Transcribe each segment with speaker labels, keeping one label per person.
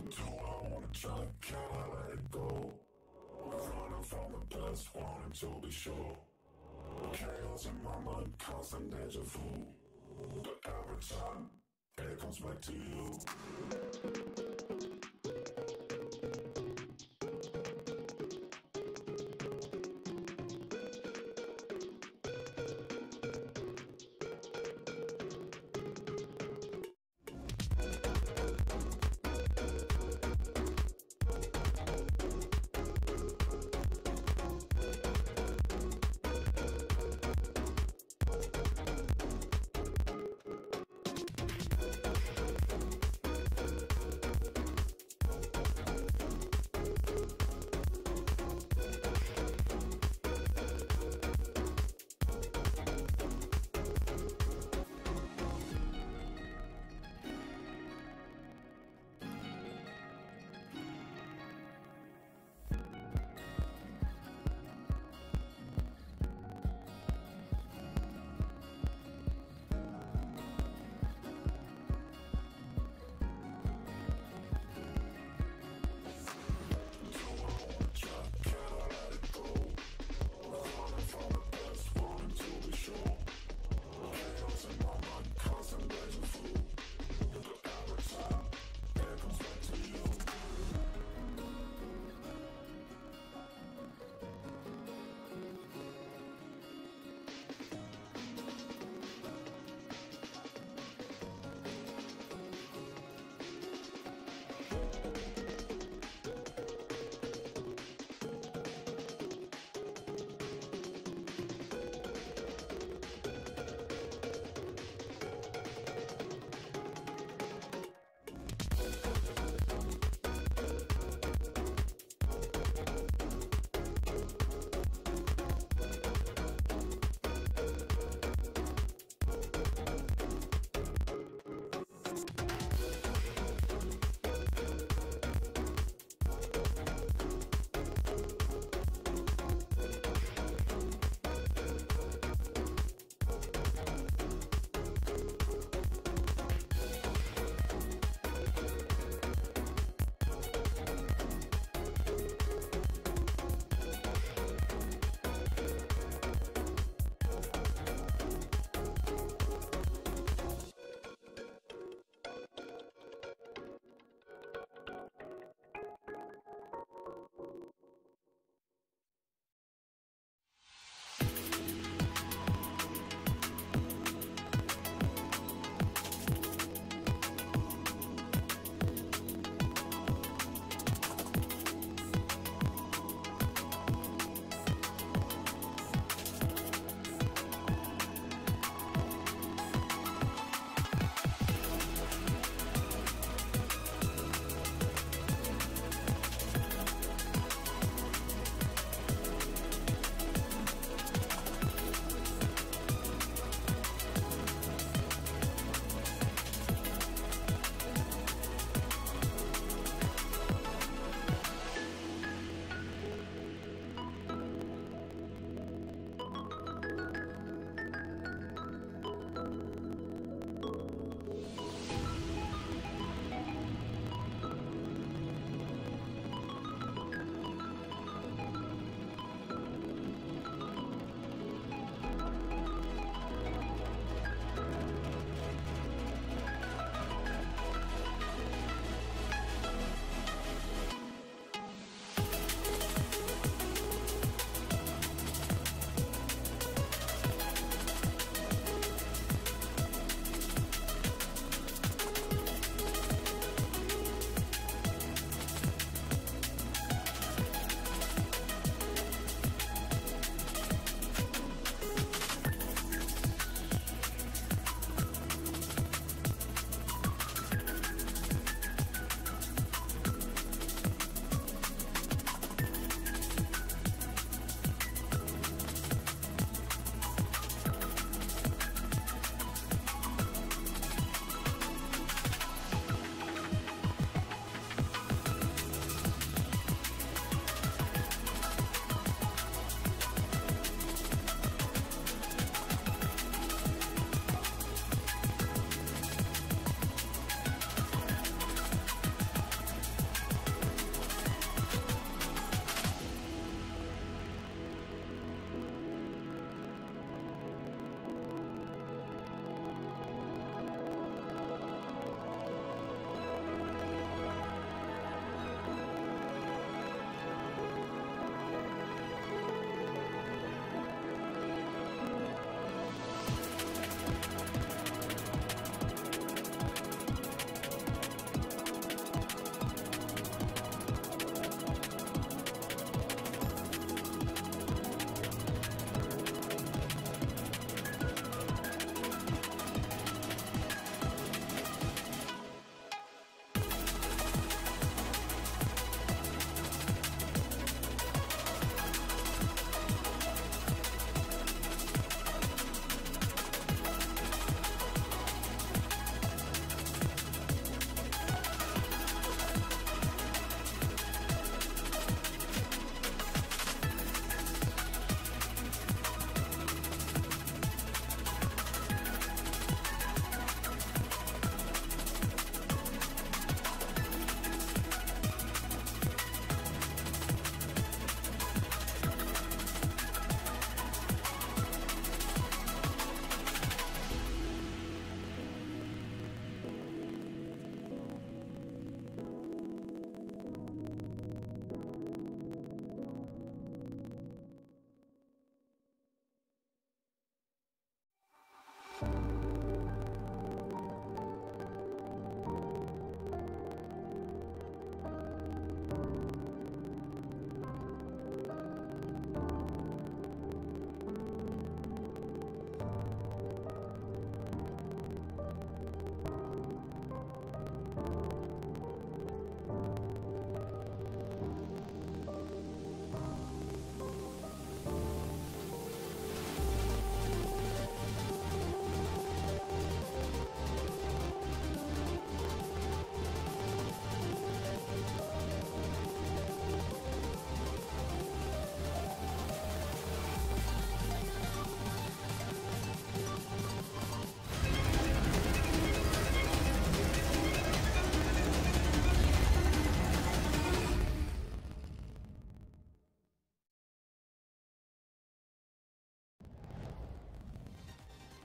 Speaker 1: Do I wanna try? Can I let it go? Running from the past, wanting to be sure. Chaos in my mind, constant deja vu. But every time, it comes back to you.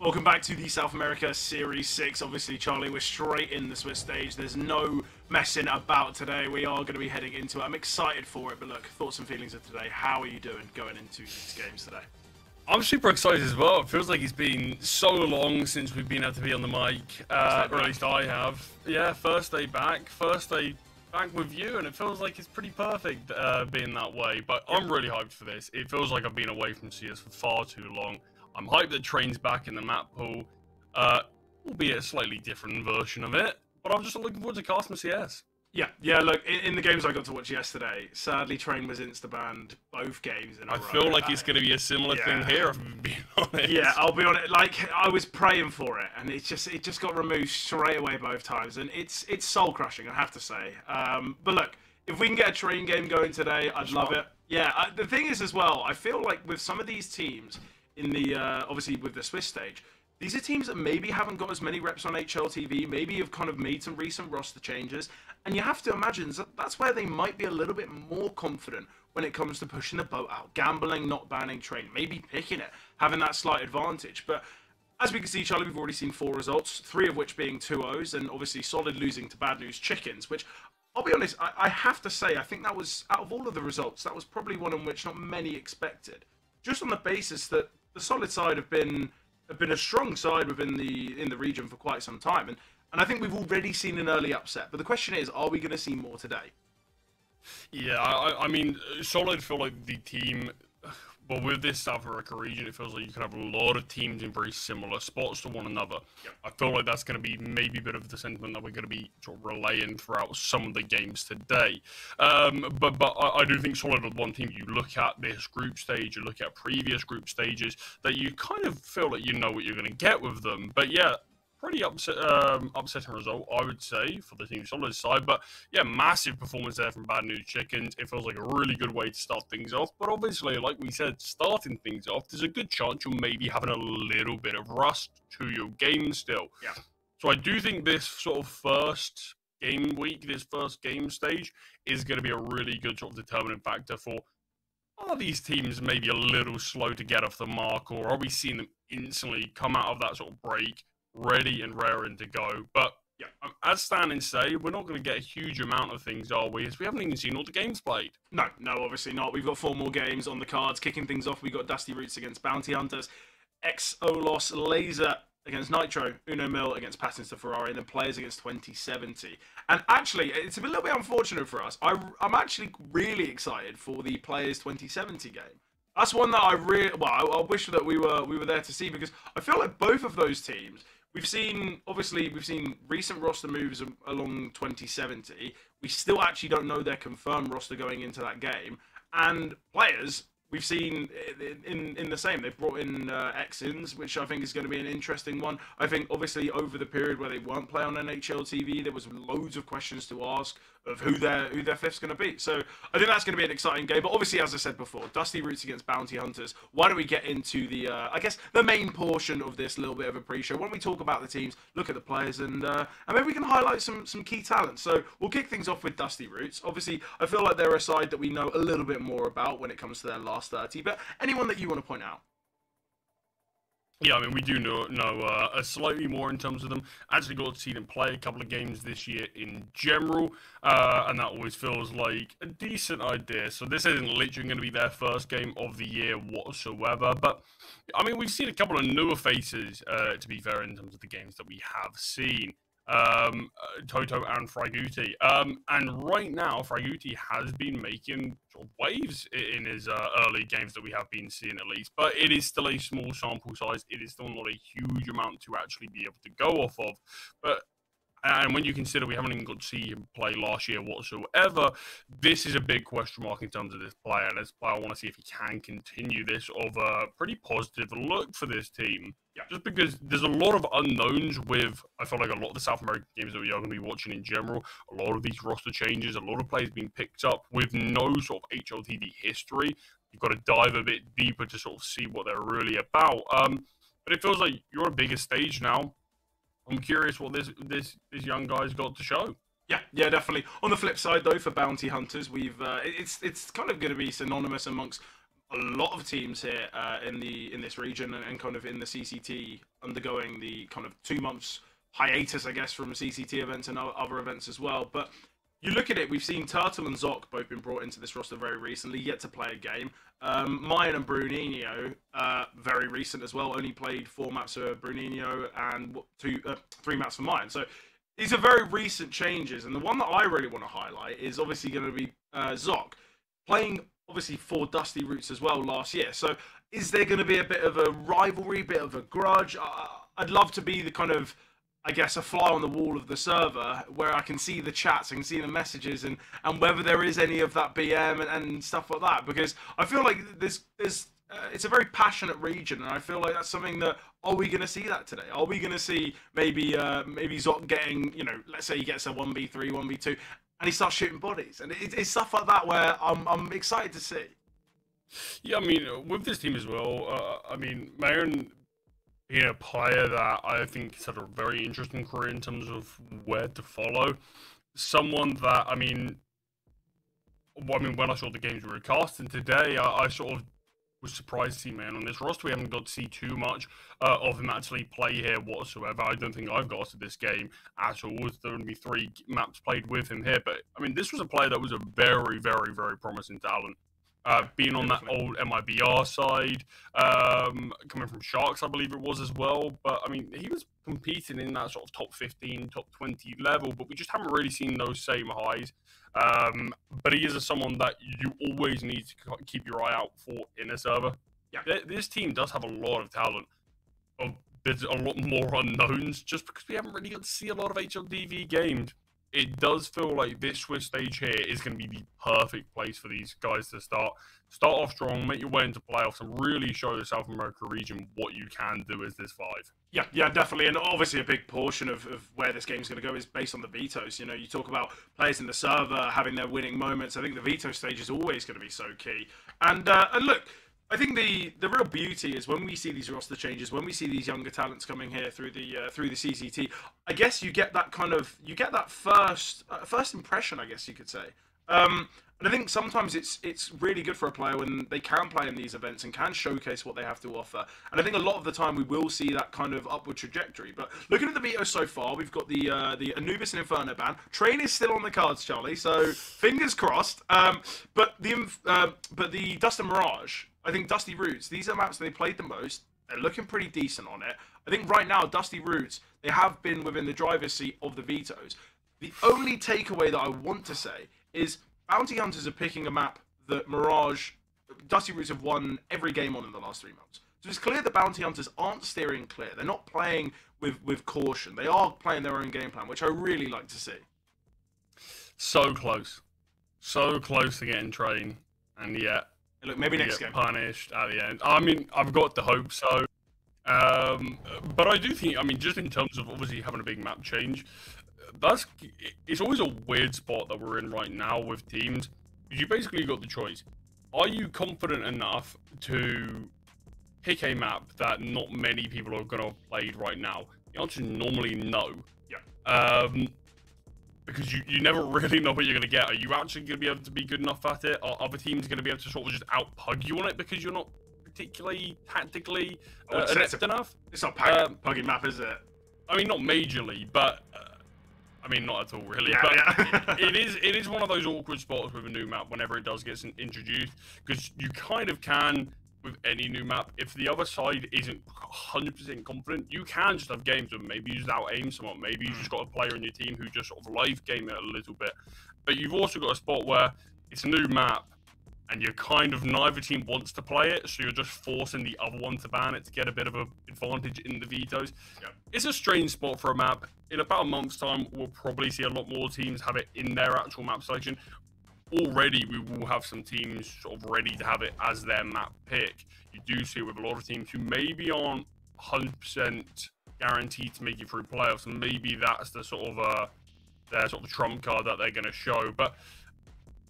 Speaker 2: Welcome back to the South America Series 6. Obviously, Charlie, we're straight in the Swiss stage. There's no messing about today. We are going to be heading into it. I'm excited for it, but look, thoughts and feelings of today. How are you doing going into these games today?
Speaker 3: I'm super excited as well. It feels like it's been so long since we've been able to be on the mic, or at least I have. Yeah, first day back with you, and it feels like it's pretty perfect being that way. But I'm really hyped for this. It feels like I've been away from CS for far too long. I'm hyped that Train's back in the map pool, albeit a slightly different version of it. But I'm just looking forward to casting CS.
Speaker 2: Yeah. Look, in the games I got to watch yesterday, sadly, Train was insta-banned both games in a row.
Speaker 3: I feel like it's going to be a similar thing here, if I'm being honest.
Speaker 2: Yeah, I'll be honest. Like, I was praying for it, and it just got removed straight away both times, and it's soul crushing, I have to say. But look, if we can get a Train game going today, I'd love it. Yeah, the thing is as well, I feel like with some of these teams in the obviously with the Swiss stage. These are teams that maybe haven't got as many reps on HLTV, maybe have kind of made some recent roster changes, and you have to imagine that's where they might be a little bit more confident when it comes to pushing the boat out, gambling, not banning Train, maybe picking it, having that slight advantage. But as we can see, Charlie, we've already seen 4 results, 3 of which being 2-0s, and obviously Solid losing to Bad News Chickens, which, I'll be honest, I have to say, I think that was, out of all of the results, that was probably one in which not many expected. Just on the basis that the Solid side have been a strong side within the region for quite some time, and I think we've already seen an early upset. But the question is, are we going to see more today?
Speaker 3: Yeah, I mean, Solid feel like the team. Well, with this South America region, it feels like you can have a lot of teams in very similar spots to one another. Yep. I feel like that's going to be maybe a bit of the sentiment that we're going to be sort of relaying throughout some of the games today. But I do think Solid are one team. You look at this group stage, you look at previous group stages, that you kind of feel like you know what you're going to get with them. But yeah, pretty upsetting result, I would say, for the Team Solid side. But yeah, massive performance there from Bad News Chickens. It feels like a really good way to start things off. But obviously, like we said, starting things off, there's a good chance you're maybe having a little bit of rust to your game still.
Speaker 2: Yeah.
Speaker 3: So I do think this sort of first game week, this first game stage, is going to be a really good sort of determining factor for, are these teams maybe a little slow to get off the mark, or are we seeing them instantly come out of that sort of break ready and raring to go? But yeah, as Stan and say, we're not going to get a huge amount of things, are we? As we haven't even seen all the games played.
Speaker 2: No, obviously not. We've got 4 more games on the cards. Kicking things off, we've got Dusty Roots against Bounty Hunters, X-Olos Laser against Nitro, Uno Mill against Patins to Ferrari, and then Players against 2070. And actually, it's a little bit unfortunate for us. I'm actually really excited for the Players 2070 game. That's one that I wish that we were there to see, because I feel like both of those teams, we've seen recent roster moves along 2070. We still actually don't know their confirmed roster going into that game. And Players, we've seen in the same. They've brought in X-Ins, which I think is going to be an interesting one. I think, obviously, over the period where they weren't playing on NHL TV, there was loads of questions to ask of who their fifth's going to be. So I think that's going to be an exciting game. But obviously, as I said before, Dusty Roots against Bounty Hunters. Why don't we get into the, I guess, the main portion of this little bit of a pre-show? When we talk about the teams, look at the players, and maybe we can highlight some key talents. So we'll kick things off with Dusty Roots. Obviously, I feel like they're a side that we know a little bit more about when it comes to their last 30. But anyone that you want to point out?
Speaker 3: Yeah, I mean, we do know slightly more in terms of them. Actually got to see them play a couple of games this year in general, and that always feels like a decent idea. So this isn't literally going to be their first game of the year whatsoever, but I mean, we've seen a couple of newer faces, to be fair, in terms of the games that we have seen. Toto and Fraguti. And right now, Fraguti has been making sort of waves in his early games that we have been seeing, at least. But it is still a small sample size. It is still not a huge amount to actually be able to go off of. And when you consider we haven't even got to see him play last year whatsoever, this is a big question mark in terms of this player. And this player, I want to see if he can continue this of a pretty positive look for this team. Yeah. Just because there's a lot of unknowns with, I feel like, a lot of the South American games that we are going to be watching in general. A lot of these roster changes, a lot of players being picked up with no sort of HLTV history. You've got to dive a bit deeper to sort of see what they're really about. But it feels like you're on a bigger stage now. I'm curious what this young guy's got to show.
Speaker 2: Yeah, definitely. On the flip side, though, for Bounty Hunters, it's kind of going to be synonymous amongst a lot of teams here in this region and kind of in the CCT undergoing the kind of 2 months hiatus, I guess, from CCT events and other events as well. But you look at it, we've seen Turtle and Zoc both been brought into this roster very recently, yet to play a game. Mayan and Bruninho, very recent as well, only played 4 maps for Bruninho and 3 maps for Mayan. So these are very recent changes, and the one that I really want to highlight is obviously going to be Zoc, playing obviously for Dusty Roots as well last year. So is there going to be a bit of a rivalry, bit of a grudge? I'd love to be the kind of, I guess, a fly on the wall of the server where I can see the chats, I can see the messages, and whether there is any of that BM and stuff like that. Because I feel like it's a very passionate region, and I feel like that's something that, are we going to see that today? Are we going to see maybe Zoc getting, let's say he gets a 1v3, 1v2, and he starts shooting bodies, and it's stuff like that where I'm excited to see.
Speaker 3: Yeah, I mean, with this team as well, I mean, Marin being a player that I think has had a very interesting career in terms of where to follow. Someone that, I mean, when I saw the games we were casting today, I sort of was surprised to see Marin on this roster. We haven't got to see too much of him actually play here whatsoever. I don't think I've got to this game at all. There would be 3 maps played with him here. But, I mean, this was a player that was a very, very, very promising talent. Being on that old MIBR side, coming from Sharks, I believe it was as well. But, I mean, he was competing in that sort of top 15, top 20 level, but we just haven't really seen those same highs. But he is someone that you always need to keep your eye out for in a server. Yeah. This team does have a lot of talent. There's a lot more unknowns just because we haven't really got to see a lot of HLDV games. It does feel like this Swiss stage here is going to be the perfect place for these guys to start off strong, make your way into playoffs, and really show the South America region what you can do as this 5.
Speaker 2: Yeah, definitely. And obviously a big portion of where this game's going to go is based on the vetoes. You talk about players in the server having their winning moments. I think the veto stage is always going to be so key. And look, I think the real beauty is when we see these roster changes, when we see these younger talents coming here through the CCT. I guess you get that first impression, I guess you could say. And I think sometimes it's really good for a player when they can play in these events and can showcase what they have to offer. And I think a lot of the time we will see that kind of upward trajectory. But looking at the veto so far, we've got the Anubis and Inferno ban. Train is still on the cards, Charlie. So fingers crossed. But the Dust and Mirage, I think Dusty Roots, these are maps they played the most. They're looking pretty decent on it. I think right now, Dusty Roots, they have been within the driver's seat of the vetoes. The only takeaway that I want to say is Bounty Hunters are picking a map that Dusty Roots have won every game on in the last 3 months. So it's clear that Bounty Hunters aren't steering clear. They're not playing with caution. They are playing their own game plan, which I really like to see.
Speaker 3: So close. So close to getting Train. And yet,
Speaker 2: look, maybe next game.
Speaker 3: Punished at the end. I mean, I've got to hope so. But I do think, I mean, just in terms of obviously having a big map change, it's always a weird spot that we're in right now with teams. You basically got the choice. Are you confident enough to pick a map that not many people are going to have played right now? The answer is normally no.
Speaker 2: Yeah.
Speaker 3: Because you never really know what you're going to get. Are you actually going to be able to be good enough at it? Are other teams going to be able to sort of just out-pug you on it because you're not particularly tactically adept enough?
Speaker 2: It's not pugging map, is it?
Speaker 3: I mean, not majorly, but I mean, not at all, really.
Speaker 2: Yeah,
Speaker 3: but yeah. it is one of those awkward spots with a new map whenever it does get introduced, because you kind of can with any new map. If the other side isn't 100% confident, you can just have games of maybe you just out aim someone, maybe you just got a player in your team who just sort of live game it a little bit. But you've also got a spot where it's a new map, and you're kind of, neither team wants to play it, so you're just forcing the other one to ban it to get a bit of an advantage in the vetoes.
Speaker 2: Yep.
Speaker 3: It's a strange spot for a map. In about a month's time, we'll probably see a lot more teams have it in their actual map selection. Already, we will have some teams sort of ready to have it as their map pick. You do see it with a lot of teams who maybe aren't 100% guaranteed to make it through playoffs, and maybe that's the sort of their sort of trump card that they're going to show. But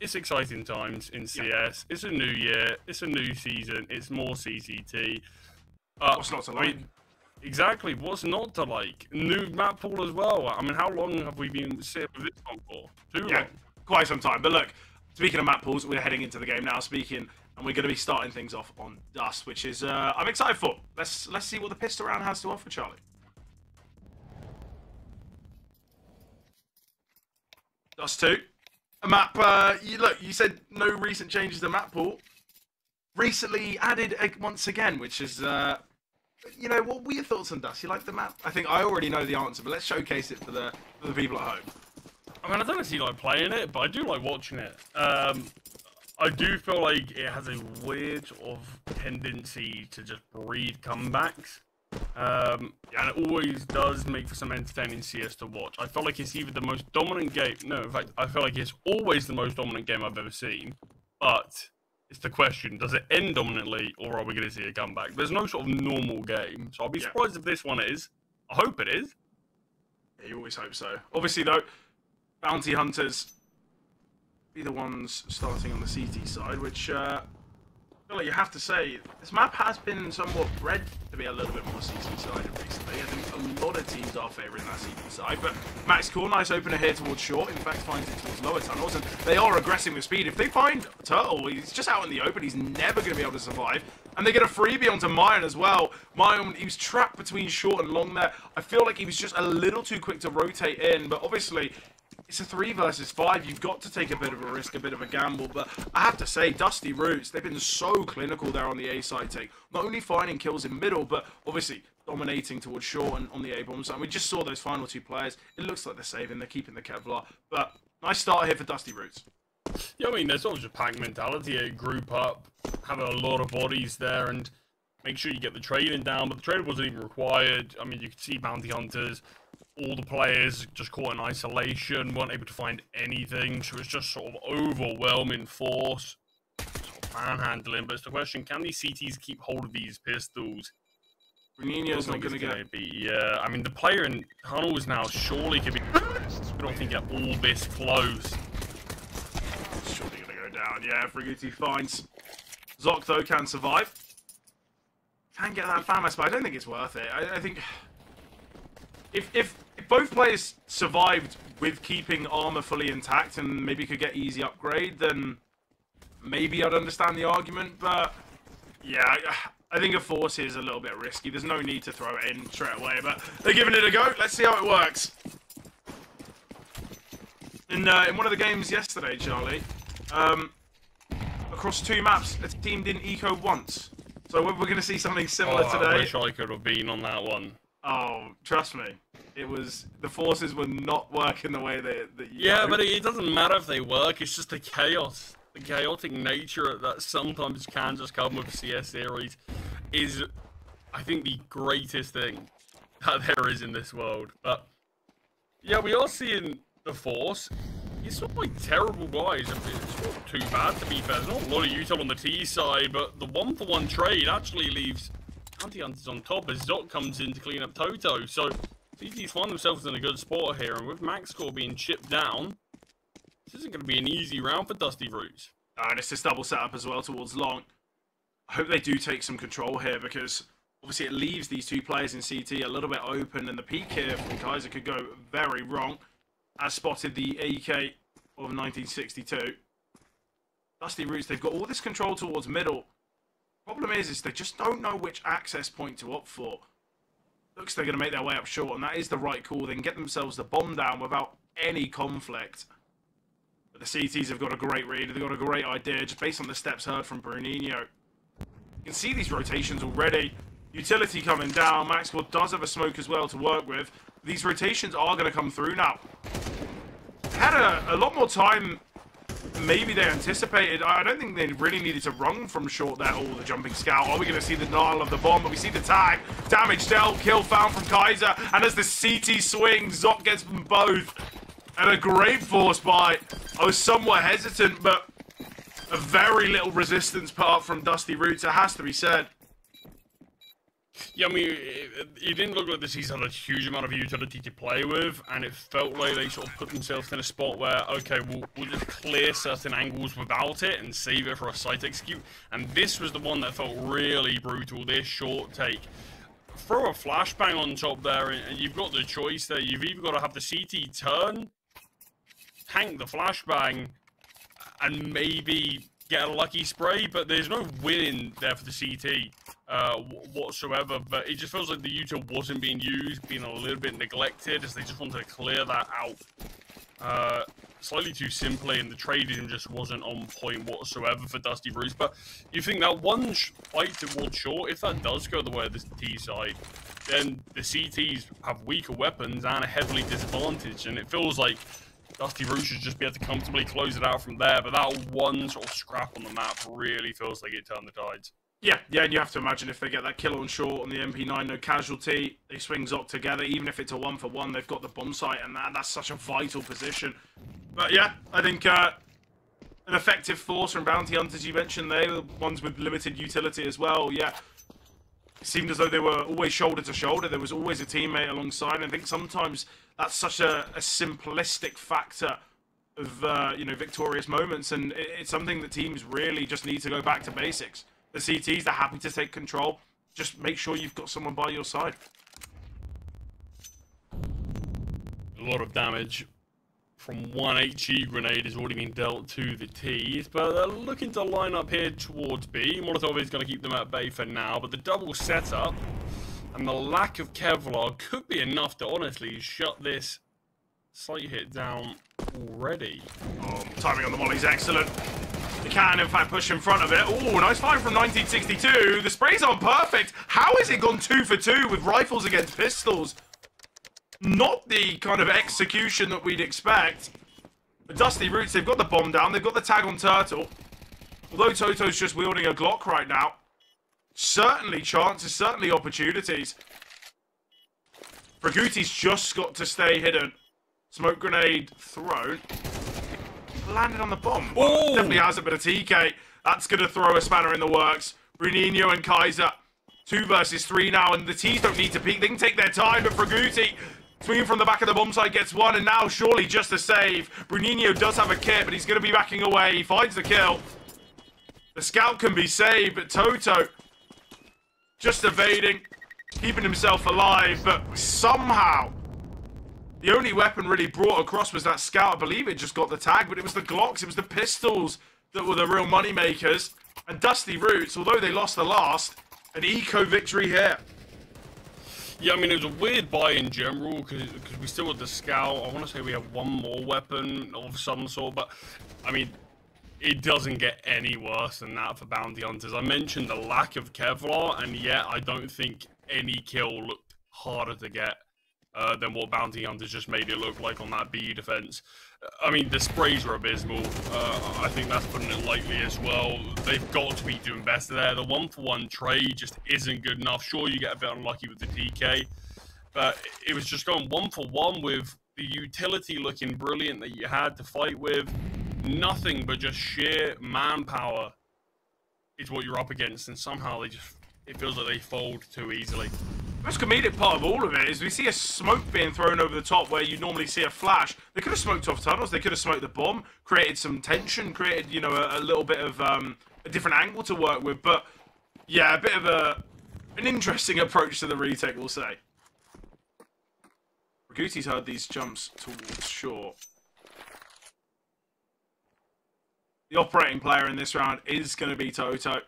Speaker 3: it's exciting times in CS. Yep. It's a new year. It's a new season. It's more CCT.
Speaker 2: What's not to like?
Speaker 3: Exactly. What's not to like? New map pool as well. I mean, how long have we been sitting with this one for? Too long.
Speaker 2: Quite some time. But look, speaking of map pools, we're heading into the game now. Speaking And we're going to be starting things off on Dust, which is I'm excited for. Let's see what the pistol round has to offer, Charlie. Dust 2. A map, you said no recent changes to map pool. Recently added once again, which is, what were your thoughts on Dust? You like the map? I think I already know the answer, but let's showcase it for the people at home.
Speaker 3: I mean, I don't actually like playing it, but I do like watching it. I do feel like it has a weird sort of tendency to just breed comebacks. And it always does make for some entertaining CS to watch. I feel like it's either the most dominant game... No, in fact, I feel like it's always the most dominant game I've ever seen. But it's the question, does it end dominantly, or are we going to see a comeback? There's no sort of normal game, so I'll be surprised if this one is. I hope it is.
Speaker 2: Yeah, you always hope so. Obviously, though, Bounty Hunters be the ones starting on the CT side, which I feel like you have to say, this map has been somewhat bred to be a little bit more CT-sided recently. I think a lot of teams are favouring that CT side, but Max Core, nice opener here towards short, in fact finds it towards lower tunnels, and they are aggressing with speed. If they find Turtle, he's just out in the open, he's never going to be able to survive, and they get a freebie onto Mayan as well. Mayan, he was trapped between short and long there. I feel like he was just a little too quick to rotate in, but obviously it's a 3 versus 5. You've got to take a bit of a risk, a bit of a gamble. But I have to say, Dusty Roots, they've been so clinical there on the A side take. Not only finding kills in middle, but obviously dominating towards short and on the A bomb side. And we just saw those final 2 players. It looks like they're saving, they're keeping the Kevlar. But nice start here for Dusty Roots.
Speaker 3: Yeah, I mean, there's sort of just pack mentality here. Group up, have a lot of bodies there, and make sure you get the trading down. But the trading wasn't even required. I mean, you could see Bounty Hunters. All the players just caught in isolation, weren't able to find anything, so it's just sort of overwhelming force, sort of manhandling. But it's the question, can these CTs keep hold of these pistols?
Speaker 2: Renino's not going to get...
Speaker 3: Yeah, I mean, the player in tunnels now surely could be... I don't think they're all this close.
Speaker 2: Surely going to go down. Yeah, Friguti finds. Zoc, though, can survive. Can get that FAMAS, but I don't think it's worth it. I think... If both players survived with keeping armor fully intact and maybe could get easy upgrade, then maybe I'd understand the argument. But yeah, I think a force here is a little bit risky. There's no need to throw it in straight away, but they're giving it a go. Let's see how it works. In one of the games yesterday, Charlie, across 2 maps, a team didn't eco once. So we're going to see something similar today.
Speaker 3: I wish I could have been on that one.
Speaker 2: Oh, trust me. The forces were not working the way that you
Speaker 3: Yeah, but it doesn't matter if they work, it's just the chaos. The chaotic nature that sometimes can just come with CS series is, I think, the greatest thing that there is in this world. But, yeah, we are seeing the force. It's not like terrible guys. It's not too bad, to be fair. There's not a lot of util on the T side, but the 1-for-1 trade actually leaves Bounty Hunters on top as Zoc comes in to clean up Toto. So CTs find themselves in a good spot here, and with Max Score being chipped down, this isn't going to be an easy round for Dusty Roots.
Speaker 2: And it's this double setup as well towards long. I hope they do take some control here, because obviously it leaves these 2 players in CT a little bit open, and the peak here from Kaiser could go very wrong. As spotted the AK of 1962. Dusty Roots, they've got all this control towards middle. Problem is they just don't know which access point to opt for. Looks they're going to make their way up short, and that is the right call. They can get themselves the bomb down without any conflict. But the CTs have got a great read. They've got a great idea, just based on the steps heard from Bruninho. You can see these rotations already. Utility coming down. Maxwell does have a smoke as well to work with. These rotations are going to come through now. Had a lot more time maybe they anticipated. I don't think they really needed to run from short there. Oh, the jumping scout. Are we going to see the dial of the bomb? But we see the tag. Damage dealt. Kill found from Kaiser. And as the CT swings, Zoc gets them both. And a great force buy. I was somewhat hesitant, but a very little resistance part from Dusty Roots, it has to be said.
Speaker 3: Yeah, I mean, it didn't look like the Seas had a huge amount of utility to play with, and it felt like they sort of put themselves in a spot where, okay, we'll just clear certain angles without it and save it for a site execute. And this was the one that felt really brutal, this short take. Throw a flashbang on top there, and you've got the choice there. You've either got to have the CT turn, tank the flashbang, and maybe get a lucky spray, but there's no winning there for the CT whatsoever. But it just feels like the util wasn't being used, being a little bit neglected, as they just wanted to clear that out slightly too simply, and the trading just wasn't on point whatsoever for Dusty Roots. But you think that one fight towards short, if that does go the way of the T side, then the CTs have weaker weapons and are heavily disadvantaged, and it feels like Dusty Roots should just be able to comfortably close it out from there. But that one sort of scrap on the map really feels like it turned the tides.
Speaker 2: Yeah, and you have to imagine if they get that kill on short on the MP9, no casualty, they swing Zoc together, even if it's a 1-for-1, they've got the bomb site, and that's such a vital position. But yeah, I think an effective force from Bounty Hunters, you mentioned, they were ones with limited utility as well. Yeah, it seemed as though they were always shoulder to shoulder, there was always a teammate alongside, and I think sometimes that's such a simplistic factor of, victorious moments, and it's something that teams really just need to go back to basics. The CTs, they're happy to take control. Just make sure you've got someone by your side.
Speaker 3: A lot of damage from one HE grenade has already been dealt to the T's, but they're looking to line up here towards B. Molotov is going to keep them at bay for now, but the double setup and the lack of Kevlar could be enough to honestly shut this slight hit down already.
Speaker 2: Oh, timing on the volley's excellent. They can, in fact, push in front of it. Oh, nice fight from 1962. The sprays aren't perfect. How has it gone 2 for 2 with rifles against pistols? Not the kind of execution that we'd expect. The Dusty Roots, they've got the bomb down. They've got the tag on Turtle. Although Toto's just wielding a Glock right now. Certainly chances, certainly opportunities. Braguti's just got to stay hidden. Smoke grenade thrown. Landed on the bomb. Well, definitely has a bit of TK. That's going to throw a spanner in the works. Bruninho and Kaiser. 2 versus 3 now, and the T's don't need to peek. They can take their time, but Braguti, swinging from the back of the bomb site, gets one, and now surely just a save. Bruninho does have a kit, but he's going to be backing away. He finds the kill. The scout can be saved, but Toto just evading, keeping himself alive, but somehow the only weapon really brought across was that scout. I believe it just got the tag, but it was the Glocks, it was the pistols that were the real money makers. And Dusty Roots, although they lost the last, an eco victory here.
Speaker 3: Yeah, I mean, it was a weird buy in general, because we still got the scout. I want to say we have one more weapon of some sort, but, I mean, it doesn't get any worse than that for Bounty Hunters. I mentioned the lack of Kevlar, and yet I don't think any kill looked harder to get than what Bounty Hunters just made it look like on that B defense. I mean, the sprays were abysmal. I think that's putting it lightly as well. They've got to be doing better there. The 1-for-1 trade just isn't good enough. Sure, you get a bit unlucky with the TK, but it was just going 1-for-1 with the utility looking brilliant that you had to fight with. Nothing but just sheer manpower is what you're up against, and somehow it feels like they fold too easily.
Speaker 2: The most comedic part of all of it is we see a smoke being thrown over the top where you normally see a flash. They could have smoked off tunnels, they could have smoked the bomb, created some tension, created, a little bit of a different angle to work with. But yeah, a bit of an interesting approach to the retake, we'll say. Raguti's heard these jumps towards short. The operating player in this round is going to be Toto.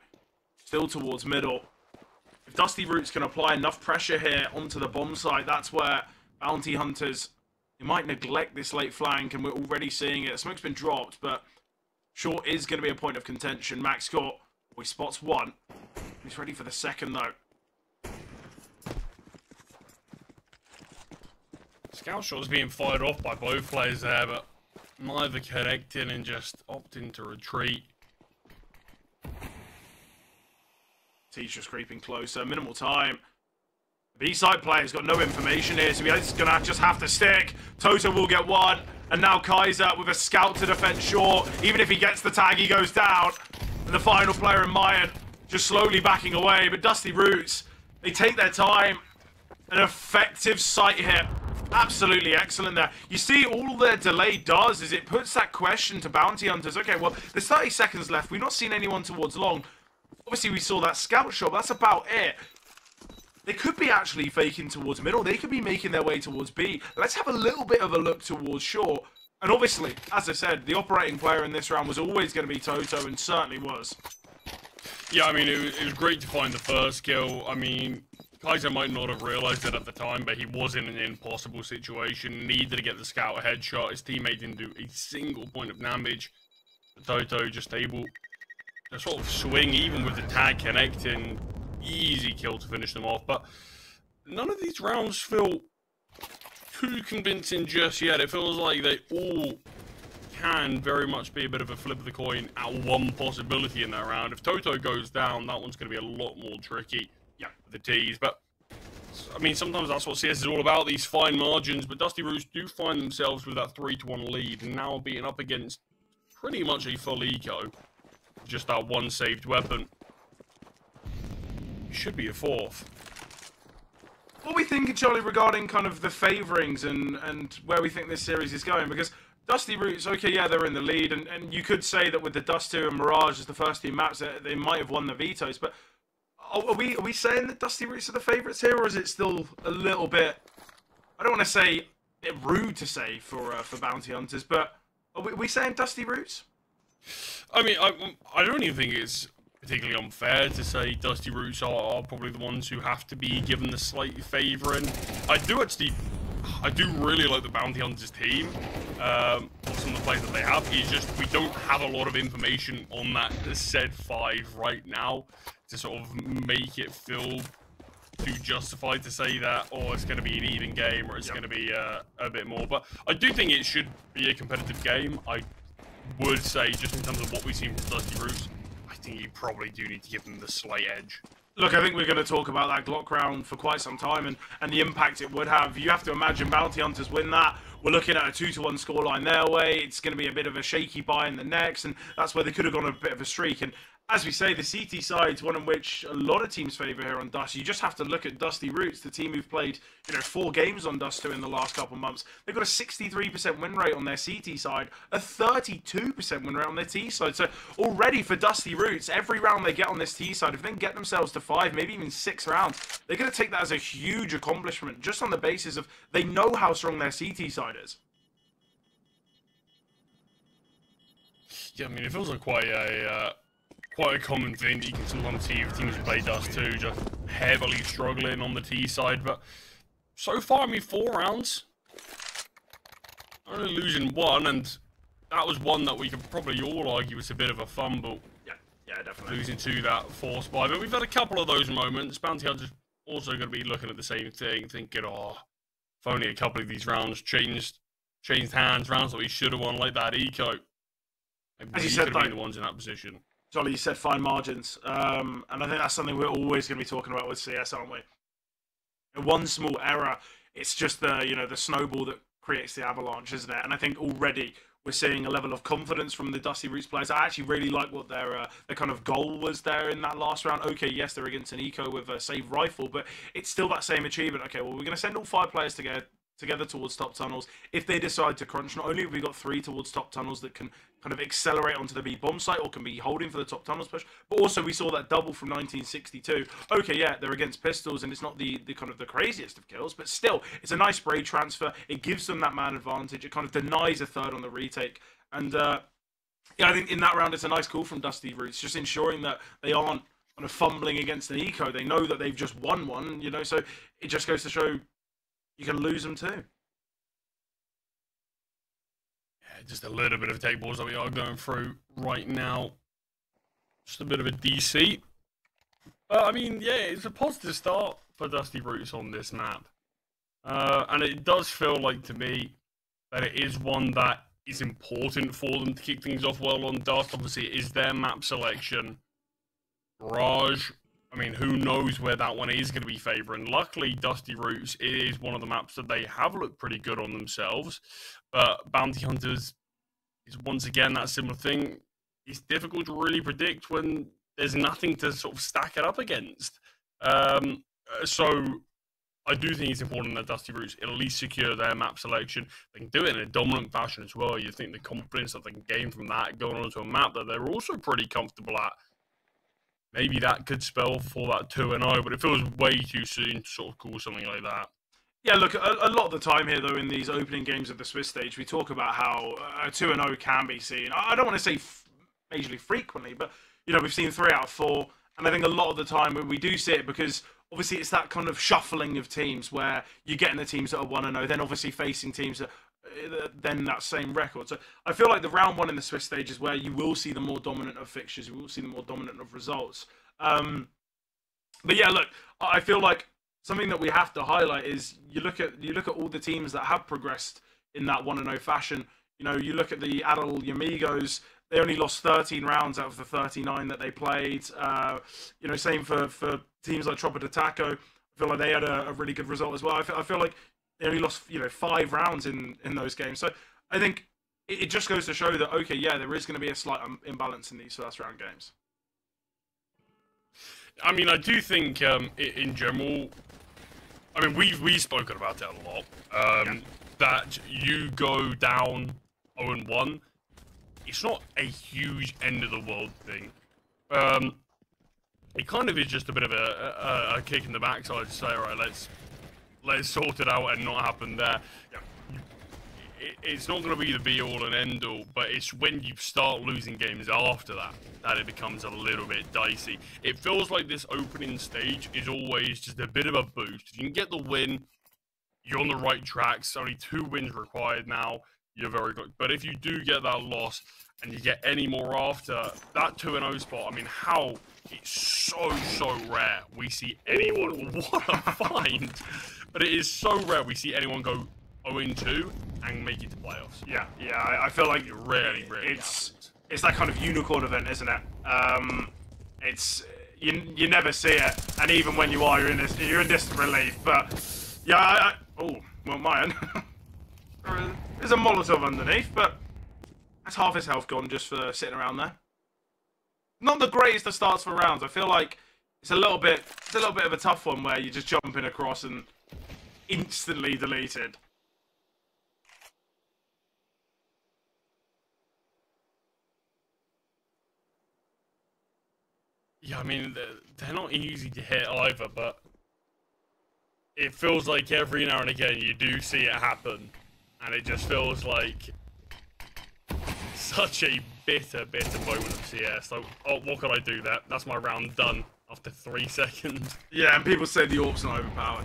Speaker 2: Still towards middle. If Dusty Roots can apply enough pressure here onto the bomb site, that's where Bounty Hunters, they might neglect this late flank, and we're already seeing it. Smoke's been dropped, but short is going to be a point of contention. Max Scott, he spots one. He's ready for the second, though.
Speaker 3: Scout shot's being fired off by both players there, but neither connecting and just opting to retreat.
Speaker 2: T's just creeping closer. Minimal time. The B-side player's got no information here, so he's going to just have to stick. Toto will get one. And now Kaiser with a scout to defend short. Even if he gets the tag, he goes down. And the final player in Mayan just slowly backing away. But Dusty Roots, they take their time. An effective sight hit. Absolutely excellent there. You see, all their delay does is it puts that question to Bounty Hunters. Okay, well, there's 30 seconds left. We've not seen anyone towards long. Obviously, we saw that scout shot. That's about it. They could be actually faking towards middle. They could be making their way towards B. Let's have a little bit of a look towards short. And obviously, as I said, the operating player in this round was always going to be Toto, and certainly was.
Speaker 3: Yeah, I mean, it was great to find the first kill. I mean, Kaiser might not have realized it at the time, but he was in an impossible situation. Needed to get the scout headshot. His teammate didn't do a single point of damage. Toto just able to sort of swing, even with the tag connecting. Easy kill to finish them off, but none of these rounds feel too convincing just yet. It feels like they all can very much be a bit of a flip of the coin at one possibility in that round. If Toto goes down, that one's going to be a lot more tricky. Yeah, with the T's. But, I mean, sometimes that's what CS is all about, these fine margins. But Dusty Roots do find themselves with that 3-1 lead, and now being up against pretty much a full eco. Just that one saved weapon. Should be a fourth.
Speaker 2: What are we thinking, Charlie, regarding kind of the favourings and where we think this series is going? Because Dusty Roots, okay, yeah, they're in the lead, and you could say that with the Dust 2 and Mirage as the first two maps, they might have won the vetoes, but are we saying that Dusty Roots are the favourites here, or is it still a little bit, I don't want to say rude to say for Bounty Hunters, but are we saying Dusty Roots?
Speaker 3: I mean, I don't even think it's particularly unfair to say Dusty Roots are probably the ones who have to be given the slight favour, and I do really like the Bounty Hunters team, some of the players that they have. It's just we don't have a lot of information on that said 5 right now to sort of make it feel too justified to say that, oh, it's going to be an even game or it's going to be a bit more. But I do think it should be a competitive game. I would say, just in terms of what we've seen from Dusty Roots, I think you probably do need to give them the slight edge.
Speaker 2: Look, I think we're going to talk about that Glock round for quite some time and the impact it would have. You have to imagine Bounty Hunters win that. We're looking at a 2-1 scoreline their way. It's going to be a bit of a shaky buy in the next, and that's where they could have gone a bit of a streak. And as we say, the CT side's one in which a lot of teams favour here on Dust. You just have to look at Dusty Roots, the team who've played, 4 games on Dust 2 in the last couple of months. They've got a 63% win rate on their CT side, a 32% win rate on their T side. So already for Dusty Roots, every round they get on this T side, if they can get themselves to 5, maybe even 6 rounds, they're going to take that as a huge accomplishment, just on the basis of they know how strong their CT side is.
Speaker 3: Yeah, I mean, it feels like quite a common thing that you can sometimes see with teams who play Dust 2 just heavily struggling on the T side, but so far, I mean, 4 rounds, only losing 1, and that was one that we could probably all argue was a bit of a fumble.
Speaker 2: Yeah, definitely.
Speaker 3: Losing to that force buy, but we've had a couple of those moments. Bounty Hunters also going to be looking at the same thing, thinking, oh, if only a couple of these rounds changed hands, rounds that we should have won, like that eco. Maybe
Speaker 2: as you
Speaker 3: said,
Speaker 2: said,
Speaker 3: could have been the ones in that position.
Speaker 2: Jolly, you said fine margins, and I think that's something we're always going to be talking about with CS, aren't we? One small error, it's just the snowball that creates the avalanche, isn't it? And I think already we're seeing a level of confidence from the Dusty Roots players. I actually really like what their kind of goal was there in that last round. Okay, yes, they're against an eco with a save rifle, but it's still that same achievement. Okay, well, we're going to send all 5 players together towards top tunnels. If they decide to crunch, not only have we got 3 towards top tunnels that can kind of accelerate onto the B bomb site or can be holding for the top tunnels push, but also we saw that double from 1962. Okay, yeah, they're against pistols and it's not the kind of the craziest of kills, but still, it's a nice spray transfer. It gives them that man advantage. It kind of denies a third on the retake. And yeah, I think in that round it's a nice call from Dusty Roots, just ensuring that they aren't kind of fumbling against an eco. They know that they've just won one, so it just goes to show you can lose them too.
Speaker 3: Yeah, just a little bit of take balls that we are going through right now. Just a bit of a DC. I mean, yeah, it's a positive start for Dusty Roots on this map. And it does feel like to me that it is one that is important for them to kick things off well on Dust. Obviously, it is their map selection. Mirage, I mean, who knows where that one is going to be favouring. Luckily, Dusty Roots is one of the maps that they have looked pretty good on themselves. But Bounty Hunters is once again that similar thing. It's difficult to really predict when there's nothing to sort of stack it up against. So I do think it's important that Dusty Roots at least secure their map selection. They can do it in a dominant fashion as well. You think the confidence that they can gain from that going onto a map that they're also pretty comfortable at. Maybe that could spell for that 2-0, but it feels way too soon to sort of call something like that.
Speaker 2: Yeah, look, a lot of the time here, though, in these opening games of the Swiss stage, we talk about how a 2-0 can be seen. I don't want to say majorly frequently, but, we've seen 3 out of 4. And I think a lot of the time we do see it because, obviously, it's that kind of shuffling of teams where you're getting the teams that are 1-0, then obviously facing teams that then that same record. So I feel like the round 1 in the Swiss stage is where you will see the more dominant of fixtures, you will see the more dominant of results. But yeah, look, I feel like something that we have to highlight is you look at all the teams that have progressed in that 1-0 fashion. You look at the Adel Yamigos. They only lost 13 rounds out of the 39 that they played. Same for teams like Tropa de Taco. I feel like they had a really good result as well. I feel like they only lost 5 rounds in those games. So I think it just goes to show that, okay, yeah, there is going to be a slight imbalance in these first round games.
Speaker 3: I mean, I do think in general, I mean, we've spoken about it a lot, that you go down 0-1, it's not a huge end of the world thing. It kind of is just a bit of a kick in the backside to say, all right, let's sort it out and not happen there. It's not going to be the be-all and end-all, but it's when you start losing games after that it becomes a little bit dicey. It feels like this opening stage is always just a bit of a boost. If you can get the win, you're on the right tracks. Only 2 wins required now. You're very good. But if you do get that loss and you get any more after, that 2-0 spot, I mean, how it's so rare we see anyone. What a find! But it is so rare we see anyone go 0-2 and make it to playoffs.
Speaker 2: Yeah, I feel like
Speaker 3: Rarely
Speaker 2: it's that kind of unicorn event, isn't it? It's you never see it, and even when you are, you're in distant relief. But yeah, mine. There's a Molotov underneath, but that's half his health gone just for sitting around there. Not the greatest of starts for rounds. I feel like it's a little bit of a tough one where you're just jumping across and instantly deleted.
Speaker 3: Yeah, I mean, they're not easy to hit either, but it feels like every now and again you do see it happen, and it just feels like such a bitter moment of CS. Like, oh, what could I do there? That's my round done after 3 seconds.
Speaker 2: Yeah, and people say the AWP's not overpowered.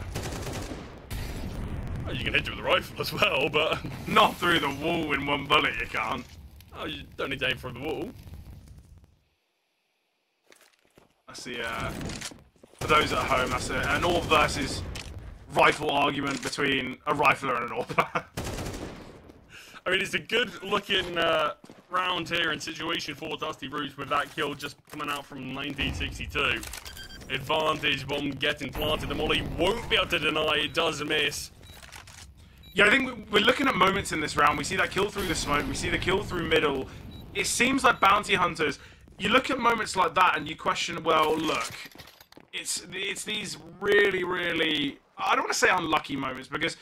Speaker 3: Well, you can hit it with a rifle as well, but
Speaker 2: not through the wall in one bullet, you can't.
Speaker 3: Oh, you don't need to aim from the wall.
Speaker 2: That's the, for those at home, that's an AWP versus rifle argument between a rifler and an AWPer.
Speaker 3: I mean, it's a good-looking round here and situation for Dusty Roots with that kill just coming out from 1962. Advantage bomb getting planted. The molly won't be able to deny it. Does miss.
Speaker 2: Yeah, I think we're looking at moments in this round. We see that kill through the smoke. We see the kill through middle. It seems like bounty hunters. You look at moments like that and you question, well, look, it's these really, I don't want to say unlucky moments, because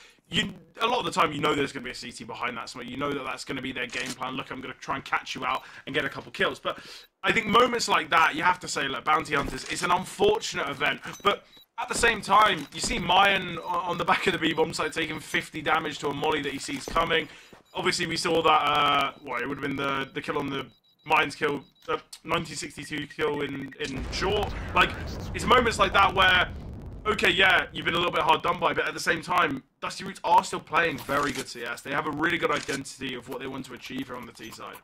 Speaker 2: a lot of the time you know there's going to be a CT behind that smoke. You know that that's going to be their game plan. Look, I'm going to try and catch you out and get a couple kills. But I think moments like that, you have to say, look, bounty hunters, it's an unfortunate event. But at the same time, you see Mayan on the back of the B-bomb site taking 50 damage to a molly that he sees coming. Obviously, we saw that, it would have been the kill on the Mayan's kill, 1962 kill in short. Like, it's moments like that where, okay, yeah, you've been a little bit hard done by, but at the same time, Dusty Roots are still playing very good CS. They have a really good identity of what they want to achieve here on the T side.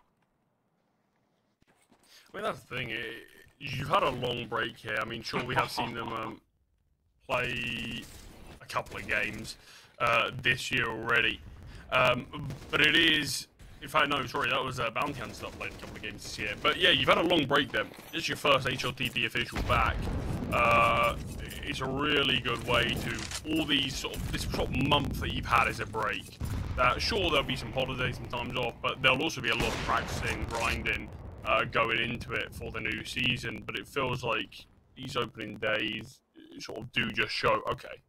Speaker 3: I mean, that's the thing. You've had a long break here. I mean, sure, we have seen them play a couple of games this year already. But it is... In fact, no, sorry, that was Bounty Hunter that played a couple of games this year. But yeah, you've had a long break then. This is your first HLTV official back. It's a really good way to all these this month that you've had as a break. Sure, there'll be some holidays, some times off, but there'll also be a lot of practicing, grinding, going into it for the new season. But it feels like these opening days sort of do just show, okay,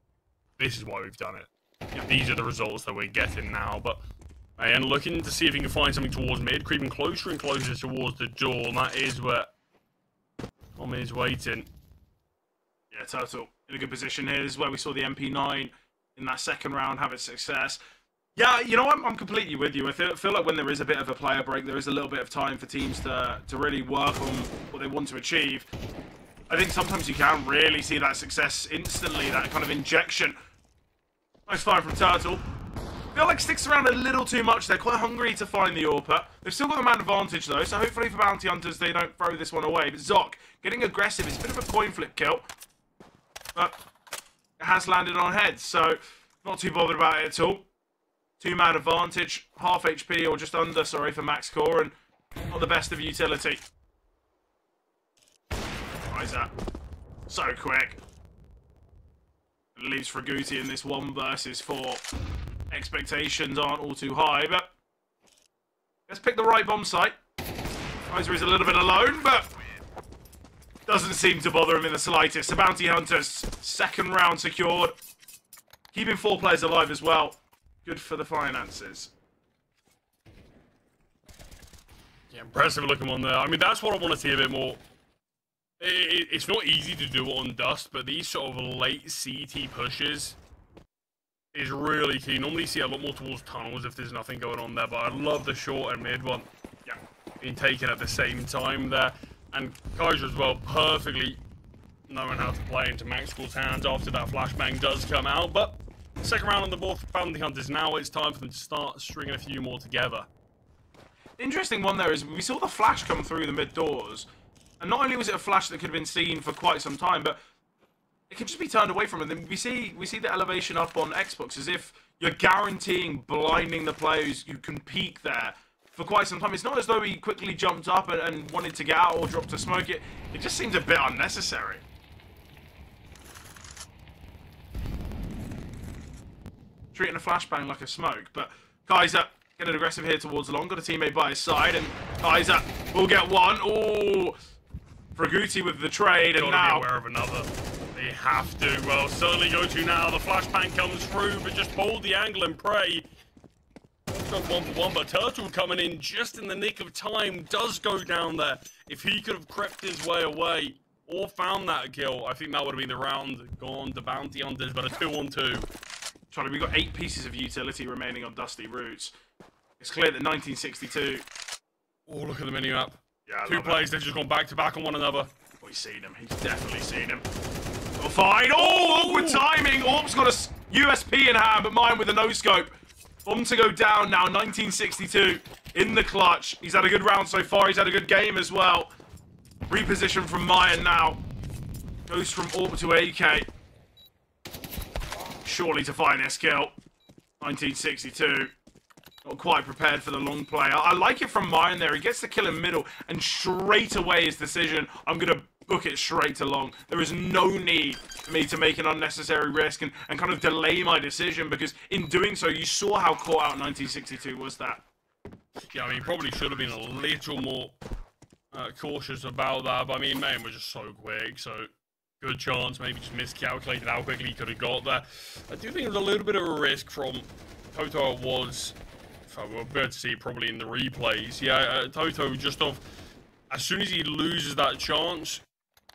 Speaker 3: this is why we've done it. These are the results that we're getting now. But and looking to see if he can find something towards mid, creeping closer and closer towards the door, and that is where Tom is waiting.
Speaker 2: Yeah, Turtle in a good position here. This is where we saw the MP9 in that second round, having success. Yeah, you know, I'm completely with you. I feel like when there is a bit of a player break, there is a little bit of time for teams to really work on what they want to achieve. I think sometimes you can really see that success instantly, that kind of injection. Nice fire from Turtle. I feel like sticks around a little too much. They're quite hungry to find the AWPer. They've still got the man advantage, though, so hopefully for Bounty Hunters, they don't throw this one away. But Zoc, getting aggressive. It's a bit of a coin flip kill. But it has landed on heads, so not too bothered about it at all. Two-man advantage, half HP or just under, sorry, for max core, and not the best of utility. Why is that? So quick. It leaves Fraguti in this 1 versus 4. Expectations aren't all too high, but let's pick the right bomb site. Kaiser is a little bit alone, but doesn't seem to bother him in the slightest. The Bounty Hunters, second round secured. Keeping 4 players alive as well. Good for the finances.
Speaker 3: Yeah, impressive looking one there. I mean, that's what I want to see a bit more. It's not easy to do it on Dust, but these sort of late CT pushes is really key. Normally you see a lot more towards tunnels if there's nothing going on there, but I love the short and mid one. Yeah, being taken at the same time there. And Kaiser as well, perfectly knowing how to play into Maxwell's hands after that flashbang does come out. But second round on the board for Bounty Hunters. Now it's time for them to start stringing a few more together.
Speaker 2: Interesting one there is we saw the flash come through the mid doors. And not only was it a flash that could have been seen for quite some time, but it can just be turned away from it. Then we see the elevation up on Xbox as if you're guaranteeing blinding the players who can peek there for quite some time. It's not as though he quickly jumped up and wanted to get out or dropped a smoke. It just seems a bit unnecessary. Treating a flashbang like a smoke, but Kaiser getting aggressive here towards long. Got a teammate by his side, and Kaiser will get one. Oh, Fraguti with the trade, and now
Speaker 3: be aware of another. They have to. Well, certainly go to now. The flashbang comes through, but just hold the angle and pray. Go 1-for-1, but Turtle coming in just in the nick of time does go down there. If he could have crept his way away or found that kill, I think that would have been the round gone to Bounty Hunters, but a 2-on-2.
Speaker 2: Charlie, we've got 8 pieces of utility remaining on Dusty Routes. It's clear that 1962...
Speaker 3: Oh, look at the mini-map.
Speaker 2: Yeah,
Speaker 3: 2 plays, they've just gone back-to-back on one another.
Speaker 2: Oh, he's seen him. He's definitely seen him. Oh, fine. Oh, awkward timing. Orp's got a USP in hand, but mine with a no-scope. Bomb to go down now, 1962 in the clutch. He's had a good round so far. He's had a good game as well. Reposition from Mayan now. Goes from Orp to AK. Surely to find this kill. 1962. Not quite prepared for the long play. I like it from Mayan there. He gets the kill in middle, and straight away his decision, I'm going to book it straight to long. There is no need for me to make an unnecessary risk and kind of delay my decision, because in doing so, you saw how caught out 1962 was that.
Speaker 3: Yeah, I mean, he probably should have been a little more cautious about that, but I mean, Mayan was just so quick, so good chance, maybe just miscalculated how quickly he could have got there. I do think it was a little bit of a risk from Toto. Was, if I were better to see it probably in the replays, yeah, Toto just off, as soon as he loses that chance,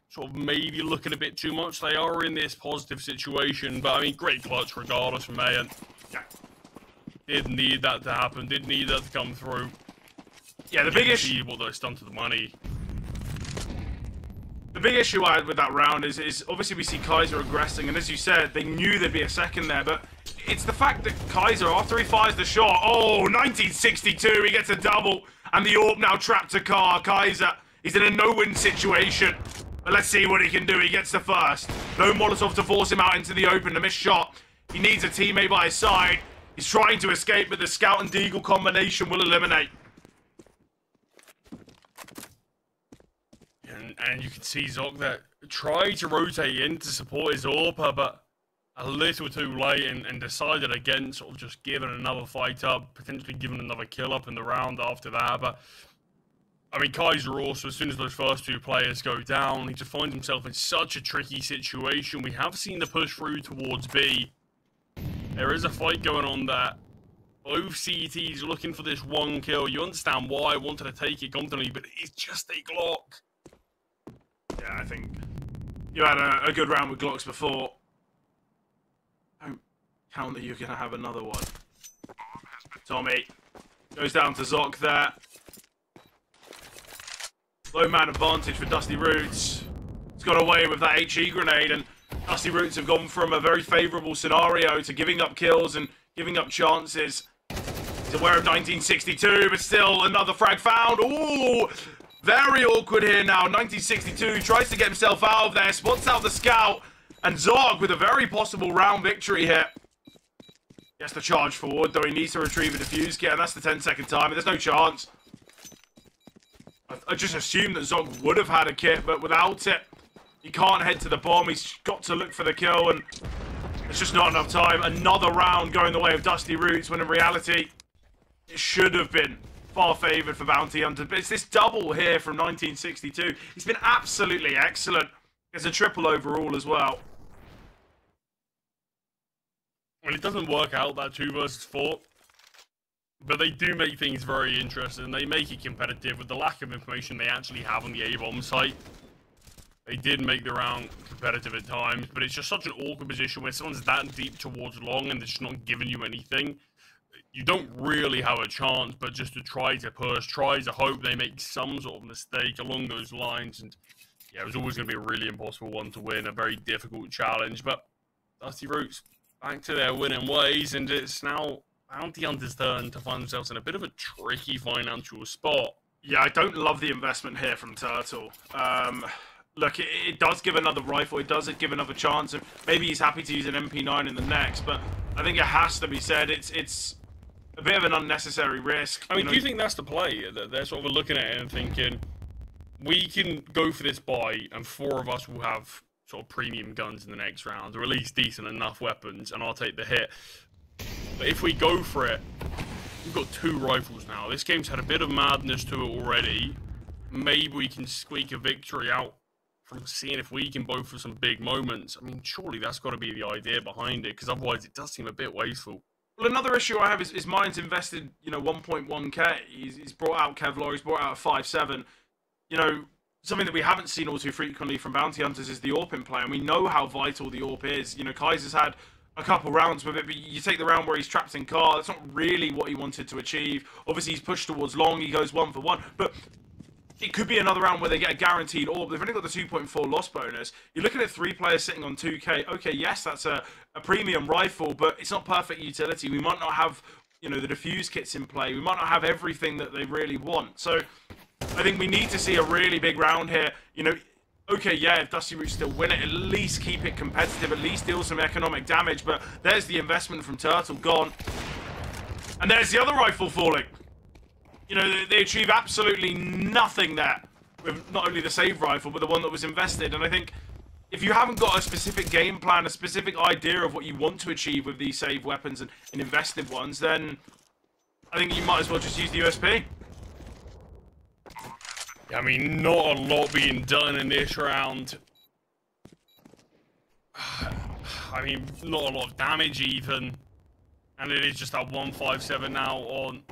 Speaker 3: sort of maybe looking a bit too much. They are in this positive situation, but I mean, great clutch regardless from Mayan. Yeah. Did need that to happen, did need that to come through.
Speaker 2: Yeah, the big issue...
Speaker 3: what they've done to the money.
Speaker 2: The big issue I had with that round is obviously we see Kaiser aggressing, and as you said, they knew there'd be a second there, but it's the fact that Kaiser, after he fires the shot, oh, 1962, he gets a double, and the AWP now trapped to Kaiser. He's in a no-win situation, but let's see what he can do. He gets the first. No Molotov to force him out into the open, a missed shot. He needs a teammate by his side. He's trying to escape, but the Scout and Deagle combination will eliminate.
Speaker 3: And you can see Zoc there try to rotate in to support his AWPer, but a little too late, and decided against sort of just giving another fight up, potentially giving another kill up in the round after that. But I mean, Kaiser also, as soon as those first 2 players go down, he just finds himself in such a tricky situation. We have seen the push through towards B. There is a fight going on there. Both CTs looking for this 1 kill. You understand why I wanted to take it confidently, but it's just a Glock.
Speaker 2: Yeah, I think you had a good round with Glocks before. count that you're going to have another one. Tommy goes down to Zoc there. Low man advantage for Dusty Roots. He's got away with that HE grenade, and Dusty Roots have gone from a very favourable scenario to giving up kills and giving up chances. He's aware of 1962, but still another frag found. Ooh, very awkward here now. 1962 tries to get himself out of there, spots out the scout, and Zog with a very possible round victory here. He has to charge forward, though he needs to retrieve a defuse kit, and that's the 10-second time. There's no chance. I just assumed that Zog would have had a kit, but without it, he can't head to the bomb. He's got to look for the kill, and it's just not enough time. Another round going the way of Dusty Roots, when in reality, it should have been far favoured for Bounty Hunter. But it's this double here from 1962. He's been absolutely excellent. It's a triple overall as well.
Speaker 3: Well, it doesn't work out, that 2 versus 4. But they do make things very interesting. They make it competitive with the lack of information they actually have on the A-bomb site. They did make the round competitive at times, but it's just such an awkward position where someone's that deep towards long and they're just not giving you anything. You don't really have a chance, but just to try to push, try to hope they make some sort of mistake along those lines. And yeah, it was always going to be a really impossible one to win, a very difficult challenge. But Dusty Roots back to their winning ways, and it's now Bounty Hunter's turn to find themselves in a bit of a tricky financial spot.
Speaker 2: Yeah, I don't love the investment here from Turtle. Look, it does give another rifle, it does give another chance, and maybe he's happy to use an MP9 in the next, but I think it has to be said, it's a bit of an unnecessary risk.
Speaker 3: I mean, do you think that's the play? That they're sort of looking at it and thinking, we can go for this buy, and 4 of us will have sort of premium guns in the next round, or at least decent enough weapons, and I'll take the hit. But if we go for it, we've got 2 rifles now. This game's had a bit of madness to it already. Maybe we can squeak a victory out from seeing if we can both for some big moments. I mean, surely that's got to be the idea behind it, because otherwise it does seem a bit wasteful.
Speaker 2: Well, another issue I have is Mine's invested, 1.1k. He's brought out Kevlar, he's brought out a 5.7. Something that we haven't seen all too frequently from Bounty Hunters is the AWP in play, and we know how vital the AWP is. Kaiser's had a couple rounds with it, but you take the round where he's trapped in car, that's not really what he wanted to achieve. Obviously, he's pushed towards long, he goes 1 for 1, but it could be another round where they get a guaranteed AWP. They've only got the 2.4 loss bonus. You're looking at 3 players sitting on 2k. Okay, yes, that's a premium rifle, but it's not perfect utility. We might not have, the defuse kits in play. We might not have everything that they really want. So I think we need to see a really big round here. Okay, yeah, if Dusty Roots still win it, at least keep it competitive, at least deal some economic damage, but there's the investment from Turtle gone. And there's the other rifle falling. They achieve absolutely nothing there with not only the save rifle, but the one that was invested. And I think if you haven't got a specific game plan, a specific idea of what you want to achieve with these save weapons and invested ones, then I think you might as well just use the USP.
Speaker 3: I mean, not a lot being done in this round. I mean, not a lot of damage even. And it is just that 157 now on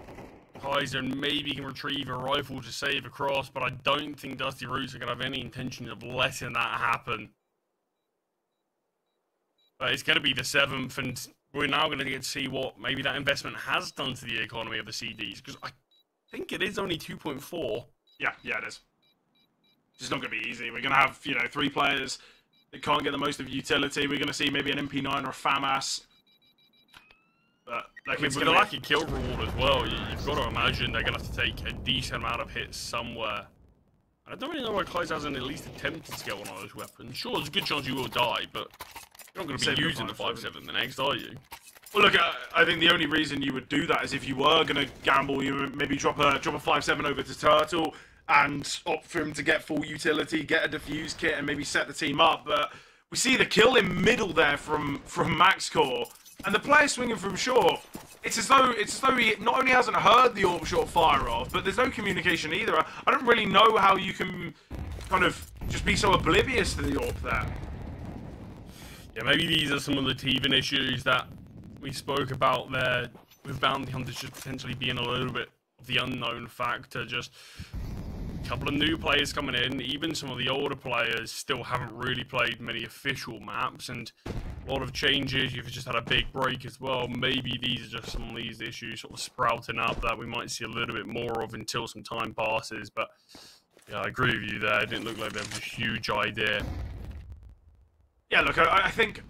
Speaker 3: Kaiser, and maybe he can retrieve a rifle to save across, but I don't think Dusty Roots are going to have any intention of letting that happen. But it's going to be the 7th, and we're now going to get to see what maybe that investment has done to the economy of the CDs, because I think it is only 2.4.
Speaker 2: Yeah, it is. It's not going to be easy. We're going to have, 3 players that can't get the most of utility. We're going to see maybe an MP9 or a FAMAS. But
Speaker 3: with the lack of kill reward as well, you've got to imagine they're going to have to take a decent amount of hits somewhere. And I don't really know why Kaiser hasn't at least attempted to get one of those weapons. Sure, there's a good chance you will die, but you're not going to be using the 5.7 the next, are you?
Speaker 2: Well, look, I think the only reason you would do that is if you were going to gamble, you would maybe drop a 5.7 over to Turtle and opt for him to get full utility, get a defuse kit, and maybe set the team up. But we see the kill in middle there from MaxCore. And the player swinging from short, it's as though he not only hasn't heard the AWP shot fire off, but there's no communication either. I don't really know how you can kind of just be so oblivious to the AWP there.
Speaker 3: Yeah, maybe these are some of the teething issues that we spoke about there, with Bounty Hunters just potentially being a little bit of the unknown factor. Just a couple of new players coming in. Even some of the older players still haven't really played many official maps, and a lot of changes. You've just had a big break as well. Maybe these are just some of these issues sort of sprouting up that we might see a little bit more of until some time passes. But yeah, I agree with you there. It didn't look like there was a huge idea.
Speaker 2: Yeah, look, I think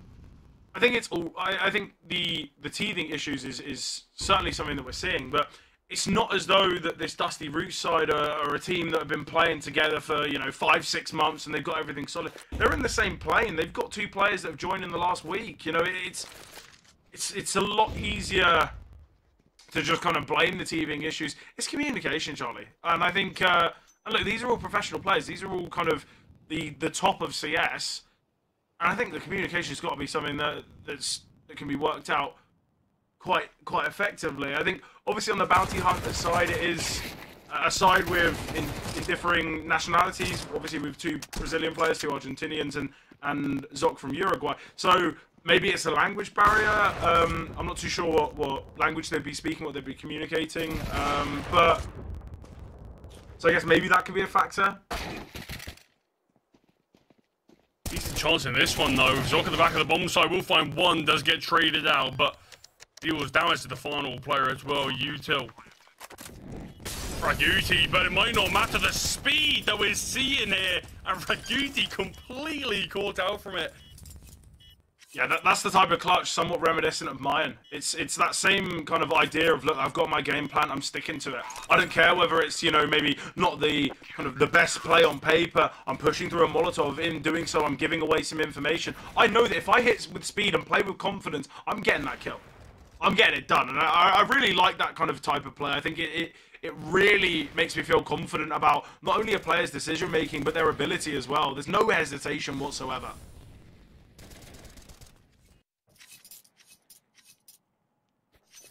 Speaker 2: it's all. I think the teething issues is certainly something that we're seeing, but it's not as though that this Dusty Roots side are a team that have been playing together for 5-6 months and they've got everything solid. They're in the same plane. They've got 2 players that have joined in the last week. It's a lot easier to just kind of blame the teething issues. It's communication, Charlie, and I think look, these are all professional players. These are all kind of the top of CS. And I think the communication's got to be something that can be worked out quite effectively. I think obviously on the bounty hunter side, it is a side with in differing nationalities. Obviously with 2 Brazilian players, 2 Argentinians, and Zoc from Uruguay. So maybe it's a language barrier. I'm not too sure what language they'd be speaking, what they'd be communicating. But so I guess maybe that could be a factor.
Speaker 3: Decent chance in this one, though. Zoc at the back of the bomb side will find one, does get traded out, but deals damage to the final player as well, Util. Raguti, but it might not matter the speed that we're seeing here, and Raguti completely caught out from it.
Speaker 2: Yeah, that's the type of clutch, somewhat reminiscent of Mayan. It's that same kind of idea of, look, I've got my game plan, I'm sticking to it. I don't care whether it's, maybe not the kind of the best play on paper. I'm pushing through a Molotov. In doing so, I'm giving away some information. I know that if I hit with speed and play with confidence, I'm getting that kill. I'm getting it done. And I really like that kind of type of play. I think it really makes me feel confident about not only a player's decision-making, but their ability as well. There's no hesitation whatsoever.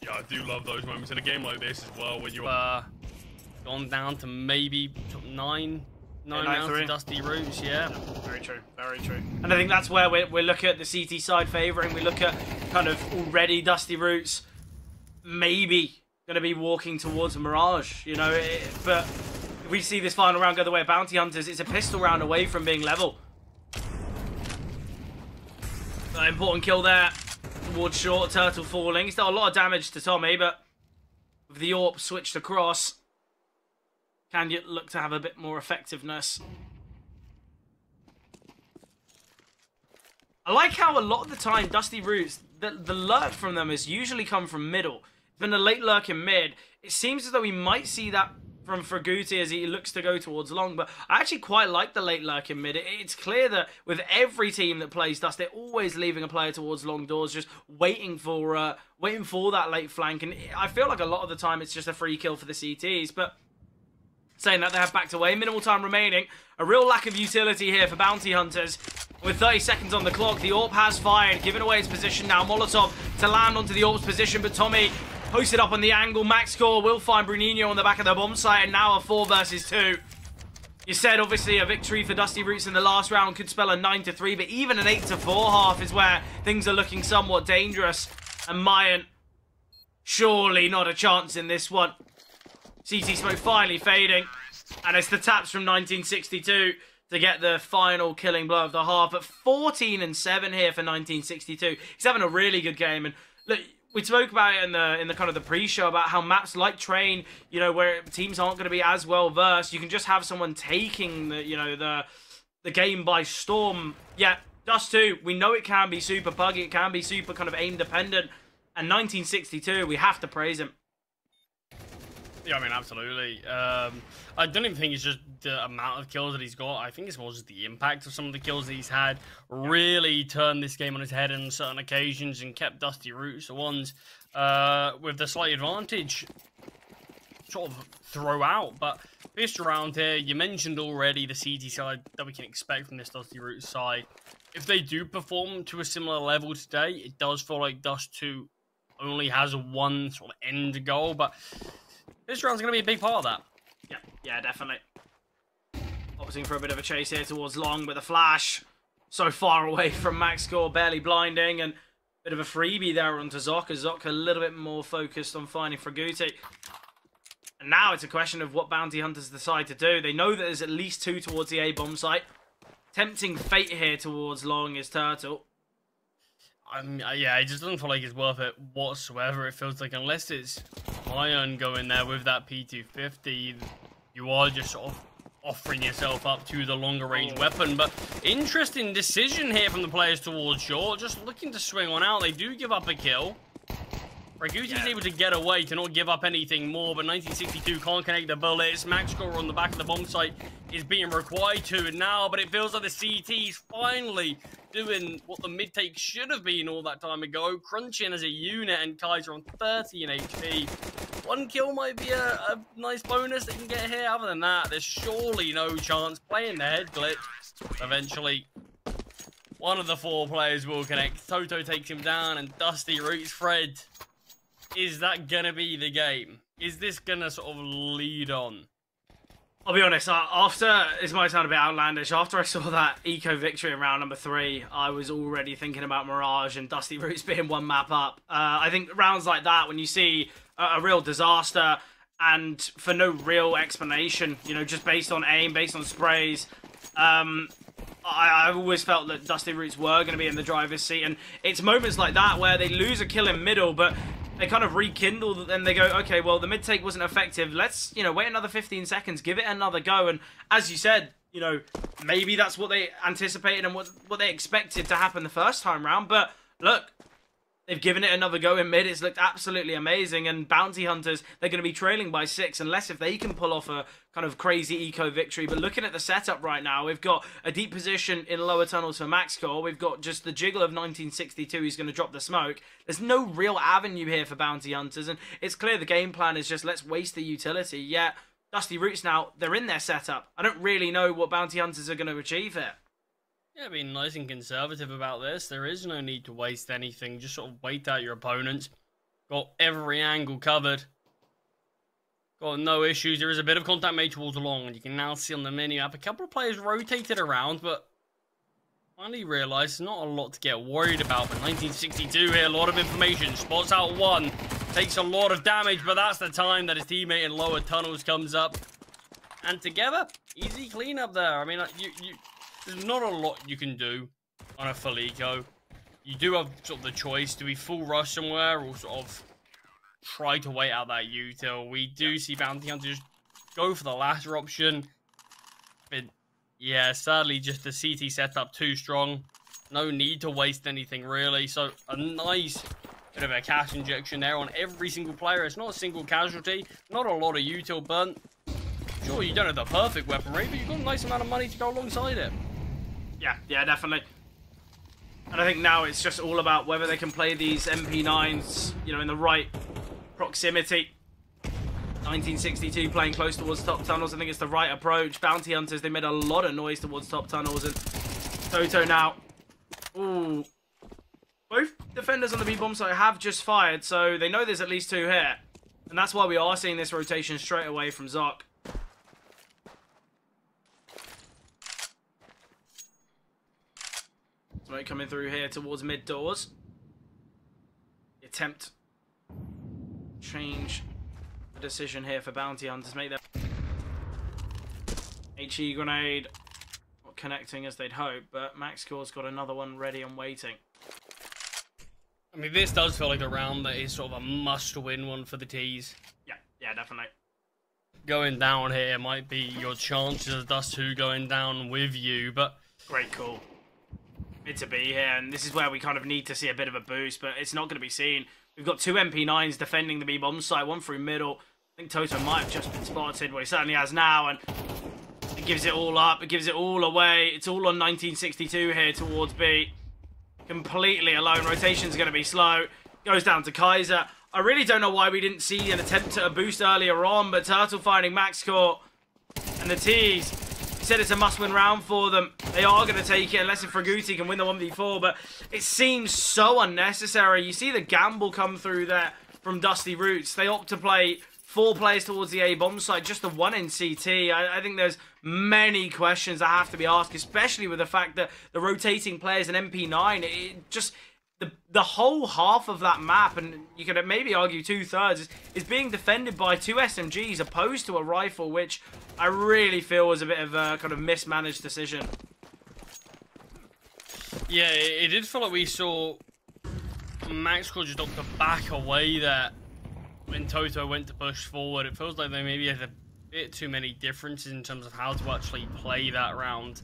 Speaker 3: Yeah, I do love those moments in a game like this as well, when you're
Speaker 4: gone down to maybe 9 rounds to Dusty Roots, yeah.
Speaker 2: Very true, very true.
Speaker 4: And I think that's where we look at the CT side favouring. We look at kind of already Dusty Roots maybe going to be walking towards Mirage, but if we see this final round go the way of Bounty Hunters, it's a pistol round away from being level. Important kill there towards short, Turtle falling. He's done a lot of damage to Tommy, but with the AWP switched across, can you look to have a bit more effectiveness? I like how a lot of the time Dusty Roots, the lurk from them has usually come from middle. It's been a late lurk in mid. It seems as though we might see that from Fraguti as he looks to go towards long, but I actually quite like the late lurk in mid. It's clear that with every team that plays Dust, they're always leaving a player towards long doors, just waiting for that late flank. And I feel like a lot of the time it's just a free kill for the CTs, but saying that, they have backed away. Minimal time remaining. A real lack of utility here for Bounty Hunters. With 30 seconds on the clock, the AWP has fired, giving away his position now. Molotov to land onto the AWP's position, but Tommy posted up on the angle. Max score will find Bruninho on the back of the bomb site, and now a 4 versus 2. You said, obviously, a victory for Dusty Roots in the last round could spell a 9-3, but even an 8-4 half is where things are looking somewhat dangerous. And Mayan, surely not a chance in this one. CT smoke finally fading, and it's the taps from 1962 to get the final killing blow of the half. At 14-7 here for 1962. He's having a really good game, and look, we spoke about it in the kind of the pre-show about how maps like Train, where teams aren't going to be as well versed, you can just have someone taking the game by storm. Yeah, Dust 2, we know it can be super buggy, it can be super kind of aim dependent, and 1962, we have to praise him.
Speaker 3: Yeah, I mean, absolutely. I don't even think it's just the amount of kills that he's got. I think it's more just the impact of some of the kills that he's had. Really turned this game on its head on certain occasions and kept Dusty Roots the ones with the slight advantage sort of throughout. But this round here, you mentioned already the CT side that we can expect from this Dusty Roots side. If they do perform to a similar level today, it does feel like Dust 2 only has one sort of end goal, but this round's going to be a big part of that.
Speaker 4: Yeah, definitely. Opting for a bit of a chase here towards long, but the flash so far away from max score, barely blinding, and a bit of a freebie there onto Zoc, as Zoc a little bit more focused on finding Fraguti. And now it's a question of what Bounty Hunters decide to do. They know that there's at least 2 towards the A bomb site. Tempting fate here towards Long is Turtle.
Speaker 3: Yeah, it just doesn't feel like it's worth it whatsoever. It feels like unless it's Iron going there with that P250, you are just sort of offering yourself up to the longer range weapon. But interesting decision here from the players towards short. Just looking to swing on out. They do give up a kill. Fraguti's able to get away to not give up anything more, but 1962 can't connect the bullets. Max score on the back of the bomb site is being required to now, but it feels like the CT's finally doing what the mid-take should have been all that time ago, crunching as a unit, and Kaiser on 30 in HP. One kill might be a nice bonus they can get here. Other than that, there's surely no chance. Playing the head glitch. Eventually, one of the 4 players will connect. Toto takes him down, and Dusty roots Fred. Is that gonna be the game? Is this gonna sort of lead on?
Speaker 4: I'll be honest, after, this might sound a bit outlandish, after I saw that eco victory in round number 3, I was already thinking about Mirage and Dusty Roots being one map up. I think rounds like that, when you see a real disaster, and for no real explanation, you know, just based on aim, based on sprays, I've always felt that Dusty Roots were going to be in the driver's seat, and it's moments like that where they lose a kill in middle, but they kind of rekindle, and they go, okay, well, the mid-take wasn't effective. Let's, you know, wait another 15 seconds, give it another go. And as you said, you know, maybe that's what they anticipated and what they expected to happen the first time round. But look, they've given it another go in mid. It's looked absolutely amazing. And Bounty Hunters, they're going to be trailing by 6, unless if they can pull off a kind of crazy eco victory. But looking at the setup right now, we've got a deep position in lower tunnels for Maxcore. We've got just the jiggle of 1962 who's going to drop the smoke. There's no real avenue here for Bounty Hunters. And it's clear the game plan is just let's waste the utility. Yet Dusty Roots now, they're in their setup. I don't really know what Bounty Hunters are going to achieve here.
Speaker 3: Yeah, being nice and conservative about this. There is no need to waste anything. Just sort of wait out your opponents. Got every angle covered. Got no issues. There is a bit of contact made towards Long, and you can now see on the menu app a couple of players rotated around, but finally realised there's not a lot to get worried about. But 1962 here, a lot of information. Spots out one. Takes a lot of damage, but that's the time that his teammate in lower tunnels comes up. And together, easy cleanup there. I mean, there's not a lot you can do on a full eco. You do have sort of the choice. Do we full rush somewhere or sort of try to wait out that util? We do see Bounty Hunters go for the latter option. But yeah, sadly just the CT setup too strong. No need to waste anything really. So a nice bit of a cash injection there on every single player. It's not a single casualty. Not a lot of util burnt. Sure, you don't have the perfect weaponry, but you've got a nice amount of money to go alongside it.
Speaker 4: Yeah, definitely. And I think now it's just all about whether they can play these MP9s, you know, in the right proximity. 1962 playing close towards top tunnels. I think it's the right approach. Bounty Hunters, they made a lot of noise towards top tunnels. And Toto now. Ooh. Both defenders on the B-bomb site have just fired, so they know there's at least 2 here. And that's why we are seeing this rotation straight away from Zoc. Smoke coming through here towards mid doors. Attempt change the decision here for Bounty Hunters. Make that HE grenade not connecting as they'd hope, but Maxcore's got another one ready and waiting.
Speaker 3: I mean, this does feel like a round that is sort of a must-win one for the T's.
Speaker 4: Yeah, definitely.
Speaker 3: Going down here might be your chances of Dust 2 going down with you, but
Speaker 4: great call. Mid to be here, and this is where we kind of need to see a bit of a boost, but it's not going to be seen. We've got 2 MP9s defending the B-bomb site, one through middle. I think Toto might have just been spotted, well, he certainly has now, and it gives it all up, it gives it all away. It's all on 1962 here towards B. Completely alone, rotation's going to be slow. Goes down to Kaiser. I really don't know why we didn't see an attempt at a boost earlier on, but Turtle finding Maxcore and the T's. He said it's a must-win round for them. They are going to take it unless if Fraguti can win the 1v4, but it seems so unnecessary. You see the gamble come through there from Dusty Roots. They opt to play 4 players towards the A-bomb side, just the 1 in CT. I think there's many questions that have to be asked, especially with the fact that the rotating players in MP9, the whole half of that map, and you could maybe argue 2/3, is being defended by 2 SMGs opposed to a rifle, which I really feel was a bit of a kind of mismanaged decision.
Speaker 3: Yeah, it did feel like we saw Maxwell just opt to back away there when Toto went to push forward. It feels like they maybe had a bit too many differences in terms of how to actually play that round.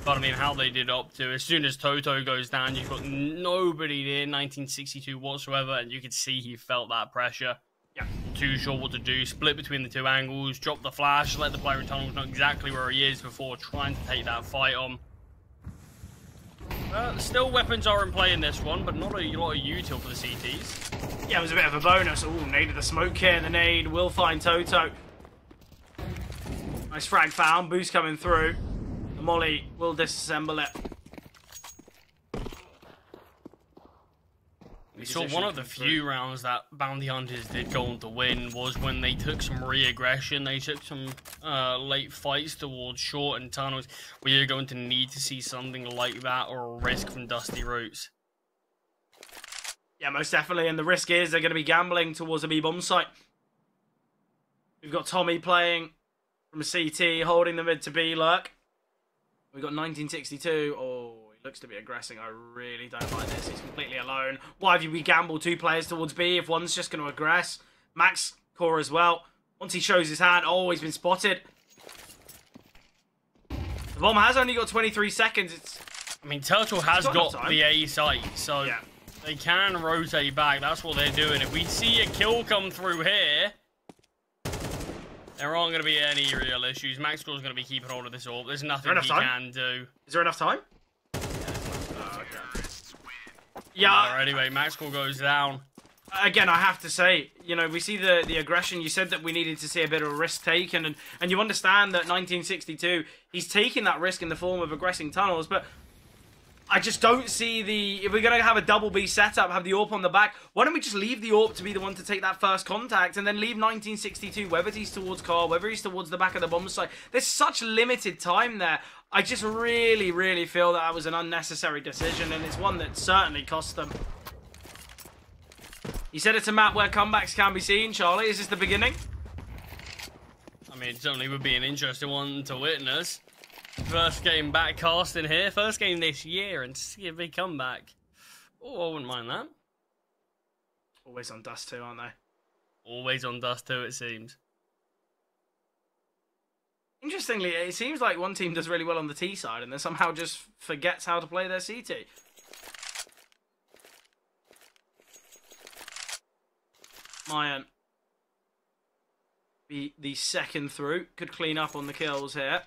Speaker 3: But I mean, how they did opt to, as soon as Toto goes down, you've got nobody near 1962 whatsoever, and you could see he felt that pressure.
Speaker 4: Yeah.
Speaker 3: Too sure what to do, split between the 2 angles, drop the flash, let the player in tunnels know exactly where he is before trying to take that fight on. Still, weapons are in play in this one, but not a lot of util for the CTs.
Speaker 4: Yeah, it was a bit of a bonus. Ooh, needed the smoke here. The nade will find Toto. Nice frag found. Boost coming through. The molly will disassemble it.
Speaker 3: We saw one of the few rounds that Bounty Hunters did go on to win was when they took some re-aggression. They took some late fights towards short and tunnels. We are going to need to see something like that or a risk from Dusty Roots.
Speaker 4: Yeah, most definitely. And the risk is they're going to be gambling towards a B-bomb site. We've got Tommy playing from CT, holding the mid to B lurk. We've got 1962. Oh, he looks to be aggressing. I really don't like this. He's completely alone. Why have we gambled 2 players towards B if one's just going to aggress? Max core as well. Once he shows his hand, oh, he's been spotted. The bomb has only got 23 seconds.
Speaker 3: I mean, Turtle has got the A site, so
Speaker 4: yeah,
Speaker 3: they can rotate back. That's what they're doing. If we see a kill come through here, there aren't going to be any real issues. Maxwell's going to be keeping hold of this orb. There's nothing he can do.
Speaker 4: Is there enough time? Yeah.
Speaker 3: Anyway, Maxwell goes down.
Speaker 4: Again, I have to say, you know, we see the aggression. You said that we needed to see a bit of a risk taken, and you understand that 1962, he's taking that risk in the form of aggressing tunnels, but I just don't see if we're going to have a double B setup, have the AWP on the back, why don't we just leave the AWP to be the one to take that first contact and then leave 1962, whether he's towards car, whether he's towards the back of the bomb site. There's such limited time there. I just really, really feel that was an unnecessary decision, and it's one that certainly cost them. You said it's a map where comebacks can be seen, Charlie. Is this the beginning?
Speaker 3: I mean, it certainly would be an interesting one to witness. First game back casting here. First game this year, and to see a big comeback. Oh, I wouldn't mind that.
Speaker 4: Always on dust too, aren't they?
Speaker 3: Always on dust too, it seems.
Speaker 4: Interestingly, it seems like one team does really well on the T side and then somehow just forgets how to play their CT. Mayan. Be the second through. Could clean up on the kills here.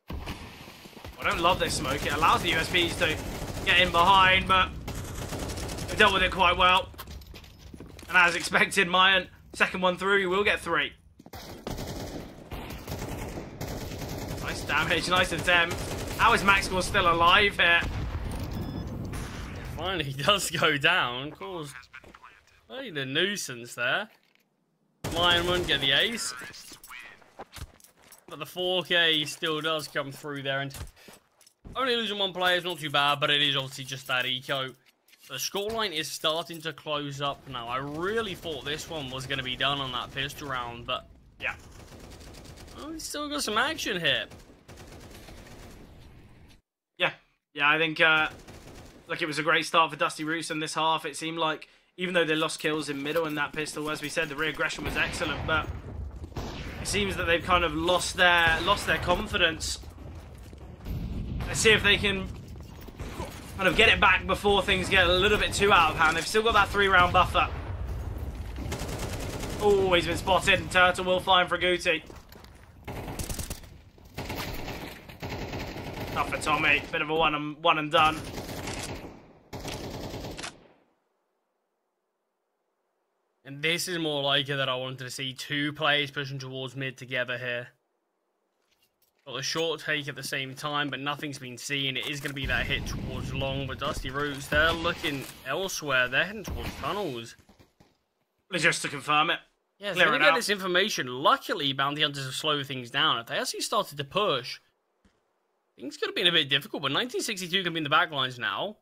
Speaker 4: I don't love this smoke. It allows the USPs to get in behind, but they dealt with it quite well. And as expected, Mayan, second one through, he will get 3. Nice damage, nice attempt. How is Maxwell still alive here?
Speaker 3: Finally, he does go down. Caused quite a nuisance there. Mayan won't get the ace. But the 4K still does come through there. And only losing 1 player is not too bad, but it is obviously just that eco. The scoreline is starting to close up now. I really thought this one was going to be done on that pistol round, but
Speaker 4: yeah.
Speaker 3: Well, we still got some action here.
Speaker 4: Yeah, I think look, it was a great start for Dusty Roots in this half. It seemed like, even though they lost kills in middle and that pistol, as we said, the re-aggression was excellent, but it seems that they've kind of lost their confidence. Let's see if they can kind of get it back before things get a little bit too out of hand. They've still got that 3-round buffer. Oh, he's been spotted, and Turtle will find Fraguti. Tough for Tommy. Bit of a one and done.
Speaker 3: And this is more like it that I wanted to see 2 players pushing towards mid together here. Got a short take at the same time, but nothing's been seen. It is going to be that hit towards long, but Dusty Roots, they're looking elsewhere. They're heading towards tunnels.
Speaker 4: Just to confirm it.
Speaker 3: Yeah, if they get this information, luckily Bounty Hunters have slowed things down. If they actually started to push,
Speaker 5: things could have been a bit difficult, but 1962 can be in the backlines now.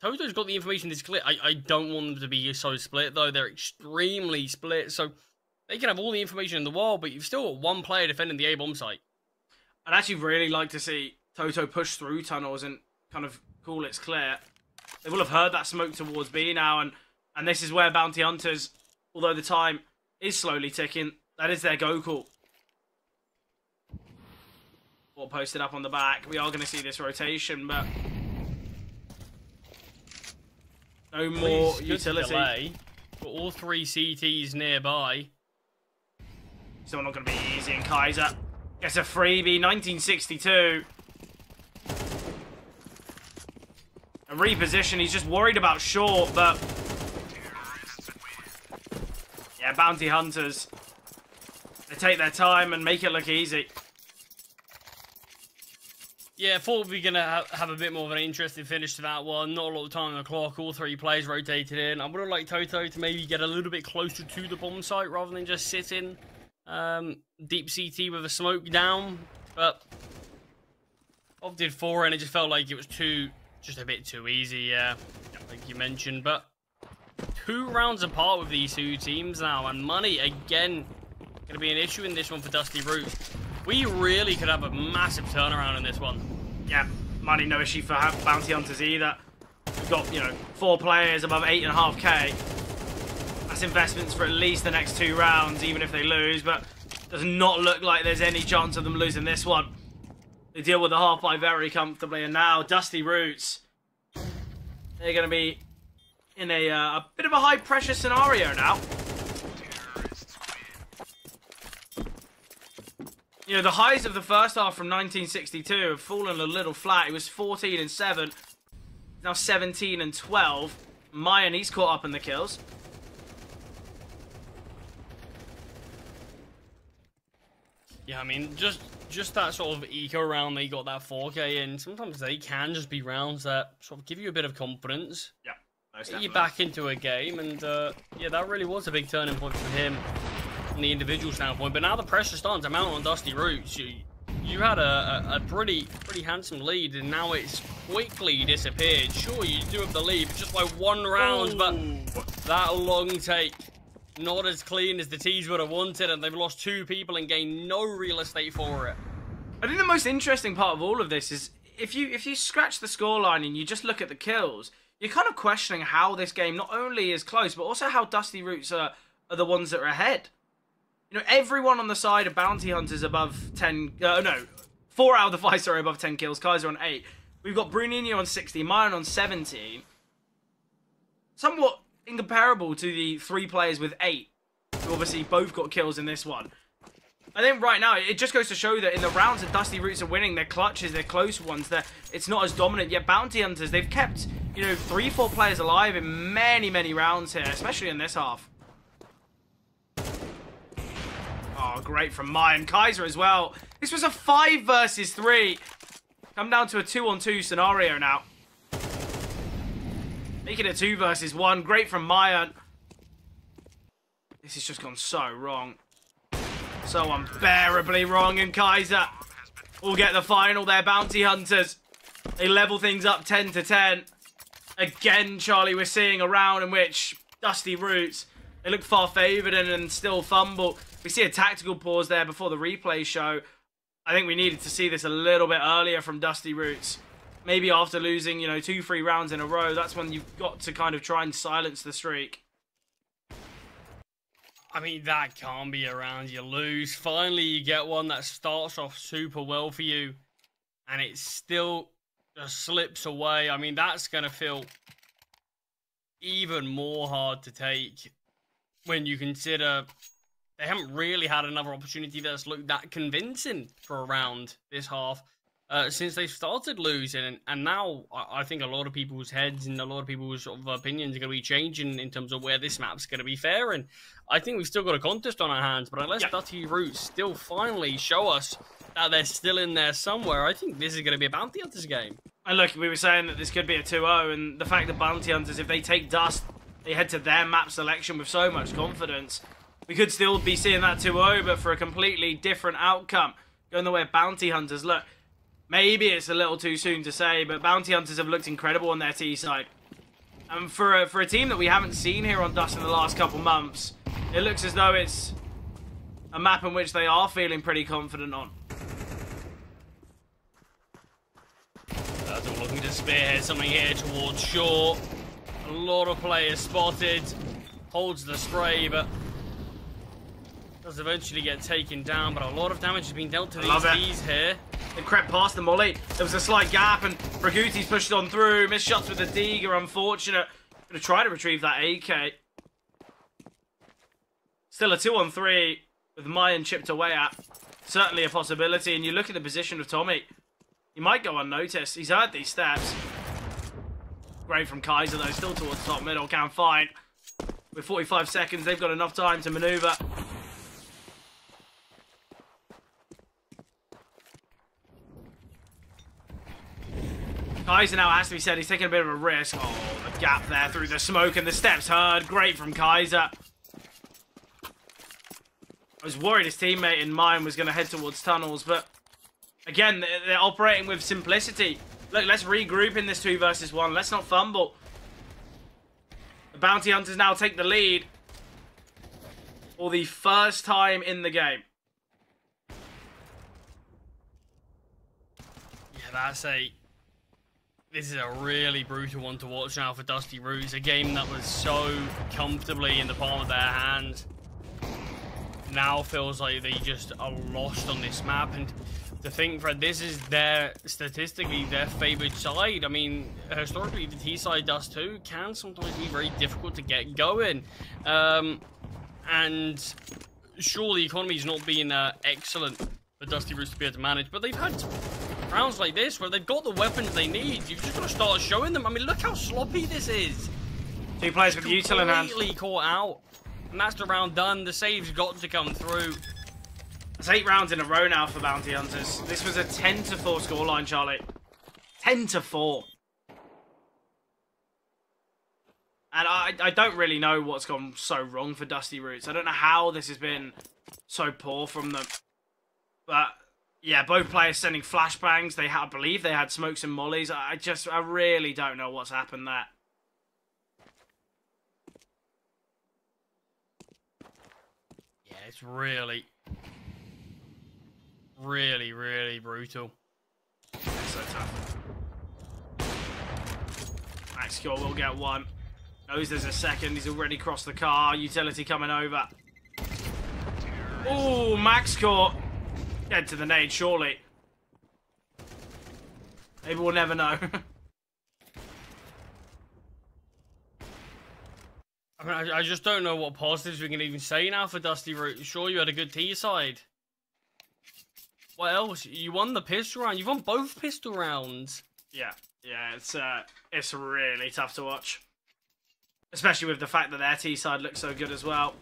Speaker 5: Toto's got the information this clear. I don't want them to be so split, though. They're extremely split, so they can have all the information in the world, but you've still got one player defending the A-bomb site.
Speaker 4: I'd actually really like to see Toto push through tunnels and kind of call it's clear. They will have heard that smoke towards B now, and this is where Bounty Hunters, although the time is slowly ticking, that is their go call. All posted up on the back. We are going to see this rotation, but no more utility.
Speaker 5: Delay, but all 3 CTs nearby.
Speaker 4: Still not going to be easy, and Kaiser gets a freebie. 1962. A reposition. He's just worried about short, but yeah, Bounty Hunters, they take their time and make it look easy.
Speaker 5: Yeah, thought we were going to have a bit more of an interesting finish to that one. Not a lot of time on the clock. All 3 players rotated in. I would have liked Toto to maybe get a little bit closer to the bomb site rather than just sitting deep CT with a smoke down. But opted for, and it just felt like it was just a bit too easy, yeah, like you mentioned. But 2 rounds apart with these 2 teams now, and money, again, going to be an issue in this one for Dusty Roots. We really could have a massive turnaround in this one.
Speaker 4: Yeah, money no issue for Bounty Hunters either. We've got, 4 players above 8.5k. That's investments for at least the next 2 rounds, even if they lose, but does not look like there's any chance of them losing this one. They deal with the half-pipe very comfortably, and now Dusty Roots, they're going to be in a bit of a high-pressure scenario now. The highs of the first half from 1962 have fallen a little flat. It was 14-7, now 17-12. Mayan, he's caught up in the kills.
Speaker 5: Yeah, I mean, just that sort of eco round they got that 4K in. Sometimes they can just be rounds that sort of give you a bit of confidence.
Speaker 4: Yeah, most
Speaker 5: Get you
Speaker 4: definitely.
Speaker 5: back into a game, and yeah, that really was a big turning point for him from the individual standpoint. But now the pressure's starting to mount on Dusty Roots. You had a pretty handsome lead, and now it's quickly disappeared. Sure, you do have the lead, but just by 1 round. But that long take, not as clean as the T's would have wanted, and they've lost 2 people and gained no real estate for it.
Speaker 4: I think the most interesting part of all of this is if you scratch the scoreline and you just look at the kills, you're kind of questioning how this game not only is close, but also how Dusty Roots are the ones that are ahead. Everyone on the side of Bounty Hunters above 10... no, 4 out of the 5 are above 10 kills. Kaiser on 8. We've got Bruninho on 60, Mayan on 17. Somewhat incomparable to the 3 players with 8, who obviously both got kills in this one. I think right now, it just goes to show that in the rounds that Dusty Roots are winning, their clutches, their close ones, it's not as dominant. Yet Bounty Hunters, they've kept, 3-4 players alive in many, many rounds here, especially in this half. Oh, great from Mayan. Kaiser as well. This was a 5 versus 3. Come down to a 2-on-2 scenario now. Making it 2 versus 1. Great from Mayan. This has just gone so wrong. So unbearably wrong, and Kaiser will get the final there. Bounty Hunters, they level things up 10-10. Again, Charlie, we're seeing a round in which Dusty Roots, they look far favoured and still fumble. We see a tactical pause there before the replay show. I think we needed to see this a little bit earlier from Dusty Roots. Maybe after losing, 2-3 rounds in a row, that's when you've got to kind of try and silence the streak.
Speaker 5: I mean, that can't be a round you lose. Finally, you get one that starts off super well for you, and it still just slips away. I mean, that's going to feel even more hard to take when you consider they haven't really had another opportunity that's looked that convincing for a round this half since they started losing. And now I think a lot of people's heads and a lot of people's sort of opinions are going to be changing in terms of where this map's going to be fair. And I think we've still got a contest on our hands, but unless Dusty Roots still finally show us that they're still in there somewhere, I think this is going to be a Bounty Hunters game.
Speaker 4: And look, we were saying that this could be a 2-0, and the fact that Bounty Hunters, if they take Dust, they head to their map selection with so much confidence. We could still be seeing that 2-0, but for a completely different outcome. Going the way of Bounty Hunters. Look, maybe it's a little too soon to say, but Bounty Hunters have looked incredible on their T side. And for a team that we haven't seen here on Dust in the last couple months, it looks as though it's a map in which they are feeling pretty confident on.
Speaker 5: That's all looking to spearhead something here towards shore. A lot of players spotted. Holds the spray, but does eventually get taken down. But a lot of damage has been dealt to these T's here.
Speaker 4: They crept past the molly. There was a slight gap, and Braguti's pushed on through. Missed shots with the Deager, unfortunate. Gonna try to retrieve that AK. Still a 2-on-3 with Mayan chipped away at. Certainly a possibility, and you look at the position of Tommy. He might go unnoticed. He's heard these steps. Great from Kaiser, though. Still towards top middle. Can't find. With 45 seconds, they've got enough time to maneuver. Kaiser now has to be said. He's taking a bit of a risk. Oh, the gap there through the smoke and the steps heard. Great from Kaiser. I was worried his teammate in mine was going to head towards tunnels, but again, they're operating with simplicity. Look, let's regroup in this 2 versus 1. Let's not fumble. The Bounty Hunters now take the lead for the first time in the game.
Speaker 5: Yeah, this is a really brutal one to watch now for Dusty Roots. A game that was so comfortably in the palm of their hands now feels like they just are lost on this map. And to think, Fred, this is statistically their favoured side. I mean, historically, the T side does too. Can sometimes be very difficult to get going. And sure, the economy's not been excellent for Dusty Roots to be able to manage, but they've had rounds like this where they've got the weapons they need. You've just got to start showing them. I mean, look how sloppy this is.
Speaker 4: 2 players with the util in hand.
Speaker 5: Completely caught out. And that's the round done. The save's got to come through.
Speaker 4: It's 8 rounds in a row now for Bounty Hunters. This was a 10-4 scoreline, Charlie. 10-4. And I don't really know what's gone so wrong for Dusty Roots. I don't know how this has been so poor from them. But yeah, both players sending flashbangs. I believe they had smokes and mollies. I really don't know what's happened there.
Speaker 5: Yeah, it's really brutal.
Speaker 4: It's so tough. Max Score will get 1. Knows there's a second. He's already crossed the car. Utility coming over. Ooh, Max Score. Dead to the nade, surely. Maybe we'll never know.
Speaker 5: I mean, I just don't know what positives we can even say now for Dusty Root. Sure, you had a good T side. What else? You won the pistol round. You've won both pistol rounds.
Speaker 4: Yeah, it's really tough to watch. Especially with the fact that their T side looks so good as well.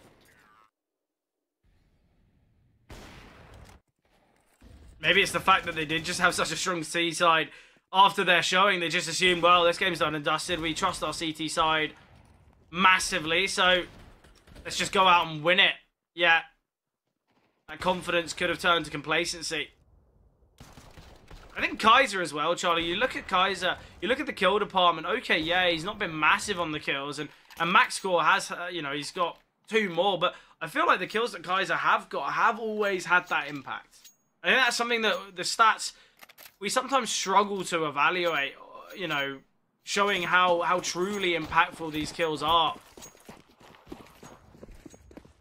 Speaker 4: Maybe it's the fact that they did just have such a strong T side. After their showing, they just assumed, well, this game's done and dusted. We trust our CT side massively, so let's just go out and win it. Yeah. That confidence could have turned to complacency. I think Kaiser as well, Charlie. You look at Kaiser, you look at the kill department. Okay, yeah, he's not been massive on the kills, and Max Score has, he's got 2 more, but I feel like the kills that Kaiser have got have always had that impact. I think that's something that the stats we sometimes struggle to evaluate, showing how truly impactful these kills are.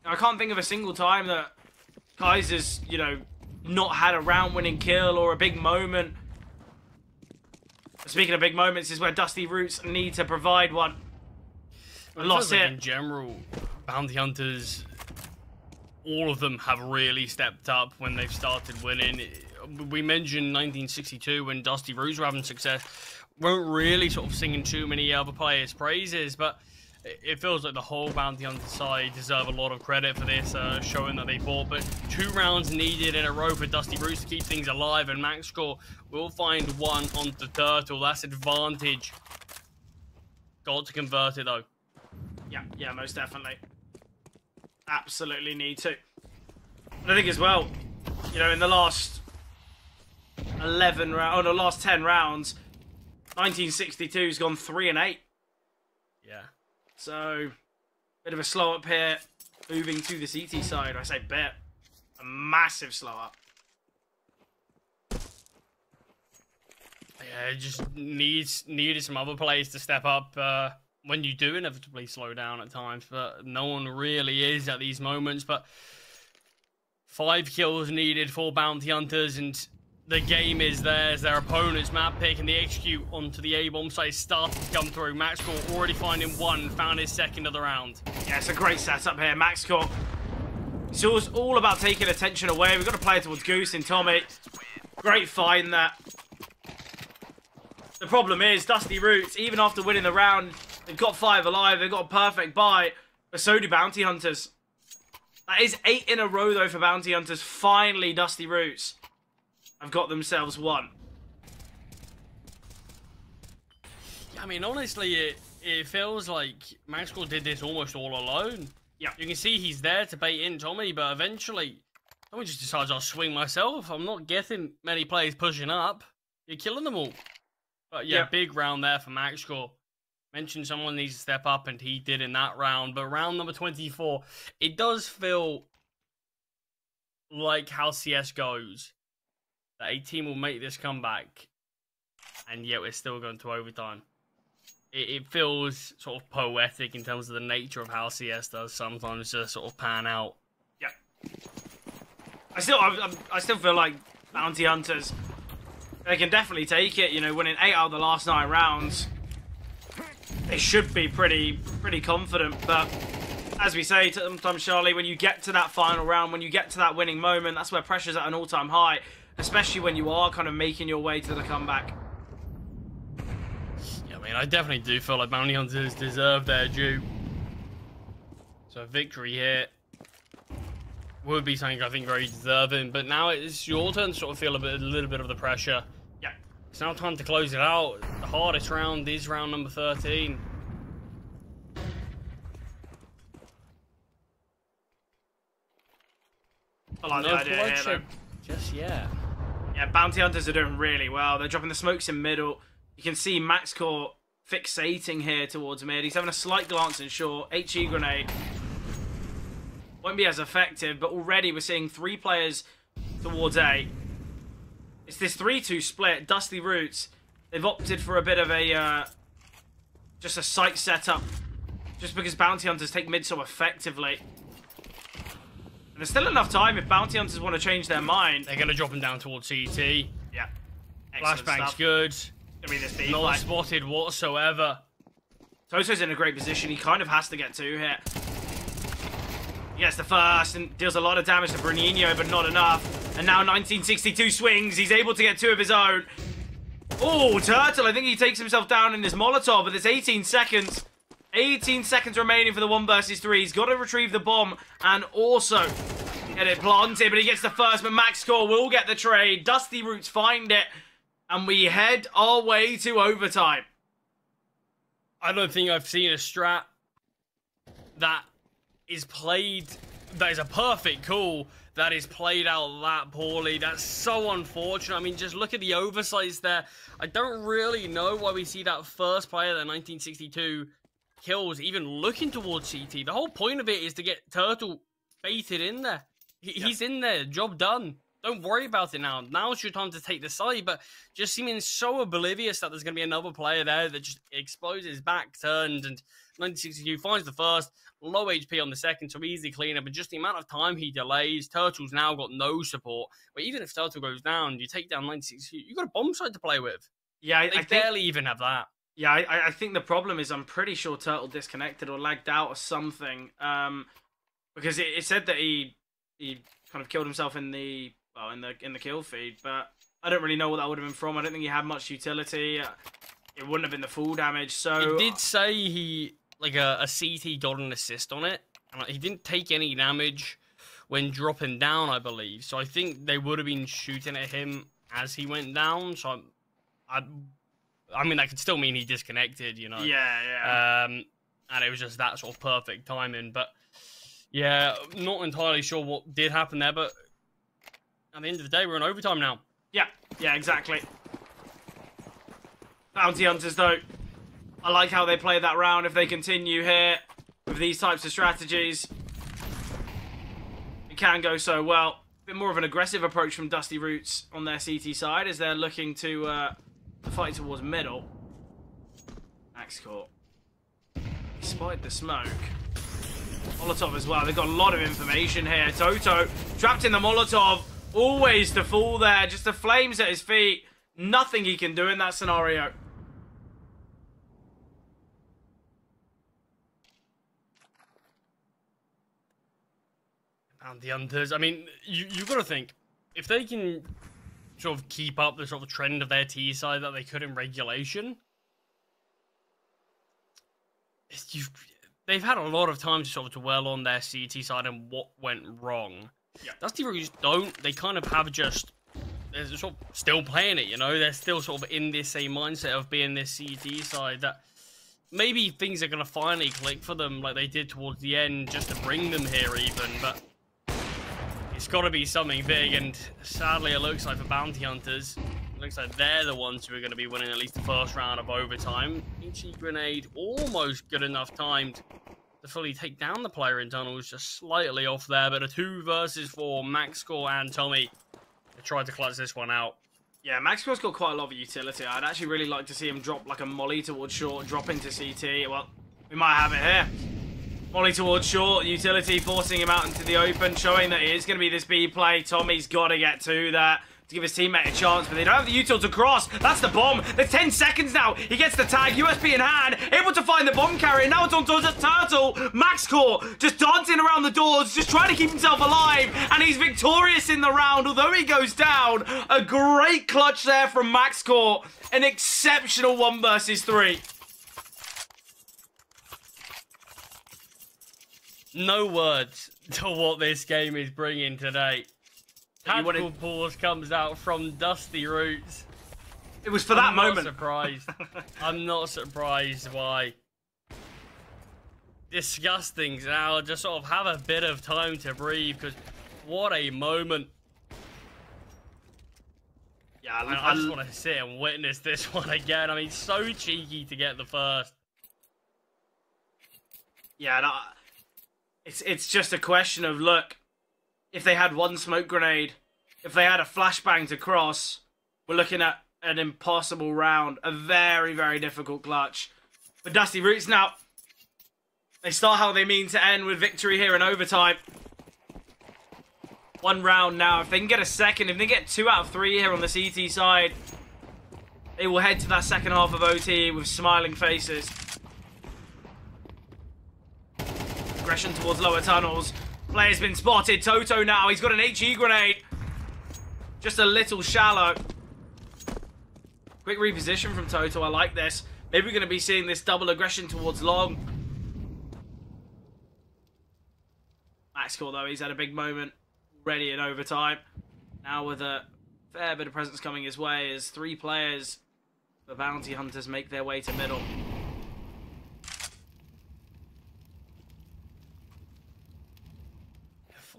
Speaker 4: I can't think of a single time that Kaiser's, not had a round-winning kill or a big moment. Speaking of big moments, is where Dusty Roots need to provide one. Lost it.
Speaker 5: In general, Bounty Hunters, all of them have really stepped up when they've started winning. We mentioned 1962 when Dusty Roots were having success. Weren't really sort of singing too many other players' praises, but it feels like the whole Bounty Hunter side deserve a lot of credit for this, showing that they fought. But 2 rounds needed in a row for Dusty Roots to keep things alive, and Max Score will find 1 onto Turtle. That's advantage. Got to convert it, though.
Speaker 4: Yeah, most definitely. Absolutely need to. And I think as well, in the last 11 rounds, oh no, last 10 rounds, 1962's gone 3 and 8.
Speaker 5: Yeah.
Speaker 4: So, bit of a slow up here, moving to the CT side. I say bit, a massive slow up.
Speaker 5: Yeah, it just needed some other players to step up when you do inevitably slow down at times, but no one really is at these moments. But 5 kills needed for Bounty Hunters, and the game is theirs. Their opponent's map pick, and the execute onto the A-bomb site is starting to come through. Maxcore already finding 1, found his second of the round.
Speaker 4: Yeah, it's a great setup here. Maxcore, it's all about taking attention away. We've got to play towards Goose and Tommy. Great find that. The problem is, Dusty Roots, even after winning the round, they've got 5 alive, they've got a perfect buy, but so do Bounty Hunters. That is 8 in a row, though, for Bounty Hunters. Finally, Dusty Roots have got themselves 1.
Speaker 5: I mean, honestly, it feels like Maxwell did this almost all alone.
Speaker 4: Yeah.
Speaker 5: You can see he's there to bait in Tommy, but eventually, Tommy just decides I'll swing myself. I'm not getting many players pushing up. You're killing them all. But yeah, big round there for Maxcore. Mentioned someone needs to step up, and he did in that round. But round number 24, it does feel like how CS goes. That a team will make this comeback, and yet we're still going to overtime. It feels sort of poetic in terms of the nature of how CS does sometimes just sort of pan out.
Speaker 4: Yeah. I still feel like Bounty Hunters, they can definitely take it. You know, winning 8 out of the last 9 rounds, they should be pretty confident. But as we say sometimes, Charlie, when you get to that final round, when you get to that winning moment, that's where pressure's at an all-time high, especially when you are kind of making your way to the comeback.
Speaker 5: Yeah, I mean, I definitely do feel like Bounty Hunters deserve their due. So victory here would be something I think very deserving. But now it's your turn to sort of feel a little bit of the pressure.
Speaker 4: Yeah.
Speaker 5: It's now time to close it out. The hardest round is round number 13.
Speaker 4: I like the idea here, though.
Speaker 5: Just yet.
Speaker 4: Yeah, Bounty Hunters are doing really well. They're dropping the smokes in middle. You can see Maxcore fixating here towards mid. He's having a slight glance in short. HE grenade. Won't be as effective, but already we're seeing 3 players towards A. It's this 3-2 split. Dusty Roots, they've opted for a bit of a, just a site setup, just because Bounty Hunters take mid so effectively. And there's still enough time if Bounty Hunters want to change their mind.
Speaker 5: They're going to drop him down towards CT.
Speaker 4: Yeah. Excellent
Speaker 5: Flashbang's
Speaker 4: stuff.
Speaker 5: good.
Speaker 4: Gonna be this deep,
Speaker 5: Not
Speaker 4: like,
Speaker 5: spotted whatsoever.
Speaker 4: Toto's in a great position. He kind of has to get 2 here. He gets the first and deals a lot of damage to Bruninho, but not enough. And now 1962 swings. He's able to get 2 of his own. Oh, Turtle. I think he takes himself down in his Molotov, but there's 18 seconds. 18 seconds remaining for the 1 versus 3. He's got to retrieve the bomb and also get it planted, but he gets the first, but Maxcore will get the trade. Dusty Roots find it, and we head our way to overtime.
Speaker 5: I don't think I've seen a strat that is played, that is a perfect call, that is played out that poorly. That's so unfortunate. I mean, just look at the oversights there. I don't really know why we see that first player, that 1962 kills, even looking towards CT. The whole point of it is to get Turtle baited in there. He's in there, job done. Don't worry about it now. Now's your time to take the side, but just seeming so oblivious that there's going to be another player there that just explodes his back, turned, and 1962 finds the first, low HP on the second, so easy cleanup, and just the amount of time he delays. Turtle's now got no support, but even if Turtle goes down, you take down 1962, you've got a bomb site to play with.
Speaker 4: Yeah,
Speaker 5: I barely even have that.
Speaker 4: Yeah, I think the problem is I'm pretty sure Turtle disconnected or lagged out or something, because it said that he kind of killed himself in the kill feed, but I don't really know what that would have been from. I don't think he had much utility. It wouldn't have been the full damage. So
Speaker 5: it did say he like a CT got an assist on it, and he didn't take any damage when dropping down, I believe. So I think they would have been shooting at him as he went down. So I mean, that could still mean he disconnected, you know.
Speaker 4: Yeah.
Speaker 5: And it was just that sort of perfect timing. But yeah, not entirely sure what did happen there. But at the end of the day, we're in overtime now.
Speaker 4: Yeah. Yeah, exactly. Bounty Hunters, though, I like how they play that round. If they continue here with these types of strategies, it can go so well. A bit more of an aggressive approach from Dusty Roots on their CT side as they're looking to fight towards middle. Max Court. He spotted the smoke. Molotov as well. They've got a lot of information here. Toto trapped in the Molotov. Always the fool there. Just the flames at his feet. Nothing he can do in that scenario.
Speaker 5: And the Hunters, I mean, you've got to think, if they can sort of keep up the sort of trend of their T side that they could in regulation, they've had a lot of time to sort of dwell on their CT side and what went wrong.
Speaker 4: Yeah.
Speaker 5: Dusty Roots don't. They kind of have just... They're sort of still playing it, you know? They're still sort of in this same mindset of being this CT side that maybe things are going to finally click for them like they did towards the end just to bring them here even, but it's got to be something big, and sadly it looks like for Bounty Hunters, it looks like they're the ones who are going to be winning at least the first round of overtime. HE Grenade almost good enough timed to fully take down the player in tunnels, just slightly off there, but a 2 versus 4, Maxcore and Tommy. They tried to clutch this one out.
Speaker 4: Yeah, Maxcore's got quite a lot of utility. I'd actually really like to see him drop like a molly towards short, drop into CT. Well, we might have it here. Molly towards short, utility forcing him out into the open, showing that it is going to be this B play. Tommy's got to get to that to give his teammate a chance, but they don't have the util to cross. That's the bomb. There's 10 seconds now. He gets the tag, USB in hand, able to find the bomb carrier. Now it's on towards a turtle. Maxcore just dancing around the doors, just trying to keep himself alive, and he's victorious in the round, although he goes down. A great clutch there from Maxcore. An exceptional 1 versus 3.
Speaker 5: No words to what this game is bringing today. Tactical pause comes out from Dusty Roots.
Speaker 4: It was for that moment.
Speaker 5: I'm not surprised. I'm not surprised why. Discuss things now. Just sort of have a bit of time to breathe, because what a moment.
Speaker 4: Yeah,
Speaker 5: I just want to sit and witness this one again. I mean, so cheeky to get the first.
Speaker 4: Yeah, no, it's just a question of, look, if they had 1 smoke grenade, if they had a flashbang to cross, we're looking at an impossible round. A very, very difficult clutch. But Dusty Roots now, they start how they mean to end with victory here in overtime. 1 round now. If they can get a second, if they get 2 out of 3 here on the CT side, they will head to that second half of OT with smiling faces. Aggression towards lower tunnels. Player's been spotted. Toto now. He's got an HE grenade. Just a little shallow. Quick reposition from Toto. I like this. Maybe we're going to be seeing this double aggression towards long. Maxcore, though, he's had a big moment already in overtime. Now with a fair bit of presence coming his way as 3 players, the Bounty Hunters, make their way to middle.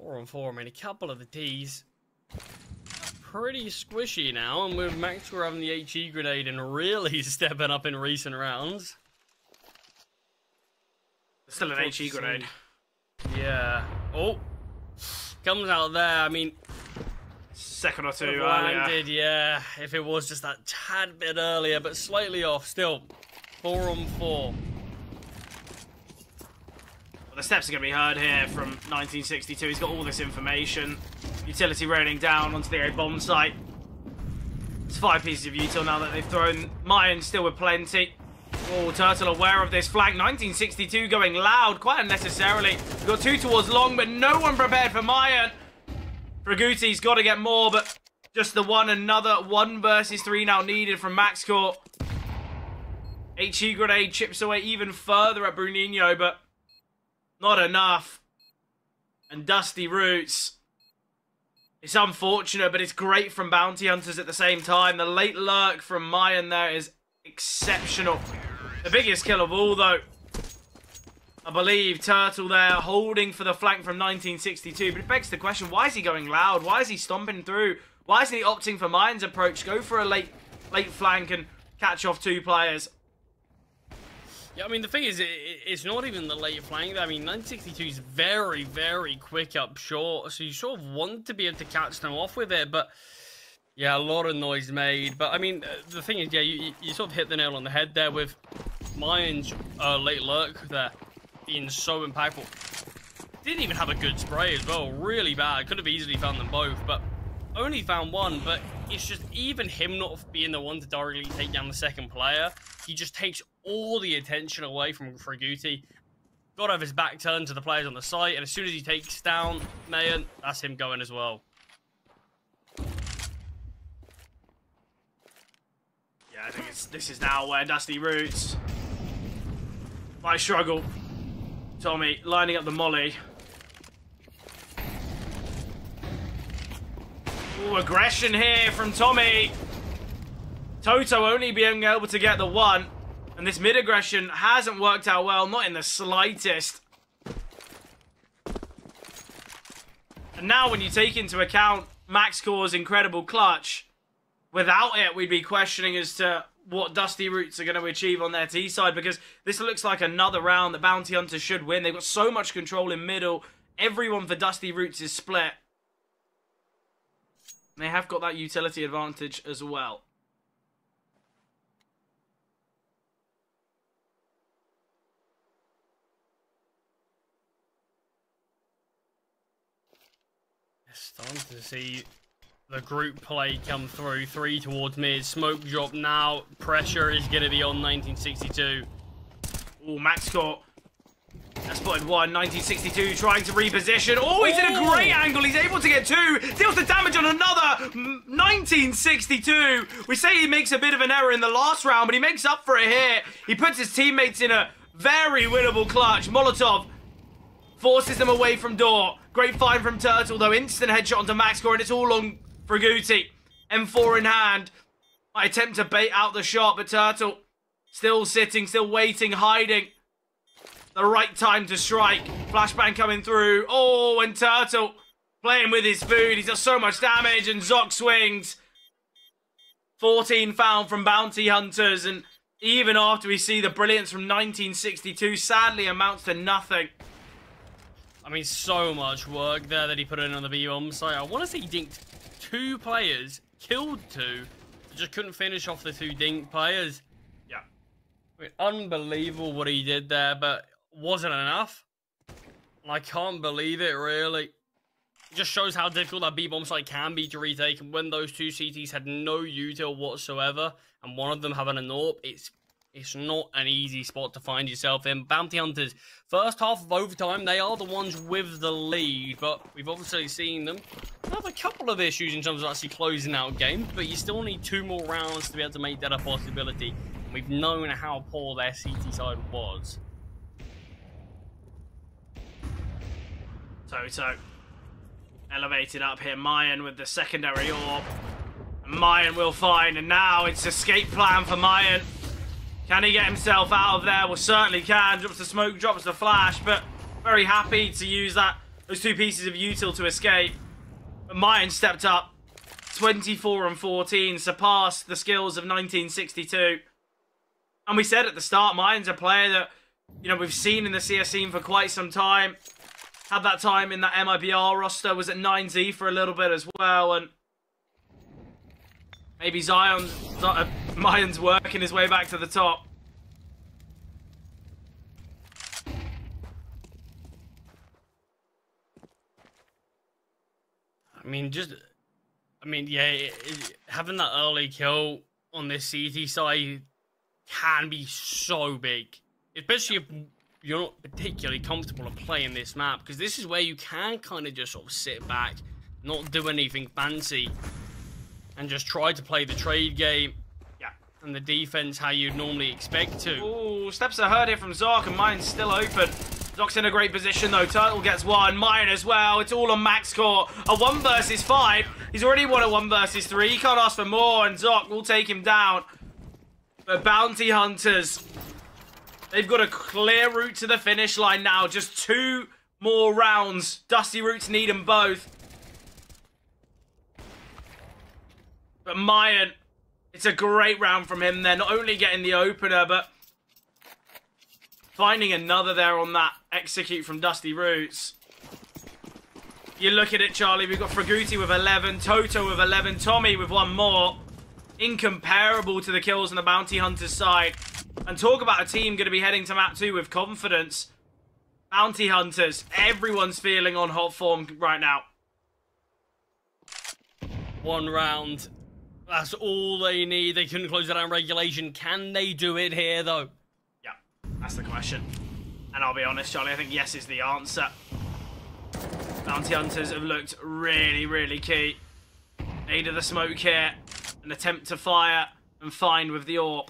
Speaker 5: 4-on-4, I mean, a couple of the Ds are pretty squishy now, and with Maxcore having the HE grenade and really stepping up in recent rounds.
Speaker 4: Still an HE grenade.
Speaker 5: Yeah. Oh, comes out there. I mean,
Speaker 4: second or 2 earlier.
Speaker 5: Landed, yeah. If it was just that tad bit earlier, but slightly off. Still, 4-on-4.
Speaker 4: The steps are going to be heard here from 1962. He's got all this information. Utility raining down onto the A bomb site. It's 5 pieces of util now that they've thrown. Mayan still with plenty. Oh, Turtle aware of this flank. 1962 going loud, quite unnecessarily. We've got 2 towards long, but no one prepared for Mayan. Fraguti's got to get more, but just the one. Another 1 versus 3 now needed from Maxcore. HE grenade chips away even further at Bruninho, but not enough. And Dusty Roots. It's unfortunate, but it's great from Bounty Hunters at the same time. The late lurk from Mayan there is exceptional. The biggest kill of all, though. I believe Turtle there holding for the flank from 1962. But it begs the question, why is he going loud? Why is he stomping through? Why isn't he opting for Mayan's approach? Go for a late flank and catch off 2 players.
Speaker 5: Yeah, I mean, the thing is, it's not even the late flank. I mean, 1962 is very, very quick up short. So you sort of want to be able to catch them off with it. But, yeah, a lot of noise made. But, I mean, the thing is, yeah, you sort of hit the nail on the head there with Mayan's late lurk there being so impactful. Didn't even have a good spray as well. Really bad. Could have easily found them both, but only found one. But it's just even him not being the one to directly take down the second player. He just takes all the attention away from Fraguti. Got to have his back turned to the players on the site, and as soon as he takes down Mayan, that's him going as well.
Speaker 4: Yeah, I think this is now where Dusty Roots might struggle. Tommy lining up the molly. Ooh, aggression here from Tommy. Toto only being able to get the 1. And this mid-aggression hasn't worked out well, not in the slightest. And now when you take into account MaxCore's incredible clutch, without it, we'd be questioning as to what Dusty Roots are going to achieve on their T side, because this looks like another round that Bounty Hunters should win. They've got so much control in middle. Everyone for Dusty Roots is split. And they have got that utility advantage as well.
Speaker 5: Starting to see the group play come through. 3 towards mid. Smoke drop now. Pressure is going to be on 1962.
Speaker 4: Oh, MaxCore has spotted 1. 1962 trying to reposition. Oh, he's in a great angle. He's able to get 2. Deals the damage on another. 1962. We say he makes a bit of an error in the last round, but he makes up for it here. He puts his teammates in a very winnable clutch. Molotov forces them away from door. Great find from Turtle, though. Instant headshot onto MaxCore, and it's all on Fraguti. M4 in hand. Might attempt to bait out the shot, but Turtle still sitting, still waiting, hiding. The right time to strike. Flashbang coming through. Oh, and Turtle playing with his food. He's got so much damage, and Zoc swings. 14 found from Bounty Hunters, and even after we see the brilliance from 1962, sadly amounts to nothing.
Speaker 5: I mean, so much work there that he put in on the B-bomb site. I want to say he dinked 2 players, killed 2, but just couldn't finish off the 2 dinked players.
Speaker 4: Yeah.
Speaker 5: I mean, unbelievable what he did there, but wasn't enough. And I can't believe it, really. It just shows how difficult that B-bomb site can be to retake, and when those 2 CTs had no util whatsoever, and one of them having a AWP, it's not an easy spot to find yourself in. Bounty Hunters, first half of overtime, they are the ones with the lead, but we've obviously seen them have a couple of issues in terms of actually closing out games, but you still need 2 more rounds to be able to make that a possibility. We've known how poor their CT side was.
Speaker 4: Toto elevated up here. Mayan with the secondary orb. Mayan will find, and now it's escape plan for Mayan. Can he get himself out of there? Well, certainly can. Drops the smoke, drops the flash, but very happy to use those 2 pieces of util to escape. But Mayan stepped up. 24 and 14, surpassed the skills of 1962. And we said at the start, Mayan's a player that, you know, we've seen in the CS scene for quite some time. Had that time in that MIBR roster, was at 9Z for a little bit as well, and maybe Mayan's working his way back to the top.
Speaker 5: Yeah, having that early kill on this CT side can be so big, especially if you're not particularly comfortable of playing this map, because this is where you can kind of just sort of sit back, not do anything fancy, and just try to play the trade game.
Speaker 4: Yeah.
Speaker 5: And the defense how you'd normally expect to.
Speaker 4: Ooh, steps are heard here from Zoc, and Mayan's still open. Zoc's in a great position though. Turtle gets 1, Mayan as well. It's all on MaxCore. A 1 versus 5. He's already won a 1 versus 3. He can't ask for more, and Zoc will take him down. But Bounty Hunters, They've got a clear route to the finish line now. Just 2 more rounds. Dusty Roots need them both. But Mayan, it's a great round from him. They're not only getting the opener, but finding another there on that execute from Dusty Roots. You look at it, Charlie. We've got Fraguti with 11, Toto with 11, Tommy with 1 more. Incomparable to the kills on the Bounty Hunters side. And talk about a team going to be heading to map 2 with confidence. Bounty Hunters, everyone's feeling on hot form right now.
Speaker 5: 1 round. That's all they need. They couldn't close it down regulation. Can they do it here, though?
Speaker 4: Yeah, that's the question. And I'll be honest, Charlie, I think yes is the answer. Bounty Hunters have looked really, really key. Need of the smoke here. An attempt to fire and find with the AWP.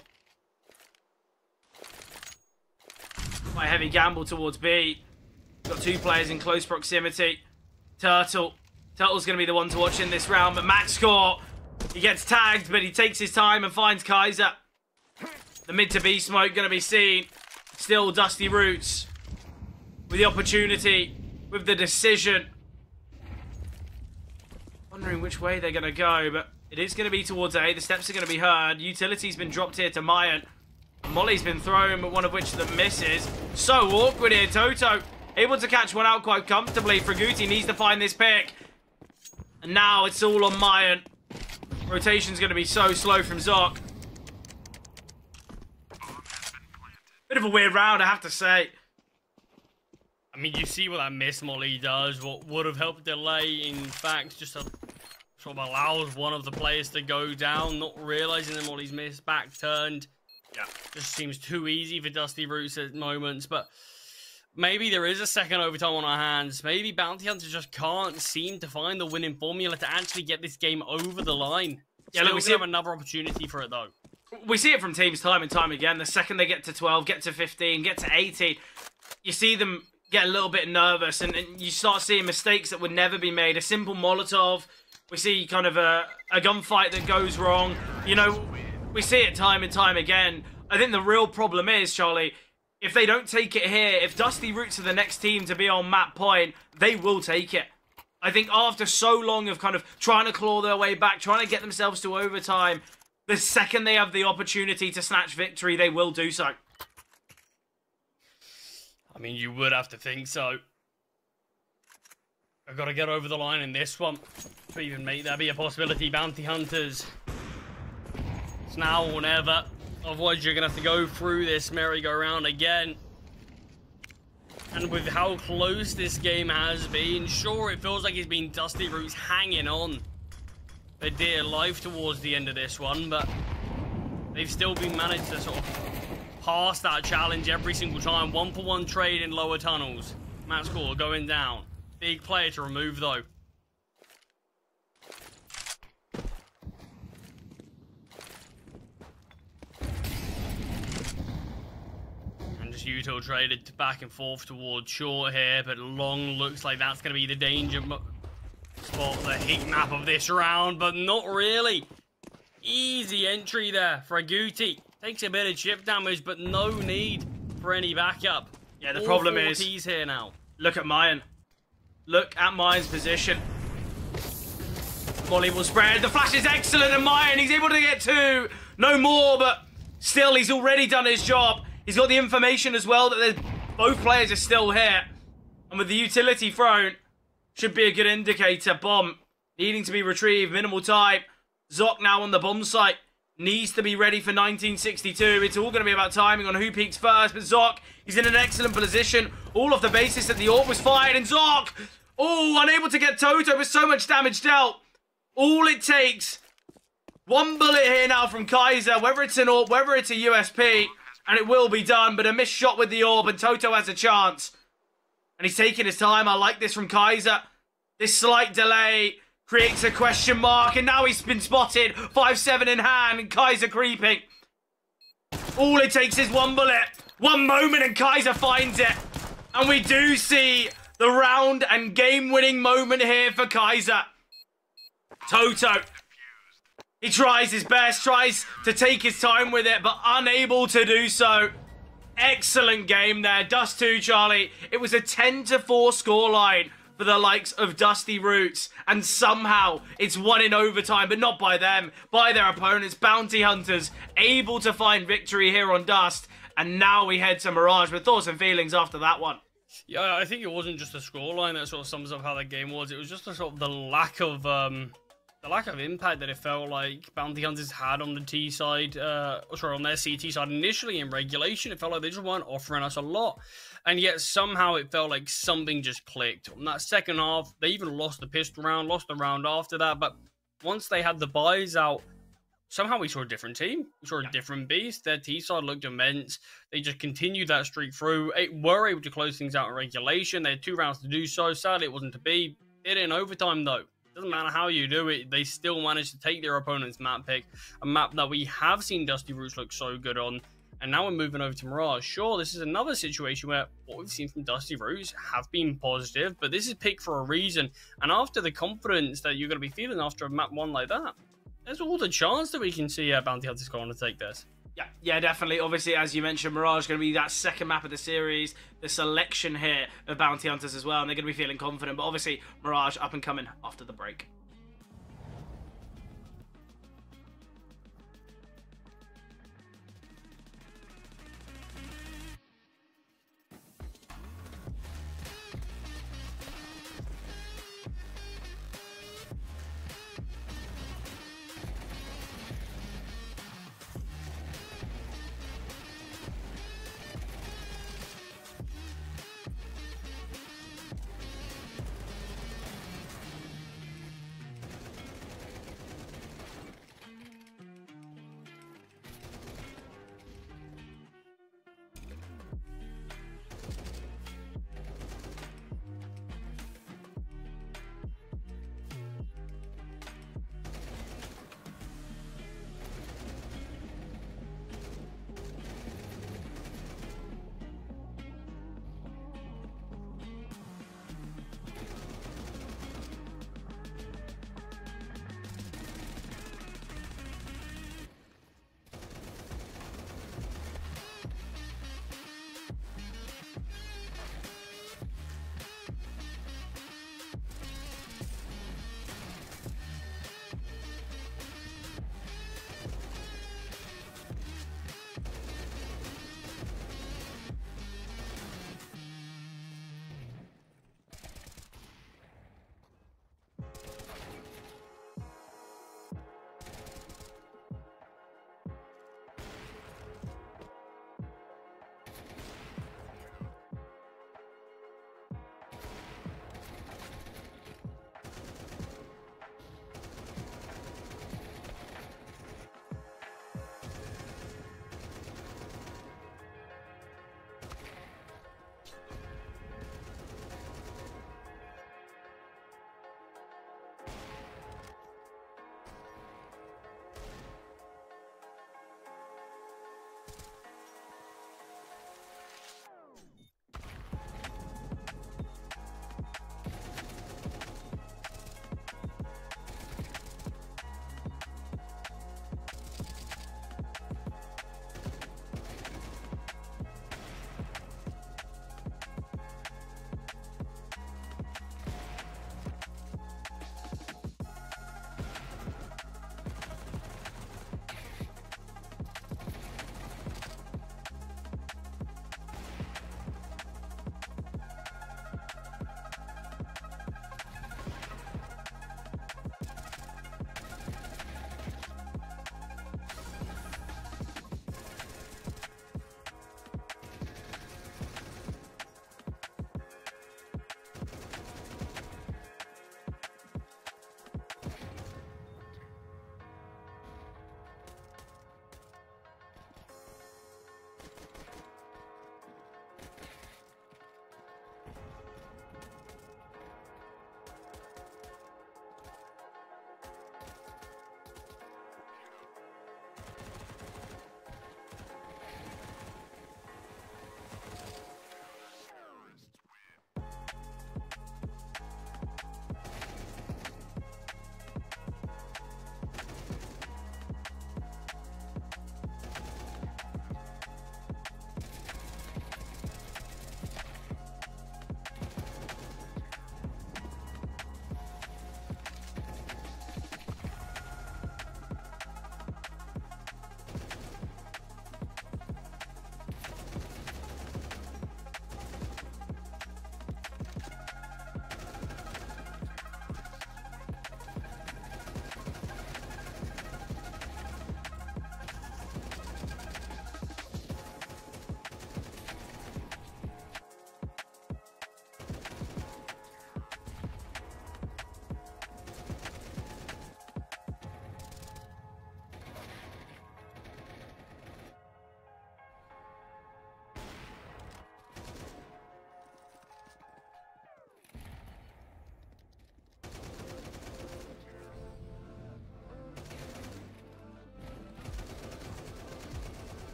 Speaker 4: Quite a heavy gamble towards B. Got 2 players in close proximity. Turtle's going to be the one to watch in this round, but match score. He gets tagged, but he takes his time and finds Kaiser. The mid to B smoke going to be seen. Still Dusty Roots with the opportunity, with the decision. Wondering which way they're going to go, but it is going to be towards A. The steps are going to be heard. Utility's been dropped here to Mayan. Molly's been thrown, but one of which of them misses. So awkward here. Toto able to catch one out quite comfortably. Fraguti needs to find this pick. And now it's all on Mayan. Rotation's going to be so slow from Zoc. Bit of a weird round, I have to say.
Speaker 5: I mean, you see what that miss Molly does. What would have helped delay, in fact, just sort of allows one of the players to go down, not realizing that Molly's missed, back turned.
Speaker 4: Yeah.
Speaker 5: Just seems too easy for Dusty Roots at moments, but maybe there is a second overtime on our hands. Maybe Bounty Hunters just can't seem to find the winning formula to actually get this game over the line.
Speaker 4: Yeah,
Speaker 5: Still
Speaker 4: look,
Speaker 5: we have another opportunity for it, though.
Speaker 4: We see it from teams time and time again. The second they get to 12, get to 15, get to 18, you see them get a little bit nervous and you start seeing mistakes that would never be made. A simple Molotov. We see kind of a gunfight that goes wrong. You know, we see it time and time again. I think the real problem is, Charlie, if they don't take it here, if Dusty Roots are the next team to be on map point, they will take it. I think after so long of kind of trying to claw their way back, trying to get themselves to overtime, the second they have the opportunity to snatch victory, they will do so.
Speaker 5: I mean, you would have to think so. I've got to get over the line in this one to even make that be a possibility. Bounty Hunters. It's now or never. Otherwise, you're going to have to go through this merry-go-round again. And with how close this game has been, sure, it feels like it's been Dusty Roots hanging on for dear life towards the end of this one, but they've still been managed to sort of pass that challenge every single time. 1-for-1 trade in lower tunnels. Match score going down. Big player to remove, though. And just util traded back and forth towards short here, but long looks like that's going to be the danger spot, the heat map of this round, but not really. Easy entry there. Fraguti takes a bit of chip damage, but no need for any backup.
Speaker 4: Yeah, the problem is,
Speaker 5: he's here now.
Speaker 4: Look at Mayan. Look at Mayan's position. Molly will spread. The flash is excellent, and Mayan, he's able to get 2. No more, but still, he's already done his job. He's got the information as well that both players are still here. And with the utility thrown, should be a good indicator. Bomb needing to be retrieved. Minimal time. Zoc now on the bomb site. Needs to be ready for 1962. It's all going to be about timing on who peaks first. But Zoc, he's in an excellent position. All off the basis that the AWP was fired. And Zoc, oh, unable to get Toto with so much damage dealt. All it takes, one bullet here now from Kaiser. Whether it's an AWP, whether it's a USP. And it will be done. But a missed shot with the AWP. And Toto has a chance. And he's taking his time. I like this from Kaiser. This slight delay creates a question mark, and now he's been spotted. 5-7 in hand, and Kaiser creeping. All it takes is one bullet, one moment, and Kaiser finds it. And we do see the round and game-winning moment here for Kaiser. Toto. He tries his best, tries to take his time with it, but unable to do so. Excellent game there. Dust 2, Charlie. It was a 10-4 scoreline for the likes of Dusty Roots. And somehow it's won in overtime, but not by them, by their opponents, Bounty Hunters, able to find victory here on Dust. And now we head to Mirage with thoughts and feelings after that one.
Speaker 5: Yeah, I think it wasn't just a scoreline that sort of sums up how that game was. It was just the lack of impact that it felt like Bounty Hunters had on the T side, on their CT side initially in regulation. It felt like they just weren't offering us a lot. And yet somehow it felt like something just clicked. In that second half, they even lost the pistol round, lost the round after that. But once they had the buys out, somehow we saw a different team. We saw a different beast. Their T side looked immense. They just continued that streak through. Were able to close things out in regulation. They had 2 rounds to do so. Sadly, it wasn't to be. Did it in overtime, though. Doesn't matter how you do it, they still managed to take their opponent's map pick, a map that we have seen Dusty Roots look so good on. And now we're moving over to Mirage. Sure, this is another situation where what we've seen from Dusty Roots have been positive, but this is picked for a reason. And after the confidence that you're going to be feeling after a map 1 like that, there's all the chance that we can see Bounty Hunters going to take this.
Speaker 4: Yeah, definitely. Obviously, as you mentioned, Mirage is going to be that second map of the series, the selection here of Bounty Hunters as well, and they're going to be feeling confident. But obviously, Mirage up and coming after the break.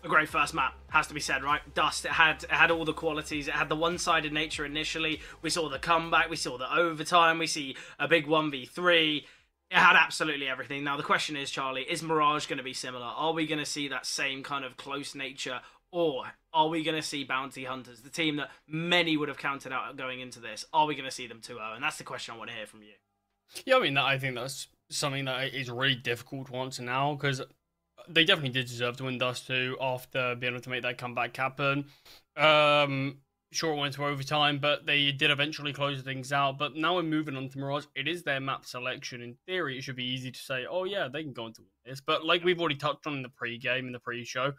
Speaker 4: A great first map, has to be said, right? Dust, it had all the qualities. It had the one-sided nature initially. We saw the comeback, we saw the overtime, we see a big 1v3. It had absolutely everything. Now, the question is, Charlie, is Mirage going to be similar? Are we going to see that same kind of close nature? Or are we going to see Bounty Hunters, the team that many would have counted out going into this? Are we going to see them 2-0? And that's the question I want to hear from you.
Speaker 5: Yeah, I mean, I think that's something that is really difficult to answer now, because they definitely did deserve to win Dust 2 after being able to make that comeback happen. Sure, it went to overtime, but they did eventually close things out. But now we're moving on to Mirage. It is their map selection. In theory, it should be easy to say, oh yeah, they can go on to win this. But like we've already touched on in the pre-game, in the pre-show,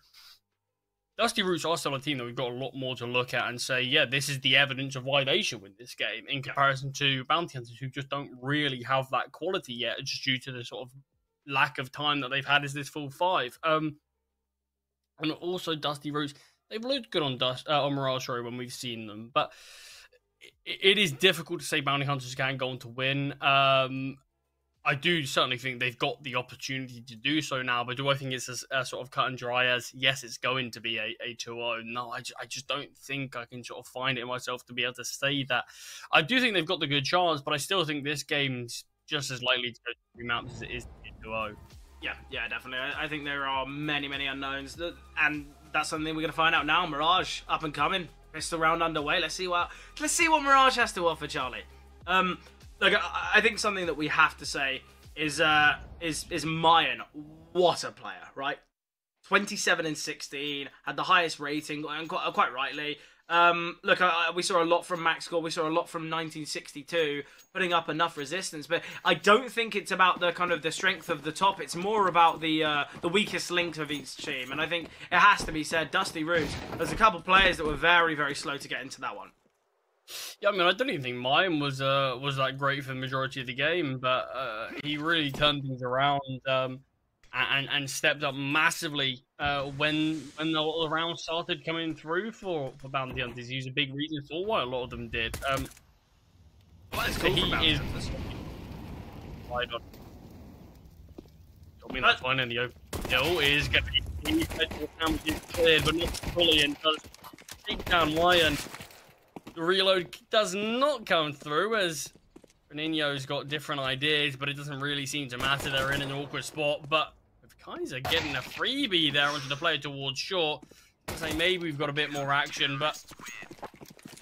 Speaker 5: Dusty Roots are still a team that we've got a lot more to look at and say, yeah, this is the evidence of why they should win this game, in comparison to Bounty Hunters, who just don't really have that quality yet, just due to the sort of lack of time that they've had as this full 5. And also Dusty Roots, they've looked good on Mirage, sorry, when we've seen them, but it is difficult to say Bounty Hunters can go on to win. I do certainly think they've got the opportunity to do so now, but do I think it's as sort of cut and dry as, yes, it's going to be a 2-0? No, I just don't think I can sort of find it in myself to be able to say that. I do think they've got the good chance, but I still think this game's just as likely to go to 3 maps as it is to be 2-0.
Speaker 4: Yeah, definitely. I think there are many unknowns, and that's something we're going to find out now. Mirage, up and coming. Pistol round underway. Let's see what Mirage has to offer, Charlie. Look, I think something that we have to say is Mayan. What a player, right? 27 and 16, had the highest rating, and quite rightly. Look, we saw a lot from Maxcore, we saw a lot from 1962, putting up enough resistance, but I don't think it's about the kind of the strength of the top. It's more about the weakest link of each team, and I think it has to be said, Dusty Roots, there's a couple players that were very slow to get into that one.
Speaker 5: Yeah, I mean, I don't even think mine was that great for the majority of the game, but he really turned things around and stepped up massively when the rounds started coming through for Bounty Hunters. He was a big reason for why a lot of them did.
Speaker 4: That's cool for Bounty Hunters.
Speaker 5: I mean, that's fine in the open. Still is going to be cleared, but not fully, and does take down Lion. The reload does not come through, as Renino's got different ideas, but it doesn't really seem to matter. They're in an awkward spot, but with Kaiser getting a freebie there onto the player towards short, say maybe we've got a bit more action, but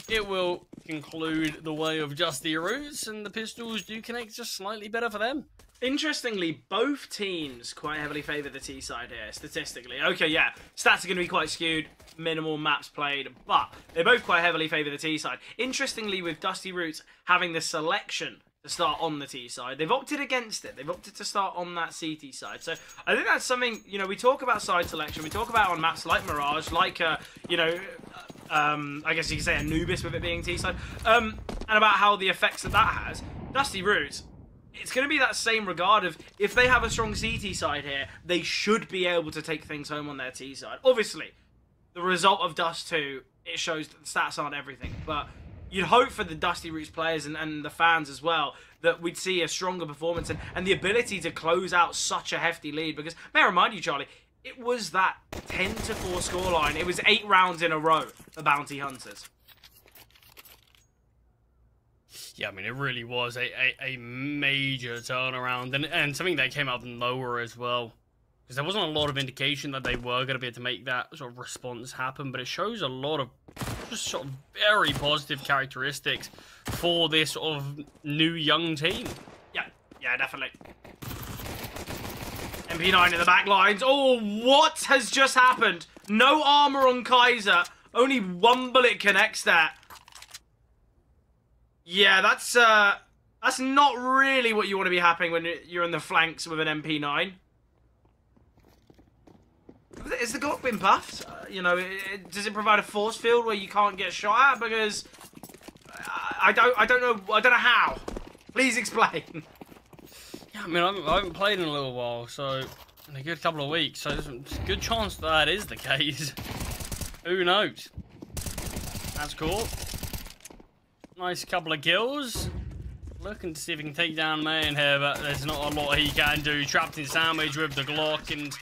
Speaker 5: it will conclude the way of Dusty Roots, and the pistols do connect just slightly better for them.
Speaker 4: Interestingly, both teams quite heavily favour the T side here, statistically. Okay, yeah, stats are going to be quite skewed, minimal maps played, but they both quite heavily favour the T side. Interestingly, with Dusty Roots having the selection to start on the T side, they've opted against it. They've opted to start on that CT side. So I think that's something, you know, we talk about side selection, we talk about on maps like Mirage, like, you know, I guess you could say Anubis with it being T side, and about how the effects that has. Dusty Roots, it's going to be that same regard of, if they have a strong CT side here, they should be able to take things home on their T side. Obviously, the result of Dust 2, it shows that the stats aren't everything, but you'd hope for the Dusty Roots players and the fans as well that we'd see a stronger performance and the ability to close out such a hefty lead, because, may I remind you, Charlie, it was that 10-4 scoreline. It was 8 rounds in a row for Bounty Hunters.
Speaker 5: Yeah, I mean, it really was a major turnaround, and something that came out of nowhere as well. Because there wasn't a lot of indication that they were going to be able to make that sort of response happen, but it shows a lot of just sort of very positive characteristics for this sort of new young team.
Speaker 4: Yeah, definitely. MP9 in the back lines. Oh, what has just happened? No armor on Kaiser. Only 1 bullet connects that. Yeah, that's That's not really what you want to be happening when you're in the flanks with an MP9. Is the Glock been buffed? You know, does it provide a force field where you can't get shot at? Because I don't know how. Please explain.
Speaker 5: Yeah, I mean, I haven't played in a little while, so in a good couple of weeks, so there's a good chance that is the case. Who knows? That's cool. Nice couple of kills. Looking to see if he can take down Mayan here, but there's not a lot he can do. Trapped in sandwich with the Glock, and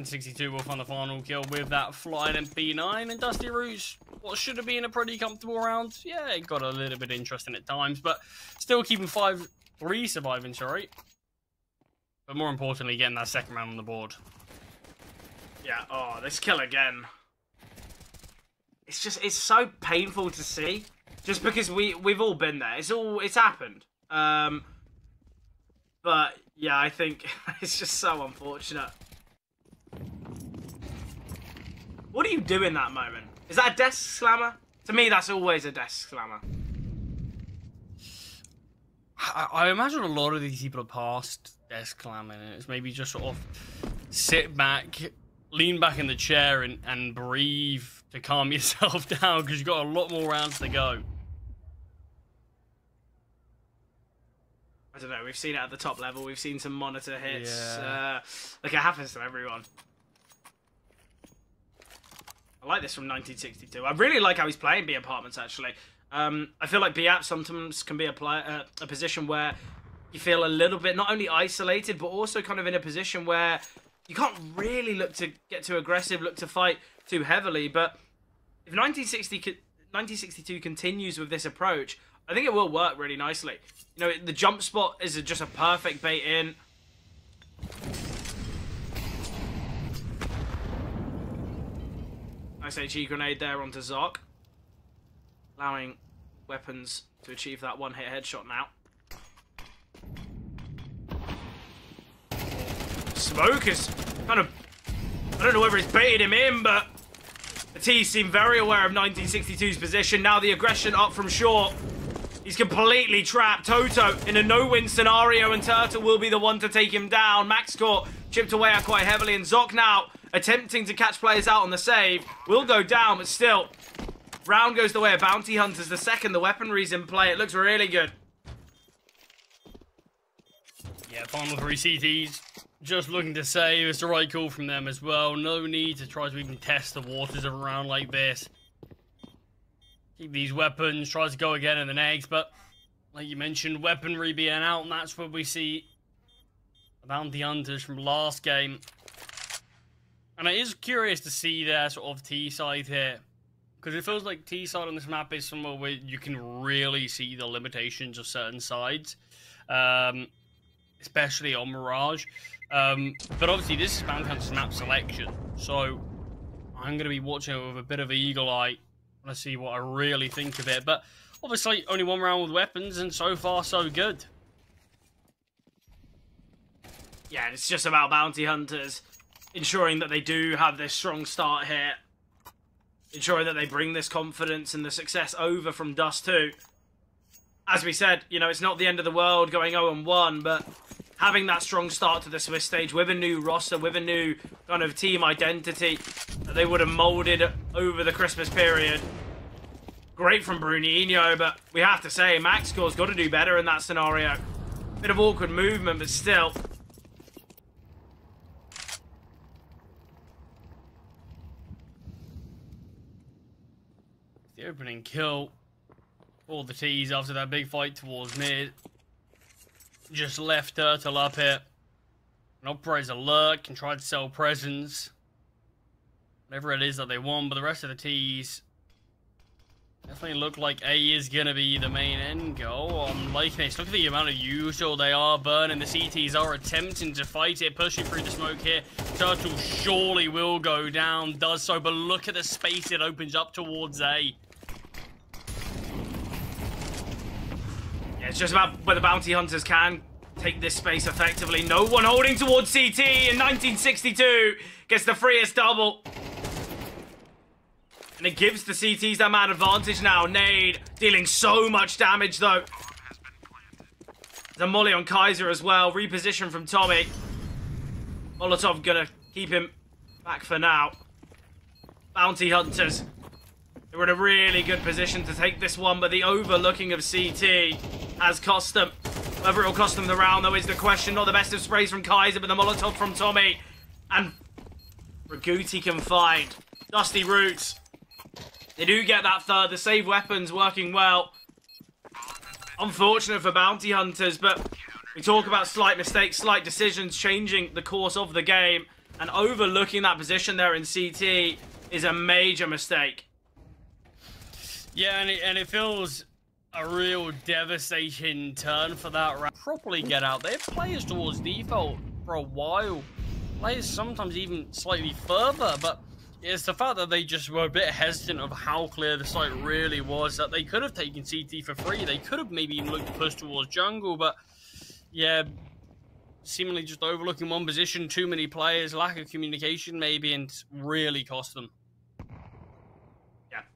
Speaker 5: 62 will find the final kill with that flying MP9. And Dusty Roots, what should have been a pretty comfortable round, yeah, it got a little bit interesting at times, but still keeping 5-3 surviving, sorry. But more importantly, getting that second round on the board.
Speaker 4: Yeah, oh, this kill again. It's so painful to see. Just because we've all been there. It's happened. But yeah, I think it's just so unfortunate. What do you do in that moment? Is that a desk slammer? To me, that's always a desk slammer.
Speaker 5: I imagine a lot of these people are past desk slamming, and it's maybe just sort of sit back, lean back in the chair, and breathe to calm yourself down because you've got a lot more rounds to go.
Speaker 4: I don't know, we've seen it at the top level, we've seen some monitor hits.
Speaker 5: Yeah.
Speaker 4: Like, it happens to everyone. I like this from 1962. I really like how he's playing B Apartments, actually. I feel like B App sometimes can be a position where you feel a little bit not only isolated, but also kind of in a position where you can't really look to get too aggressive, look to fight too heavily. But if 1962 continues with this approach, I think it will work really nicely. You know, the jump spot is just a perfect bait in. Nice HE grenade there onto Zoc. Allowing weapons to achieve that one-hit headshot now. Smoke is kind of... I don't know whether it's baited him in, but the T seem very aware of 1962's position. Now the aggression up from short. He's completely trapped. Toto in a no-win scenario, and Turtle will be the one to take him down. MaxCore chipped away at quite heavily, and Zoc now attempting to catch players out on the save. Will go down, but still. Round goes the way of Bounty Hunters. The second the weaponry's in play, it looks really good.
Speaker 5: Yeah, final 3 CTs. Just looking to save. It's the right call from them as well. No need to try to even test the waters of a round like this. Keep these weapons, tries to go again in the next, but like you mentioned, weaponry being out, and that's where we see the Bounty Hunters from last game. And it is curious to see their sort of T side here, because it feels like T side on this map is somewhere where you can really see the limitations of certain sides, especially on Mirage. But obviously this is Bounty Hunters map selection, so I'm going to be watching it with a bit of an eagle eye. Let's see what I really think of it. But obviously, only one round with weapons, and so far, so good.
Speaker 4: Yeah, it's just about Bounty Hunters ensuring that they do have this strong start here. Ensuring that they bring this confidence and the success over from Dust 2. As we said, you know, it's not the end of the world going 0-1, but having that strong start to the Swiss stage with a new roster, with a new kind of team identity that they would have moulded over the Christmas period. Great from Bruninho, but we have to say, MaxCore's got to do better in that scenario. Bit of awkward movement, but still.
Speaker 5: The opening kill for the T's after that big fight towards mid. Just left Turtle up here. And operates a lurk and tried to sell presents. Whatever it is that they want, but the rest of the T's definitely look like A is going to be the main end goal. I'm liking this. Look at the amount of usual they are burning. The CTs are attempting to fight it, pushing through the smoke here. Turtle surely will go down, does so, but look at the space it opens up towards A.
Speaker 4: Yeah, it's just about whether Bounty Hunters can take this space effectively. No one holding towards CT in 1962. Gets the freest double. And it gives the CTs that man advantage now. Nade dealing so much damage, though. There's a molly on Kaiser as well. Reposition from Tommy. Molotov gonna keep him back for now. Bounty Hunters. They were in a really good position to take this one, but the overlooking of CT has cost them. Whether it'll cost them the round, though, is the question. Not the best of sprays from Kaiser, but the Molotov from Tommy. And Raguti can find Dusty Roots. They do get that third. The save weapons working well. Unfortunate for Bounty Hunters, but we talk about slight mistakes, slight decisions changing the course of the game, and overlooking that position there in CT is a major mistake.
Speaker 5: Yeah, and it feels a real devastating turn for that round. Properly get out. They have players towards default for a while. Players sometimes even slightly further, but it's the fact that they just were a bit hesitant of how clear the site really was, that they could have taken CT for free. They could have maybe even looked to push towards jungle, but yeah, seemingly just overlooking one position, too many players, lack of communication maybe, and really cost them.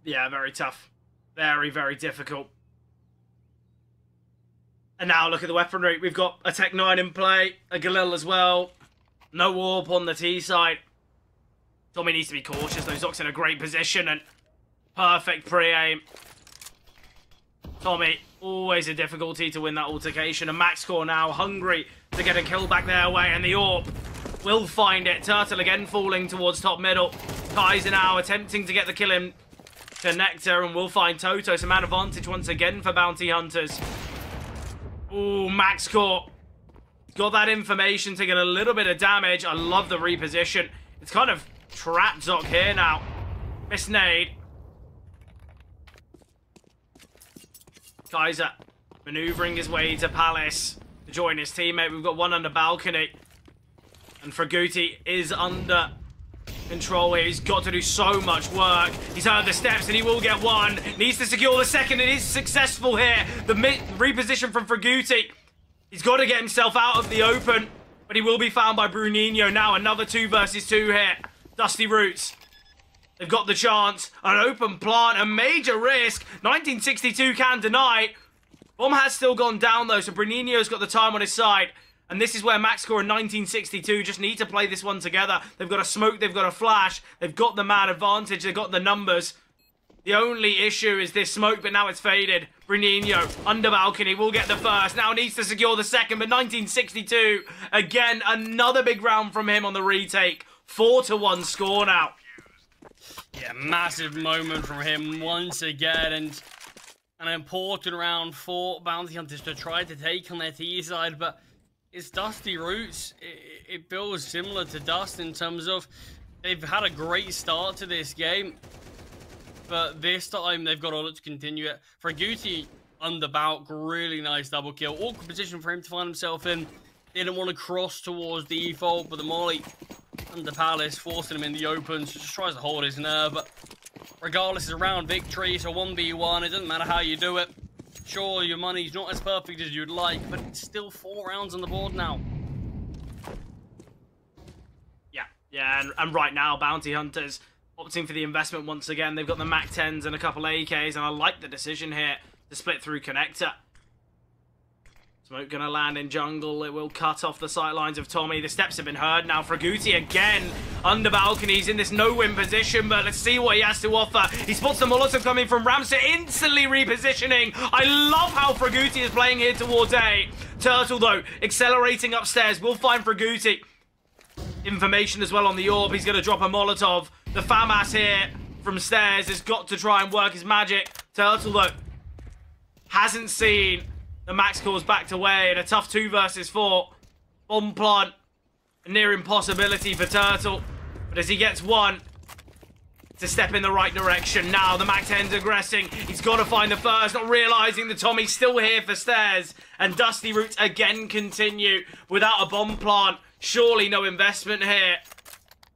Speaker 4: Yeah, very tough. Very, very difficult. And now look at the weaponry. We've got a Tech 9 in play, a Galil as well. No warp on the T side. Tommy needs to be cautious, though. Zoc's in a great position and perfect pre-aim. Tommy, always a difficulty to win that altercation. And MaxCore now hungry to get a kill back their way. And the AWP will find it. Turtle again falling towards top middle. Kaiser now attempting to get the kill in to Nectar. And we'll find Toto. Some advantage once again for Bounty Hunters. Ooh, MaxCore got that information, taking a little bit of damage. I love the reposition. It's kind of trapped Zoc here now. Miss nade. Kaiser maneuvering his way to Palace to join his teammate. We've got one under balcony. And Fraguti is under control here. He's got to do so much work. He's heard the steps and he will get one. Needs to secure the second. It is successful here. The reposition from Fraguti. He's got to get himself out of the open. But he will be found by Bruninho now. Another 2 versus 2 here. Dusty Roots. They've got the chance. An open plant. A major risk. 1962 can deny. Bomb has still gone down though. So Bruninho's got the time on his side. And this is where MaxCore and 1962 just need to play this one together. They've got a smoke. They've got a flash. They've got the man advantage. They've got the numbers. The only issue is this smoke, but now it's faded. Bruninho, under balcony, will get the first. Now needs to secure the second, but 1962, again, another big round from him on the retake. 4-1 score now.
Speaker 5: Yeah, massive moment from him once again, and an important round for Bounty Hunters to try to take on their T side, but it's Dusty Roots. It feels similar to Dust in terms of they've had a great start to this game, but this time they've got to look to continue it. Fraguti under Balk, really nice double kill. Awkward position for him to find himself in. Didn't want to cross towards default, but the molly under Palace, forcing him in the open, so just tries to hold his nerve. But regardless, it's a round victory, so 1v1, it doesn't matter how you do it. Sure, your money's not as perfect as you'd like, but it's still 4 rounds on the board now.
Speaker 4: Yeah, and right now, Bounty Hunters opting for the investment once again. They've got the Mac 10s and a couple AKs, and I like the decision here to split through connector. Smoke gonna land in jungle. It will cut off the sightlines of Tommy. The steps have been heard now. Fraguti again under balconies in this no-win position, but let's see what he has to offer. He spots the Molotov coming from Ramsey, instantly repositioning. I love how Fraguti is playing here towards A. Turtle, though, accelerating upstairs. We'll find Fraguti. Information as well on the AWP. He's gonna drop a Molotov. The FAMAS here from stairs has got to try and work his magic. Turtle, though, hasn't seen the MaxCore's backed away in a tough 2 versus 4. Bomb plant, a near impossibility for Turtle. But as he gets one, it's a step in the right direction. Now the Mac 10's aggressing. He's got to find the first, not realising that Tommy's still here for stairs. And Dusty Roots again continue without a bomb plant. Surely no investment here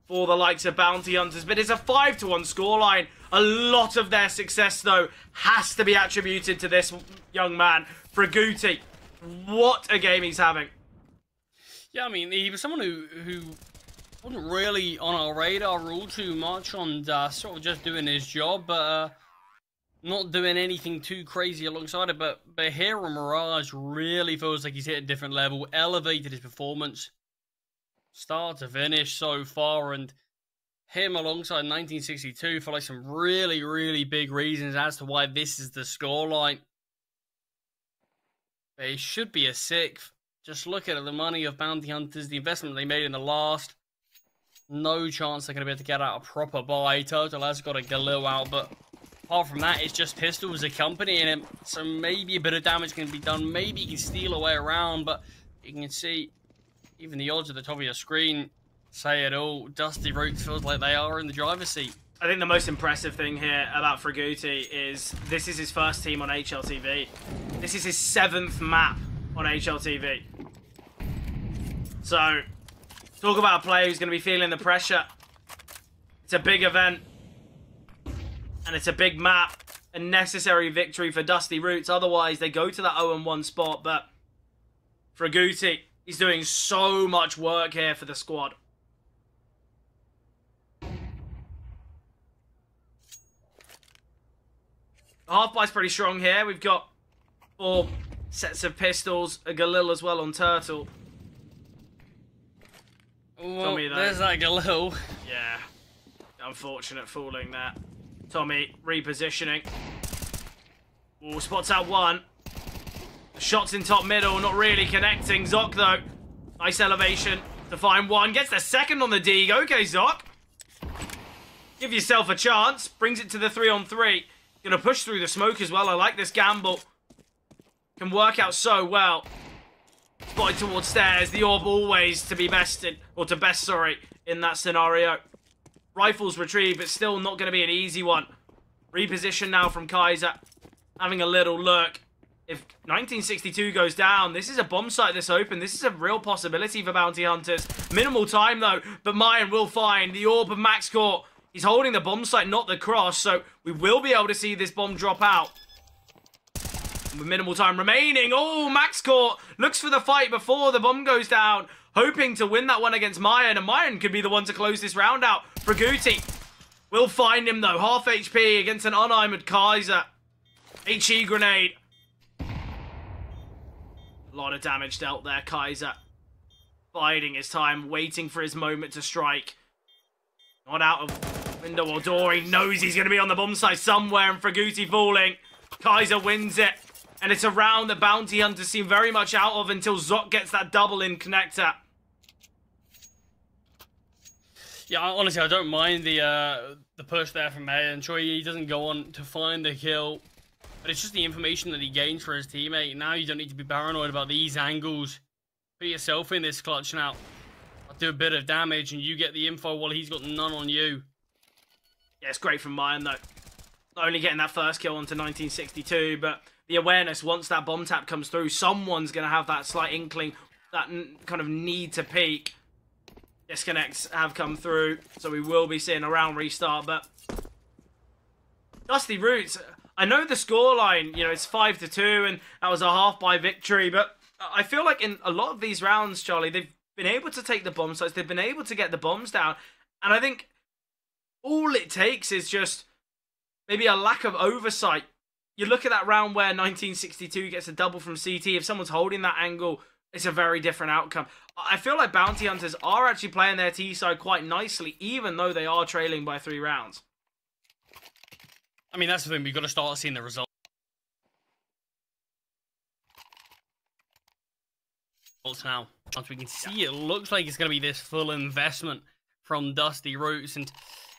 Speaker 4: for the likes of Bounty Hunters. But it's a 5-1 scoreline. A lot of their success, though, has to be attributed to this young man, Fraguti. What a game he's having.
Speaker 5: Yeah, I mean, he was someone who wasn't really on our radar all too much on sort of just doing his job, but not doing anything too crazy alongside it, but here on Mirage really feels like he's hit a different level, elevated his performance, start to finish so far, and him alongside 1962 for like some really, really big reasons as to why this is the scoreline. It should be a sixth. Just look at the money of Bounty Hunters, the investment they made in the last. No chance they're going to be able to get out a proper buy. Total has got a Galil out, but apart from that, it's just Pistols accompanying him. So maybe a bit of damage can be done. Maybe he can steal away around, but you can see even the odds at the top of your screen say it all. Dusty Roots feels like they are in the driver's seat.
Speaker 4: I think the most impressive thing here about Fraguti is this is his first team on HLTV. This is his 7th map on HLTV. So, talk about a player who's going to be feeling the pressure. It's a big event. And it's a big map. A necessary victory for Dusty Roots. Otherwise, they go to that 0-1 spot. But Fraguti, he's doing so much work here for the squad. Half buy's pretty strong here. We've got 4 sets of pistols, a Galil as well on Turtle.
Speaker 5: Well,
Speaker 4: Tommy, though.
Speaker 5: there's that Galil.
Speaker 4: Yeah. Unfortunate fooling there. Tommy repositioning. Ooh, spots out one. Shots in top middle, not really connecting. Zoc, though. Nice elevation to find one. Gets the second on the dig. Okay, Zoc. Give yourself a chance. Brings it to the 3-on-3. Gonna push through the smoke as well. I like this gamble. Can work out so well. Spotted towards stairs. The orb always to be bested. Or to best, sorry, in that scenario. Rifles retrieved, but still not going to be an easy one. Reposition now from Kaiser. Having a little look. If 1962 goes down, this is a bomb site that's open. This is a real possibility for Bounty Hunters. Minimal time, though, but Mayan will find the orb of Max Court. He's holding the bomb site, not the cross, so we will be able to see this bomb drop out. With minimal time remaining. Oh, Max Court looks for the fight before the bomb goes down. Hoping to win that one against Mayan, and Mayan could be the one to close this round out. Fraguti will find him, though. Half HP against an unarmored Kaiser. HE grenade. A lot of damage dealt there, Kaiser. Biding his time, waiting for his moment to strike. Not out of window or door. He knows he's going to be on the bomb site somewhere, and Fraguti falling. Kaiser wins it. And it's a round that Bounty Hunters seem very much out of until Zoc gets that double in connector.
Speaker 5: Yeah, honestly, I don't mind the push there from Mayan. Sure, he doesn't go on to find the kill, but it's just the information that he gains for his teammate. Now you don't need to be paranoid about these angles. Put yourself in this clutch now. I'll do a bit of damage, and you get the info while he's got none on you.
Speaker 4: Yeah, it's great from Mayan, though. Not only getting that first kill onto 1962, but the awareness, once that bomb tap comes through, someone's going to have that slight inkling, that kind of need to peek. Disconnects have come through, so we will be seeing a round restart, but Dusty Roots, I know the scoreline, you know, it's 5-2, and that was a half-by victory, but I feel like in a lot of these rounds, Charlie, they've been able to take the bomb sites, they've been able to get the bombs down, and I think all it takes is just maybe a lack of oversight. You look at that round where 1962 gets a double from CT. If someone's holding that angle, it's a very different outcome. I feel like Bounty Hunters are actually playing their T side quite nicely, even though they are trailing by 3 rounds.
Speaker 5: I mean, that's the thing. We've got to start seeing the results now. As we can see, it looks like it's going to be this full investment from Dusty Roots. And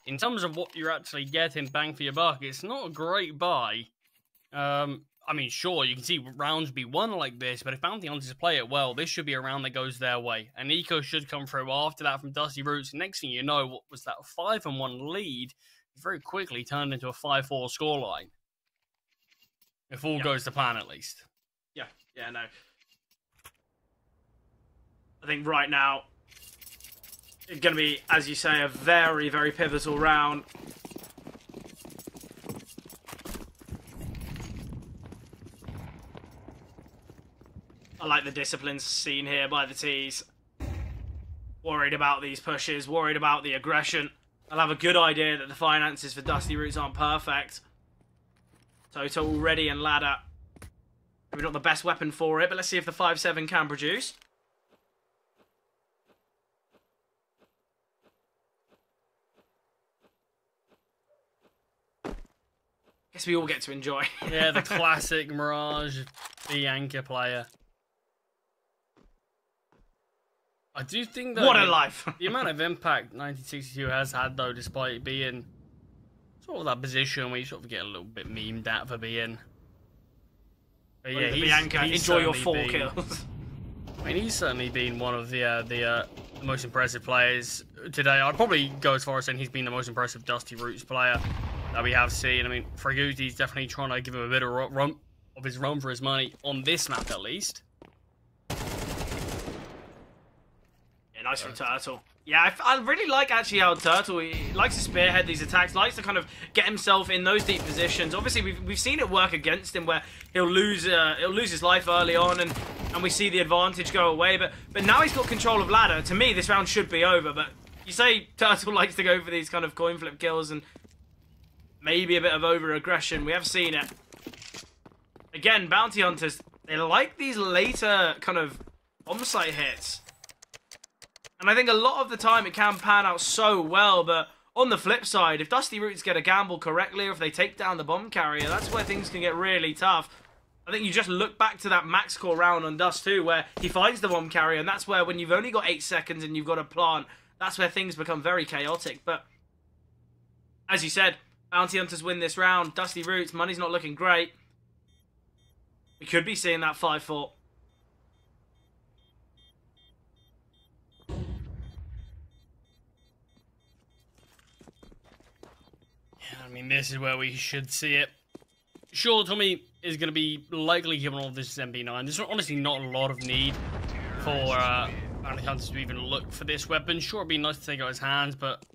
Speaker 5: in terms of what you're actually getting bang for your buck, it's not a great buy. I mean, sure, you can see rounds be won like this, but if Bounty Hunters play it well, this should be a round that goes their way. And Eco should come through after that from Dusty Roots. Next thing you know, what was that 5-1 lead very quickly turned into a 5-4 scoreline. If all goes to plan, at least.
Speaker 4: Yeah, no. I think right now, it's going to be, as you say, a very, very pivotal round. I like the disciplines seen here by the T's. Worried about these pushes, worried about the aggression. I'll have a good idea that the finances for Dusty Roots aren't perfect. Toto already and ladder. Maybe not the best weapon for it, but let's see if the 5-7 can produce. Guess we all get to enjoy.
Speaker 5: Yeah, the classic Mirage Bianca player. I do think that...
Speaker 4: What a life!
Speaker 5: The amount of impact 1962 has had, though, despite being sort of that position where you sort of get a little bit memed at for being. But yeah,
Speaker 4: Bianca,
Speaker 5: he's
Speaker 4: enjoy your
Speaker 5: certainly
Speaker 4: 4 kills.
Speaker 5: I mean, he's certainly been one of the most impressive players today. I'd probably go as far as saying he's been the most impressive Dusty Roots player that we have seen. I mean, Fraguti's definitely trying to give him a bit of run of his run for his money on this map, at least.
Speaker 4: Yeah, nice from Turtle. Yeah, I really like actually how Turtle, he likes to spearhead these attacks, likes to kind of get himself in those deep positions. Obviously, we've seen it work against him where he'll lose his life early on, and we see the advantage go away. But now he's got control of ladder. To me, this round should be over. But you say Turtle likes to go for these kind of coin flip kills and maybe a bit of over aggression. We have seen it. Again, bounty hunters, they like these later kind of bomb site hits. And I think a lot of the time it can pan out so well, but on the flip side, if Dusty Roots get a gamble correctly, or if they take down the bomb carrier, that's where things can get really tough. I think you just look back to that max core round on Dust 2, where he finds the bomb carrier, and that's where, when you've only got 8 seconds and you've got a plant, that's where things become very chaotic. But, as you said, bounty hunters win this round. Dusty Roots, money's not looking great. We could be seeing that 5-4.
Speaker 5: I mean, this is where we should see it. Sure, Tommy is going to be likely given all of this MP9. There's honestly not a lot of need for bounty hunters to even look for this weapon. Sure, it'd be nice to take out his hands, but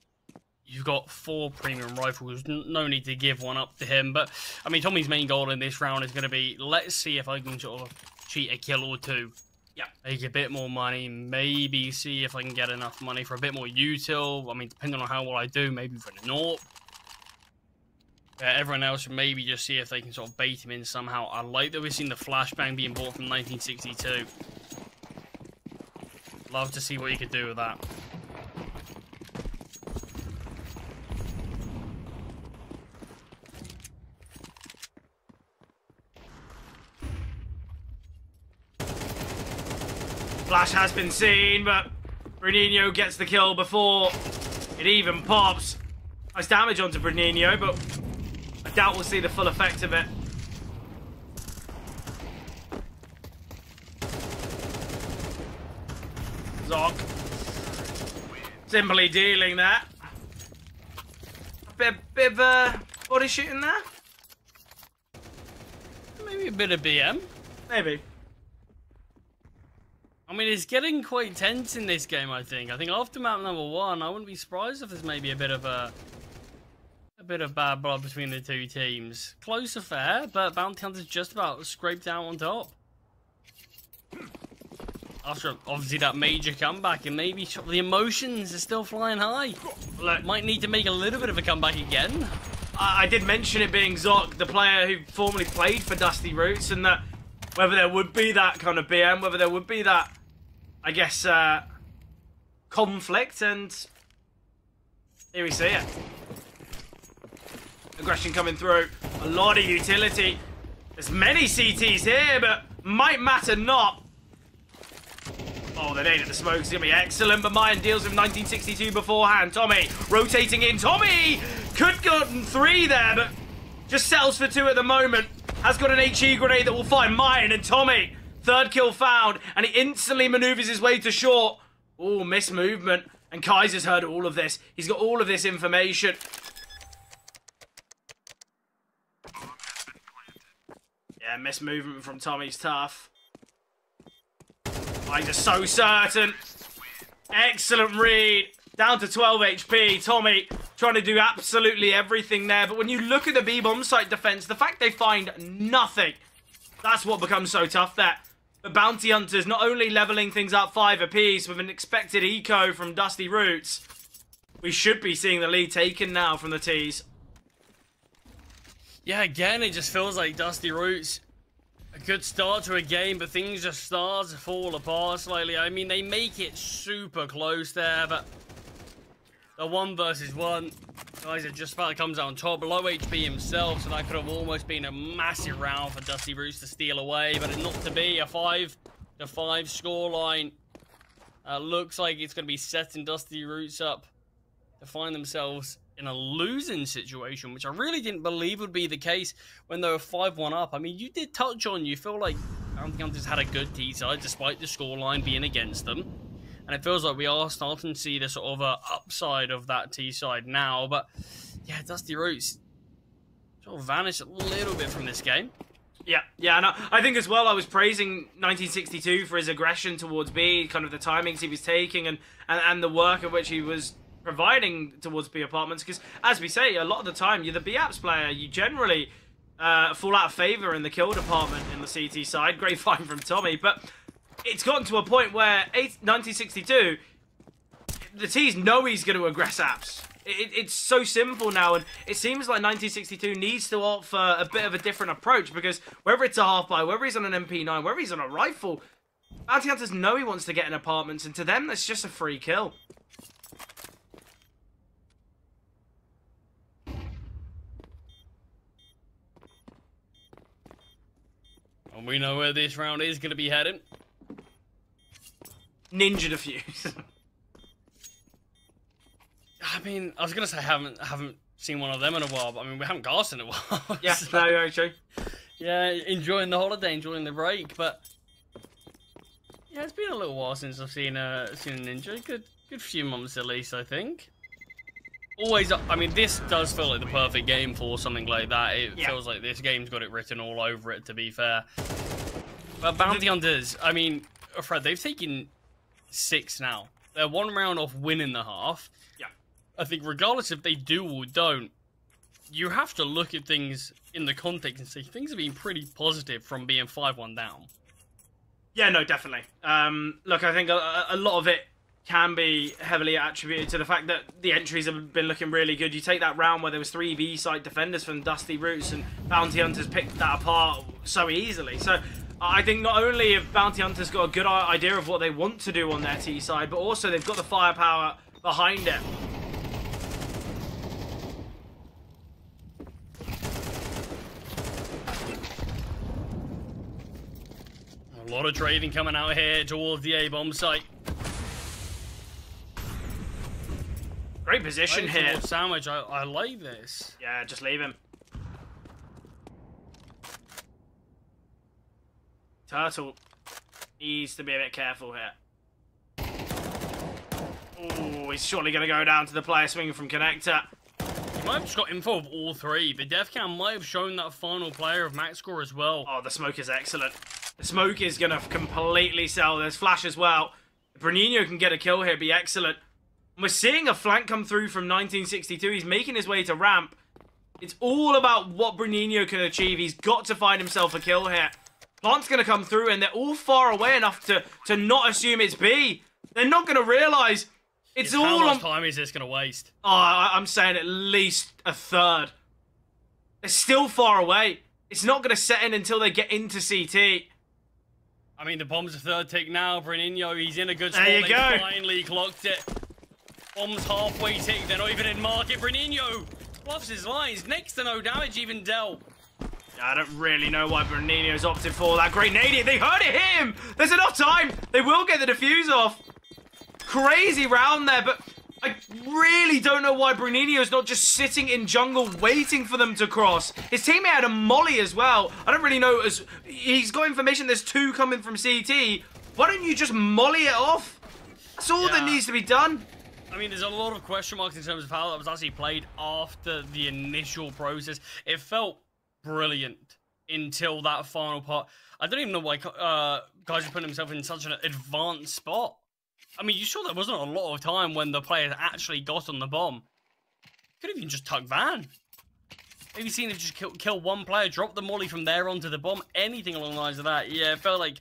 Speaker 5: you've got 4 premium rifles. No need to give one up to him. But, I mean, Tommy's main goal in this round is going to be, let's see if I can sort of cheat a kill or 2.
Speaker 4: Yeah.
Speaker 5: Make a bit more money. Maybe see if I can get enough money for a bit more util. I mean, depending on how well I do, maybe for an AWP. Everyone else should maybe just see if they can sort of bait him in somehow. I like that we've seen the flashbang being bought from 1962. Love to see what you could do with that.
Speaker 4: Flash has been seen, but Bruninho gets the kill before it even pops. Nice damage onto Bruninho, but I doubt we'll see the full effect of it. Zoc. Simply dealing that. A bit of body shooting there?
Speaker 5: Maybe a bit of BM.
Speaker 4: Maybe.
Speaker 5: I mean, it's getting quite tense in this game, I think. I think after map number 1, I wouldn't be surprised if there's maybe a bit of bad blood between the two teams. Close affair, but Bounty Hunter's just about scraped out on top. After, obviously, that major comeback, and maybe the emotions are still flying high.
Speaker 4: Look,
Speaker 5: Might need to make a little bit of a comeback again.
Speaker 4: I did mention it being Zoc, the player who formerly played for Dusty Roots, and that whether there would be that kind of BM, whether there would be that, I guess, conflict, and here we see it. Aggression coming through. A lot of utility. There's many CTs here, but might matter not. Oh, the nade at the smoke is going to be excellent, but Mayan deals with 1962 beforehand. Tommy rotating in. Tommy could gotten 3 there, but just settles for 2 at the moment. Has got an HE grenade that will find Mayan, and Tommy, 3rd kill found, and he instantly maneuvers his way to short. Oh, missed movement. And Kaiser's heard all of this. He's got all of this information. Yeah, missed movement from Tommy's tough. Kaiser's so certain. Excellent read. Down to 12 HP. Tommy trying to do absolutely everything there. But when you look at the B-bomb site defense, the fact they find nothing, that's what becomes so tough there. The Bounty Hunters not only leveling things up 5 apiece with an expected eco from Dusty Roots, we should be seeing the lead taken now from the T's.
Speaker 5: Yeah, again, it just feels like Dusty Roots, a good start to a game, but things just start to fall apart slightly. I mean, they make it super close there, but the 1 versus 1, guys, it just about comes out on top. Low HP himself, so that could have almost been a massive round for Dusty Roots to steal away, but not to be. A 5-5 scoreline. Looks like it's going to be setting Dusty Roots up to find themselves in a losing situation, which I really didn't believe would be the case when they were 5-1 up. I mean, you did touch on, you feel like Bounty Hunters had a good T-side despite the scoreline being against them. And it feels like we are starting to see the sort of upside of that T-side now. But yeah, Dusty Roots sort of vanished a little bit from this game.
Speaker 4: Yeah, and I think as well, I was praising 1962 for his aggression towards B, kind of the timings he was taking and the work at which he was providing towards B apartments. Because, as we say, a lot of the time, you're the B apps player, you generally fall out of favour in the kill department in the CT side. Great find from Tommy, but it's gotten to a point where 1962, the T's know he's going to aggress apps. It's so simple now, and it seems like 1962 needs to opt for a bit of a different approach, because whether it's a half-buy, whether he's on an MP9, whether he's on a rifle, Bounty Hunters know he wants to get in apartments, and to them, that's just a free kill.
Speaker 5: And we know where this round is going to be heading.
Speaker 4: Ninja defuse.
Speaker 5: I mean, I was gonna say I haven't seen one of them in a while, but I mean we haven't gassed in a while.
Speaker 4: Yeah,
Speaker 5: So,
Speaker 4: no, very true.
Speaker 5: yeah, enjoying the holiday, enjoying the break, but yeah, it's been a little while since I've seen a Ninja. Good few months at least, I think. Always, I mean, this does feel like the perfect game for something like that. It feels like this game's got it written all over it, to be fair. But Bounty Hunters, I mean, Fred, they've taken 6 now. They're 1 round off winning the half. I think regardless if they do or don't, you have to look at things in the context and say things have been pretty positive from being 5-1 down.
Speaker 4: Yeah, no, definitely. Look, I think a lot of it can be heavily attributed to the fact that the entries have been looking really good. You take that round where there was 3 B-side defenders from Dusty Roots, and Bounty Hunters picked that apart so easily. So I think not only have Bounty Hunters got a good idea of what they want to do on their T-side, but also they've got the firepower behind it.
Speaker 5: A lot of trading coming out here towards the A-bomb site.
Speaker 4: Great position here.
Speaker 5: Sandwich, I like this.
Speaker 4: Yeah, just leave him. Turtle needs to be a bit careful here. Oh, he's surely going to go down to the player swinging from connector.
Speaker 5: He might have just got info of all 3. The death cam might have shown that final player of max score as well.
Speaker 4: Oh, the smoke is excellent. The smoke is going to completely sell. There's flash as well. If Bruninho can get a kill here, it'd be excellent. And we're seeing a flank come through from 1962. He's making his way to ramp. It's all about what Bruninho can achieve. He's got to find himself a kill here. Plant's going to come through, and they're all far away enough to not assume it's B. They're not going to realise it's all
Speaker 5: How
Speaker 4: on...
Speaker 5: much time is this going to waste?
Speaker 4: Oh, I'm saying at least a third. They're still far away. It's not going to set in until they get into CT.
Speaker 5: I mean, the bomb's a 3rd tick now. Bruninho, he's in a good spot.
Speaker 4: There you go.
Speaker 5: Finally clocked it. Bomb's halfway tick. They're not even in market. Bruninho bluffs his lines. Next to no damage even dealt.
Speaker 4: I don't really know why Bruninho's opted for that grenade. They heard it hit him. There's enough time. They will get the defuse off. Crazy round there, but I really don't know why Bruninho's not just sitting in jungle waiting for them to cross. His teammate had a molly as well. I don't really know. He's got information there's 2 coming from CT. Why don't you just molly it off? That's all that needs to be done.
Speaker 5: I mean, there's a lot of question marks in terms of how that was actually played after the initial process. It felt brilliant until that final part. I don't even know why guys are putting themselves in such an advanced spot. I mean, you saw there wasn't a lot of time when the players actually got on the bomb. Could have even just tucked Van. Maybe seen him just kill 1 player, drop the molly from there onto the bomb, anything along the lines of that. Yeah, it felt like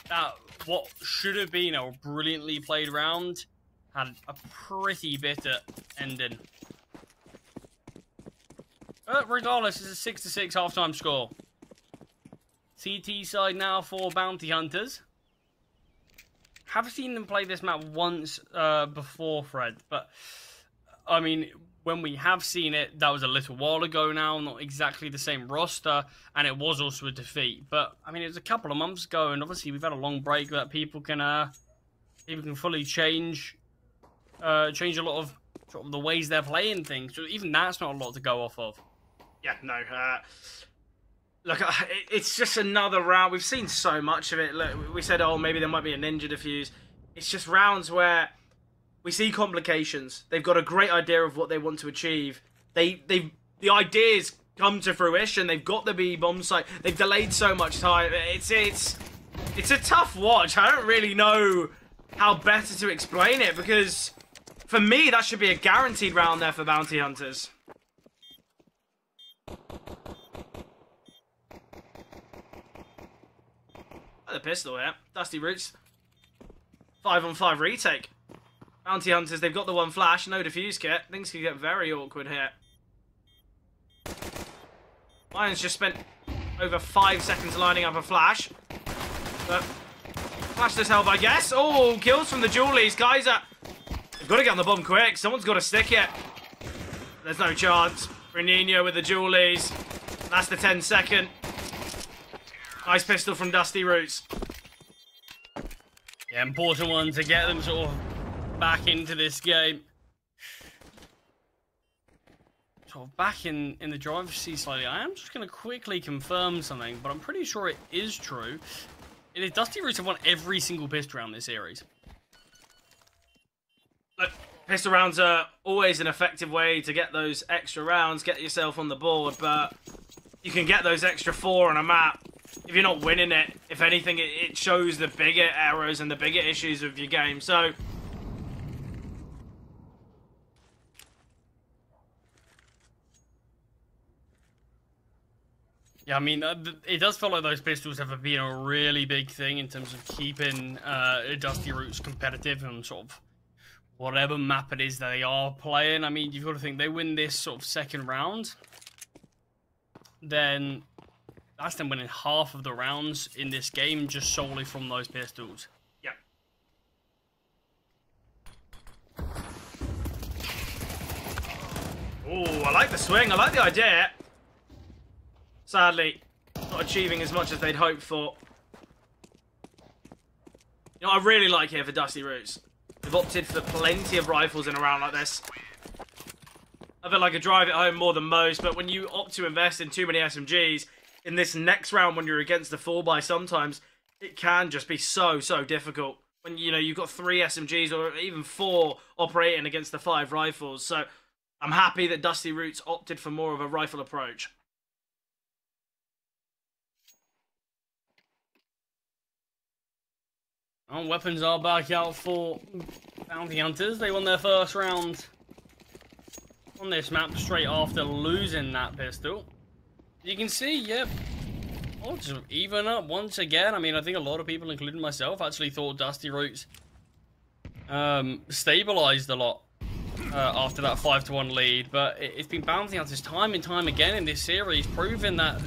Speaker 5: that what should have been a brilliantly played round had a pretty bitter ending. Regardless, it's a 6-6 halftime score. CT side now for Bounty Hunters. Have seen them play this map once before, Fred, but I mean, when we have seen it, that was a little while ago now, not exactly the same roster, and it was also a defeat. But I mean, it was a couple of months ago, and obviously we've had a long break that people can fully change a lot of sort of the ways they're playing things. So even that's not a lot to go off of.
Speaker 4: Yeah, no. Look, it's just another round. We've seen so much of it. Look, we said, oh, maybe there might be a ninja defuse. It's just rounds where we see complications. They've got a great idea of what they want to achieve. The ideas come to fruition. They've got the B bomb site. They've delayed so much time. It's a tough watch. I don't really know how better to explain it, because for me, that should be a guaranteed round there for Bounty Hunters. The pistol here. Dusty Roots. 5-on-5 retake. Bounty Hunters, they've got the one flash, no defuse kit. Things can get very awkward here. Lions just spent over 5 seconds lining up a flash. But flash this help, I guess. Oh, kills from the Julies. Guys, they've got to get on the bomb quick. Someone's got to stick it. There's no chance. Renino with the Julies. That's the 10-second. Nice pistol from Dusty Roots.
Speaker 5: Yeah, important one to get them sort of back into this game. Sort of back in the driver's seat slightly. I am just going to quickly confirm something, but I'm pretty sure it is true. It is Dusty Roots have won every single pistol round this series.
Speaker 4: Look, pistol rounds are always an effective way to get those extra rounds, get yourself on the board, but you can get those extra 4 on a map. If you're not winning it, if anything, it shows the bigger errors and the bigger issues of your game. So,
Speaker 5: yeah, I mean, it does feel like those pistols have been a really big thing in terms of keeping Dusty Roots competitive and sort of whatever map it is that they are playing. I mean, you've got to think they win this sort of second round, then that's them winning half of the rounds in this game just solely from those pistols.
Speaker 4: yeah. Oh, I like the swing. I like the idea. Sadly, not achieving as much as they'd hoped for. You know what I really like here for Dusty Roots? They've opted for plenty of rifles in a round like this. I feel like I drive it home more than most, but when you opt to invest in too many SMGs, in this next round when you're against the 4x, sometimes it can just be so difficult. When, you know, you've got 3 SMGs or even 4 operating against the 5 rifles. So I'm happy that Dusty Roots opted for more of a rifle approach.
Speaker 5: Oh, weapons are back out for Bounty Hunters. They won their first round on this map straight after losing that pistol. You can see, yep, odds even up once again. I mean, I think a lot of people, including myself, actually thought Dusty Roots stabilized a lot after that 5-1 lead. But it's been Bounty Hunters time and time again in this series, proving that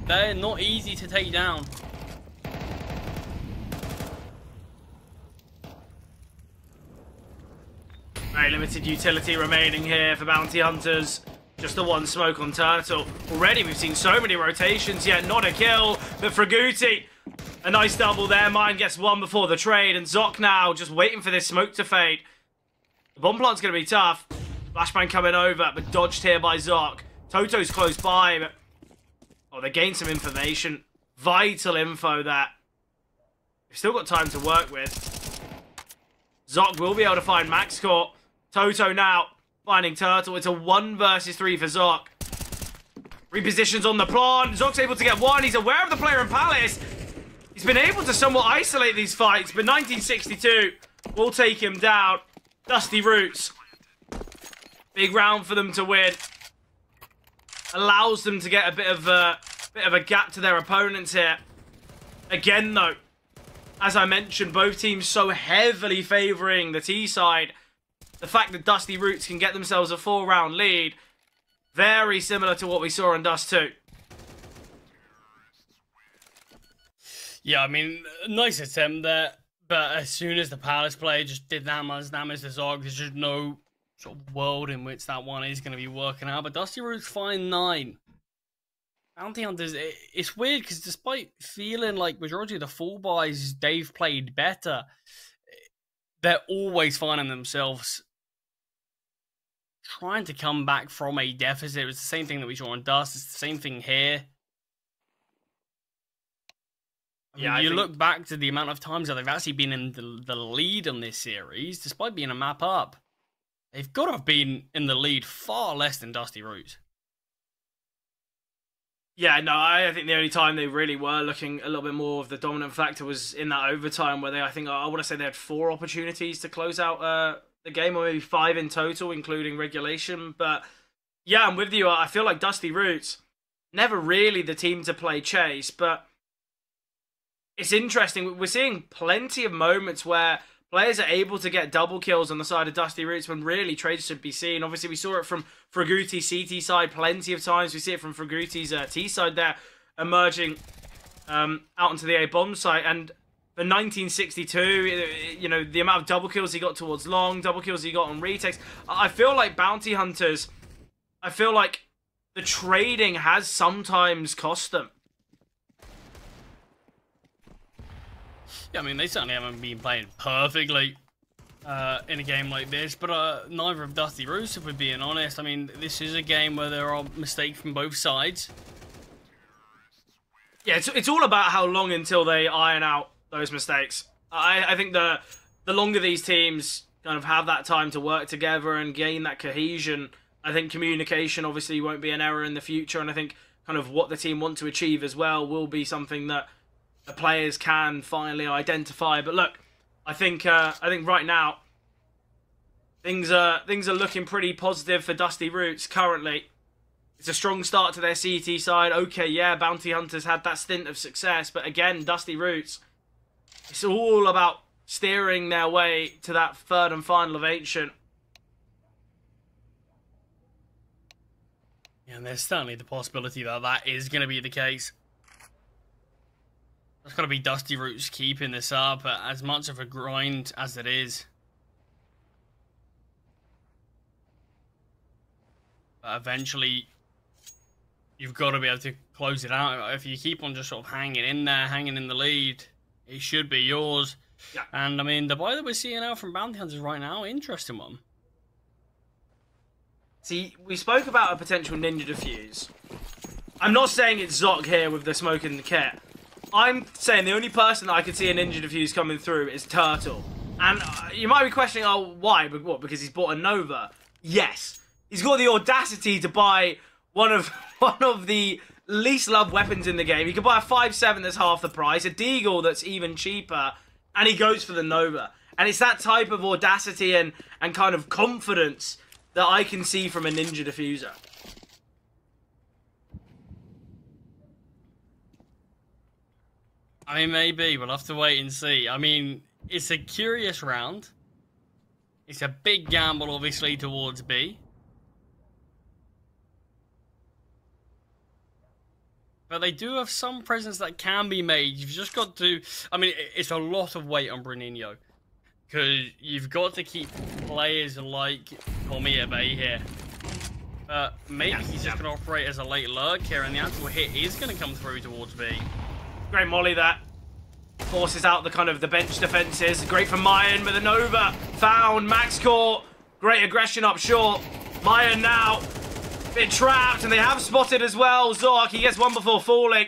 Speaker 5: they're not easy to take down.
Speaker 4: Very limited utility remaining here for Bounty Hunters. Just the one smoke on Turtle. Already we've seen so many rotations, yet not a kill. But Fraguti, a nice double there. Mine gets one before the trade. And Zoc now just waiting for this smoke to fade. The bomb plant's going to be tough. Flashbang coming over, but dodged here by Zoc. Toto's close by, but... oh, they gained some information. Vital info there. We've still got time to work with. Zoc will be able to find Max Court. Toto now finding Turtle. It's a 1 versus 3 for Zoc. Repositions on the plant. Zoc's able to get one. He's aware of the player in Palace. He's been able to somewhat isolate these fights, but 1962 will take him down. Dusty Roots. Big round for them to win. Allows them to get a bit of a gap to their opponents here. Again, though, as I mentioned, both teams so heavily favouring the T side. The fact that Dusty Roots can get themselves a 4-round lead, Very similar to what we saw in Dust 2.
Speaker 5: Yeah, I mean, nice attempt there, but as soon as the Palace player just did that much damage to Zog, there's just no sort of world in which that one is going to be working out. But Dusty Roots find 9. Bounty Hunters, it's weird because despite feeling like majority of the full buys they've played better, they're always finding themselves trying to come back from a deficit. It's the same thing that we saw on Dust. It's the same thing here. I mean, look back to the amount of times that they've actually been in the lead on this series, despite being a map up. They've got to have been in the lead far less than Dusty Roots.
Speaker 4: Yeah, no, I think the only time they really were looking a little bit more of the dominant factor was in that overtime where I want to say they had 4 opportunities to close out the game, or maybe 5 in total, including regulation. But yeah, I'm with you. I feel like Dusty Roots, never really the team to play chase, but it's interesting. We're seeing plenty of moments where players are able to get double kills on the side of Dusty Roots when really trades should be seen. Obviously, we saw it from Fraguti's CT side plenty of times. We see it from Fraguti's T side there, emerging out onto the A bomb site. And for 1962, you know, the amount of double kills he got towards long, double kills he got on retakes. I feel like Bounty Hunters, I feel like the trading has sometimes cost them.
Speaker 5: Yeah, I mean, they certainly haven't been playing perfectly in a game like this, but neither of Dusty Roots, if we're being honest. I mean, this is a game where there are mistakes from both sides.
Speaker 4: Yeah, it's all about how long until they iron out those mistakes. I think the longer these teams kind of have that time to work together and gain that cohesion, I think communication obviously won't be an error in the future, and I think kind of what the team want to achieve as well will be something that the players can finally identify. But look, I think right now things are looking pretty positive for Dusty Roots currently. It's a strong start to their CT side. Okay, yeah, Bounty Hunters had that stint of success, but again, Dusty Roots, it's all about steering their way to that third and final of Ancient.
Speaker 5: Yeah, and there's certainly the possibility that that is going to be the case. It's got to be Dusty Roots keeping this up, as much of a grind as it is. But eventually, you've got to be able to close it out. If you keep on just sort of hanging in there, hanging in the lead, it should be yours.
Speaker 4: Yeah.
Speaker 5: And I mean, the buy that we're seeing out from Bounty Hunters right now, interesting one.
Speaker 4: See, we spoke about a potential Ninja Defuse. I'm not saying it's Zok here with the smoke and the kit. I'm saying the only person that I could see a Ninja Defuse coming through is Turtle. And you might be questioning, oh, why? But what? Because he's bought a Nova? Yes. He's got the audacity to buy one of the least loved weapons in the game. He could buy a 5.7 that's half the price, a Deagle that's even cheaper, and he goes for the Nova. And it's that type of audacity and kind of confidence that I can see from a Ninja Diffuser.
Speaker 5: I mean, maybe. We'll have to wait and see. I mean, it's a curious round. It's a big gamble, obviously, towards B. But they do have some presents that can be made. You've just got to... I mean, it's a lot of weight on Bruninho. Because you've got to keep players like Tommy at bay here. Maybe he's just going to operate as a late lurk here, and the actual hit is going to come through towards B.
Speaker 4: Great molly that. Forces out the kind of the bench defenses. Great for Mayan, but the Nova found. Max Core. Great aggression up short. Mayan now bit trapped, and they have spotted as well. Zork, he gets one before falling.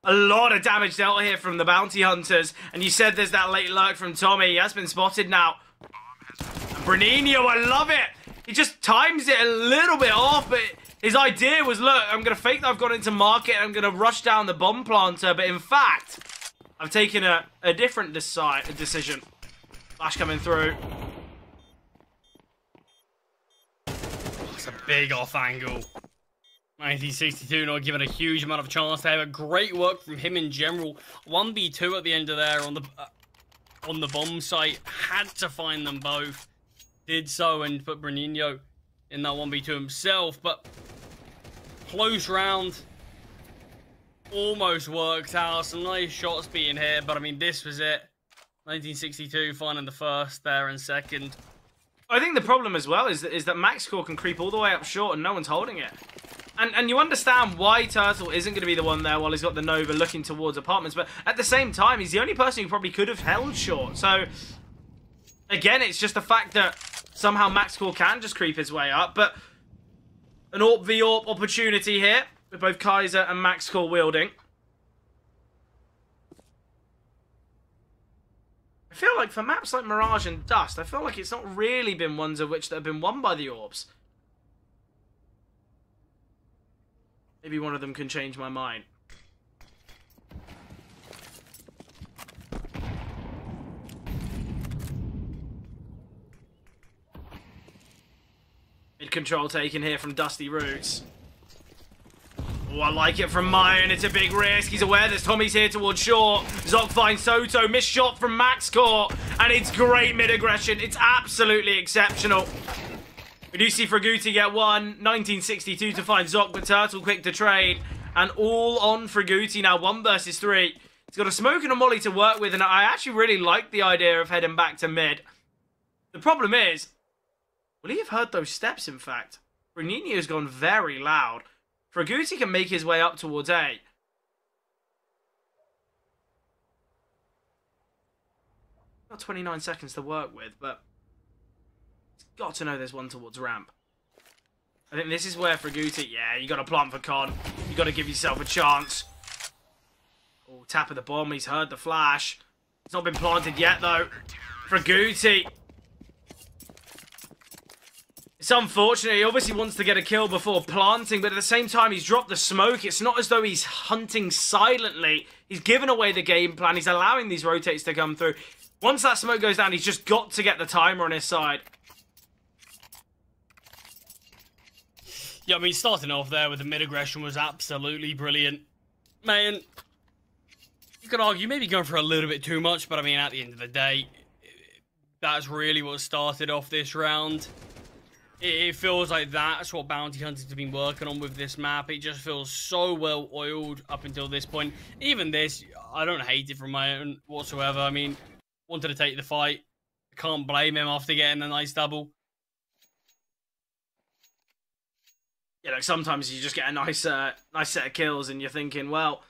Speaker 4: A lot of damage dealt here from the Bounty Hunters. And you said there's that late lurk from Tommy. He has been spotted now. And Bruninho, I love it. He just times it a little bit off, but his idea was, look, I'm going to fake that I've gone into market, and I'm going to rush down the bomb planter. But in fact, I've taken a different decision. Flash coming through.
Speaker 5: It's a big off angle. 1962 not given a huge amount of chance there, but great work from him in general. 1v2 at the end of there on the bomb site. Had to find them both. Did so and put Bruninho in that 1v2 himself, but Close round. Almost worked out. Some nice shots being hit, but I mean, this was it. 1962 finding the first there in second.
Speaker 4: I think the problem as well is that Max Core can creep all the way up short and no one's holding it. And you understand why Turtle isn't going to be the one there while he's got the Nova looking towards apartments, but at the same time, he's the only person who probably could have held short. So, again, it's just the fact that somehow Max Core can just creep his way up, but an AWP v AWP opportunity here with both Kaiser and Max Core wielding. I feel like for maps like Mirage and Dust, I feel like it's not really been ones of which that have been won by the AWPs. Maybe one of them can change my mind. Mid-control taken here from Dusty Roots. Oh, I like it from Mayan. It's a big risk. He's aware that Tommy's here towards short. Zoc finds Soto. Missed shot from Max Core. And it's great mid-aggression. It's absolutely exceptional. We do see Fraguti get one. 1962 to find Zoc, but Turtle quick to trade. And all on Fraguti now. 1 versus 3. He's got a smoke and a molly to work with. And I actually really like the idea of heading back to mid. The problem is, will he have heard those steps, in fact? Renino's gone very loud. Fraguti can make his way up towards A. Got 29 seconds to work with, but he's got to know there's one towards ramp. I think this is where Fraguti, yeah, you got to plant for Con. You got to give yourself a chance. Oh, tap of the bomb. He's heard the flash. It's not been planted yet, though. Fraguti. It's unfortunate. He obviously wants to get a kill before planting, but at the same time, he's dropped the smoke. It's not as though he's hunting silently. He's given away the game plan. He's allowing these rotates to come through. Once that smoke goes down, he's just got to get the timer on his side.
Speaker 5: Yeah, I mean, starting off there with the mid-aggression was absolutely brilliant. Man, you could argue maybe going for a little bit too much, but I mean, at the end of the day, that's really what started off this round. It feels like that's what Bounty Hunters have been working on with this map. It just feels so well oiled up until this point. Even this, I don't hate it from my own whatsoever. I mean, wanted to take the fight. I can't blame him after getting a nice double.
Speaker 4: Yeah, like sometimes you just get a nice set of kills, and you're thinking, well,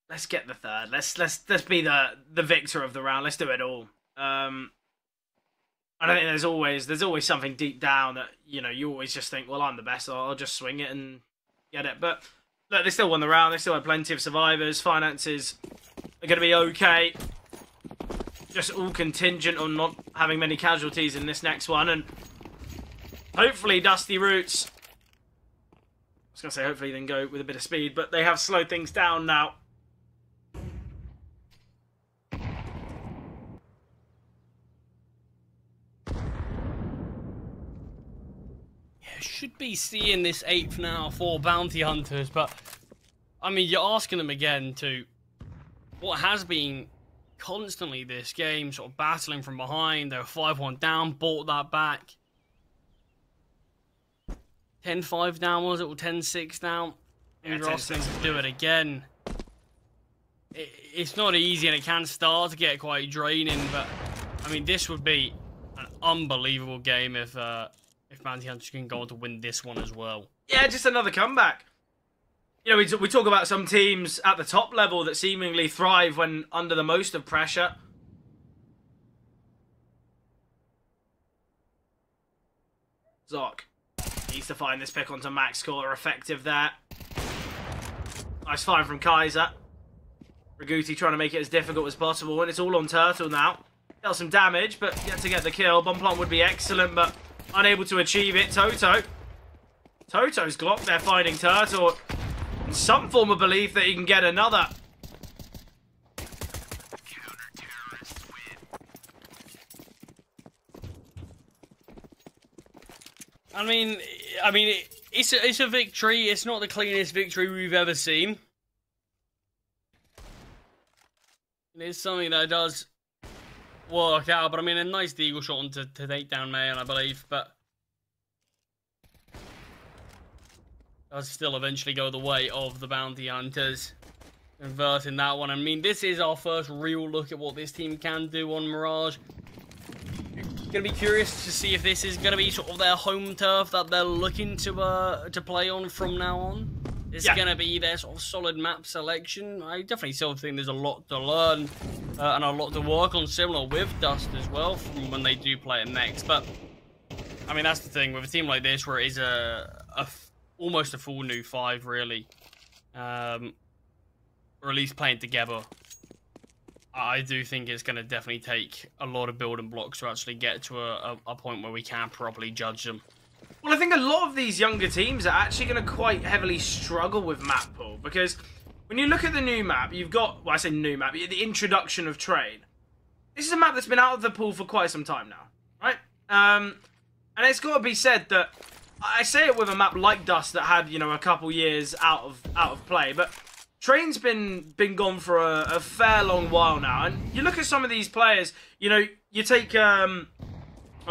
Speaker 4: let's get the third. Let's be the victor of the round. Let's do it all. I don't think there's always something deep down that, you know, you always just think, well, I'm the best, so I'll just swing it and get it. But look, they still won the round. They still had plenty of survivors. Finances are going to be okay. Just all contingent on not having many casualties in this next one. And hopefully Dusty Roots, I was going to say hopefully they can go with a bit of speed, but they have slowed things down now.
Speaker 5: Should be seeing this 8th now for Bounty Hunters, but I mean, you're asking them again to what has been constantly this game, sort of battling from behind. They were 5-1 down, bought that back. 10-5 down, was it? Or 10-6 down? And you're asking them to do it again. It's not easy, and it can start to get quite draining, but I mean, this would be an unbelievable game if Bounty Hunters can go on to win this one as well.
Speaker 4: Yeah, just another comeback. You know, we talk about some teams at the top level that seemingly thrive when under the most of pressure. Zoc needs to find this pick onto Max Core. Effective there. Nice find from Kaiser. Fraguti trying to make it as difficult as possible, and it's all on Turtle now. Dealt some damage, but yet to get the kill. Bomb plant would be excellent, but unable to achieve it. Toto's Glock there finding Turtle. In some form of belief that he can get another.
Speaker 5: I mean, it's a victory. It's not the cleanest victory we've ever seen. It's something that does work out, but I mean, a nice deagle shot on to take down Mayan, I believe, but does still eventually go the way of the Bounty Hunters. Converting that one. I mean, this is our first real look at what this team can do on Mirage. Gonna be curious to see if this is gonna be sort of their home turf that they're looking to play on from now on. This is gonna be their sort of solid map selection. I definitely still think there's a lot to learn and a lot to work on, similar with Dust as well, from when they do play it next. But I mean, that's the thing with a team like this, where it is almost a full new 5, really, or at least playing together. I do think it's going to definitely take a lot of building blocks to actually get to a point where we can properly judge them.
Speaker 4: Well, I think a lot of these younger teams are actually going to quite heavily struggle with map pool, because when you look at the new map, you've got, well, I say new map, the introduction of Train. This is a map that's been out of the pool for quite some time now, right? And it's got to be said that, I say it with a map like Dust that had, you know, a couple years out of play, but Train's been gone for a fair long while now, and you look at some of these players. You know, you take I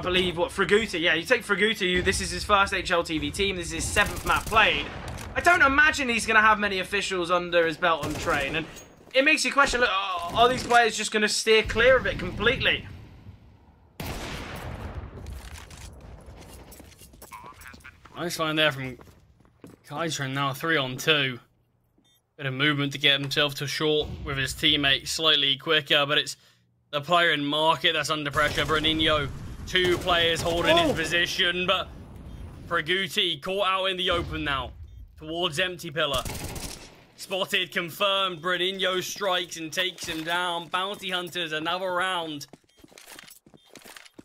Speaker 4: believe Fraguti. Yeah, you take Fraguti. This is his first HLTV team. This is his 7th map played. I don't imagine he's going to have many officials under his belt on Train, and it makes you question: look, are these players just going to steer clear of it completely?
Speaker 5: Nice line there from Kaiser, and now 3-on-2. Bit of movement to get himself to short with his teammate slightly quicker, but it's the player in market that's under pressure. Bruninho, 2 players holding his position, but Fraguti caught out in the open now towards Empty Pillar. Spotted, confirmed. Bruninho strikes and takes him down. Bounty Hunters, another round.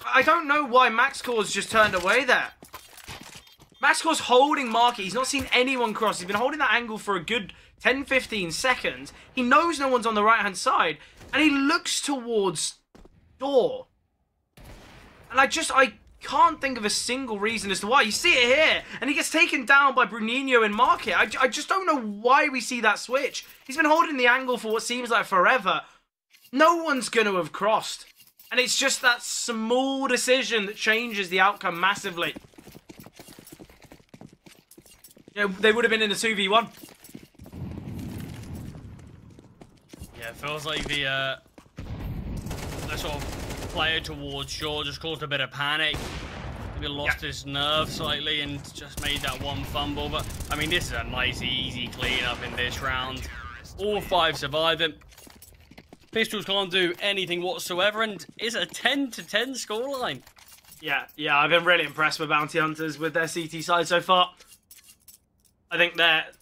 Speaker 4: I don't know why MaxCore's just turned away there. MaxCore's holding market. He's not seen anyone cross. He's been holding that angle for a good 10-15 seconds. He knows no one's on the right-hand side, and he looks towards door. And I can't think of a single reason as to why. You see it here, and he gets taken down by Bruninho in market. I just don't know why we see that switch. He's been holding the angle for what seems like forever. No one's going to have crossed. And it's just that small decision that changes the outcome massively. You know, they would have been in a 2v1.
Speaker 5: Yeah, it feels like the sort of player towards shore just caused a bit of panic. Maybe lost his nerve slightly and just made that one fumble. But, I mean, this is a nice, easy clean-up in this round. All 5 surviving. Pistols can't do anything whatsoever, and it's a 10-10 scoreline.
Speaker 4: Yeah, I've been really impressed with Bounty Hunters with their CT side so far. I think that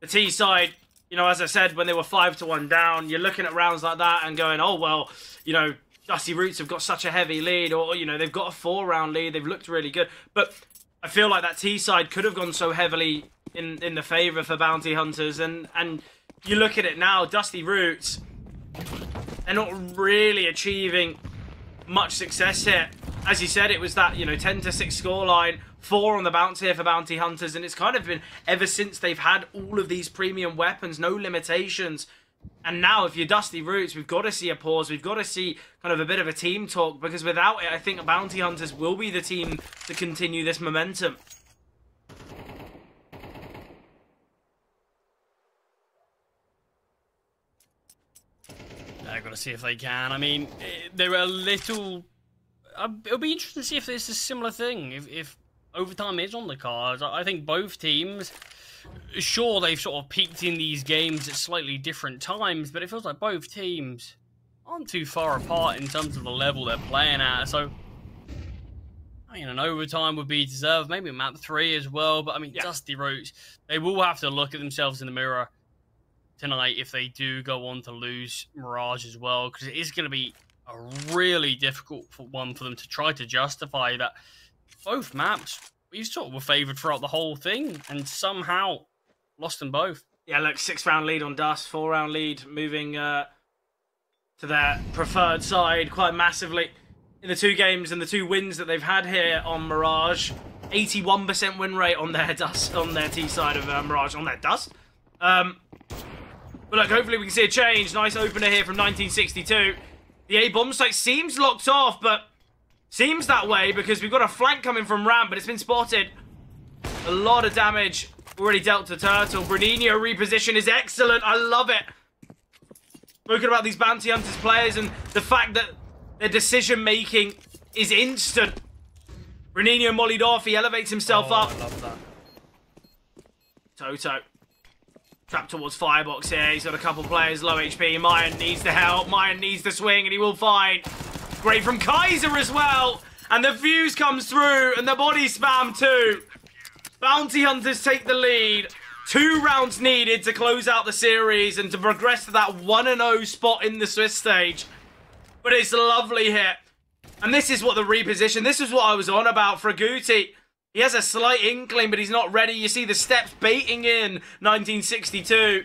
Speaker 4: the T side, you know, as I said, when they were 5-1 down, you're looking at rounds like that and going, oh, well, you know, Dusty Roots have got such a heavy lead, or, you know, they've got a 4-round lead, they've looked really good. But I feel like that T side could have gone so heavily in the favour for Bounty Hunters, and you look at it now, Dusty Roots, they're not really achieving much success here. As you said, it was that, you know, 10-6 scoreline, 4 on the bounce here for Bounty Hunters, and it's kind of been ever since they've had all of these premium weapons, no limitations. And now, if you're Dusty Roots, we've got to see a pause. We've got to see kind of a bit of a team talk, because without it, I think Bounty Hunters will be the team to continue this momentum.
Speaker 5: I've got to see if they can. I mean, they were a little... It'll be interesting to see if there's a similar thing, if overtime is on the cards. I think both teams, sure, they've sort of peaked in these games at slightly different times, but it feels like both teams aren't too far apart in terms of the level they're playing at. So, I mean, an overtime would be deserved, maybe map 3 as well, but I mean, Dusty Roots, they will have to look at themselves in the mirror tonight if they do go on to lose Mirage as well, because it is going to be a really difficult one for them to try to justify that both maps, we sort of were favoured throughout the whole thing and somehow lost them both.
Speaker 4: Yeah, look, 6-round lead on Dust, 4-round lead moving to their preferred side quite massively in the 2 games and the 2 wins that they've had here on Mirage. 81% win rate on their Dust, on their T side of Mirage, on their Dust. But look, hopefully we can see a change. Nice opener here from 1962. The A bomb site seems locked off, but seems that way because we've got a flank coming from Ram, but it's been spotted. A lot of damage Already dealt to Turtle. Bruninho reposition is excellent. I love it. Spoken about these Bounty Hunters players and the fact that their decision-making is instant. Bruninho mollied off. He elevates himself up.
Speaker 5: I love that.
Speaker 4: Toto. Trapped towards Firebox here. He's got a couple players low HP. Mayan needs the help. Mayan needs the swing, and he will find. Great from Kaiser as well. And the fuse comes through, and the body spam too. Bounty Hunters take the lead. 2 rounds needed to close out the series and to progress to that 1-0 spot in the Swiss stage. But it's lovely here. And this is what the reposition, this is what I was on about. Fraguti, he has a slight inkling, but he's not ready. You see the steps baiting in 1962.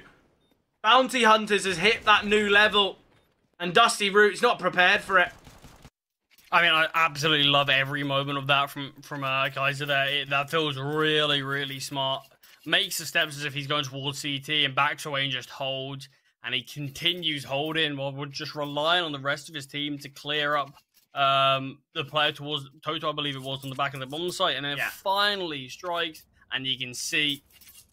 Speaker 4: Bounty Hunters has hit that new level. And Dusty Roots not prepared for it.
Speaker 5: I mean, I absolutely love every moment of that from Kaiser there. That feels really, really smart. Makes the steps as if he's going towards CT and backs away and just holds. And he continues holding while we're just relying on the rest of his team to clear up the player towards Toto, I believe it was, on the back of the bomb site. And then it finally strikes, and you can see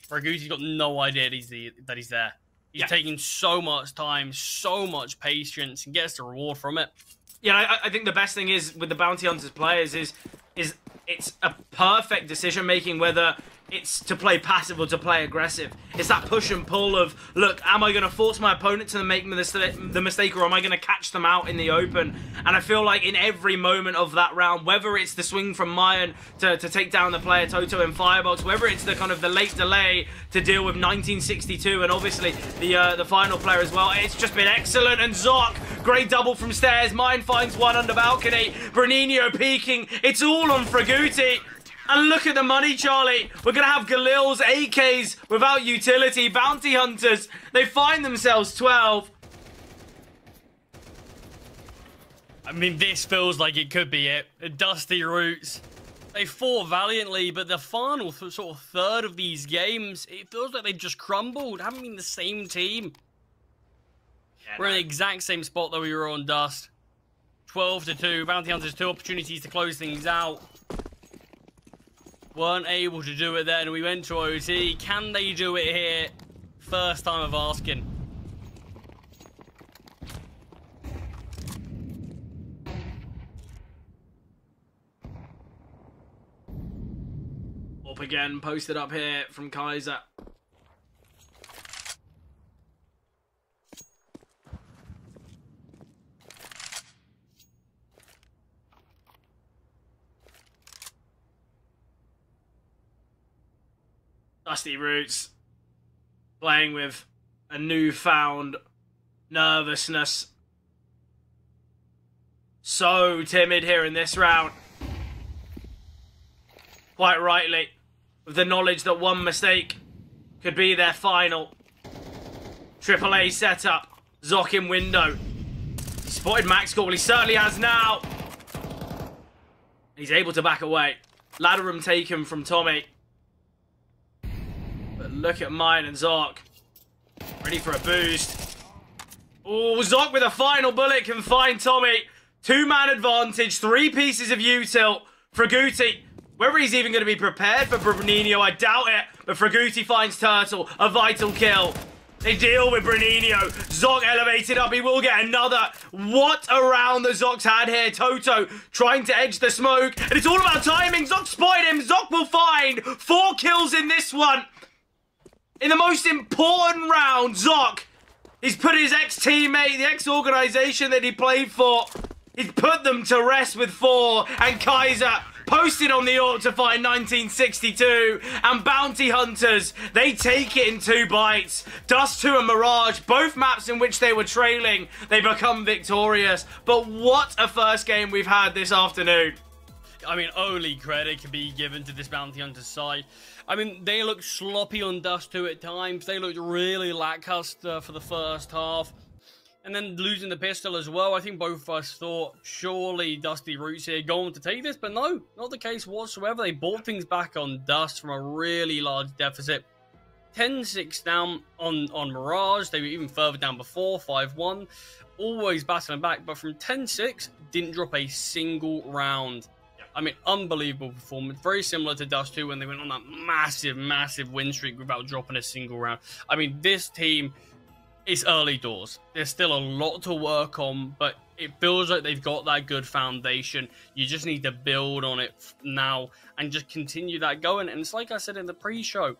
Speaker 5: Fraguti's got no idea that he's there. He's taking so much time, so much patience, and gets the reward from it.
Speaker 4: Yeah, I think the best thing is with the Bounty Hunters players is it's a perfect decision making, whether it's to play passive or to play aggressive. It's that push and pull of, look, am I going to force my opponent to make the mistake, or am I going to catch them out in the open? And I feel like in every moment of that round, whether it's the swing from Mayan to take down the player Toto in Firebox, whether it's the kind of the late delay to deal with 1962 and obviously the final player as well, it's just been excellent. And Zoc, great double from stairs. Mayan finds one under balcony. Bruninho peeking. It's all on Fraguti. And look at the money, Charlie. We're going to have Galil's AKs without utility. Bounty Hunters, they find themselves 12.
Speaker 5: I mean, this feels like it could be it. Dusty Roots. They fought valiantly, but the final sort of third of these games, it feels like they've just crumbled. Haven't been the same team.
Speaker 4: Yeah,
Speaker 5: we're in the exact same spot that we were on Dust. 12-2. Bounty Hunters, 2 opportunities to close things out. Weren't able to do it then. We went to OT. Can they do it here? First time of asking.
Speaker 4: Up again, posted up here from Kaiser. Dusty Roots playing with a newfound nervousness. So timid here in this round. Quite rightly, with the knowledge that one mistake could be their final. AAA setup. Zoc in window. He spotted Max Call. He certainly has now. He's able to back away. Ladder room taken from Tommy. But look at mine and Zoc. Ready for a boost. Oh, Zoc with a final bullet can find Tommy. 2-man advantage. 3 pieces of util. Fraguti. Whether he's even going to be prepared for Bruninho, I doubt it. But Fraguti finds Turtle. A vital kill. They deal with Bruninho. Zoc elevated up. He will get another. What a round the Zoc's had here. Toto trying to edge the smoke. And it's all about timing. Zoc spotted him. Zoc will find 4 kills in this one. In the most important round, Zoc, he's put his ex-teammate, the ex-organisation that he played for, he's put them to rest with 4. And Kaiser posted on the AWP to find 1962. And Bounty Hunters, they take it in 2 bites. Dust 2 and Mirage, both maps in which they were trailing, they become victorious. But what a first game we've had this afternoon.
Speaker 5: I mean, only credit can be given to this Bounty Hunter side. I mean, they looked sloppy on Dust 2 at times. They looked really lackluster for the first half. And then losing the pistol as well. I think both of us thought, surely Dusty Roots here going to take this. But no, not the case whatsoever. They brought things back on Dust from a really large deficit. 10-6 down on Mirage. They were even further down before, 5-1. Always battling back. But from 10-6, didn't drop a single round. I mean, unbelievable performance. Very similar to Dust 2 when they went on that massive, massive win streak without dropping a single round. I mean, this team, it's early doors. There's still a lot to work on, but it feels like they've got that good foundation. You just need to build on it now and just continue that going. And it's like I said in the pre-show,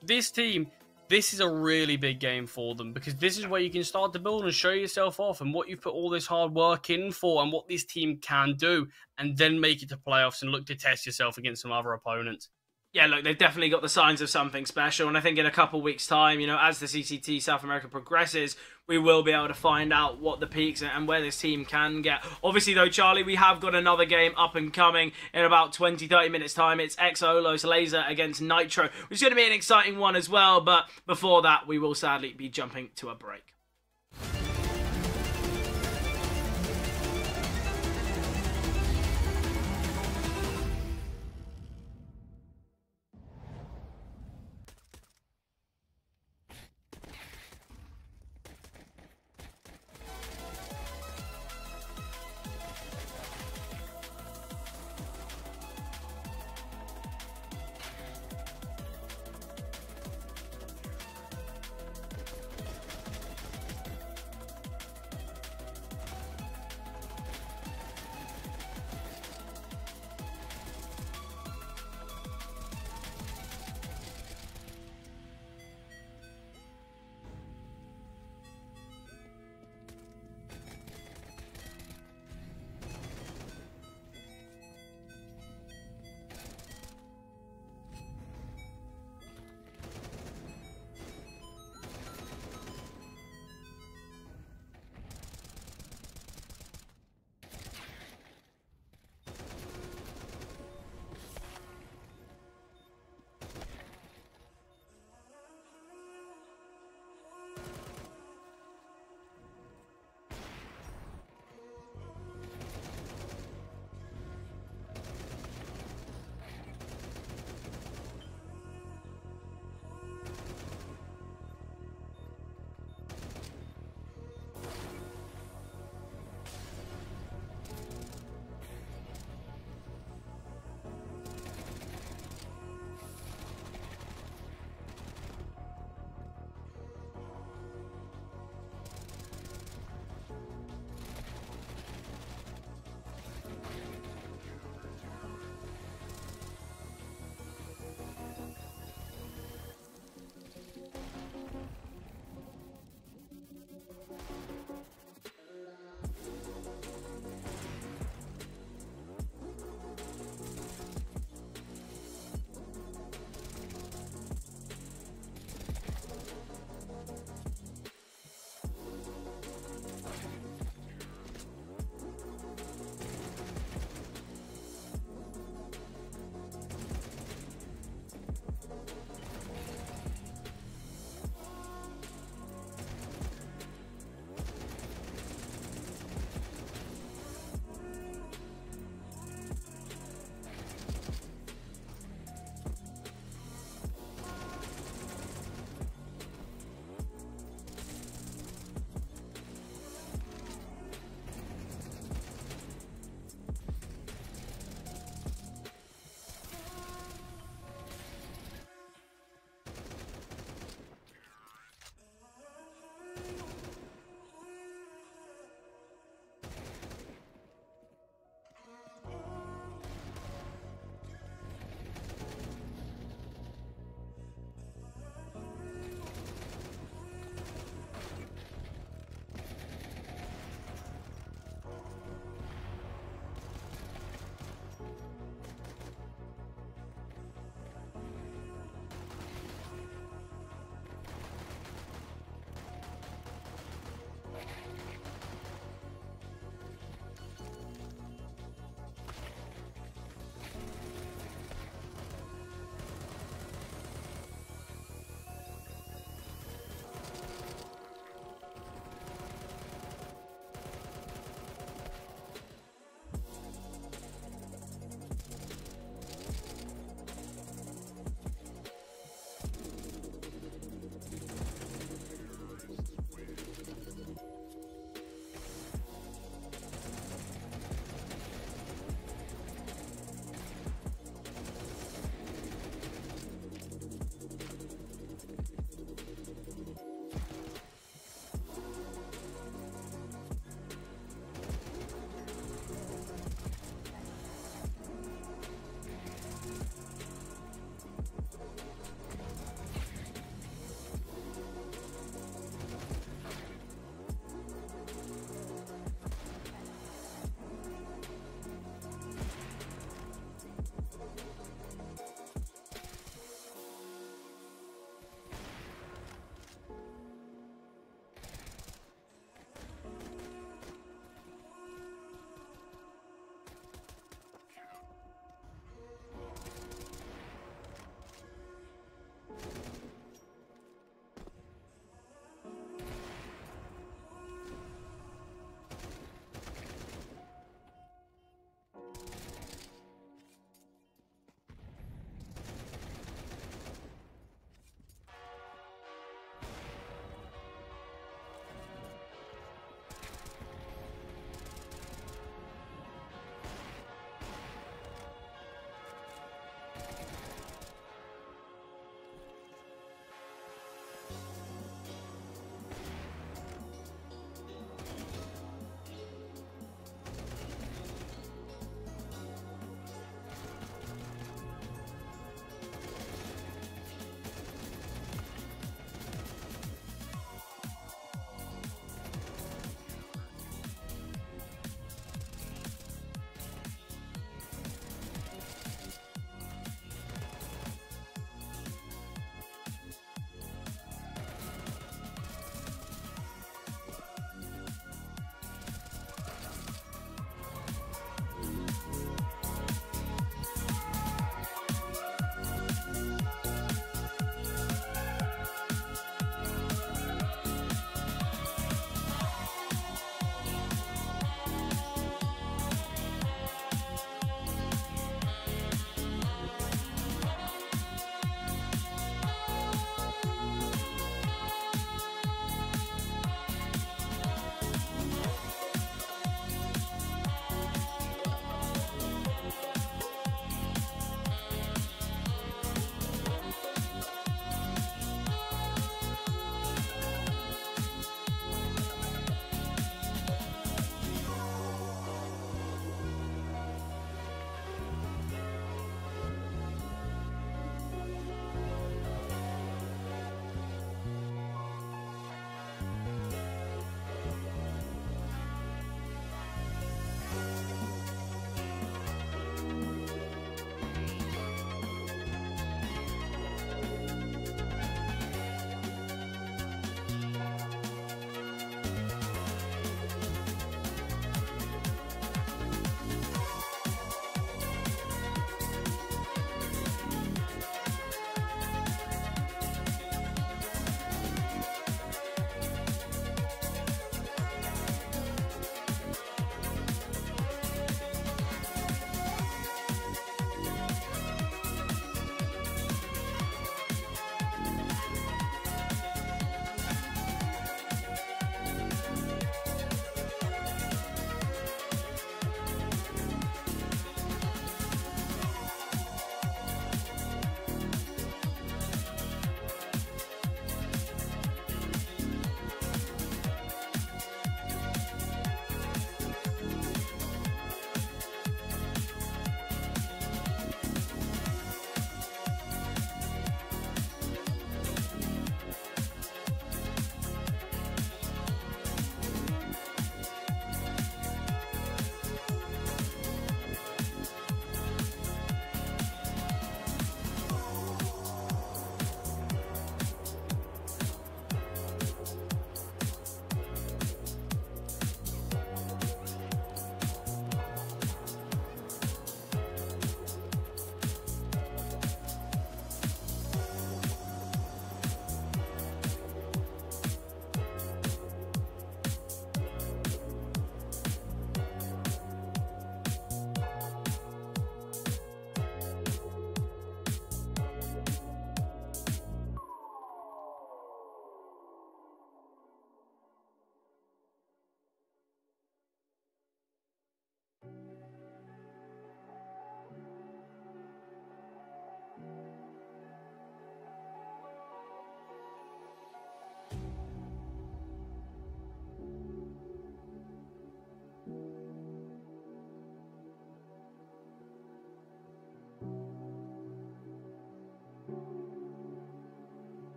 Speaker 5: this team, this is a really big game for them because this is where you can start to build and show yourself off and what you've put all this hard work in for and what this team can do, and then make it to playoffs and look to test yourself against some other opponents.
Speaker 4: Yeah, look, they've definitely got the signs of something special, and I think in a couple weeks' time, you know, as the CCT South America progresses, we will be able to find out what the peaks and where this team can get. Obviously, though, Charlie, we have got another game up and coming in about 20-30 minutes' time. It's Olos Laser against Nitro, which is going to be an exciting one as well, but before that, we will sadly be jumping to a break.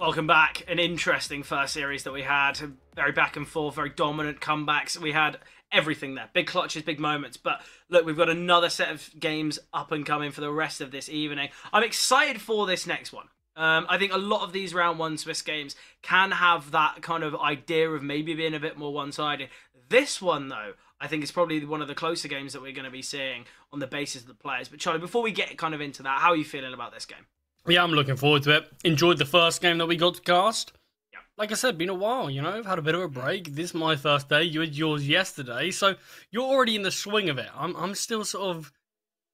Speaker 4: Welcome back. An interesting first series that we had. Very back and forth, very dominant comebacks. We had everything there. Big clutches, big moments. But look, we've got another set of games up and coming for the rest of this evening. I'm excited for this next one. I think a lot of these round one Swiss games can have that kind of idea of maybe being a bit more one-sided. This one, though, I think is probably one of the closer games that we're going to be seeing on the basis of the players. But Charlie, before we get kind of into that, how are you feeling about this game?
Speaker 5: Yeah, I'm looking forward to it. Enjoyed the first game that we got to cast.
Speaker 4: Yeah.
Speaker 5: Like I said, been a while, you know, I've had a bit of a break. This is my first day. You had yours yesterday, so you're already in the swing of it. I'm still sort of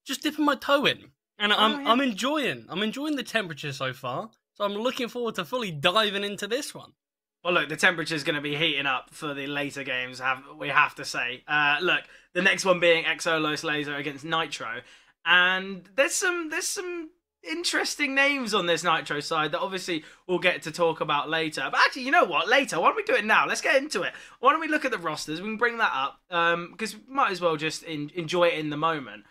Speaker 5: just dipping my toe in. And I'm enjoying the temperature so far. So I'm looking forward to fully diving into this one.
Speaker 4: Well, look, the temperature's going to be heating up for the later games, we have to say. Look, the next one being Exolos Laser against Nitro. And there's some interesting names on this Nitro side that obviously we'll get to talk about later. But actually, you know what? Later. Why don't we do it now? Let's get into it. Why don't we look at the rosters? We can bring that up because we might as well just enjoy it in the moment.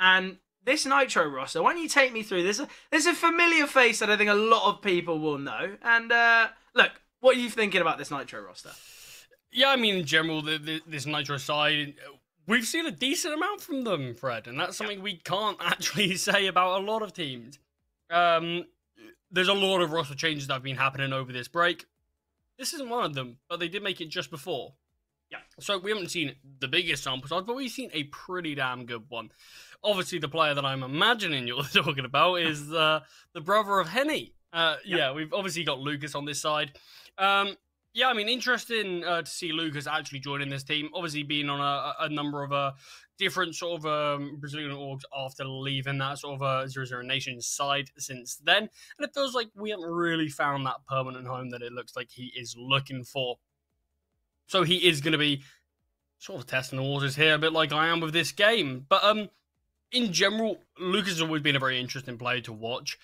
Speaker 4: And this Nitro roster, why don't you take me through? There's a familiar face that I think a lot of people will know. And look, what are you thinking about this Nitro roster?
Speaker 5: Yeah, I mean, in general, this Nitro side, we've seen a decent amount from them, Fred, and that's something we can't actually say about a lot of teams. There's a lot of roster changes that have been happening over this break. This isn't one of them, but they did make it just before.
Speaker 4: Yeah.
Speaker 5: So we haven't seen the biggest sample size, but we've seen a pretty damn good one. Obviously, the player that I'm imagining you're talking about is the brother of Henny. Yeah, we've obviously got Lucas on this side. Yeah, I mean, interesting to see Lucas actually joining this team. Obviously, being on a number of different sort of Brazilian orgs after leaving that sort of 0-0 Nations side since then. And it feels like we haven't really found that permanent home that it looks like he is looking for. So he is going to be sort of testing the waters here, a bit like I am with this game. But in general, Lucas has always been a very interesting player to watch.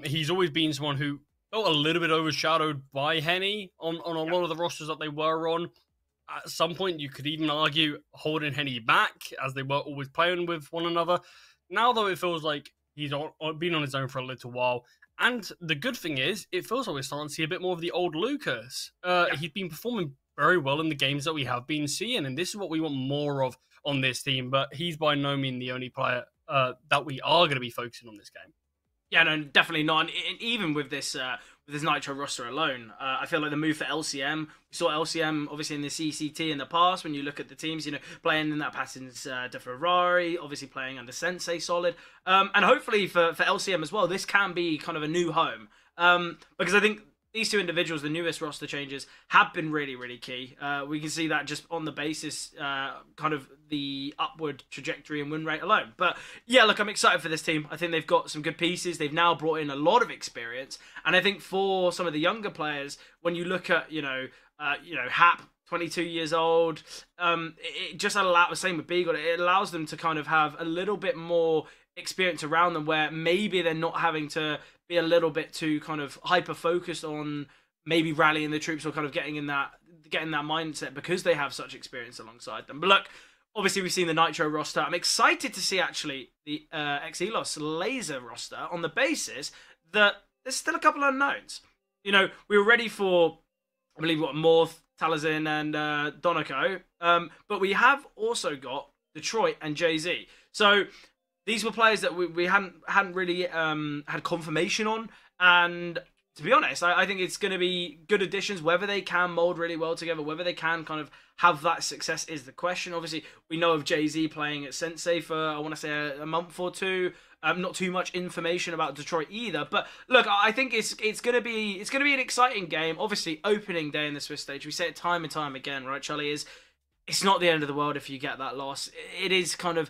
Speaker 5: He's always been someone who felt a little bit overshadowed by Henny on a lot of the rosters that they were on. At some point, you could even argue holding Henny back, as they were always playing with one another. Now, though, it feels like he's been on his own for a little while. And the good thing is, it feels like we're starting to see a bit more of the old Lucas. He's been performing very well in the games that we have been seeing, and this is what we want more of on this team. But he's by no means the only player that we are going to be focusing on this game.
Speaker 4: Yeah, no, definitely not. And even with this Nitro roster alone, I feel like the move for LCM, we saw LCM obviously in the CCT in the past. When you look at the teams, you know, playing in that Patins de Ferrari, obviously playing under Sensei solid, and hopefully for LCM as well, this can be kind of a new home. Because I think these two individuals, the newest roster changes, have been really, really key. We can see that just on the basis, kind of the upward trajectory and win rate alone. But yeah, look, I'm excited for this team. I think they've got some good pieces. They've now brought in a lot of experience. And I think for some of the younger players, when you look at, Hap, 22 years old, it just allows, same with Beagle, it allows them to kind of have a little bit more experience around them where maybe they're not having to be a little bit too kind of hyper focused on maybe rallying the troops or kind of getting that mindset because they have such experience alongside them. But look, obviously we've seen the Nitro roster. I'm excited to see actually the Exolos Laser roster on the basis that there's still a couple of unknowns. You know, we were ready for, I believe, Morth, Talazin and Donaco, but we have also got Detroit and Jay-Z. So these were players that we hadn't really had confirmation on, and to be honest, I think it's going to be good additions. Whether they can mold really well together, whether they can kind of have that success is the question. Obviously, we know of Jay-Z playing at Sensei for, I want to say, a month or two. Not too much information about Detroit either. But look, I think it's going to be an exciting game. Obviously, opening day in the Swiss stage. We say it time and time again, right, Charlie? It's not the end of the world if you get that loss. It is kind of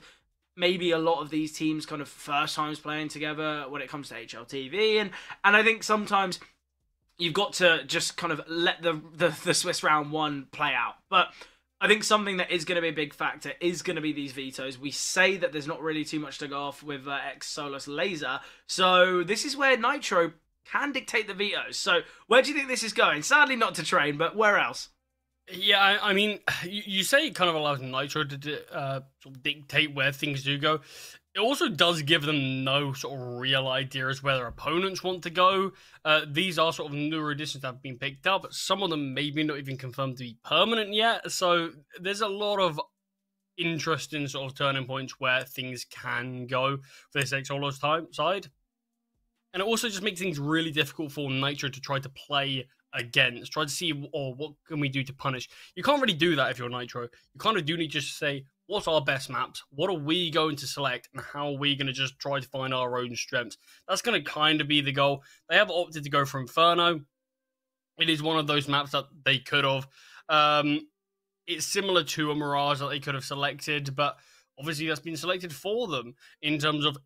Speaker 4: maybe a lot of these teams kind of first times playing together when it comes to HLTV, and I think sometimes you've got to just kind of let the Swiss round one play out. But I think something that is going to be a big factor is going to be these vetoes. We say that there's not really too much to go off with Exolos Laser, so this is where Nitro can dictate the vetoes. So where do you think this is going? Sadly not to train, but where else?
Speaker 5: Yeah, I mean, you say it kind of allows Nitro to sort of dictate where things do go. It also does give them no sort of real idea as where their opponents want to go. These are sort of newer additions that have been picked up. Some of them maybe not even confirmed to be permanent yet. So there's a lot of interesting sort of turning points where things can go for this Xolo's side. And it also just makes things really difficult for Nitro to try to play against, try to see, what can we do to punish. You can't really do that if you're Nitro. You kind of do need to just say, what's our best maps? What are we going to select? And how are we going to just try to find our own strengths? That's going to kind of be the goal. They have opted to go for Inferno. It is one of those maps that they could have. It's similar to a Mirage that they could have selected, but obviously that's been selected for them in terms of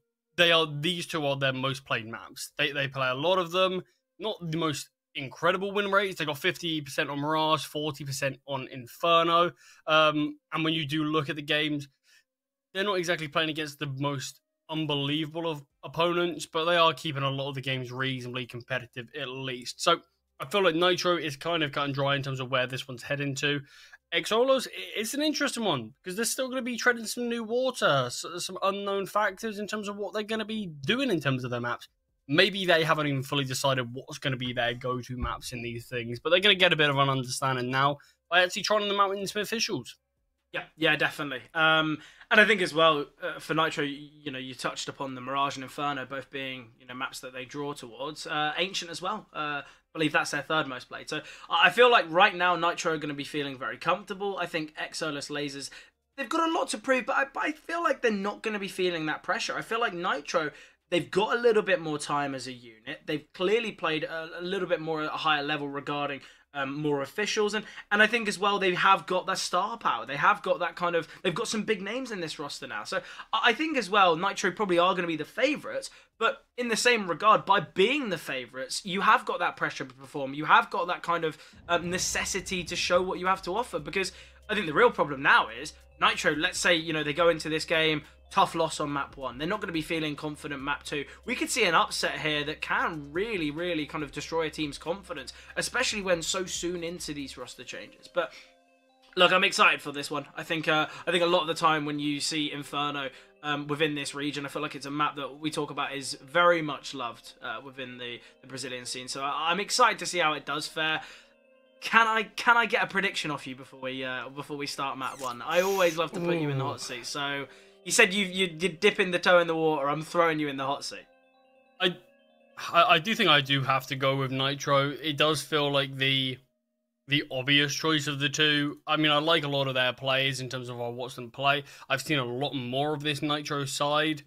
Speaker 5: these two are their most played maps. They play a lot of them, not the most incredible win rates. They got 50% on Mirage, 40% on Inferno. And when you do look at the games, they're not exactly playing against the most unbelievable of opponents, but they are keeping a lot of the games reasonably competitive at least. So I feel like Nitro is kind of cut and dry in terms of where this one's heading to. Xolo's, it's an interesting one because they're still going to be treading some new water, some unknown factors in terms of what they're going to be doing in terms of their maps. Maybe they haven't even fully decided what's going to be their go-to maps in these things, but they're going to get a bit of an understanding now by actually trying them out in some officials.
Speaker 4: Yeah, definitely. And I think as well, for Nitro, you touched upon the Mirage and Inferno both being, maps that they draw towards. Ancient as well. I believe that's their third most played. So I feel like right now Nitro are going to be feeling very comfortable. I think Xolus Lasers, they've got a lot to prove, but I feel like they're not going to be feeling that pressure. I feel like Nitro, they've got a little bit more time as a unit. They've clearly played a little bit more at a higher level regarding more officials, and I think as well they have got that star power. They have got that kind of, they've got some big names in this roster now. So I think as well Nitro probably are going to be the favourites, but in the same regard, by being the favourites, you have got that pressure to perform. You have got that kind of necessity to show what you have to offer, because I think the real problem now is Nitro, let's say, they go into this game, tough loss on map 1. They're not going to be feeling confident map 2. We could see an upset here that can really, really kind of destroy a team's confidence, especially when so soon into these roster changes. But look, I'm excited for this one. I think a lot of the time when you see Inferno within this region, I feel like it's a map that we talk about is very much loved within the Brazilian scene. So I'm excited to see how it does fare. Can I get a prediction off you before we start map 1? I always love to put you in the hot seat. So you said you're dipping the toe in the water. I'm throwing you in the hot seat.
Speaker 5: I do think I do have to go with Nitro. It does feel like the obvious choice of the two. I mean, I like a lot of their plays in terms of I watch them play. I've seen a lot more of this Nitro side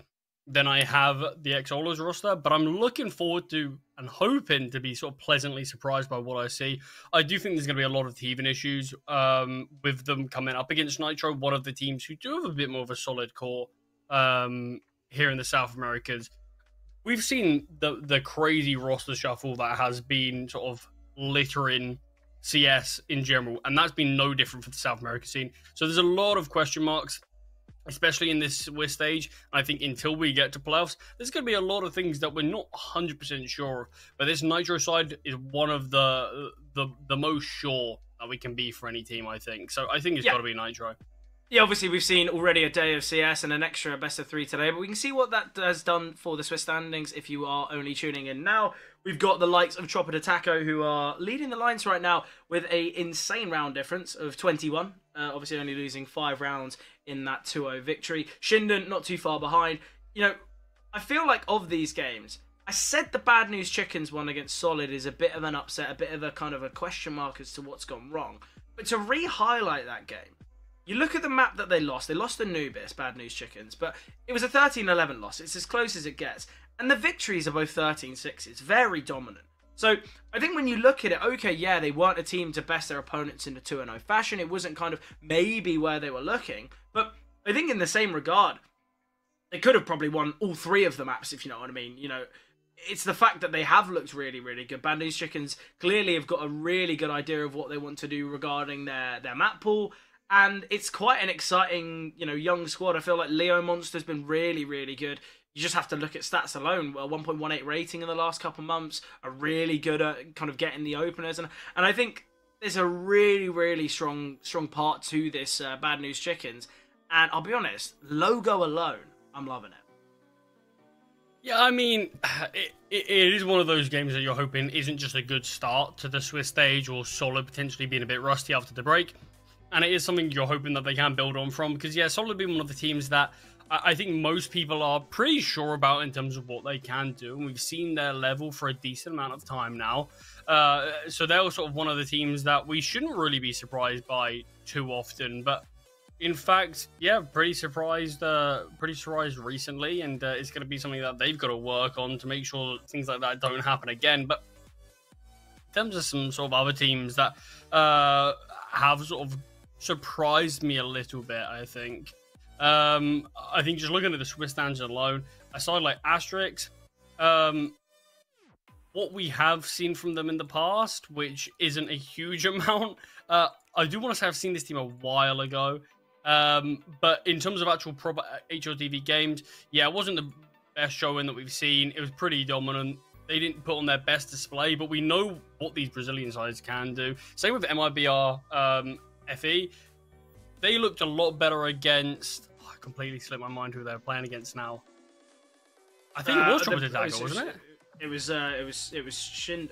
Speaker 5: than I have the Xolo's roster, but I'm looking forward to and hoping to be sort of pleasantly surprised by what I see. I do think there's going to be a lot of teething issues with them coming up against Nitro, one of the teams who do have a bit more of a solid core here in the South Americas. We've seen the crazy roster shuffle that has been sort of littering CS in general, and that's been no different for the South America scene. So there's a lot of question marks, especially in this Swiss stage. I think until we get to playoffs, there's going to be a lot of things that we're not 100% sure of. But this Nitro side is one of the most sure that we can be for any team, I think. So I think it's got to be Nitro.
Speaker 4: Yeah, obviously we've seen already a day of CS and an extra best of 3 today, but we can see what that has done for the Swiss standings if you are only tuning in now. We've got the likes of Chopper to Taco, who are leading the lines right now with a insane round difference of 21. Obviously only losing 5 rounds in that 2-0 victory. Shinden not too far behind. I feel like of these games, I said the Bad News Chickens one against Solid is a bit of an upset, a bit of a kind of a question mark as to what's gone wrong. But to re-highlight that game, you look at the map that they lost. They lost the Nubis, Bad News Chickens, but it was a 13-11 loss. It's as close as it gets. And the victories are both 13-6. It's very dominant. So I think when you look at it, okay, yeah, they weren't a team to best their opponents in a 2-0 fashion. It wasn't kind of maybe where they were looking. But I think in the same regard, they could have probably won all 3 of the maps, if you know what I mean. It's the fact that they have looked really, really good. Bad News Chickens clearly have got a really good idea of what they want to do regarding their map pool. And it's quite an exciting, young squad. I feel like Leo Monster's been really, really good. You just have to look at stats alone. Well, 1.18 rating in the last couple months, are really good at kind of getting the openers. And I think there's a really, really strong part to this Bad News Chickens. And I'll be honest, logo alone, I'm loving it.
Speaker 5: Yeah, I mean, it is one of those games that you're hoping isn't just a good start to the Swiss stage, or Solid potentially being a bit rusty after the break. And it is something you're hoping that they can build on from, because, yeah, Solid being one of the teams that I think most people are pretty sure about in terms of what they can do. And we've seen their level for a decent amount of time now. So they're sort of one of the teams that we shouldn't really be surprised by too often. But in fact, yeah, pretty surprised recently. And it's going to be something that they've got to work on to make sure things like that don't happen again. But in terms of some sort of other teams that have sort of surprised me a little bit, I think. I think just looking at the Swiss stands alone, a side like Asterix, what we have seen from them in the past, which isn't a huge amount, I do want to say I've seen this team a while ago, but in terms of actual proper HLTV games, yeah, it wasn't the best showing that we've seen. It was pretty dominant. They didn't put on their best display, but we know what these Brazilian sides can do. Same with MIBR FE. They looked a lot better against... Oh, I completely slipped my mind who they were playing against now. I think it was Trumpet Attacker, wasn't it?
Speaker 4: It was Shinden.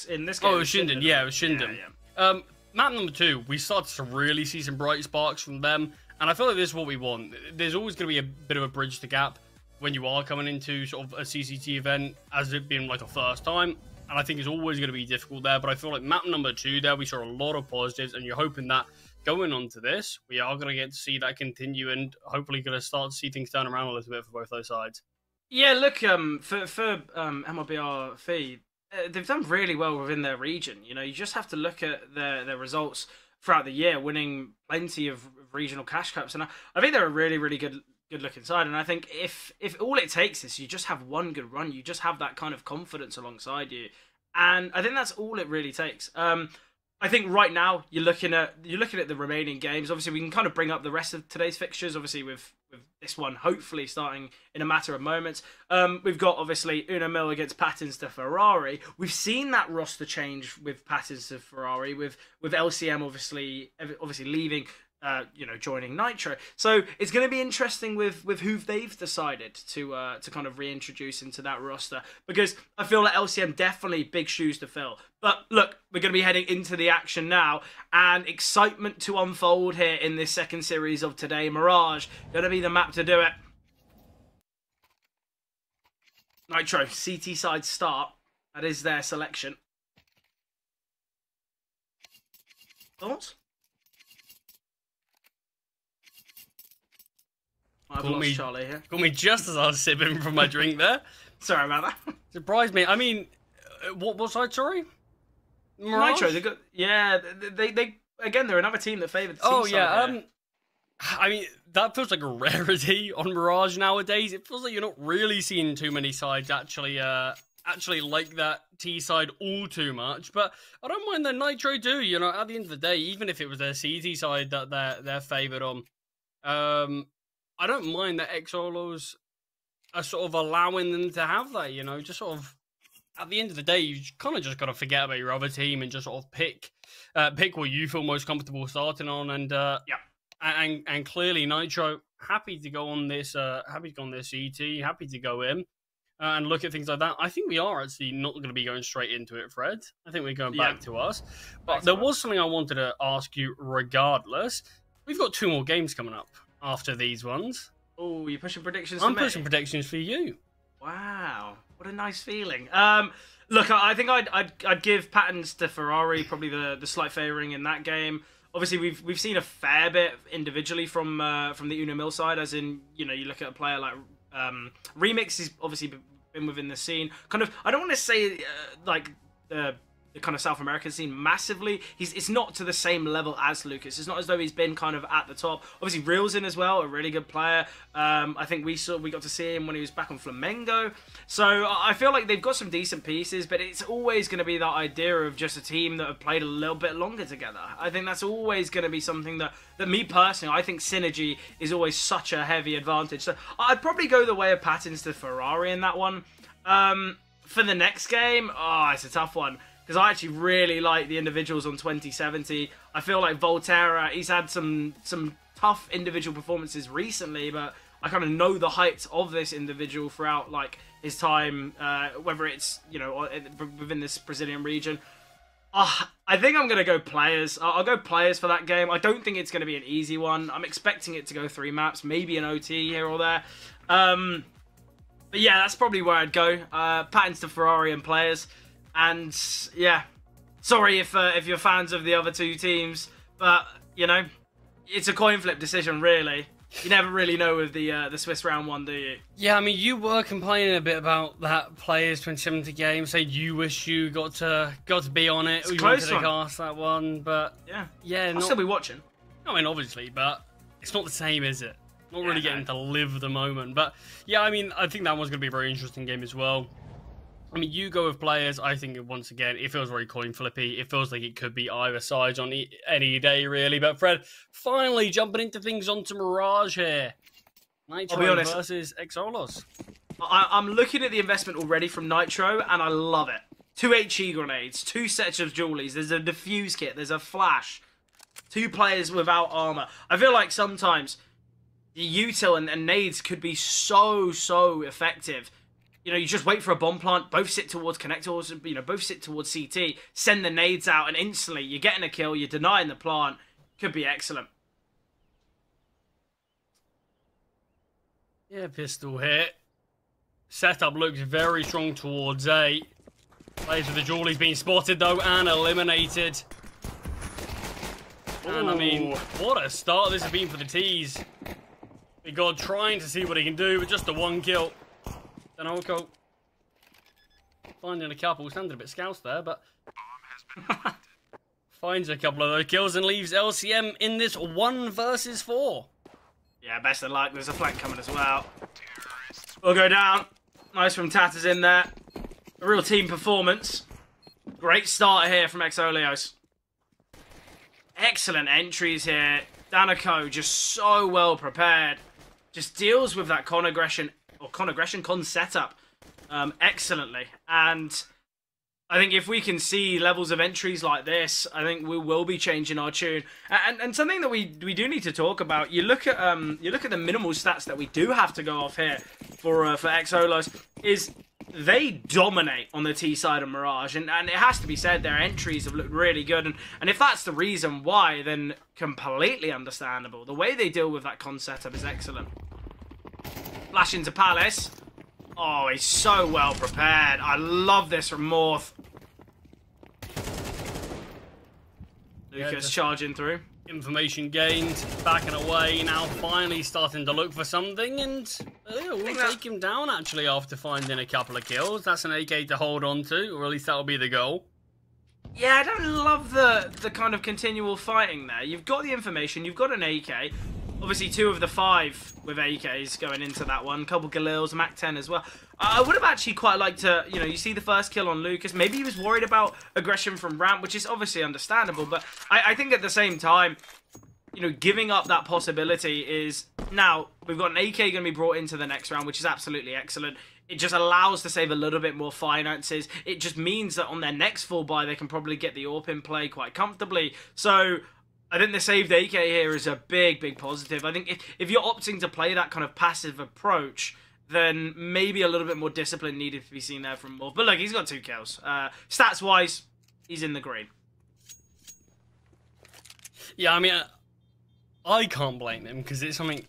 Speaker 4: In this game.
Speaker 5: Oh, it was Shinden. Yeah, it was Shinden.
Speaker 4: Yeah.
Speaker 5: Map number 2, we started to really see some bright sparks from them, and I feel like this is what we want. There's always going to be a bit of a bridge to gap when you are coming into sort of a CCT event, as it being like a first time, and I think it's always going to be difficult there, but I feel like map number 2 there, we saw a lot of positives, and you're hoping that going on to this, we are going to get to see that continue, and hopefully going to start to see things turn around a little bit for both those sides.
Speaker 4: Yeah, look, for MLBR Fee, they've done really well within their region. You know, you just have to look at their results throughout the year, winning plenty of regional cash cups, and I think they're a really, really good looking side. And I think if all it takes is you just have one good run, you just have that kind of confidence alongside you, and I think that's all it really takes. I think right now you're looking at the remaining games. Obviously, we can kind of bring up the rest of today's fixtures. Obviously, with this one hopefully starting in a matter of moments. We've got obviously Uno Mill against Patins to Ferrari. We've seen that roster change with Patins to Ferrari, with LCM obviously leaving. Joining Nitro. So it's going to be interesting with who they've decided to kind of reintroduce into that roster, because I feel like LCM definitely big shoes to fill. But look, we're going to be heading into the action now, and excitement to unfold here in this second series of today. Mirage going to be the map to do it. Nitro CT side start. That is their selection. Thoughts? I've lost Charlie here.
Speaker 5: Got me just as I was sipping from my drink there.
Speaker 4: Sorry about that.
Speaker 5: Surprised me. I mean, what side, sorry? Mirage?
Speaker 4: Nitro, they again, they're another team that favoured the team side.
Speaker 5: I mean, that feels like a rarity on Mirage nowadays. It feels like you're not really seeing too many sides actually like that T side all too much. But I don't mind that Nitro do. You know, at the end of the day, even if it was their CT side that they're favoured on, I don't mind that Xolos are sort of allowing them to have that, you know, just sort of, at the end of the day, you kind of just got to forget about your other team and just sort of pick what you feel most comfortable starting on. And and clearly Nitro happy to go on this CT, happy to go in and look at things like that. I think we are actually not going to be going straight into it, Fred. I think we're going back to us. But there was something I wanted to ask you regardless. We've got 2 more games coming up after these ones.
Speaker 4: Oh, you're pushing predictions
Speaker 5: I'm
Speaker 4: for me?
Speaker 5: pushing predictions for you.
Speaker 4: Wow, what a nice feeling. Look, I think I'd give Patins to Ferrari probably the slight favouring in that game. Obviously, we've seen a fair bit individually from the Uno Mill side, as in, you know, you look at a player like Remix has obviously been within the scene. Kind of, I don't want to say like the kind of South American scene massively. It's not to the same level as Lucas. It's not as though he's been kind of at the top. Obviously, Reelsin as well, a really good player. I think we got to see him when he was back on Flamengo. So I feel like they've got some decent pieces, but it's always going to be that idea of just a team that have played a little bit longer together. I think that's always going to be something that me personally, I think synergy is always such a heavy advantage. So I'd probably go the way of Patins to Ferrari in that one. For the next game, it's a tough one, because I actually really like the individuals on 2070. I feel like Volterra, he's had some tough individual performances recently, but I kind of know the heights of this individual throughout like his time, whether it's, you know, within this Brazilian region. I think I'm going to go players. I'll go players for that game. I don't think it's going to be an easy one. I'm expecting it to go 3 maps, maybe an OT here or there. But yeah, that's probably where I'd go. Patents to Ferrari and players. And yeah, sorry if you're fans of the other 2 teams, but you know, it's a coin flip decision, really. You never really know with the Swiss round 1, do you?
Speaker 5: Yeah, I mean, you were complaining a bit about that Players 2070 game, saying you wish you got to be on it.
Speaker 4: It's
Speaker 5: you
Speaker 4: close
Speaker 5: wanted to cast that one, but yeah,
Speaker 4: I'll still be watching.
Speaker 5: I mean, obviously, but it's not the same, is it? Not really getting
Speaker 4: no.
Speaker 5: to live the moment. But yeah, I mean, I think that one's going to be a very interesting game as well. I mean, you go with players. I think, once again, it feels very coin flippy. It feels like it could be either side on any day, really. But Fred, finally jumping into things onto Mirage here. Nitro versus Exolos.
Speaker 4: I'm looking at the investment already from Nitro, and I love it. 2 HE grenades, 2 sets of jewelries, there's a defuse kit, there's a flash, 2 players without armor. I feel like sometimes the util and nades could be so effective. You know, you just wait for a bomb plant, both sit towards connectors, you know, both sit towards CT, send the nades out, and instantly you're getting a kill, you're denying the plant. Could be excellent.
Speaker 5: Yeah, pistol hit. Setup looks very strong towards A. Plays with the jewel, he's been spotted though and eliminated. Ooh. And I mean, what a start this has been for the T's. Big God trying to see what he can do with just the 1 kill. Danoko finding a couple, standing a bit scoused there, but finds a couple of those kills and leaves LCM in this 1 versus 4.
Speaker 4: Yeah, best of luck. There's a flank coming as well. We'll go down. Nice from Tatters in there. A real team performance. Great start here from Exolios. Excellent entries here. Danako just so well prepared. Just deals with that con setup excellently. And I think if we can see levels of entries like this, I think we will be changing our tune. And something that we do need to talk about. You look at the minimal stats that we do have to go off here for Exolos, is they dominate on the T side of Mirage, and it has to be said their entries have looked really good. And if that's the reason why, then completely understandable. The way they deal with that con setup is excellent. Flash into Palace. Oh, he's so well prepared. I love this from Morth. Lucas charging through.
Speaker 5: Information gained, backing away, now finally starting to look for something, and we'll take him down actually after finding a couple of kills. That's an AK to hold on to, or at least that'll be the goal.
Speaker 4: Yeah, I don't love the kind of continual fighting there. You've got the information, you've got an AK. Obviously, 2 of the 5 with AKs going into that one. Couple Galils, Mac 10 as well. I would have actually quite liked to, you know, you see the first kill on Lucas. Maybe he was worried about aggression from Ramp, which is obviously understandable. But I think at the same time, you know, giving up that possibility is... Now, we've got an AK going to be brought into the next round, which is absolutely excellent. It just allows to save a little bit more finances. It just means that on their next full buy, they can probably get the AWP in play quite comfortably. So... I think the saved AK here is a big positive. I think if you're opting to play that kind of passive approach, then maybe a little bit more discipline needed to be seen there from Morph. But look, he's got 2 kills. Stats-wise, he's in the green.
Speaker 5: Yeah, I mean, I can't blame him because it's something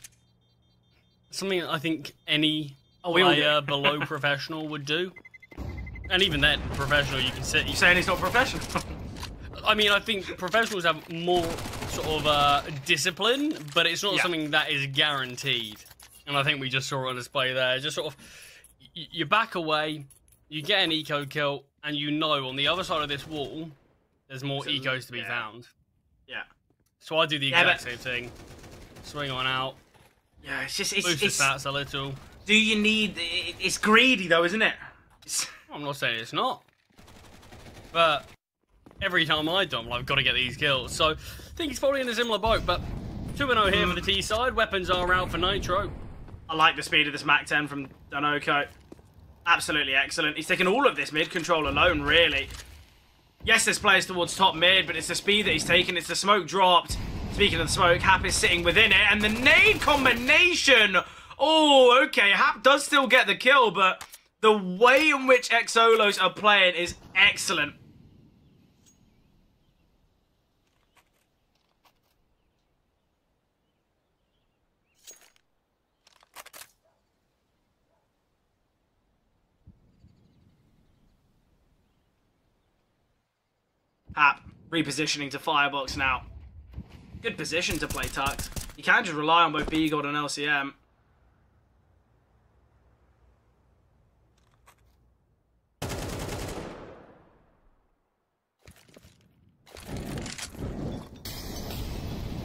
Speaker 5: I think any player below professional would do. And even then, professional, you can sit...
Speaker 4: You're saying he's not professional?
Speaker 5: I mean, I think professionals have more sort of discipline, but it's not something that is guaranteed. And I think we just saw it on display there. Just sort of, you back away, you get an eco kill, and you know on the other side of this wall, there's more ecos to be found.
Speaker 4: Yeah.
Speaker 5: So I do the exact same thing. Swing on out.
Speaker 4: Yeah, it's just...
Speaker 5: Boost the stats a little.
Speaker 4: Do you need... It's greedy, though, isn't it?
Speaker 5: I'm not saying it's not. But... every time I do, I've got to get these kills. So, I think he's probably in a similar boat, but 2-0 here for the T side. Weapons are out for Nitro.
Speaker 4: I like the speed of this Mac 10 from Danoko. Absolutely excellent. He's taken all of this mid control alone, really. Yes, there's players towards top mid, but it's the speed that he's taken. It's the smoke dropped. Speaking of the smoke, Hap is sitting within it, and the nade combination. Oh, okay. Hap does still get the kill, but The way in which Xolos are playing is excellent. Hap repositioning to Firebox now. Good position to play Tux. You can just rely on both B-God and LCM.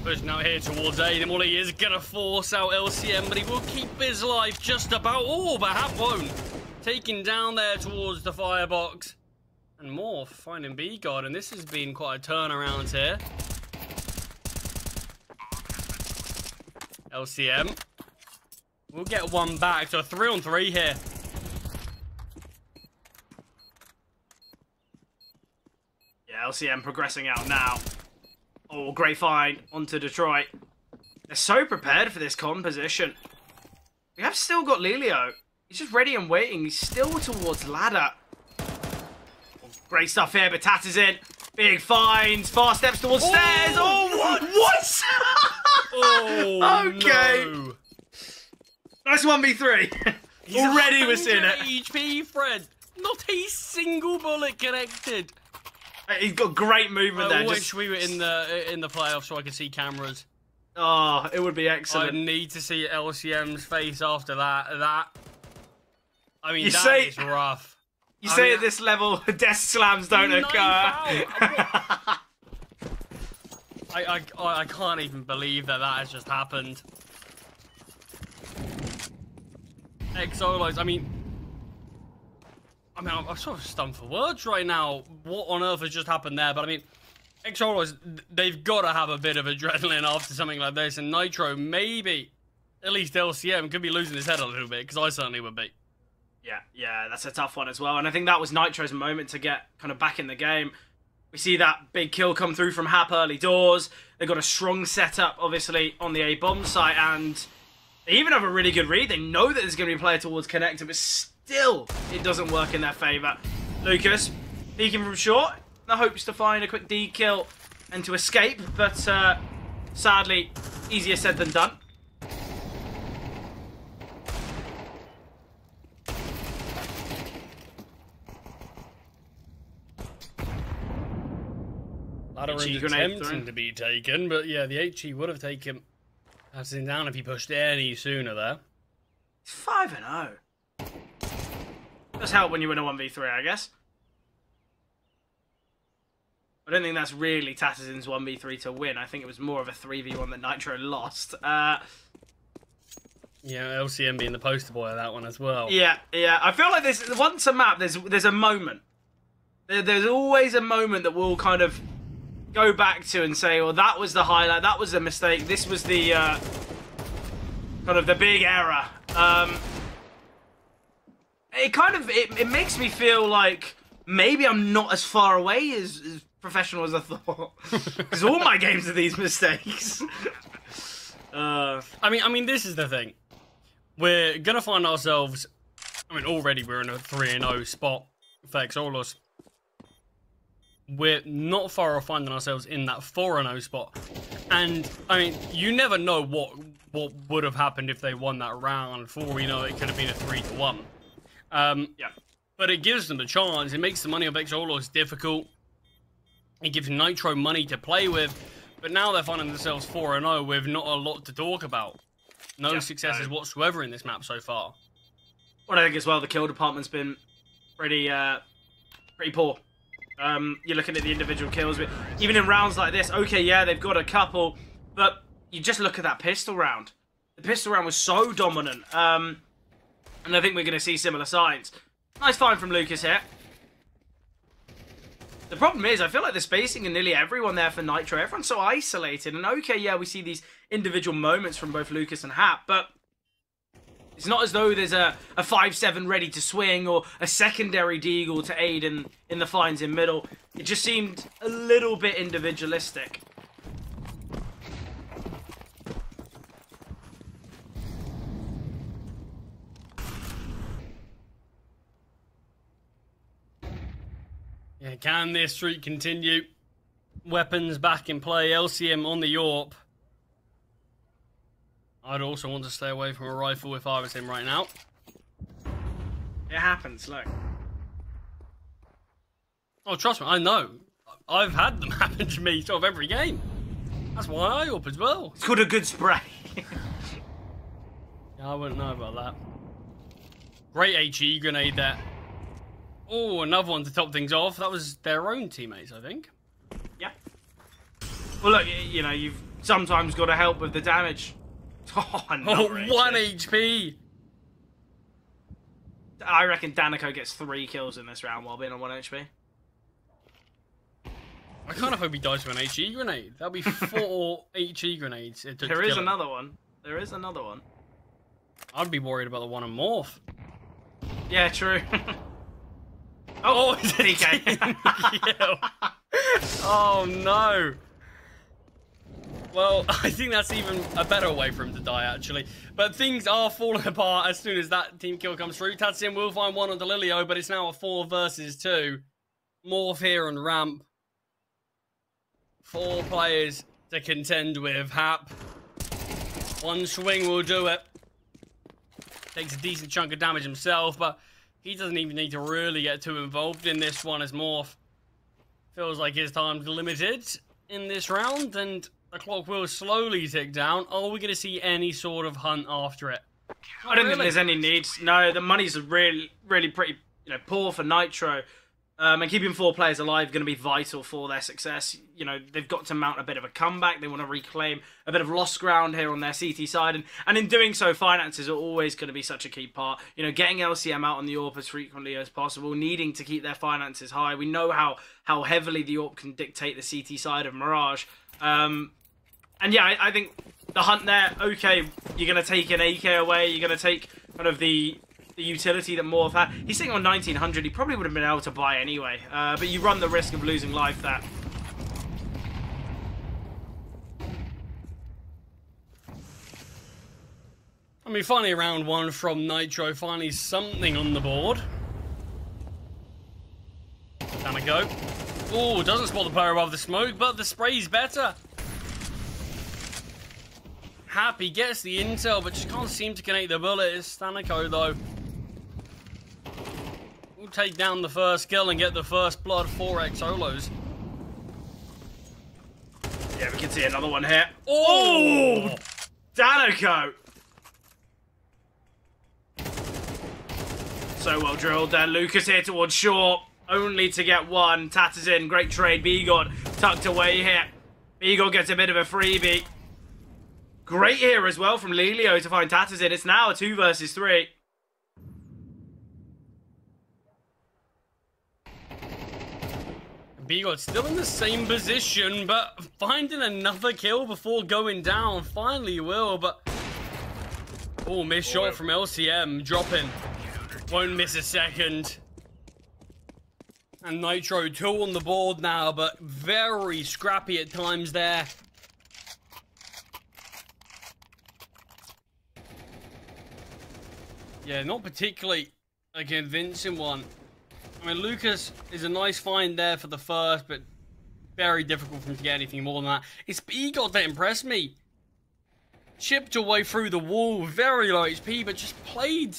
Speaker 5: Pushing out here towards Aiden. Well, he is going to force out LCM, but he will keep his life just about. Oh, but Hap won't. Taking down there towards the Firebox. And more finding B-God, and this has been quite a turnaround here. LCM. We'll get one back, so 3-on-3 here.
Speaker 4: Yeah, LCM progressing out now. Oh, great find onto Detroit. They're so prepared for this con position. We have still got Lelio. He's just ready and waiting. He's still towards ladder. Great stuff here, but Tat is in. Big finds, fast steps towards stairs. Oh, what? What?
Speaker 5: Oh,
Speaker 4: okay.
Speaker 5: no.
Speaker 4: Nice 1v3. Already we're seeing it.
Speaker 5: HP, Fred. Not a single bullet connected.
Speaker 4: He's got great movement there.
Speaker 5: I wish we were in the playoffs so I could see cameras.
Speaker 4: Oh, it would be
Speaker 5: I
Speaker 4: excellent.
Speaker 5: need to see LCM's face after that. I mean,
Speaker 4: You
Speaker 5: that
Speaker 4: say-
Speaker 5: is rough.
Speaker 4: You say at this level, desk slams don't occur.
Speaker 5: I can't even believe that has just happened. Xolos, I mean, I'm sort of stunned for words right now. What on earth has just happened there? But I mean, Xolos, they've got to have a bit of adrenaline after something like this. And Nitro, maybe, at least LCM, could be losing his head a little bit, because I certainly would be.
Speaker 4: Yeah, that's a tough one as well. And I think that was Nitro's moment to get kind of back in the game. We see that big kill come through from Hap early doors. They've got a strong setup, obviously, on the A-bomb site. And they even have a really good read. They know that there's going to be a player towards connector, but still, it doesn't work in their favour. Lucas, peeking from short. The hopes to find a quick D kill and to escape. But sadly, easier said than done.
Speaker 5: Ladder
Speaker 4: HE
Speaker 5: is
Speaker 4: grenade
Speaker 5: attempting
Speaker 4: through.
Speaker 5: to be taken, but yeah, the HE would have taken him down if he pushed any sooner there.
Speaker 4: It's 5-0. Does help when you win a 1v3, I guess. I don't think that's really Tatterson's 1v3 to win. I think it was more of a 3v1 that Nitro lost.
Speaker 5: Yeah, LCM being the poster boy of that one as well.
Speaker 4: Yeah. I feel like once a map, there's a moment. There's always a moment that we'll kind of go back to and say, well, that was the highlight, that was the mistake, this was the kind of the big error. It makes me feel like maybe I'm not as far away as professional as I thought, because all my games are these mistakes.
Speaker 5: I mean, this is the thing. We're gonna find ourselves. I mean, already we're in a 3-0 spot for Xolos. We're not far off finding ourselves in that 4-0 spot. And, I mean, you never know what would have happened if they won that round. For all we know, it could have been a 3-1.
Speaker 4: Yeah.
Speaker 5: But it gives them a chance. It makes the money of Xolos difficult. It gives Nitro money to play with. But now they're finding themselves 4-0 with not a lot to talk about. No successes whatsoever in this map so far.
Speaker 4: Well, I think as well, the kill department's been pretty poor. You're looking at the individual kills, but even in rounds like this, okay, yeah, they've got a couple, but you just look at that pistol round. The pistol round was so dominant, and I think we're going to see similar signs. Nice find from Lucas here. The problem is, I feel like the spacing in nearly everyone there for Nitro. Everyone's so isolated, and okay, yeah, we see these individual moments from both Lucas and Hap, but it's not as though there's a 5-7 ready to swing or a secondary deagle to aid in the finds in middle. It just seemed a little bit individualistic.
Speaker 5: Yeah, can this streak continue? Weapons back in play. LCM on the AWP. I'd also want to stay away from a rifle if I was him right now.
Speaker 4: It happens, look.
Speaker 5: Oh, trust me, I know. I've had them happen to me sort of every game. That's why I AWP as well.
Speaker 4: It's called a good spray.
Speaker 5: Yeah, I wouldn't know about that. Great HE grenade there. Oh, another one to top things off. That was their own teammates, I think.
Speaker 4: Yeah. Well, look, you know, you've sometimes got to help with the damage. Oh,
Speaker 5: Oh, 1 HP.
Speaker 4: I reckon Danico gets 3 kills in this round while being on 1 HP.
Speaker 5: I kind of hope he dies with an HE grenade. That'll be 4 HE grenades.
Speaker 4: There is another one. There is another one.
Speaker 5: I'd be worried about the one on Morph.
Speaker 4: Yeah, true. Oh,
Speaker 5: DK. Oh, no. Well, I think that's even a better way for him to die, actually. But things are falling apart as soon as that team kill comes through. Tatsin will find one on Delilio, but it's now a 4 versus 2. Morph here on ramp. 4 players to contend with. Hap. One swing will do it. Takes a decent chunk of damage himself, but he doesn't even need to really get too involved in this one as Morph feels like his time's limited in this round, and the clock will slowly tick down. Are we going to see any sort of hunt after it?
Speaker 4: I don't think there's any need. No, the money's really pretty, poor for Nitro. And keeping 4 players alive is going to be vital for their success. You know, they've got to mount a bit of a comeback. They want to reclaim a bit of lost ground here on their CT side. And in doing so, finances are always going to be such a key part. You know, getting LCM out on the AWP as frequently as possible, needing to keep their finances high. We know how heavily the AWP can dictate the CT side of Mirage. And yeah, I think the hunt there, okay, you're going to take an AK away. You're going to take kind of the utility that Morph had. He's sitting on 1900. He probably would have been able to buy anyway. But you run the risk of losing life there.
Speaker 5: I mean, finally round 1 from Nitro. Finally something on the board. Down a go. Oh, doesn't spot the player above the smoke, but the spray's better. Happy gets the intel, but just can't seem to connect the bullet. It's Stanico, though. We'll take down the first kill and get the first blood for Xolos.
Speaker 4: Yeah, we can see another one here. Oh! Danico! So well drilled there. Lucas here towards short. Only to get one. Tatters in. Great trade. Bigod tucked away here. Bigod gets a bit of a freebie. Great here as well from Lelio to find Tatters in. It's now a 2 versus 3.
Speaker 5: Bigod still in the same position, but finding another kill before going down. Finally will, but... Oh, missed shot from LCM. Dropping. Won't miss a second. And Nitro 2 on the board now, but very scrappy at times there. Yeah, not particularly a convincing one. I mean, Lucas is a nice find there for the first, but very difficult for him to get anything more than that. It's Bigod that impressed me. Chipped away through the wall, very low HP, but just played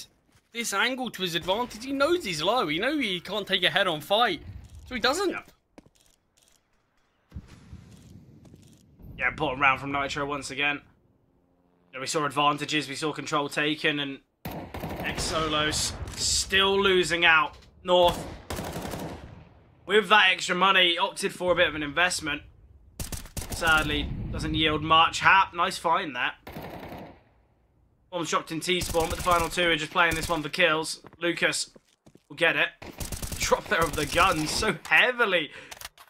Speaker 5: this angle to his advantage. He knows he's low. He knows he can't take a head-on fight, so he doesn't.
Speaker 4: Yeah, bottom round from Nitro once again. You know, we saw advantages, we saw control taken, and Xolos still losing out. North, with that extra money, opted for a bit of an investment. Sadly, doesn't yield much. Hap, nice find that. Bomb shocked in T-spawn, but the final 2 are just playing this one for kills. Lucas will get it. Drop there of the gun so heavily.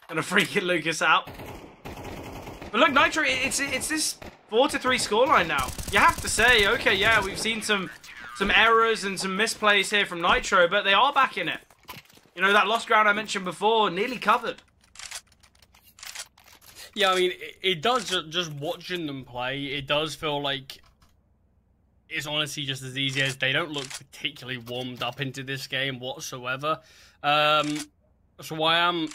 Speaker 4: Gonna freaking Lucas out. But look, Nitro, it's this 4-3 scoreline now. You have to say, okay, yeah, we've seen some errors and some misplays here from Nitro, but they are back in it. You know, that lost ground I mentioned before, nearly covered.
Speaker 5: Yeah, I mean, it does, just watching them play, it does feel like it's honestly just as easy as they don't look particularly warmed up into this game whatsoever. So I am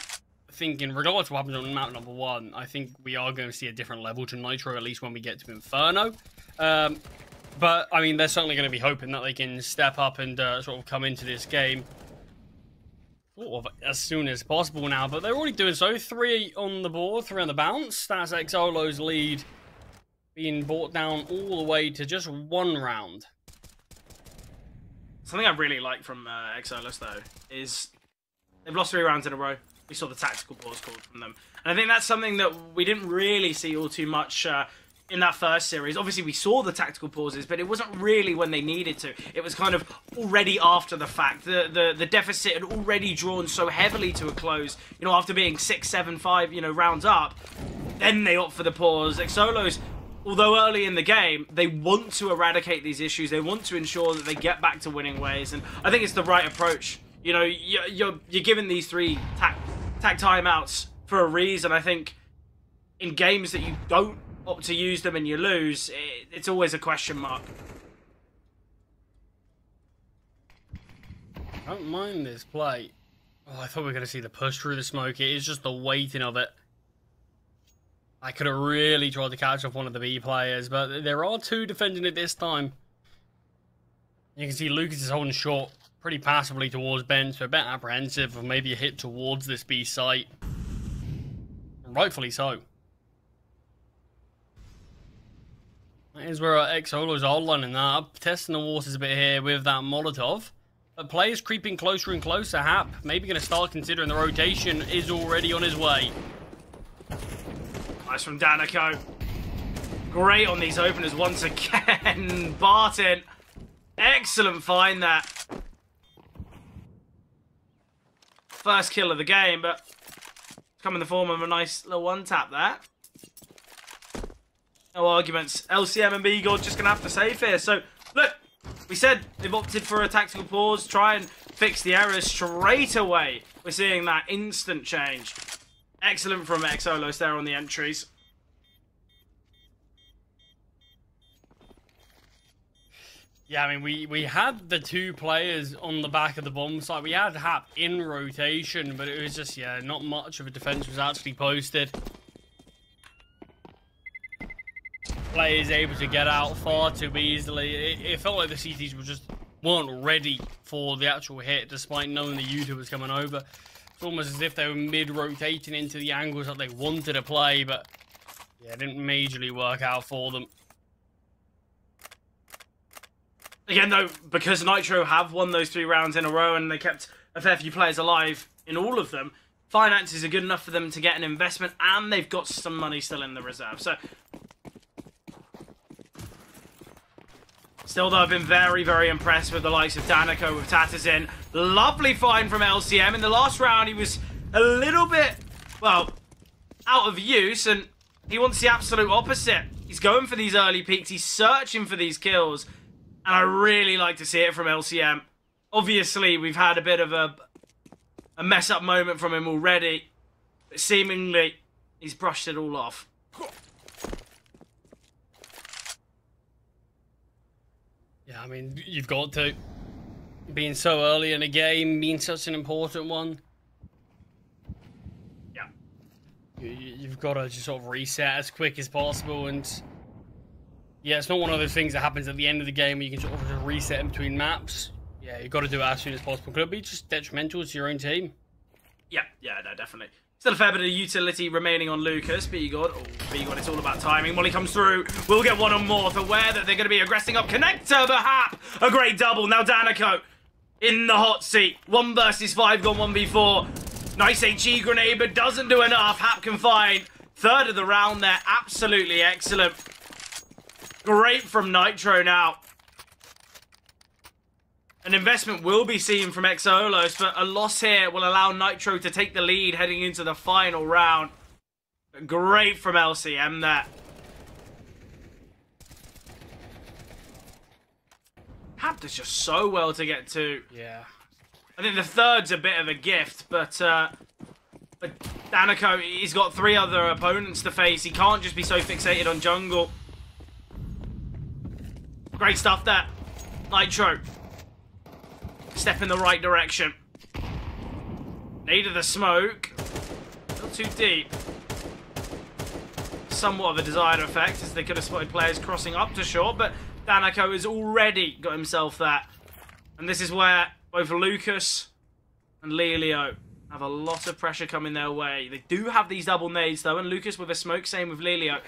Speaker 5: thinking, regardless of what happens on map number 1, I think we are going to see a different level to Nitro, at least when we get to Inferno. But, I mean, they're certainly going to be hoping that they can step up and sort of come into this game sort of as soon as possible now. But they're already doing so. 3 on the board, 3 on the bounce. That's Xolo's lead being brought down all the way to just 1 round.
Speaker 4: Something I really like from Exolus, though, is they've lost 3 rounds in a row. We saw the tactical pause called from them. And I think that's something that we didn't really see all too much in that first series. Obviously, we saw the tactical pauses, but it wasn't really when they needed to. It was kind of already after the fact. The deficit had already drawn so heavily to a close, you know, after being 6, 7, 5, you know, rounds up. Then they opt for the pause. Exolos, although early in the game, they want to eradicate these issues. They want to ensure that they get back to winning ways. And I think it's the right approach. You know, you're given these 3 tac timeouts for a reason. I think in games that you don't opt to use them and you lose, it's always a question mark.
Speaker 5: I don't mind this play. Oh, I thought we were going to see the push through the smoke. It is just the waiting of it. I could have really tried to catch off one of the B players, but there are 2 defending it this time. You can see Lucas is holding short pretty passively towards Ben, so a bit apprehensive of maybe a hit towards this B site. And rightfully so. That is where our X-Holos are lining that up, testing the waters a bit here with that Molotov. But players creeping closer and closer. Hap maybe going to start considering the rotation is already on his way.
Speaker 4: Nice from Danico. Great on these openers once again. Barton, excellent find there. First kill of the game, but it's come in the form of a nice little one-tap there. No arguments. LCM and B-God just going to have to save here. So, look, we said they've opted for a tactical pause, try and fix the errors straight away. We're seeing that instant change. Excellent from Exolos there on the entries.
Speaker 5: Yeah, I mean, we had the 2 players on the back of the bomb site. We had Hap in rotation, but it was just, yeah, not much of a defense was actually posted. Players able to get out far too easily. It felt like the CTs weren't ready for the actual hit, despite knowing the U2 was coming over. It's almost as if they were mid-rotating into the angles that they wanted to play, but yeah, it didn't majorly work out for them.
Speaker 4: Again, though, because Nitro have won those 3 rounds in a row and they kept a fair few players alive in all of them, finances are good enough for them to get an investment, and they've got some money still in the reserve. So, still, though, I've been very, very impressed with the likes of Danico with Tattersyn. Lovely find from LCM. In the last round, he was a little bit, well, out of use, and he wants the absolute opposite. He's going for these early peaks. He's searching for these kills, and I really like to see it from LCM. Obviously, we've had a bit of a mess-up moment from him already, but seemingly, he's brushed it all off.
Speaker 5: Yeah, I mean, you've got to. Being so early in a game, being such an important one.
Speaker 4: Yeah.
Speaker 5: You've got to just sort of reset as quick as possible. And yeah, it's not one of those things that happens at the end of the game where you can sort of just reset in between maps. Yeah, you've got to do it as soon as possible. Could it be just detrimental to your own team?
Speaker 4: Yeah, no, definitely. Still a fair bit of utility remaining on Lucas. B-God, it's all about timing. Molly comes through. We'll get one on Morth, aware that they're going to be aggressing up. Connector, perhaps. A great double. Now Danico in the hot seat. 1 versus 5 gone 1v4. Nice HE grenade, but doesn't do enough. Hap can find 3rd of the round there. Absolutely excellent. Great from Nitro now. An investment will be seen from Exolos, but a loss here will allow Nitro to take the lead heading into the final round. Great from LCM there. Hap does just so well to get to.
Speaker 5: Yeah.
Speaker 4: I think the 3rd's a bit of a gift, but Danico, he's got 3 other opponents to face. He can't just be so fixated on jungle. Great stuff there. Nitro. Step in the right direction. Nade of the smoke. Not too deep. Somewhat of a desired effect, as they could have spotted players crossing up to short, but Danako has already got himself that. And this is where both Lucas and Lelio have a lot of pressure coming their way. They do have these double nades, though, and Lucas with a smoke, same with Lelio.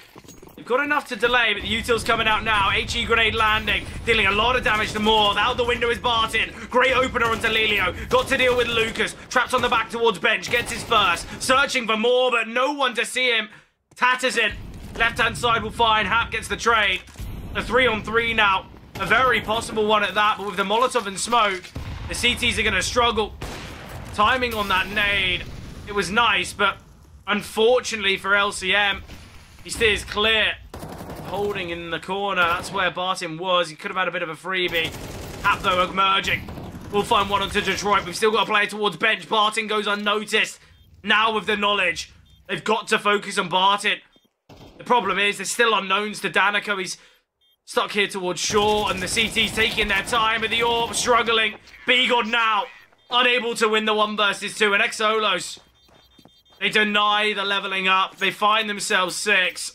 Speaker 4: They've got enough to delay, but the util's coming out now. HE grenade landing, dealing a lot of damage to Moore. Out the window is Bartin. Great opener onto Lelio. Got to deal with Lucas. Trapped on the back towards bench. Gets his first. Searching for more, but no one to see him. Tattersson. Left-hand side will find. Hap gets the trade. A 3-on-3 now. A very possible one at that, but with the Molotov and smoke, the CTs are going to struggle. Timing on that nade, it was nice, but unfortunately for LCM, he steers clear. Holding in the corner, that's where Bartin was. He could have had a bit of a freebie. Hap, though, emerging. We'll find one onto Detroit. We've still got a player towards bench. Bartin goes unnoticed. Now with the knowledge, they've got to focus on Bartin. The problem is, there's still unknowns to Danako. He's stuck here towards shore, and the CT's taking their time, but the AWP struggling. B-God now, unable to win the 1 versus 2, and Xolos, they deny the leveling up. They find themselves 6.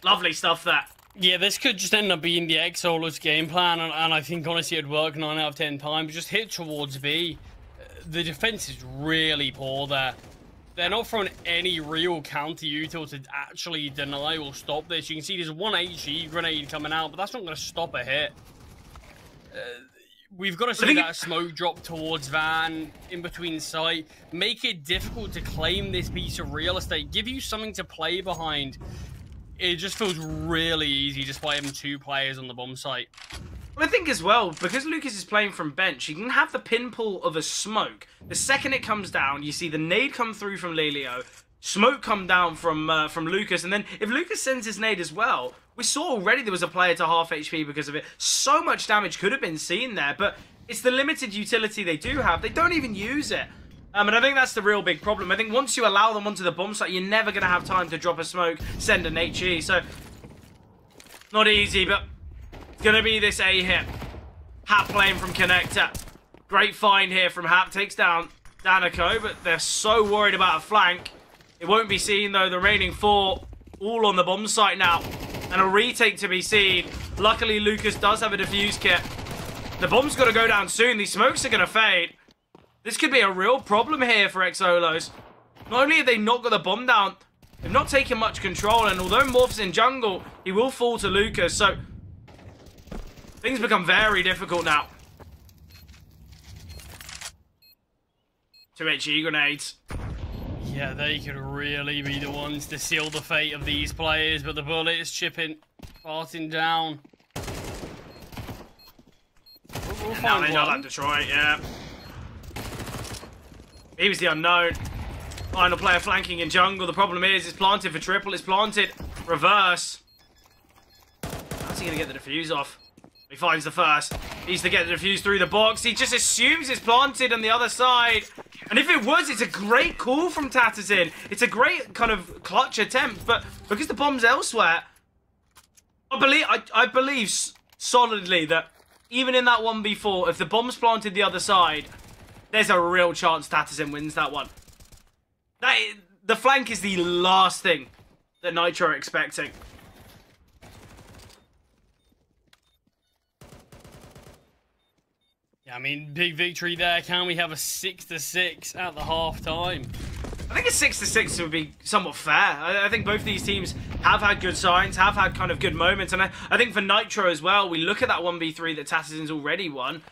Speaker 4: Lovely stuff, that.
Speaker 5: Yeah, this could just end up being the Xolos game plan, and I think, honestly, it'd work 9 out of 10 times. Just hit towards B. The defense is really poor there. They're not throwing any real counter-util to actually deny or stop this. You can see there's one HE grenade coming out, but that's not going to stop a hit. We've got to see that smoke drop towards Van, in between sight. Make it difficult to claim this piece of real estate. Give you something to play behind. It just feels really easy just by having 2 players on the bomb site.
Speaker 4: Well, I think as well, because Lucas is playing from bench, he can have the pinpull of a smoke. The second it comes down, you see the nade come through from Lelio, smoke come down from Lucas, and then if Lucas sends his nade as well, we saw already there was a player to half HP because of it. So much damage could have been seen there, but it's the limited utility they do have. They don't even use it. And I think that's the real big problem. I think once you allow them onto the bomb site, you're never going to have time to drop a smoke, send an HE. So, not easy, but it's going to be this A hit. Hap playing from connector. Great find here from Hap. Takes down Danako, but they're so worried about a flank. It won't be seen, though. The remaining 4 all on the bomb site now. And a retake to be seen. Luckily, Lucas does have a defuse kit. The bomb's got to go down soon. These smokes are going to fade. This could be a real problem here for Xolos. Not only have they not got the bomb down, they've not taken much control. And although Morph's in jungle, he will fall to Lucas. So, things become very difficult now. 2 HE grenades.
Speaker 5: Yeah, they could really be the ones to seal the fate of these players, but the bullet is chipping Bartin down. We'll
Speaker 4: Now
Speaker 5: find
Speaker 4: they know
Speaker 5: one.
Speaker 4: that Detroit, yeah. He was the unknown. Final player flanking in jungle. The problem is, it's planted for triple. It's planted reverse. How's he going to get the defuse off? He finds the first. He needs to get the defuse through the box. He just assumes it's planted on the other side. And if it was, it's a great call from Tattersson. It's a great kind of clutch attempt. But because the bomb's elsewhere, I believe solidly that even in that 1v4, if the bomb's planted the other side, there's a real chance Tattersson wins that one. The flank is the last thing that Nitro are expecting.
Speaker 5: Yeah, I mean, big victory there. Can we have a 6-6 at the half-time?
Speaker 4: I think a 6-6 would be somewhat fair. I think both these teams have had good signs, have had kind of good moments. And I think for Nitro as well, we look at that 1v3 that Tattersson's already won.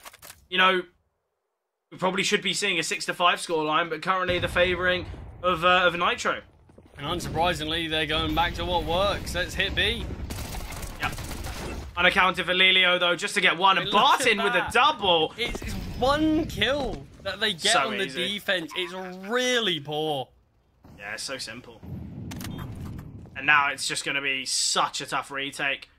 Speaker 4: You know, we probably should be seeing a 6-5 scoreline, but currently the favouring of Nitro.
Speaker 5: And unsurprisingly, they're going back to what works. Let's hit B.
Speaker 4: Yep. Unaccounted for Lelio, though, just to get one. And Bartin with a double.
Speaker 5: It's 1 kill that they get
Speaker 4: So
Speaker 5: on the
Speaker 4: easy.
Speaker 5: defense. It's really poor.
Speaker 4: Yeah, it's so simple. And now it's just going to be such a tough retake.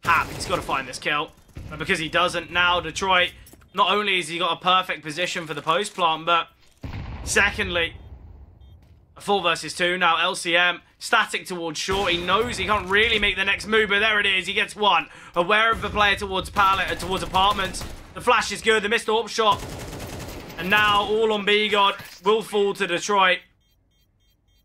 Speaker 4: Hap, he's got to find this kill. But because he doesn't, now Detroit, not only has he got a perfect position for the post plant, but secondly, a 4 versus 2. Now LCM, static towards short. He knows he can't really make the next move, but there it is. He gets one. Aware of the player towards pallet, towards apartments. The flash is good. The missed AWP shot. And now all on B God will fall to Detroit.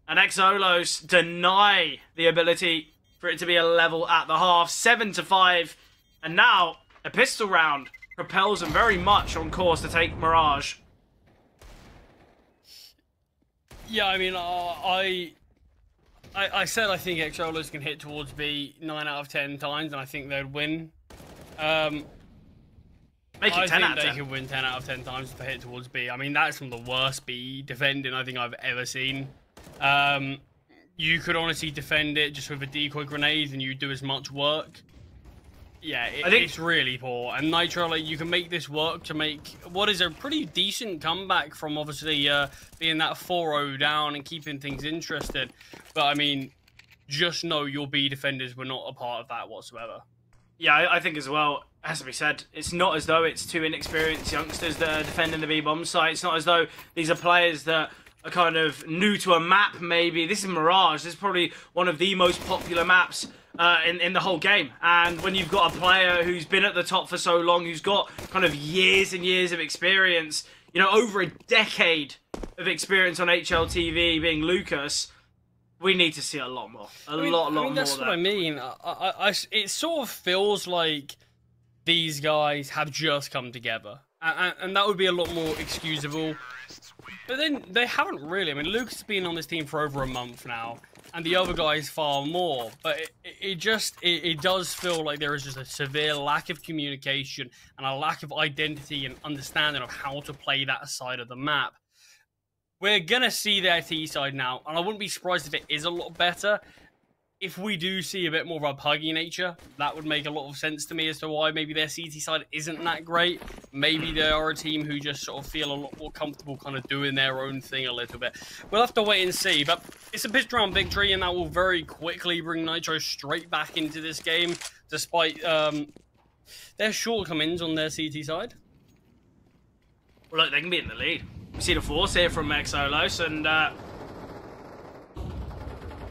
Speaker 4: And Xolos deny the ability for it to be a level at the half. 7-5. And now a pistol round propels them very much on course to take Mirage.
Speaker 5: Yeah, I mean, I said I think Xolos can hit towards B 9 out of 10 times, and I think they'd win.
Speaker 4: Make it 10 out of 10.
Speaker 5: I think they could win 10 out of 10 times if they hit towards B. I mean, that's from the worst B defending I think I've ever seen. You could honestly defend it just with a decoy grenade and you do as much work. Yeah, it's really poor. And Nitro, like, you can make this work to make what is a pretty decent comeback from obviously being that 4-0 down and keeping things interested. But I mean, just know your B defenders were not a part of that whatsoever.
Speaker 4: Yeah, I think as well, it has to be said, it's not as though it's two inexperienced youngsters that are defending the B bomb site. It's not as though these are players that are kind of new to a map, maybe. This is Mirage. This is probably one of the most popular maps in the whole game. And when you've got a player who's been at the top for so long, who's got kind of years and years of experience, you know, over a decade of experience on HLTV being Lucas, we need to see a lot more. A lot more.
Speaker 5: That's what I mean. It sort of feels like these guys have just come together. And that would be a lot more excusable. But then they haven't really. I mean, Lucas has been on this team for over a month now. And the other guys far more. But it does feel like there is just a severe lack of communication and a lack of identity and understanding of how to play that side of the map. We're going to see their T side now, and I wouldn't be surprised if it is a lot better. If we do see a bit more of a puggy nature, that would make a lot of sense to me as to why maybe their CT side isn't that great. Maybe they are a team who just sort of feel a lot more comfortable kind of doing their own thing a little bit. We'll have to wait and see, but it's a pitch round victory, and that will very quickly bring Nitro straight back into this game, despite their shortcomings on their CT side.
Speaker 4: Well, look, they can be in the lead. We see the force here from Xolos, and I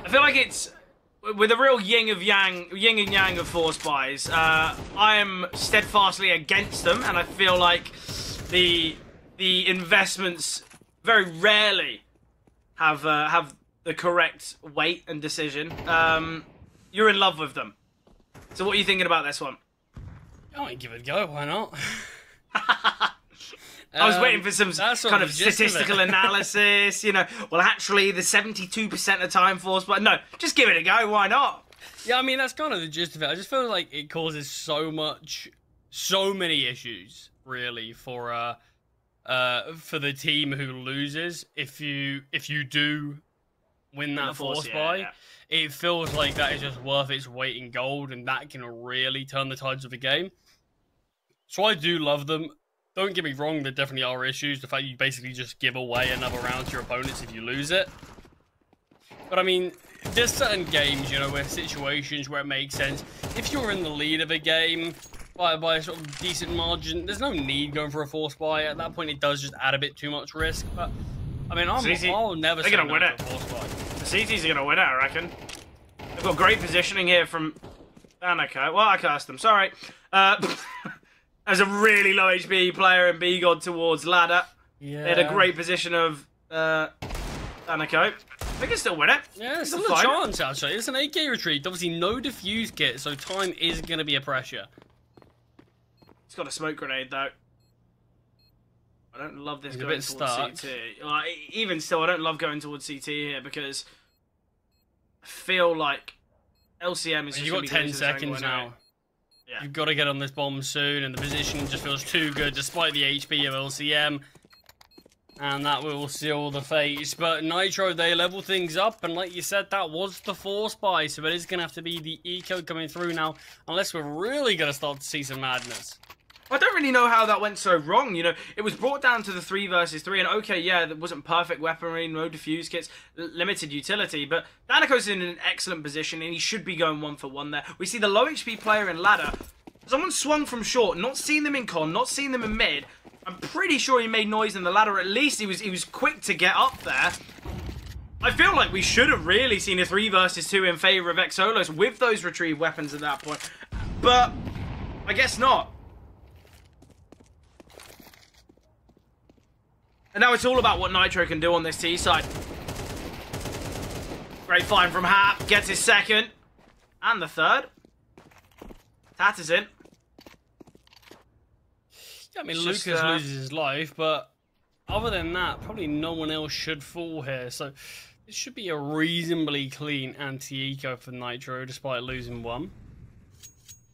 Speaker 4: feel like it's with a real yin and yang of force buys. I am steadfastly against them, and I feel like the investments very rarely have the correct weight and decision. You're in love with them, so what are you thinking about this one?
Speaker 5: I might give it a go. Why not?
Speaker 4: I was waiting for some kind of statistical
Speaker 5: of
Speaker 4: analysis, you know. Well, actually, the 72% of time force, but no, just give it a go. Why not?
Speaker 5: Yeah, I mean, that's kind of the gist of it. I just feel like it causes so many issues, really, for the team who loses. If you do win that force buy, yeah. It feels like that is just worth its weight in gold, and that can really turn the tides of the game. So I do love them. Don't get me wrong, there definitely are issues. The fact you basically just give away another round to your opponents if you lose it. But I mean, there's certain games, you know, where situations where it makes sense. If you're in the lead of a game by a sort of decent margin, there's no need going for a force buy. At that point, it does just add a bit too much risk. But I mean, I'll never say no to a force buy.
Speaker 4: The CTs are going to win it, I reckon. They've got great positioning here from Danica. Well, I cast them. Sorry. As a really low HP player in B-God towards ladder.
Speaker 5: Yeah.
Speaker 4: They had a great position of Danica. They can still win it.
Speaker 5: Yeah, it's still a chance, actually. It's an 8k retreat. Obviously, no defuse kit, so time is going to be a pressure.
Speaker 4: It's got a smoke grenade, though. I don't love this going towards
Speaker 5: stuck.
Speaker 4: CT. Like, even still, I don't love going towards CT here because I feel like LCM is just
Speaker 5: You've got 10 seconds now.
Speaker 4: Yeah.
Speaker 5: You've got to get on this bomb soon, and the position just feels too good despite the HP of LCM. And that will seal the fate. But Nitro, they level things up, and like you said, that was the force buy, so it is going to have to be the eco coming through now, unless we're really going to start to see some madness.
Speaker 4: I don't really know how that went so wrong, you know. It was brought down to the 3 versus 3, and okay, yeah, there wasn't perfect weaponry, no defuse kits, limited utility, but Danico's in an excellent position, and he should be going 1 for 1 there. We see the low HP player in ladder. Someone swung from short, not seen them in con, not seen them in mid. I'm pretty sure he made noise in the ladder, at least he was quick to get up there. I feel like we should have really seen a 3 versus 2 in favour of Xolos with those retrieved weapons at that point, but I guess not. And now it's all about what Nitro can do on this T side. Great find from Hap. Gets his second. And the third. Tat is in.
Speaker 5: Yeah, I mean, Lucas loses his life, but other than that, probably no one else should fall here. So this should be a reasonably clean anti-eco for Nitro, despite losing one.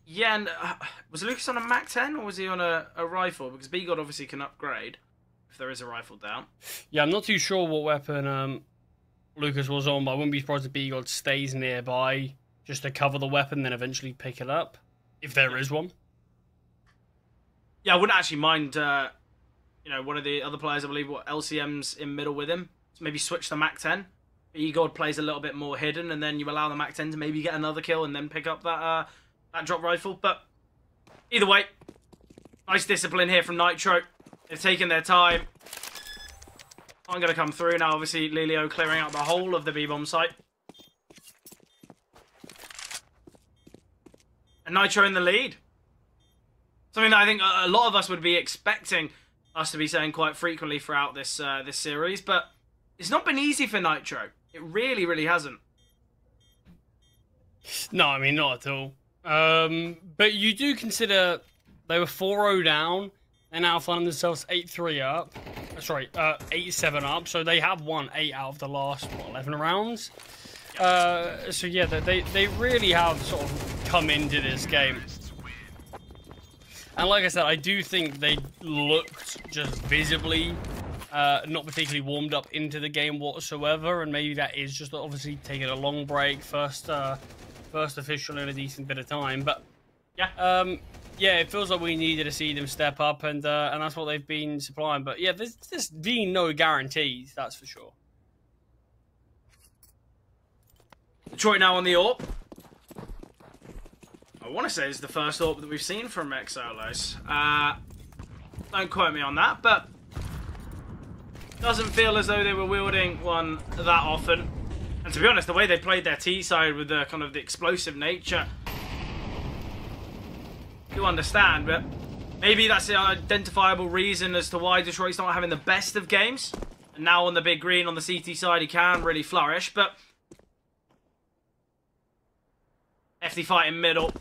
Speaker 4: Yeah, and was Lucas on a Mac 10 or was he on a rifle? Because B-God obviously can upgrade if there is a rifle down.
Speaker 5: Yeah, I'm not too sure what weapon Lucas was on, but I wouldn't be surprised if B-God stays nearby just to cover the weapon, then eventually pick it up, if there is one.
Speaker 4: Yeah, I wouldn't actually mind, one of the other players, I believe, LCM's in middle with him. So maybe switch the Mac 10. B-God plays a little bit more hidden, and then you allow the Mac 10 to maybe get another kill and then pick up that drop rifle. But either way, nice discipline here from Nitro. They've taken their time. I'm going to come through now. Obviously, Lelio clearing out the whole of the B-bomb site. And Nitro in the lead. Something that I think a lot of us would be expecting us to be saying quite frequently throughout this this series. But it's not been easy for Nitro. It really, really hasn't.
Speaker 5: No, I mean, not at all. But you do consider they were 4-0 down. They're now finding themselves 8-3 up. Sorry, 8-7 up. So they have won 8 out of the last, 11 rounds. So yeah, they really have sort of come into this game. And like I said, I do think they looked just visibly not particularly warmed up into the game whatsoever. And maybe that is just obviously taking a long break, first official in a decent bit of time. But yeah, yeah, it feels like we needed to see them step up, and that's what they've been supplying. But yeah, there's been no guarantees, that's for sure.
Speaker 4: Detroit now on the AWP. I want to say it's the first AWP that we've seen from Exolos. Don't quote me on that, but doesn't feel as though they were wielding one that often. And to be honest, the way they played their T side with the kind of the explosive nature, you understand, but maybe that's the identifiable reason as to why Detroit's not having the best of games. And now on the big green on the CT side, he can really flourish, but FD fight in middle.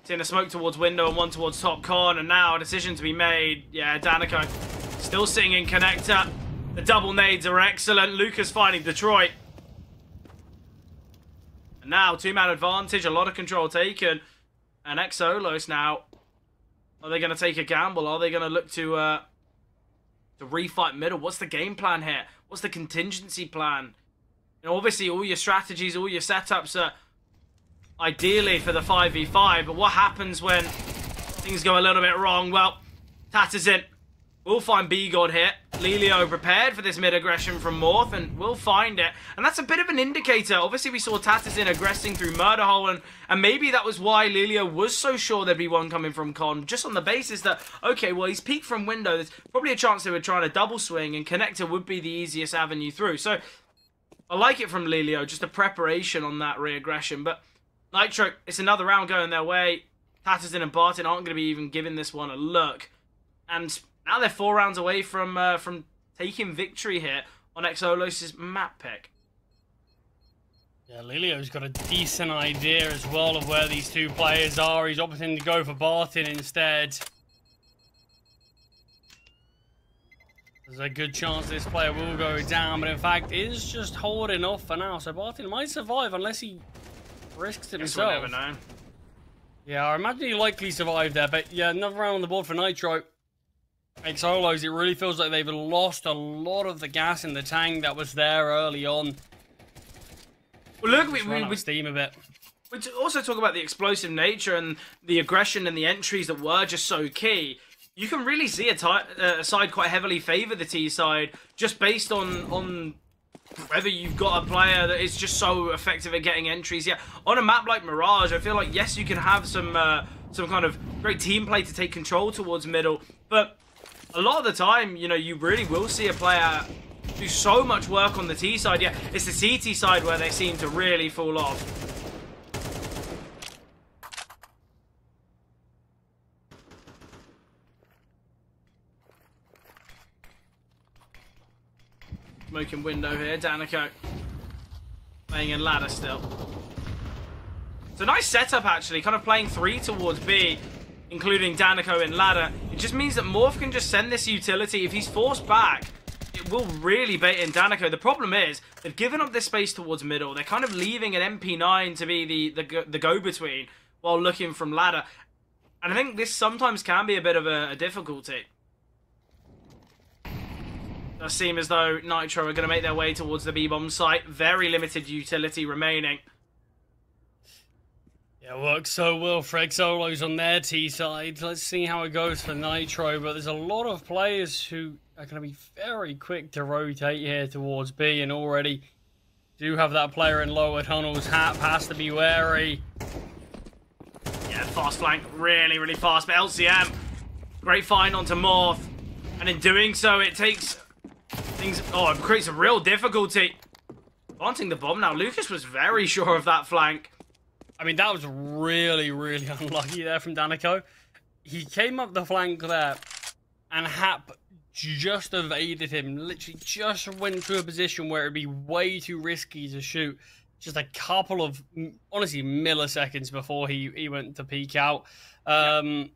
Speaker 4: Seeing a smoke towards window and one towards top con, and now a decision to be made. Yeah, Danico still sitting in connector. The double nades are excellent. Lucas finding Detroit. And now, two-man advantage, a lot of control taken. And Exolos now, are they going to take a gamble? Are they going to look to refight middle? What's the game plan here? What's the contingency plan? You know, obviously, all your strategies, all your setups are ideally for the 5v5, but what happens when things go a little bit wrong? Well, Tatters in. We'll find B-God here. Lelio prepared for this mid-aggression from Morph, and we'll find it. And that's a bit of an indicator. Obviously, we saw Tatters in aggressing through Murder Hole, and maybe that was why Lelio was so sure there'd be one coming from Con, just on the basis that, okay, well, he's peeked from window. There's probably a chance they were trying to double swing, and connector would be the easiest avenue through. So, I like it from Lelio, just a preparation on that re-aggression, but Nitro, it's another round going their way. Tattersden and Barton aren't going to be even giving this one a look. And now they're 4 rounds away from taking victory here on Exolos' map pick.
Speaker 5: Yeah, Lelio's got a decent idea as well of where these two players are. He's opting to go for Barton instead. There's a good chance this player will go down, but in fact is just holding off for now. So Barton might survive unless he risks it himself.
Speaker 4: We'll never know.
Speaker 5: Yeah, I imagine he likely survived there, but yeah, another round on the board for Nitro. Exolos, it really feels like they've lost a lot of the gas in the tank that was there early on.
Speaker 4: Well, look,
Speaker 5: we steam a bit.
Speaker 4: We also talk about the explosive nature and the aggression and the entries that were just so key. You can really see a side quite heavily favour the T side just based on whether you've got a player that is just so effective at getting entries. Yeah, on a map like Mirage, I feel like, yes, you can have some kind of great team play to take control towards middle, but a lot of the time, you know, you really will see a player do so much work on the T side. Yeah, it's the CT side where they seem to really fall off. Smoking window here. Danico playing in ladder still. It's a nice setup, actually. Kind of playing 3 towards B, including Danico in ladder. It just means that Morph can just send this utility. If he's forced back, it will really bait in Danico. The problem is, they've given up this space towards middle. They're kind of leaving an MP9 to be the go-between while looking from ladder. And I think this sometimes can be a bit of a difficulty. It does seem as though Nitro are going to make their way towards the B-bomb site. Very limited utility remaining.
Speaker 5: Yeah, it works so well for Exolos on their T side. Let's see how it goes for Nitro. But there's a lot of players who are going to be very quick to rotate here towards B, and already do have that player in lower tunnels. Hap has to be wary.
Speaker 4: Yeah, fast flank, really, really fast. But LCM, great find onto Morph. And in doing so, it takes things... Oh, it creates a real difficulty. Planting the bomb now. Lucas was very sure of that flank.
Speaker 5: I mean, that was really, really unlucky there from Danico. He came up the flank there, and Hap just evaded him. Literally just went to a position where it'd be way too risky to shoot. Just a couple of, honestly, milliseconds before he went to peek out. And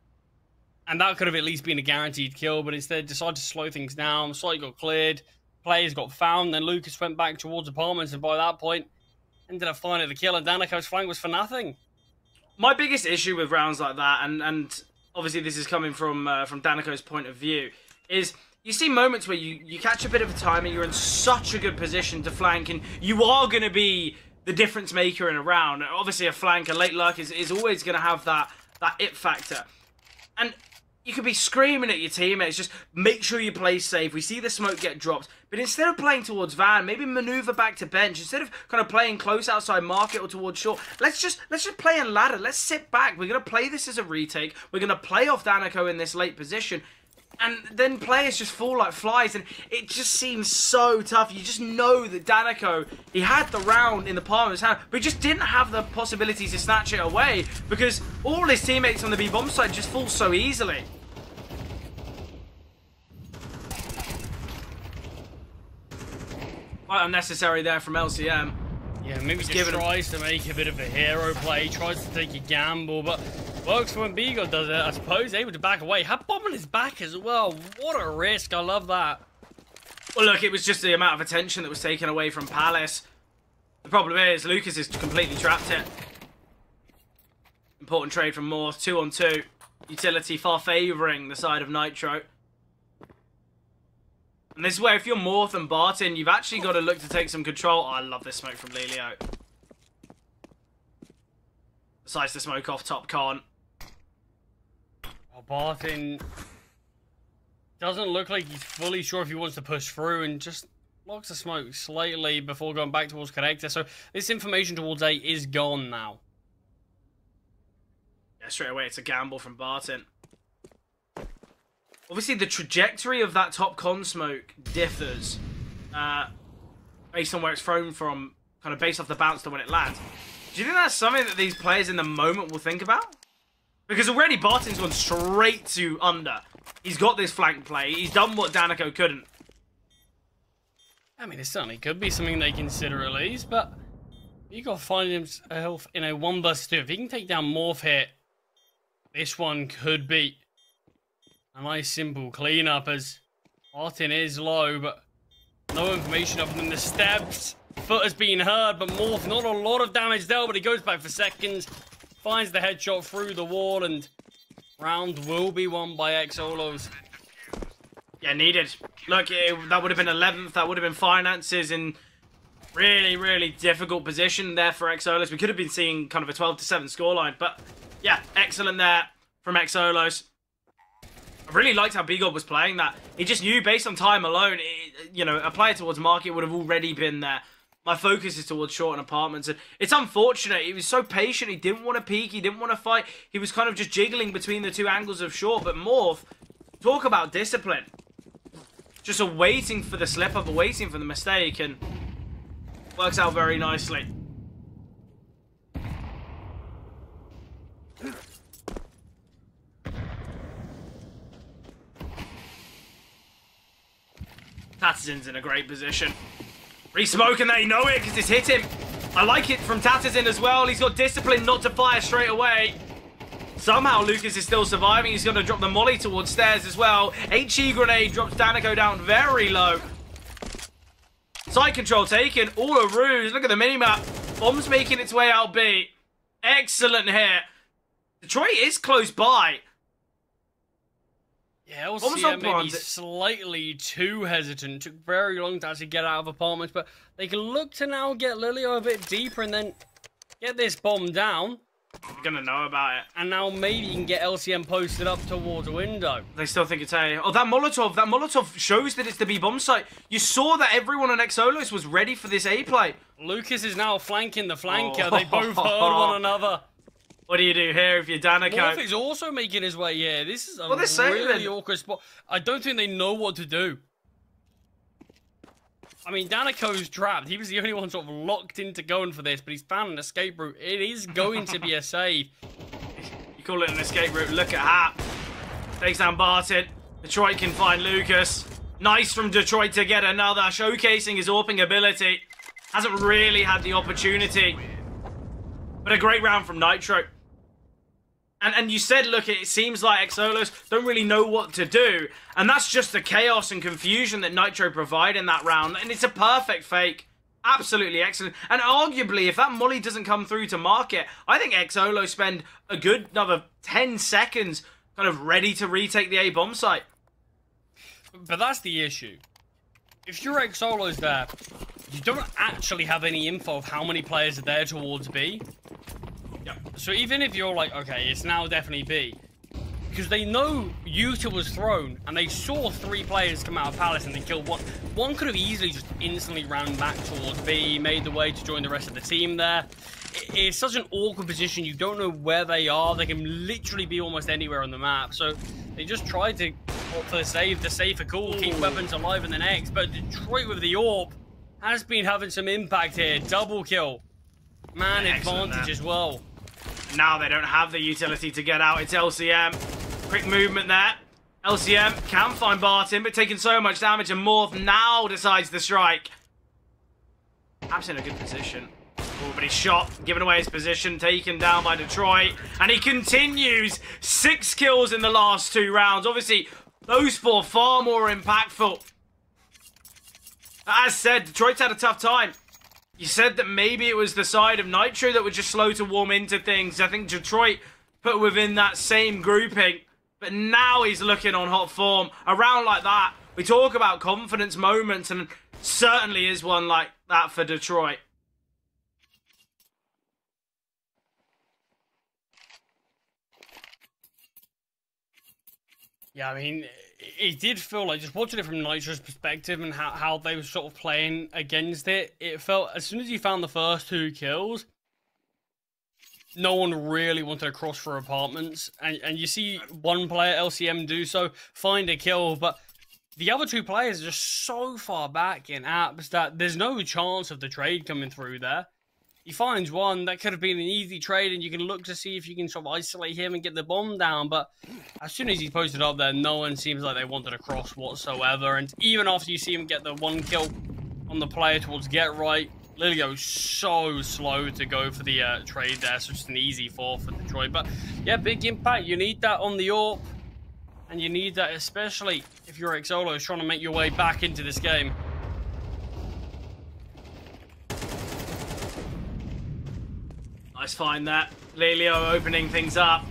Speaker 5: that could have at least been a guaranteed kill, but instead decided to slow things down. Site got cleared, players got found, then Lucas went back towards apartments, and by that point, ended up finding the kill, and Danico's flank was for nothing.
Speaker 4: My biggest issue with rounds like that, and obviously this is coming from Danico's point of view, is you see moments where you catch a bit of a time and you're in such a good position to flank, and you are going to be the difference maker in a round. Obviously a flank, a late lurk is always going to have that it factor. And you could be screaming at your teammates, just make sure you play safe. We see the smoke get dropped. But instead of playing towards van, maybe maneuver back to bench. Instead of kind of playing close outside market or towards short, let's just play in ladder. Let's sit back. We're going to play this as a retake. We're going to play off Danico in this late position. And then players just fall like flies, and it just seems so tough. You just know that Danico, he had the round in the palm of his hand, but he just didn't have the possibility to snatch it away because all his teammates on the B-bomb side just fall so easily. Quite unnecessary there from LCM.
Speaker 5: Yeah, maybe just tries to make a bit of a hero play, tries to take a gamble, but works when Bigo does it, I suppose, able to back away. Had bomb on his back as well. What a risk, I love that.
Speaker 4: Well, look, it was just the amount of attention that was taken away from Palace. The problem is, Lucas has completely trapped it. Important trade from Morse, 2-on-2. Utility far favouring the side of Nitro. And this is where, if you're Morth and Barton, you've actually got to look to take some control. Oh, I love this smoke from Lelio. Decides to smoke off top con.
Speaker 5: Well, Barton doesn't look like he's fully sure if he wants to push through, and just blocks the smoke slightly before going back towards connector. So this information towards A is gone now.
Speaker 4: Yeah, straight away it's a gamble from Barton. Obviously, the trajectory of that top con smoke differs based on where it's thrown from, kind of based off the bounce to when it lands. Do you think that's something that these players in the moment will think about? Because already Barton's gone straight to under. He's got this flank play. He's done what Danico couldn't.
Speaker 5: I mean, it certainly could be something they consider at least, but you got to find himself in a 1-2. If he can take down Morph here, this one could be a nice simple cleanup, as Martin is low, but no information other than the steps. Foot has been heard, but Morph, not a lot of damage dealt, but he goes back for seconds, finds the headshot through the wall, and round will be won by Xolos.
Speaker 4: Yeah, needed. Look, that would have been 11th, that would have been finances in really, really difficult position there for Xolos. We could have been seeing kind of a 12-7 scoreline, but yeah, excellent there from Xolos. I really liked how Bigob was playing that. He just knew, based on time alone, you know, a player towards market would have already been there. My focus is towards short and apartments, and it's unfortunate. He was so patient. He didn't want to peek. He didn't want to fight. He was kind of just jiggling between the two angles of short. But Morph, talk about discipline. Just waiting for the slip-up, waiting for the mistake, and works out very nicely. Tatterson's in a great position. Re-smoking, they know it because it's hit him. I like it from Tatterson as well. He's got discipline not to fire straight away. Somehow Lucas is still surviving. He's going to drop the molly towards stairs as well. HE grenade drops Danico down very low. Side control taken. All a ruse. Look at the minimap. Bomb's making its way out B. Excellent hit. Detroit is close by.
Speaker 5: Yeah, LCM maybe slightly too hesitant. Took very long to actually get out of apartments, but they can look to now get Lilio a bit deeper and then get this bomb down.
Speaker 4: You're gonna know about it.
Speaker 5: And now maybe you can get LCM posted up towards a window.
Speaker 4: They still think it's A. Oh, that Molotov shows that it's the B bomb site. You saw that everyone on Exolos was ready for this A play.
Speaker 5: Lucas is now flanking the flanker. They both heard one another.
Speaker 4: What do you do here if you're Danico?
Speaker 5: Morph is also making his way here. This is a really awkward spot. I don't think they know what to do. I mean, Danico's trapped. He was the only one sort of locked into going for this, but he's found an escape route. It is going to be a save.
Speaker 4: You call it an escape route. Look at Hap. Takes down Barton. Detroit can find Lucas. Nice from Detroit to get another. Showcasing his AWPing ability. Hasn't really had the opportunity. But a great round from Nitro. And you said, look, it seems like Exolos don't really know what to do. And that's just the chaos and confusion that Nitro provide in that round. And it's a perfect fake. Absolutely excellent. And arguably, if that molly doesn't come through to market, I think Exolos spend a good another 10 seconds kind of ready to retake the A bomb site.
Speaker 5: But that's the issue. If you're Exolos there, you don't actually have any info of how many players are there towards B.
Speaker 4: Yep.
Speaker 5: So even if you're like, okay, it's now definitely B, because they know Utah was thrown, and they saw 3 players come out of Palace and they killed one. One could have easily just instantly ran back towards B, made the way to join the rest of the team there. It's such an awkward position. You don't know where they are. They can literally be almost anywhere on the map. So they just tried to opt for the save, the safer call, keep weapons alive in the next. But Detroit with the AWP has been having some impact here. Double kill. Man advantage as well.
Speaker 4: Now they don't have the utility to get out. It's LCM. Quick movement there. LCM can find Barton, but taking so much damage, and Morph now decides to strike. Perhaps in a good position. Oh, but he's shot, giving away his position, taken down by Detroit. And he continues. 6 kills in the last 2 rounds. Obviously, those 4 far more impactful. As said, Detroit's had a tough time. You said that maybe it was the side of Nitro that were just slow to warm into things. I think Detroit put within that same grouping. But now he's looking on hot form. A round like that, we talk about confidence moments, and certainly is one like that for Detroit.
Speaker 5: Yeah, I mean, it did feel like, just watching it from Nitro's perspective and how they were sort of playing against it, it felt, as soon as you found the first 2 kills, no one really wanted to cross for apartments. And you see one player, LCM, do so, find a kill, but the other 2 players are just so far back in apps that there's no chance of the trade coming through there. He finds one, that could have been an easy trade, and you can look to see if you can sort of isolate him and get the bomb down, but as soon as he's posted up there, no one seems like they wanted to cross whatsoever, and even after you see him get the 1 kill on the player towards Get Right, Lilio's so slow to go for the trade there, so just an easy 4 for Detroit, but yeah, big impact. You need that on the AWP, and you need that especially if you're Exolos trying to make your way back into this game.
Speaker 4: Nice find that. Lelio opening things up.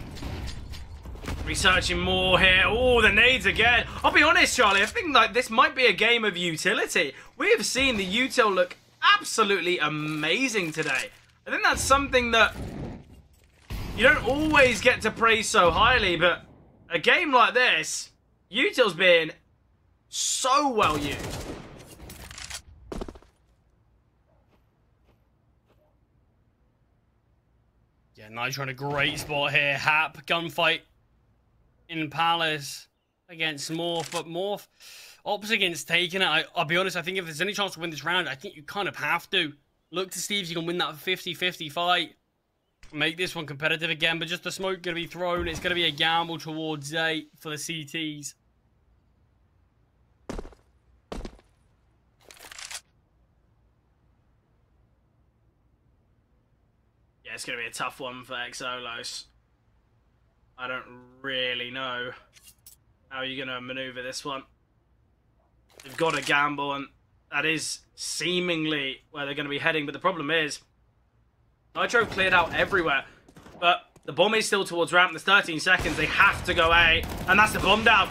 Speaker 4: Researching more here. Oh, the nades again. I'll be honest, Charlie. I think like this might be a game of utility. We have seen the util look absolutely amazing today. I think that's something that you don't always get to praise so highly, but a game like this, util's being so well used.
Speaker 5: Yeah, Nitro in a great spot here. Hap, gunfight in Palace against Morph, but Morph opts against taking it. I'll be honest, I think if there's any chance to win this round, I think you kind of have to. Look to see if you can win that 50-50 fight. Make this one competitive again, but just the smoke going to be thrown. It's going to be a gamble towards 8 for the CTs.
Speaker 4: it's going to be a tough one for Exolos. I don't really know how you're going to maneuver this one. They've got to gamble, and that is seemingly where they're going to be heading. But the problem is, Nitro cleared out everywhere. But the bomb is still towards ramp. There's 13 seconds. They have to go A, and that's the bomb down.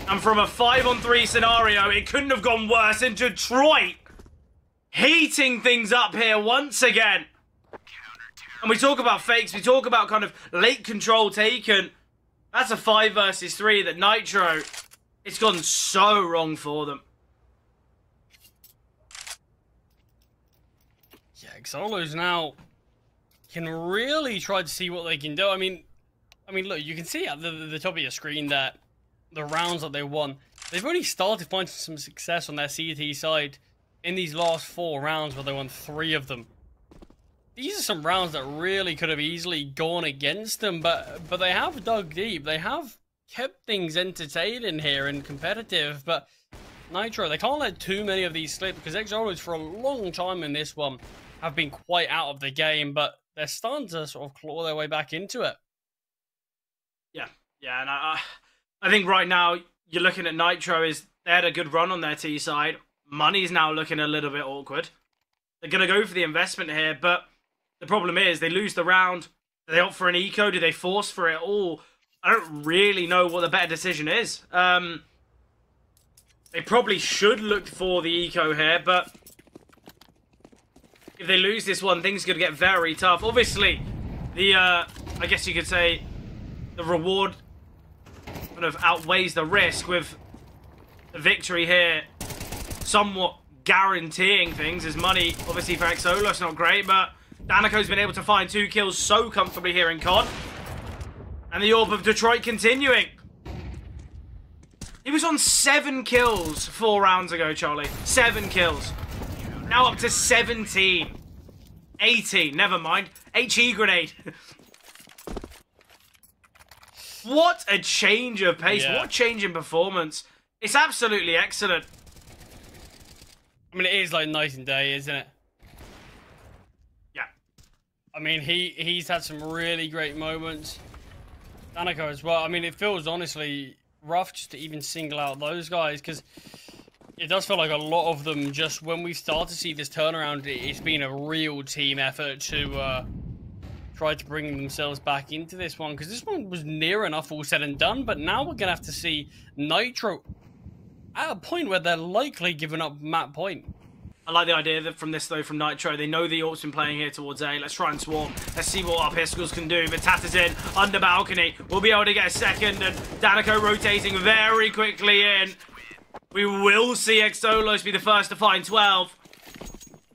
Speaker 4: And from a 5-on-3 scenario, it couldn't have gone worse. And Detroit heating things up here once again. And we talk about fakes. We talk about kind of late control taken. That's a 5 versus 3 that Nitro, it's gone so wrong for them.
Speaker 5: Yeah, Xolo's now can really try to see what they can do. I mean, look, you can see at the top of your screen that the rounds that they won, they've only started finding some success on their CT side in these last 4 rounds where they won 3 of them. These are some rounds that really could have easily gone against them, but they have dug deep. They have kept things entertaining here and competitive, but Nitro, they can't let too many of these slip, because Exolos for a long time in this one have been quite out of the game, but they're starting to sort of claw their way back into it.
Speaker 4: Yeah, and I think right now you're looking at Nitro is they had a good run on their T side. Money's now looking a little bit awkward. They're going to go for the investment here, but the problem is they lose the round. Do they opt for an eco? Do they force for it all? I don't really know what the better decision is. They probably should look for the eco here, but if they lose this one, things could get very tough. Obviously, I guess you could say the reward kind of outweighs the risk with the victory here somewhat guaranteeing things. As money, obviously, for Exolos, not great, but Danico's been able to find 2 kills so comfortably here in COD. And the Orb of Detroit continuing. He was on 7 kills 4 rounds ago, Charlie. 7 kills. Now up to 17. 18, never mind. HE grenade. What a change of pace.
Speaker 5: Yeah.
Speaker 4: What a change in performance. It's absolutely excellent.
Speaker 5: I mean, it is like night and day, isn't it?
Speaker 4: Yeah.
Speaker 5: I mean, he's had some really great moments. Danico as well. I mean, it feels honestly rough just to even single out those guys, because it does feel like a lot of them, just when we start to see this turnaround, it's been a real team effort to try to bring themselves back into this one, because this one was near enough all said and done, but now we're going to have to see Nitro at a point where they're likely giving up map point.
Speaker 4: I like the idea that from this, though, from Nitro, they know the Orc's been playing here towards A. Let's try and swarm. Let's see what our pistols can do. But Tatter's in, under balcony. We'll be able to get a second, and Danico rotating very quickly in. We will see Exolos be the first to find 12.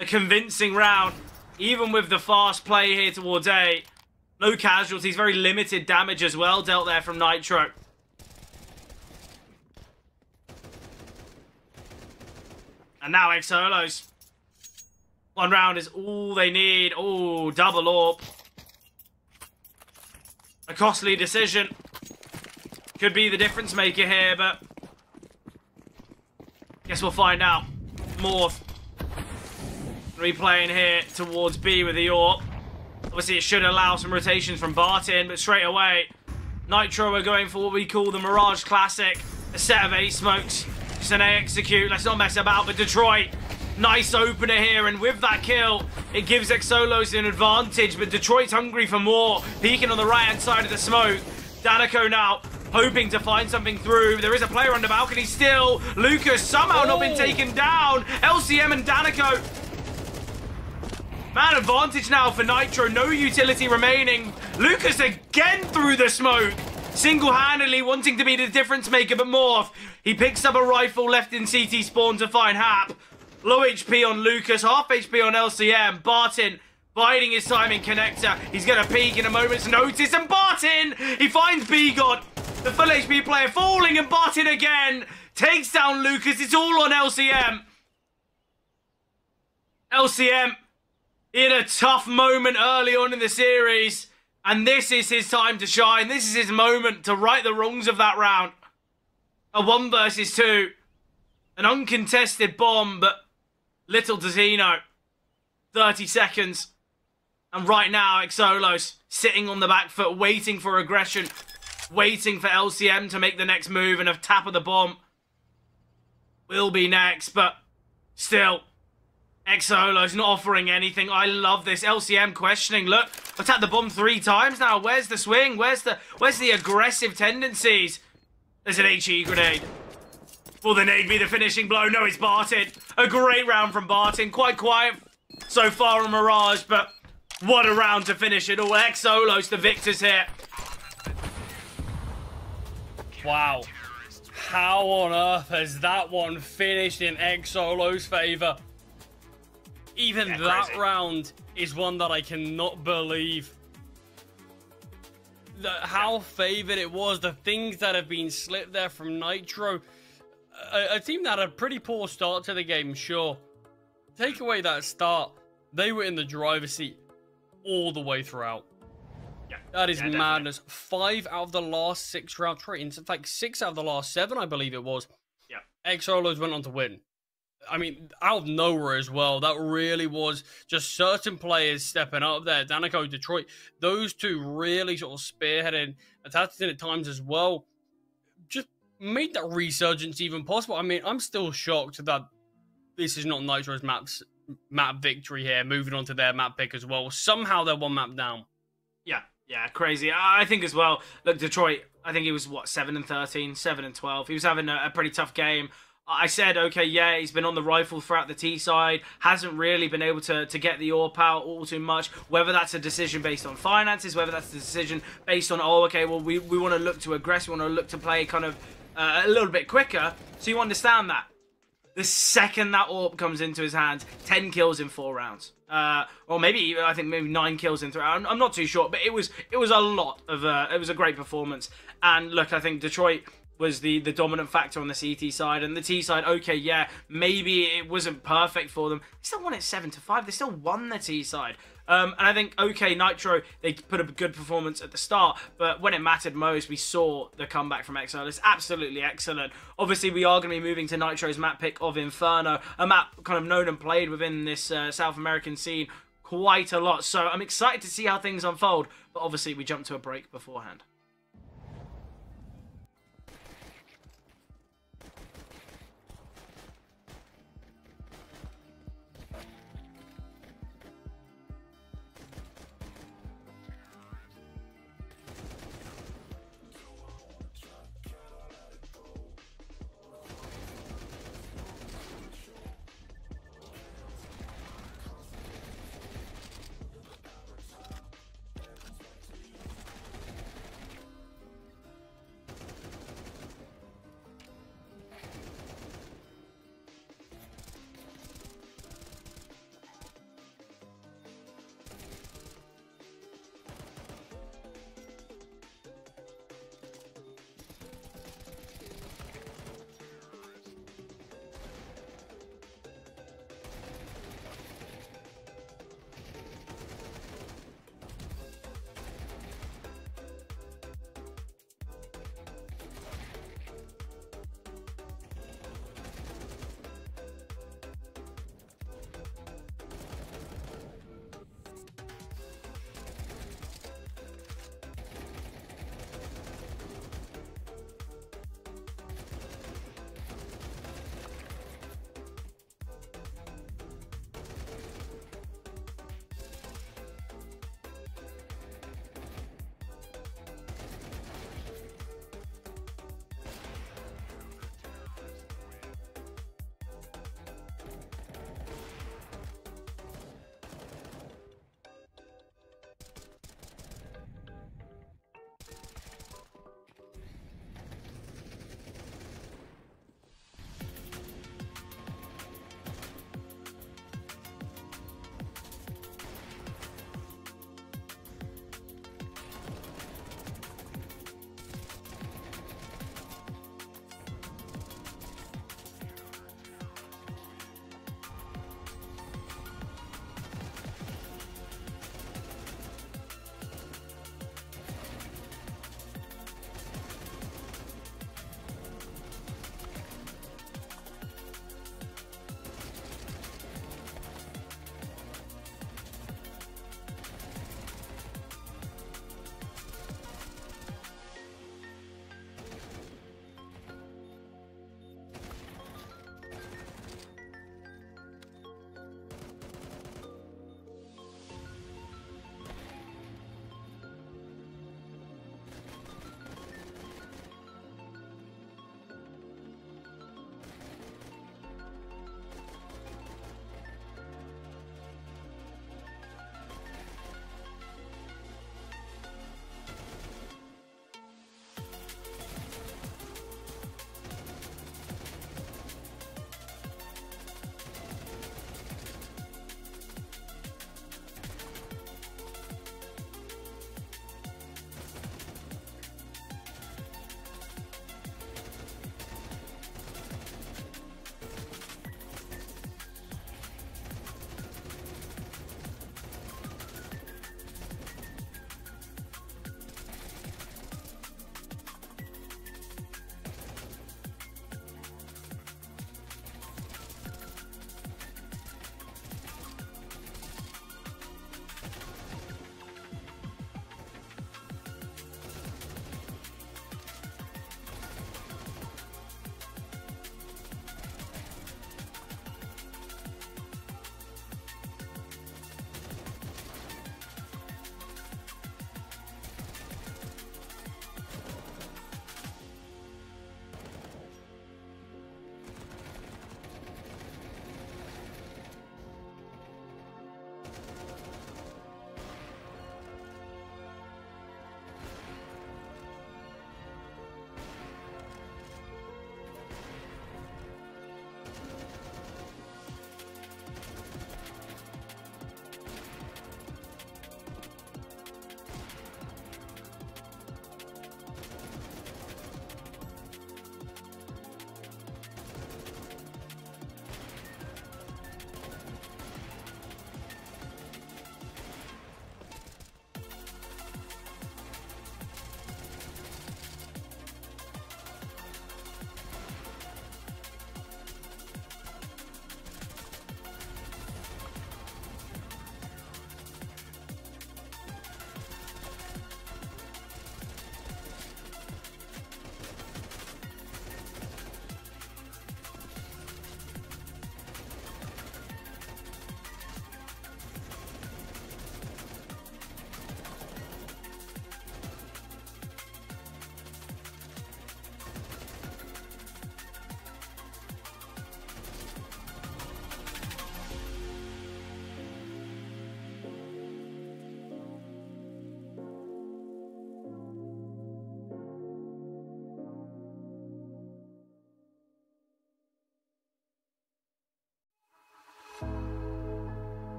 Speaker 4: A convincing round, even with the fast play here towards A. No casualties, very limited damage as well dealt there from Nitro. And now Exolos. 1 round is all they need. Oh, double AWP. A costly decision. Could be the difference maker here, but guess we'll find out. Morph. Replaying here towards B with the AWP. Obviously, it should allow some rotations from Bartin, but straight away, Nitro are going for what we call the Mirage Classic. A set of A smokes. Just an A execute. Let's not mess about. But Detroit, nice opener here. And with that kill, it gives Exolos an advantage. But Detroit's hungry for more. Peeking on the right-hand side of the smoke. Danico now hoping to find something through. There is a player on the balcony still. Lucas somehow not been taken down. LCM and Danico. Man advantage now for Nitro. No utility remaining. Lucas again through the smoke. Single-handedly wanting to be the difference maker, but Morph. He picks up a rifle left in CT spawn to find Hap. Low HP on Lucas, half HP on LCM. Bartin biding his time in connector. He's going to peek in a moment's notice. And Bartin, he finds B-God. The full HP player falling, and Bartin again takes down Lucas. It's all on LCM. LCM in a tough moment early on in the series. And this is his time to shine. This is his moment to right the wrongs of that round. A 1 versus 2. An uncontested bomb, but little does he know. 30 seconds. And right now, Xolos sitting on the back foot, waiting for aggression, waiting for LCM to make the next move, and a tap of the bomb will be next, but still, Xolos not offering anything. I love this. LCM questioning. Look, I've tapped the bomb 3 times now. Where's the swing? Where's the aggressive tendencies? There's an HE grenade. Will the nade be the finishing blow? No, it's Barton. A great round from Barton. Quite quiet so far on Mirage, but what a round to finish it all. Xolos, the victors here.
Speaker 5: Wow. How on earth has that one finished in Xolos' favor? Even that
Speaker 4: crazy.
Speaker 5: round is one that I cannot believe. How favored it was, the things that have been slipped there from Nitro. A team that had a pretty poor start to the game, sure. Take away that start, they were in the driver's seat all the way throughout.
Speaker 4: Yeah.
Speaker 5: That is
Speaker 4: Yeah,
Speaker 5: madness. 5 out of the last 6 round trains. In fact, 6 out of the last 7, I believe it was.
Speaker 4: Yeah.
Speaker 5: Xolos went on to win. I mean, out of nowhere as well. That really was just certain players stepping up there. Danico, Detroit, those two really sort of spearheaded, attacking at times as well. Just made that resurgence even possible. I mean, I'm still shocked that this is not Nitro's map victory here, moving on to their map pick as well. Somehow they're 1 map down.
Speaker 4: Yeah, crazy. I think as well, look, Detroit, I think he was, 7-13, 7-12. He was having a pretty tough game. I said, okay, yeah, he's been on the rifle throughout the T side, hasn't really been able to get the AWP out all too much, whether that's a decision based on finances, whether that's a decision based on, oh, okay, well, we want to look to aggress, we want to look to play kind of a little bit quicker, so you understand that. The second that AWP comes into his hands, 10 kills in 4 rounds. Or maybe, I think maybe 9 kills in 3. I'm not too sure, but it was a lot of, it was a great performance. And look, I think Detroit was the dominant factor on the CT side, and the T side, okay, yeah, maybe it wasn't perfect for them. They still won it 7-5. They still won the T side. And I think, okay, Nitro, they put up a good performance at the start, but when it mattered most, we saw the comeback from Xolos. Absolutely excellent. Obviously, we are going to be moving to Nitro's map pick of Inferno, a map kind of known and played within this South American scene quite a lot. So I'm excited to see how things unfold, but obviously we jumped to a break beforehand.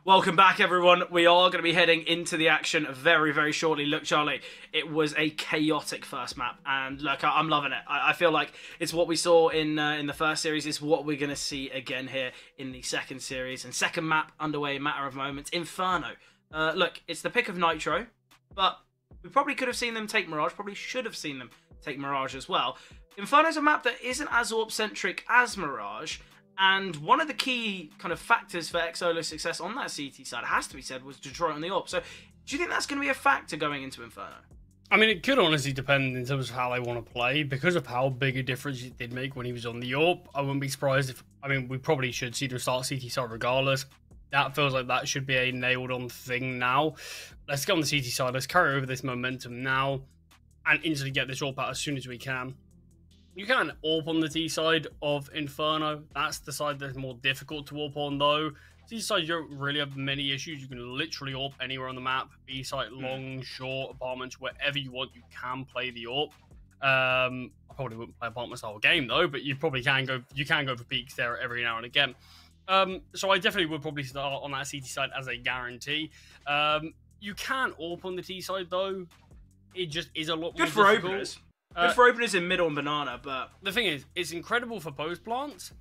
Speaker 4: Welcome back, everyone. We are going to be heading into the action very, very shortly. Look, Charlie, it was a chaotic first map, and look, I'm loving it. I feel like it's what we saw in the first series. It's what we're going to see again here in the second series. And second map underway, matter of moments, Inferno. Look, it's the pick of Nitro, but we probably could have seen them take Mirage, probably should have seen them take Mirage as well. Inferno's a map that isn't as AWP-centric as Mirage, and one of the key kind of factors for Xolo's success on that CT side, it has to be said, was Detroit on the AWP. So, do you think that's going to be a factor going into Inferno?
Speaker 5: I mean, it could honestly depend in terms of how they want to play. Because of how big a difference it did make when he was on the AWP, I wouldn't be surprised if... I mean, we probably should see them start CT side regardless. That feels like that should be a nailed-on thing now. Let's get on the CT side. Let's carry over this momentum now and instantly get this AWP out as soon as we can. You can AWP on the T side of Inferno. That's the side that's more difficult to AWP on, though. T side, you don't really have many issues. You can literally AWP anywhere on the map. B side, long, short, apartments, wherever you want, you can play the AWP. I probably wouldn't play apartment style game, though, but you probably can go. You can go for peaks there every now and again. So I definitely would probably start on that CT side as a guarantee. You can AWP on the T side, though. It just is a lot more difficult.
Speaker 4: Good for openers. Good for openers in middle and banana, but...
Speaker 5: The thing is, it's incredible for post plants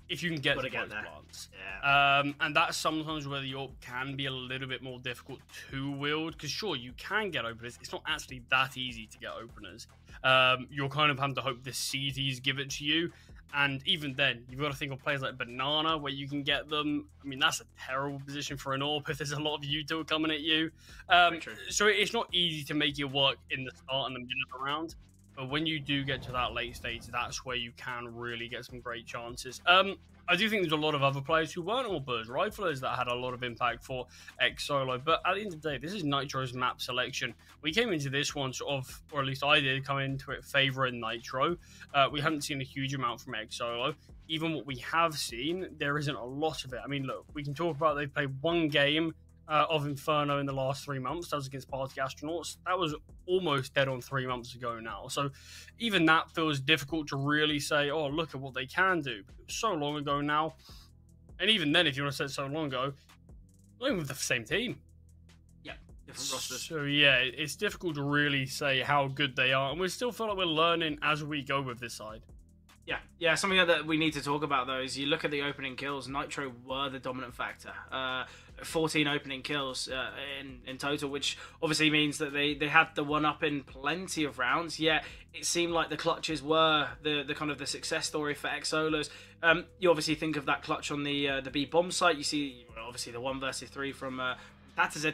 Speaker 5: if you can get to post plants.
Speaker 4: Yeah.
Speaker 5: And that's sometimes where the AWP can be a little bit more difficult to wield, because sure, you can get openers. It's not actually that easy to get openers. You're kind of having to hope the CTs give it to you. And even then, you've got to think of players like Banana, where you can get them. I mean, that's a terrible position for an AWP if there's a lot of util coming at you. So it's not easy to make it work in the start and the middle round. But when you do get to that late stage, that's where you can really get some great chances. I do think there's a lot of other players who weren't all Burrs Riflers that had a lot of impact for Xolo. But at the end of the day, this is Nitro's map selection. We came into this one sort of, or at least I did, come into it favouring Nitro. We haven't seen a huge amount from Xolo. Even what we have seen, there isn't a lot of it. I mean, look, we can talk about they've played one game of Inferno in the last 3 months. That was against Party Astronauts. That was almost dead on 3 months ago now. So even that feels difficult to really say, oh, look at what they can do. It was so long ago now. And even then, if you want to say so long ago, not even with the same team.
Speaker 4: Yeah, different rosters.
Speaker 5: So yeah, it's difficult to really say how good they are. And we still feel like we're learning as we go with this side.
Speaker 4: Yeah, something that we need to talk about, though, is you look at the opening kills, Nitro were the dominant factor. 14 opening kills in total, which obviously means that they had the one-up in plenty of rounds, yet it seemed like the clutches were the kind of the success story for Xolo's. You obviously think of that clutch on the B bomb site, you see obviously the 1 versus 3 from Patterson.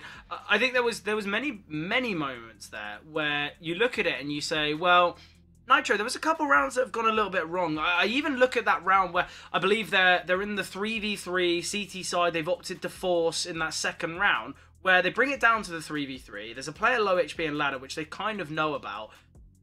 Speaker 4: I think there was many moments there where you look at it and you say, well, Nitro, there was a couple rounds that have gone a little bit wrong. I even look at that round where I believe they're in the 3v3 CT side. They've opted to force in that second round where they bring it down to the 3v3. There's a player low HP and ladder, which they kind of know about.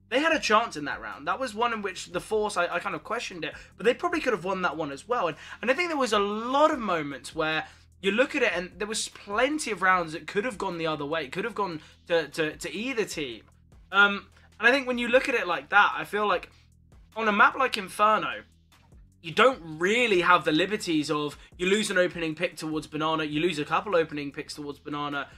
Speaker 4: They had a chance in that round. That was one in which the force, I kind of questioned it, but they probably could have won that one as well. And I think there was a lot of moments where you look at it and there was plenty of rounds that could have gone the other way. It could have gone to either team. And I think when you look at it like that, I feel like on a map like Inferno, you don't really have the liberties of you lose an opening pick towards Banana, you lose a couple opening picks towards Banana,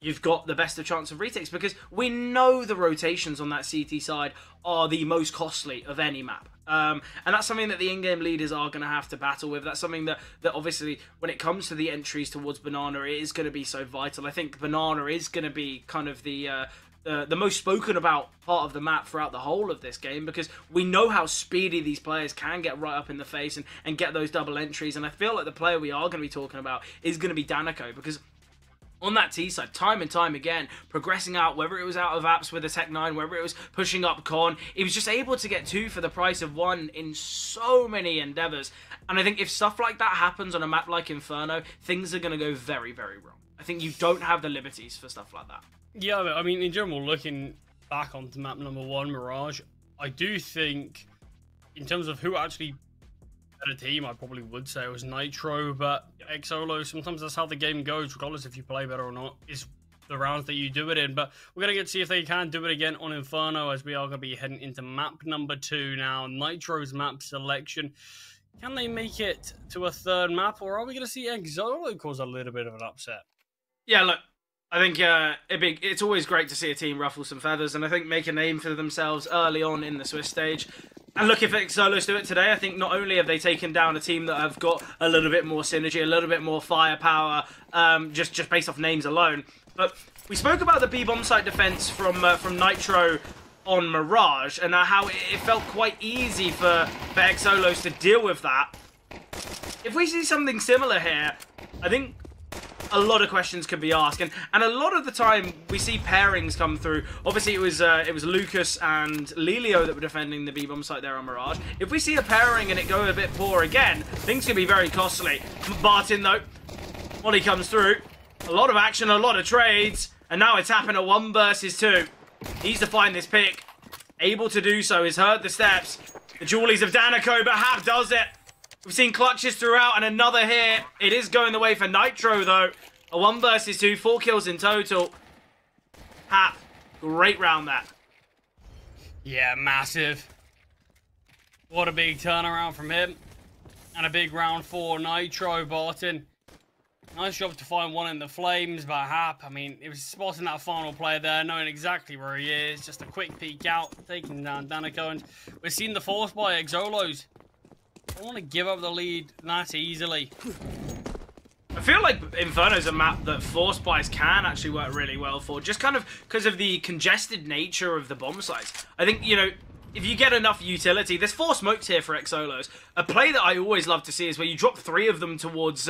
Speaker 4: you've got the best of chance of retakes, because we know the rotations on that CT side are the most costly of any map. And that's something that the in-game leaders are going to have to battle with. That's something that obviously, when it comes to the entries towards Banana, it is going to be so vital. I think Banana is going to be kind of the most spoken about part of the map throughout the whole of this game, because we know how speedy these players can get right up in the face and get those double entries. And I feel like the player we are going to be talking about is going to be Danico, because on that T side, time and time again, progressing out, whether it was out of apps with a Tech 9, whether it was pushing up con, he was just able to get 2 for the price of 1 in so many endeavors. And I think if stuff like that happens on a map like Inferno, things are going to go very, very wrong. I think you don't have the liberties for stuff like that.
Speaker 5: Yeah, I mean, in general, looking back onto map number 1, Mirage, I do think, in terms of who actually better team, I probably would say it was Nitro, but Xolo, sometimes that's how the game goes, regardless if you play better or not, is the rounds that you do it in. But we're going to get to see if they can do it again on Inferno, as we are going to be heading into map number 2 now. Nitro's map selection. Can they make it to a third map, or are we going to see Xolo cause a little bit of an upset?
Speaker 2: Yeah, look, I think it's always great to see a team ruffle some feathers, and I think make a name for themselves early on in the Swiss stage. And look, if Xolos do it today, I think not only have they taken down a team that have got a little bit more synergy, a little bit more firepower, just based off names alone, but we spoke about the B-bomb site defense from Nitro on Mirage, and how it felt quite easy for Xolos to deal with that. If we see something similar here, I think a lot of questions could be asked, and a lot of the time we see pairings come through. Obviously, it was Lucas and Lelio that were defending the B-bomb site there on Mirage. If we see a pairing and it go a bit poor again, things can be very costly. Barton, though, Molly comes through. A lot of action, a lot of trades, and now it's happened at 1 versus 2. Needs to find this pick. Able to do so. Has heard the steps. The Jewelies of Danico, but Hap does it. We've seen clutches throughout, and another here. It is going the way for Nitro, though. A 1 versus 2, 4 kills in total. Hap, great round there.
Speaker 5: Yeah, massive. What a big turnaround from him. And a big round for Nitro. Barton, nice job to find one in the flames, but Hap, I mean, it was spotting that final player there, knowing exactly where he is. Just a quick peek out, taking down Danico, and we're seeing the force by Xolos. I don't want to give up the lead that easily.
Speaker 2: I feel like Inferno's a map that force buys can actually work really well for, just kind of because of the congested nature of the bomb sites. I think, you know, if you get enough utility, there's 4 smokes here for Xolos. A play that I always love to see is where you drop 3 of them towards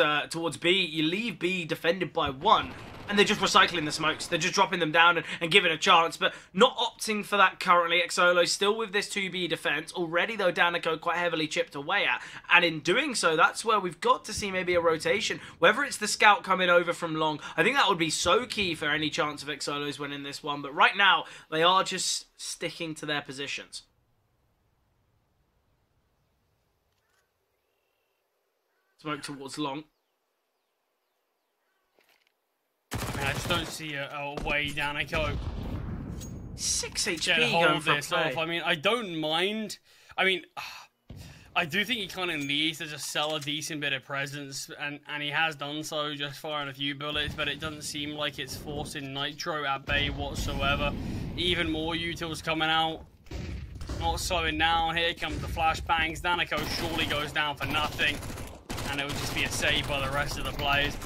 Speaker 2: B, you leave B defended by 1, and they're just recycling the smokes. They're just dropping them down and giving a chance, but not opting for that currently. Xolos still with this 2B defense. Already, though, Danico quite heavily chipped away at, and in doing so, that's where we've got to see maybe a rotation. Whether it's the scout coming over from long, I think that would be so key for any chance of Xolos winning this one, but right now, they are just sticking to their positions. Smoke towards long.
Speaker 5: I just don't see a way down. I go
Speaker 2: 6 HP
Speaker 5: get
Speaker 2: going
Speaker 5: hold
Speaker 2: for a
Speaker 5: this
Speaker 2: play.
Speaker 5: off. I mean, I don't mind. I mean, I do think he kind of needs to just sell a decent bit of presence, and he has done so, just firing a few bullets, but it doesn't seem like it's forcing Nitro at bay whatsoever. Even more utils coming out. Not slowing down. Here comes the flashbangs. Danico surely goes down for nothing, and it would just be a save by the rest of the players.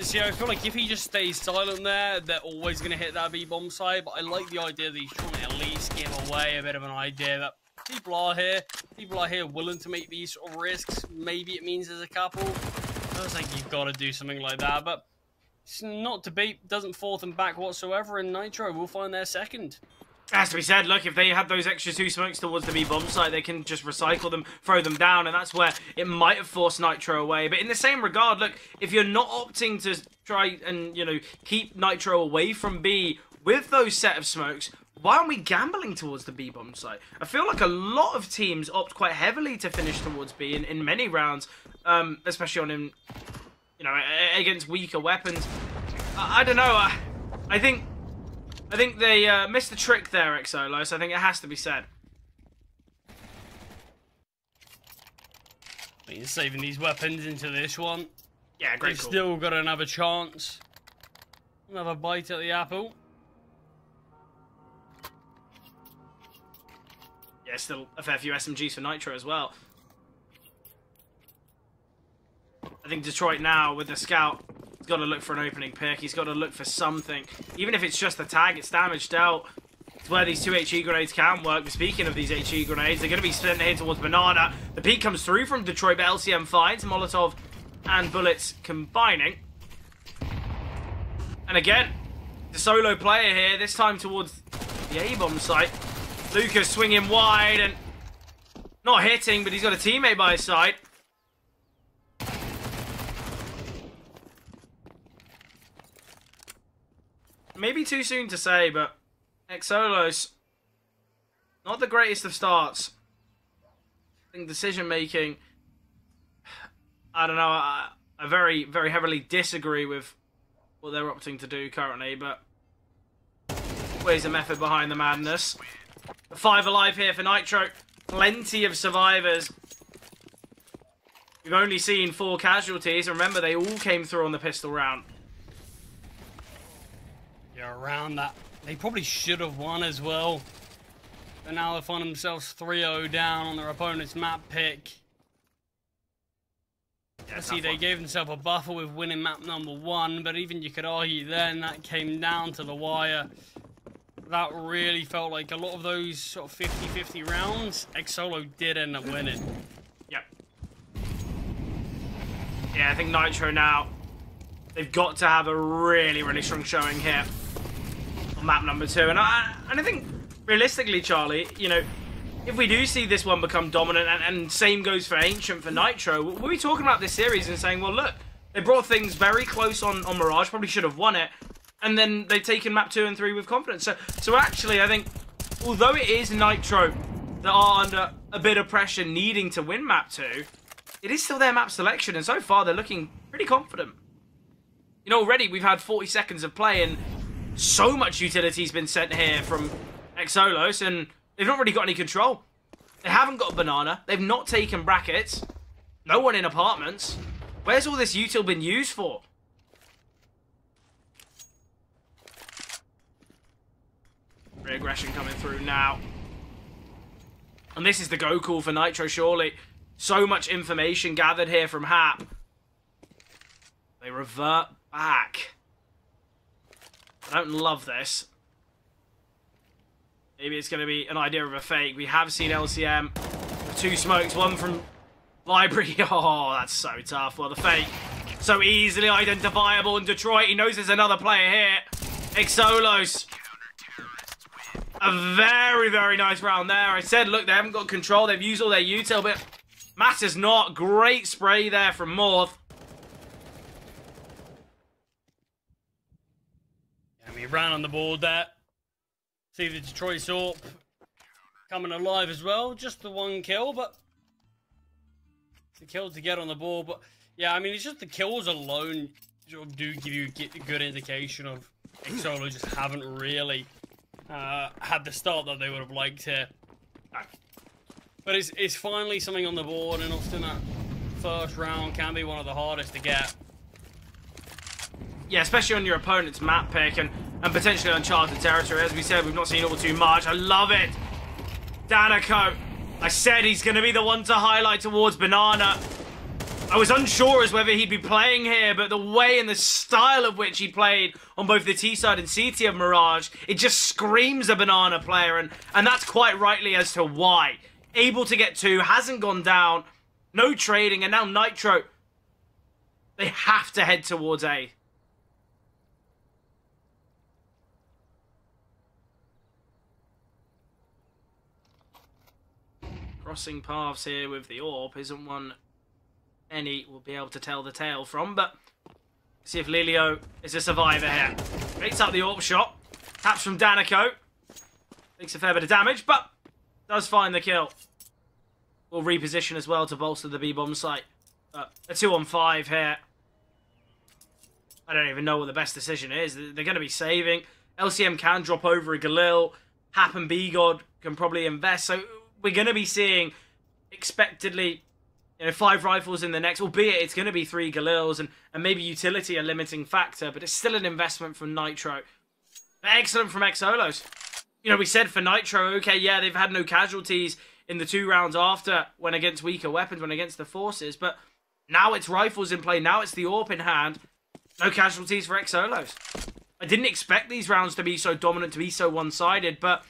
Speaker 5: See, I feel like if he just stays silent there, they're always going to hit that B-bomb side, but I like the idea that he's trying to at least give away a bit of an idea that people are here willing to make these sort of risks. Maybe it means there's a couple. I was like, you've got to do something like that, but it's not to beat, doesn't fall them back whatsoever, and Nitro will find their second.
Speaker 2: Has to be said, look, if they had those extra 2 smokes towards the B-bomb site, they can just recycle them, throw them down, and that's where it might have forced Nitro away. But in the same regard, look, if you're not opting to try and, you know, keep Nitro away from B with those set of smokes, why aren't we gambling towards the B-bomb site? I feel like a lot of teams opt quite heavily to finish towards B in many rounds, especially on, you know, against weaker weapons. I don't know, I think they missed the trick there, Xolos. I think it has to be said.
Speaker 5: He's saving these weapons into this one.
Speaker 2: Yeah, great
Speaker 5: They've
Speaker 2: call.
Speaker 5: still got another chance. Another bite at the apple.
Speaker 2: Yeah, still a fair few SMGs for Nitro as well. I think Detroit now, with the scout, he's got to look for an opening pick. He's got to look for something. Even if it's just a tag, it's damage dealt. It's where these 2 HE grenades can work. But speaking of these HE grenades, they're going to be sent here towards Banana. The peek comes through from Detroit, but LCM finds Molotov and bullets combining. And again, the solo player here, this time towards the A-bomb site. Lucas swinging wide and not hitting, but he's got a teammate by his side. Maybe too soon to say, but Xolos, not the greatest of starts. I think decision making
Speaker 4: I don't know. I very, very heavily disagree with what they're opting to do currently, but where's the method behind the madness? 5 alive here for Nitro. Plenty of survivors. We've only seen 4 casualties. Remember, they all came through on the pistol round.
Speaker 5: Yeah, around that. They probably should have won as well. But now they find themselves 3-0 down on their opponent's map pick.
Speaker 4: Yeah,
Speaker 5: See, they gave themselves a buffer with winning map number 1, but even you could argue then that came down to the wire. That really felt like a lot of those sort of 50-50 rounds, Xolo did end up winning.
Speaker 4: Yep. Yeah, I think Nitro now, they've got to have a really, really strong showing here on map number 2. And I think, realistically, Charlie, you know, if we do see this one become dominant, and same goes for Ancient for Nitro, we'll be talking about this series and saying, well, look, they brought things very close on Mirage, probably should have won it, and then they've taken map 2 and 3 with confidence. So actually, I think, although it is Nitro that are under a bit of pressure needing to win map 2, it is still their map selection, and so far they're looking pretty confident. You know, already we've had 40 seconds of play, and so much utility's been sent here from Xolos, and they've not really got any control. They haven't got a banana. They've not taken brackets. No one in apartments. Where's all this util been used for? Reaggression coming through now. And this is the go call for Nitro, surely. So much information gathered here from Hap. They revert back. I don't love this. Maybe it's going to be an idea of a fake. We have seen LCM with 2 smokes, one from Library. Oh, that's so tough. Well, the fake, so easily identifiable in Detroit. He knows there's another player here. Xolos. A very, very nice round there. I said, look, they haven't got control. They've used all their util, but matters not. Great spray there from Morth.
Speaker 5: I mean, ran on the board there. See the Detroit Sorp coming alive as well. Just the 1 kill, but the kill to get on the board. But yeah, I mean, it's just the kills alone sort of do give you a good indication of Xolo just haven't really had the start that they would have liked here. But it's finally something on the board, and often that first round can be one of the hardest to get.
Speaker 4: Yeah, especially on your opponent's map pick and potentially uncharted territory. As we said, we've not seen all too much. I love it. Danico. I said he's going to be the one to highlight towards Banana. I was unsure as whether he'd be playing here, but the way and the style of which he played on both the T side and CT of Mirage, it just screams a Banana player, and that's quite rightly as to why. Able to get 2, hasn't gone down, no trading, and now Nitro, they have to head towards A. Crossing paths here with the AWP isn't one any will be able to tell the tale from, but see if Lilio is a survivor here. Breaks up the AWP shot. Taps from Danico. Takes a fair bit of damage, but does find the kill. Will reposition as well to bolster the B-bomb site. A 2-on-5 here. I don't even know what the best decision is. They're going to be saving. LCM can drop over a Galil. Hap and B-God can probably invest. So we're going to be seeing expectedly 5 rifles in the next, albeit it's going to be 3 Galils and maybe utility a limiting factor, but it's still an investment from Nitro. But excellent from Xolos. You know, we said for Nitro, okay, yeah, they've had no casualties in the 2 rounds after when against weaker weapons, when against the forces, but now it's rifles in play, now it's the AWP in hand. No casualties for Xolos. I didn't expect these rounds to be so dominant, to be so one-sided, but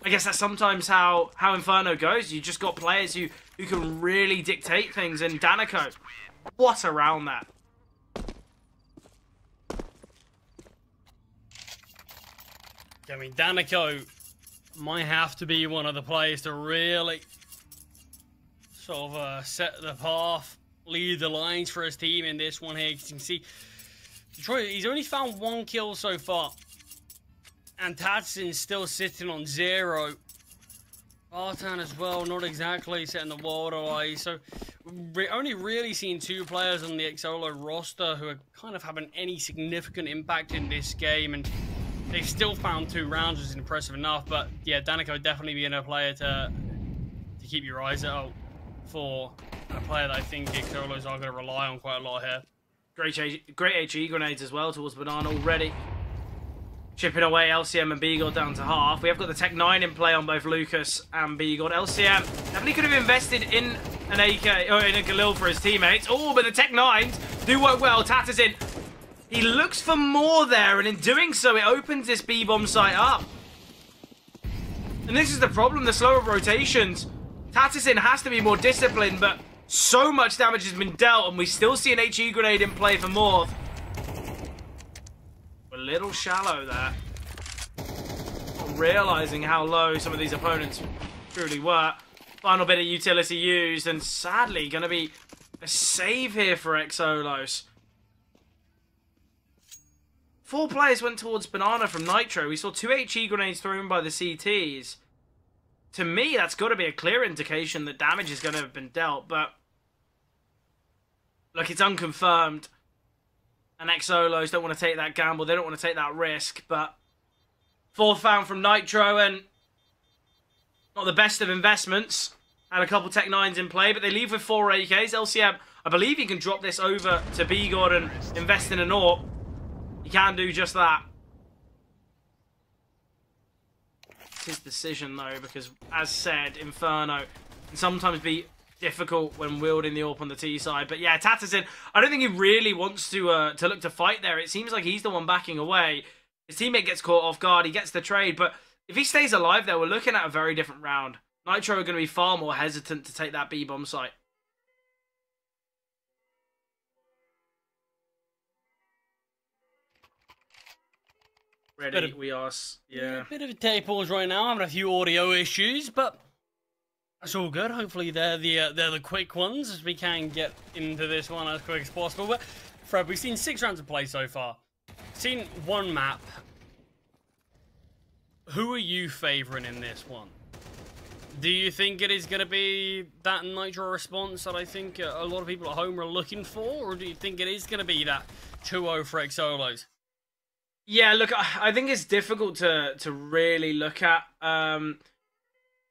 Speaker 4: I guess that's sometimes how Inferno goes. You just got players who can really dictate things, and Danico, what a round that.
Speaker 5: I mean, Danico might have to be one of the players to really sort of set the path, lead the lines for his team in this one here. You can see Detroit, he's only found 1 kill so far, and Tatson's still sitting on 0. Bartan as well, not exactly setting the world alight. So, we're only really seeing 2 players on the Xolo roster who are kind of having any significant impact in this game, and they've still found 2 rounds, which is impressive enough. But yeah, Danico definitely being a player to keep your eyes out for, a player that I think Xolos are going to rely on quite a lot here.
Speaker 4: Great HE grenades as well towards Banana already. Chipping away LCM and B-God down to half. We have got the Tech 9 in play on both Lucas and B-God. LCM definitely could have invested in an AK, or in a Galil for his teammates. Oh, but the Tech 9s do work well. Tatters in. He looks for more there, and in doing so, it opens this B-bomb site up. And this is the problem, the slower rotations. Tatterson has to be more disciplined, but so much damage has been dealt, and we still see an HE grenade in play for Morph. A little shallow there. Not realising how low some of these opponents truly were. Final bit of utility used, and sadly going to be a save here for Xolos. 4 players went towards Banana from Nitro. We saw 2 HE grenades thrown by the CTs. To me, that's got to be a clear indication that damage is going to have been dealt, but look, it's unconfirmed. And Xolos don't want to take that gamble. They don't want to take that risk, but 4th found from Nitro, and not the best of investments. Had a couple Tech 9s in play, but they leave with 4 AKs. LCM, I believe he can drop this over to B-God and invest in an AWP. He can do just that. It's his decision, though, because, as said, Inferno can sometimes be difficult when wielding the AWP on the T side. But yeah, Tatterson, I don't think he really wants to look to fight there. It seems like he's the one backing away. His teammate gets caught off guard. He gets the trade. But if he stays alive there, we're looking at a very different round. Nitro are going to be far more hesitant to take that B-bomb site. Ready, we are, yeah.
Speaker 5: Bit of a take pause right now, having a few audio issues, but that's all good. Hopefully they're the quick ones, as we can get into this one as quick as possible. But Fred, we've seen 6 rounds of play so far. Seen 1 map. Who are you favouring in this one? Do you think it is going to be that Nitro response that I think a lot of people at home are looking for, or do you think it is going to be that 2-0 for Xolos?
Speaker 4: Yeah, look, I think it's difficult to really look at,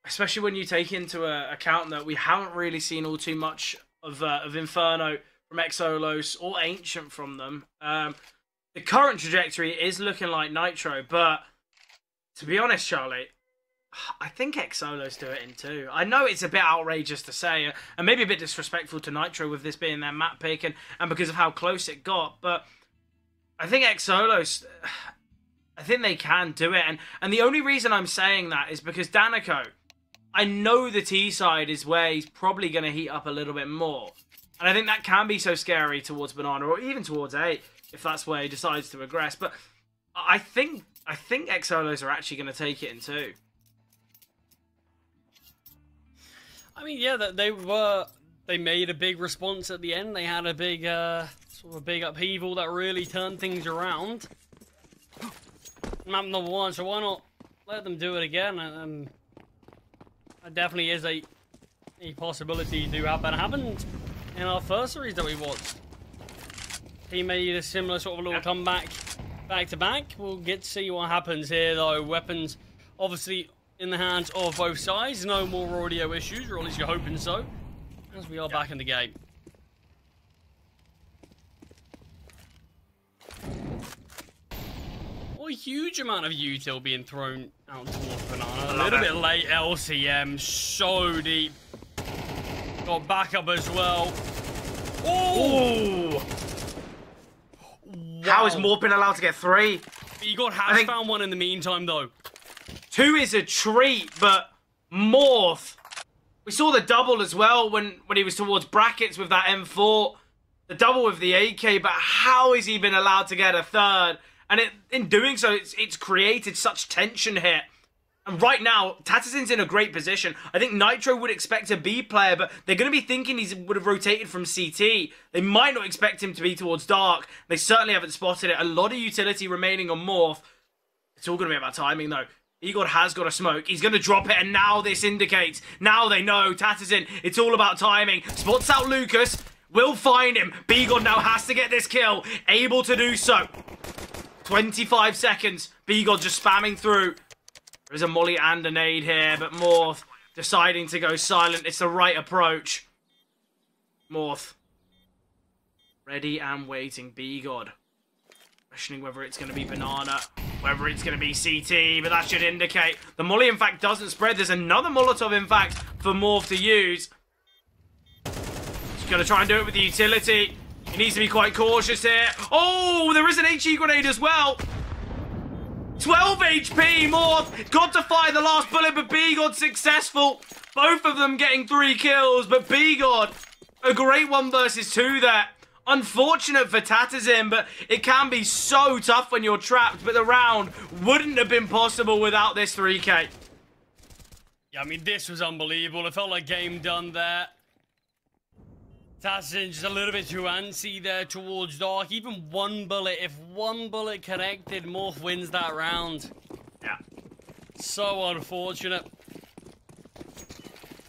Speaker 4: especially when you take into account that we haven't really seen all too much of Inferno from Xolos or Ancient from them. The current trajectory is looking like Nitro, but to be honest, Charlie, I think Xolos do it in 2. I know it's a bit outrageous to say, and maybe a bit disrespectful to Nitro with this being their map pick and because of how close it got, but I think Xolos, I think they can do it. And the only reason I'm saying that is because Danico, I know the T side is where he's probably going to heat up a little bit more. And I think that can be so scary towards Banana, or even towards A, if that's where he decides to aggress. But I think Xolos are actually going to take it in 2.
Speaker 5: I mean, yeah, they made a big response at the end. They had a big sort of a big upheaval that really turned things around. Map number 1, so why not let them do it again? And that definitely is a possibility to happen. It happened in our first series that we watched. He made a similar sort of little comeback back to back. We'll get to see what happens here, though. Weapons obviously in the hands of both sides. No more audio issues, or at least you're hoping so, as we are back in the game. A huge amount of util being thrown out towards Banana. A little bit late LCM, so deep. Got backup as well.
Speaker 4: Oh! Wow. How is Morph been allowed to get 3?
Speaker 5: B-God has found one in the meantime, though.
Speaker 4: 2 is a treat, but Morph. We saw the double as well when he was towards brackets with that M4. The double with the AK, but how has he been allowed to get a 3rd? And in doing so, it's created such tension here. And right now, Tatterson's in a great position. I think Nitro would expect a B player, but they're going to be thinking he would have rotated from CT. They might not expect him to be towards Dark. They certainly haven't spotted it. A lot of utility remaining on Morph. It's all going to be about timing, though. Igor has got a smoke. He's going to drop it, and now this indicates. Now they know. Tattersson, it's all about timing. Spots out Lucas. Will find him. Bigod now has to get this kill. Able to do so. 25 seconds. Bigod just spamming through. There's a molly and a nade here, but Morth deciding to go silent. It's the right approach. Morth. Ready and waiting. Bigod. Questioning whether it's going to be Banana, whether it's going to be CT, but that should indicate the molly, in fact, doesn't spread. There's another Molotov, in fact, for Morph to use. He's going to try and do it with the utility. He needs to be quite cautious here. Oh, there is an HE grenade as well. 12 HP, Morph. Got to fire the last bullet, but Bigod successful. Both of them getting 3 kills, but Bigod, a great 1 versus 2 there. Unfortunate for Tattersson, but it can be so tough when you're trapped. But the round wouldn't have been possible without this 3K.
Speaker 5: Yeah, I mean, this was unbelievable. It felt like game done there. Tattersson just a little bit too antsy there towards Dark. Even 1 bullet, if 1 bullet connected, Morph wins that round.
Speaker 4: Yeah.
Speaker 5: So unfortunate.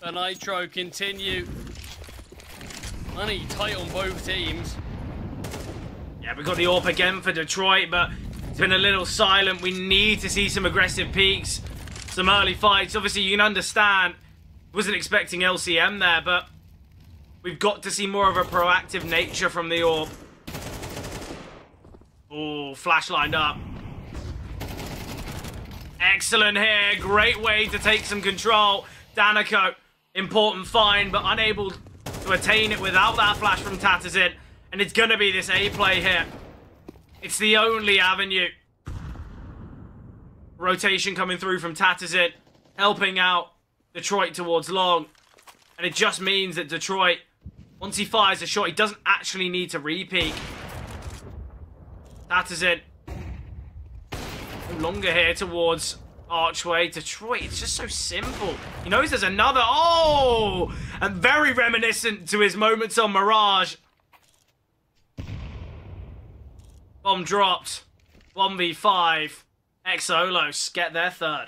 Speaker 5: The Nitro continue. Money tight on both teams.
Speaker 4: Yeah, we've got the AWP again for Detroit, but it's been a little silent. We need to see some aggressive peaks, some early fights. Obviously, you can understand, wasn't expecting LCM there, but we've got to see more of a proactive nature from the AWP. Oh, flash lined up. Excellent here. Great way to take some control. Danico, important find, but unable to attain it without that flash from Tattersson. And it's going to be this A play here. It's the only avenue. Rotation coming through from Tattersson, helping out Detroit towards long. And it just means that Detroit, once he fires a shot, he doesn't actually need to re-peek. Tattersson, longer here towards Archway. Detroit, it's just so simple. He knows there's another. Oh! And very reminiscent to his moments on Mirage. Bomb dropped. 1v5. Xolos get their third.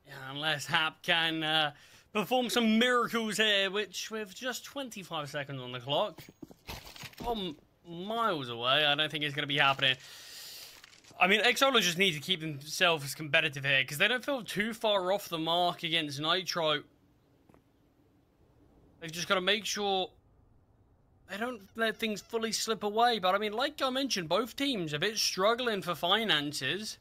Speaker 5: Yeah, unless Hap can perform some miracles here, which with just 25 seconds on the clock, miles away, I don't think it's going to be happening. I mean, Xolos just need to keep themselves competitive here, because they don't feel too far off the mark against Nitro. They've just got to make sure they don't let things fully slip away. But I mean, like I mentioned, both teams are a bit struggling for finances.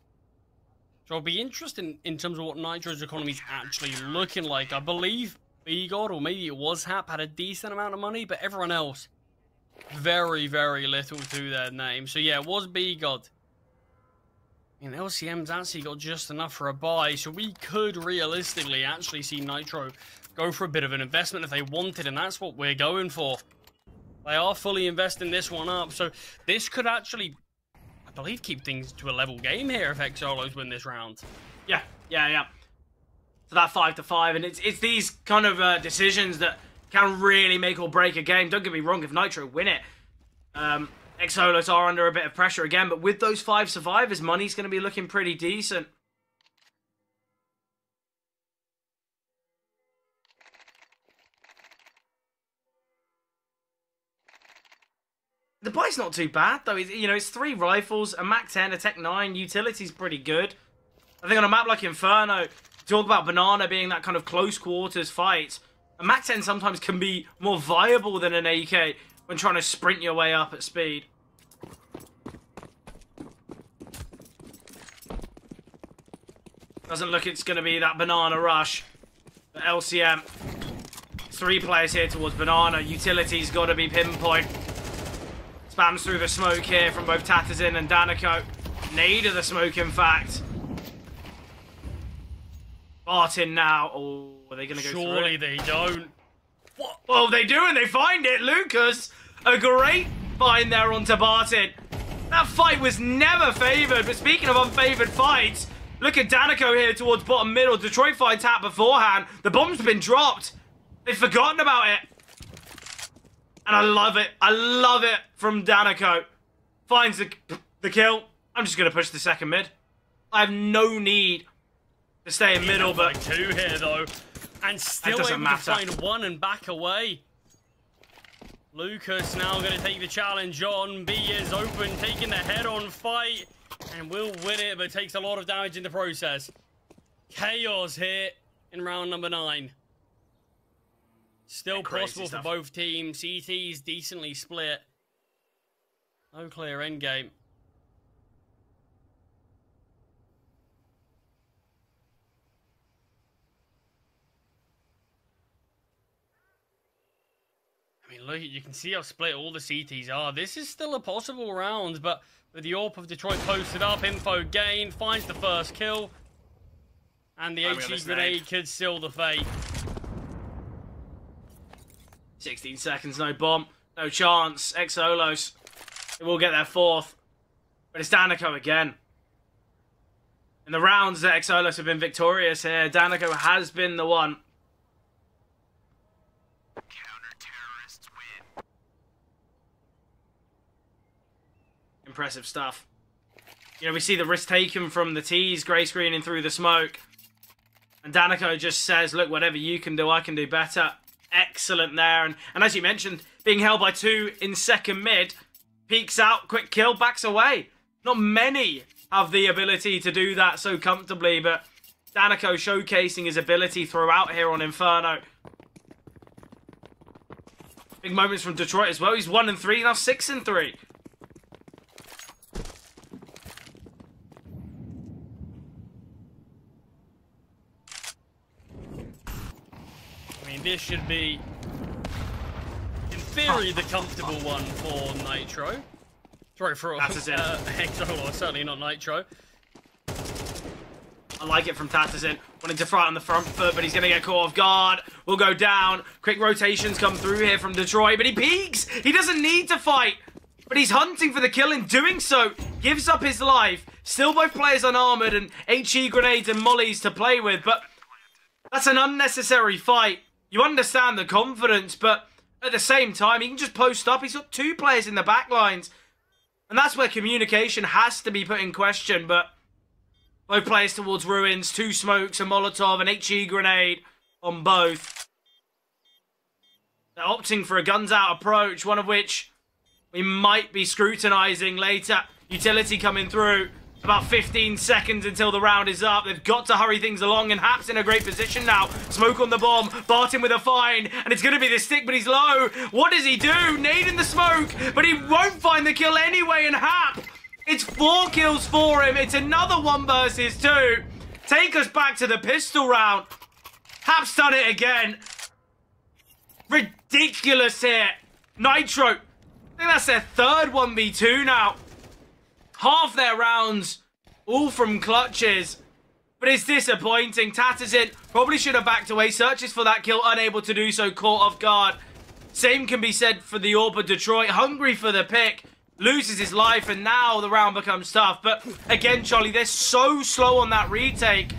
Speaker 5: So it'll be interesting in terms of what Nitro's economy is actually looking like. I believe Bigod, or maybe it was Hap, had a decent amount of money, but everyone else, very, very little to their name. So yeah, it was Bigod. And LCM's actually got just enough for a buy, so we could realistically actually see Nitro go for a bit of an investment if they wanted, and that's what we're going for. They are fully investing this one up, so this could actually, I believe, keep things to a level game here if Xolos win this round.
Speaker 4: Yeah. So that 5-5, and it's these kind of decisions that can really make or break a game. Don't get me wrong, if Nitro win it, Xolos are under a bit of pressure again, but with those 5 survivors, money's going to be looking pretty decent. The buy's not too bad, though. You know, it's 3 rifles, a MAC-10, a Tech-9. Utility's pretty good. I think on a map like Inferno, talk about Banana being that kind of close quarters fight, a MAC-10 sometimes can be more viable than an AK when trying to sprint your way up at speed. Doesn't look it's going to be that Banana rush. But LCM, 3 players here towards Banana. Utility's got to be pinpoint. Spams through the smoke here from both Tattersson and Danico. Nade of the smoke, in fact. Barton now. Oh, are they going to go through it?
Speaker 5: Surely they don't.
Speaker 4: What? Oh, they do, and they find it. Lucas, a great find there onto Barton. That fight was never favoured, but speaking of unfavoured fights, look at Danico here towards bottom middle. Detroit find tap beforehand. The bomb's been dropped. They've forgotten about it. And I love it. I love it from Daniko. Finds the kill. I'm just going to push the second mid. I have no need to stay in middle, but...
Speaker 5: two here, though. And still able to find one and back away. Lucas now going to take the challenge on. B is open, taking the head-on fight. And will win it, but takes a lot of damage in the process. Chaos here in round number 9. Still possible for both teams. CT's decently split. No clear endgame. I mean, look, you can see how split all the CTs are. This is still a possible round, but with the AWP of Detroit posted up, info gained, finds the first kill. And the HE grenade could seal the fate.
Speaker 4: 16 seconds, no bomb, no chance. Xolos, they will get their 4th. But it's Daniko again. In the rounds that Xolos have been victorious here, Daniko has been the one.
Speaker 6: Counter-terrorists win.
Speaker 4: Impressive stuff. You know, we see the risk taken from the T's, grey screening through the smoke. And Daniko just says, look, whatever you can do, I can do better. Excellent there. And as you mentioned, being held by 2 in second mid, peeks out, quick kill, backs away. Not many have the ability to do that so comfortably, but Daniko showcasing his ability throughout here on Inferno. Big moments from Detroit as well. He's 1 and 3, now 6 and 3.
Speaker 5: This should be, in theory, the comfortable one for Nitro. Sorry, for Hexo, or certainly not Nitro.
Speaker 4: I like it from Tatterson. Wanting to fight on the front foot, but he's going to get caught off guard. Will go down. Quick rotations come through here from Detroit, but he peeks. He doesn't need to fight, but he's hunting for the kill. In doing so, gives up his life. Still both players unarmored and HE grenades and mollies to play with, but that's an unnecessary fight. You understand the confidence, but at the same time, he can just post up. He's got 2 players in the back lines. And that's where communication has to be put in question. But both players towards ruins, 2 smokes, a Molotov, an HE grenade on both. They're opting for a guns-out approach, one of which we might be scrutinising later. Utility coming through. About 15 seconds until the round is up. They've got to hurry things along, and Hap's in a great position now. Smoke on the bomb, Barton with a fine, and it's going to be the stick, but he's low. What does he do? Nade in the smoke, but he won't find the kill anyway, and Hap, it's 4 kills for him. It's another 1 versus 2. Take us back to the pistol round. Hap's done it again. Ridiculous here. Nitro, I think that's their 3rd 1v2 now. Half their rounds, all from clutches. But it's disappointing. Tatterson probably should have backed away. Searches for that kill, unable to do so, caught off guard. Same can be said for the AWP Detroit. Hungry for the pick. Loses his life, and now the round becomes tough. But again, Charlie, they're so slow on that retake.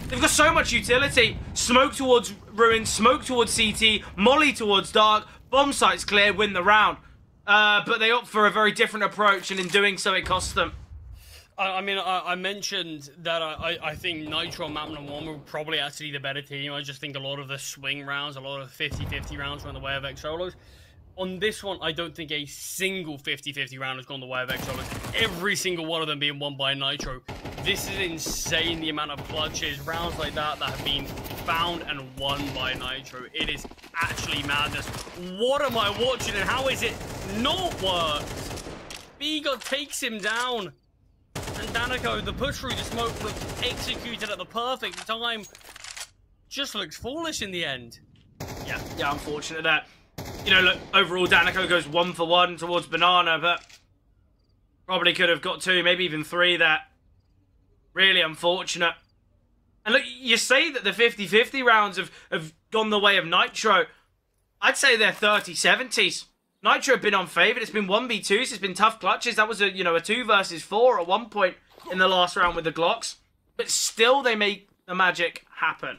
Speaker 4: They've got so much utility. Smoke towards Ruin, smoke towards CT, molly towards Dark. Bomb site's clear, win the round. But they opt for a very different approach, and in doing so, it costs them.
Speaker 5: I mean, I mentioned that I think Nitro and Map No. 1 were probably actually the better team. I just think a lot of the swing rounds, a lot of 50-50 rounds went the way of Xolos. On this one, I don't think a single 50-50 round has gone the way of Xolos. Every single one of them being won by Nitro. This is insane, the amount of clutches, rounds like that have been found and won by Nitro. It is actually madness. What am I watching, and how is it not worked? Bigo takes him down. And Daniko, the push through the smoke was executed at the perfect time. Just looks foolish in the end.
Speaker 4: Yeah, unfortunate that. You know, look, overall Daniko goes 1 for 1 towards Banana, but probably could have got 2, maybe even 3 there. Really unfortunate. And look, you say that the 50-50 rounds have gone the way of Nitro. I'd say they're 30-70s. Nitro have been unfavored. It's been 1v2s. It's been tough clutches. That was a 2 versus 4 at one point in the last round with the Glocks. But still, they make the magic happen.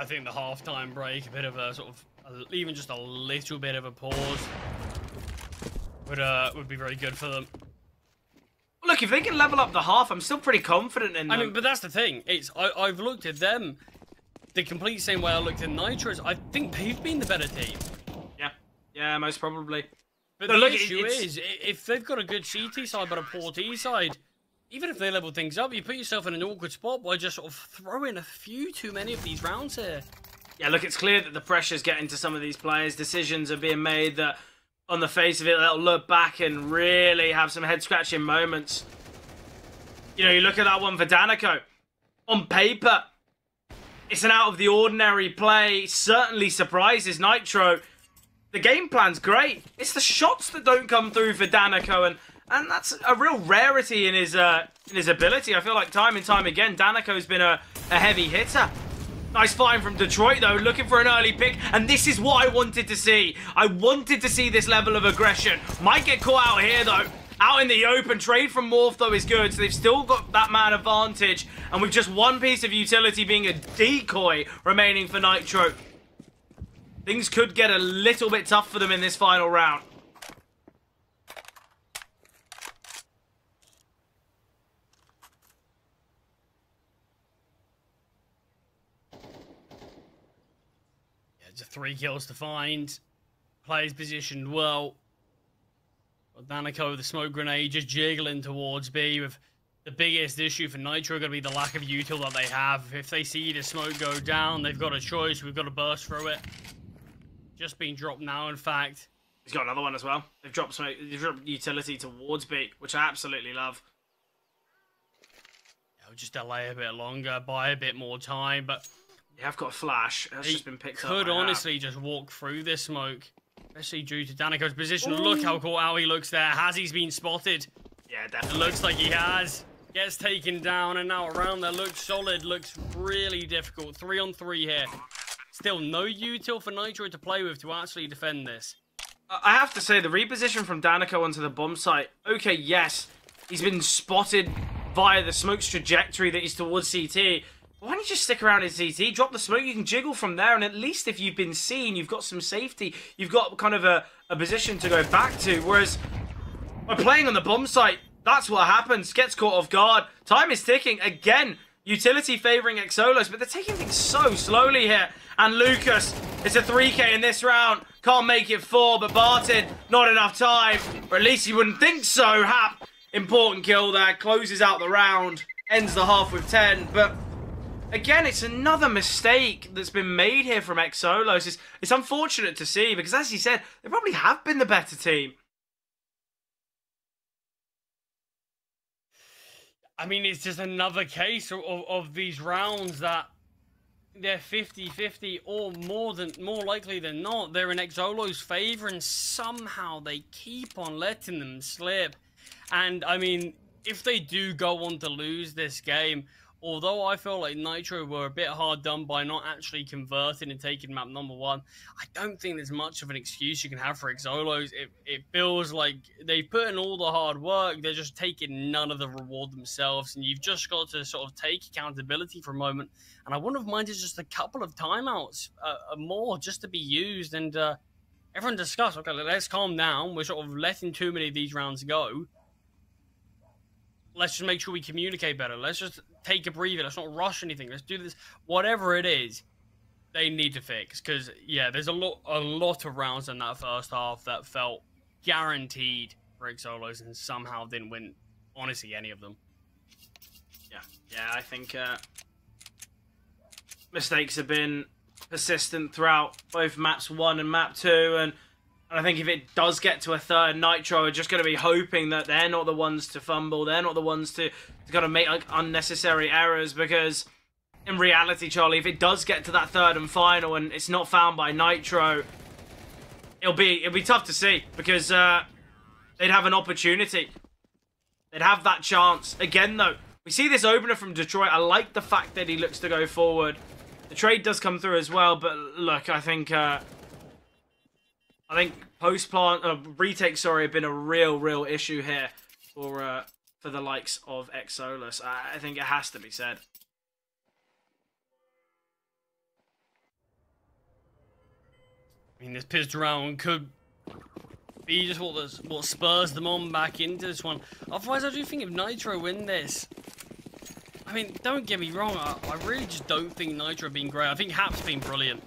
Speaker 5: I think the halftime break, a bit of a sort of, even just a little bit of a pause would be very good for them.
Speaker 4: Look, if they can level up the half, I'm still pretty confident in them.
Speaker 5: I mean, but that's the thing. I've looked at them the complete same way I looked at Nitros. I think they've been the better team.
Speaker 4: Yeah, most probably.
Speaker 5: But
Speaker 4: No,
Speaker 5: the
Speaker 4: look,
Speaker 5: issue is, if they've got a good CT side but a poor T side, even if they level things up, you put yourself in an awkward spot by just sort of throwing a few too many of these rounds here.
Speaker 4: Yeah, look, it's clear that the pressure's getting to some of these players. Decisions are being made that, on the face of it, they'll look back and really have some head-scratching moments. You know, you look at that one for Danico. On paper, it's an out-of-the-ordinary play. Certainly surprises Nitro. The game plan's great. It's the shots that don't come through for Danico, and that's a real rarity in his ability. I feel like time and time again, Danico's been a heavy hitter. Nice find from Detroit, though, looking for an early pick, and this is what I wanted to see. I wanted to see this level of aggression. Might get caught out here, though. Out in the open. Trade from Morph, though, is good, so they've still got that man advantage, and with just one piece of utility being a decoy remaining for Nitro, things could get a little bit tough for them in this final round.
Speaker 5: It's 3 kills to find. Players positioned well. Danico with the smoke grenade just jiggling towards B, with the biggest issue for Nitro going to be the lack of util that they have. If they see the smoke go down, they've got a choice. We've got to burst through it. Just being dropped now, in fact.
Speaker 4: He's got another one as well. They've dropped smoke, they've dropped utility towards B, which I absolutely love.
Speaker 5: I'll just delay a bit longer, buy a bit more time, but
Speaker 4: You have got a flash. That's just been picked up.
Speaker 5: Could honestly just walk through this smoke, especially due to Danico's position. Ooh. Look how caught out he looks there. Has he been spotted?
Speaker 4: Yeah,
Speaker 5: It
Speaker 4: definitely.
Speaker 5: looks like he has. Gets taken down, and now around there looks solid. Looks really difficult. 3-on-3 here. Still no util for Nitro to play with to actually defend this.
Speaker 4: I have to say, the reposition from Danico onto the bomb site. Okay, yes, he's been spotted via the smoke's trajectory that he's towards CT. Why don't you just stick around in CT, drop the smoke, you can jiggle from there, and at least if you've been seen, you've got some safety, you've got kind of a position to go back to, whereas by playing on the bomb site, that's what happens, gets caught off guard, time is ticking, again, utility favouring Exolos, but they're taking things so slowly here, and Lucas, it's a 3k in this round, can't make it 4, but Barton, not enough time, or at least you wouldn't think so. Hap, important kill there, closes out the round, ends the half with 10, but again, it's another mistake that's been made here from Exolos. It's unfortunate to see, because as you said, they probably have been the better team.
Speaker 5: I mean, it's just another case of these rounds that they're 50-50, or more likely than not, they're in Exolo's favour, and somehow they keep on letting them slip. And, I mean, if they do go on to lose this game, although I feel like Nitro were a bit hard done by not actually converting and taking map number 1, I don't think there's much of an excuse you can have for Exolos. It feels like they've put in all the hard work, they're just taking none of the reward themselves, and you've just got to sort of take accountability for a moment. And I wouldn't have minded just a couple of timeouts more just to be used, and everyone discuss, okay, let's calm down, we're sort of letting too many of these rounds go. Let's just make sure we communicate better. Let's just take a breather. Let's not rush anything. Let's do this. Whatever it is, they need to fix. Because, yeah, there's a lot of rounds in that first half that felt guaranteed for Exolos and somehow didn't win, honestly, any of them.
Speaker 4: Yeah, I think mistakes have been persistent throughout both maps 1 and map 2, and I think if it does get to a third, Nitro are just going to be hoping that they're not the ones to fumble, they're not the ones to kind of make like unnecessary errors, because in reality, Charlie, if it does get to that third and final and it's not found by Nitro, it'll be tough to see, because they'd have an opportunity. They'd have that chance. Again, though, we see this opener from Detroit. I like the fact that he looks to go forward. The trade does come through as well, but look, I think post-plant, retakes, sorry, have been a real issue here for the likes of Exolos. I think it has to be said.
Speaker 5: I mean, this pistol round could be just what spurs them on back into this one. Otherwise, I do think if Nitro win this, I mean, don't get me wrong, I really just don't think Nitro have been great. I think Hap's been brilliant.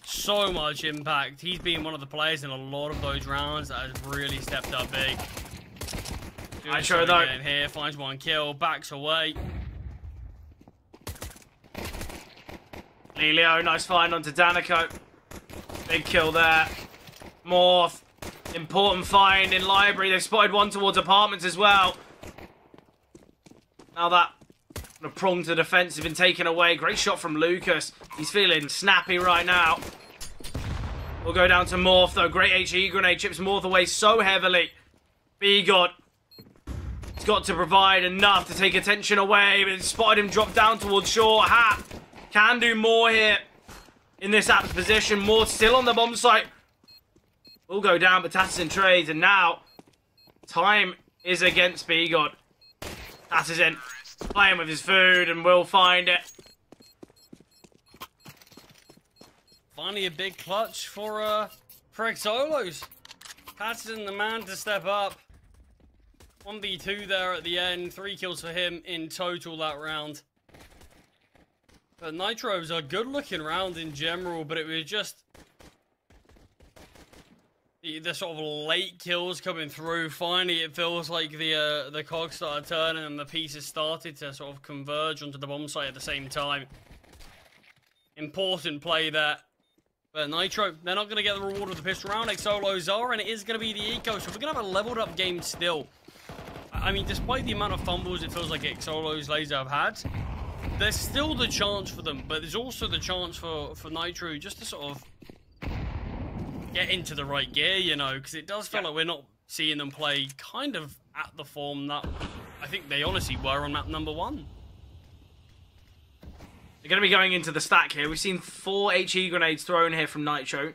Speaker 5: So much impact. He's been one of the players in a lot of those rounds that has really stepped up big.
Speaker 4: Nitro though.
Speaker 5: In here, finds one kill, backs away.
Speaker 4: Lelio, nice find onto Danico. Big kill there. Morph. Important find in library. They've spotted one towards apartments as well. Now that the prong to defense has been taken away. Great shot from Lucas. He's feeling snappy right now. We'll go down to Morph though. Great HE grenade. Chips Morph away so heavily. Bigod. He's got to provide enough to take attention away. But spotted him drop down towards short. Hap can do more here in this Hap's position. More still on the bomb site. Will go down, but Tatis in trades. And now, time is against Bigod. Tatis in. Playing with his food and will find it.
Speaker 5: Finally a big clutch for Exolos. Patterson, the man to step up. 1v2 there at the end. 3 kills for him in total that round. But Nitro was a good looking round in general, but it was just the sort of late kills coming through. Finally, it feels like the cogs started turning and the pieces started to sort of converge onto the bomb site at the same time. Important play there. But Nitro, they're not going to get the reward of the pistol round. Exolos are, and it is going to be the eco. So we're going to have a leveled up game still. I mean, despite the amount of fumbles it feels like Exolos Laser have had, there's still the chance for them. But there's also the chance for Nitro just to sort of get into the right gear, you know, because it does feel like we're not seeing them play kind of at the form that I think they honestly were on map number 1.
Speaker 4: They're going to be going into the stack here. We've seen 4 HE grenades thrown here from Nitro.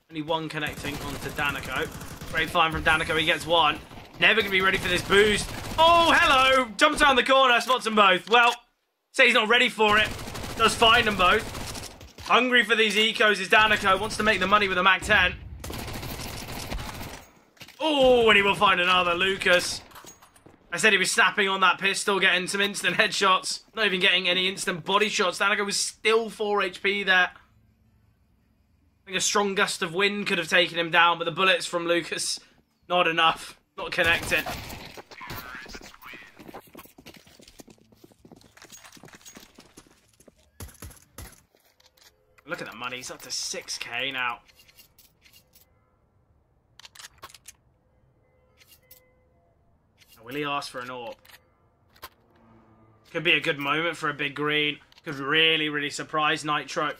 Speaker 4: Only 1 connecting onto Danico. Great find from Danico. He gets 1. Never going to be ready for this boost. Oh, hello! Jumps around the corner, spots them both. Well, say he's not ready for it. Does find them both. Hungry for these ecos is Danico. Wants to make the money with a Mac 10. Oh, and he will find another. Lucas. I said he was snapping on that pistol, getting some instant headshots. Not even getting any instant body shots. Danico was still 4 HP there. I think a strong gust of wind could have taken him down, but the bullets from Lucas, not enough. Not connected. Look at that money. He's up to 6k now. Will he ask for an AWP? Could be a good moment for a big green. Could really, really surprise Nitro.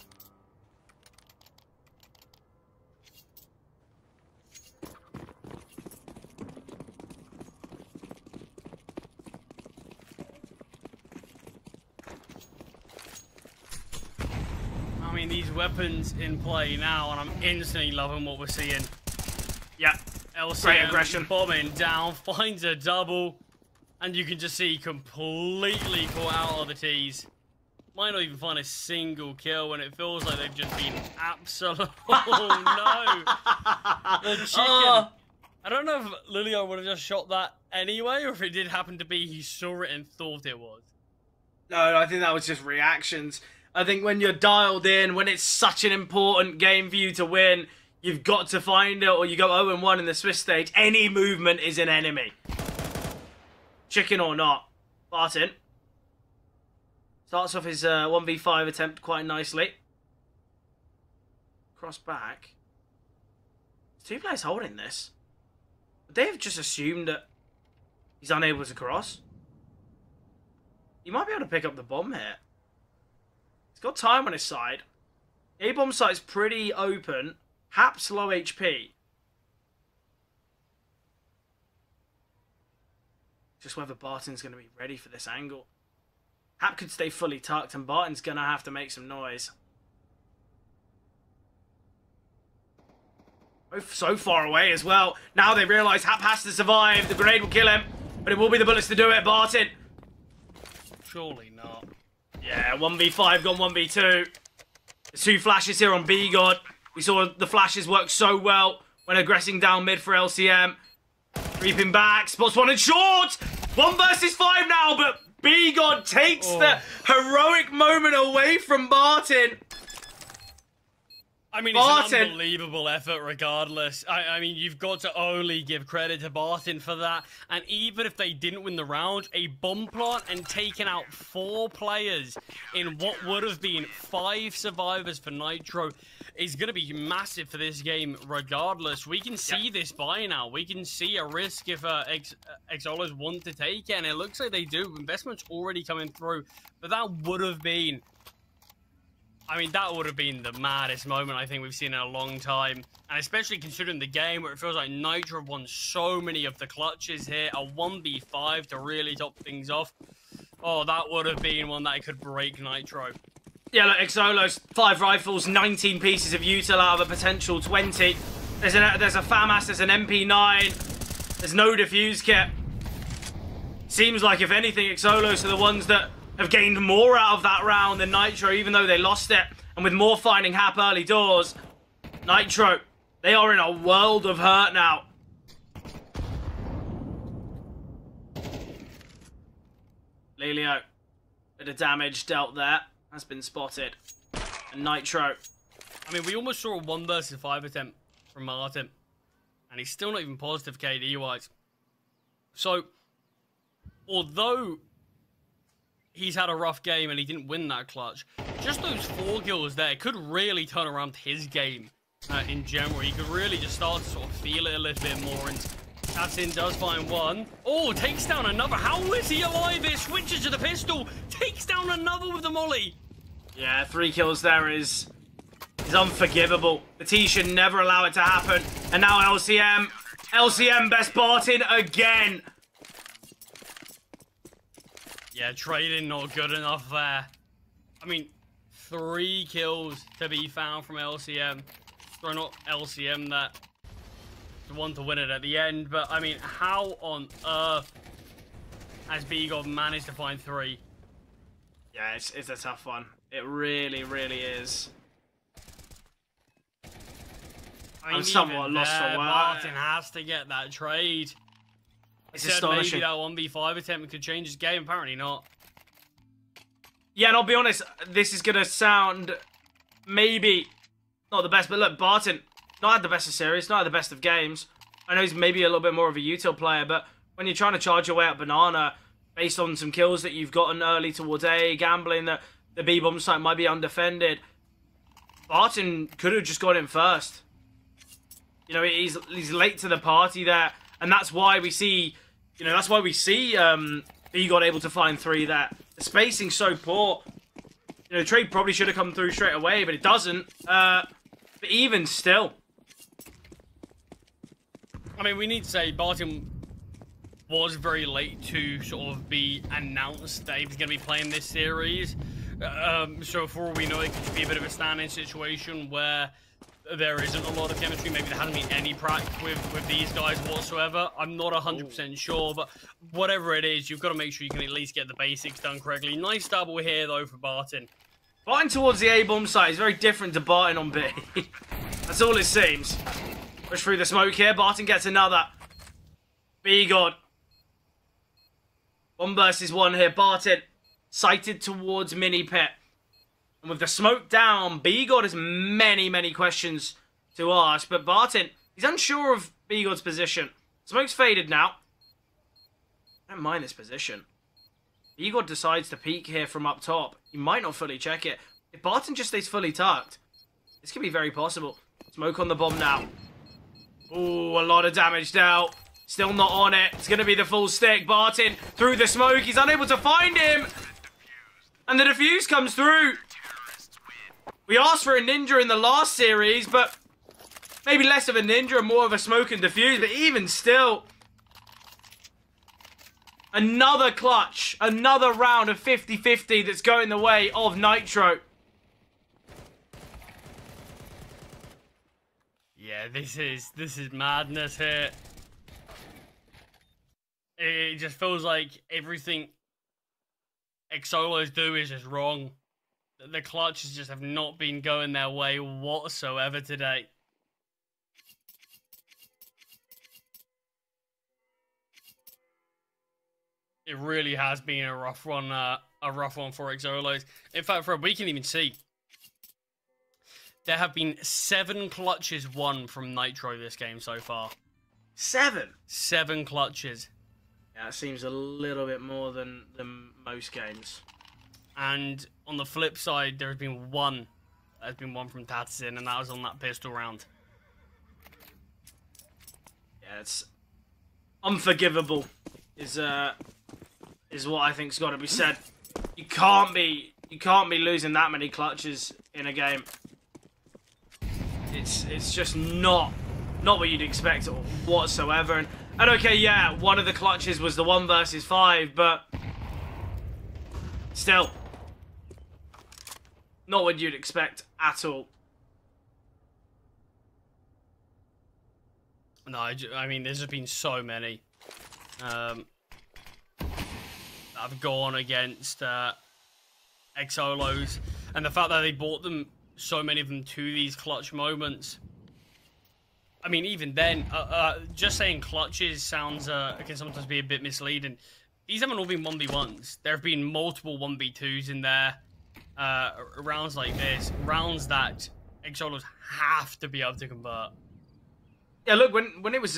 Speaker 5: I mean, these weapons in play now, and I'm instantly loving what we're seeing.
Speaker 4: Yeah.
Speaker 5: LCM
Speaker 4: Great aggression.
Speaker 5: Bombing down, finds a double, and you can just see completely caught out of the tees. Might not even find a single kill, and it feels like they've just been absolute. Oh no! The chicken. I don't know if Lilio would have just shot that anyway, or if it did happen to be he saw it and thought it was.
Speaker 4: No, I think that was just reactions. I think when you're dialed in, when it's such an important game for you to win, you've got to find it, or you go 0-1 in the Swiss stage. Any movement is an enemy. Chicken or not. Barton starts off his 1v5 attempt quite nicely. Cross back. 2 players holding this. But they have just assumed that he's unable to cross. He might be able to pick up the bomb here. He's got time on his side. A-bomb site's pretty open. Hap's low HP. Just whether Barton's going to be ready for this angle. Hap could stay fully tucked, and Barton's going to have to make some noise. Both so far away as well. Now they realise Hap has to survive. The grenade will kill him, but it will be the bullets to do it. Barton.
Speaker 5: Surely not.
Speaker 4: Yeah, 1v5 gone 1v2. There's 2 flashes here on Bigod. We saw the flashes work so well when aggressing down mid for LCM. Creeping back, spots one and short! 1 versus 5 now, but B-God takes the heroic moment away from Barton.
Speaker 5: I mean, it's an unbelievable effort regardless. I mean, you've got to only give credit to Barton for that. And even if they didn't win the round, a bomb plant and taking out 4 players in what would have been 5 survivors for Nitro is going to be massive for this game regardless. We can see this buy now. We can see a risk if Exolos want to take it, and it looks like they do. Investment's already coming through, but that would have been... I mean, that would have been the maddest moment I think we've seen in a long time. And especially considering the game where it feels like Nitro won so many of the clutches here. A 1v5 to really top things off. Oh, that would have been one that could break Nitro.
Speaker 4: Yeah, look, Exolos, 5 rifles, 19 pieces of util out of a potential 20. There's a FAMAS, there's an MP9. There's no defuse kit. Seems like, if anything, Exolos are the ones that have gained more out of that round than Nitro, even though they lost it. And with more finding Hap early doors, Nitro, they are in a world of hurt now. Lelio, bit of damage dealt there, has been spotted. And Nitro.
Speaker 5: I mean, we almost saw a 1 versus 5 attempt from Martin. And he's still not even positive KD-wise. So, although he's had a rough game and he didn't win that clutch, just those 4 kills there could really turn around his game in general. He could really just start to sort of feel it a little bit more. And Tatsin does find one. Oh, takes down another. How is he alive here? Switches to the pistol. Takes down another with the molly.
Speaker 4: Yeah, 3 kills there is unforgivable. The T should never allow it to happen. And now LCM. LCM best Barton again.
Speaker 5: Yeah, trading not good enough there. I mean, 3 kills to be found from LCM. Sorry, not LCM, that the one to win it at the end. But, I mean, how on earth has B-God managed to find 3?
Speaker 4: Yeah, it's a tough one. It really, really is. I'm somewhat lost for words.
Speaker 5: Barton has to get that trade.
Speaker 4: It's
Speaker 5: said
Speaker 4: astonishing.
Speaker 5: Maybe that 1v5 attempt could change his game. Apparently not.
Speaker 4: Yeah, and I'll be honest, this is going to sound maybe not the best, but look, Barton, not had the best of series, not had the best of games. I know he's maybe a little bit more of a util player, but when you're trying to charge your way at Banana, based on some kills that you've gotten early towards A, gambling that the B-bomb site might be undefended, Barton could have just got in first. You know, he's late to the party there, and that's why we see, you know, B-God able to find 3 there. The spacing's so poor. You know, the trade probably should have come through straight away, but it doesn't. But even still.
Speaker 5: I mean, we need to say Barton was very late to sort of be announced that he was going to be playing this series. So for all we know, it could be a bit of a stand-in situation where there isn't a lot of chemistry. Maybe there hasn't been any practice with these guys whatsoever. I'm not 100% sure, but whatever it is, you've got to make sure you can at least get the basics done correctly. Nice double here, though, for Barton.
Speaker 4: Barton towards the A-bomb site is very different to Barton on B. That's all it seems. Push through the smoke here. Barton gets another. B-God. 1 versus 1 here. Barton sighted towards mini pit. And with the smoke down, B-God has many, many questions to ask. But Barton, he's unsure of B-God's position. Smoke's faded now. I don't mind this position. B-God decides to peek here from up top. He might not fully check it. If Barton just stays fully tucked, this could be very possible. Smoke on the bomb now. Ooh, a lot of damage now. Still not on it. It's going to be the full stick. Barton through the smoke. He's unable to find him. And the defuse comes through. We asked for a ninja in the last series, but maybe less of a ninja and more of a smoke and defuse. But even still, another clutch, another round of 50-50 that's going the way of Nitro.
Speaker 5: Yeah, this is madness here. It just feels like everything Exolos do is just wrong. the clutches just have not been going their way whatsoever today. It really has been a rough one for Xolos. In fact, Fred, we can even see there have been 7 clutches won from Nitro this game so far.
Speaker 4: 7?
Speaker 5: 7 clutches.
Speaker 4: Yeah, it seems a little bit more than most games.
Speaker 5: And on the flip side, there has been one. There's been one from Tatsin, and that was on that pistol round.
Speaker 4: Yeah, it's unforgivable. Is what I think's got to be said. You can't be losing that many clutches in a game. It's just not what you'd expect whatsoever. And okay, yeah, one of the clutches was the 1 versus 5, but still not what you'd expect at all.
Speaker 5: No, I mean, there's been so many. I've gone against Xolos, and the fact that they brought them, so many of them, to these clutch moments. I mean, even then, just saying clutches sounds can sometimes be a bit misleading. These haven't all been 1v1s. There have been multiple 1v2s in there. Rounds like this, rounds that Xolos have to be able to convert.
Speaker 4: Yeah, look, when it was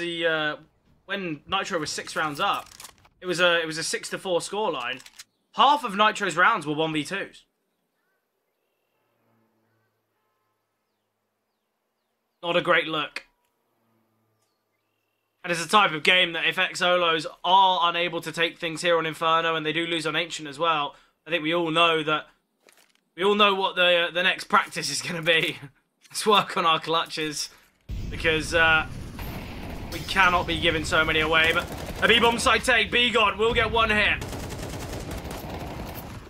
Speaker 4: when Nitro was 6 rounds up, it was a 6-4 scoreline. Half of Nitro's rounds were 1v2s. Not a great look. And it's a type of game that if Xolos are unable to take things here on Inferno, and they do lose on Ancient as well, I think we all know what the next practice is going to be. Let's work on our clutches, because we cannot be giving so many away. But a B-bomb side take, B-God will get 1 hit.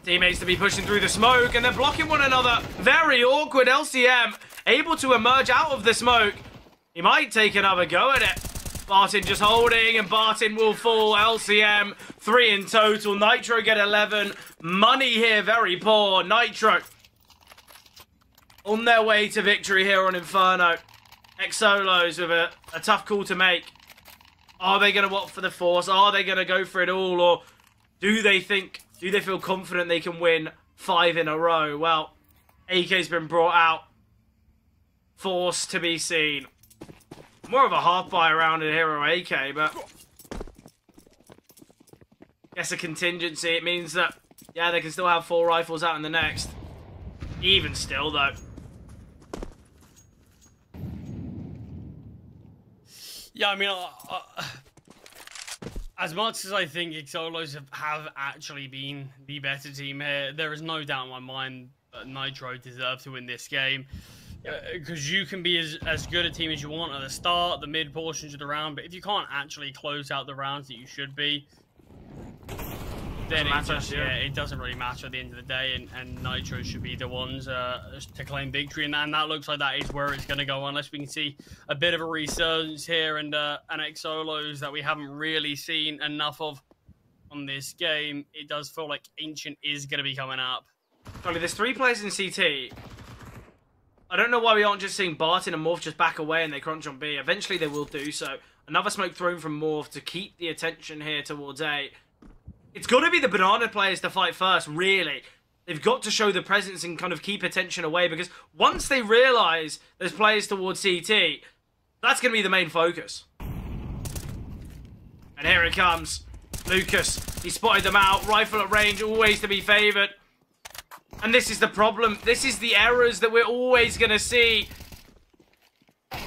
Speaker 4: Teammates to be pushing through the smoke, and they're blocking one another. Very awkward. LCM able to emerge out of the smoke. He might take another go at it. Barton just holding, and Barton will fall. LCM, 3 in total. Nitro get 11. Money here, very poor. Nitro on their way to victory here on Inferno. Xolos with a tough call to make. Are they going to opt for the Force? Are they going to go for it all? Or do they feel confident they can win 5 in a row? Well, AK's been brought out. Force to be seen. More of a half buy around in Hero AK, but guess a contingency. It means that, yeah, they can still have 4 rifles out in the next. Even still, though.
Speaker 5: Yeah, I mean, as much as I think Xolos have actually been the better team here, there is no doubt in my mind that Nitro deserve to win this game. Because you can be as good a team as you want at the start, the mid portions of the round, but if you can't actually close out the rounds that you should be, then it doesn't really matter at the end of the day, and Nitro should be the ones to claim victory, and that looks like that is where it's going to go, unless we can see a bit of a resurgence here, and Xolos that we haven't really seen enough of on this game. It does feel like Ancient is going to be coming up.
Speaker 4: Only there's 3 players in CT. I don't know why we aren't just seeing Barton and Morph just back away and they crunch on B. Eventually they will do so. Another smoke thrown from Morph to keep the attention here towards A. It's got to be the Banana players to fight first, really. They've got to show the presence and kind of keep attention away, because once they realise there's players towards CT, that's going to be the main focus. And here it comes. Lucas, he spotted them out. Rifle at range, always to be favoured. And this is the problem. This is the errors that we're always going to see.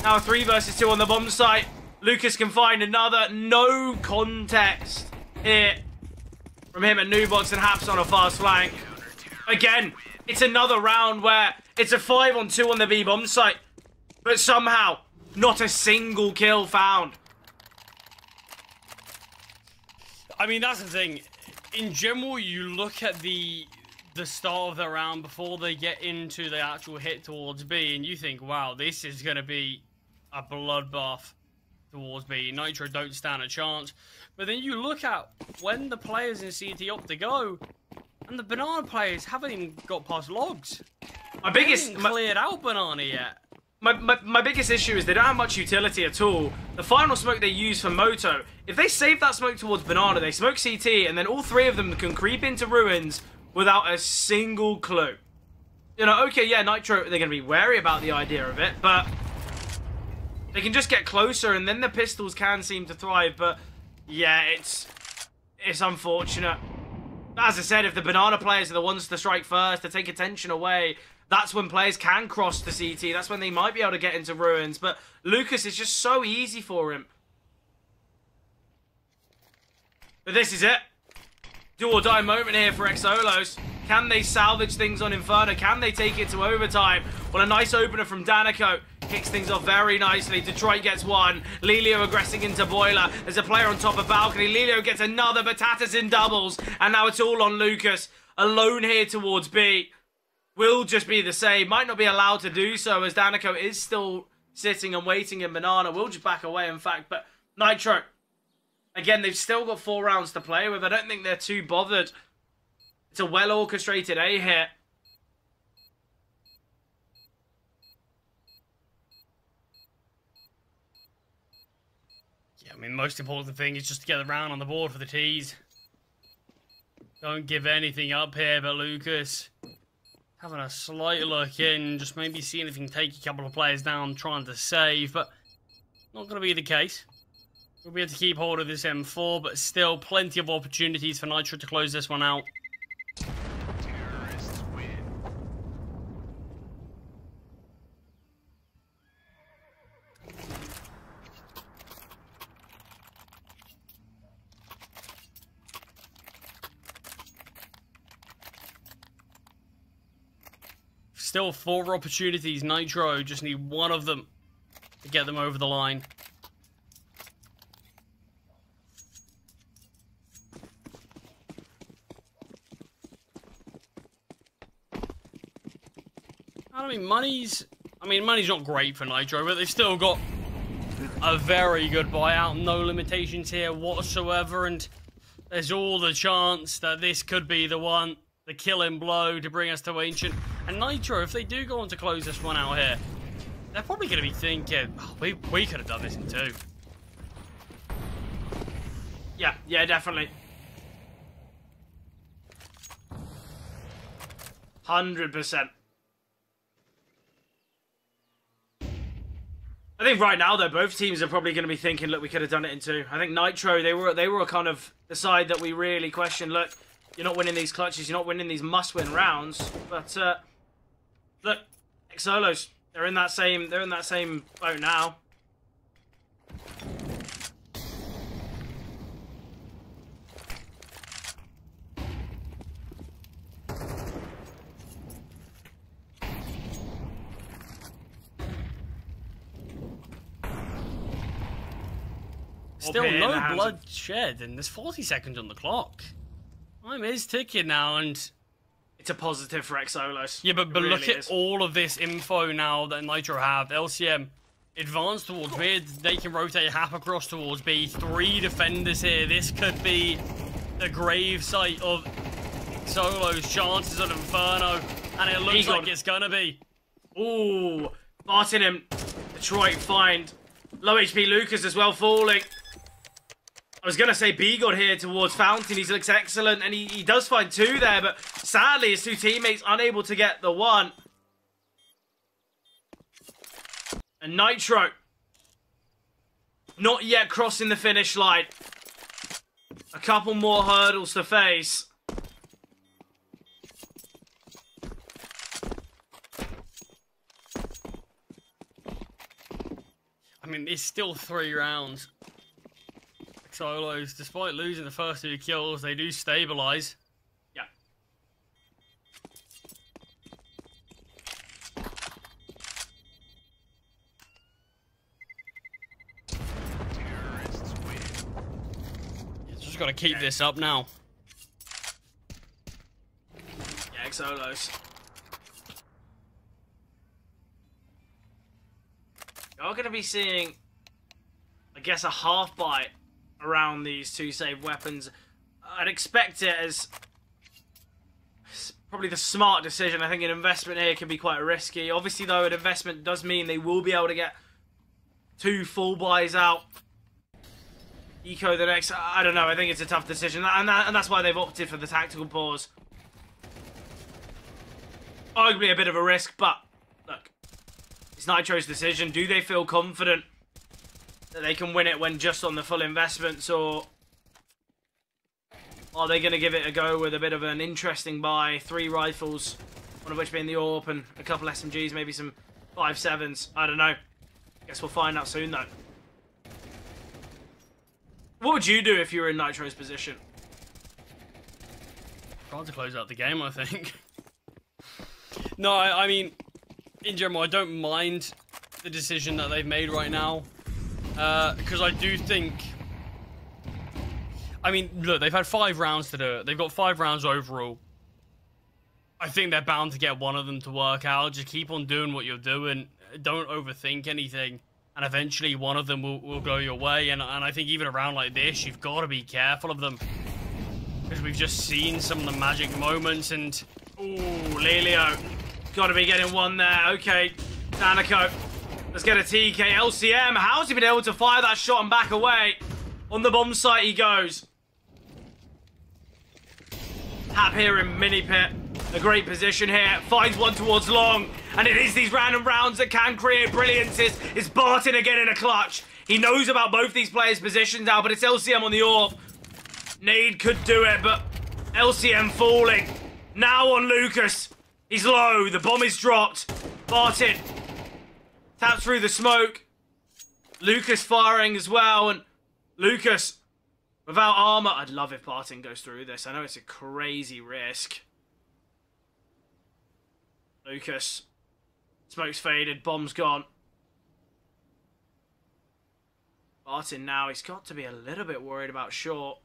Speaker 4: Now 3 versus 2 on the bomb site. Lucas can find another. No context here from him at Nubox, and Haps on a fast flank. Again, it's another round where it's a 5-on-2 on the B bomb site, but somehow not a single kill found.
Speaker 5: I mean, that's the thing. In general, you look at the start of the round before they get into the actual hit towards B, and you think, wow, this is going to be a bloodbath towards B. Nitro don't stand a chance. But then you look at when the players in CT opt to go, And the banana players haven't even got past logs.
Speaker 2: My
Speaker 5: They
Speaker 2: biggest...
Speaker 5: haven't cleared out banana yet.
Speaker 2: My biggest issue is they don't have much utility at all. The final smoke they use for Moto, if they save that smoke towards Banana, they smoke CT, and then all three of them can creep into ruins without a single clue. You know, okay, yeah, Nitro, they're going to be wary about the idea of it, but they can just get closer, and then the pistols can seem to thrive, but yeah, it's unfortunate. As I said, if the Banana players are the ones to strike first, to take attention away, that's when players can cross the CT. That's when they might be able to get into ruins. But Lucas is just so easy for him. But this is it. Do or die moment here for Exolos. Can they salvage things on Inferno? Can they take it to overtime? Well, a nice opener from Danico. Kicks things off very nicely. Detroit gets one. Lelio aggressing into Boiler. There's a player on top of balcony. Lelio gets another. Batatas in doubles. And now it's all on Lucas. Alone here towards B. Will just be the same. Might not be allowed to do so as Danico is still sitting and waiting in Banana. Will just back away, in fact. But Nitro, again, they've still got 4 rounds to play with. I don't think they're too bothered. It's a well-orchestrated A hit.
Speaker 5: Yeah, I mean, the most important thing is just to get the round on the board for the T's. Don't give anything up here, but Lucas having a slight look in, just maybe seeing if he can take a couple of players down, trying to save, but not going to be the case. We'll be able to keep hold of this M4, but still plenty of opportunities for Nitro to close this one out.
Speaker 6: Terrorists win.
Speaker 5: Still 4 opportunities. Nitro just need one of them to get them over the line. Money's not great for Nitro, but they've still got a very good buyout. No limitations here whatsoever, and there's all the chance that this could be the one, the killing blow to bring us to Ancient. And Nitro, if they do go on to close this one out here, they're probably going to be thinking, oh, we could have done this in 2.
Speaker 2: Yeah, definitely. 100%. I think right now, though, both teams are probably going to be thinking, look, we could have done it in 2. I think Nitro, they were kind of the side that we really questioned. Look, you're not winning these clutches, you're not winning these must-win rounds. But look, Exolos, they're in that same boat now.
Speaker 5: Still no blood shed, and there's 40 seconds on the clock. Time is ticking now, and
Speaker 2: it's a positive for Exolos.
Speaker 5: Yeah, but
Speaker 2: really
Speaker 5: look at
Speaker 2: is.
Speaker 5: all of this info now that Nitro have. LCM advance towards mid. They can rotate Hap across towards B. 3 defenders here. This could be the grave site of Exolos' chances of Inferno, and it looks like it's gonna be.
Speaker 2: Ooh, Martin and Detroit find low HP Lucas as well falling. I was going to say B-God here towards Fountain. He looks excellent, and he does find 2 there, but sadly his 2 teammates unable to get the 1. And Nitro not yet crossing the finish line. A couple more hurdles to face.
Speaker 5: I mean, it's still 3 rounds. Solos, despite losing the first 2 kills, they do stabilize.
Speaker 2: Yeah.
Speaker 6: Terrorists win.
Speaker 5: Just got to keep this up now.
Speaker 2: Yeah, Exolos. You're going to be seeing, I guess, a half bite around these 2 saved weapons. I'd expect it as
Speaker 4: probably the smart decision. I think an investment here can be quite risky. Obviously, though, an investment does mean they will be able to get 2 full buys out. Eco the next. I don't know. I think it's a tough decision, and that's why they've opted for the tactical pause. Arguably a bit of a risk, but look, it's Nitro's decision. Do they feel confident that they can win it when just on the full investments, or are they going to give it a go with a bit of an interesting buy? 3 rifles, one of which being the AWP, and a couple SMGs, maybe some 5.7s. I don't know. Guess we'll find out soon, though. What would you do if you were in Nitro's position?
Speaker 5: Trying to close out the game, I think. No, I mean, in general, I don't mind the decision that they've made right now. Because I do think... I mean, look, they've had 5 rounds to do it. They've got 5 rounds overall. I think they're bound to get one of them to work out. Just keep on doing what you're doing. Don't overthink anything. And eventually one of them will go your way. And I think even a round like this, you've got to be careful of them. Because we've just seen some of the magic moments and...
Speaker 4: Ooh, Lelio. Got to be getting one there. Okay, Danico. Let's get a TK. LCM, how's he been able to fire that shot and back away? On the bomb site he goes. Hap here in mini pit. A great position here. Finds one towards long. And it is these random rounds that can create brilliances. It's Barton again in a clutch. He knows about both these players' positions now, but it's LCM on the AWP. Nade could do it, but LCM falling. Now on Lucas. He's low. The bomb is dropped. Barton taps through the smoke. Lucas firing as well, and Lucas without armor. I'd love if Barton goes through this. I know it's a crazy risk. Lucas. Smoke's faded. Bomb's gone. Barton now, he's got to be a little bit worried about short.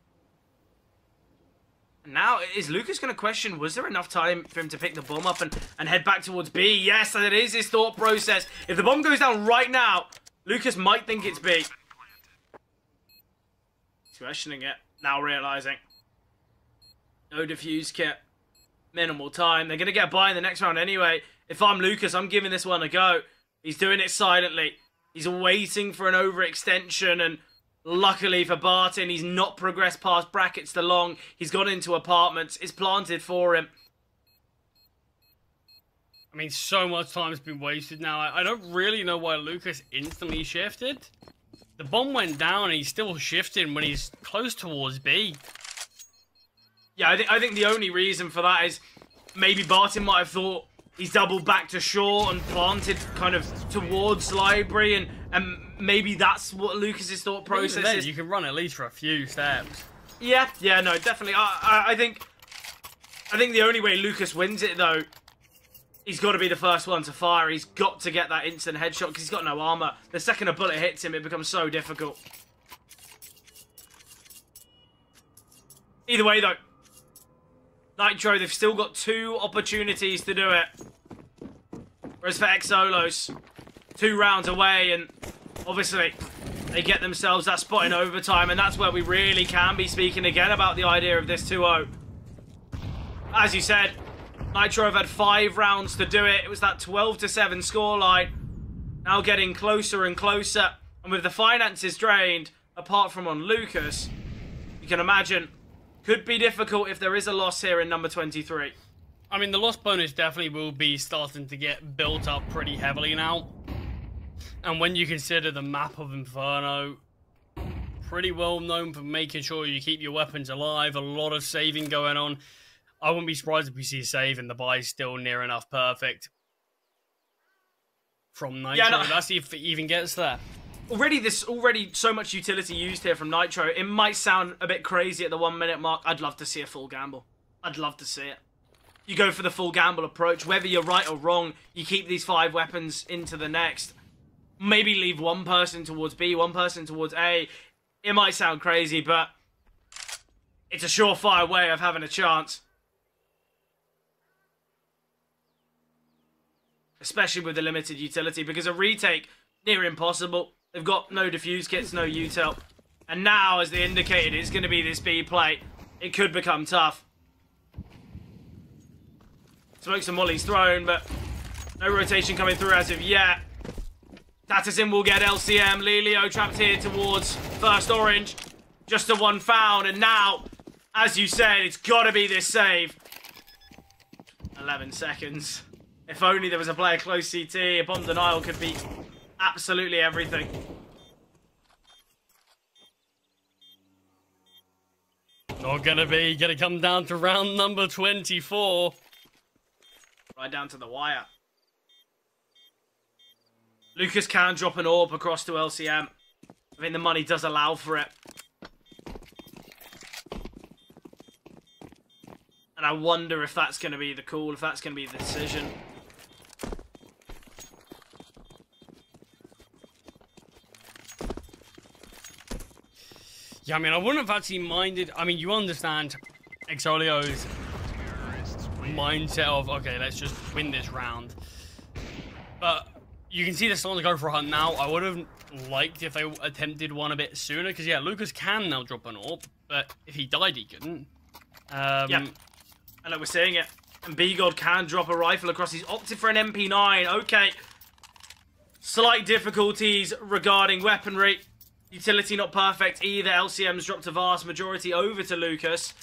Speaker 4: Now, is Lucas going to question, was there enough time for him to pick the bomb up and head back towards B? Yes, that is his thought process. If the bomb goes down right now, Lucas might think it's B. He's questioning it, now realizing. No defuse kit. Minimal time. They're going to get by in the next round anyway. If I'm Lucas, I'm giving this one a go. He's doing it silently. He's waiting for an overextension, and luckily for Barton, he's not progressed past brackets to long. He's gone into apartments. It's planted for him.
Speaker 5: I mean, so much time's been wasted now. I don't really know why Lucas instantly shifted. The bomb went down and he's still shifting when he's close towards B.
Speaker 4: Yeah, I think the only reason for that is maybe Barton might have thought he's doubled back to short and planted kind of towards library, and maybe that's what Lucas's thought process is.
Speaker 5: You can run at least for a few steps.
Speaker 4: Yeah, no, definitely. I think the only way Lucas wins it, though, he's got to be the first one to fire. He's got to get that instant headshot because he's got no armor. The second a bullet hits him, it becomes so difficult. Either way, though, Nitro, they've still got 2 opportunities to do it. Whereas for Xolos, 2 rounds away, and obviously they get themselves that spot in overtime, and that's where we really can be speaking again about the idea of this 2-0. As you said, Nitro have had 5 rounds to do it. It was that 12-7 scoreline. Now getting closer and closer, and with the finances drained, apart from on Lucas, you can imagine could be difficult if there is a loss here in number 23.
Speaker 5: I mean, the loss bonus definitely will be starting to get built up pretty heavily now. And when you consider the map of Inferno, pretty well known for making sure you keep your weapons alive, a lot of saving going on. I wouldn't be surprised if we see a save and the buy is still near enough perfect from Nitro. Yeah, no. Let's see if it even gets there.
Speaker 4: Already so much utility used here from Nitro. It might sound a bit crazy at the 1 minute mark. I'd love to see a full gamble. I'd love to see it. You go for the full gamble approach. Whether you're right or wrong, you keep these 5 weapons into the next. Maybe leave one person towards B, one person towards A. It might sound crazy, but it's a surefire way of having a chance. Especially with the limited utility, because a retake, near impossible. They've got no defuse kits, no util. And now, as they indicated, it's going to be this B play. It could become tough. Smokes and mollies thrown, but no rotation coming through as of yet. Tatterson will get LCM. Lelio trapped here towards first orange. Just a one found, and now, as you said, it's got to be this save. 11 seconds. If only there was a player close CT, a bomb denial could be absolutely everything.
Speaker 5: Not gonna be. Gonna come down to round number 24.
Speaker 4: Right down to the wire. Lucas can drop an AWP across to LCM. I think the money does allow for it. And I wonder if that's going to be the call, if that's going to be the decision.
Speaker 5: Yeah, I mean, I wouldn't have actually minded. I mean, you understand Exolio's mindset of, okay, let's just win this round. But you can see they're starting to go for a hunt now. I would have liked if they attempted one a bit sooner, because, yeah, Lucas can now drop an AWP, but if he died, he couldn't.
Speaker 4: Yeah, and look, we're seeing it. And B-God can drop a rifle across. He's opted for an MP9. Okay. Slight difficulties regarding weaponry. Utility not perfect either. LCM's dropped a vast majority over to Lucas.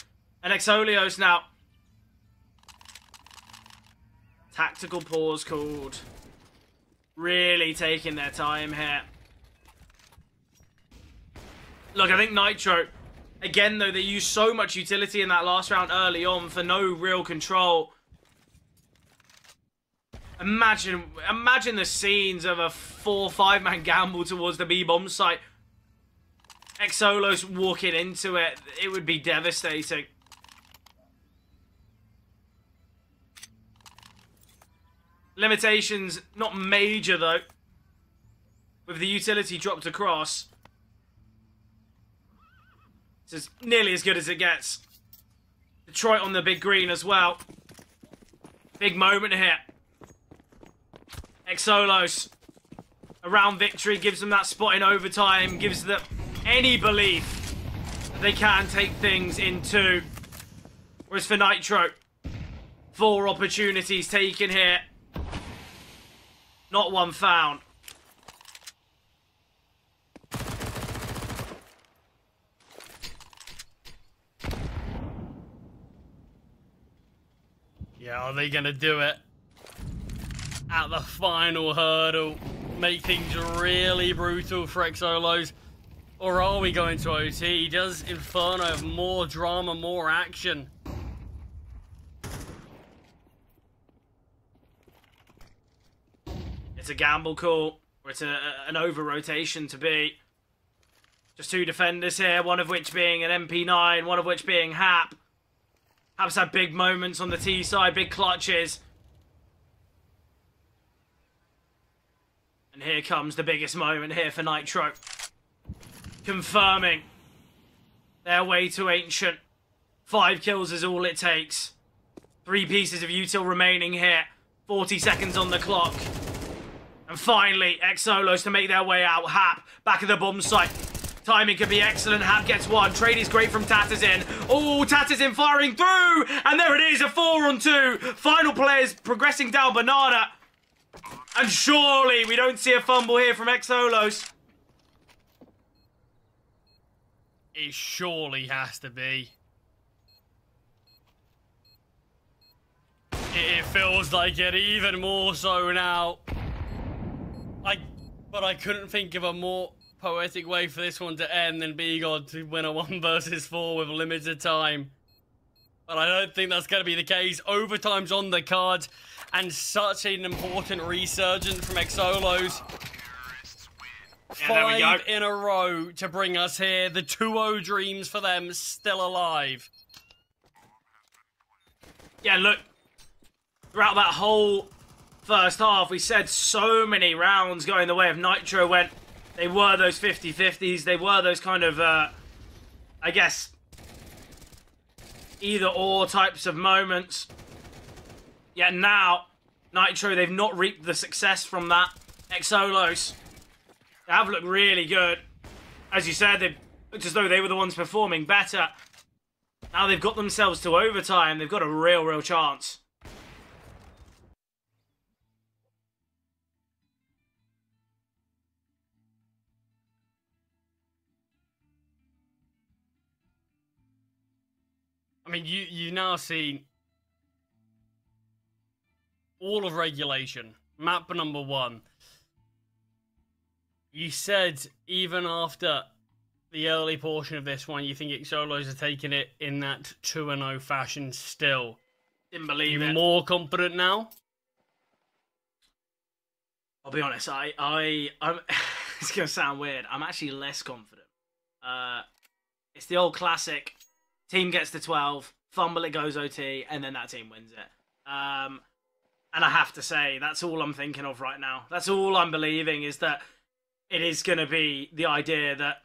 Speaker 4: And Exolios now. Tactical pause called. Really taking their time here. Look, I think Nitro, again though, they used so much utility in that last round early on for no real control. Imagine the scenes of a 4-5 man gamble towards the B-bomb site. Exolos walking into it, it would be devastating. Limitations, not major though. With the utility dropped across. It's nearly as good as it gets. Detroit on the big green as well. Big moment here. Exolos around victory, gives them that spot in overtime, gives them any belief that they can take things in two. Whereas for Nitro, 4 opportunities taken here. Not one found.
Speaker 5: Yeah, are they gonna do it at the final hurdle? Make things really brutal for Exolos? Or are we going to OT? Does Inferno have more drama, more action?
Speaker 4: It's a gamble call, or it's an over-rotation to be. Just 2 defenders here, one of which being an MP9, one of which being Hap. Hap's had big moments on the T side, big clutches. And here comes the biggest moment here for Nitro. Confirming their way to Ancient. 5 kills is all it takes. 3 pieces of util remaining here. 40 seconds on the clock. And finally, Exolos to make their way out. Hap, back at the bomb site. Timing could be excellent. Hap gets one. Trade is great from Tatterzin. Oh, Tatterzin firing through! And there it is, a 4-on-2. Final players progressing down Banana. And surely we don't see a fumble here from Exolos.
Speaker 5: It surely has to be. It feels like it even more so now. But I couldn't think of a more poetic way for this one to end than B-God to win a 1 versus 4 with limited time. But I don't think that's going to be the case. Overtime's on the cards, and such an important resurgence from Exolos.
Speaker 4: Yeah,
Speaker 5: 5 in a row to bring us here. The 2-0 dreams for them still alive.
Speaker 4: Yeah, look, throughout that whole first half, we said so many rounds going the way of Nitro when they were those 50-50s. They were those kind of, I guess, either-or types of moments. Yet now, Nitro, they've not reaped the success from that. Exolos, they have looked really good. As you said, they looked as though they were the ones performing better. Now they've got themselves to overtime. They've got a real chance.
Speaker 5: I mean, you now see all of regulation. Map number 1. You said even after the early portion of this one, you think Xolos are taking it in that 2-0 fashion still.
Speaker 4: Didn't believe
Speaker 5: You
Speaker 4: it.
Speaker 5: more confident now?
Speaker 4: I'll be honest. I'm. It's gonna sound weird. I'm actually less confident. It's the old classic. Team gets to 12, fumble, it goes OT, and then that team wins it. And I have to say, that's all I'm thinking of right now. That's all I'm believing, is that it is going to be the idea that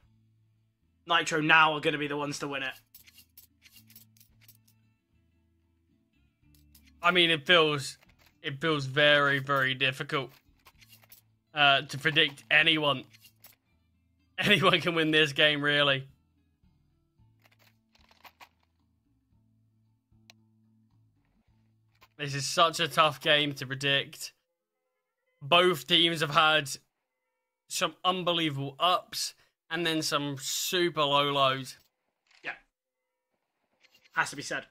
Speaker 4: Nitro now are going to be the ones to win it.
Speaker 5: I mean, it feels very, very difficult to predict anyone. Anyone can win this game, really. This is such a tough game to predict. Both teams have had some unbelievable ups and then some super low lows.
Speaker 4: Yeah. Has to be said.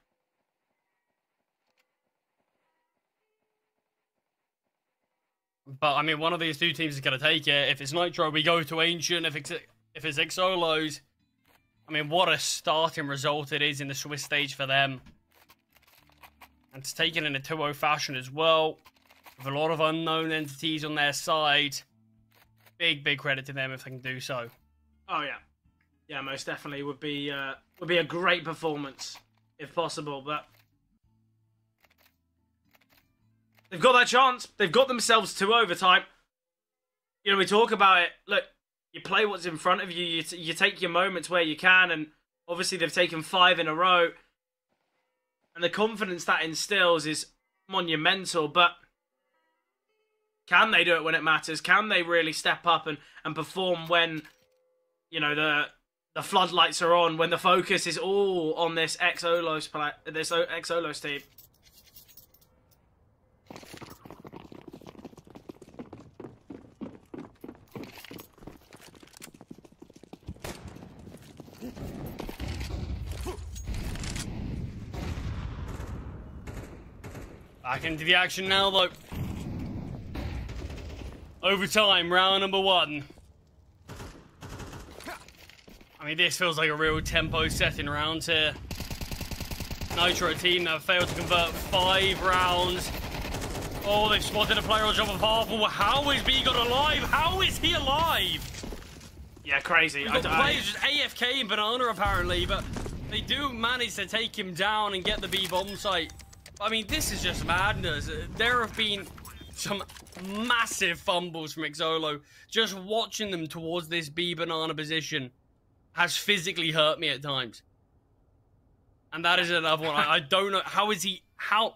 Speaker 5: But, I mean, one of these two teams is going to take it. If it's Nitro, we go to Ancient. If it's Xolos, I mean, what a starting result it is in the Swiss stage for them. And it's taken in a 2-0 fashion as well, with a lot of unknown entities on their side. Big, big credit to them if they can do so.
Speaker 4: Oh, yeah. Yeah, most definitely would be a great performance, if possible, but they've got that chance. They've got themselves to overtime. You know, we talk about it. Look, you play what's in front of you. You take your moments where you can, and obviously they've taken 5 in a row. And the confidence that instills is monumental, but can they do it when it matters? Can they really step up and perform when, you know, the floodlights are on, when the focus is all on this Xolos team?
Speaker 5: Back into the action now, though. Overtime, round number 1. I mean, this feels like a real tempo setting round here. Nitro team that failed to convert 5 rounds. Oh, they've spotted a player on top of Harful. How is B got alive? How is he alive?
Speaker 4: Yeah, crazy.
Speaker 5: We've got players just AFK in Banana, apparently, but they do manage to take him down and get the B bomb site. I mean, this is just madness. There have been some massive fumbles from Xolo. Just watching them towards this B banana position has physically hurt me at times. And that is another one. I don't know. How is he on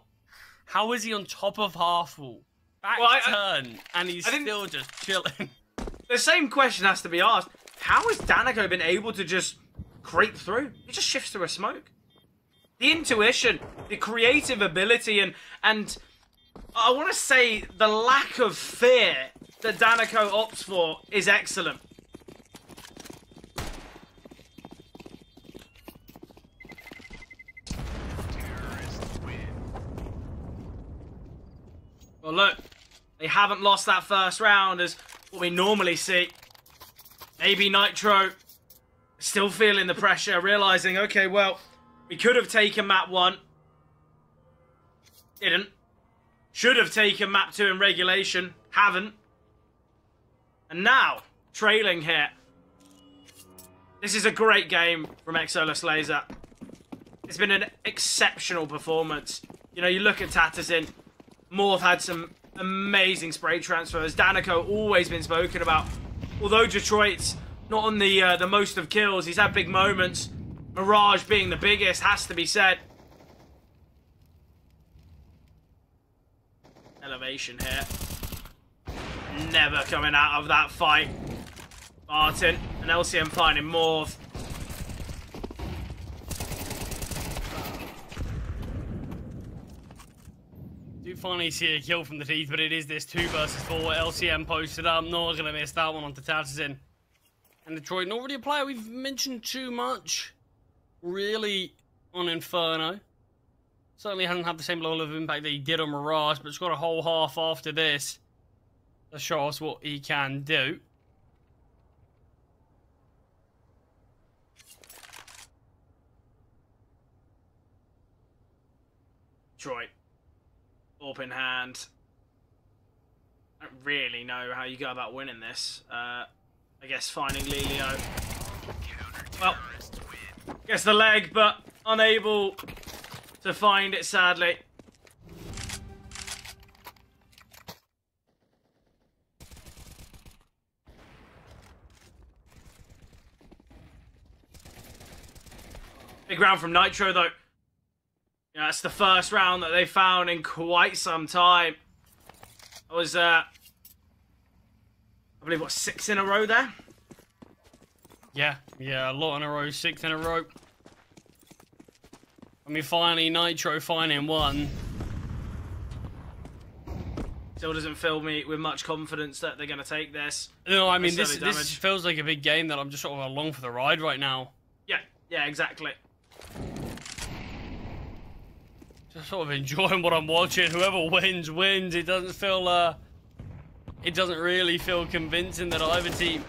Speaker 5: top of Harful? Back turn, and he's still just chilling.
Speaker 4: The same question has to be asked. How has Danico been able to just creep through? He just shifts through a smoke. The intuition, the creative ability, and I want to say the lack of fear that Danico opts for is excellent.
Speaker 6: Terrorists win.
Speaker 4: Well, look, they haven't lost that first round as what we normally see. Maybe Nitro still feeling the pressure, realizing, okay, well, we could have taken map 1. Didn't. Should have taken map 2 in regulation. Haven't. And now, trailing here. This is a great game from Xolos Laser. It's been an exceptional performance. You know, you look at Tattersyn. Morph had some amazing spray transfers. Danico always been spoken about. Although Detroit's not on the most of kills, he's had big moments. Mirage being the biggest, has to be said. Elevation here. Never coming out of that fight. Martin and LCM finding Morph.
Speaker 5: Do finally see a kill from the teeth, but it is this 2 versus 4. LCM posted up. Not going to miss that one onto Tattersyn. And Detroit, not really a player we've mentioned too much, really, on Inferno. Certainly hasn't had the same level of impact that he did on Mirage, but it's got a whole half after this to show us what he can do.
Speaker 4: Detroit. Open hand. I don't really know how you go about winning this. I guess finding Lelio. Well, gets the leg, but unable to find it, sadly. Big round from Nitro, though. Yeah, that's the first round that they found in quite some time. It was, I believe, what, 6 in a row there?
Speaker 5: Yeah, a lot in a row, 6 in a row. I mean, finally, Nitro finding one.
Speaker 4: Still doesn't fill me with much confidence that they're going to take this.
Speaker 5: No, I mean, this feels like a big game that I'm just sort of along for the ride right now.
Speaker 4: Yeah, exactly.
Speaker 5: Just sort of enjoying what I'm watching. Whoever wins, wins. It doesn't feel, it doesn't really feel convincing that either team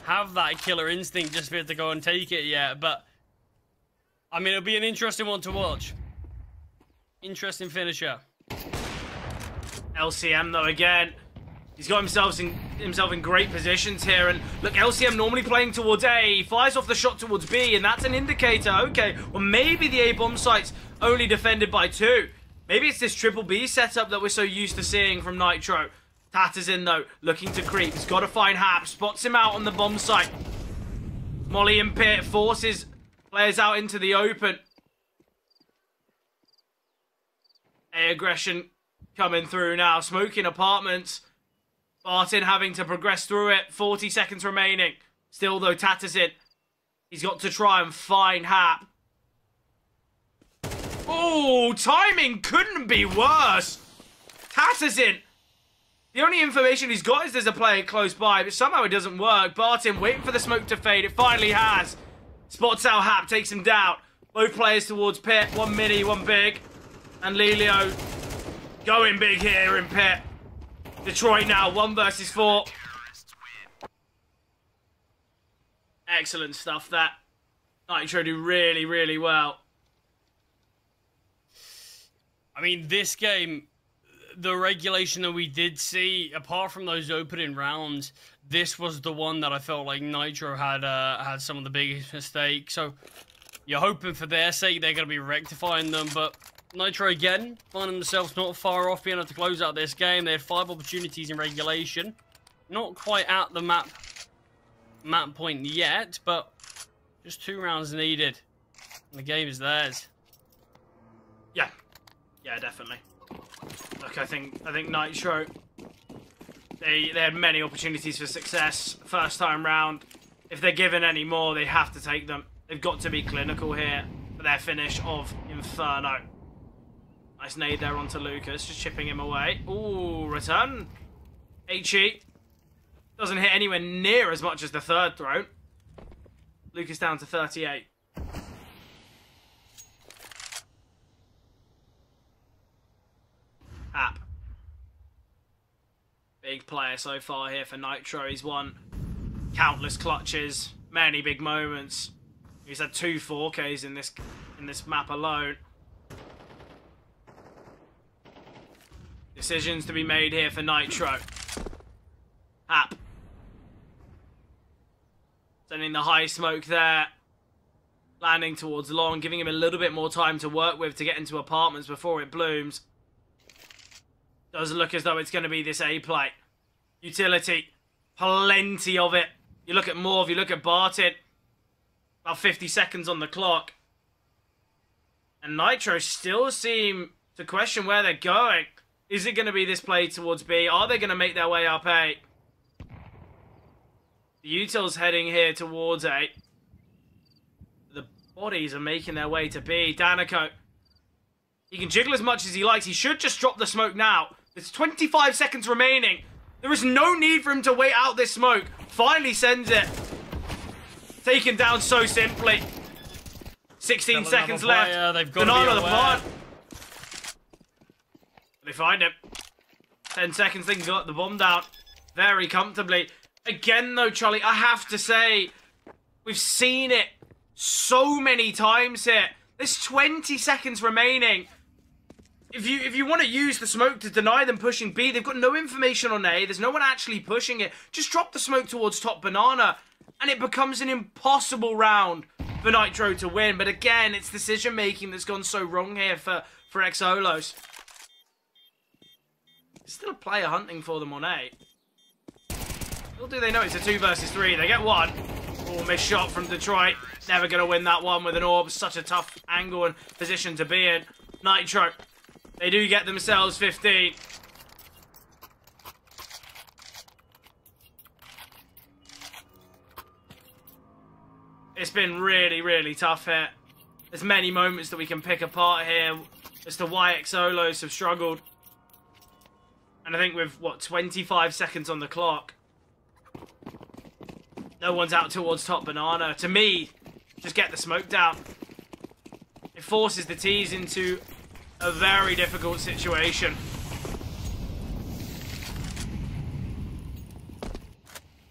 Speaker 5: have that killer instinct just for it to go and take it yet. But, I mean, it'll be an interesting one to watch. Interesting finisher.
Speaker 4: LCM, though, again. He's got himself in great positions here. And look, LCM normally playing towards A. He fires off the shot towards B, and that's an indicator. Okay, well, maybe the A bomb site's only defended by 2. Maybe it's this triple B setup that we're so used to seeing from Nitro. Tattersyn, though, looking to creep. He's got to find Hap. Spots him out on the bomb site. Molly and Pit forces players out into the open. A aggression coming through now. Smoking apartments. Barton having to progress through it. 40 seconds remaining. Still, though, Tattersyn, he's got to try and find Hap. Oh, timing couldn't be worse. Tattersyn, the only information he's got is there's a player close by, but somehow it doesn't work. Barton waiting for the smoke to fade. It finally has. Spots out Hap, takes him down. Both players towards Pit. One mini, one big. And Lelio going big here in Pit. Detroit now, 1 versus 4. Excellent stuff, that. Nitro do really, really well.
Speaker 5: I mean, this game, the regulation that we did see, apart from those opening rounds, this was the one that I felt like Nitro had some of the biggest mistakes. So you're hoping for their sake they're going to be rectifying them, but Nitro again finding themselves not far off being able to close out this game. They had 5 opportunities in regulation, not quite at the map point yet, but just 2 rounds needed, and the game is theirs.
Speaker 4: Yeah, definitely. Look, I think Nitro, they had many opportunities for success first time round. If they're given any more, they have to take them. They've got to be clinical here for their finish of Inferno. Nice nade there onto Lucas, just chipping him away. Ooh, return. HE doesn't hit anywhere near as much as the third throw. Lucas down to 38. Hap. Big player so far here for Nitro. He's won countless clutches, many big moments. He's had 2 4Ks in this map alone. Decisions to be made here for Nitro. Hap. Sending the high smoke there. Landing towards long, giving him a little bit more time to work with to get into apartments before it blooms. Does look as though it's going to be this A play. Utility. Plenty of it. You look at Morv, you look at Barton. About 50 seconds on the clock. And Nitro still seem to question where they're going. Is it going to be this play towards B? Are they going to make their way up A? The Util's heading here towards A. The bodies are making their way to B. Danico. He can jiggle as much as he likes. He should just drop the smoke now. There's 25 seconds remaining. There is no need for him to wait out this smoke. Finally sends it. Taken down so simply. 16
Speaker 5: Still
Speaker 4: seconds
Speaker 5: another
Speaker 4: left.
Speaker 5: player, they've got to be
Speaker 4: Banana the
Speaker 5: aware.
Speaker 4: plant. They find him. 10 seconds, they got the bomb down very comfortably. Again, though, Charlie, I have to say, we've seen it so many times here. There's 20 seconds remaining. If you want to use the smoke to deny them pushing B, they've got no information on A. There's no one actually pushing it. Just drop the smoke towards top banana, and it becomes an impossible round for Nitro to win. But again, it's decision-making that's gone so wrong here for Xolos. There's still a player hunting for them on A. Little do they know it's a 2 versus 3. They get one. Oh, missed shot from Detroit. Never going to win that one with an orb. Such a tough angle and position to be in. Nitro, they do get themselves 15. It's been really, really tough here. There's many moments that we can pick apart here as to why Xolos have struggled. And I think with, what, 25 seconds on the clock, no one's out towards top banana. To me, just get the smoke down. It forces the T's into a very difficult situation.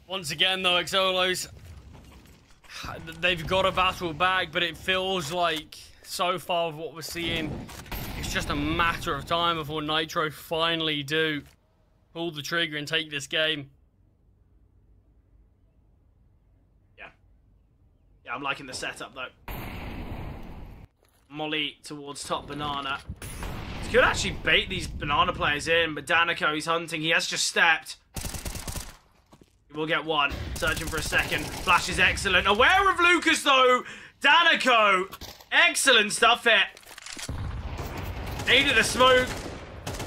Speaker 5: Once again, though, Xolos, they've got a battle back, but it feels like, so far of what we're seeing, it's just a matter of time before Nitro finally do pull the trigger and take this game.
Speaker 4: Yeah, I'm liking the setup, though. Molly towards top banana. He could actually bait these banana players in, but Danico, he's hunting. He has just stepped. He will get one. Searching for a second. Flash is excellent. Aware of Lucas, though. Danico. Excellent stuff here. Needed a smoke.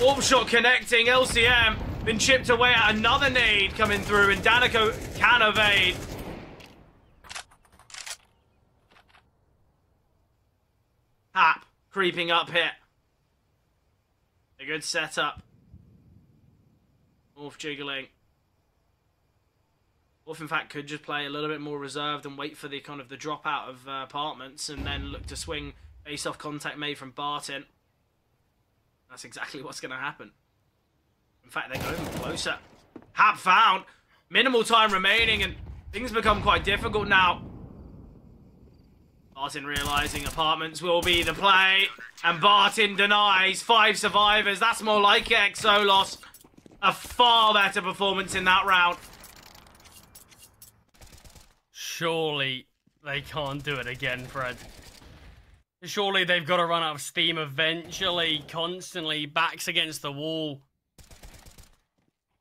Speaker 4: Orb shot connecting. LCM been chipped away at. Another nade coming through, and Danico can evade. Hap creeping up here. A good setup. Morph jiggling. Morph, in fact, could just play a little bit more reserved and wait for the kind of the drop out of apartments and then look to swing based off contact made from Barton. That's exactly what's going to happen. In fact, they're going closer. Hap found. Minimal time remaining, and things become quite difficult now. Barton realising apartments will be the play, and Barton denies. 5 survivors. That's more like it, Xolos. A far better performance in that round.
Speaker 5: Surely they can't do it again, Fred. Surely they've got to run out of steam eventually, constantly, backs against the wall.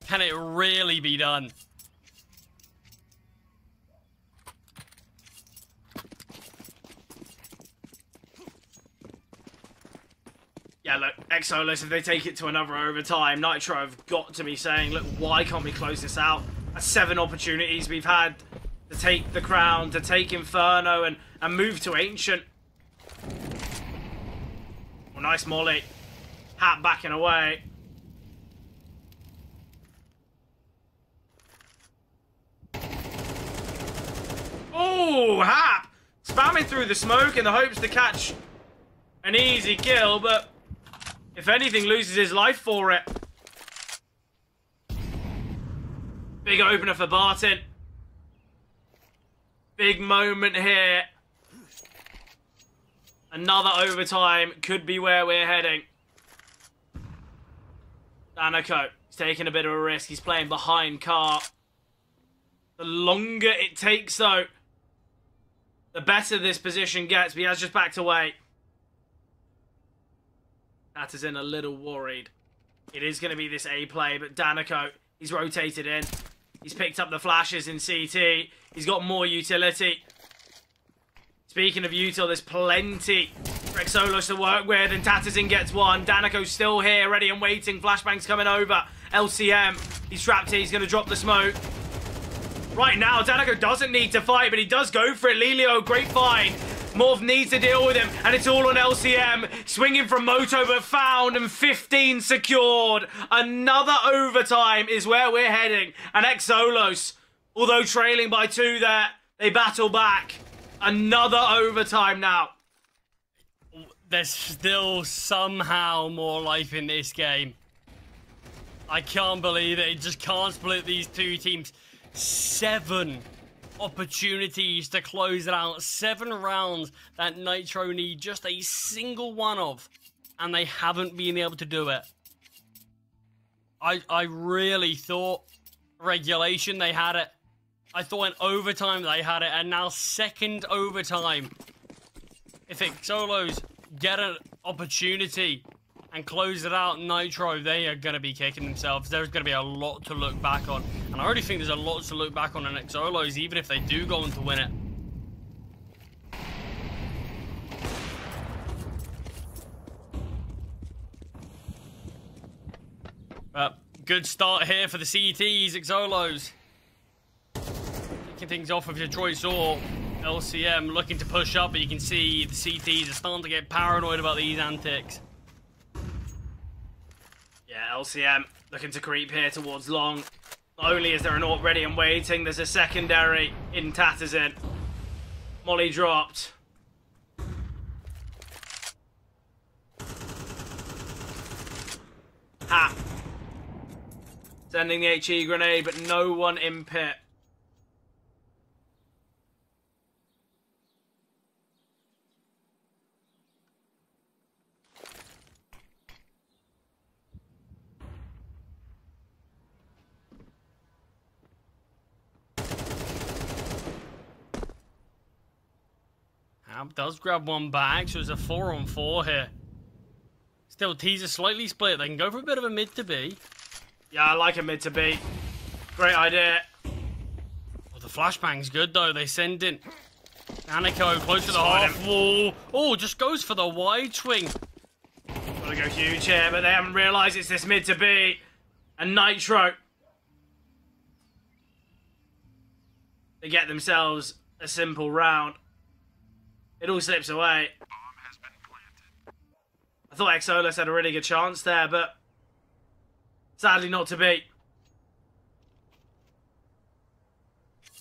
Speaker 5: Can it really be done?
Speaker 4: Yeah, look, Xolos, if they take it to another overtime, Nitro have got to be saying, look, why can't we close this out? That's 7 opportunities we've had to take the crown, to take Inferno, and move to Ancient. Well, nice molly. Hat backing away. Oh, Hap! Spamming through the smoke in the hopes to catch an easy kill, but if anything, loses his life for it. Big opener for Barton. Big moment here. Another overtime could be where we're heading. Danico, he's taking a bit of a risk. He's playing behind Car. The longer it takes, though, the better this position gets. But he has just backed away. That is in a little worried. It is going to be this A play, but Danico, he's rotated in. He's picked up the flashes in CT. He's got more utility. Speaking of util, there's plenty for Xolos to work with, and Tattersson gets one. Danico's still here, ready and waiting. Flashbang's coming over. LCM, he's trapped here. He's going to drop the smoke. Right now, Danico doesn't need to fight, but he does go for it. Lelio, great find. Morph needs to deal with him, and it's all on LCM. Swinging from Moto, but found, and 15 secured. Another overtime is where we're heading. And Xolos, although trailing by 2 there, they battle back. Another overtime now.
Speaker 5: there's still somehow more life in this game. I can't believe it. It just can't split these two teams. 7 opportunities to close it out. 7 rounds that Nitro need just a single one of, and they haven't been able to do it. I really thought regulation they had it. I thought in overtime they had it, and now second overtime. If Solos get an opportunity and close it out, Nitro, they are going to be kicking themselves. There's going to be a lot to look back on. And I already think there's a lot to look back on in Xolos, even if they do go on to win it. Good start here for the CTs, Xolos. Kicking things off with Detroit Saw. LCM looking to push up, but you can see the CTs are starting to get paranoid about these antics.
Speaker 4: Yeah, LCM looking to creep here towards long. Not only is there an AWP ready and waiting, there's a secondary in Tattersyn. Molly dropped. Ha! Sending the HE grenade, but no one in pit.
Speaker 5: Does grab one back, so it's a 4-on-4 here. Still, T's are slightly split. They can go for a bit of a mid to B.
Speaker 4: Yeah, I like a mid to B. Great idea.
Speaker 5: Oh, the flashbang's good, though. They send in Aniko close to the half wall. Oh, just goes for the wide swing.
Speaker 4: Gotta go huge here, but they haven't realised it's this mid to B. And Nitro. They get themselves a simple round. It all slips away. I thought Xolos had a really good chance there, but sadly not to be.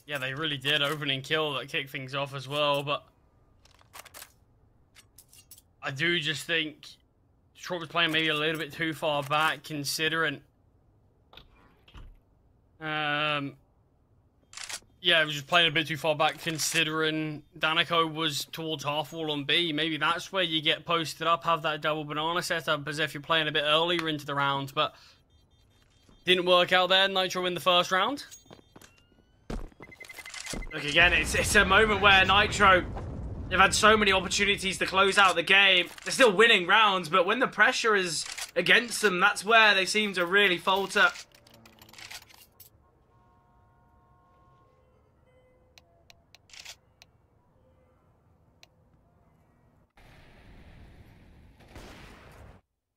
Speaker 5: Yeah, they really did. Opening kill that kicked things off as well, but I do just think Detroit was playing maybe a little bit too far back, considering yeah, it was just playing a bit too far back, considering Danico was towards half wall on B. Maybe that's where you get posted up, have that double banana setup, as if you're playing a bit earlier into the round, but didn't work out there. Nitro in the first round.
Speaker 4: Look, again, it's a moment where Nitro, they've had so many opportunities to close out the game. They're still winning rounds, but when the pressure is against them, that's where they seem to really falter.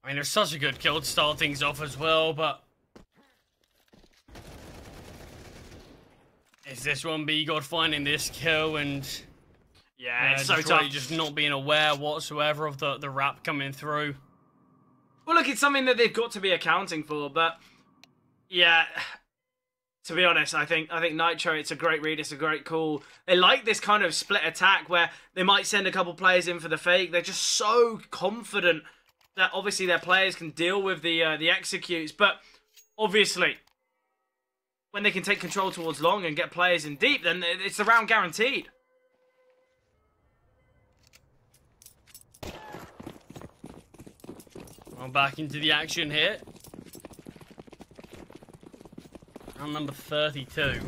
Speaker 5: I mean, it was such a good kill to start things off as well, but is this one B God finding this kill and
Speaker 4: yeah, it's so
Speaker 5: Detroit
Speaker 4: tough.
Speaker 5: just not being aware whatsoever of the wrap coming through?
Speaker 4: Well, look, it's something that they've got to be accounting for, but yeah, to be honest, I think Nitro, it's a great read, it's a great call. They like this kind of split attack where they might send a couple players in for the fake. They're just so confident that obviously their players can deal with the executes, but obviously when they can take control towards long and get players in deep, then it's the round guaranteed.
Speaker 5: Well, back into the action here. Round number 32.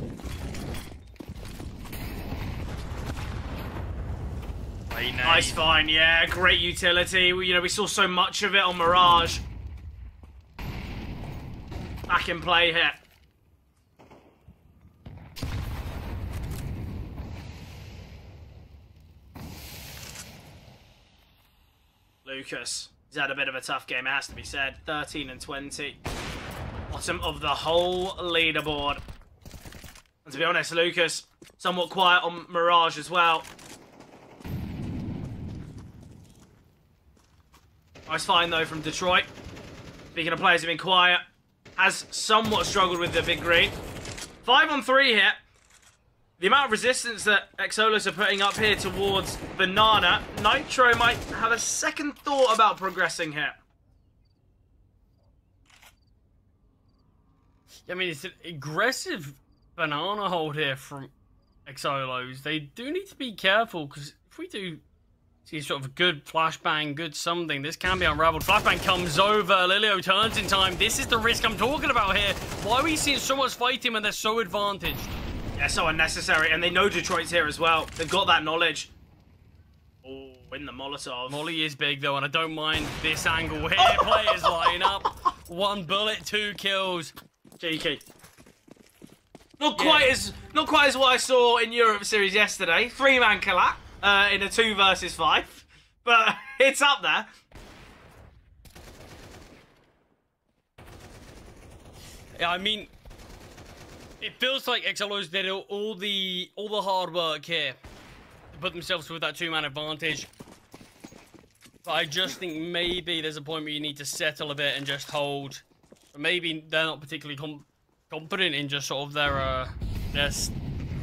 Speaker 4: Nice find, yeah, great utility. We saw so much of it on Mirage. Back in play here. Lucas, he's had a bit of a tough game, it has to be said. 13 and 20. Bottom of the whole leaderboard. And to be honest, Lucas, somewhat quiet on Mirage as well. Nice find, though, from Detroit. Speaking of players who've been quiet, has somewhat struggled with the big green. 5 on 3 here. the amount of resistance that Exolos are putting up here towards Banana, Nitro might have a second thought about progressing here.
Speaker 5: I mean, it's an aggressive banana hold here from Exolos. They do need to be careful, because if we do see sort of a good flashbang, good something, this can be unraveled. Flashbang comes over, Lilio turns in time. This is the risk I'm talking about here. Why are we seeing so much fighting when they're so advantaged?
Speaker 4: Yeah, so unnecessary, and they know Detroit's here as well. They've got that knowledge. Oh, in the Molotov.
Speaker 5: Molly is big though, and I don't mind this angle here. Players line up. 1 bullet, 2 kills.
Speaker 4: Cheeky. Not quite as what I saw in Europe Series yesterday. 3-man collapse in a 2 versus 5, but it's up there.
Speaker 5: Yeah, I mean, it feels like Exolos did all the hard work here to put themselves with that 2-man advantage. But I just think maybe there's a point where you need to settle a bit and just hold. But maybe they're not particularly confident in just sort of their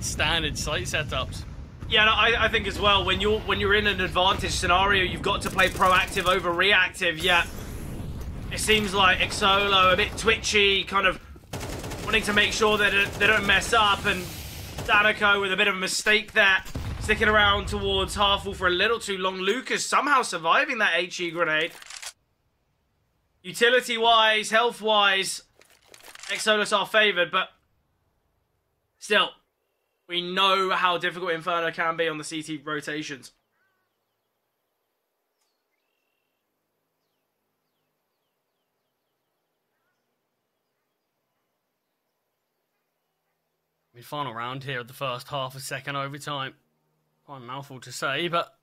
Speaker 5: standard site setups.
Speaker 4: Yeah, no, I think as well, when you're in an advantage scenario, you've got to play proactive over reactive. Yeah, it seems like Exolo a bit twitchy, kind of wanting to make sure that they don't mess up, and Danico with a bit of a mistake there, sticking around towards Harful for a little too long. Lucas somehow surviving that HE grenade. Utility-wise, health-wise, Exolus are favoured, but still, we know how difficult Inferno can be on the CT rotations.
Speaker 5: I mean, final round here of the first half of second overtime. Quite a mouthful to say, but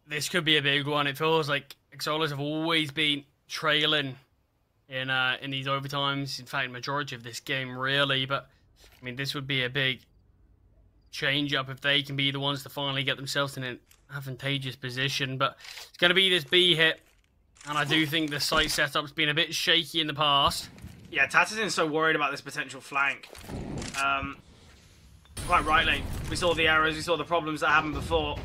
Speaker 5: this could be a big one. It feels like Exolos have always been trailing in these overtimes. In fact, majority of this game, really. But I mean, this would be a big change-up if they can be the ones to finally get themselves in an advantageous position. But it's going to be this B hit, and I do think the site setup's been a bit shaky in the past.
Speaker 4: Yeah, Tatazin's so worried about this potential flank. Quite rightly. We saw the errors, we saw the problems that happened before.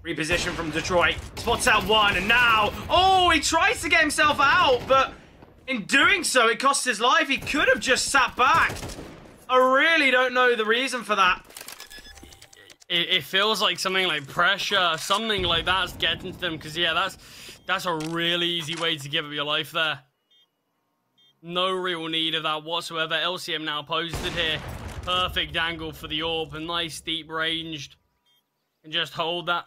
Speaker 4: Reposition from Detroit. Spots out one, and now... Oh, he tries to get himself out, but in doing so, it costs his life. He could have just sat back. I really don't know the reason for that.
Speaker 5: It feels like something like pressure, something like that's getting to them, because, yeah, that's a really easy way to give up your life there. No real need of that whatsoever. LCM now posted here. Perfect angle for the AWP. A nice deep ranged. And just hold that.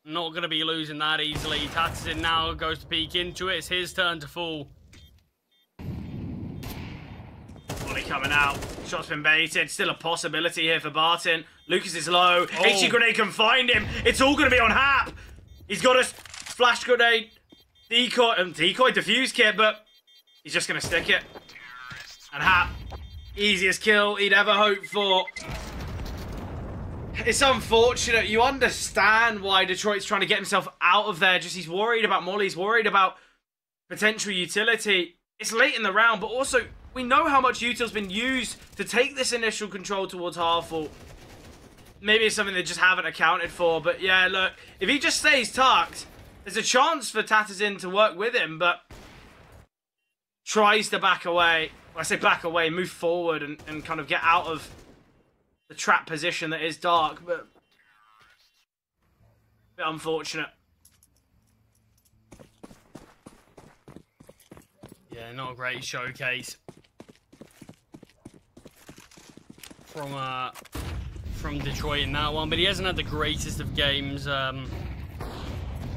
Speaker 5: Not going to be losing that easily. Tatsin now goes to peek into it. It's his turn to fall.
Speaker 4: Volley coming out. Shot's been baited. Still a possibility here for Barton. Lucas is low. HE grenade can find him. It's all going to be on Hap. He's got a flash grenade. Decoy defuse kit, but he's just going to stick it. And Hap, easiest kill he'd ever hoped for. It's unfortunate. You understand why Detroit's trying to get himself out of there. Just he's worried about Molly. He's worried about potential utility. It's late in the round, but also we know how much util's been used to take this initial control towards Harful. Maybe it's something they just haven't accounted for. But yeah, look, if he just stays tucked, there's a chance for Tatazin to work with him, but tries to back away. Well, I say back away, move forward and kind of get out of the trap position that is dark, but a bit unfortunate.
Speaker 5: Yeah, not a great showcase from Detroit in that one, but he hasn't had the greatest of games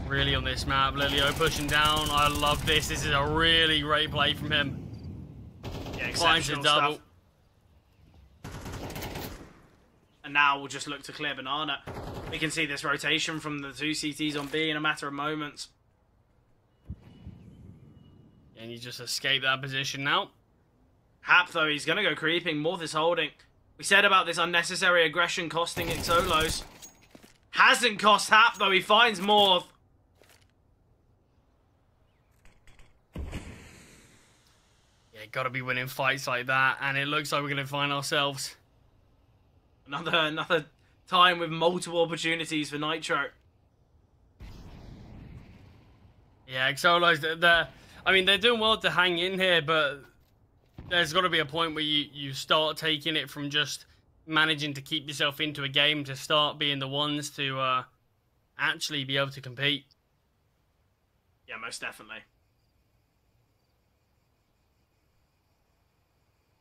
Speaker 5: really on this map. Lilio pushing down. I love this. This is a really great play from him.
Speaker 4: Yeah,
Speaker 5: Finds a
Speaker 4: exceptional
Speaker 5: double.
Speaker 4: stuff. And now we'll just look to clear Banana. We can see this rotation from the 2 CTs on B in a matter of moments.
Speaker 5: And you just escape that position now.
Speaker 4: Hap, though, he's going to go creeping. Morthis holding. We said about this unnecessary aggression costing Xolos. Hasn't cost Hap, though. He finds Morth.
Speaker 5: Yeah, gotta be winning fights like that, and it looks like we're gonna find ourselves
Speaker 4: Another time with multiple opportunities for Nitro.
Speaker 5: Yeah, Xolo's, they're doing well to hang in here, but there's got to be a point where you start taking it from just managing to keep yourself into a game to start being the ones to actually be able to compete.
Speaker 4: Yeah, most definitely.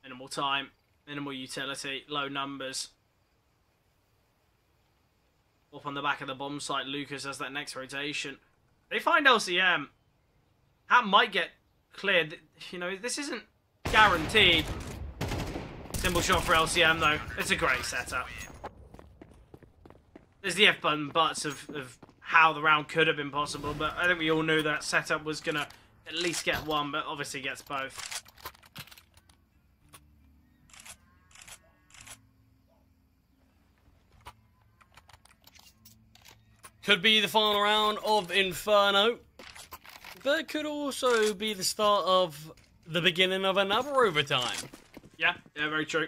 Speaker 4: Minimal time, minimal utility, low numbers. Up on the back of the bomb site, Lucas has that next rotation. They find LCM. That might get cleared. You know, this isn't guaranteed. Simple shot for LCM, though. It's a great setup. There's the F button buts of how the round could have been possible, but I think we all knew that setup was going to at least get one, but obviously gets both.
Speaker 5: Could be the final round of Inferno, but it could also be the start of the beginning of another overtime.
Speaker 4: Yeah, very true.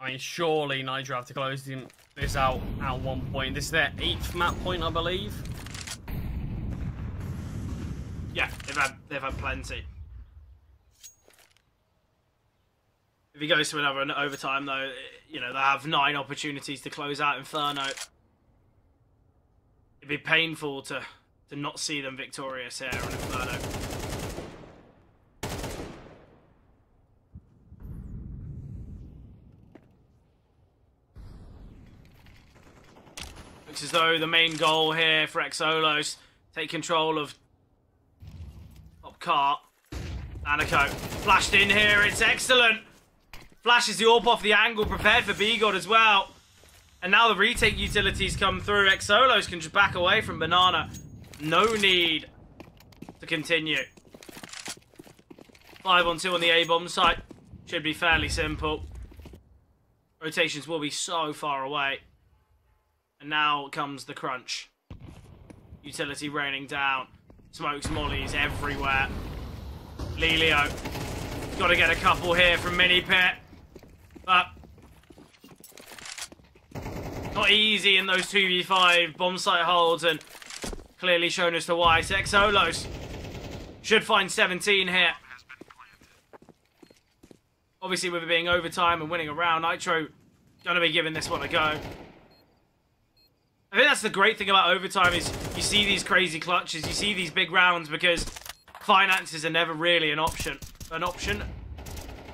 Speaker 5: I mean, surely Nitro have to close this out at one point. This is their 8th map point, I believe.
Speaker 4: Yeah, they've had plenty. If he goes to another overtime, though, you know, they have 9 opportunities to close out Inferno. It'd be painful to not see them victorious here on Inferno. Looks as though the main goal here for Xolos, take control of top cart. Aniko flashed in here, it's excellent. Flashes the AWP off the angle, prepared for B-God as well. And now the retake utilities come through. Xolos can just back away from Banana. No need to continue. 5-on-2 on the A-bomb site. Should be fairly simple. Rotations will be so far away. And now comes the crunch. Utility raining down. Smokes, mollies everywhere. Lelio. Got to get a couple here from Mini Pit. But not easy in those 2v5 bomb site holds, and clearly shown as to why. Xolos should find 17 here. Obviously, with it being overtime and winning a round, Nitro going to be giving this one a go. I think that's the great thing about overtime is you see these crazy clutches, you see these big rounds because finances are never really an option.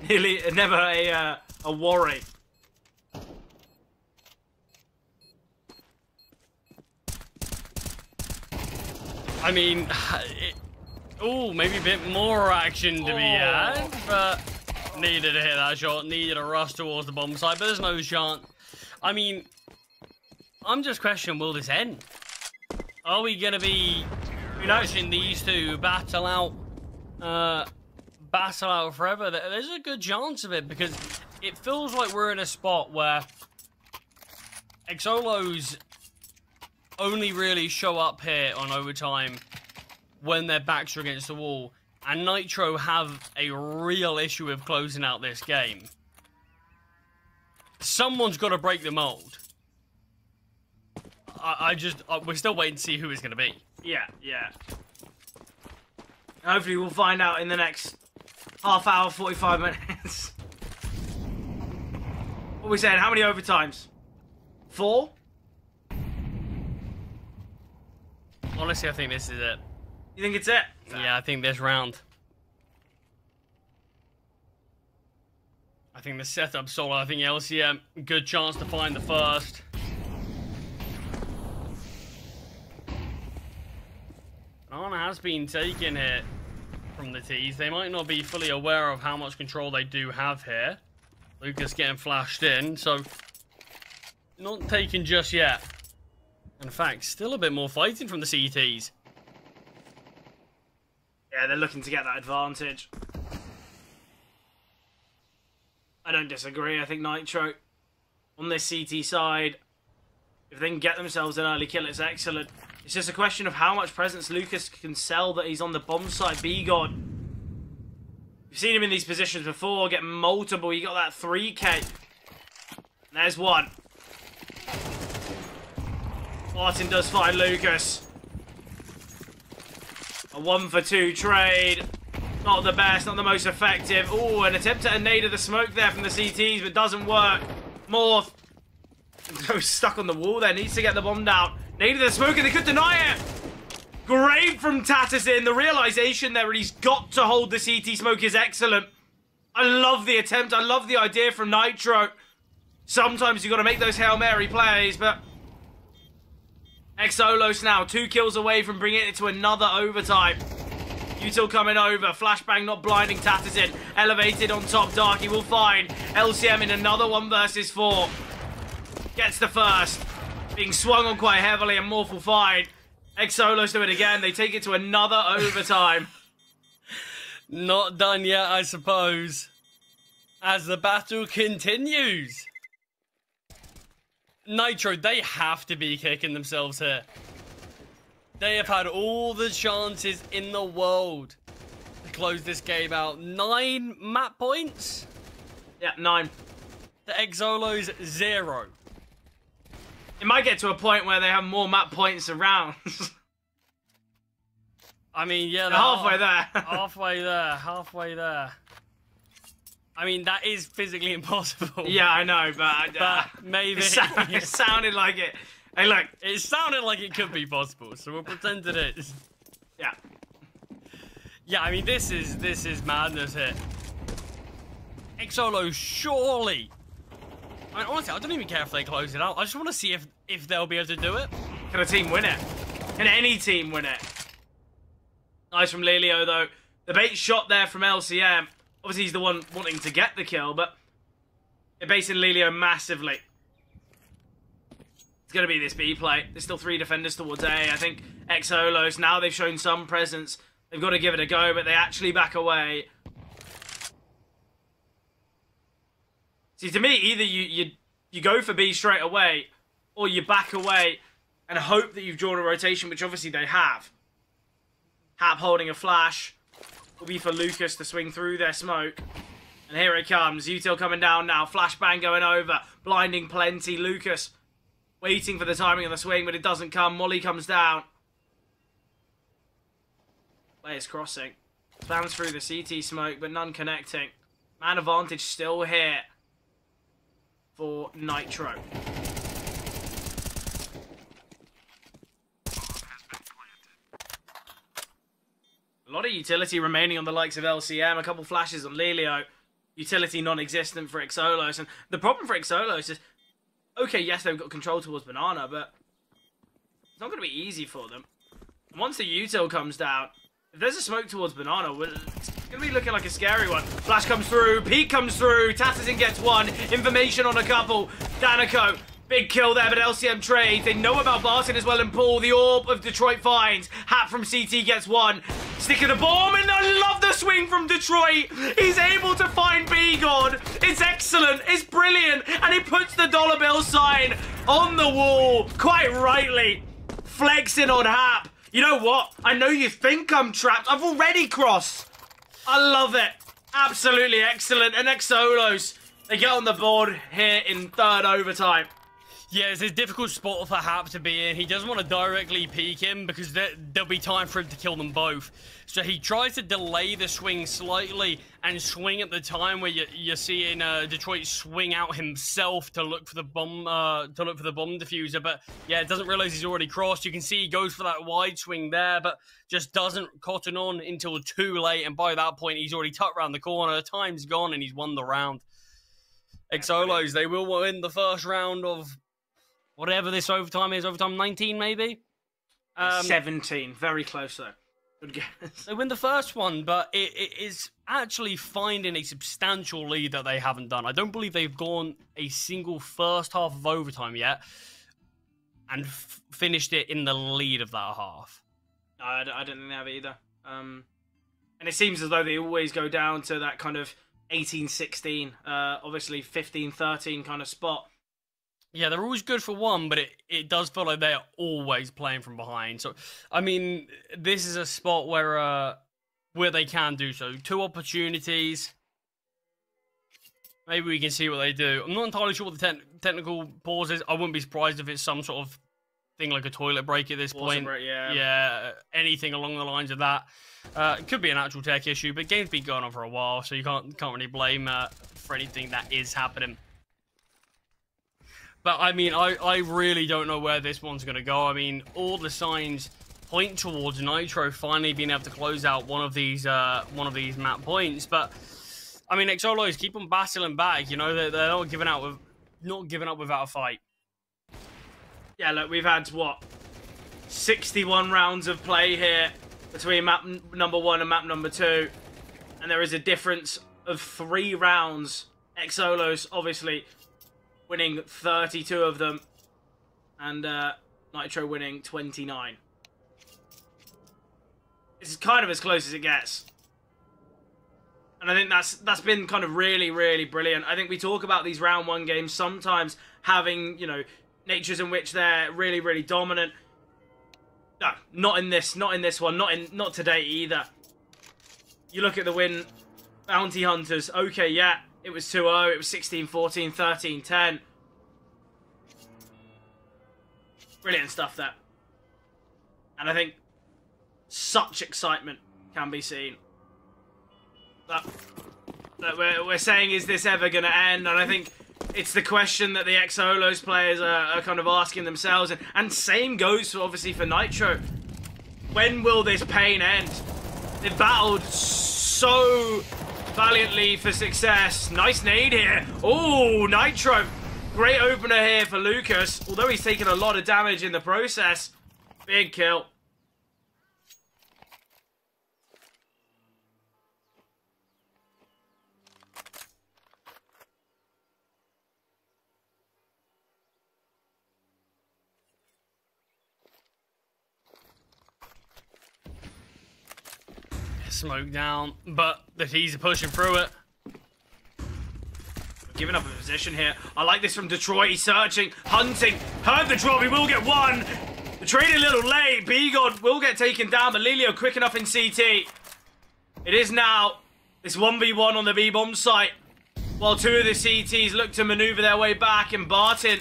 Speaker 4: Nearly never a worry.
Speaker 5: I mean, maybe a bit more action to be had, but needed to hit that shot, needed a rush towards the bomb site, but there's no chance. I mean, I'm just questioning, will this end? Are we going to be watching these two battle out forever? There's a good chance of it, because it feels like we're in a spot where Xolos only really show up here on overtime when their backs are against the wall, and Nitro have a real issue with closing out this game. Someone's got to break the mold. We're still waiting to see who it's going to be.
Speaker 4: Yeah. Hopefully we'll find out in the next half hour, 45 minutes. What are we saying? How many overtimes? 4?
Speaker 5: Honestly, I think this is it.
Speaker 4: You think it's it?
Speaker 5: Yeah, I think this round. I think the setup's solid. I think LCM, good chance to find the first. Banana has been taken here from the T's. They might not be fully aware of how much control they do have here. Lucas getting flashed in, so not taken just yet. In fact, still a bit more fighting from the CTs.
Speaker 4: Yeah, they're looking to get that advantage. I don't disagree. I think Nitro, on this CT side, if they can get themselves an early kill, it's excellent. It's just a question of how much presence Lucas can sell that he's on the bomb site. B-God. We've seen him in these positions before, get multiple. You got that 3K. There's one. Martin does find Lucas. A 1-for-2 trade. Not the best, not the most effective. Oh, an attempt at a nade of the smoke there from the CTs, but doesn't work. Morph. Stuck on the wall there, needs to get the bomb down. Nade of the smoke, and they could deny it. Great from Tatterson. The realization there, and he's got to hold the CT smoke is excellent. I love the attempt. I love the idea from Nitro. Sometimes you've got to make those Hail Mary plays, but Xolos now 2 kills away from bringing it to another overtime. Util coming over. Flashbang not blinding Tatterson. Elevated on top. Darky will find LCM in another 1 versus 4. Gets the first. Being swung on quite heavily, and Morph will find. Xolos do it again. They take it to another overtime.
Speaker 5: Not done yet, I suppose. As the battle continues. Nitro, they have to be kicking themselves here. They have had all the chances in the world to close this game out. 9 map points?
Speaker 4: Yeah, 9.
Speaker 5: The Xolos 0.
Speaker 4: It might get to a point where they have more map points around.
Speaker 5: I mean, yeah,
Speaker 4: they're halfway there.
Speaker 5: Halfway there, halfway there. I mean, that is physically impossible.
Speaker 4: Yeah, I know, but
Speaker 5: maybe.
Speaker 4: It sounded like it. Hey, look.
Speaker 5: It sounded like it could be possible, so we'll pretend it is.
Speaker 4: Yeah.
Speaker 5: Yeah, I mean, this is madness here. Xolo, surely. I mean, honestly, I don't even care if they close it out. I just want to see if they'll be able to do it.
Speaker 4: Can a team win it? Can any team win it? Nice from Lelio, though. The bait shot there from LCM. Obviously, he's the one wanting to get the kill, but they're basing Lelio massively. It's going to be this B play. There's still 3 defenders towards A. I think Xolos, now they've shown some presence. They've got to give it a go, but they actually back away. See, to me, either you go for B straight away, or you back away and hope that you've drawn a rotation, which obviously they have. Hap holding a flash. Will be for Lucas to swing through their smoke. And here it comes. Util coming down now. Flashbang going over. Blinding plenty. Lucas waiting for the timing of the swing, but it doesn't come. Molly comes down. Players crossing. Spans through the CT smoke, but none connecting. Man advantage still here for Nitro. A lot of utility remaining on the likes of LCM. A couple flashes on Lelio. Utility non-existent for Xolos. And the problem for Xolos is, okay, yes, they've got control towards Banana, but it's not going to be easy for them. And once the util comes down, if there's a smoke towards Banana, it's going to be looking like a scary one. Flash comes through. Pete comes through. Tatterson gets one. Information on a couple. Danico. Big kill there, but LCM trades. They know about Barton as well, and Paul. The Orb of Detroit finds. Hat from CT gets one. Stick of the bomb, and I love the swing from Detroit. He's able to find B-God. It's excellent. It's brilliant. And he puts the dollar bill sign on the wall. Quite rightly. Flexing on Hap. You know what? I know you think I'm trapped. I've already crossed. I love it. Absolutely excellent. And Xolos, they get on the board here in 3rd overtime.
Speaker 5: Yeah, it's a difficult spot for Hap to be in. He doesn't want to directly peek him because there'll be time for him to kill them both. So he tries to delay the swing slightly and swing at the time where you're seeing Detroit swing out himself to look for the bomb diffuser. But yeah, doesn't realize he's already crossed. You can see he goes for that wide swing there, but just doesn't cotton on until too late. And by that point, he's already tucked around the corner. Time's gone, and he's won the round. Xolos, they will win the first round of whatever this overtime is, overtime 19 maybe?
Speaker 4: 17, very close though. Good guess.
Speaker 5: They win the first one, but it is actually finding a substantial lead that they haven't done. I don't believe they've gone a single first half of overtime yet and finished it in the lead of that half.
Speaker 4: No, I don't think they have either. And it seems as though they always go down to that kind of 18-16, obviously 15-13 kind of spot.
Speaker 5: Yeah, they're always good for one, but it does feel like they're always playing from behind. So, I mean, this is a spot where they can do so. 2 opportunities. Maybe we can see what they do. I'm not entirely sure what the technical pause is. I wouldn't be surprised if it's some sort of thing like a toilet break at this point.
Speaker 4: Break, yeah.
Speaker 5: Yeah, anything along the lines of that. It could be an actual tech issue, but game's been going on for a while, so you can't really blame for anything that is happening. But I mean, I really don't know where this one's gonna go. I mean, all the signs point towards Nitro finally being able to close out one of these map points. But I mean, Xolos keep on battling back. You know, they're not giving up without a fight.
Speaker 4: Yeah, look, we've had what 61 rounds of play here between map number 1 and map number 2, and there is a difference of 3 rounds. Xolos obviously winning 32 of them, and Nitro winning 29. It's kind of as close as it gets. And I think that's been kind of really, really brilliant. I think we talk about these round 1 games sometimes having, you know, natures in which they're really, really dominant. No, not in this one, not today either. You look at the win, Bounty Hunters, okay, yeah, it was 2-0, it was 16-14, 13-10. Brilliant stuff there. And I think such excitement can be seen. But we're saying, is this ever going to end? And I think it's the question that the Xolos players are kind of asking themselves. And same goes, obviously, for Nitro. When will this pain end? They've battled so valiantly for success. Nice nade here. Oh, Nitro. Great opener here for Lucas. Although he's taken a lot of damage in the process. Big kill.
Speaker 5: Smoke down, but the T's are pushing through it.
Speaker 4: Giving up a position here. I like this from Detroit. He's searching, hunting. Heard the drop. He will get one. The trade a little late. B-God will get taken down, but Lelio quick enough in CT. It is now this 1v1 on the B-bomb site, while 2 of the CTs look to maneuver their way back, and Barton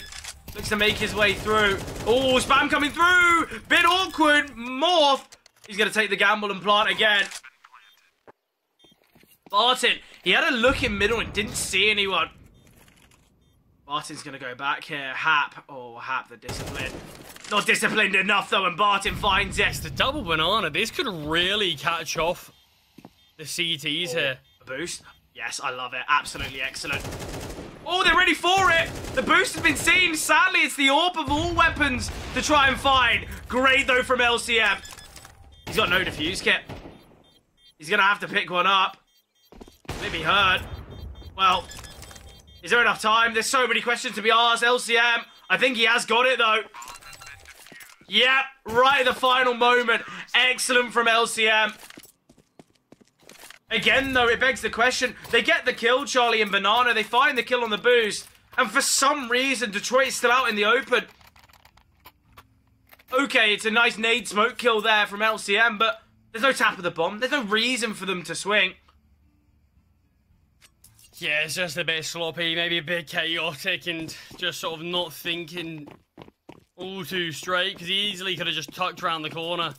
Speaker 4: looks to make his way through. Oh, spam coming through. Bit awkward. Morph. He's going to take the gamble and plant again. Barton, he had a look in middle and didn't see anyone. Barton's going to go back here. Hap. Oh, Hap, the discipline. Not disciplined enough, though, and Barton finds it.
Speaker 5: It's the double banana. This could really catch off the CTs here.
Speaker 4: A boost. Yes, I love it. Absolutely excellent. Oh, they're ready for it. The boost has been seen. Sadly, it's the AWP of all weapons to try and find. Great, though, from LCM. He's got no defuse kit. He's going to have to pick one up. Maybe hurt. Well, is there enough time? There's so many questions to be asked. LCM, I think he has got it, though. Yep, right at the final moment. Excellent from LCM. Again, though, it begs the question. They get the kill, Charlie and Banana. They find the kill on the boost. And for some reason, Detroit's still out in the open. Okay, it's a nice nade smoke kill there from LCM, but there's no tap of the bomb. There's no reason for them to swing.
Speaker 5: Yeah, it's just a bit sloppy, maybe a bit chaotic, and just sort of not thinking all too straight, because he easily could have just tucked around the corner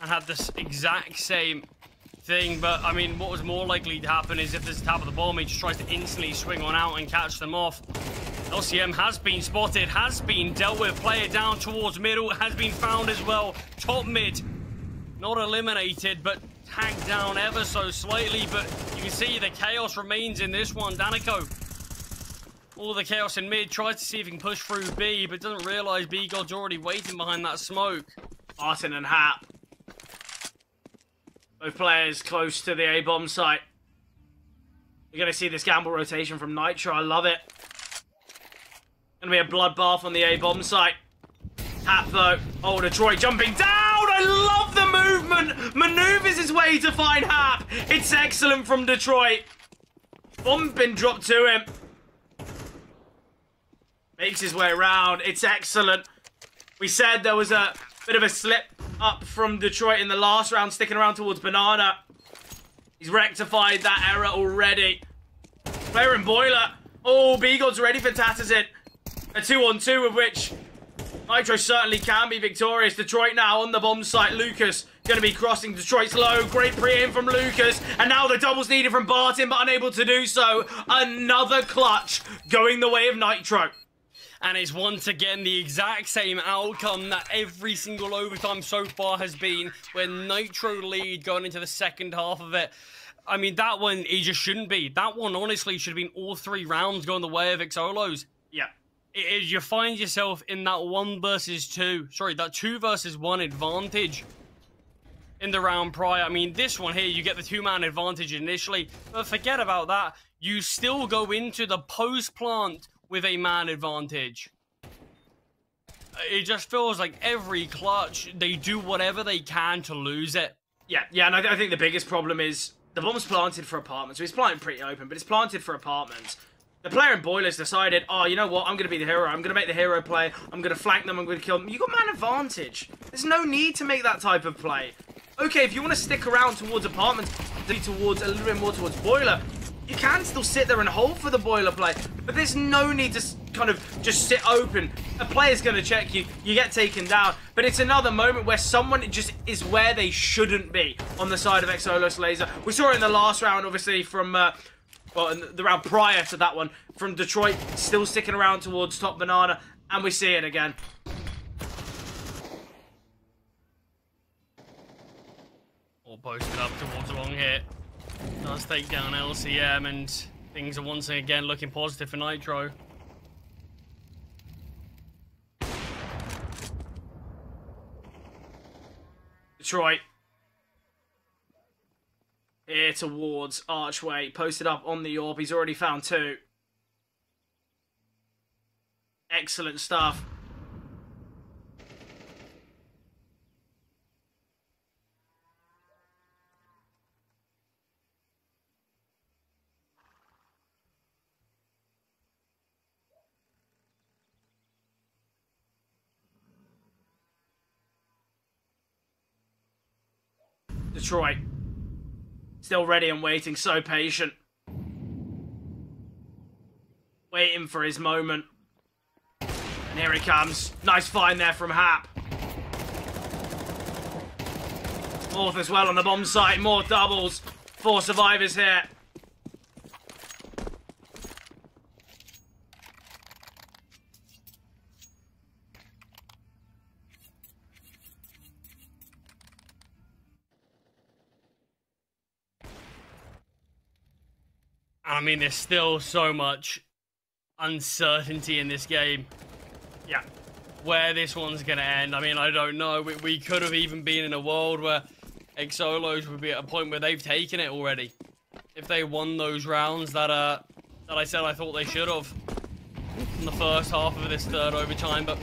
Speaker 5: and had this exact same thing. But, I mean, what was more likely to happen is if there's a tap of the bomb, he just tries to instantly swing one out and catch them off. LCM has been spotted, has been dealt with, player down towards middle, has been found as well. Top mid, not eliminated, but tagged down ever so slightly, but you can see the chaos remains in this one. Danico, all the chaos in mid, tries to see if he can push through B, but doesn't realise B-God's already waiting behind that smoke.
Speaker 4: Martin and Hap. Both players close to the A-bomb site. You're going to see this gamble rotation from Nitro. I love it. Going to be a bloodbath on the A-bomb site. Hap, though. Oh, Detroit jumping down. I love the movement. Maneuvers his way to find Hap. It's excellent from Detroit. Bomb been dropped to him. makes his way around. It's excellent. We said there was a bit of a slip up from Detroit in the last round, sticking around towards Banana. He's rectified that error already. Player in Boiler. Oh, B-God's ready for Tattersall. A 2-on-2 of which Nitro certainly can be victorious. Detroit now on the bomb site. Lucas going to be crossing Detroit's low. Great pre-aim from Lucas. And now the double's needed from Barton, but unable to do so. Another clutch going the way of Nitro.
Speaker 5: And it's once again the exact same outcome that every single overtime so far has been, where Nitro lead going into the second half of it. I mean, that one, it just shouldn't be. That one, honestly, should have been all 3 rounds going the way of Xolos.
Speaker 4: Yeah.
Speaker 5: You find yourself in that 1 versus 2. Sorry, that 2 versus 1 advantage in the round prior. I mean, this one here, you get the 2-man advantage initially. But forget about that. You still go into the post-plant with a man advantage. It just feels like every clutch, they do whatever they can to lose it.
Speaker 4: Yeah, and I think the biggest problem is the bomb's planted for apartments. So he's planted pretty open, but it's planted for apartments. The player in Boilers decided, oh, you know what? I'm going to be the hero. I'm going to make the hero play. I'm going to flank them. I'm going to kill them. You got man advantage. There's no need to make that type of play. Okay, if you want to stick around towards apartments, towards a little bit more towards Boiler, you can still sit there and hold for the Boiler play. But there's no need to kind of just sit open. A player's going to check you. You get taken down. But it's another moment where someone just is where they shouldn't be on the side of Xolos Laser. We saw it in the last round, obviously, from... well, in the round prior to that one, from Detroit, still sticking around towards top Banana, and we see it again.
Speaker 5: All posted up towards a long hit. Does take down LCM, and things are once again looking positive for Nitro.
Speaker 4: Detroit. Here towards Archway, posted up on the orb. He's already found 2. Excellent stuff. Detroit. Still ready and waiting, so patient. Waiting for his moment. And here he comes. Nice find there from Hap. Fourth as well on the bomb site. More doubles. 4 survivors here.
Speaker 5: I mean, there's still so much uncertainty in this game.
Speaker 4: Yeah.
Speaker 5: Where this one's going to end, I mean, I don't know. We could have even been in a world where Xolos would be at a point where they've taken it already. If they won those rounds that I said I thought they should have in the first half of this third overtime, but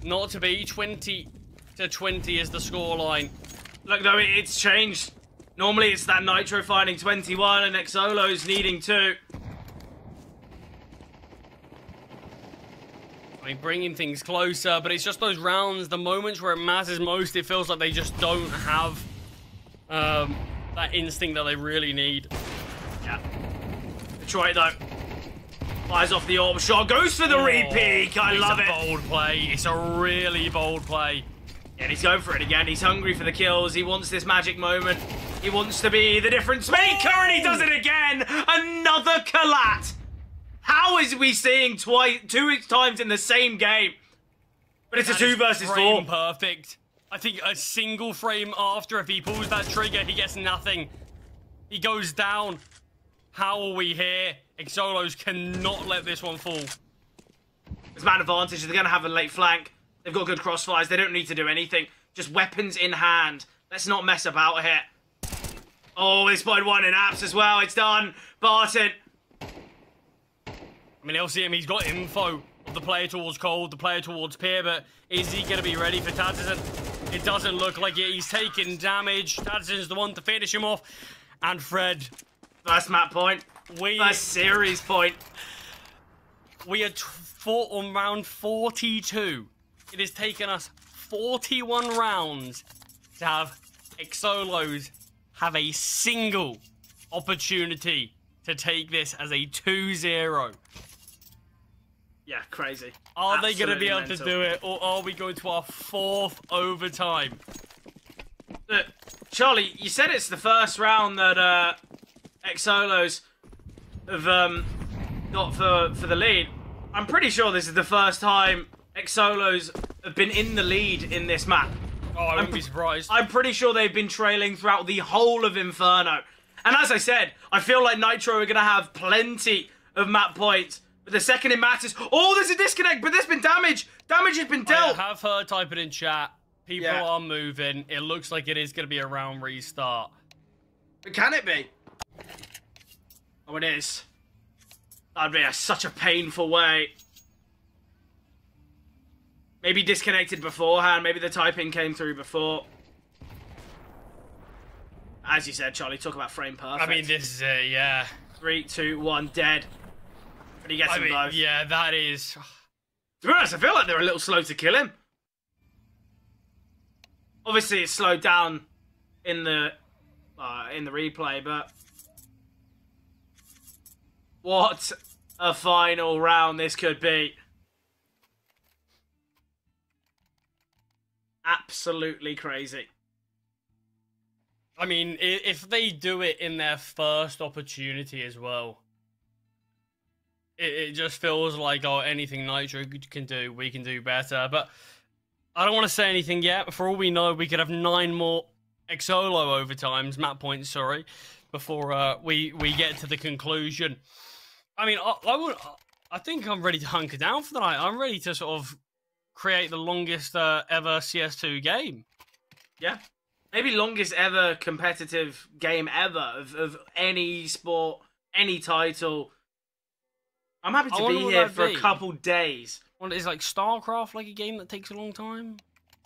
Speaker 5: not to be. 20-20 is the scoreline.
Speaker 4: Look, though, it's changed. Normally it's that Nitro finding 21 and Xolos needing 2.
Speaker 5: I mean, bringing things closer, but it's just those rounds, the moments where it matters most, it feels like they just don't have that instinct that they really need.
Speaker 4: Yeah. Detroit, though. Fires off the orb shot, goes for the re-peek. I love it.
Speaker 5: It's a bold play. It's a really bold play.
Speaker 4: And he's going for it again. He's hungry for the kills. He wants this magic moment. He wants to be the difference maker, and he does it again. Another collat. How is we seeing 2 times in the same game? But it's a 2 versus 4.
Speaker 5: Perfect. I think a single frame after, if he pulls that trigger, he gets nothing. He goes down. How are we here? Xolos cannot let this one fall.
Speaker 4: It's man advantage. They're going to have a late flank. They've got good crossfires. They don't need to do anything. Just weapons in hand. Let's not mess about here. Oh, they spotted one in apps as well. It's done. Barton.
Speaker 5: I mean, LCM, he's got info of the player towards Cold, the player towards Pier, but is he going to be ready for Tatterson? It doesn't look like it. He's taking damage. Tatterson's the one to finish him off. And Fred.
Speaker 4: First map point. First series point.
Speaker 5: we are on round 42. It has taken us 41 rounds to have Exolos have a single opportunity to take this as a 2-0.
Speaker 2: Yeah, crazy.
Speaker 5: Are they going to be
Speaker 2: Absolutely
Speaker 5: able to
Speaker 2: mental.
Speaker 5: do it, or are we going to our 4th overtime?
Speaker 2: Look, Charlie, you said it's the first round that Exolos have got for the lead. I'm pretty sure this is the first time Exolos have been in the lead in this map.
Speaker 5: Oh, I wouldn't be surprised.
Speaker 2: I'm pretty sure they've been trailing throughout the whole of Inferno. And as I said, I feel like Nitro are going to have plenty of map points. But the second it matters... Oh, there's a disconnect, but there's been damage. Damage has been
Speaker 5: I
Speaker 2: dealt.
Speaker 5: have her type it in chat. People
Speaker 2: Yeah.
Speaker 5: are moving. It looks like it is going to be a round restart.
Speaker 2: But can it be? Oh, it is. That'd be such a painful way. Maybe disconnected beforehand. Maybe the typing came through before. As you said, Charlie, talk about frame perfect.
Speaker 5: I mean, this is it, yeah.
Speaker 2: 3, 2, 1, dead. But he gets
Speaker 5: I
Speaker 2: them
Speaker 5: mean,
Speaker 2: both.
Speaker 5: yeah, that is...
Speaker 2: To be honest, I feel like they're a little slow to kill him. Obviously, it's slowed down in the replay, but what a final round this could be! Absolutely crazy.
Speaker 5: I mean, if they do it in their first opportunity as well, it just feels like, oh, anything Nitro can do, we can do better. But I don't want to say anything yet. For all we know, we could have 9 more Exolo overtimes, map points, sorry, before we get to the conclusion. I mean, I think I'm ready to hunker down for the night. I'm ready to sort of create the longest ever CS2 game.
Speaker 2: Yeah. Maybe longest ever competitive game ever of any sport, any title. I'm happy
Speaker 5: I
Speaker 2: to
Speaker 5: wonder
Speaker 2: be
Speaker 5: what
Speaker 2: here
Speaker 5: that'd
Speaker 2: for
Speaker 5: be.
Speaker 2: a couple days.
Speaker 5: Well, is like StarCraft like a game that takes a long time?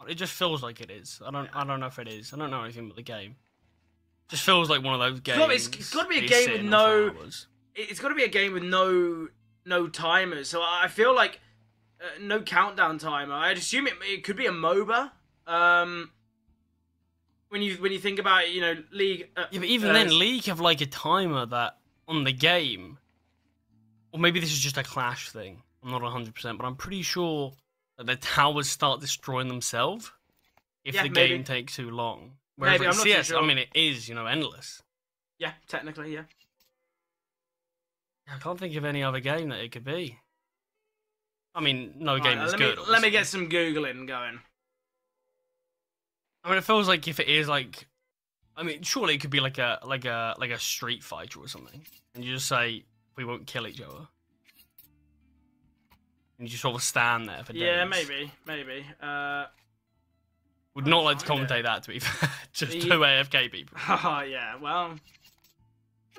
Speaker 5: It just feels like it is. I don't know if it is. I don't know anything about the game. It just feels like one of those games.
Speaker 2: It's got to be a
Speaker 5: that you
Speaker 2: game
Speaker 5: sit
Speaker 2: with
Speaker 5: in
Speaker 2: no.
Speaker 5: for hours.
Speaker 2: It's got to be a game with no timers. So I feel like no countdown timer. I'd assume it could be a MOBA. When you think about it, you know, League.
Speaker 5: Yeah, but even then, League have like a timer that on the game, or maybe this is just a Clash thing. I'm not 100%, but I'm pretty sure that the towers start destroying themselves if
Speaker 2: Yeah,
Speaker 5: the
Speaker 2: maybe.
Speaker 5: game takes too long. Whereas
Speaker 2: Maybe,
Speaker 5: like
Speaker 2: I'm not too
Speaker 5: CS,
Speaker 2: sure.
Speaker 5: I mean, it is, you know, endless.
Speaker 2: Yeah, technically, yeah.
Speaker 5: I can't think of any other game that it could be. I mean, no
Speaker 2: Right,
Speaker 5: game is
Speaker 2: let
Speaker 5: good.
Speaker 2: me let me
Speaker 5: obviously.
Speaker 2: get some googling going.
Speaker 5: I mean, it feels like if it is like, I mean, surely it could be like a Street Fighter or something, and you just say we won't kill each other, and you just sort of stand there for days.
Speaker 2: Yeah, maybe.
Speaker 5: Would not like to
Speaker 2: find it.
Speaker 5: commentate that, to be fair. Just
Speaker 2: The-
Speaker 5: 2 AFK people.
Speaker 2: Oh yeah, well,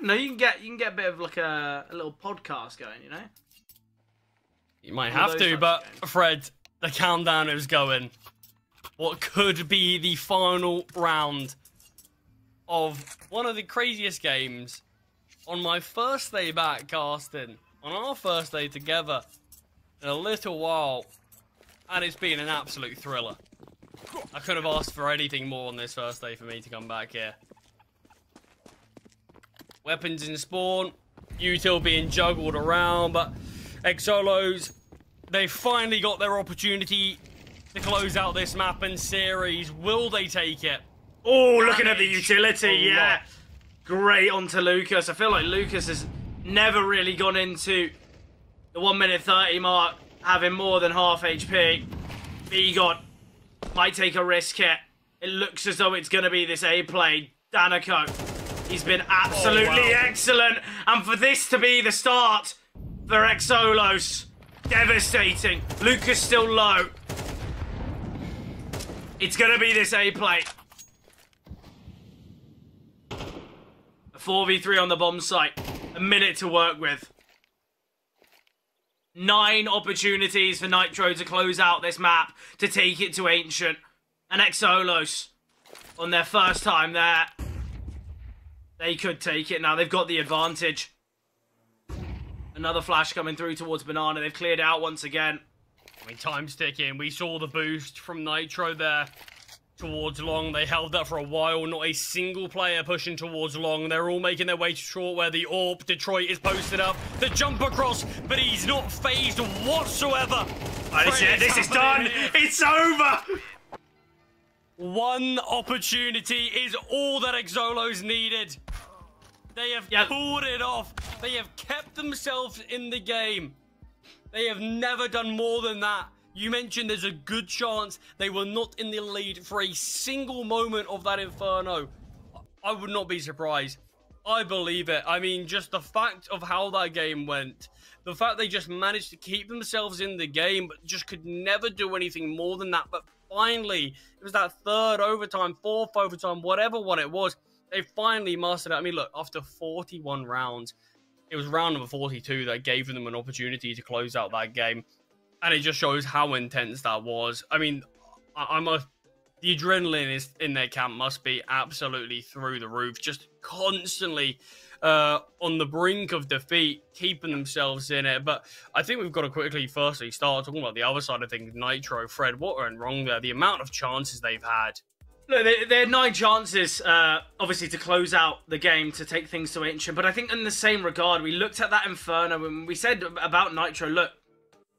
Speaker 2: no, you can get a bit of like a little podcast going, you know.
Speaker 5: You might
Speaker 2: One of
Speaker 5: have
Speaker 2: those
Speaker 5: to,
Speaker 2: types
Speaker 5: but
Speaker 2: of games.
Speaker 5: Fred, the countdown is going. What could be the final round of one of the craziest games on my first day back casting, on our first day together in a little while, and it's been an absolute thriller. I could have asked for anything more on this first day for me to come back here. Weapons in spawn, util being juggled around, but Exolos, they finally got their opportunity to close out this map and series. Will they take it?
Speaker 2: Oh, looking at the
Speaker 5: Damage
Speaker 2: utility,
Speaker 5: a
Speaker 2: yeah.
Speaker 5: lot.
Speaker 2: Great onto Lucas. I feel like Lucas has never really gone into the 1 minute 30 mark having more than half HP. Bigot might take a risk here. It looks as though it's going to be this A play. Danico, he's been absolutely excellent. And for this to be the start for Exolos, devastating. Lucas still low. It's going to be this A play. A 4v3 on the bomb site. A minute to work with. 9 opportunities for Nitro to close out this map, to take it to Ancient. And Exolos, on their first time there, they could take it now. They've got the advantage.
Speaker 4: Another flash coming through towards Banana. They've cleared out once again.
Speaker 5: I mean, time's ticking. We saw the boost from Nitro there towards long. They held that for a while. Not a single player pushing towards long. They're all making their way to short where the AWP. Detroit is posted up. The jump across, but he's not phased whatsoever.
Speaker 2: Oh, this is done. It's over.
Speaker 5: One opportunity is all that Exolos needed. They have pulled it off. They have kept themselves in the game. They have never done more than that. You mentioned there's a good chance they were not in the lead for a single moment of that Inferno. I would not be surprised. I believe it. I mean, just the fact of how that game went, the fact they just managed to keep themselves in the game, but just could never do anything more than that. But finally, it was that third overtime, fourth overtime, whatever one it was, they finally mastered it. I mean, look, after 41 rounds, it was round number 42 that gave them an opportunity to close out that game. And it just shows how intense that was. I mean, the adrenaline is in their camp must be absolutely through the roof. Just constantly on the brink of defeat, keeping themselves in it. But I think we've got to quickly, firstly, start talking about the other side of things. Nitro, Fred, what went wrong there? The amount of chances they've had.
Speaker 4: Look, they had 9 chances, obviously, to close out the game, to take things to Ancient. But I think in the same regard, we looked at that Inferno and we said about Nitro, look,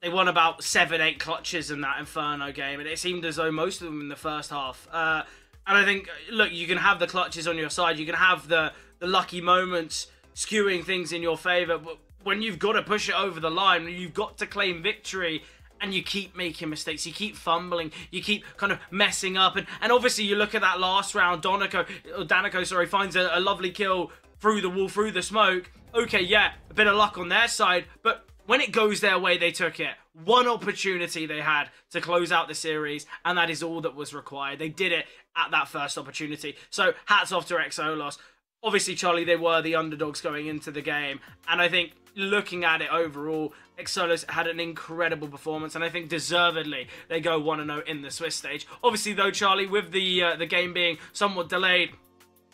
Speaker 4: they won about 7-8 clutches in that Inferno game. And it seemed as though most of them in the first half. And I think, look, you can have the clutches on your side. You can have the lucky moments skewing things in your favour. But when you've got to push it over the line, you've got to claim victory. And you keep making mistakes, you keep fumbling, you keep kind of messing up. And obviously you look at that last round, Danico finds a lovely kill through the wall, through the smoke. Okay, yeah, a bit of luck on their side, but when it goes their way, they took it. One opportunity they had to close out the series, and that is all that was required. They did it at that first opportunity. So hats off to Exolos. Obviously, Charlie, they were the underdogs going into the game, and I think looking at it overall, Exolos had an incredible performance, and I think deservedly they go 1-0 in the Swiss stage. Obviously, though, Charlie, with the game being somewhat delayed,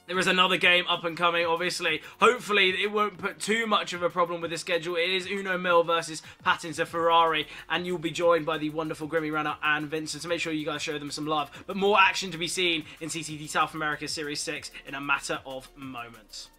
Speaker 4: there is another game up and coming, obviously. Hopefully, it won't put too much of a problem with the schedule. It is Uno Mill versus Patins of Ferrari, and you'll be joined by the wonderful Grimmy Runner and Vincent. So make sure you guys show them some love. But more action to be seen in CCT South America Series 6 in a matter of moments.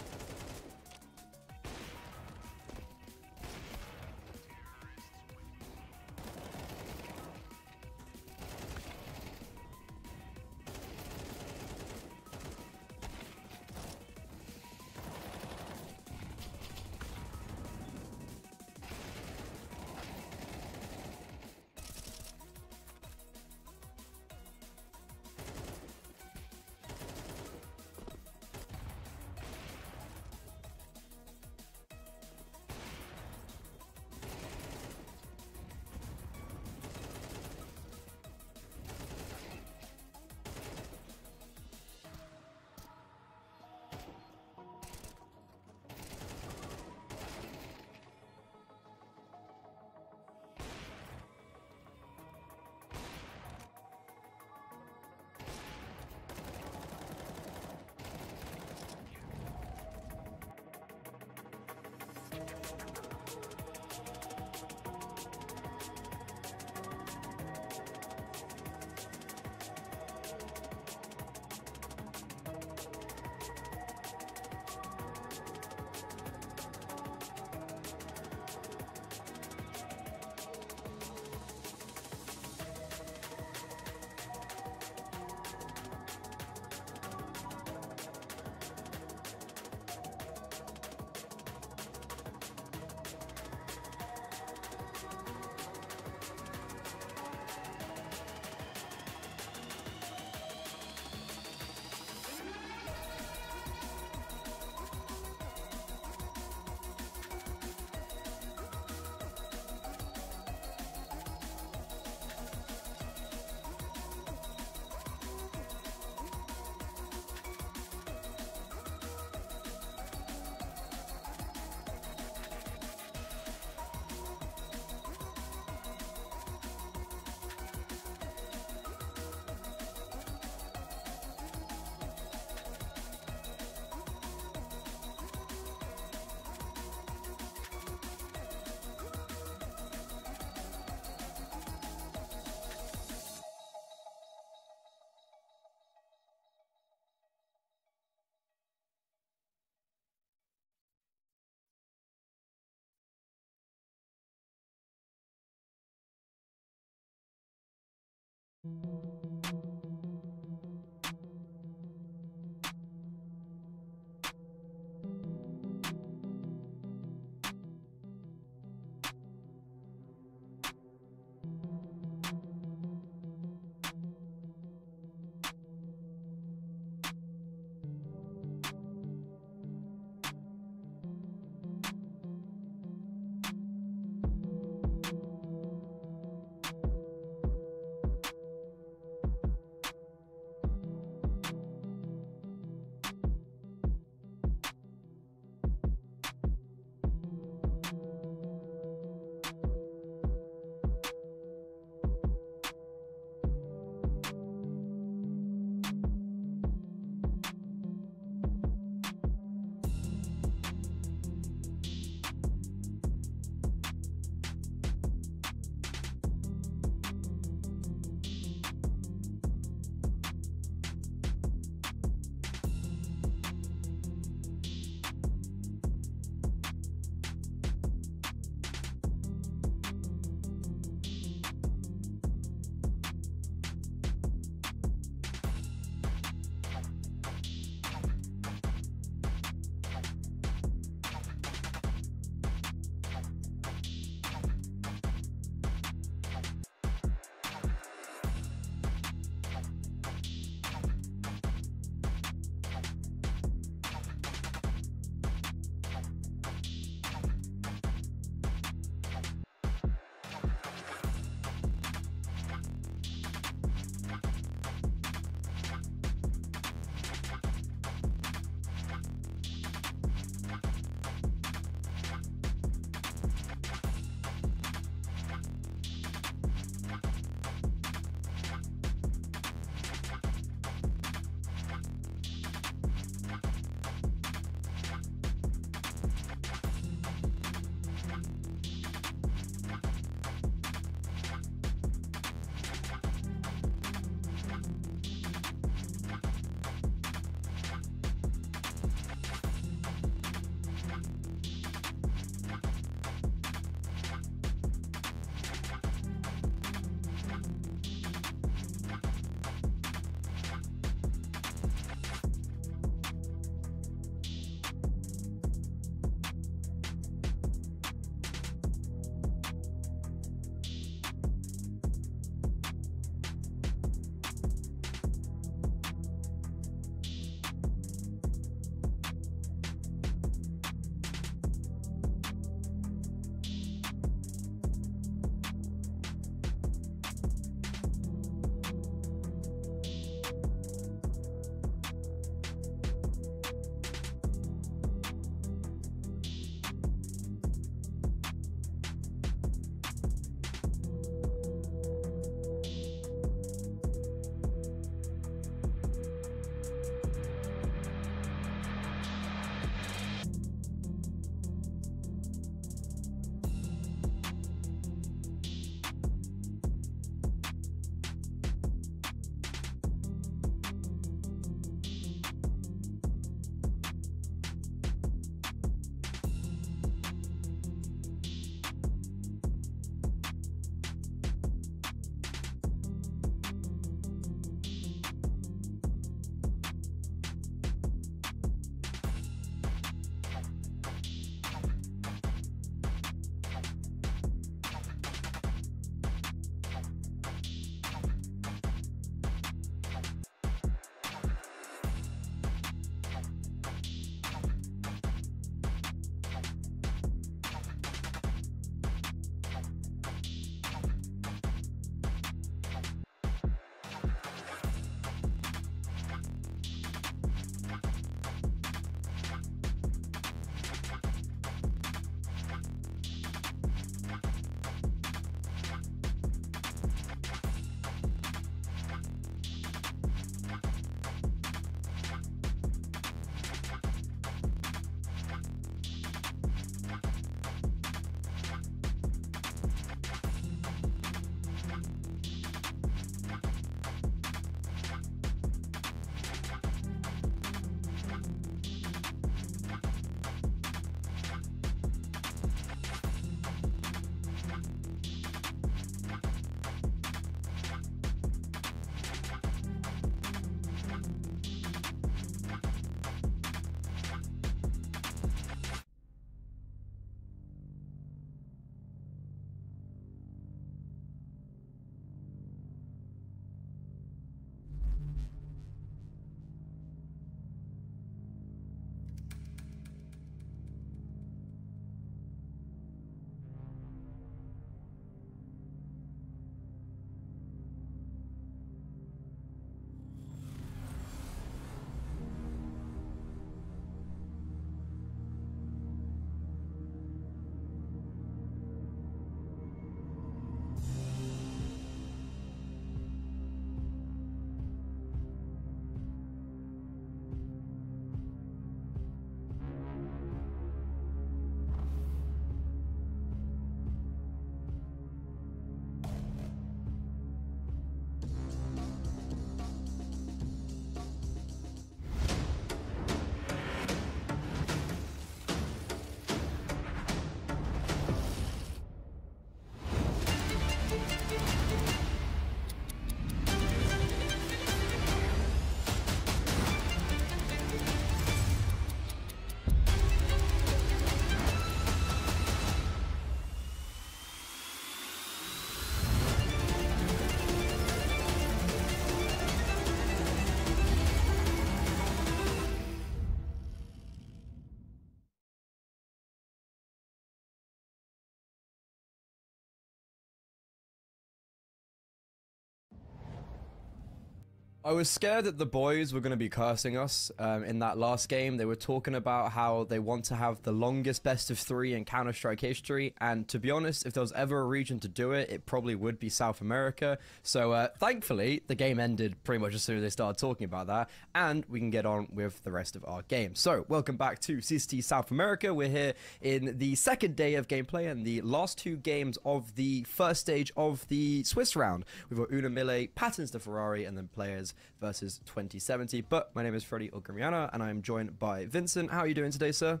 Speaker 7: I was scared that the boys were going to be cursing us in that last game. They were talking about how they want to have the longest best of 3 in Counter-Strike history, and to be honest, if there was ever a region to do it, it probably would be South America. So thankfully, the game ended pretty much as soon as they started talking about that, and we can get on with the rest of our game. So welcome back to CCT South America. We're here in the second day of gameplay and the last 2 games of the first stage of the Swiss round. We've got Una Mille, Patins de Ferrari, and then players versus 2070. But my name is Freddie Ogrimiana, and I am joined by Vincent. How are you doing today, sir?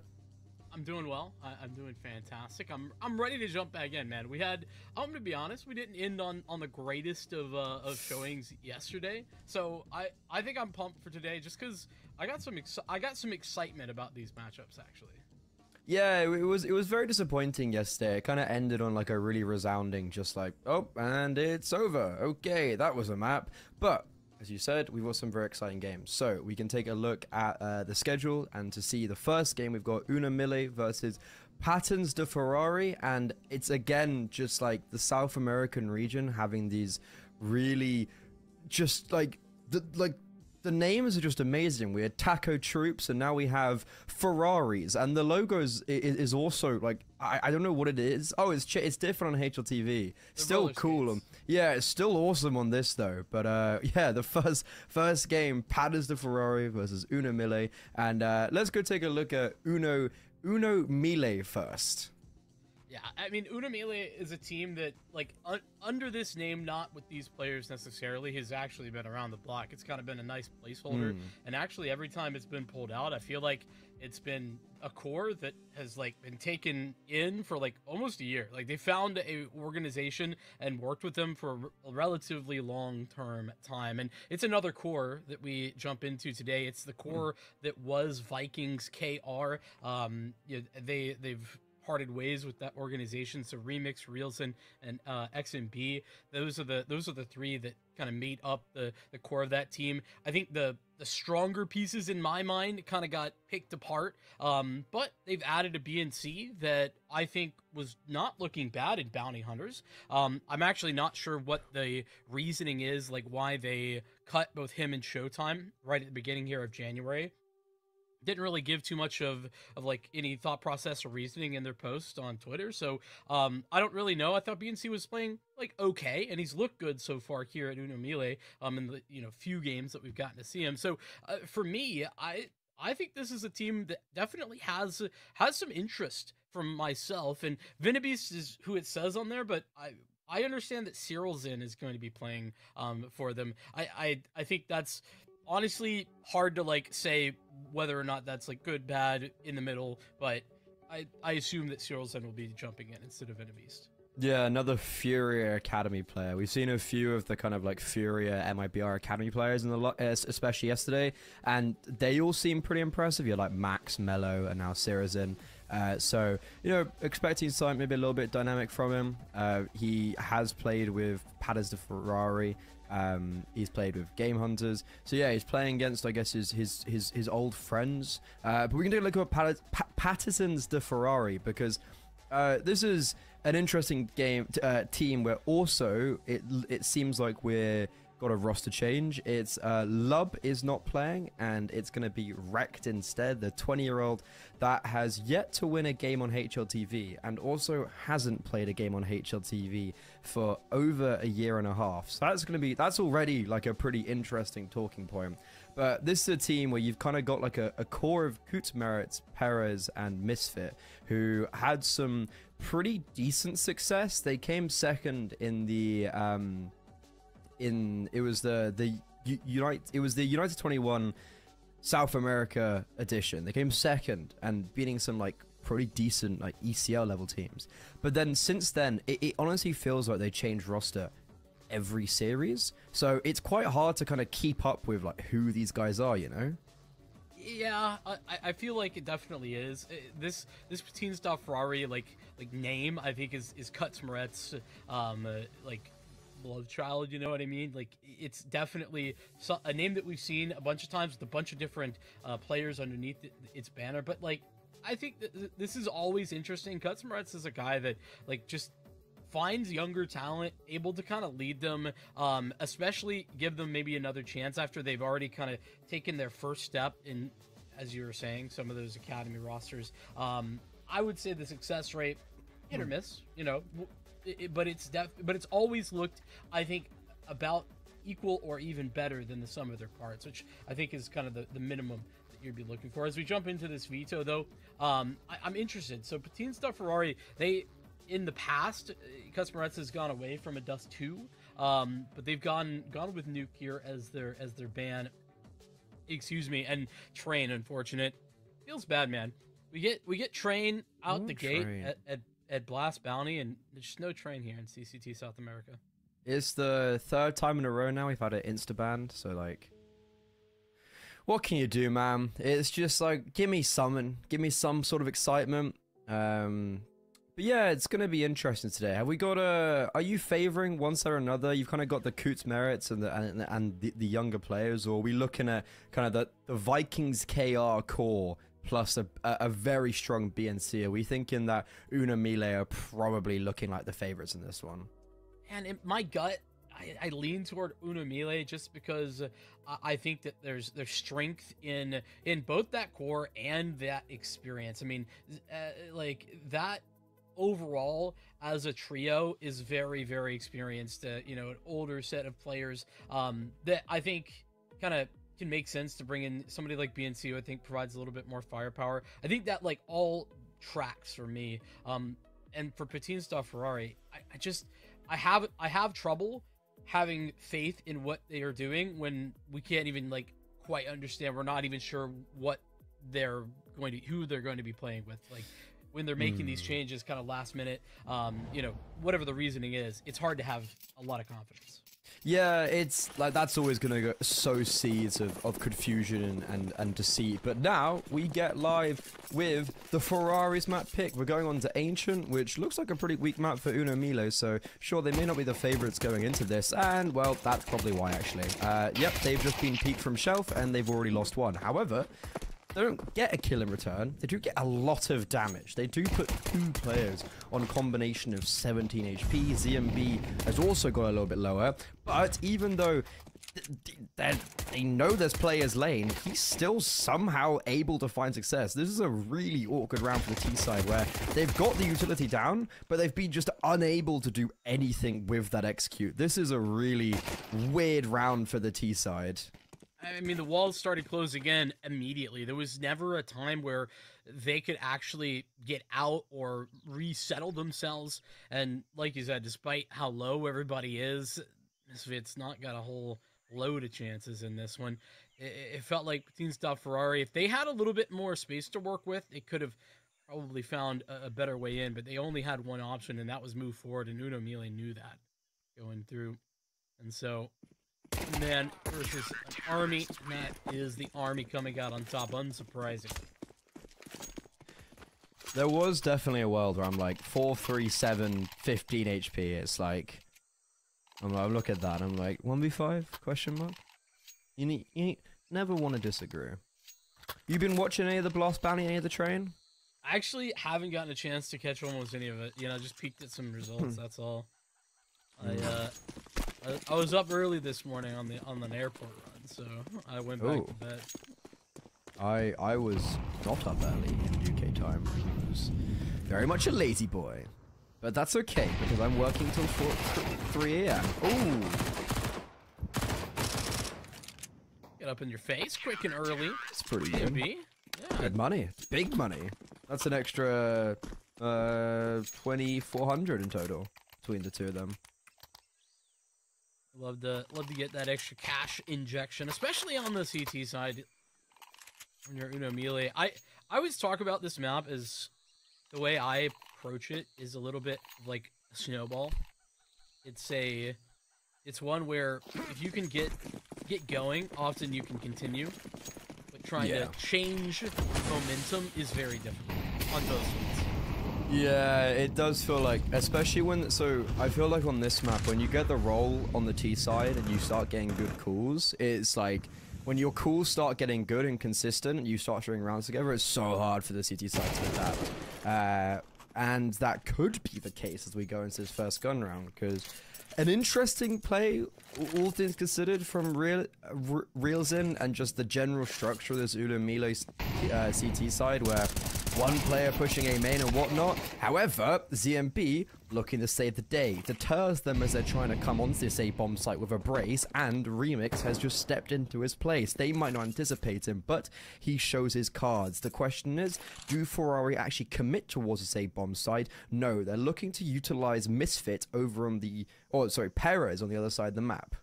Speaker 8: I'm doing well. I'm doing fantastic. I'm ready to jump back in, man. I'm gonna be honest, we didn't end on the greatest of showings yesterday. So I think I'm pumped for today, just because I got some excitement about these matchups actually.
Speaker 7: Yeah, it was very disappointing yesterday. It kind of ended on like a really resounding, just like, oh, and it's over. Okay, that was a map. But as you said, we've got some very exciting games. So we can take a look at the schedule, and to see the first game, we've got Una Mille versus Patins de Ferrari, and it's again just like the South American region having these really just like the names are just amazing. We had Taco Troops, and now we have Ferraris, and the logos is also like, I don't know what it is. Oh, it's different on HLTV. Still cool. Yeah, it's still awesome on this though. But yeah, the first game, Patins de Ferrari versus Una Mille, and let's go take a look at Uno Mille first.
Speaker 8: Yeah, I mean, Una Mille is a team that, like, under this name, not with these players necessarily, has actually been around the block. It's kind of been a nice placeholder, and actually every time it's been pulled out, I feel like it's been a core that has, like, been taken in for, like, almost a year. Like, they found a organization and worked with them for a relatively long-term time, and it's another core that we jump into today. It's the core that was Vikings KR. They've parted ways with that organization. So Remix, Reelson, and XMB, those are the 3 that kind of made up the core of that team. I think the stronger pieces in my mind kind of got picked apart, but they've added a BNC that I think was not looking bad in Bounty Hunters. I'm actually not sure what the reasoning is, like why they cut both him and Showtime right at the beginning here of January. Didn't really give too much of like any thought process or reasoning in their post on Twitter. So I don't really know. I thought BNC was playing like okay, and he's looked good so far here at Una Mille in the few games that we've gotten to see him. So for me, I think this is a team that definitely has some interest from myself, and Venabeast is who it says on there, but I understand that Cyril Zin is going to be playing for them. I think that's honestly hard to like say whether or not that's like good, bad, in the middle, but I assume that Cyril Zen will be jumping in instead of Venabeast.
Speaker 7: Yeah, another Furia Academy player. We've seen a few of the kind of like Furia MIBR Academy players in the especially yesterday, and they all seem pretty impressive. You're like Max, Mello, and now Sirazin. So, expecting something maybe a little bit dynamic from him. He has played with Patins de Ferrari. He's played with Game Hunters. So yeah, he's playing against, I guess, his old friends. But we can take a look at Patterson's de Ferrari, because this is an interesting team where also it seems like we're got a roster change. It's Lub is not playing, and it's going to be Wrecked instead, the 20-year-old that has yet to win a game on HLTV and also hasn't played a game on HLTV for over a year and a half. So that's already like a pretty interesting talking point. But this is a team where you've kind of got like a core of Kutzmeritz, Perez, and Misfit, who had some pretty decent success. They came second in the it was the United 21 South America edition. They came second and beating some like pretty decent like ECL level teams. But then since then, it honestly feels like they changed roster every series. So it's quite hard to kind of keep up with like who these guys are, you know?
Speaker 8: Yeah, I feel like it definitely is. This Patine Stuff Ferrari like name, I think is Kutzmeritz like love child, you know what I mean? Like, it's definitely a name that we've seen a bunch of times with a bunch of different players underneath its banner. But like, I think that this is always interesting. Kutzmeritz is a guy that like just finds younger talent, able to kind of lead them, especially give them maybe another chance after they've already kind of taken their first step in, as you were saying, some of those academy rosters. I would say the success rate, hit or miss, you know, but it's always looked, I think, about equal or even better than the sum of their parts, which I think is kind of the minimum that you'd be looking for. As we jump into this veto, though, I'm interested. So Patine Stuff Ferrari, they, in the past, Kutzmeritz has gone away from a Dust 2, but they've gone with Nuke here as their ban. Excuse me, and Train, unfortunate. Feels bad, man. We get Train out the gate at Blast Bounty, and there's just no Train here in CCT South America.
Speaker 7: It's the third time in a row now we've had an insta-ban, so like, what can you do, man? It's just like, give me some sort of excitement. But yeah, it's gonna be interesting today. Have we got are you favoring one side or another? You've kind of got the Kutzmeritz and the younger players, or are we looking at kind of the Vikings KR core plus a very strong BNC? Are we thinking that Una Mile are probably looking like the favorites in this one?
Speaker 8: And in my gut, I lean toward Una Mile just because I think that there's strength in both that core and that experience. I mean, like that overall as a trio is very, very experienced. You know, an older set of players that I think kind of can make sense to bring in somebody like BNC, who I think provides a little bit more firepower. I think that like all tracks for me. And for Patine Stuff Ferrari, I have trouble having faith in what they are doing when we can't even like quite understand. We're not even sure who they're going to be playing with. Like, when they're making these changes kind of last minute, you know, whatever the reasoning is, it's hard to have a lot of confidence.
Speaker 7: Yeah, it's like that's always going to sow seeds of confusion and deceit. But now we get live with the Ferraris map pick. We're going on to Ancient, which looks like a pretty weak map for Uno Milo. So sure, they may not be the favorites going into this. And well, that's probably why actually. Yep, they've just been peeked from shelf and they've already lost one. However, they don't get a kill in return. They do get a lot of damage. They do put 2 players on a combination of 17 HP. ZMB has also got a little bit lower. But even though they know there's players lane, he's still somehow able to find success. This is a really awkward round for the T side where they've got the utility down, but they've been just unable to do anything with that execute. This is a really weird round for the T side.
Speaker 8: I mean, the walls started closing in immediately. There was never a time where they could actually get out or resettle themselves. And like you said, despite how low everybody is, Misfit's not got a whole load of chances in this one. It felt like Patine Stuff Ferrari, if they had a little bit more space to work with, it could have probably found a better way in. But they only had one option, and that was move forward. And Uno Mile knew that going through. And so, man versus an army. That is the army coming out on top, unsurprising.
Speaker 7: There was definitely a world where I'm like 4, 3, 7, 15 HP. It's like, I'm looking at that. I'm like 1v5 question mark. You never want to disagree. You been watching any of the Blast Bounty, any of the train?
Speaker 8: I actually haven't gotten a chance to catch almost any of it. You know, just peeked at some results. That's all. I was up early this morning on the airport run, so I went back to bed.
Speaker 7: I was not up early in UK time. I was very much a lazy boy. But that's okay, because I'm working till 3 a.m. Ooh!
Speaker 8: Get up in your face, quick and early.
Speaker 7: It's pretty good.
Speaker 8: Yeah.
Speaker 7: Good money. Big money. That's an extra 2,400 in total between the two of them.
Speaker 8: Love to get that extra cash injection, especially on the CT side. When you're Uno Melee, I always talk about this map as the way I approach it is a little bit like a snowball. It's one where if you can get going, often you can continue. But trying to change momentum is very difficult on both sides.
Speaker 7: Yeah, it does feel like, especially when, so I feel like on this map, when you get the roll on the T side and you start getting good calls, it's like, when your calls start getting good and consistent and you start stringing rounds together, it's so hard for the CT side to adapt. And that could be the case as we go into this first gun round, because an interesting play, all things considered, from Realzin and just the general structure of this Uno Melee CT side, where one player pushing A main and whatnot. However, ZMB, looking to save the day, deters them as they're trying to come onto this A bomb site with a brace, and Remix has just stepped into his place. They might not anticipate him, but he shows his cards. The question is, do Ferrari actually commit towards this A bomb site? No, they're looking to utilize Misfit over on the, or sorry, Perez on the other side of the map.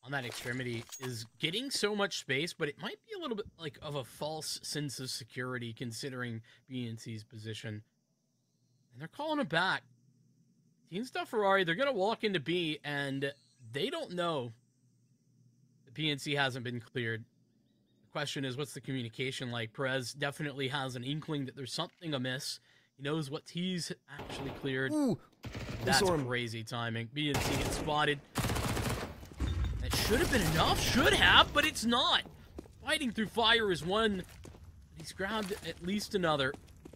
Speaker 8: On that extremity is getting so much space, but it might be a little bit like of a false sense of security considering BNC's position. And they're calling it back. Team Stuff Ferrari, they're going to walk into B, and they don't know the PNC hasn't been cleared. The question is, what's the communication like? Perez definitely has an inkling that there's something amiss. He knows what T's actually cleared.
Speaker 7: Ooh,
Speaker 8: that's crazy timing. BNC gets spotted. That should have been enough, but it's not. Fighting through fire is one. He's grabbed at least another.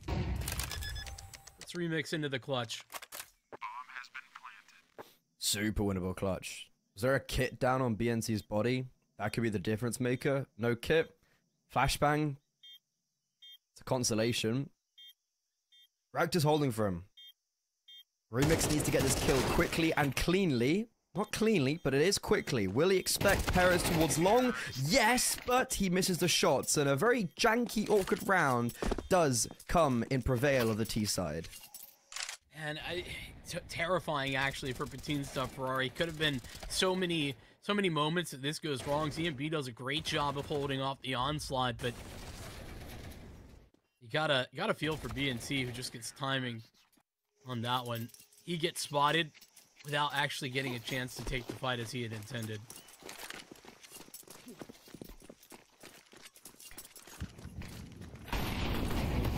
Speaker 8: Let's remix into the clutch.
Speaker 7: Super winnable clutch. Is there a kit down on BNC's body? That could be the difference maker. No kit. Flashbang. It's a consolation. Raptor's holding for him. Remix needs to get this kill quickly and cleanly. Not cleanly, but it is quickly. Will he expect Perez towards long? Yes, but he misses the shots, and a very janky, awkward round does come in prevail of the T side.
Speaker 8: And terrifying, actually, for Patine Stuff Ferrari. Could have been so many moments that this goes wrong. ZMB does a great job of holding off the onslaught, but you gotta feel for BNC, who just gets timing on that one. He gets spotted without actually getting a chance to take the fight as he had intended.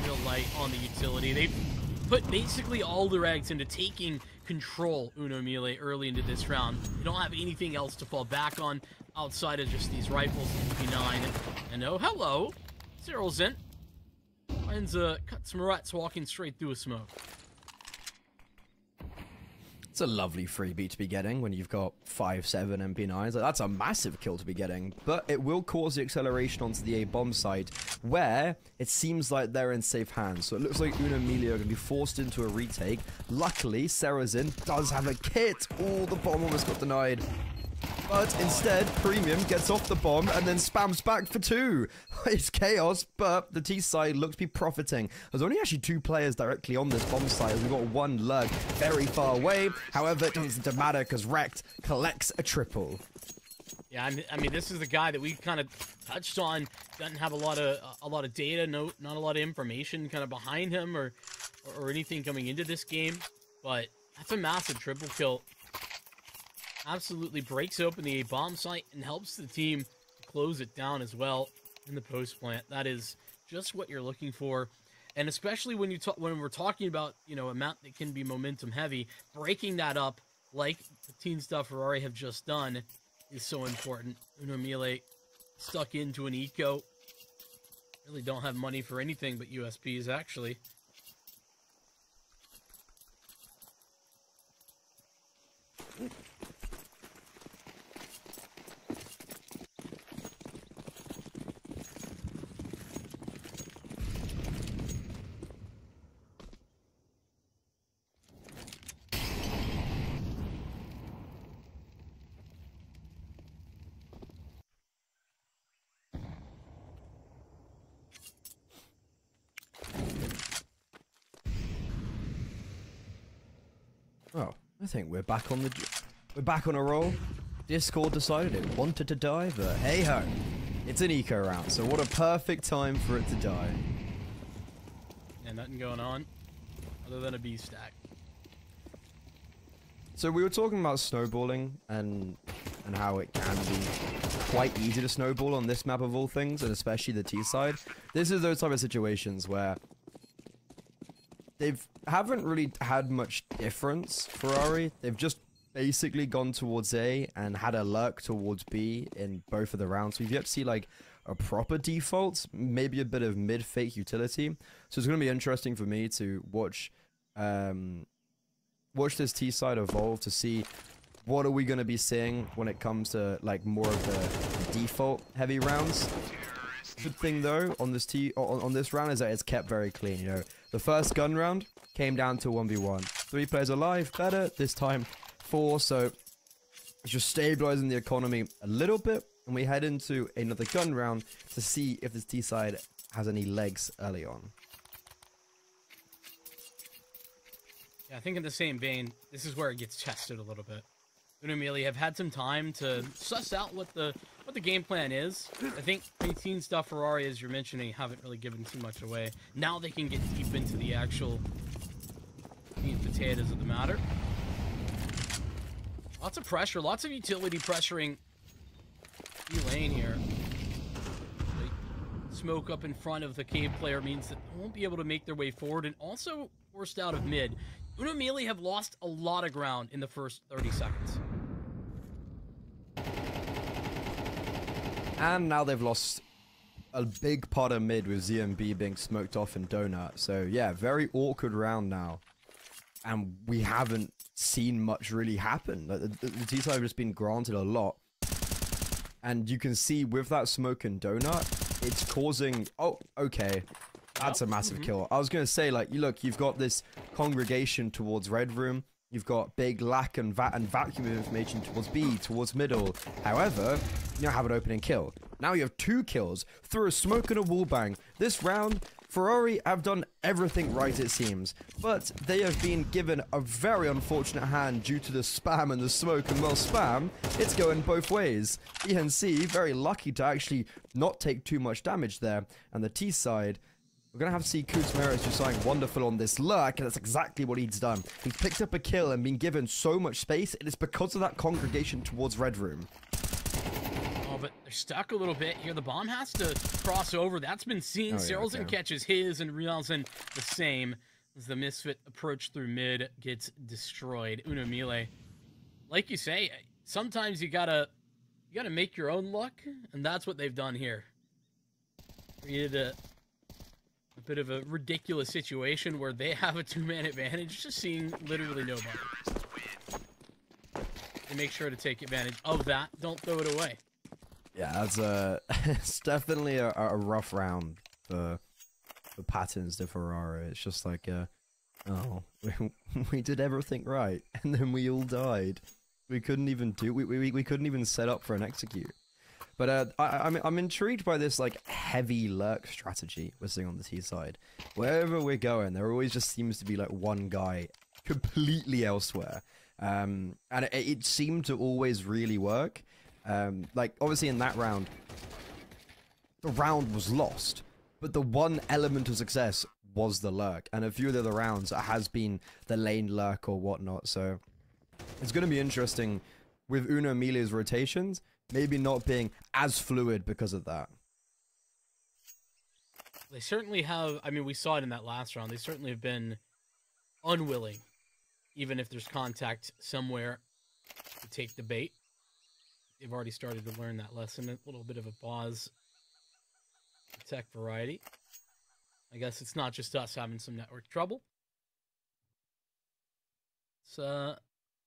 Speaker 8: Real light on the utility. They put basically all their eggs into taking control Uno Melee early into this round. You don't have anything else to fall back on outside of just these rifles and P9. And oh, hello! Cyrilzen finds some rats walking straight through a smoke.
Speaker 7: It's a lovely freebie to be getting when you've got 5-7 MP9s. Like, that's a massive kill to be getting, but it will cause the acceleration onto the A bomb site, where it seems like they're in safe hands. So it looks like Uno Melee are going to be forced into a retake. Luckily, Serazin does have a kit. Oh, the bomb almost got denied. But instead, Premium gets off the bomb and then spams back for 2. It's chaos, but the T side looks to be profiting. There's only actually 2 players directly on this bomb site, as we've got one lurk very far away. However, it doesn't matter because Rekt collects a triple.
Speaker 8: Yeah, I mean, this is the guy that we kind of touched on. Doesn't have a lot of data, not a lot of information kind of behind him or anything coming into this game. But that's a massive triple kill. Absolutely breaks open the A bomb site and helps the team close it down as well in the post plant. That is just what you're looking for. And especially when when we're talking about, you know, a map that can be momentum heavy, breaking that up like the Team Stuff Ferrari have just done is so important. Uno Mille stuck into an eco. Really don't have money for anything but USPs, actually.
Speaker 7: Oh, I think we're back on a roll. Discord decided it wanted to die, but hey ho, it's an eco round, so what a perfect time for it to die.
Speaker 8: And nothing going on other than a B stack.
Speaker 7: So we were talking about snowballing and how it can be quite easy to snowball on this map of all things, and especially the T side. This is those type of situations where haven't really had much difference, Ferrari. They've just basically gone towards A and had a lurk towards B in both of the rounds. We've yet to see like a proper default, maybe a bit of mid-fake utility. So it's going to be interesting for me to watch this T side evolve to see what are we going to be seeing when it comes to like more of the default heavy rounds. Good thing though on this round is that it's kept very clean. You know, the first gun round came down to 1v1. 3 players alive, better this time 4. So it's just stabilizing the economy a little bit, and we head into another gun round to see if this T side has any legs early on.
Speaker 8: Yeah, I think in the same vein, this is where it gets tested a little bit. Uno Mille have had some time to suss out what the game plan is. I think Team Stuff Ferrari, as you're mentioning, haven't really given too much away. Now they can get deep into the actual meat and potatoes of the matter. Lots of pressure, lots of utility pressuring E-Lane here. The smoke up in front of the cave player means that they won't be able to make their way forward, and also forced out of mid. Uno Mille have lost a lot of ground in the first 30 seconds.
Speaker 7: And now they've lost a big part of mid with ZMB being smoked off in Donut. So yeah, very awkward round now. And we haven't seen much really happen. The T-side have just been granted a lot. And you can see with that smoke and Donut, it's causing... Oh, okay. That's a massive kill. I was going to say, like, look, you've got this congregation towards Red Room. You've got big lack and vacuum of information towards B, towards middle. However, you now have an opening kill. Now you have 2 kills through a smoke and a wallbang. This round, Ferrari have done everything right, it seems. But they have been given a very unfortunate hand due to the spam and the smoke. And well, spam, it's going both ways. ENC, very lucky to actually not take too much damage there. And the T side... We're going to have to see Kuzmeris just something wonderful on this lurk, and that's exactly what he's done. He's picked up a kill and been given so much space, and it's because of that congregation towards Red Room.
Speaker 8: Oh, but they're stuck a little bit here. The bomb has to cross over. That's been seen. Serelson catches his, and Rialson the same. As the Misfit approach through mid gets destroyed. Uno Mille, like you say, sometimes you gotta make your own luck, and that's what they've done here. Created a bit of a ridiculous situation where they have a 2-man advantage, just seeing literally nobody. They make sure to take advantage of that. Don't throw it away.
Speaker 7: Yeah, that's it's definitely a rough round for Patterns to Ferrari. It's just like, oh, we did everything right, and then we all died. We couldn't even we couldn't even set up for an execute. But I'm intrigued by this like heavy lurk strategy we're seeing on the T side. Wherever we're going, there always just seems to be like one guy completely elsewhere, and it seemed to always really work. Like obviously in that round, the round was lost, but the one element of success was the lurk, and a few of the other rounds it has been the lane lurk or whatnot. So it's going to be interesting with Uno Mille's rotations. Maybe not being as fluid because of that.
Speaker 8: they certainly have. I mean, we saw it in that last round. They certainly have been unwilling, even if there's contact somewhere, to take the bait. They've already started to learn that lesson. A little bit of a pause. Tech variety. I guess it's not just us having some network trouble. It's all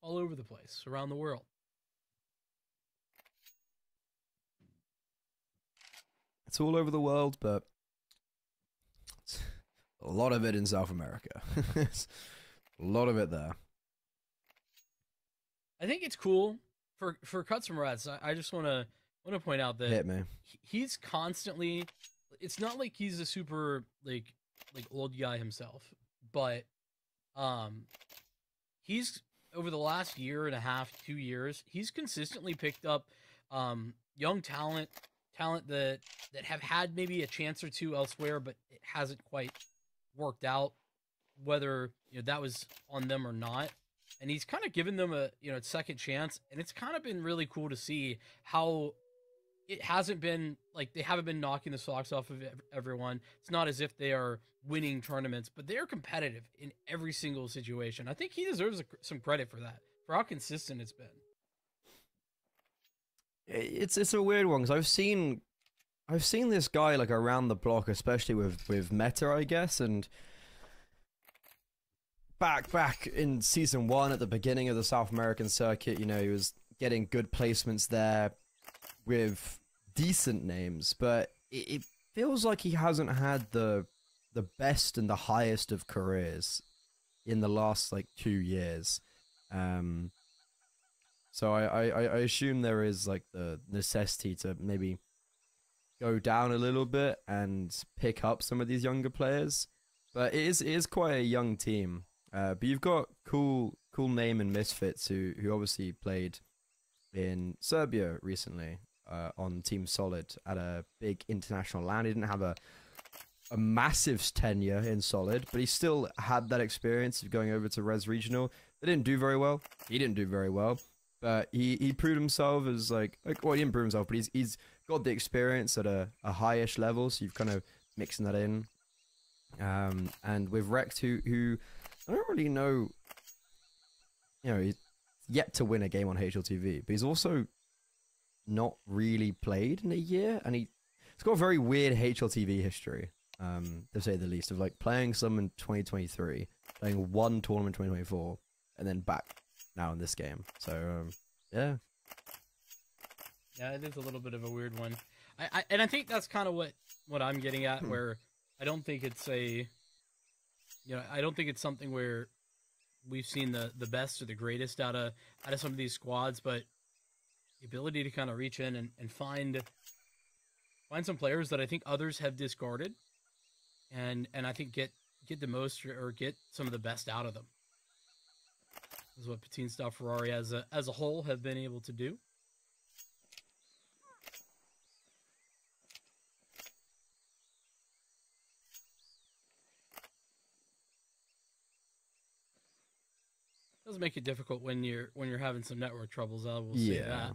Speaker 8: over the place, around the world.
Speaker 7: It's all over the world, but it's a lot of it in South America. It's a lot of it there.
Speaker 8: I think it's cool for Cuts and Rats. I just want to point out that
Speaker 7: Hit me.
Speaker 8: he's constantly. It's not like he's a super like old guy himself, but he's over the last year and a half, 2 years, he's consistently picked up young talent that have had maybe a chance or two elsewhere, but it hasn't quite worked out, whether that was on them or not. And he's kind of given them a second chance, and it's kind of been really cool to see how it hasn't been like they haven't been knocking the socks off of everyone. It's not as if they are winning tournaments, but they are competitive in every single situation. I think he deserves some credit for that, for how consistent it's been.
Speaker 7: It's a weird one because I've seen this guy like around the block, especially with Meta, I guess, and back in season 1 at the beginning of the South American circuit, he was getting good placements there with decent names, but it feels like he hasn't had the best and the highest of careers in the last like 2 years. So I assume there is like the necessity to maybe go down a little bit and pick up some of these younger players, but it is quite a young team. But you've got cool name and Misfits who obviously played in Serbia recently on Team Solid at a big international LAN. He didn't have a massive tenure in Solid, but he still had that experience of going over to Res Regional. They didn't do very well. He didn't do very well, but he proved himself as like well, he didn't prove himself, but he's got the experience at a high-ish level, so you've kind of mixing that in. And with Rect, who I don't really know, he's yet to win a game on HLTV, but he's also not really played in a year, and he's got a very weird HLTV history, to say the least, of like playing some in 2023, playing one tournament in 2024, and then back now in this game. So yeah,
Speaker 8: it is a little bit of a weird one. I think that's kind of what I'm getting at, where I don't think it's I don't think it's something where we've seen the best or the greatest out of some of these squads, but the ability to kind of reach in and find some players that I think others have discarded, and I think get the most or get some of the best out of them. This is what Patine Star Ferrari as a whole have been able to do. Does make it difficult when you're having some network troubles. I will say that.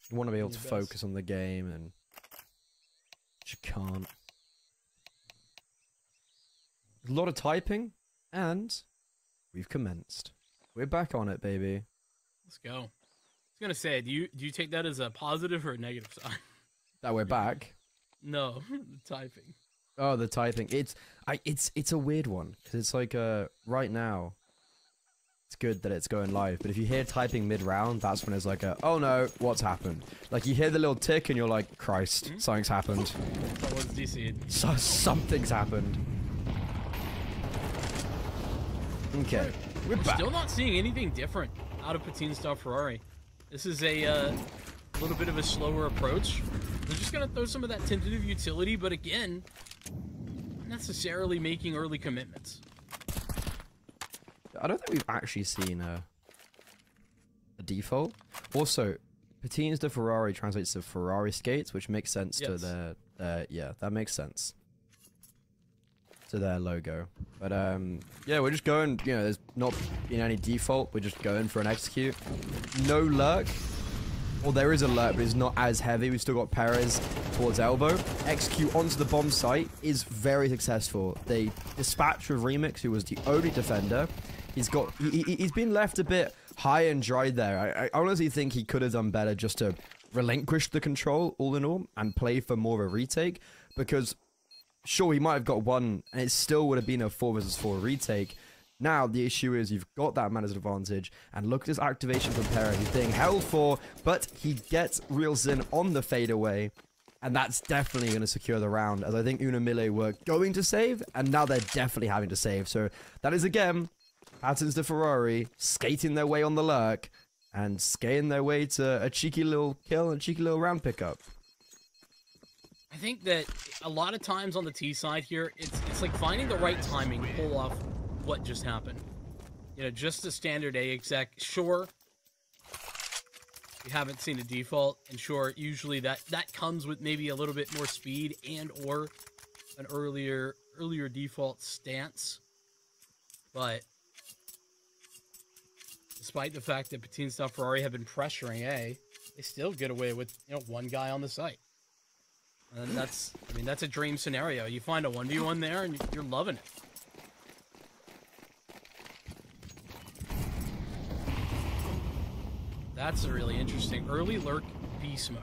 Speaker 7: You want to be able to focus on the game, and you can't. A lot of typing, and we've commenced. We're back on it, baby.
Speaker 8: Let's go. I was gonna say, do you take that as a positive or a negative sign?
Speaker 7: That we're back?
Speaker 8: No, the typing.
Speaker 7: Oh, the typing. It's a weird one because it's like right now. It's good that it's going live, but if you hear typing mid-round, that's when it's like oh no, what's happened? Like you hear the little tick and you're like, Christ, something's happened.
Speaker 8: Someone's DC'd.
Speaker 7: So something's happened. Okay, we're back.
Speaker 8: Still not seeing anything different out of Patine Star Ferrari. This is a little bit of a slower approach. They're just gonna throw some of that tentative utility, but again, not necessarily making early commitments.
Speaker 7: I don't think we've actually seen a default. Also, Patines de Ferrari translates to Ferrari skates, which makes sense to their yeah, that makes sense to their logo. But yeah, we're just going. There's not been any default. We're just going for an execute. No lurk. Well, there is a lurk, but it's not as heavy. We've still got Perez towards elbow. Execute onto the bomb site is very successful. They dispatch with Remix, who was the only defender. He's been left a bit high and dry there. I honestly think he could have done better just to relinquish the control, all in all, and play for more of a retake, because sure, he might have got one, and it still would have been a 4 versus 4 retake. Now, the issue is you've got that man as an advantage, and look at his activation from Pera. He's being held for, but he gets reels in on the fadeaway, and that's definitely going to secure the round, as I think Unamile were going to save, and now they're definitely having to save. So that is, again, Patterns to Ferrari skating their way on the lurk, and skating their way to a cheeky little kill and a cheeky little round pickup.
Speaker 8: I think that a lot of times on the T side here, it's like finding the right timing to pull off what just happened. You know, just a standard A exec. Sure, you haven't seen a default, and sure, usually that comes with maybe a little bit more speed and or an earlier default stance. But despite the fact that Patins Ferrari have been pressuring A, they still get away with, you know, one guy on the site. And that's a dream scenario. You find a 1v1 there and you're loving it. That's really interesting. Early lurk B smoke.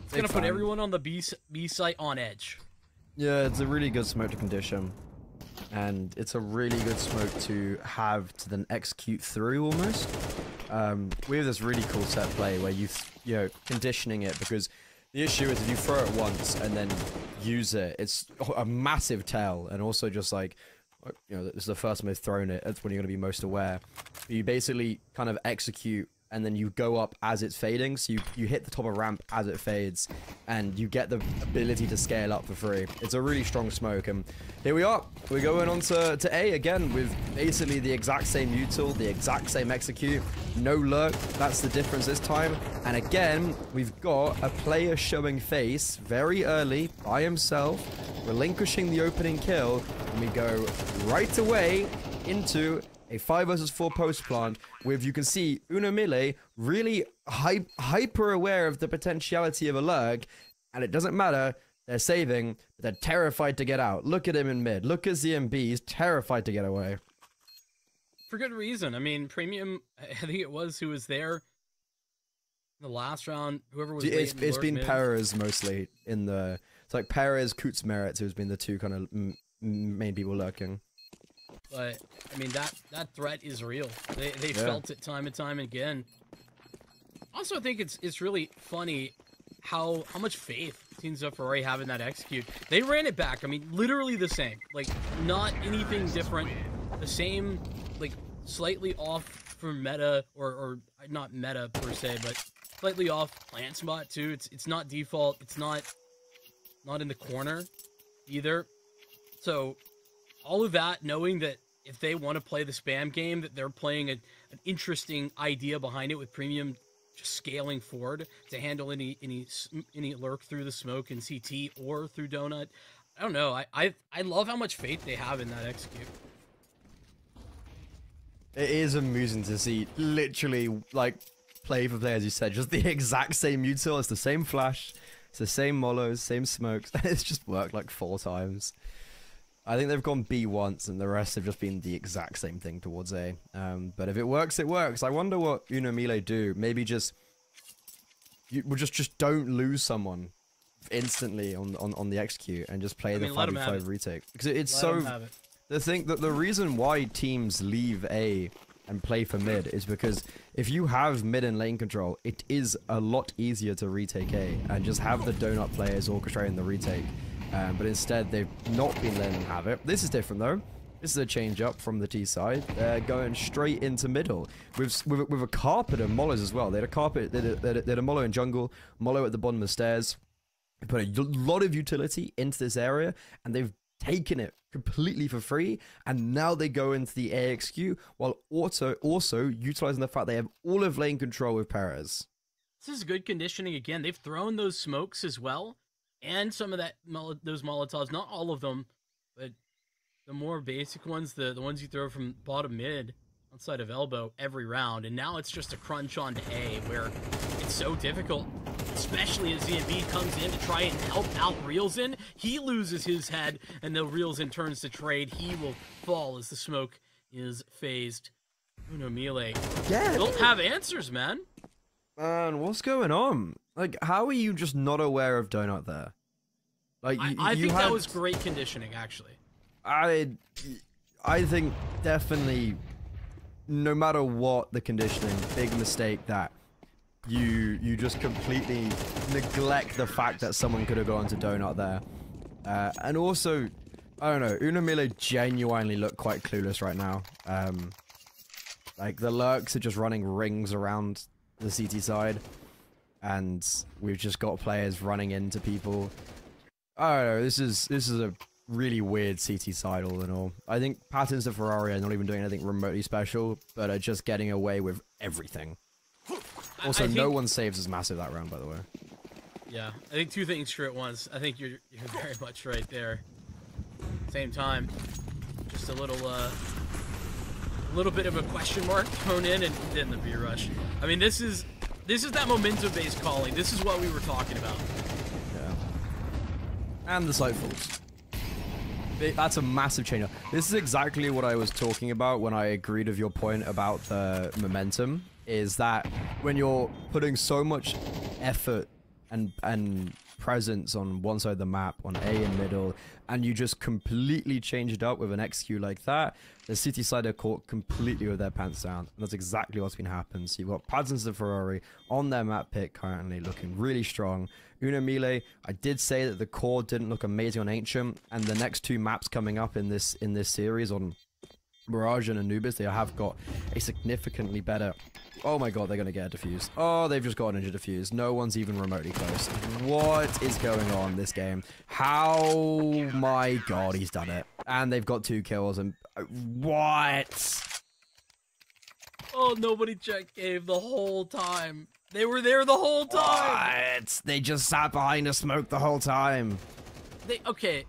Speaker 8: It's gonna put everyone on the B site on edge.
Speaker 7: Yeah, it's a really good smoke to condition. And it's a really good smoke to have to then execute through almost. We have this really cool set play where you know, conditioning it, because the issue is if you throw it once and then use it, it's a massive tell, and also just like, you know, this is the first time they've thrown it, that's when you're going to be most aware. But you basically kind of execute, and then you go up as it's fading, so you hit the top of ramp as it fades, and you get the ability to scale up for free. It's a really strong smoke, and here we are. We're going on to A again with basically the exact same util, the exact same execute, no lurk. That's the difference this time. And again, we've got a player showing face very early by himself, relinquishing the opening kill, and we go right away into a 5 versus 4 post plant with, you can see, Unamile really hyper aware of the potentiality of a lurk, and it doesn't matter, they're saving, but they're terrified to get out. Look at him in mid. Look at ZMB, he's terrified to get away.
Speaker 8: For good reason. I mean, Premium, I think it was who was there in the last round, whoever was
Speaker 7: It's been Perez mostly in the... It's like Perez, Kutz, Meritz, who's been the two kind of main people lurking.
Speaker 8: But I mean, that threat is real. They felt it time and time again. Also, I think it's really funny how much faith Teams of Ferrari have in that execute. They ran it back. I mean, literally the same. Like, not anything different. The same, like, slightly off from meta, or not meta per se, but slightly off plant spot too. It's not default. It's not in the corner either. So all of that, knowing that if they want to play the spam game, that they're playing an interesting idea behind it, with Premium just scaling forward to handle any lurk through the smoke in CT or through Donut. I don't know. I love how much faith they have in that execute.
Speaker 7: It is amusing to see, literally, like, play for play, as you said, just the exact same util. It's the same flash, it's the same molos, same smokes. It's just worked like 4 times. I think they've gone B once, and the rest have just been the exact same thing towards A. But if it works, it works. I wonder what Unamile do. Maybe just don't lose someone instantly on the execute, and just play the 5v5 retake. Because it's so... The reason why teams leave A and play for mid is because if you have mid and lane control, it is a lot easier to retake A and just have the donut players orchestrating the retake. But instead, they've not been letting them have it. This is different, though. This is a change up from the T side. They're going straight into middle with a carpet of molos as well. They had a carpet, they had a molo in jungle, molo at the bottom of the stairs. They put a lot of utility into this area, and they've taken it completely for free, and now they go into the AXQ while also utilizing the fact they have all of lane control with Perez.
Speaker 8: This is good conditioning again. They've thrown those smokes as well, and some of those Molotovs, not all of them, but the more basic ones, the ones you throw from bottom mid outside of elbow every round. And now it's just a crunch on to A, where it's so difficult. It's especially as ZMB comes in to try and help out Reelsin. He loses his head, and though Reelsin turns to trade, he will fall as the smoke is phased. Uno Melee.
Speaker 7: Yeah.
Speaker 8: Don't have answers, man.
Speaker 7: Man, what's going on? Like, how are you just not aware of Donut there? Like,
Speaker 8: I think that was great conditioning, actually.
Speaker 7: I think definitely, no matter what the conditioning, big mistake that you just completely neglect the fact that someone could have gone to Donut there. And also, I don't know, Uno Melee genuinely look quite clueless right now. Like, the lurks are just running rings around the CT side, and we've just got players running into people. I don't know, this is a really weird CT side all in all. I think Patterns of Ferrari are not even doing anything remotely special, but are just getting away with everything. Also, no one saves as massive that round, by the way.
Speaker 8: Yeah, I think two things true at once. I think you're very much right there. Same time, just a little bit of a question mark thrown in, and then the B rush. I mean, this is that momentum-based calling. This is what we were talking about.
Speaker 7: Yeah. And the sight falls. That's a massive change. This is exactly what I was talking about when I agreed with your point about the momentum. Is that when you're putting so much effort and presence on one side of the map, on A and middle, and you just completely change it up with an XQ like that, the City side are caught completely with their pants down. And that's exactly what's been happening. So you've got Patterns of Ferrari on their map pick currently, looking really strong. Uno Melee, I did say that the core didn't look amazing on Ancient, and the next two maps coming up in this series on Mirage and Anubis, they have got a significantly better... Oh my god, they're going to get a defuse. Oh, they've just got a ninja defuse. No one's even remotely close. What is going on this game? How... My god, he's done it. And they've got 2 kills and... What?
Speaker 8: Oh, nobody checked cave the whole time. They were there the whole time.
Speaker 7: What? They just sat behind a smoke the whole time.
Speaker 8: Okay.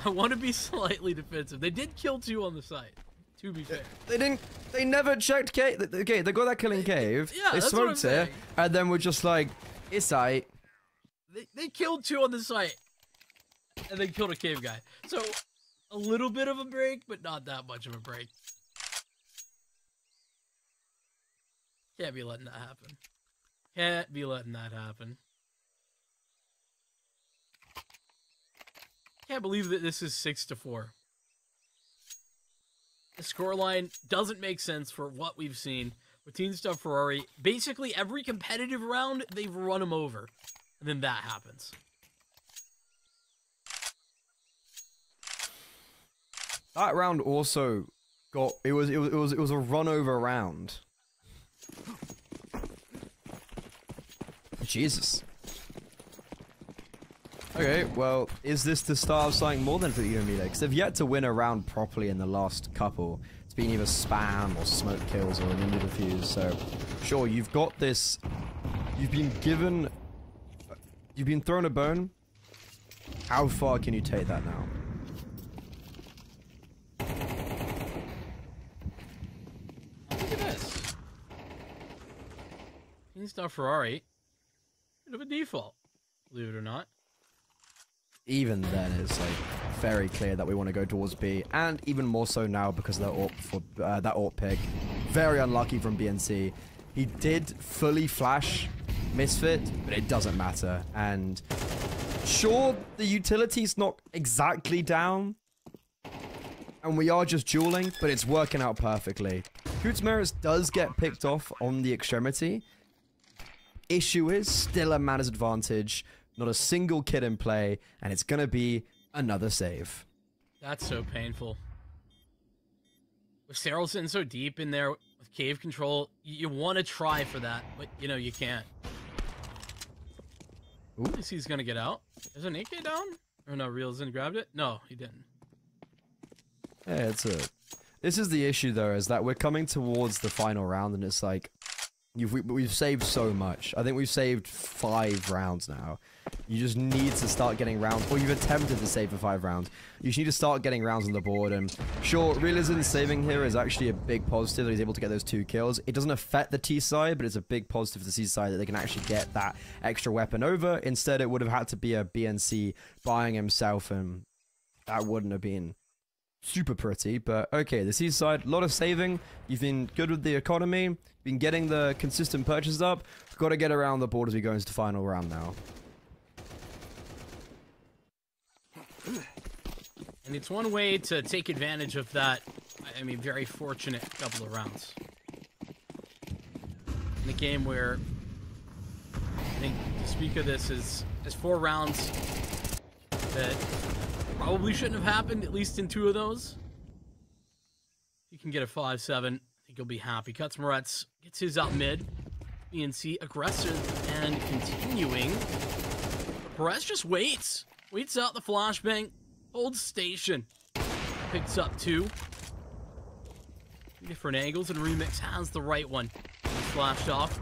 Speaker 8: I want to be slightly defensive. They did kill 2 on the site, to be fair.
Speaker 7: They never checked cave. Okay, they got that kill in cave.
Speaker 8: Yeah,
Speaker 7: they
Speaker 8: that's what I'm
Speaker 7: smoked it,
Speaker 8: saying.
Speaker 7: and then we're just like, it's aight.
Speaker 8: They killed 2 on the site, and then killed a cave guy. So, a little bit of a break, but not that much of a break. Can't be letting that happen. Can't be letting that happen. Can't believe that this is 6-4. The scoreline doesn't make sense for what we've seen with Team Stuff Ferrari. Basically, every competitive round, they've run them over. And then that happens.
Speaker 7: That round also got... It was a run over round. Jesus. Okay, well, is this the start of something more than for Uno Melee? Because they've yet to win a round properly in the last couple. It's been either spam or smoke kills or an ninja defuse. So, sure, you've got this. You've been given. You've been thrown a bone. How far can you take that now?
Speaker 8: Look at this. Team Stuff Ferrari. Bit of a default, believe it or not.
Speaker 7: Even then, it's like very clear that we want to go towards B, and even more so now because of that AWP for that AWP pick. Very unlucky from BNC. He did fully flash Misfit, but it doesn't matter. And sure, the utility's not exactly down, and we are just dueling, but it's working out perfectly. Kutzmeris does get picked off on the extremity. Issue is still a man's advantage. Not a single kid in play, and it's gonna be another save.
Speaker 8: That's so painful. With Cyril sitting so deep in there with cave control, you want to try for that, but you know you can't.
Speaker 7: Ooh.
Speaker 8: At least he's gonna get out. Is an AK down? Or no, Reelsin grabbed it? No, he didn't.
Speaker 7: Yeah, it's a... This is the issue, though, is that we're coming towards the final round, and it's like... We've saved so much. I think we've saved 5 rounds now. You just need to start getting rounds, or you've attempted to save for 5 rounds. You just need to start getting rounds on the board, and sure, Realism's saving here is actually a big positive that he's able to get those 2 kills. It doesn't affect the T side, but it's a big positive to the C side that they can actually get that extra weapon over. Instead, it would have had to be a BNC buying himself, and that wouldn't have been super pretty. But okay, the C side, a lot of saving. You've been good with the economy, been getting the consistent purchases up. We've got to get around the board as we go into the final round now.
Speaker 8: And it's one way to take advantage of that, I mean, very fortunate couple of rounds. In a game where, I think, to speak of this as 4 rounds that probably shouldn't have happened, at least in 2 of those. You can get a 5-7, I think you'll be happy. Cuts Moretz, gets his out mid. BNC aggressive and continuing. Moretz just waits out the flashbang. Holds station. Picks up 2. Different angles, and Remix has the right one. He's flashed off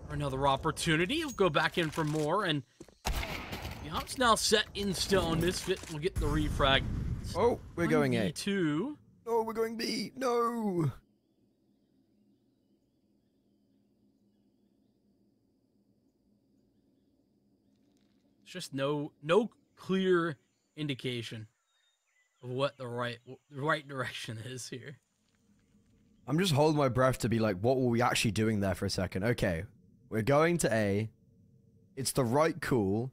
Speaker 8: for another opportunity. He'll go back in for more, and the op's now set in stone. Misfit will get the refrag.
Speaker 7: Oh, we're going A.
Speaker 8: 2.
Speaker 7: Oh, we're going B. No.
Speaker 8: It's just no clear indication of what the right direction is here.
Speaker 7: I'm just holding my breath to be like, what were we actually doing there for a second? Okay, we're going to A. It's the right call.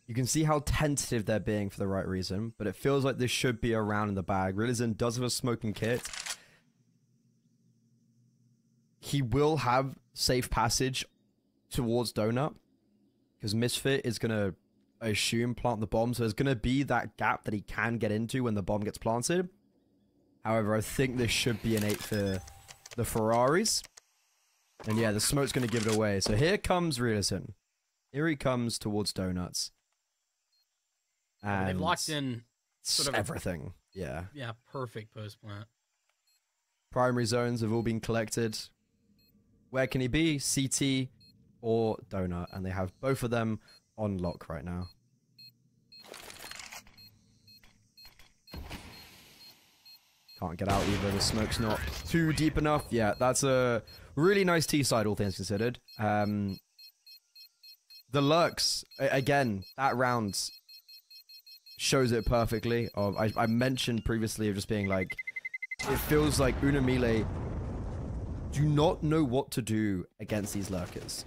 Speaker 7: You can see how tentative they're being for the right reason, but it feels like this should be a round in the bag. Realism does have a smoking kit. He will have safe passage towards Donut, because Misfit is going to, I assume, plant the bomb, so there's going to be that gap that he can get into when the bomb gets planted. However, I think this should be an 8 for the Ferraris. And yeah, the smoke's going to give it away. So here comes Realism. Here he comes towards Donuts. And
Speaker 8: they've locked in sort of
Speaker 7: everything. Yeah.
Speaker 8: Yeah, perfect post plant.
Speaker 7: Primary zones have all been collected. Where can he be? CT or Donut. And they have both of them on lock right now. Can't get out either. The smoke's not too deep enough. Yeah, that's a really nice T-side, all things considered. The lurks, again, that round shows it perfectly. I mentioned previously of just being like, it feels like Unamile do not know what to do against these lurkers.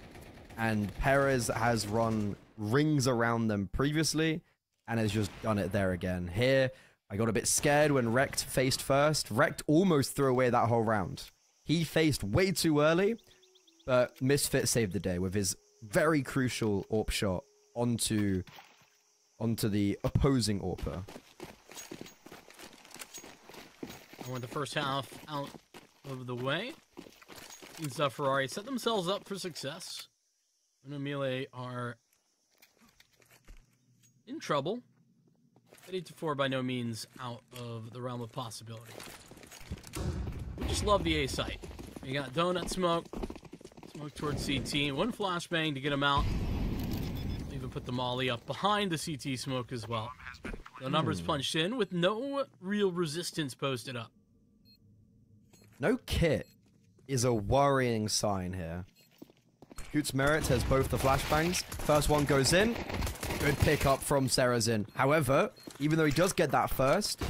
Speaker 7: And Perez has run rings around them previously and has just done it there again. Here, I got a bit scared when Rekt faced first. Rekt almost threw away that whole round. He faced way too early, but Misfit saved the day with his very crucial AWP shot onto the opposing AWPer.
Speaker 8: When the first half out of the way, Team Ferrari set themselves up for success. Unamile are in trouble. 8-4 by no means out of the realm of possibility. We just love the A site. You got Donut Smoke towards CT, 1 flashbang to get him out. Even put the molly up behind the CT smoke as well. The numbers punched in with no real resistance posted up.
Speaker 7: No kit is a worrying sign here. Coots Merit has both the flashbangs. First one goes in. Good pickup from Serazin. However, even though he does get that first,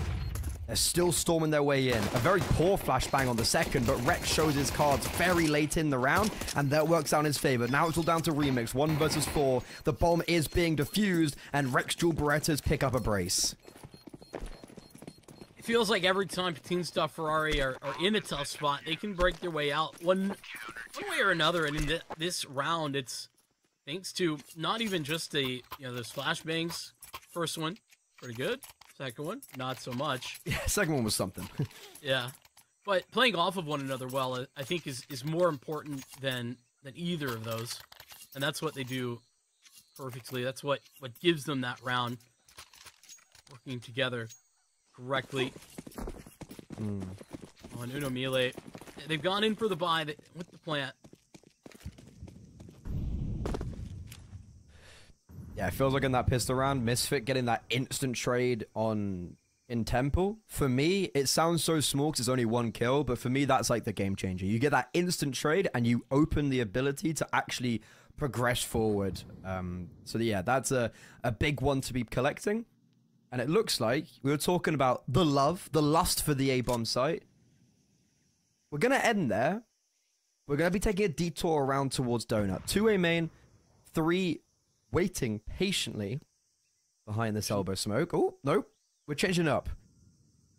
Speaker 7: they're still storming their way in. A very poor flashbang on the second, but Rex shows his cards very late in the round, and that works out in his favor. Now it's all down to Remix, 1 versus 4. The bomb is being defused, and Rex Jewel Berettas pick up a brace.
Speaker 8: It feels like every time Team Ferrari are in a tough spot, they can break their way out one way or another. And in this round, it's thanks to not even just those flashbangs. First one, pretty good. Second one, not so much.
Speaker 7: Yeah, second one was something.
Speaker 8: Yeah. But playing off of one another well, I think, is more important than either of those. And that's what they do perfectly. That's what gives them that round. Working together correctly. On Unamile, they've gone in for the buy with the plant.
Speaker 7: Yeah, it feels like in that pistol round, Misfit getting that instant trade on in Temple. For me, it sounds so small because it's only 1 kill, but for me, that's like the game changer. You get that instant trade and you open the ability to actually progress forward. So yeah, that's a big one to be collecting. And it looks like we were talking about the lust for the A-bomb site. We're going to end there. We're going to be taking a detour around towards Donut. 2 A main, 3 waiting patiently behind this elbow smoke. Oh, no. We're changing up.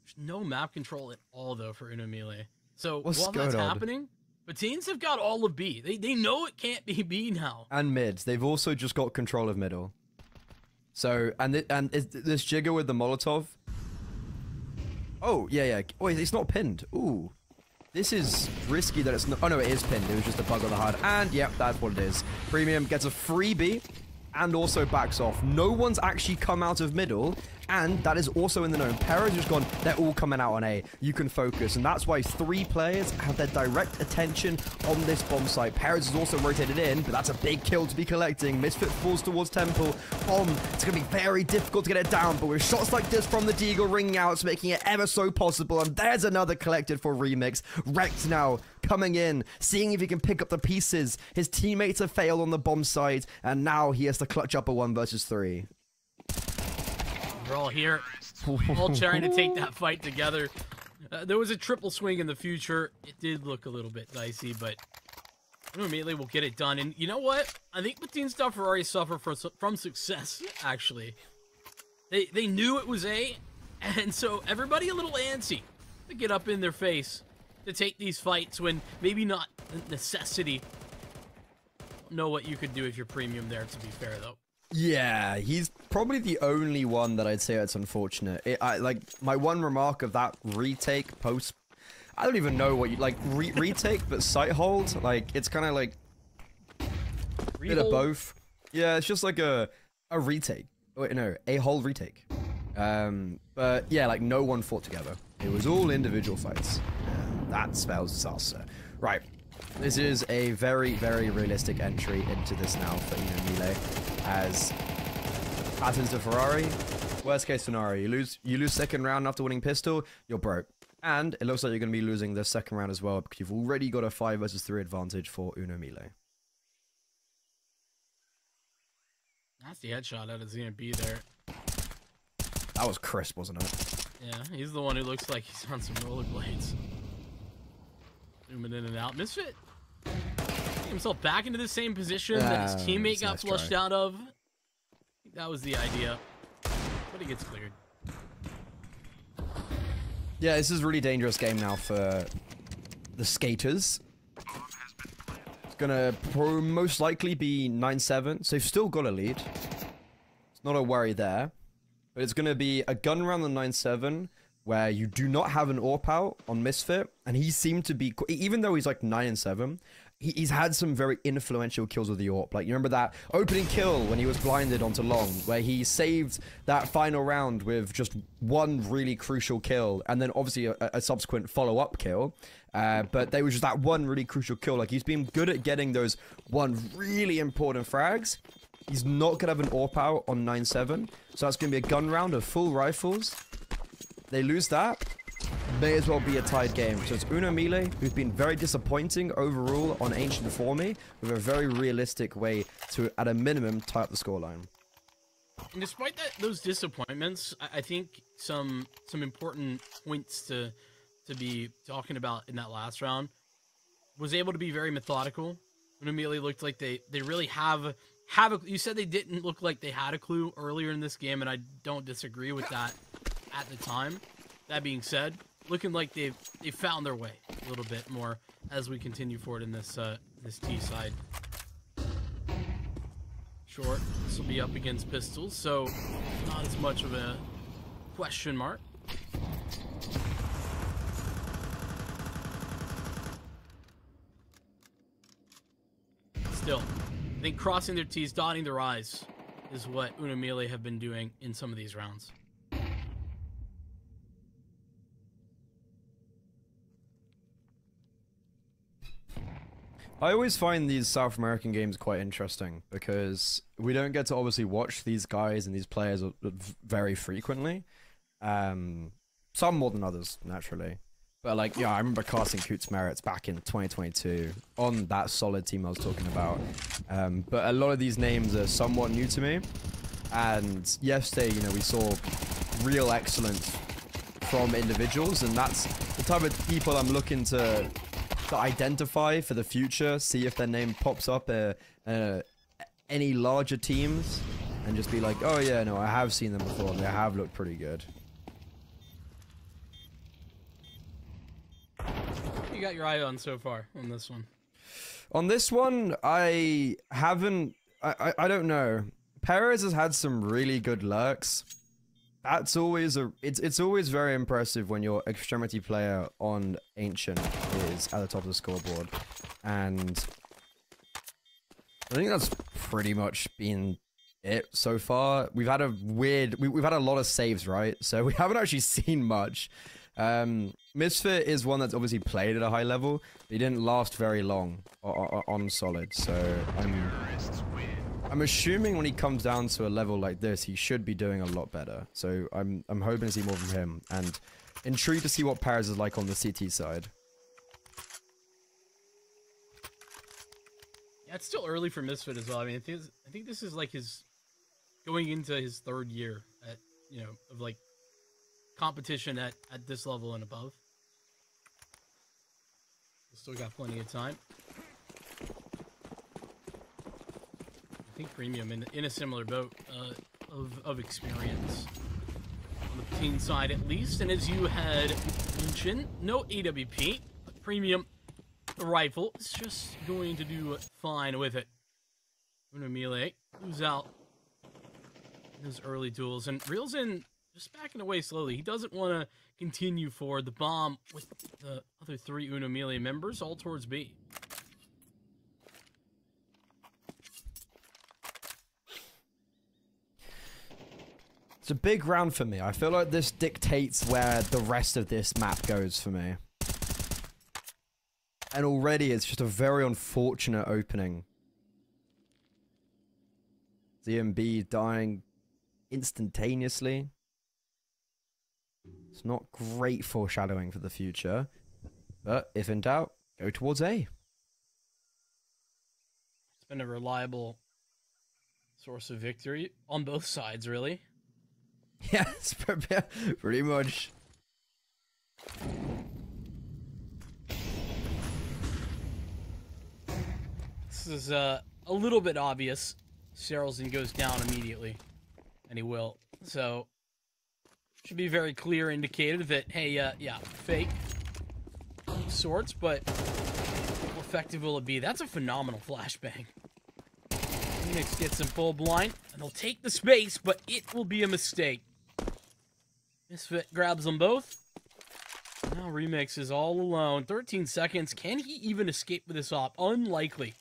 Speaker 8: There's no map control at all, though, for Uno Melee. So
Speaker 7: What's
Speaker 8: while
Speaker 7: going
Speaker 8: that's
Speaker 7: on?
Speaker 8: happening, Patines have got all of B. They know it can't be B now.
Speaker 7: And mids. They've also just got control of middle. So, and this Jigger with the Molotov. Oh, yeah. Wait, it's not pinned. Ooh. This is risky that it's not... Oh, no, it is pinned. It was just a bug on the HUD. And, yep, that's what it is. Premium gets a freebie and also backs off. No one's actually come out of middle, and that is also in the known. Perez just gone, they're all coming out on A. You can focus, and that's why 3 players have their direct attention on this bomb site. Perez is also rotated in, but that's a big kill to be collecting. Misfit falls towards Temple. Bomb, it's going to be very difficult to get it down, but with shots like this from the Deagle ringing out, it's making it ever so possible, and there's another collected for Remix. Rex now coming in, seeing if he can pick up the pieces. His teammates have failed on the bomb side, and now he has to clutch up a 1 versus 3.
Speaker 8: We're all here, all trying to take that fight together. There was a triple swing in the future. It did look a little bit dicey, but immediately we'll get it done. And you know what? I think Patine Ferrari suffer from success, actually. They knew it was A, and so everybody a little antsy to get up in their face to take these fights when maybe not necessity. Know what you could do if you're premium there, to be fair, though.
Speaker 7: Yeah, he's probably the only one that I'd say that's unfortunate. Like, my one remark of that retake post... I don't even know what you... Like, retake, but sight hold? Like, it's kind of like... Bit of both. Yeah, it's just like a retake. Wait, no, a whole retake. But, yeah, like, no one fought together. It was all individual fights. That spells disaster. Right. This is a very, very realistic entry into this now for Uno Melee. As patterns to Ferrari, worst case scenario, you lose second round after winning pistol, you're broke. And it looks like you're going to be losing the second round as well, because you've already got a 5 versus 3 advantage for Uno Melee.
Speaker 8: That's the headshot out of ZMB there.
Speaker 7: That was crisp, wasn't it?
Speaker 8: Yeah, he's the one who looks like he's on some rollerblades. Zooming in and out. Misfit getting himself back into the same position that his teammate got flushed out of. I think that was the idea. But he gets cleared.
Speaker 7: Yeah, this is a really dangerous game now for the skaters. It's gonna most likely be 9-7, so you've still got a lead. It's not a worry there. But it's gonna be a gun round the 9-7, where you do not have an AWP out on Misfit, and he seemed to be, even though he's like 9-7, he's had some very influential kills with the AWP. Like, you remember that opening kill when he was blinded onto long, where he saved that final round with just one really crucial kill, and then obviously a subsequent follow-up kill. But there was just that one really crucial kill. Like, he's been good at getting those one really important frags. He's not going to have an AWP out on 9-7, so that's going to be a gun round of full rifles. They lose that, may as well be a tied game. So it's Uno Melee, who's been very disappointing overall on Ancient for me, with a very realistic way to, at a minimum, tie up the scoreline.
Speaker 8: And despite those disappointments, I think some important points to be talking about in that last round. Was able to be very methodical. Uno Melee looked like they really have a... You said they didn't look like they had a clue earlier in this game, and I don't disagree with that at the time. That being said, looking like they've found their way a little bit more as we continue forward in this this T side. Short, this will be up against pistols, so not as much of a question mark. Still, I think crossing their T's, dotting their I's is what Uno Melee have been doing in some of these rounds.
Speaker 7: I always find these South American games quite interesting because we don't get to obviously watch these guys and these players very frequently. Some more than others, naturally. But like, yeah, I remember casting Coots Merits back in 2022 on that solid team I was talking about. But a lot of these names are somewhat new to me. And yesterday, you know, we saw real excellence from individuals, and that's the type of people I'm looking to identify for the future, see if their name pops up any larger teams, and just be like, oh yeah, no, I have seen them before, and they have looked pretty good.
Speaker 8: What you got your eye on so far on this one?
Speaker 7: On this one, I haven't... I don't know. Perez has had some really good lurks. That's always it's always very impressive when your extremity player on Ancient is at the top of the scoreboard. And I think that's pretty much been it so far. We've had we've had a lot of saves, right? So we haven't actually seen much. Misfit is one that's obviously played at a high level, but he didn't last very long on Solid. So I'm assuming when he comes down to a level like this, he should be doing a lot better. So I'm hoping to see more from him, and intrigued to see what Paris is like on the CT side.
Speaker 8: Yeah, it's still early for Misfit as well. I mean, I think this is like his going into his third year at, you know, of like competition at this level and above. Still got plenty of time. I think Premium in a similar boat of experience on the team side at least. And as you had mentioned, no AWP, but Premium, the rifle, is just going to do fine with it. Uno Melee, who's out in those early duels, and reels in, just backing away slowly. He doesn't want to continue forward. The bomb with the other 3 Uno Melee members all towards B.
Speaker 7: It's a big round for me. I feel like this dictates where the rest of this map goes for me. And already it's just a very unfortunate opening. ZMB dying instantaneously. It's not great foreshadowing for the future. But if in doubt, go towards A.
Speaker 8: It's been a reliable source of victory on both sides, really.
Speaker 7: Yeah, it's pretty much.
Speaker 8: This is a little bit obvious. Seralson goes down immediately, and he will. So, should be very clear indicator that, hey, yeah, fake sorts, but how effective will it be? That's a phenomenal flashbang. Phoenix gets him full blind, and they'll take the space, but it will be a mistake. Misfit grabs them both. Now Remix is all alone. 13 seconds. Can he even escape with this op? Unlikely.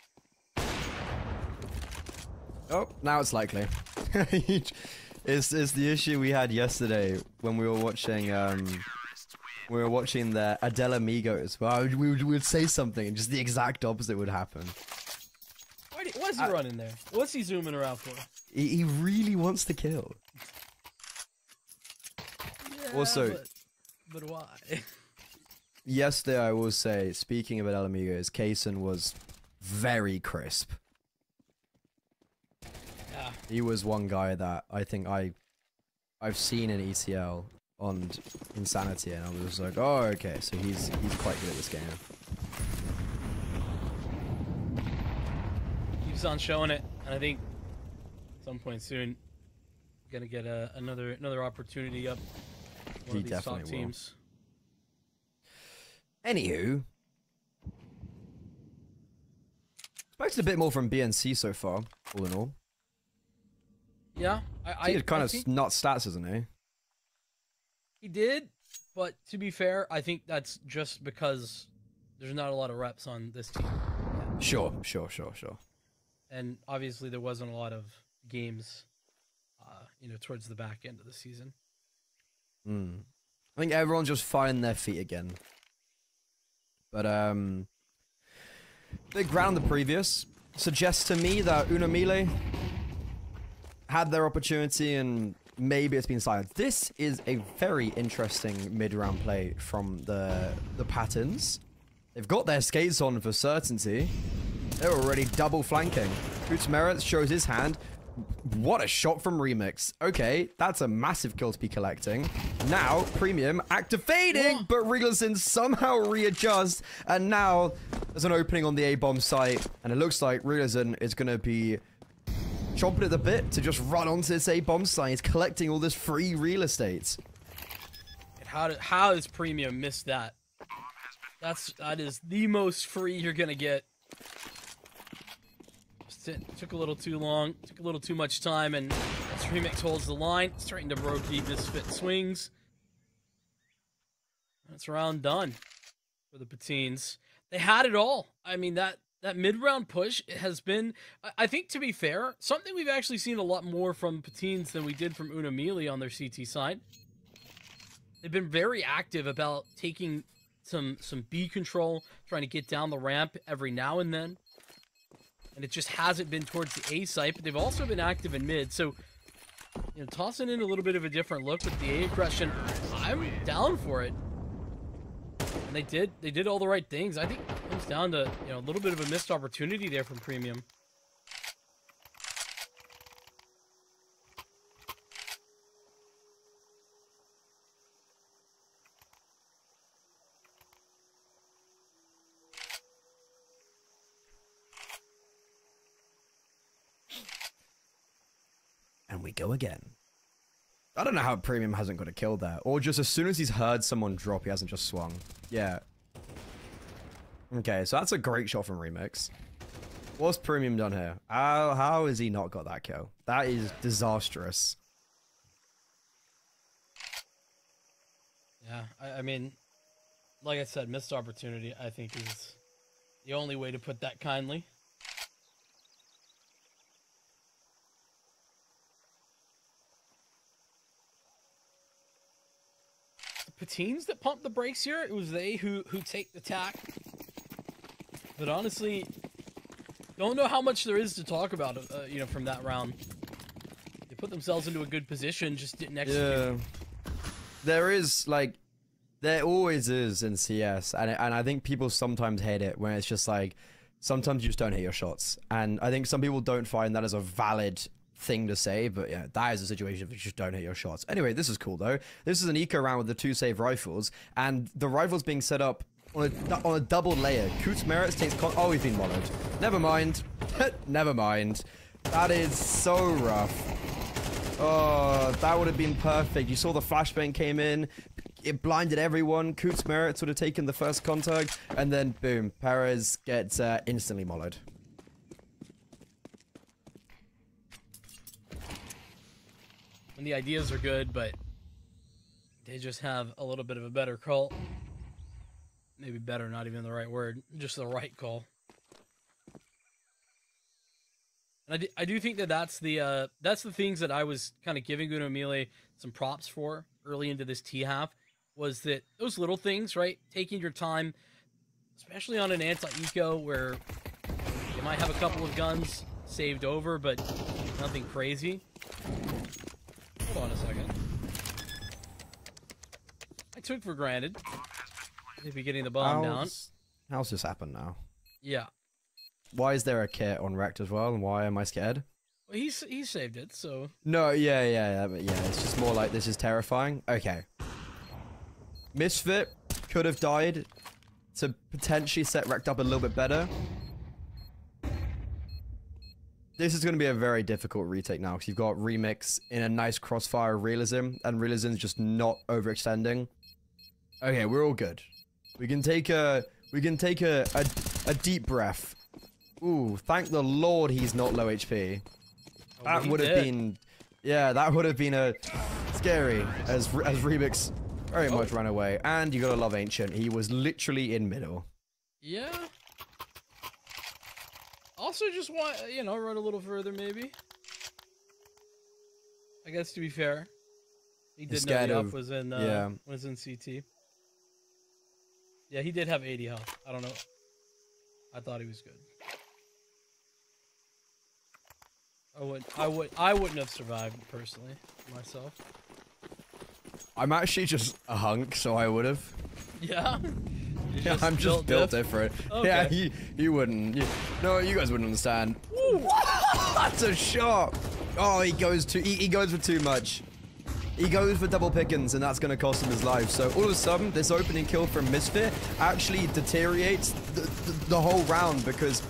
Speaker 7: Oh, now it's likely. It's the issue we had yesterday when we were watching the Adele Amigos. Well, we would say something and just the exact opposite would happen.
Speaker 8: What's he running there? What's he zooming around for?
Speaker 7: He really wants to kill.
Speaker 8: Yeah,
Speaker 7: Also,
Speaker 8: but why?
Speaker 7: Yesterday, I will say, speaking of Adele Amigos, Kaysen was very crisp.
Speaker 8: Yeah.
Speaker 7: He was one guy that I think I've seen in ECL on Insanity, and I was like, oh, okay, so he's quite good at this game.
Speaker 8: Keeps on showing it, and I think at some point soon, gonna get another opportunity up. One
Speaker 7: He
Speaker 8: of these
Speaker 7: definitely
Speaker 8: top
Speaker 7: will.
Speaker 8: teams.
Speaker 7: Anywho, expected a bit more from BNC so far, all in all.
Speaker 8: Yeah,
Speaker 7: He kind of
Speaker 8: think
Speaker 7: not stats, isn't he?
Speaker 8: he did, but to be fair, I think that's just because there's not a lot of reps on this team.
Speaker 7: Sure.
Speaker 8: And obviously there wasn't a lot of games, towards the back end of the season.
Speaker 7: I think everyone's just finding their feet again. But big round the previous suggests to me that Unamile had their opportunity and maybe it's been silenced. This is a very interesting mid-round play from the Patterns. They've got their skates on for certainty. They're already double flanking. Boots Merit shows his hand. What a shot from Remix. Okay, that's a massive kill to be collecting. Now, Premium activating, but Reglerson somehow readjusts. And now, there's an opening on the A-bomb site. And it looks like Reglerson is going to be chomping at the bit to just run onto this A-bomb site. He's collecting all this free real estate.
Speaker 8: And how does Premium miss that? That is the most free you're going to get. Took a little too long, took a little too much time, and as Remix holds the line, starting to Brokey misfit swings. That's round done for the Patines. They had it all. I mean, that mid-round push has been, I think, to be fair, something we've actually seen a lot more from Patines than we did from Unamili on their CT side. They've been very active about taking some B control, trying to get down the ramp every now and then. And it just hasn't been towards the A site, but they've also been active in mid. So, you know, tossing in a little bit of a different look with the A aggression, I'm down for it. And they did all the right things. I think it comes down to, you know, a little bit of a missed opportunity there from Premium.
Speaker 7: And we go again. I don't know how Premium hasn't got a kill there. Or just as soon as he's heard someone drop, he hasn't just swung. Yeah. Okay, so that's a great shot from Remix. What's Premium done here? How has he not got that kill? That is disastrous.
Speaker 8: Yeah, I mean, like I said, missed opportunity, I think, is the only way to put that kindly. Patines that pump the brakes here. It was they who take the tack. But honestly, don't know how much there is to talk about, you know, from that round. They put themselves into a good position, just didn't execute.
Speaker 7: Yeah. There is, like, there always is in CS, and I think people sometimes hate it when it's just like, sometimes you just don't hit your shots. And I think some people don't find that as a valid thing to say, but yeah, that is a situation if you just don't hit your shots. Anyway, this is cool though. This is an eco round with the 2 save rifles, and the rifles being set up on a double layer. Coots Merits takes oh, he's been mollowed. Never mind. Never mind. That is so rough. Oh, that would have been perfect. You saw the flashbang came in. It blinded everyone. Coots Merits would have taken the first contact, and then boom, Perez gets instantly mollowed.
Speaker 8: And the ideas are good, but they just have a little bit of a better call. Maybe better, not even the right word, just the right call. And I do think that that's the things that I was kind of giving Unamile some props for early into this T-half, was that those little things, right? Taking your time, especially on an anti-eco where you might have a couple of guns saved over, but nothing crazy. Hold on a second. I took for granted maybe getting the bomb down.
Speaker 7: How's this happened now?
Speaker 8: Yeah.
Speaker 7: Why is there a kit on Wrecked as well, and why am I scared?
Speaker 8: Well, he saved it, so...
Speaker 7: No, yeah, it's just more like this is terrifying. Okay. Misfit could have died to potentially set Wrecked up a little bit better. This is going to be a very difficult retake now, because you've got Remix in a nice crossfire of Realism, and Realism's just not overextending. Okay, we're all good. We can take a deep breath. Ooh, thank the Lord he's not low HP. That would have been, yeah, that would have been a scary as Remix very much ran away. And you gotta love Ancient. He was literally in middle.
Speaker 8: Yeah. Also, just want, you know, run a little further, maybe. I guess to be fair, he did know the up was in CT. Yeah, he did have 80 health. I don't know. I thought he was good. I wouldn't have survived personally myself.
Speaker 7: I'm actually just a hunk, so I would have.
Speaker 8: Yeah.
Speaker 7: Yeah, I'm just built different.
Speaker 8: Okay.
Speaker 7: Yeah, you wouldn't. No, you guys wouldn't understand. That's a shot. Oh, he goes for too much. He goes for double pickings, and that's going to cost him his life. So all of a sudden, this opening kill from Misfit actually deteriorates the whole round because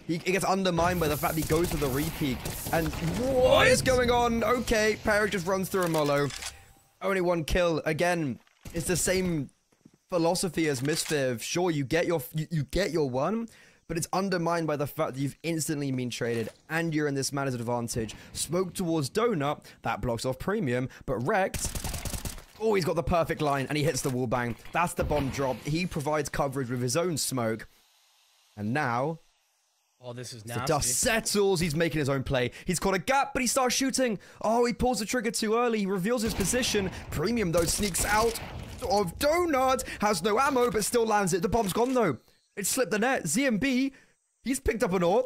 Speaker 7: he gets undermined by the fact he goes for the repeat. And what is going on? Okay, Parrish just runs through a Molo. Only one kill. Again, it's the same philosophy as Misfit. Sure, you get your one, but it's undermined by the fact that you've instantly been traded and you're in this man's advantage. Smoke towards Donut, that blocks off Premium, but Wrecked, oh, he's got the perfect line and he hits the wall bang. That's the bomb drop. He provides coverage with his own smoke. And now,
Speaker 8: oh, this is
Speaker 7: the
Speaker 8: nasty.
Speaker 7: dust settles. He's making his own play. He's caught a gap, but he starts shooting. Oh, he pulls the trigger too early. He reveals his position. Premium, though, sneaks out of Donut. Has no ammo, but still lands it. The bomb's gone, though. It slipped the net. ZMB, he's picked up an AWP,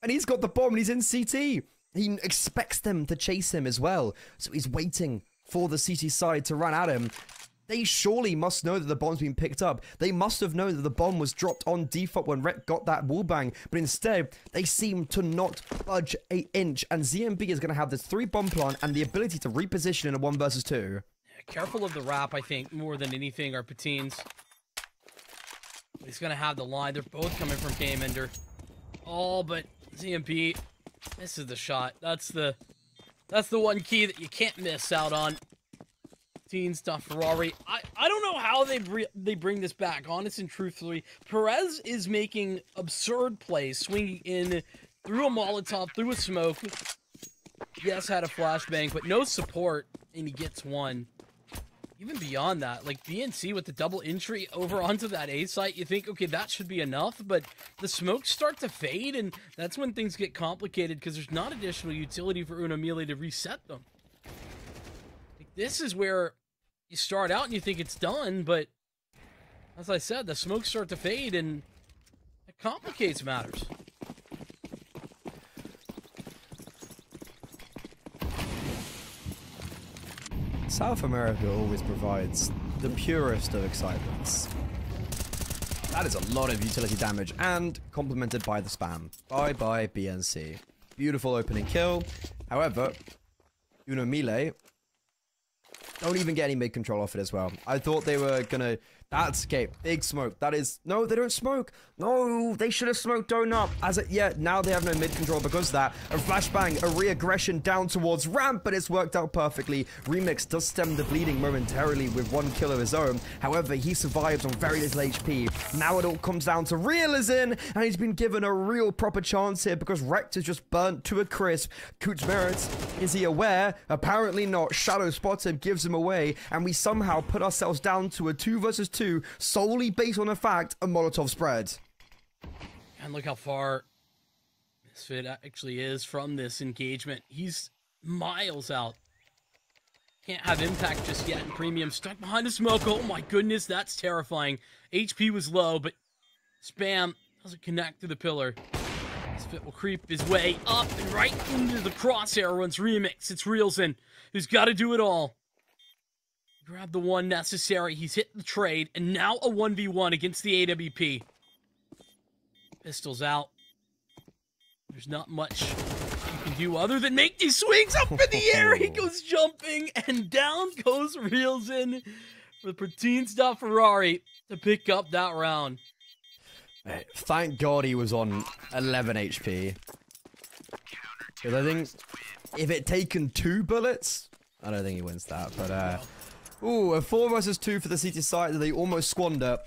Speaker 7: and he's got the bomb, and he's in CT. He expects them to chase him as well. So he's waiting for the CT side to run at him. They surely must know that the bomb's been picked up. They must have known that the bomb was dropped on default when Rek got that wallbang. But instead, they seem to not budge an inch. And ZMB is going to have this 3-bomb plant and the ability to reposition in a 1 versus 2.
Speaker 8: Careful of the wrap, I think, more than anything, are Patines. He's going to have the line. They're both coming from Game Ender. Oh, but ZMB misses the shot. That's the one key that you can't miss out on. Ferrari. I don't know how they bring this back, honest and truthfully. Perez is making absurd plays, swinging in through a Molotov, through a smoke. Yes, had a flashbang, but no support, and he gets one. Even beyond that, like BNC with the double entry over onto that A site, you think, okay, that should be enough, but the smokes start to fade, and that's when things get complicated because there's not additional utility for Uno Melee to reset them. This is where you start out and you think it's done, but as I said, the smokes start to fade and it complicates matters.
Speaker 7: South America always provides the purest of excitements. That is a lot of utility damage and complemented by the spam. Bye-bye BNC. Beautiful opening kill. However, Uno Melee don't even get any mid-control off it as well. I thought they were gonna... That's okay. Big smoke. That is... No, they don't smoke. No, they should have smoked Donut. As it... Yeah, now they have no mid-control because of that. A flashbang, a re-aggression down towards Ramp, but it's worked out perfectly. Remix does stem the bleeding momentarily with 1 kill of his own. However, he survives on very little HP. Now it all comes down to Realizin, and he's been given a real proper chance here because Rect is just burnt to a crisp. Coots merits. Is he aware? Apparently not. Shadow spots him, gives him away, and we somehow put ourselves down to a 2 versus 2 solely based on the fact a Molotov spread.
Speaker 8: And look how far Misfit actually is from this engagement. He's miles out. Can't have impact just yet. And Premium stuck behind the smoke. Oh my goodness, that's terrifying. HP was low, but spam doesn't connect to the pillar. Misfit will creep his way up and right into the crosshair once Remix. It's Reelson who's got to do it all. Grab the one necessary. He's hit the trade, and now a 1v1 against the AWP. Pistols out. There's not much you can do other than make these swings up in the air. He goes jumping, and down goes Reelson for Patines Ferrari to pick up that round.
Speaker 7: Hey, thank God he was on 11 HP. Because I think if it taken 2 bullets, I don't think he wins that, but ooh, a 4 versus 2 for the CT side that they almost squander.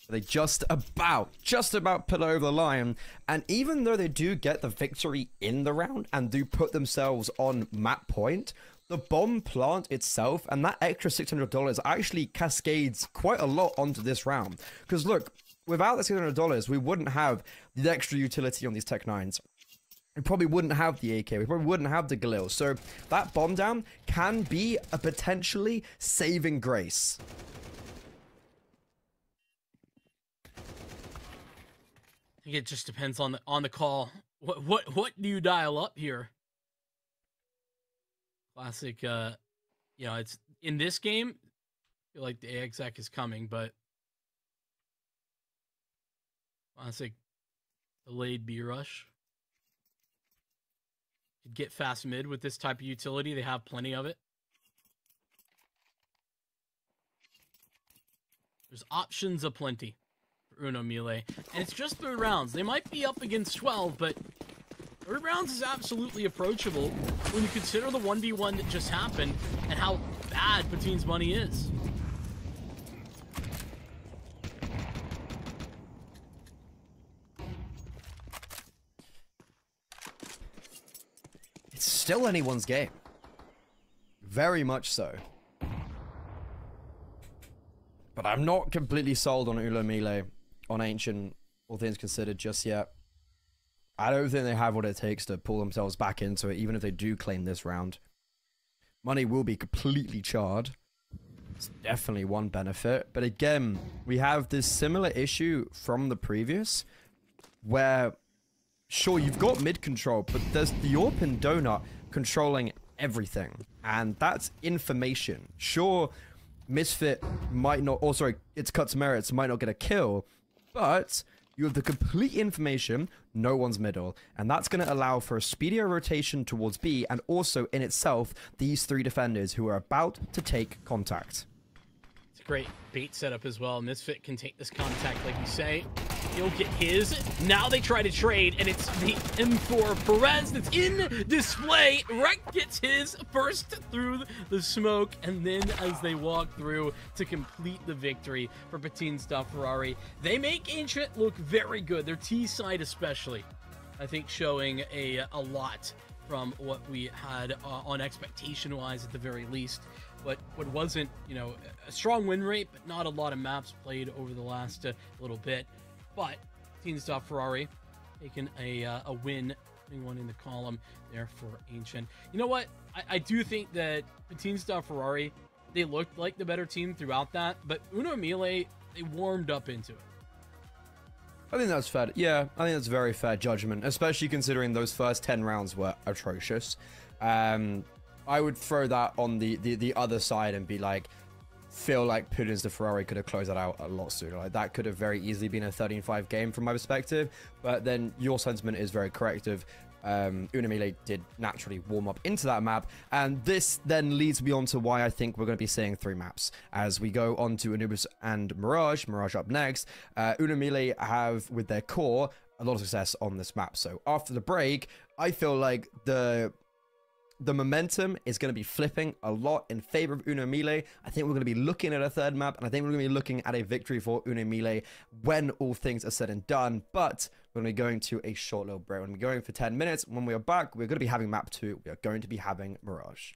Speaker 7: They just about put over the line. And even though they do get the victory in the round and do put themselves on map point, the bomb plant itself and that extra $600 actually cascades quite a lot onto this round. Because look, without the $600, we wouldn't have the extra utility on these Tech 9s. We probably wouldn't have the AK. We probably wouldn't have the Galil. So that bomb down can be a potentially saving grace.
Speaker 8: think it just depends on the call. What do you dial up here? Classic. It's in this game. I feel like the AXX is coming, but classic delayed B rush. Could get fast mid with this type of utility. They have plenty of it. There's options aplenty for Uno Melee. And it's just 3 rounds. They might be up against 12, but 3 rounds is absolutely approachable when you consider the 1v1 that just happened and how bad Pateen's money is.
Speaker 7: It's still anyone's game. Very much so. But I'm not completely sold on Uno Melee, on Ancient, all things considered, just yet. I don't think they have what it takes to pull themselves back into it, even if they do claim this round. Money will be completely charred. It's definitely one benefit. But again, we have this similar issue from the previous, where, sure, you've got mid control, but there's the Orp and Donut controlling everything. And that's information. Sure, Misfit might not, or sorry, it's Cuts Merits might not get a kill, but you have the complete information, no one's middle, and that's going to allow for a speedier rotation towards B, and also in itself, these 3 defenders who are about to take contact.
Speaker 8: It's a great bait setup as well. Misfit can take this contact, like you say. He'll get his. Now they try to trade, and it's the M4 Perez that's in display. Rek gets his first through the smoke, and then as they walk through to complete the victory for Pateen's Ferrari, they make Ancient look very good. Their T side especially, I think, showing a lot from what we had on expectation-wise at the very least. But what wasn't, a strong win rate, but not a lot of maps played over the last little bit. But Pateen's Ferrari taking a win, putting one in the column there for Ancient. You know what? I do think that Pateen's Ferrari, they looked like the better team throughout that, but Uno Melee, they warmed up into it.
Speaker 7: I think that's fair. Yeah, I think that's very fair judgment, especially considering those first 10 rounds were atrocious. I would throw that on the other side and be like, feel like Pateen's Ferrari could have closed that out a lot sooner. Like, that could have very easily been a 13-5 game from my perspective, but then your sentiment is very corrective. Uno Melee did naturally warm up into that map, and this then leads me on to why I think we're going to be seeing 3 maps as we go on to Anubis and Mirage up next. Uno Melee have, with their core, a lot of success on this map, so after the break, I feel like the momentum is going to be flipping a lot in favor of Uno Melee. I think we're going to be looking at a 3rd map, and I think we're going to be looking at a victory for Uno Melee when all things are said and done. But we're going to be going to a short little break. We're going to be going for 10 minutes. When we are back, we're going to be having map 2. We are going to be having Mirage.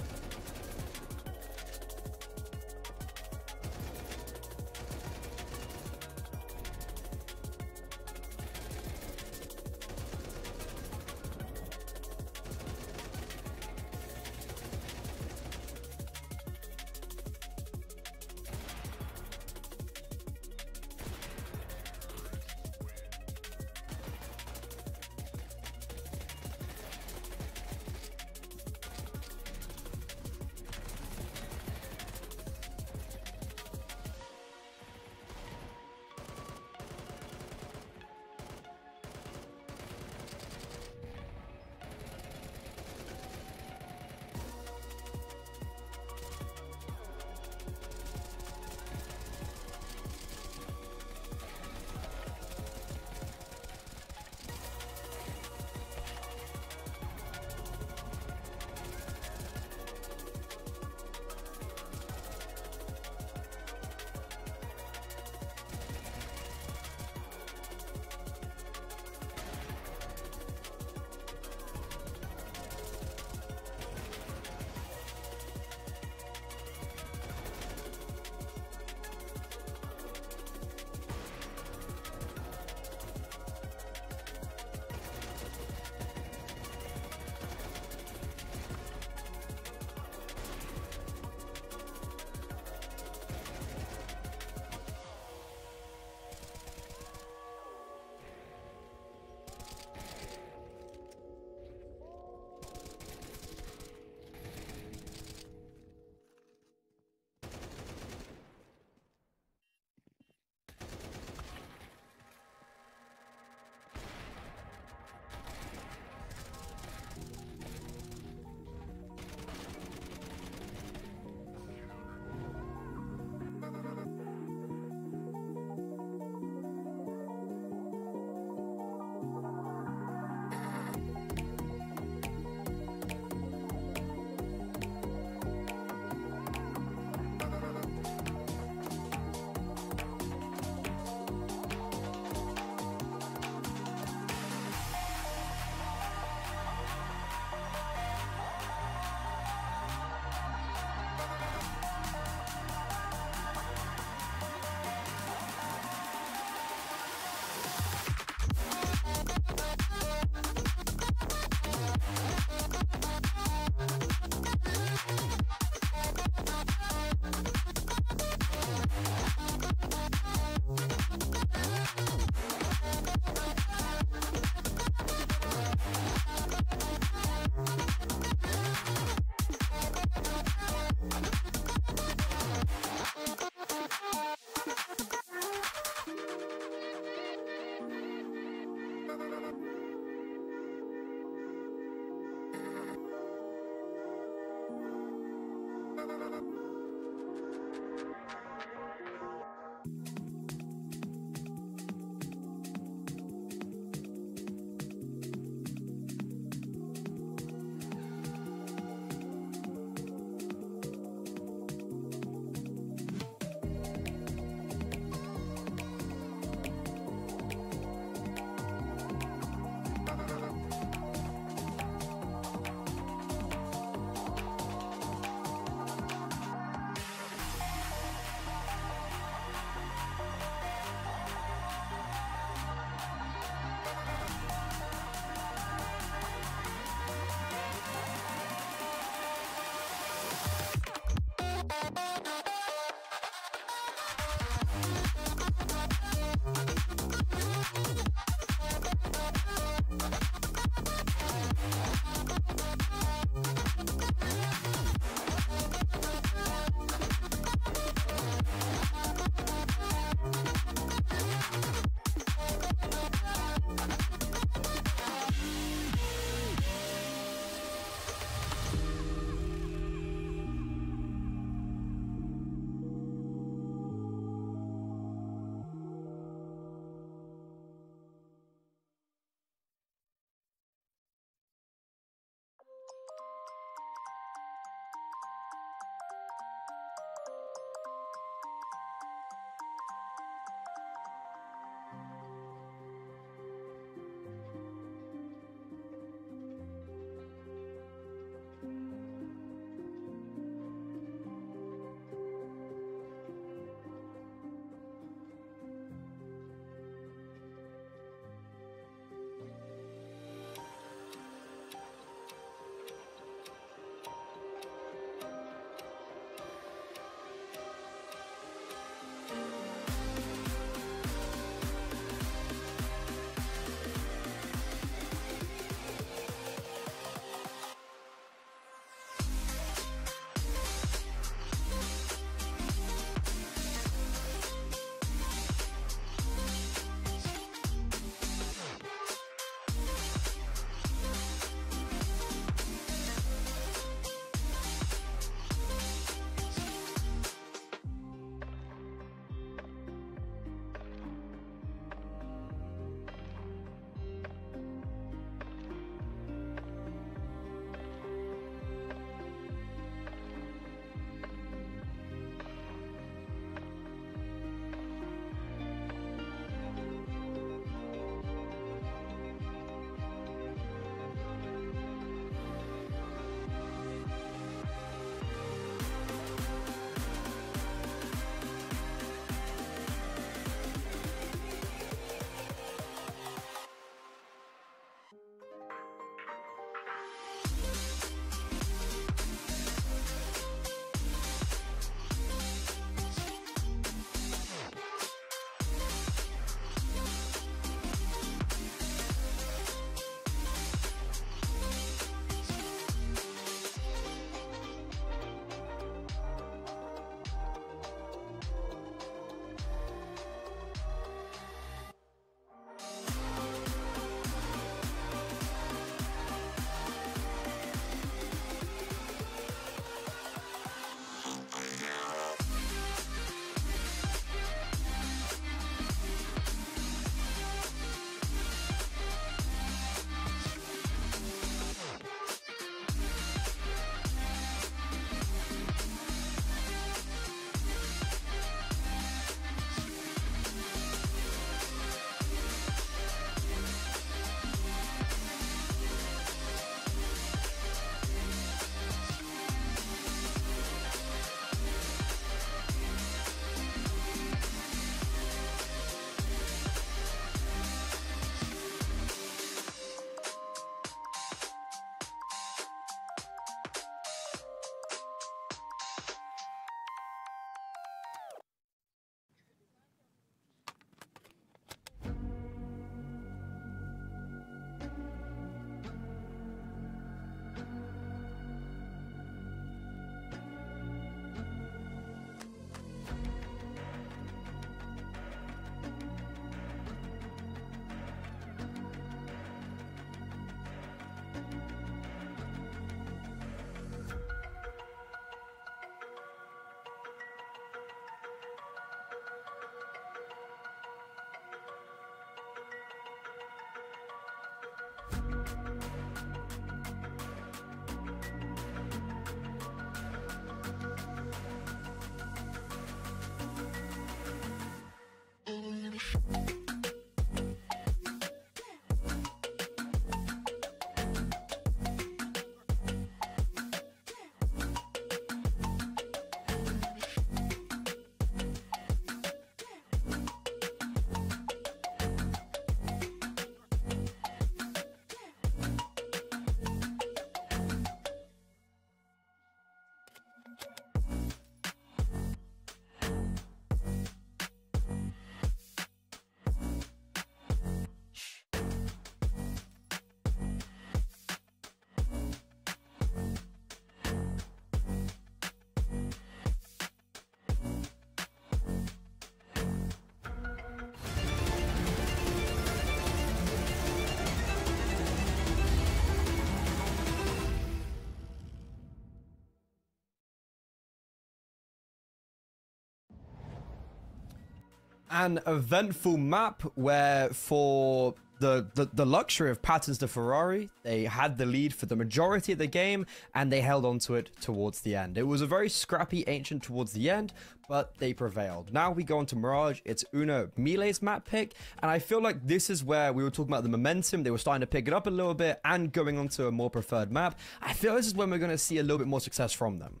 Speaker 7: An eventful map where for the luxury of Patterns to Ferrari, they had the lead for the majority of the game and they held on to it towards the end. It was a very scrappy Ancient towards the end, but they prevailed. Now we go on to Mirage. It's Uno Miele's map pick, and I feel like this is where we were talking about the momentum. They were starting to pick it up a little bit and going on to a more preferred map. I feel this is when we're going to see a little bit more success from them.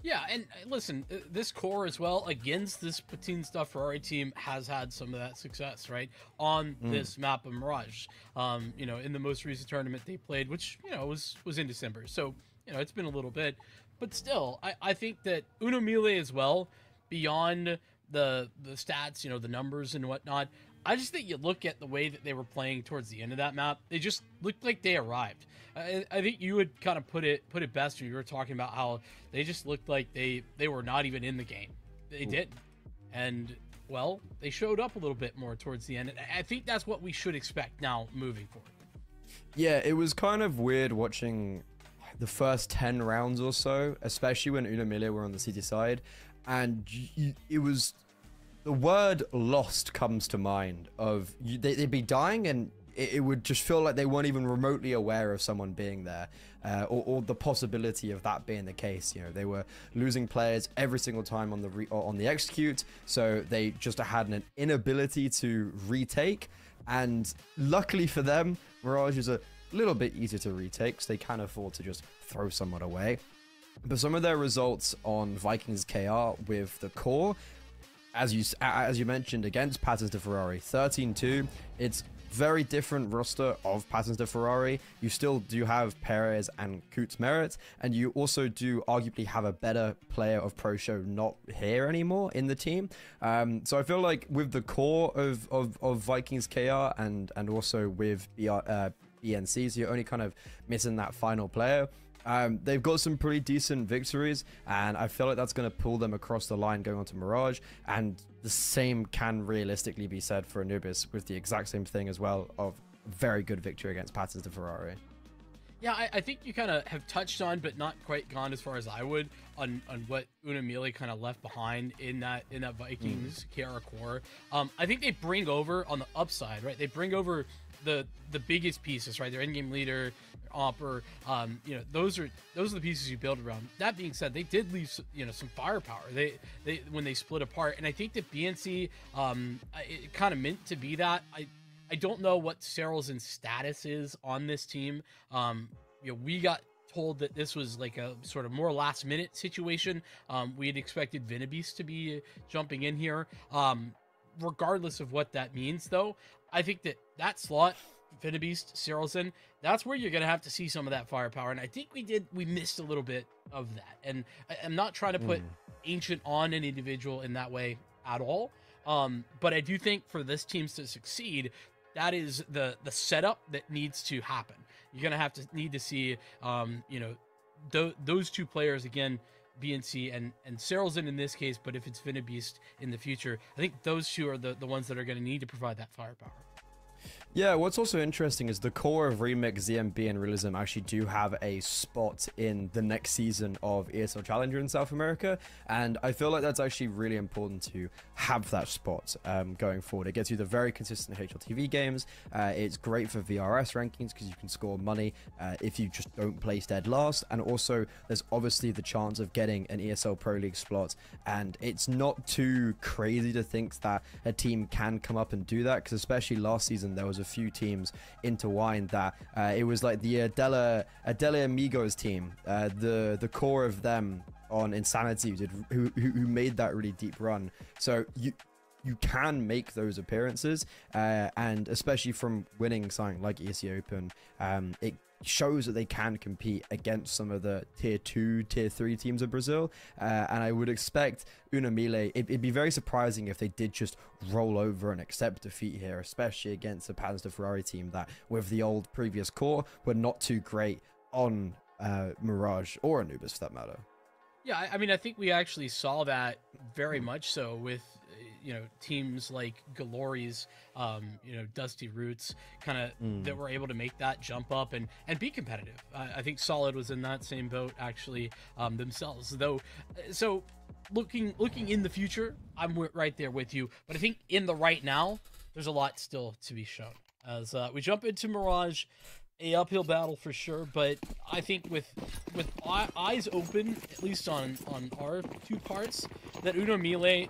Speaker 8: Yeah, and listen, this core as well against this Patins Ferrari team has had some of that success, right? On this map of Mirage. You know, in the most recent tournament they played, which, you know, was in December. So, you know, it's been a little bit. But still, I think that Uno Miele as well, beyond the stats, you know, the numbers and whatnot, I just think you look at the way that they were playing towards the end of that map, they just looked like they arrived. I think you would kind of put it best when you were talking about how they just looked like they were not even in the game. They did. And, well, they showed up a little bit more towards the end. I think that's what we should expect now moving forward.
Speaker 7: Yeah, it was kind of weird watching the first 10 rounds or so, especially when Uno Miele were on the CT side. And it was... The word lost comes to mind of they'd be dying and it would just feel like they weren't even remotely aware of someone being there or the possibility of that being the case. You know, they were losing players every single time on the execute, so they just had an inability to retake. And luckily for them, Mirage is a little bit easier to retake, so they can afford to just throw someone away. But some of their results on Vikings KR with the core, as you mentioned, against Patterns to Ferrari, 13-2. It's very different roster of Patterns to Ferrari. You still do have Perez and Coots Merritt, and you also do arguably have a better player of Pro Show not here anymore in the team. So I feel like with the core of Vikings KR and also with BNC, so you're only kind of missing that final player. They've got some pretty decent victories, and I feel like that's going to pull them across the line going on to Mirage, and the same can realistically be said for Anubis with the exact same thing as well of very good victory against Patterns to Ferrari.
Speaker 8: Yeah, I think you kind of have touched on, but not quite gone as far as I would, on what Uno Miele kind of left behind in that Vikings KR core. I think they bring over on the upside, right? They bring over the biggest pieces, right? Their in-game leader, Opper, you know, those are the pieces you build around. That being said, they did leave, you know, some firepower. They when they split apart, and I think that BNC, it kind of meant to be that. I don't know what Sarel's status is on this team. You know, we got told that this was like a sort of more last minute situation. We had expected Vinabeast to be jumping in here. Regardless of what that means, though, I think that slot, Vinabeast, Sarelson, that's where you're going to have to see some of that firepower. And I think we missed a little bit of that. And I'm not trying to put Ancient on an individual in that way at all. But I do think for this team to succeed, that is the setup that needs to happen. You're going to need to see, you know, those two players again, BNC and Sarelson in this case, but if it's Vinabeast in the future, I think those two are the ones that are going to need to provide that firepower.
Speaker 7: Yeah, what's also interesting is the core of Remix, ZMB, and Realism actually do have a spot in the next season of ESL Challenger in South America, and I feel like that's actually really important to have that spot going forward. It gets you the very consistent HLTV games. It's great for VRS rankings because you can score money if you just don't place dead last, and also there's obviously the chance of getting an ESL Pro League slot, and it's not too crazy to think that a team can come up and do that, because especially last season there was a few teams intertwined that it was like the Adela Amigos team, the core of them on Insanity who made that really deep run. So you can make those appearances, and especially from winning something like ESC Open, it shows that they can compete against some of the tier 2, tier 3 teams of Brazil, and I would expect Uno Miele, it'd be very surprising if they did just roll over and accept defeat here, especially against the Patterns to Ferrari team that with the old previous core were not too great on Mirage or Anubis for that matter.
Speaker 8: Yeah, I mean, I think we actually saw that very much so with, you know, teams like Galori's, you know, Dusty Roots, kind of that were able to make that jump up and be competitive. I think Solid was in that same boat actually themselves, though. So looking in the future, I'm right there with you. But I think in the right now, there's a lot still to be shown. As we jump into Mirage, a uphill battle for sure. But I think with eyes open, at least on our two parts, that Uno Mille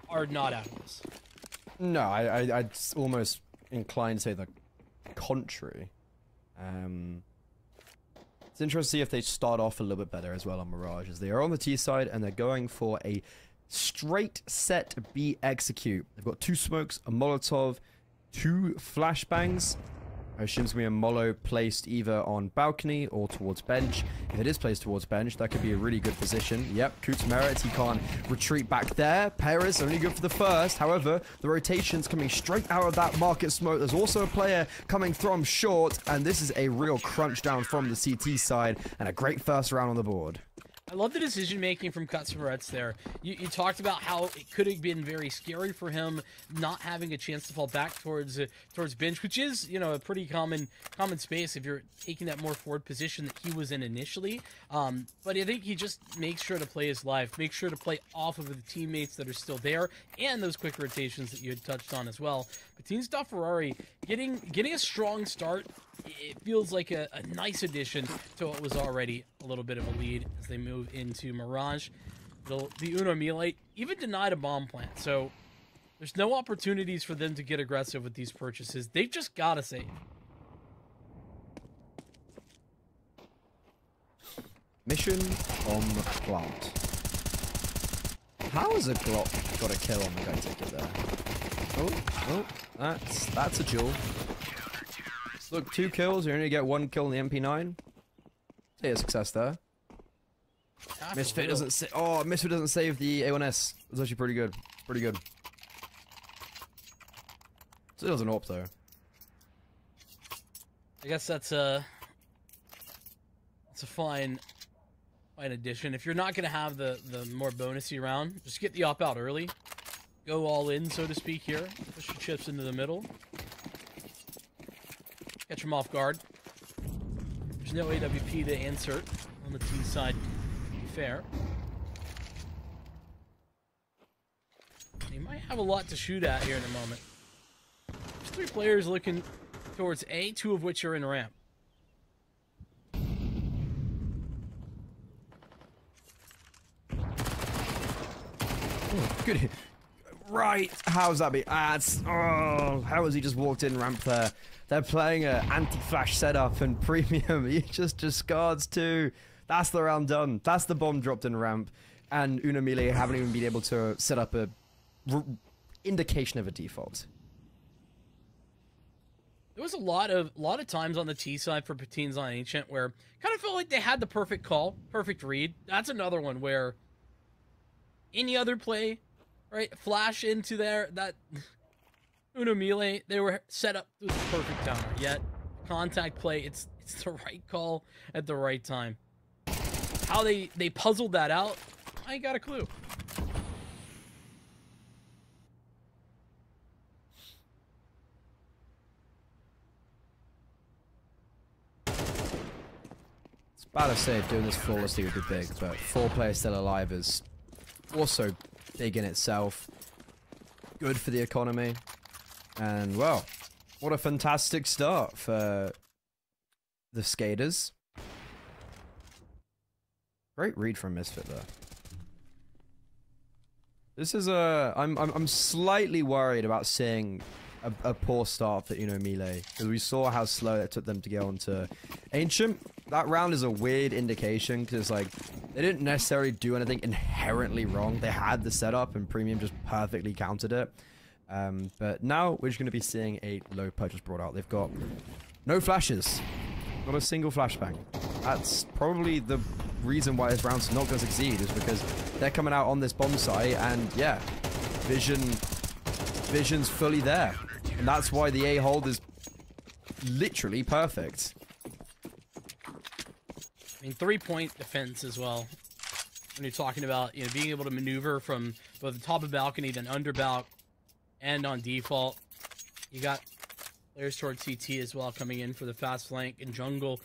Speaker 8: are not out of this.
Speaker 7: No, I'd almost inclined to say the contrary. It's interesting to see if they start off a little bit better as well on Mirage, as they are on the T side and they're going for a straight set B execute. They've got 2 smokes, a Molotov, 2 flashbangs. I assume it's going to be a Molo placed either on balcony or towards bench. If it is placed towards bench, that could be a really good position. Yep, Coots merits. He can't retreat back there. Paris only good for the first. However, the rotation's coming straight out of that market smoke. There's also a player coming from short, and this is a real crunch down from the CT side, and a great first round on the board.
Speaker 8: I love the decision making from Kutsumaretz there. You talked about how it could have been very scary for him not having a chance to fall back towards bench, which is, you know, a pretty common space if you're taking that more forward position that he was in initially. But I think he just makes sure to play his life, makes sure to play off of the teammates that are still there, and those quick rotations that you had touched on as well. But Team Stop Ferrari getting a strong start. It feels like a nice addition to what was already a little bit of a lead as they move into Mirage. The Uno Mille even denied a bomb plant, so there's no opportunities for them to get aggressive with these purchases. They've just got to save.
Speaker 7: Mission on plant. How has a Glock got a kill on the guy ticket there? Oh, that's a jewel. Look, 2 kills, you only get 1 kill in the MP9. Say a success there. Misfit doesn't Misfit doesn't save the A1S. It's actually pretty good. Pretty good. Still doesn't AWP though.
Speaker 8: I guess that's a fine addition. If you're not gonna have the more bonusy round, just get the op out early. Go all in, so to speak, here. Push your chips into the middle. Catch him off guard. There's no AWP to insert on the T side. Fair. He might have a lot to shoot at here in a moment. There's 3 players looking towards A, 2 of which are in ramp.
Speaker 7: Oh, good. Right. How's that be? How has he just walked in ramp there? They're playing a anti-flash setup and premium. He just discards 2. That's the round done. That's the bomb dropped in ramp. And Uno Mille haven't even been able to set up a indication of a default.
Speaker 8: There was a lot of times on the T side for Patines on Ancient where kind of felt like they had the perfect call, perfect read. That's another one where any other play, right, flash into there, that Uno Mille, they were set up with the perfect counter. Yet contact play, it's the right call at the right time. How they puzzled that out, I ain't got a clue.
Speaker 7: It's bad to say doing this flawlessly would be big, but 4 players still alive is also big in itself. Good for the economy. And, well, what a fantastic start for the skaters. Great read from Misfit there. This is I'm slightly worried about seeing a poor start for Uno Mille, because we saw how slow it took them to get onto Ancient. That round is a weird indication, because like they didn't necessarily do anything inherently wrong. They had the setup and Premium just perfectly countered it. But now we're just going to be seeing a low purchase brought out. They've got no flashes, not a single flashbang. That's probably the reason why this round's not going to succeed, is because they're coming out on this bomb site, and yeah, vision's fully there, and that's why the A hold is literally perfect.
Speaker 8: I mean, 3-point defense as well. When you're talking about, you know, being able to maneuver from both the top of balcony, then under balcony, and on default, you got players towards CT as well coming in for the fast flank, and jungle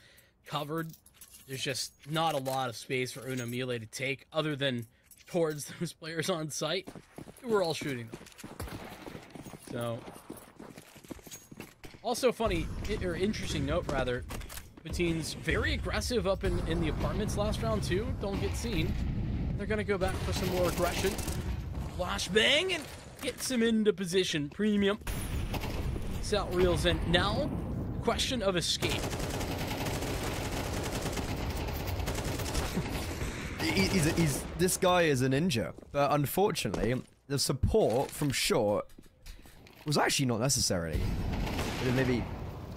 Speaker 8: covered. There's just not a lot of space for Uno Mille to take, other than towards those players on site who were all shooting them. So, also funny, or interesting note rather, Pateen's very aggressive up in the apartments last round too. Don't get seen. They're gonna go back for some more aggression. Flashbang and gets him into position. Premium. Peeks out, reels in. Now, question of escape.
Speaker 7: This guy is a ninja, but unfortunately, the support from short was actually not necessary. Maybe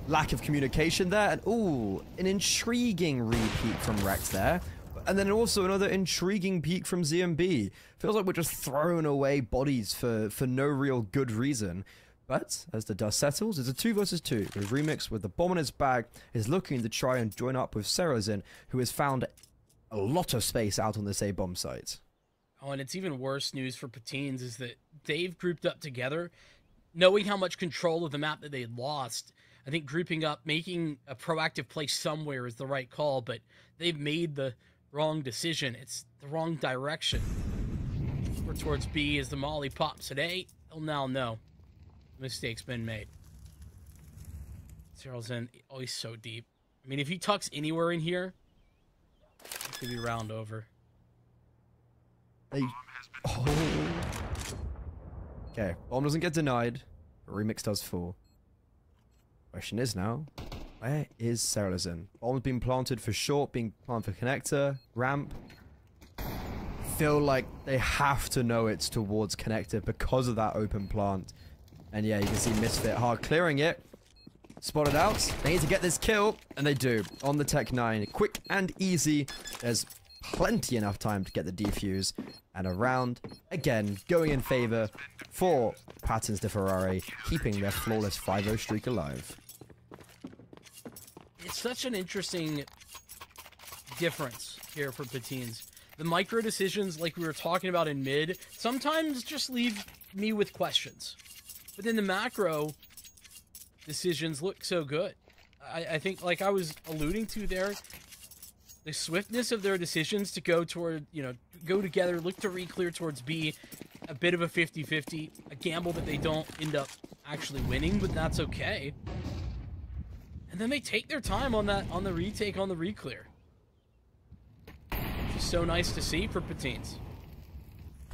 Speaker 7: lack of communication there, and ooh, an intriguing repeat from Rex there. And then also another intriguing peek from ZMB. Feels like we're just throwing away bodies for no real good reason. But as the dust settles, it's a 2 versus 2. The Remix, with the bomb in his bag, is looking to try and join up with Serazin, who has found a lot of space out on this A bomb site.
Speaker 8: Oh, and it's even worse news for Pateens is that they've grouped up together, knowing how much control of the map that they had lost. I think grouping up, making a proactive play somewhere is the right call, but they've made the wrong decision. It's the wrong direction. We're towards B as the molly pops at A. They'll now know the mistake's been made. Cyril's in. Oh, he's so deep. I mean, if he tucks anywhere in here, it could be round over.
Speaker 7: Oh. Okay, bomb doesn't get denied, but Remix does fall. Question is now, where is Serazin? Bomb's been planted for short, being planted for connector, ramp. Feel like they have to know it's towards connector because of that open plant. And yeah, you can see Misfit hard clearing it. Spotted out. They need to get this kill, and they do. On the Tech 9. Quick and easy. There's plenty enough time to get the defuse. And a round, again, going in favor for Patterns de Ferrari, keeping their flawless 5-0 streak alive.
Speaker 8: It's such an interesting difference here for Pateens. The micro decisions, like we were talking about in mid, sometimes just leave me with questions. But then the macro decisions look so good. I think, like I was alluding to there, the swiftness of their decisions to go toward, go together, look to re-clear towards B, a bit of a 50-50, a gamble that they don't end up actually winning, but that's okay. And then they take their time on that, on the retake, on the re-clear. Which is so nice to see for Pateens.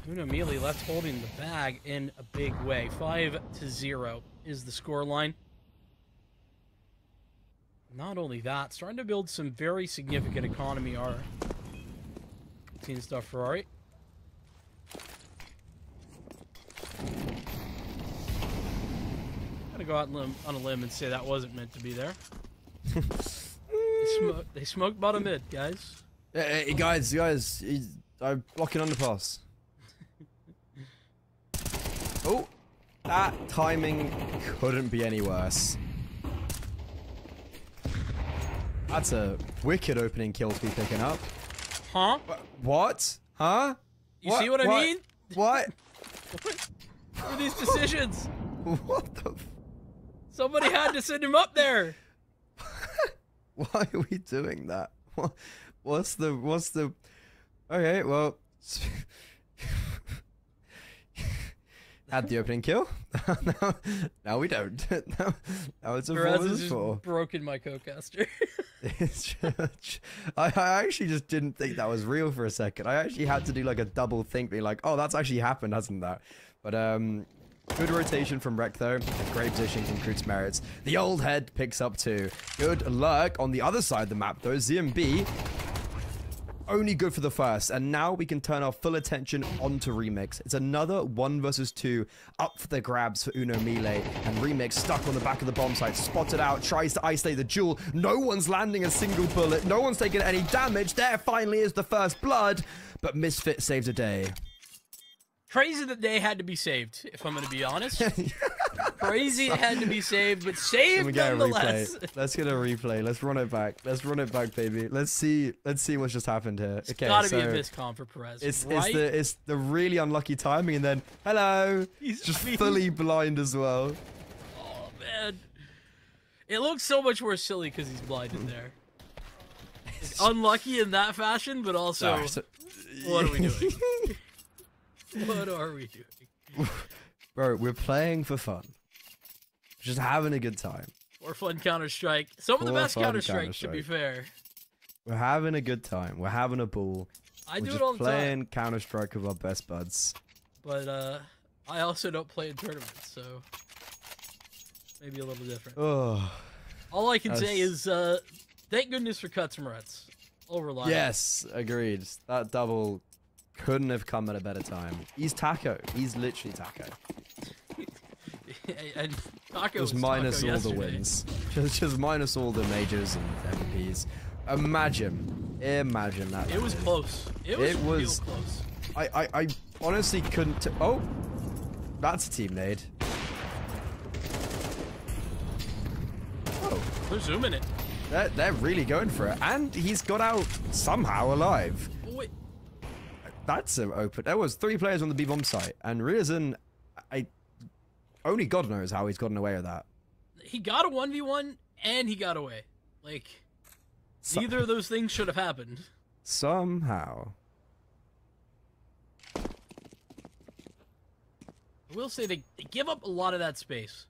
Speaker 8: Uno Mealy left holding the bag in a big way. 5-0 is the scoreline. Not only that, starting to build some very significant economy are Team Stuff Ferrari. I'm gonna go out on a limb and say that wasn't meant to be there. They smoked bottom mid, guys.
Speaker 7: Hey, guys, I'm blocking underpass. Oh, that timing couldn't be any worse. That's a wicked opening kill to be picking up.
Speaker 8: Huh?
Speaker 7: What? Huh?
Speaker 8: You see what I mean?
Speaker 7: What?
Speaker 8: What are these decisions?
Speaker 7: What the?
Speaker 8: Somebody had to send him up there.
Speaker 7: Why are we doing that? What's the? Okay, well. Had the opening kill. now we don't. now it's a 4-4.
Speaker 8: Broken my co-caster.
Speaker 7: I actually just didn't think that was real for a second. I actually had to do like a double think, being like, oh, that's actually happened, hasn't that? But good rotation from Rek though. Great position from Krutz Merits. The old head picks up 2. Good luck on the other side of the map though. ZMB only good for the first, and now we can turn our full attention onto Remix. It's another 1 versus 2 up for the grabs for Uno Melee, and Remix stuck on the back of the bomb site, spotted out, tries to isolate the Jewel. No one's landing a single bullet, no one's taking any damage. There finally is the first blood, but Misfit saves a day.
Speaker 8: Crazy that they had to be saved, if I'm going to be honest. Crazy it had to be saved, but saved nonetheless.
Speaker 7: Let's get a replay. Let's run it back. Let's run it back, baby. Let's see what's just happened here.
Speaker 8: It's gotta be a miscom for Perez, right?
Speaker 7: It's the really unlucky timing, and then hello, he's just fully blind as well.
Speaker 8: Oh man, it looks so much more silly because he's blinded there. Unlucky in that fashion, but also,
Speaker 7: Sorry, so-
Speaker 8: what are we doing? What are we doing?
Speaker 7: Bro, we're playing for fun. Just having a good time.
Speaker 8: Or fun Counter-Strike. Some of the
Speaker 7: For
Speaker 8: best
Speaker 7: fun
Speaker 8: Counter-Strike, to be
Speaker 7: Counter-Strike.
Speaker 8: fair.
Speaker 7: We're having a good time. We're having a ball.
Speaker 8: I
Speaker 7: We're
Speaker 8: do
Speaker 7: just
Speaker 8: it all the
Speaker 7: playing
Speaker 8: time.
Speaker 7: Counter-Strike with our best buds.
Speaker 8: But I also don't play in tournaments, so maybe a little different.
Speaker 7: Oh,
Speaker 8: All I can say
Speaker 7: That's-
Speaker 8: is, thank goodness for cuts and ruts. Overline.
Speaker 7: yes, agreed. That double couldn't have come at a better time. He's Taco. He's literally Taco.
Speaker 8: And Taco
Speaker 7: Just
Speaker 8: was
Speaker 7: minus
Speaker 8: Taco
Speaker 7: all the
Speaker 8: yesterday.
Speaker 7: wins. Just minus all the majors and MVPs. Imagine that.
Speaker 8: It was close. It was real close.
Speaker 7: I honestly couldn't. Oh, that's a team nade. Oh,
Speaker 8: They're zooming it.
Speaker 7: they're really going for it, and he's got out somehow alive.
Speaker 8: Oh, wait.
Speaker 7: That's an open. There was 3 players on the B bomb site, and Reason, only God knows how he's gotten away with that.
Speaker 8: He got a 1v1 and he got away. Like, neither of those things should have happened.
Speaker 7: Somehow.
Speaker 8: I will say they give up a lot of that space.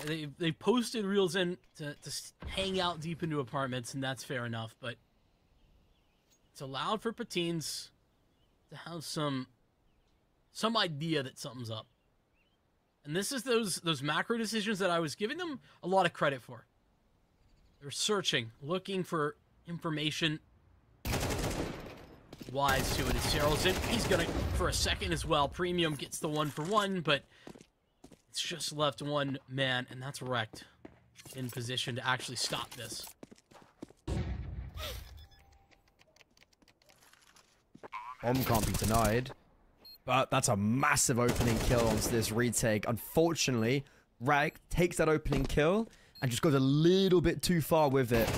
Speaker 8: They posted reels in to hang out deep into apartments, and that's fair enough, but it's allowed for Patines to have some idea that something's up. And this is those macro decisions that I was giving them a lot of credit for. They're searching, looking for information wise to it. As Cyril's in, he's gonna for a second as well. Premium gets the 1-for-1, but it's just left one man, and that's Wrecked in position to actually stop this.
Speaker 7: Bomb can't be denied. But that's a massive opening kill onto this retake. Unfortunately, Rag takes that opening kill and just goes a little bit too far with it.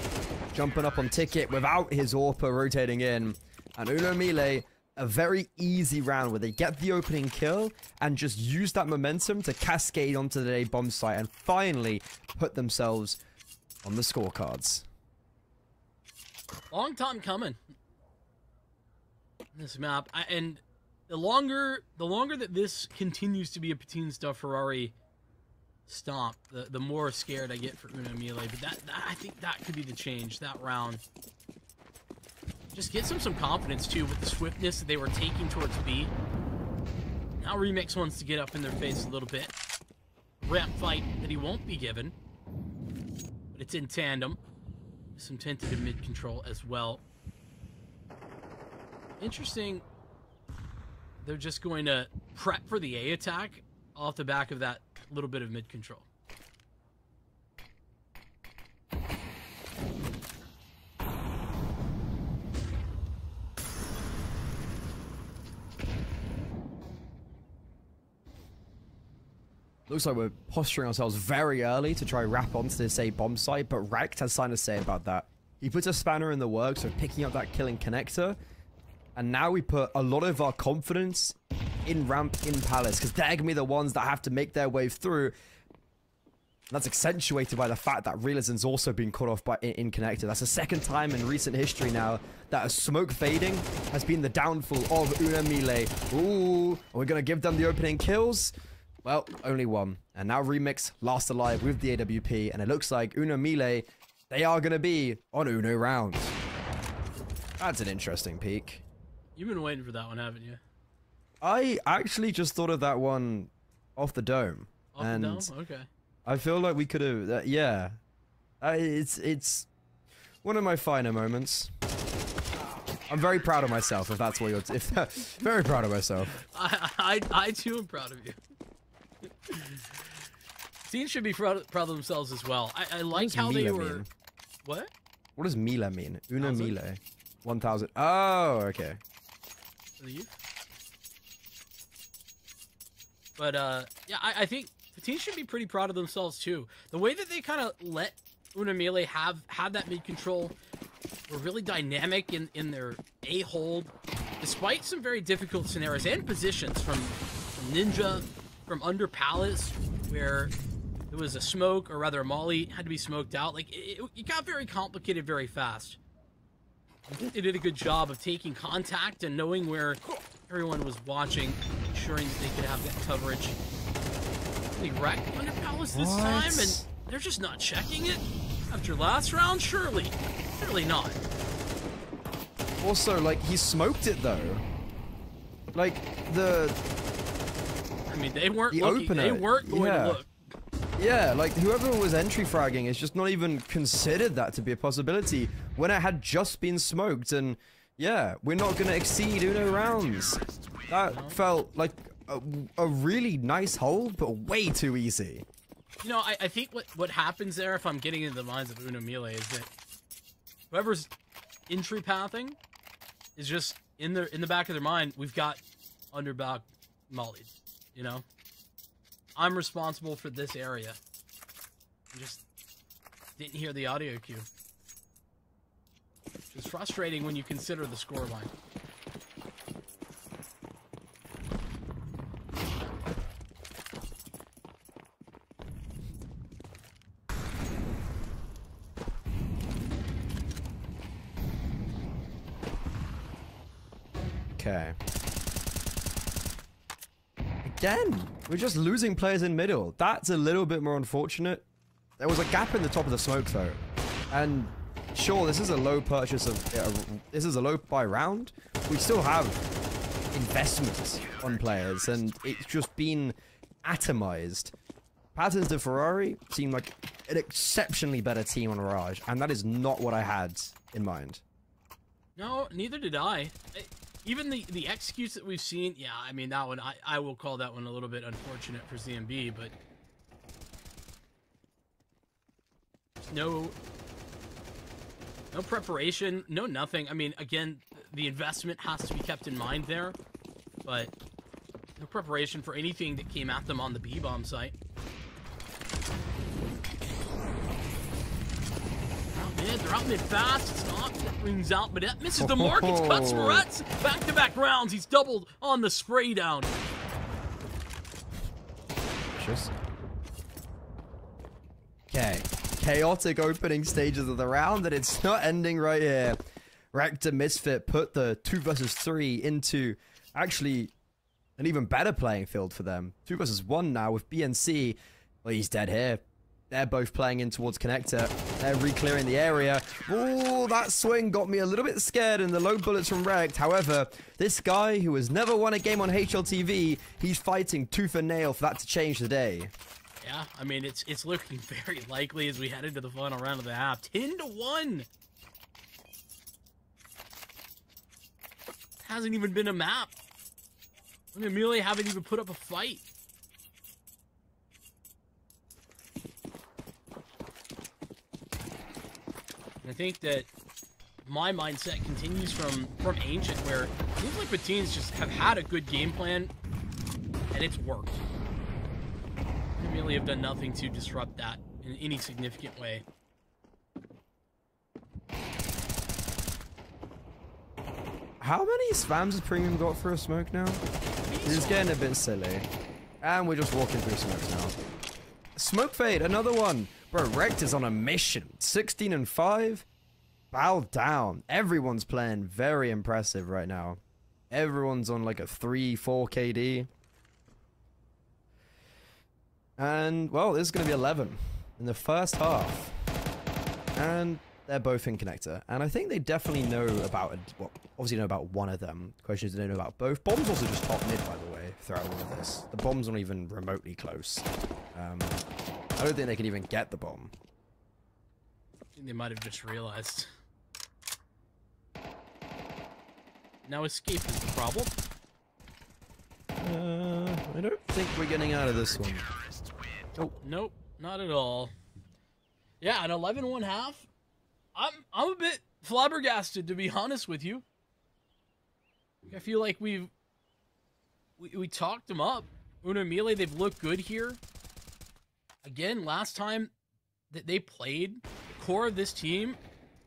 Speaker 7: Jumping up on Ticket without his AWPer rotating in. And Uno Melee, a very easy round where they get the opening kill and just use that momentum to cascade onto the A bomb site and finally put themselves on the scorecards.
Speaker 8: Long time coming. This map, and the longer that this continues to be a Patines da Ferrari stomp, the more scared I get for Uno Melee. But that I think that could be the change. That round just gets them some confidence too with the swiftness that they were taking towards B. Now Remix wants to get up in their face a little bit. Ramp fight that he won't be given, but it's in tandem. Some tentative mid control as well. Interesting. They're just going to prep for the A attack off the back of that little bit of mid control.
Speaker 7: Looks like we're posturing ourselves very early to try wrap onto this A bomb site, but Rekt has something to say about that. He puts a spanner in the works of picking up that killing connector, and now we put a lot of our confidence in ramp, in Palace, because they're going to be the ones that have to make their way through. That's accentuated by the fact that Realism's also been caught off by in connector. That's the second time in recent history now that a smoke fading has been the downfall of Uno Melee. Ooh, are we going to give them the opening kills? Well, only one. And now Remix last alive with the AWP, and it looks like Uno Melee, they are going to be on Uno round. That's an interesting peak.
Speaker 8: You've been waiting for that one, haven't you?
Speaker 7: I actually just thought of that one off the dome.
Speaker 8: Off
Speaker 7: and
Speaker 8: the dome? Okay.
Speaker 7: I feel like we could have, yeah. It's one of my finer moments. I'm very proud of myself, if that's what you're, very proud of myself.
Speaker 8: I too am proud of you. Teams should be proud of themselves as well. I like
Speaker 7: does
Speaker 8: how they
Speaker 7: Mila
Speaker 8: were.
Speaker 7: mean?
Speaker 8: What?
Speaker 7: What does Mila mean? Uno
Speaker 8: 1,000?
Speaker 7: Mile. 1,000. Oh, okay.
Speaker 8: For the youth? But yeah, I think the team should be pretty proud of themselves too. The way that they kind of let Uno Melee have that mid control were really dynamic in their A hold, despite some very difficult scenarios and positions from Ninja, from under Palace, where it was a smoke, or rather a molly had to be smoked out. Like it got very complicated very fast. I think they did a good job of taking contact and knowing where everyone was watching, ensuring that they could have that coverage. They wrecked Under Palace this time, and they're just not checking it after last round. Surely not.
Speaker 7: Also, like, he smoked it though. Like
Speaker 8: I mean, they weren't
Speaker 7: the
Speaker 8: looking.
Speaker 7: opener,
Speaker 8: They weren't going to look.
Speaker 7: Yeah, like whoever was entry fragging is just not even considered that to be a possibility when it had just been smoked. And yeah, we're not going to exceed Uno rounds. That felt like a really nice hold, but way too easy.
Speaker 8: You know, I think what happens there, if I'm getting into the minds of Uno Melee, is that whoever's entry pathing is just in the back of their mind, we've got underback mollied, you know? I'm responsible for this area. I just didn't hear the audio cue. Which is frustrating when you consider the scoreline.
Speaker 7: Okay. Again, we're just losing players in middle. That's a little bit more unfortunate. There was a gap in the top of the smoke though. And sure, this is a low purchase of, this is a low buy round. We still have investments on players and it's just been atomized. Patterns to Ferrari seem like an exceptionally better team on Mirage, and that is not what I had in mind.
Speaker 8: No, neither did I. Even the executes that we've seen, yeah, I mean, that one, I will call that one a little bit unfortunate for ZMB, but no preparation, no nothing. I mean, again, the investment has to be kept in mind there, but no preparation for anything that came at them on the B-bomb site. They're out mid fast. It's not. Rings out, but that misses the mark. It's cuts Moretz. Back-to-back rounds. He's doubled on the spray down.
Speaker 7: Okay. Chaotic opening stages of the round, and it's not ending right here. Rector Misfit put the 2 versus 3 into actually an even better playing field for them. 2 versus 1 now with BNC. Well, he's dead here. They're both playing in towards Connector. They're re-clearing the area. Oh, that swing got me a little bit scared in the low bullets from Rekt. However, this guy who has never won a game on HLTV, he's fighting tooth and nail for that to change today.
Speaker 8: Yeah, I mean, it's looking very likely as we head into the final round of the half. 10-1. Hasn't even been a map. I mean, Melee haven't even put up a fight. And I think that my mindset continues from Ancient, where it seems like the teams just have had a good game plan, and it's worked. They really have done nothing to disrupt that in any significant way.
Speaker 7: How many spams has Premium got for a smoke now? It's getting a bit silly. And we're just walking through smokes now. Smoke Fade, another one. Bro, Rekt is on a mission. 16-5. Bow down. Everyone's playing very impressive right now. Everyone's on like a 3-4 KD. And, well, this is going to be 11 in the first half. And they're both in Connector. And I think they definitely know about, well, obviously know about one of them. The question is, do they know about both? Bomb's also just top mid, by the way, throughout all of this. The bomb's not even remotely close. I don't think they can even get the bomb.
Speaker 8: I think they might have just realized. Now escape is the problem.
Speaker 7: I don't think we're getting out of this one.
Speaker 8: Oh, nope, not at all. Yeah, an 11-1 half. I'm a bit flabbergasted, to be honest with you. I feel like we talked them up. Uno Melee, they've looked good here. Again, last time that they played, the core of this team,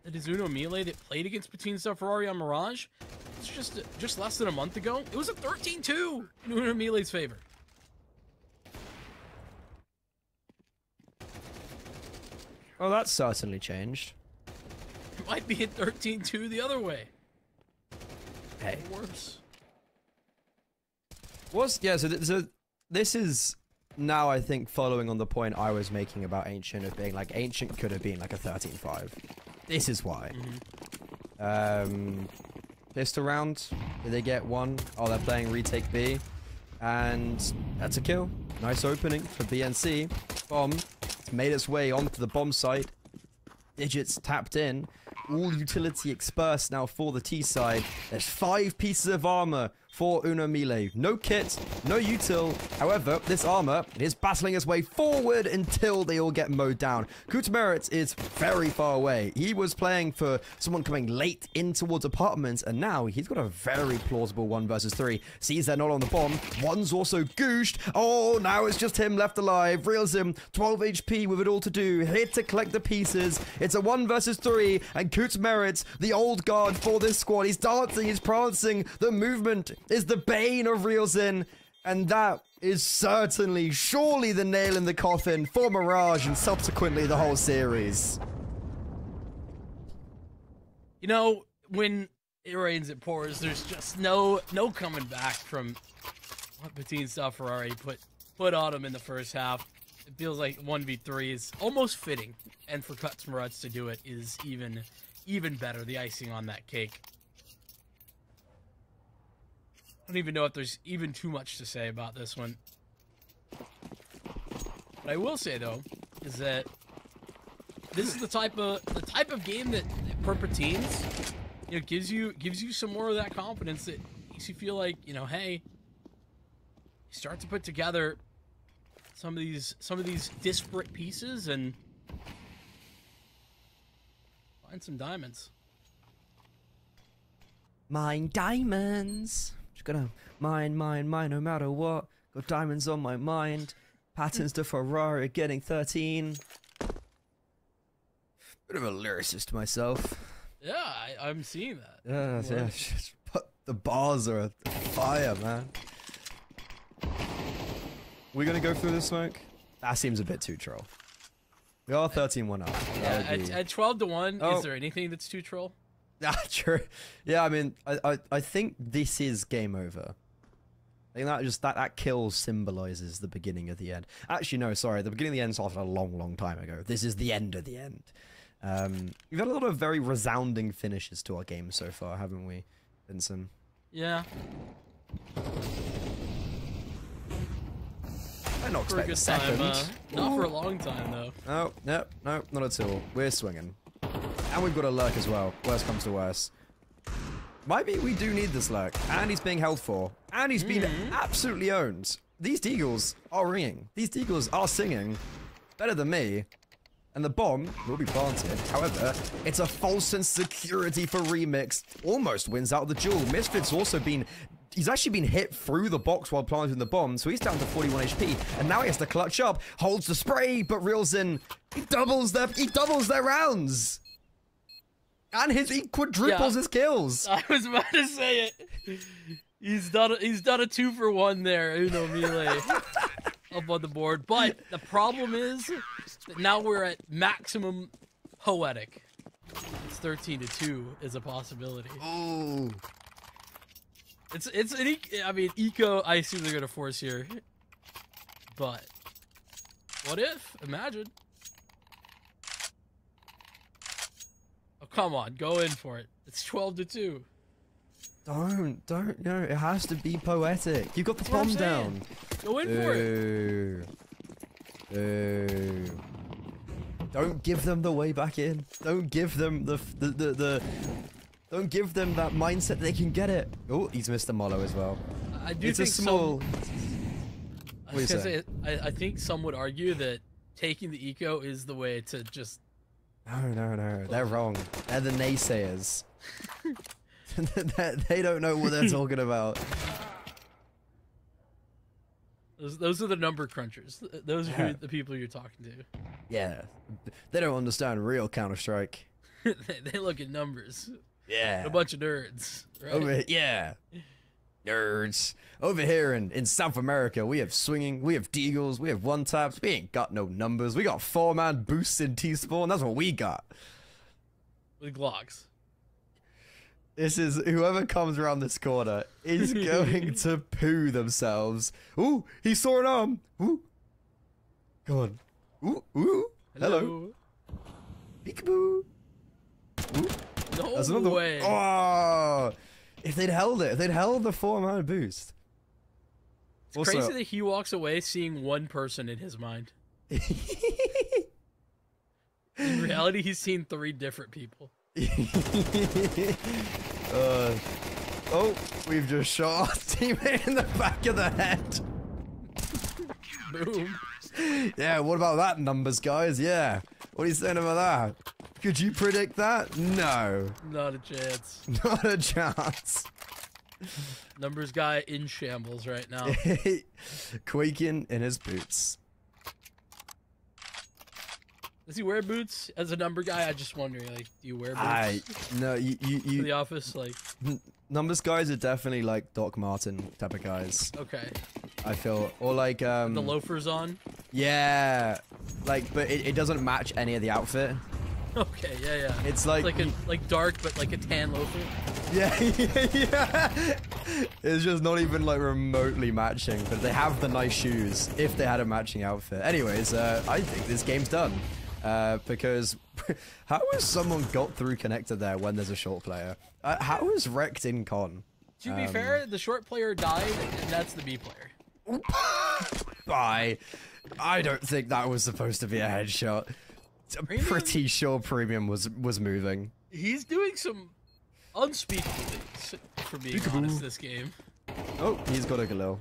Speaker 8: that is Uno Melee, that played against Patine Ferrari on Mirage, it's just less than a month ago. It was a 13-2 in Uno Melee's favor.
Speaker 7: Well, that's certainly changed.
Speaker 8: Might be at 13-2 the other way.
Speaker 7: Hey.
Speaker 8: Or worse.
Speaker 7: So this is now, I think, following on the point I was making about Ancient of being like, Ancient could have been like a 13-5. This is why. Pistol round. Did they get one? Oh, they're playing retake B. And that's a kill. Nice opening for BNC. Bomb. It's made its way onto the bomb site. Digits tapped in. All utility expressed now for the T side. There's 5 pieces of armor for Uno Melee. No kit, no util. However, this armor is battling its way forward until they all get mowed down. Kutmerit is very far away. He was playing for someone coming late in towards apartments, and now he's got a very plausible 1 versus 3. Sees they're not on the bomb. One's also gooshed. Oh, now it's just him left alive. Reels him. 12 HP with it all to do. Here to collect the pieces. It's a 1 versus 3, and Kutmerit, the old guard for this squad. He's dancing, he's prancing. The movement is the bane of Reelsin, and that is certainly, surely the nail in the coffin for Mirage and subsequently the whole series.
Speaker 8: You know, when it rains, it pours. There's just no coming back from what Batista Ferrari put on him in the first half. It feels like 1v3 is almost fitting, and for Kutmerit to do it is even better. The icing on that cake. I don't even know if there's even too much to say about this one. What I will say though is that this is the type of game that Perpetines, you know, gives you some more of that confidence that makes you feel like, you know, hey, you start to put together some of these disparate pieces and find some diamonds.
Speaker 7: Mine diamonds. Just gonna mine, no matter what. Got diamonds on my mind. Patterns to Ferrari getting 13. Bit of a lyricist myself.
Speaker 8: Yeah, I'm seeing that.
Speaker 7: Yeah. Just the bars are fire, man. We gonna go through the smoke? That seems a bit too troll. We are 13-1 up.
Speaker 8: Yeah, at 12-1, is there anything that's too troll?
Speaker 7: Yeah, true. Yeah, I mean, I think this is game over. I think that kill symbolizes the beginning of the end. Actually, no, sorry. The beginning of the end started a long time ago. This is the end of the end. We've had a lot of very resounding finishes to our game so far, haven't we, Vincent?
Speaker 8: Yeah.
Speaker 7: I not
Speaker 8: For a
Speaker 7: expect a
Speaker 8: good
Speaker 7: second.
Speaker 8: time, not for a long time though.
Speaker 7: No, not at all. We're swinging. And we've got a lurk as well. Worst comes to worst. Maybe we do need this lurk. And he's being held for. And he's been absolutely owned. These deagles are ringing. These deagles are singing. Better than me. And the bomb will be planted. However, it's a false sense of security for Remix. Almost wins out the duel. Misfit's also been... He's actually been hit through the box while planting the bomb, so he's down to 41 HP. And now he has to clutch up, holds the spray, but reels in. He doubles their rounds. And he quadruples his kills.
Speaker 8: I was about to say it. He's done a 2-for-1 there, Uno Melee up on the board. But the problem is that now we're at maximum poetic. It's 13-2 is a possibility.
Speaker 7: Oh.
Speaker 8: I mean, Eco, I assume they're gonna force here. But what if? Imagine. Oh, come on, go in for it. It's 12-2.
Speaker 7: Don't, no, it has to be poetic. You got the bomb down.
Speaker 8: Go in for it.
Speaker 7: Don't give them the way back in. Don't give them don't give them that mindset they can get it. Oh, he's missed the mollo as well.
Speaker 8: I do think I think some would argue that taking the eco is the way to just...
Speaker 7: No. They're wrong. They're the naysayers. They don't know what they're talking about.
Speaker 8: Those are the number crunchers. Those are the people you're talking to.
Speaker 7: Yeah. They don't understand real Counter-Strike.
Speaker 8: They look at numbers.
Speaker 7: Yeah.
Speaker 8: A bunch of nerds. Right?
Speaker 7: Nerds. Over here in South America, we have swinging, we have deagles, we have one-taps. We ain't got no numbers. We got 4-man boosts in T-Spawn. That's what we got.
Speaker 8: with Glocks.
Speaker 7: This is whoever comes around this corner is going to poo themselves. Ooh, he saw an arm. Ooh. Go on. Ooh, ooh. Hello. Peekaboo. Ooh.
Speaker 8: No
Speaker 7: That's another
Speaker 8: way.
Speaker 7: Oh, if they'd held it, if they'd held the 4-man boost.
Speaker 8: It's crazy that he walks away seeing one person in his mind. In reality, he's seen 3 different people.
Speaker 7: Oh, we've just shot our teammate in the back of the head.
Speaker 8: Boom.
Speaker 7: Yeah, what about that, numbers guys? Yeah. What are you saying about that? Could you predict that? No.
Speaker 8: Not a chance.
Speaker 7: Not a chance.
Speaker 8: Numbers guy in shambles right now.
Speaker 7: Quaking in his boots.
Speaker 8: Does he wear boots as a number guy? I just wondering, like, do you wear boots?
Speaker 7: No,
Speaker 8: To
Speaker 7: you
Speaker 8: the office, like,
Speaker 7: numbers guys are definitely like Doc Martin type of guys.
Speaker 8: okay.
Speaker 7: I feel, or like
Speaker 8: The loafers on?
Speaker 7: yeah, like, but it doesn't match any of the outfit.
Speaker 8: Okay, yeah.
Speaker 7: It's like
Speaker 8: like dark, but like a tan loafer.
Speaker 7: yeah. It's just not even like remotely matching, but they have the nice shoes if they had a matching outfit. Anyways, I think this game's done. Because how has someone got through connector there when there's a short player? How is wrecked in con?
Speaker 8: To be fair, the short player died, and that's the B player.
Speaker 7: Bye. I don't think that was supposed to be a headshot. I'm pretty sure Premium was moving.
Speaker 8: He's doing some unspeakable things, for being honest, this game.
Speaker 7: Oh, he's got a Galil.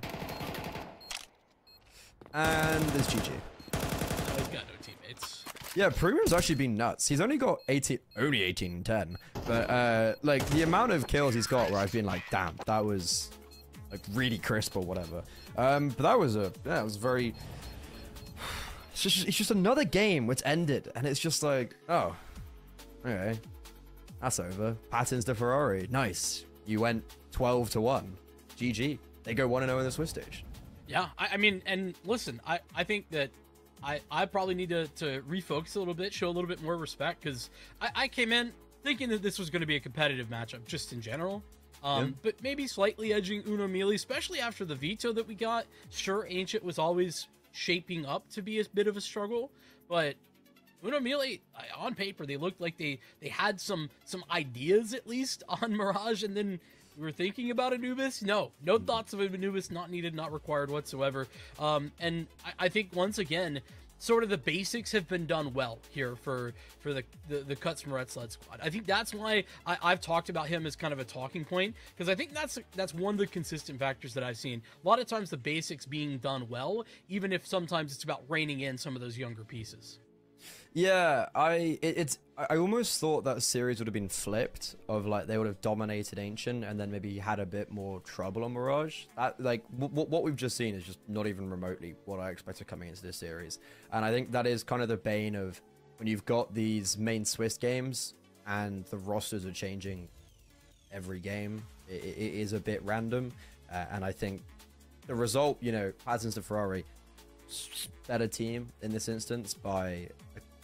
Speaker 7: And there's GG.
Speaker 8: He's got no teammates.
Speaker 7: Yeah, Premium's actually been nuts. He's only got 18 and 10. But, like, the amount of kills he's got where I've been like, damn, that was, like, really crisp or whatever. But that was it was very... It's just another game which ended, and it's just like, oh, okay, that's over. Patins to Ferrari, nice. You went 12-1, GG. They go 1-0 in the Swiss stage.
Speaker 8: Yeah, I mean, and listen, I think that I probably need to refocus a little bit, show a little bit more respect, because I came in thinking that this was going to be a competitive matchup just in general. But maybe slightly edging Uno Melee, especially after the veto that we got. Sure, Ancient was always shaping up to be a bit of a struggle, but Uno Melee, on paper, they looked like they had some ideas at least on Mirage, and then we were thinking about Anubis. No thoughts of Anubis, not needed, not required whatsoever. And I think once again, sort of the basics have been done well here for the Cuts Moretz led squad. I think that's why I've talked about him as kind of a talking point, because I think that's one of the consistent factors that I've seen. A lot of times the basics being done well, even if sometimes it's about reining in some of those younger pieces.
Speaker 7: Yeah, I almost thought that series would have been flipped, of like they would have dominated Ancient and then maybe had a bit more trouble on Mirage. That, like, what we've just seen is just not even remotely what I expected coming into this series. And I think that is kind of the bane of when you've got these main Swiss games and the rosters are changing every game. It is a bit random, and I think the result, you know, Patins to Ferrari, better team in this instance by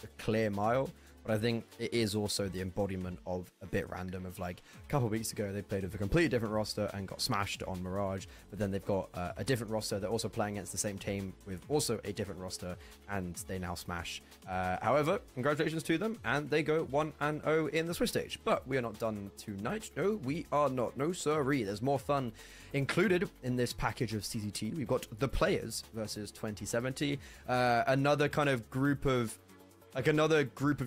Speaker 7: a clear mile, but I think it is also the embodiment of a bit random of, like, a couple of weeks ago they played with a completely different roster and got smashed on Mirage, but then they've got a different roster. They're also playing against the same team with also a different roster, and they now smash. However, congratulations to them, and they go 1-0 in the Swiss stage. But we are not done tonight. No, we are not. No sirree. There's more fun included in this package of CCT. We've got the players versus 2070, another kind of group of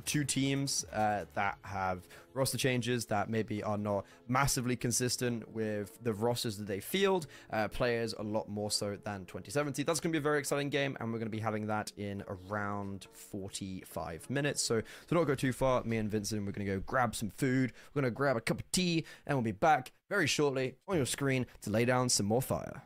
Speaker 7: two teams that have roster changes that maybe are not massively consistent with the rosters that they field. Players a lot more so than 2070. That's going to be a very exciting game, and we're going to be having that in around 45 minutes. So to not go too far, me and Vincent, we're going to go grab some food. We're going to grab a cup of tea, and we'll be back very shortly on your screen to lay down some more fire.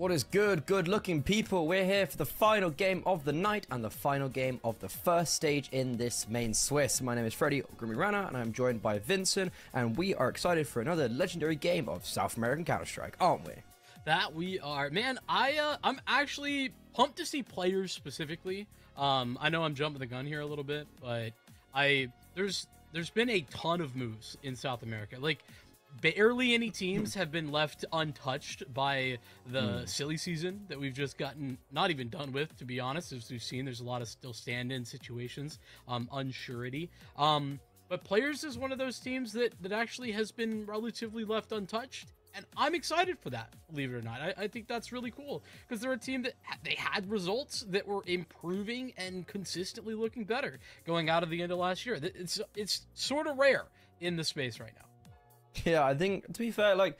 Speaker 7: What is good looking people? We're here for the final game of the night and the final game of the first stage in this main Swiss. My name is Freddy Grimirana and I'm joined by Vincent, and we are excited for another legendary game of South American Counter-Strike, aren't we?
Speaker 8: That we are. Man, I'm actually pumped to see players specifically. I know I'm jumping the gun here a little bit, but there's been a ton of moves in South America. Like, barely any teams have been left untouched by the silly season that we've just gotten not even done with, to be honest. As we've seen, there's a lot of still stand-in situations, unsurety. But Players is one of those teams that actually has been relatively left untouched. And I'm excited for that, believe it or not. I think that's really cool because they're a team that they had results that were improving and consistently looking better going out of the end of last year. It's sort of rare in the space right now.
Speaker 7: Yeah, I think, to be fair, like,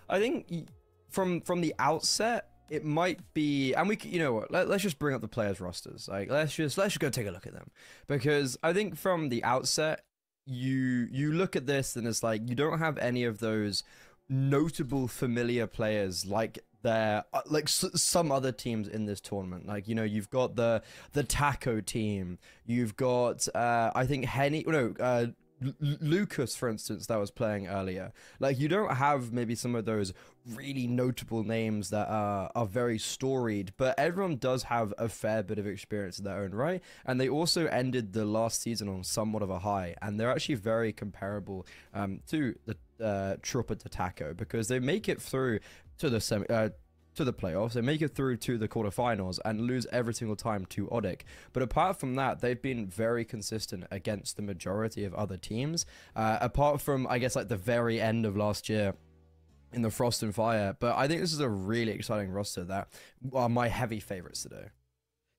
Speaker 7: I think from the outset, it might be, and you know what, let's just bring up the players' rosters. Like, let's just go take a look at them, because I think from the outset, you look at this and it's like you don't have any of those notable familiar players like some other teams in this tournament. Like, you know, you've got the Taco team, you've got I think Lucas, for instance, that was playing earlier. Like, you don't have maybe some of those really notable names that are very storied, but everyone does have a fair bit of experience in their own right, and they also ended the last season on somewhat of a high, and they're actually very comparable to the Trooper to Taco, because they make it through to the to the playoffs, they make it through to the quarterfinals and lose every single time to Odic. But apart from that, they've been very consistent against the majority of other teams, apart from, I guess, like the very end of last year in the Frost and Fire. But I think this is a really exciting roster that are my heavy favorites today.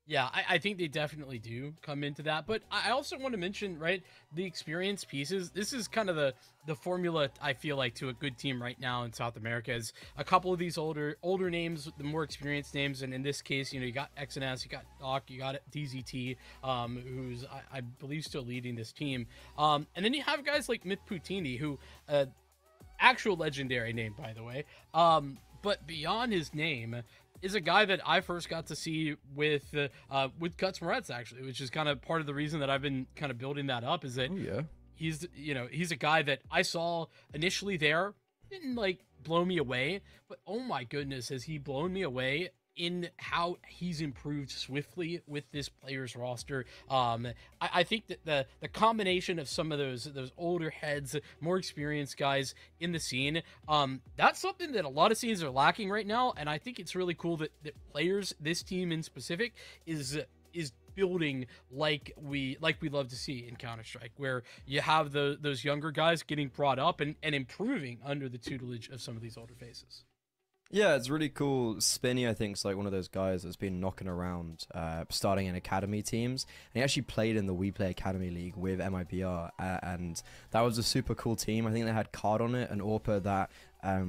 Speaker 8: Yeah, I think they definitely do come into that. But I also want to mention, right, the experience pieces. This is kind of the formula, I feel like, to a good team right now in South America, is a couple of these older names, the more experienced names. And in this case, you know, you got XNS, you got Doc, you got DZT, who's, I believe, still leading this team. And then you have guys like Myth Poutini, who, actual legendary name, by the way. But beyond his name is a guy that I first got to see with Guts Moretz, actually, which is kind of part of the reason that I've been kind of building that up, is that he's a guy that I saw initially there, didn't like blow me away, but oh my goodness, has he blown me away in how he's improved swiftly with this player's roster. I think that the combination of some of those older heads, more experienced guys in the scene, that's something that a lot of scenes are lacking right now, and I think it's really cool that Players, this team in specific, is building like we love to see in Counter-Strike, where you have those younger guys getting brought up and improving under the tutelage of some of these older faces.
Speaker 7: Yeah, it's really cool. Spinny, I think, is like one of those guys that's been knocking around, starting in academy teams. And he actually played in the We Play Academy League with MIPR, and that was a super cool team. I think they had Card on it, an AWPer that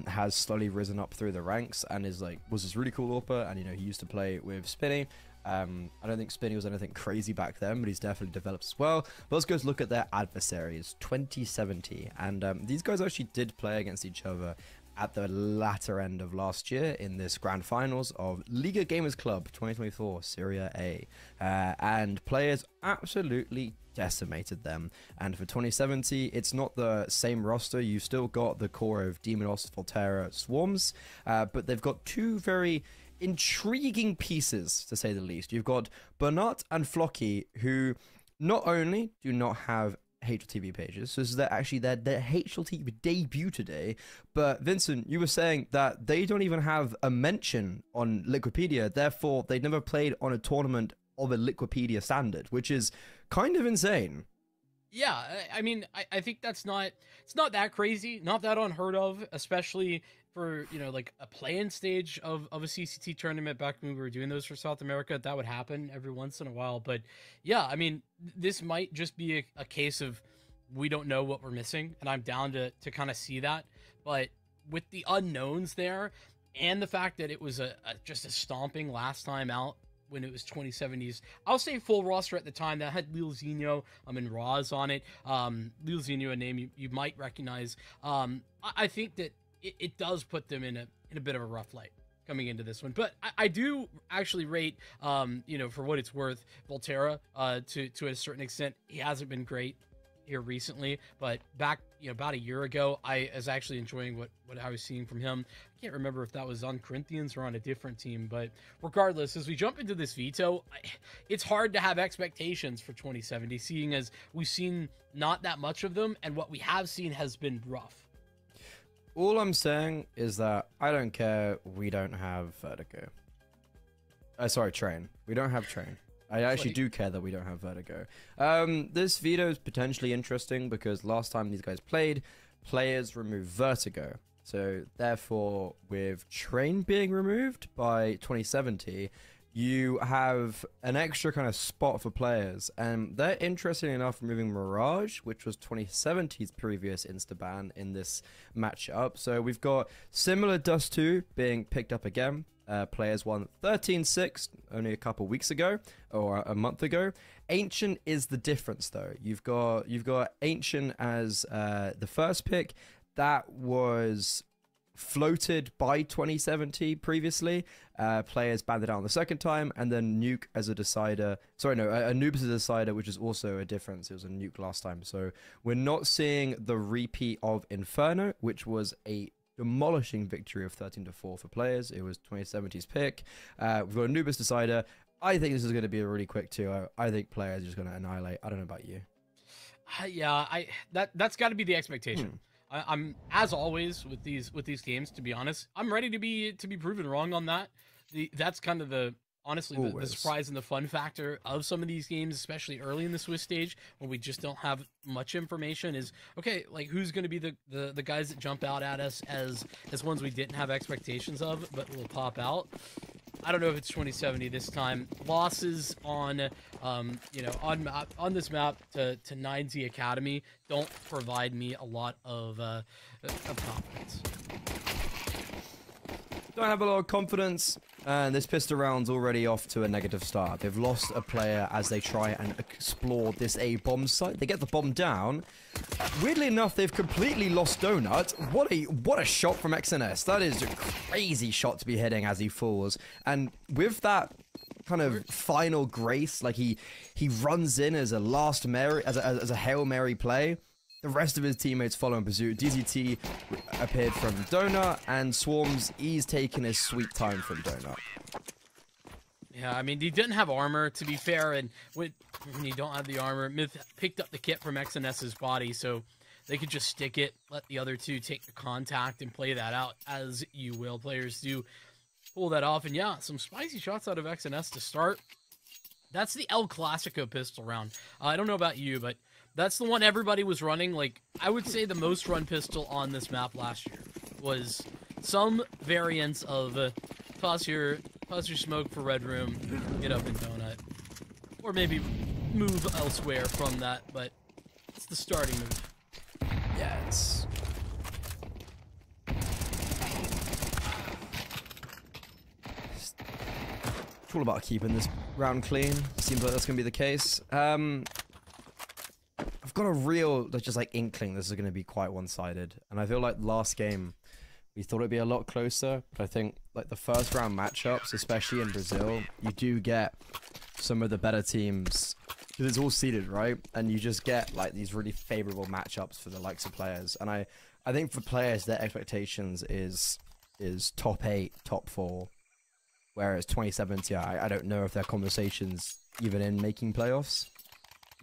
Speaker 7: has slowly risen up through the ranks and was this really cool AWPer. And, you know, he used to play with Spinny. I don't think Spinny was anything crazy back then, but he's definitely developed as well. But let's go look at their adversaries, 2070. And these guys actually did play against each other at the latter end of last year in this grand finals of Liga Gamers Club 2024 Serie A, and Players absolutely decimated them. And for 2070, it's not the same roster. You've still got the core of Demonos, Volterra, Swarms, but they've got two very intriguing pieces, to say the least. You've got Bernat and Flocky, who not only do not have HLTV pages, so this is their HLTV debut today, but Vincent, you were saying that they don't even have a mention on Liquipedia, therefore they never played on a tournament of a Liquipedia standard, which is kind of insane.
Speaker 8: Yeah, I mean, I think it's not that crazy, not that unheard of, especially for, you know, like a play-in stage of a CCT tournament back when we were doing those for South America. That would happen every once in a while. But yeah, I mean, this might just be a case of we don't know what we're missing, and I'm down to kind of see that. But with the unknowns there, and the fact that it was just a stomping last time out, when it was 2070s, I'll say full roster at the time that had Lil Zeno and Roz on it. Lil Zeno, a name you might recognize. I think that it does put them in a bit of a rough light. coming into this one. But I do actually rate, you know, for what it's worth, Volterra to a certain extent. He hasn't been great here recently, but back, you know, about a year ago, I was actually enjoying what I was seeing from him. I can't remember if that was on Corinthians or on a different team, but regardless, as we jump into this veto, it's hard to have expectations for 2070, seeing as we've seen not that much of them, and what we have seen has been rough.
Speaker 7: All I'm saying is that I don't care we don't have Vertigo. Sorry, Train. We don't have Train. I actually do care that we don't have Vertigo. This veto is potentially interesting because last time these guys played, players removed Vertigo. So therefore, with Train being removed by 2070, you have an extra kind of spot for players. And they're interesting enough removing Mirage, which was 2070's previous insta-ban in this matchup. So we've got similar Dust 2 being picked up again. Players won 13-6 only a couple weeks ago or a month ago. Ancient is the difference though. You've got Ancient as the first pick that was floated by 2070 previously. Players banned it out on the second time, and then Nuke as a decider. Sorry, no, Anubis as a decider, which is also a difference. It was a Nuke last time, so we're not seeing the repeat of Inferno, which was a demolishing victory of 13-4 for players. It was 2070's pick. We've got Anubis decider. I think this is going to be a really quick 2-0. I think players are just going to annihilate. I don't know about you.
Speaker 8: Yeah, that's got to be the expectation. I'm, as always with these games, to be honest, I'm ready to be proven wrong on that. That's kind of the honestly the surprise and the fun factor of some of these games, especially early in the Swiss stage when we just don't have much information, is okay, like who's going to be the guys that jump out at us as ones we didn't have expectations of but will pop out. I don't know if it's 2070 this time. Losses on you know, on this map to 9Z Academy don't provide me a lot of confidence.
Speaker 7: Don't have a lot of confidence, and this pistol round's already off to a negative start. They've lost a player as they try and explore this A bomb site. They get the bomb down. Weirdly enough, they've completely lost Donut. What a shot from XNS. That is a crazy shot to be hitting as he falls. And with that kind of final grace, like he runs in as a last Mary, as a Hail Mary play. The rest of his teammates follow in pursuit. DZT appeared from Donut, and Swarms, he's taking his sweet time from Donut.
Speaker 8: Yeah, I mean, he didn't have armor, to be fair, and when you don't have the armor, Myth picked up the kit from XNS's body, so they could just stick it, let the other two take the contact, and play that out as you will. Players do pull that off, and yeah, some spicy shots out of XNS to start. That's the El Clasico pistol round. I don't know about you, but that's the one everybody was running. Like, I would say the most run pistol on this map last year was some variants of toss your smoke for Red Room, get up in Donut, or maybe move elsewhere from that, but it's the starting move.
Speaker 7: Yes. It's all about keeping this round clean. Seems like that's going to be the case. I've got a real, just like inkling this is going to be quite one-sided, and I feel like last game we thought it'd be a lot closer, but I think like the first round matchups, especially in Brazil, you do get some of the better teams because it's all seeded, right? And you just get like these really favorable matchups for the likes of players. And I think for players, their expectations is top 8, top 4, whereas 2070, I don't know if their conversations even in making playoffs.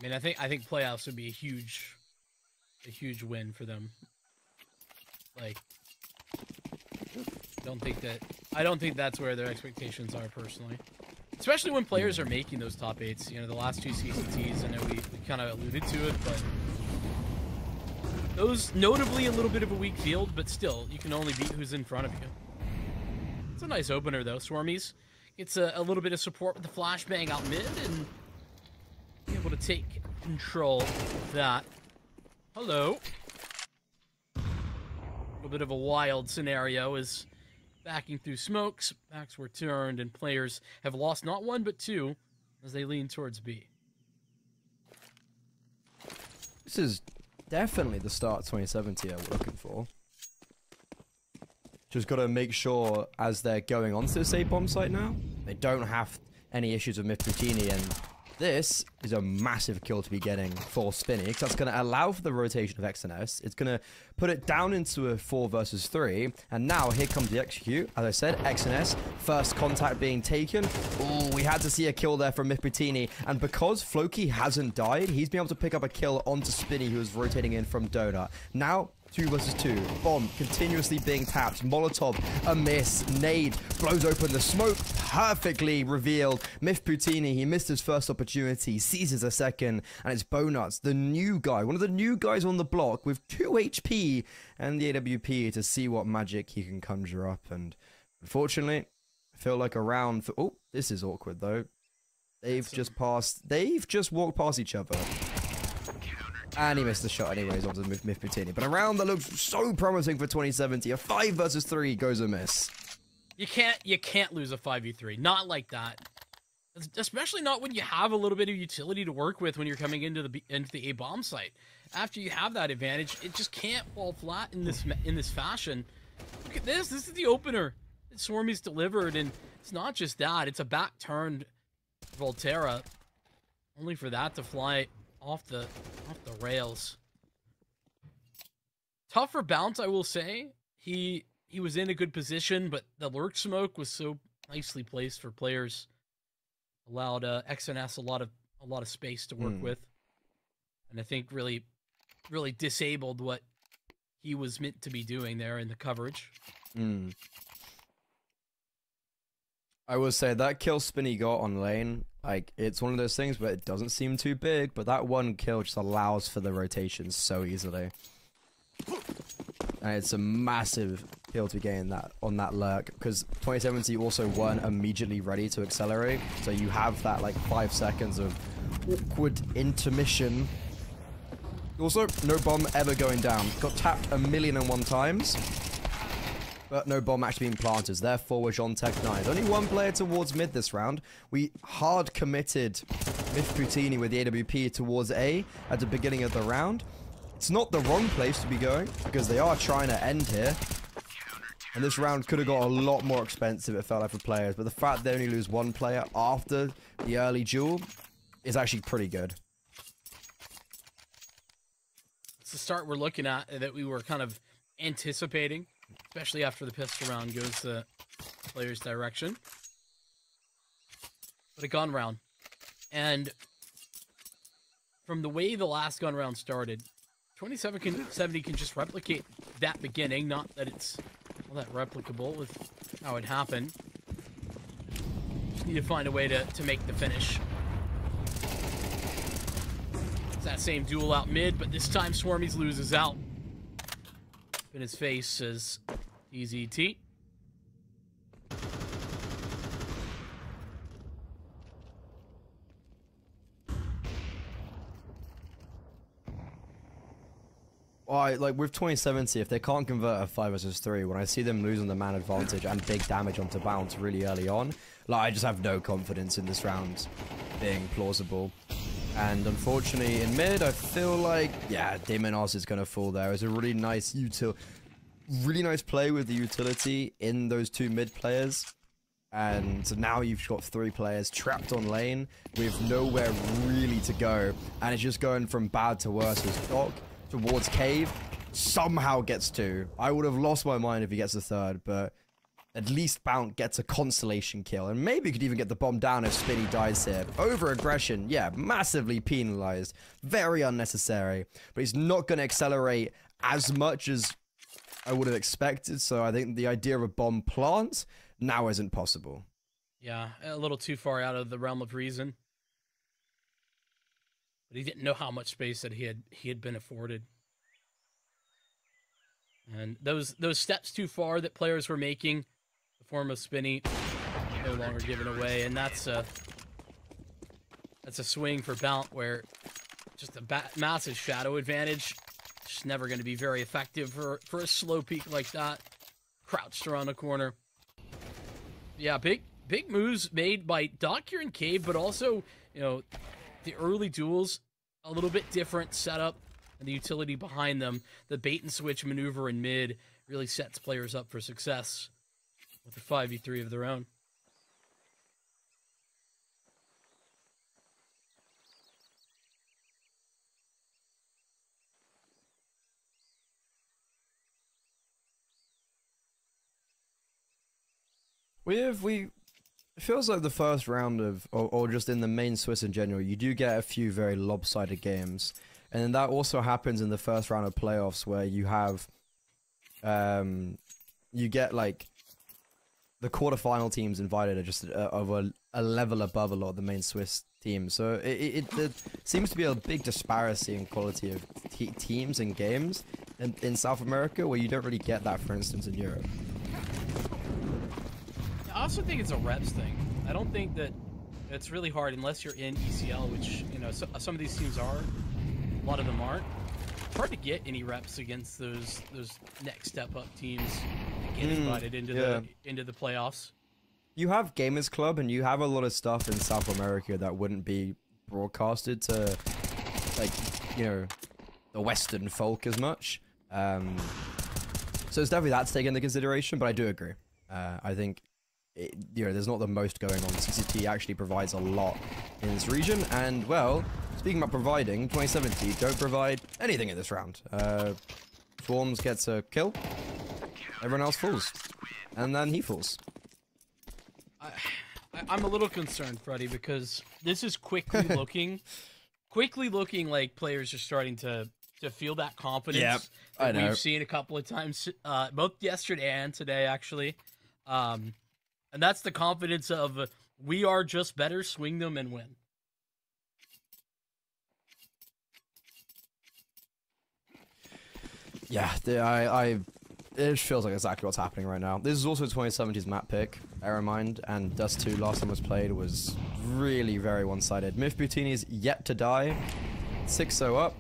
Speaker 8: I mean, I think playoffs would be a huge win for them. Like, I don't think that's where their expectations are personally. Especially when players are making those top 8s. You know, the last 2 CCTs, I know we kind of alluded to it, but those notably a little bit of a weak field, but still, you can only beat who's in front of you. It's a nice opener though, Swarmies. It's a little bit of support with the flashbang out mid and be able to take control of that. Hello. A little bit of a wild scenario is backing through smokes. Backs were turned and players have lost not 1 but 2 as they lean towards B.
Speaker 7: This is definitely the start 2070 we're looking for. just got to make sure as they're going onto this A bomb site now, they don't have any issues with Mifutini, and this is a massive kill to be getting for Spinny, because that's going to allow for the rotation of XNS. It's going to put it down into a 4 versus 3, and now here comes the execute. As I said, XNS, first contact being taken. Oh, we had to see a kill there from Mifutini, and because Floki hasn't died, he's been able to pick up a kill onto Spinny, who was rotating in from Donut. Now, 2 versus 2. Bomb continuously being tapped. Molotov, a miss. Nade blows open the smoke. Perfectly revealed. Mifutini, he missed his first opportunity. Seizes a second. And it's Bonuts, the new guy. One of the new guys on the block with 2 HP and the AWP to see what magic he can conjure up. And unfortunately, I feel like a round for... Oh, this is awkward though. They've just walked past each other. And he missed the shot anyways onto Mifutini. But a round that looks so promising for 2070. A 5 versus 3 goes amiss.
Speaker 8: You can't lose a 5v3. Not like that. Especially not when you have a little bit of utility to work with when you're coming into the A bomb site. After you have that advantage, it just can't fall flat in this fashion. Look at this. This is the opener that Swarmy's delivered, and it's not just that. It's a back turned Volterra, only for that to fly off the rails. Tough for Bounce, I will say. He was in a good position, but the lurk smoke was so nicely placed for players. Allowed XNS a lot of space to work with, and I think really disabled what he was meant to be doing there in the coverage.
Speaker 7: I will say that kill Spinny got on lane, like, it's one of those things where it doesn't seem too big, but that one kill just allows for the rotations so easily. And it's a massive kill to gain that on that lurk, because 2070 also weren't immediately ready to accelerate, so you have that like 5 seconds of awkward intermission. Also, no bomb ever going down. Got tapped 1,000,001 times, but no bomb actually being planted. Therefore, we're on Tech 9. Only one player towards mid this round. We hard committed Mifutini with the AWP towards A at the beginning of the round. It's not the wrong place to be going, because they are trying to end here. And this round could have got a lot more expensive, it felt like, for players. But the fact they only lose one player after the early duel is actually pretty good.
Speaker 8: It's the start we're looking at that we were kind of anticipating, especially after the pistol round goes the player's direction. But a gun round. And from the way the last gun round started, 2070 can just replicate that beginning. Not that it's all that replicable with how it happened. Just need to find a way to make the finish. It's that same duel out mid, but this time Swarmies loses out. In his face as EZT.
Speaker 7: Like with 2070, if they can't convert a 5 versus 3, when I see them losing the man advantage and big damage onto Bounce really early on, like, I just have no confidence in this round being plausible. And unfortunately, in mid, I feel like, yeah, Demonos is going to fall there. It's a really nice play with the utility in those 2 mid players. And so now you've got 3 players trapped on lane with nowhere really to go. And it's just going from bad to worse as Doc towards Cave somehow gets 2. I would have lost my mind if he gets a 3rd, but at least Bount gets a consolation kill. And maybe could even get the bomb down if Spinny dies here. Over-aggression, yeah, massively penalized. Very unnecessary. But he's not going to accelerate as much as I would have expected, so I think the idea of a bomb plant now isn't possible.
Speaker 8: Yeah, a little too far out of the realm of reason. But he didn't know how much space that he had been afforded. And those steps too far that players were making, the form of Spinny, no longer given away, and that's a swing for Bount where just a massive shadow advantage. Just never going to be very effective for a slow peek like that. Crouched around the corner. Yeah, big moves made by Doc here in Cave, but also, you know, the early duels, a little bit different setup and the utility behind them. The bait and switch maneuver in mid really sets players up for success with a 5v3 of their own.
Speaker 7: It feels like the first round of, or just in the main Swiss in general, you do get a few very lopsided games. And then that also happens in the first round of playoffs where you have, you get like, the quarterfinal teams invited are just of a level above a lot of the main Swiss teams. So there seems to be a big disparity in quality of teams and games in South America where you don't really get that, for instance, in Europe.
Speaker 8: I also think it's a reps thing. I don't think that it's really hard unless you're in ECL, which, you know, some of these teams are. A lot of them aren't. It's hard to get any reps against those next step up teams that get invited into the playoffs.
Speaker 7: You have Gamers Club and you have a lot of stuff in South America that wouldn't be broadcasted to, like, you know, the Western folk as much. So it's definitely that to take into consideration, but I do agree. I think you know, there's not the most going on. CCT actually provides a lot in this region, and well, speaking about providing, 2070 don't provide anything in this round. Swarms gets a kill, everyone else falls, and then he falls.
Speaker 8: I'm a little concerned, Freddie, because this is quickly looking like players are starting to feel that confidence.
Speaker 7: Yep, I know.
Speaker 8: We've seen a couple of times, both yesterday and today, actually. And that's the confidence of we are just better, swing them and win.
Speaker 7: Yeah, it feels like exactly what's happening right now. This is also 2070's map pick, bear in mind, and Dust 2 last time was played was really very one-sided. Myth Boutini's yet to die, 6-0 up,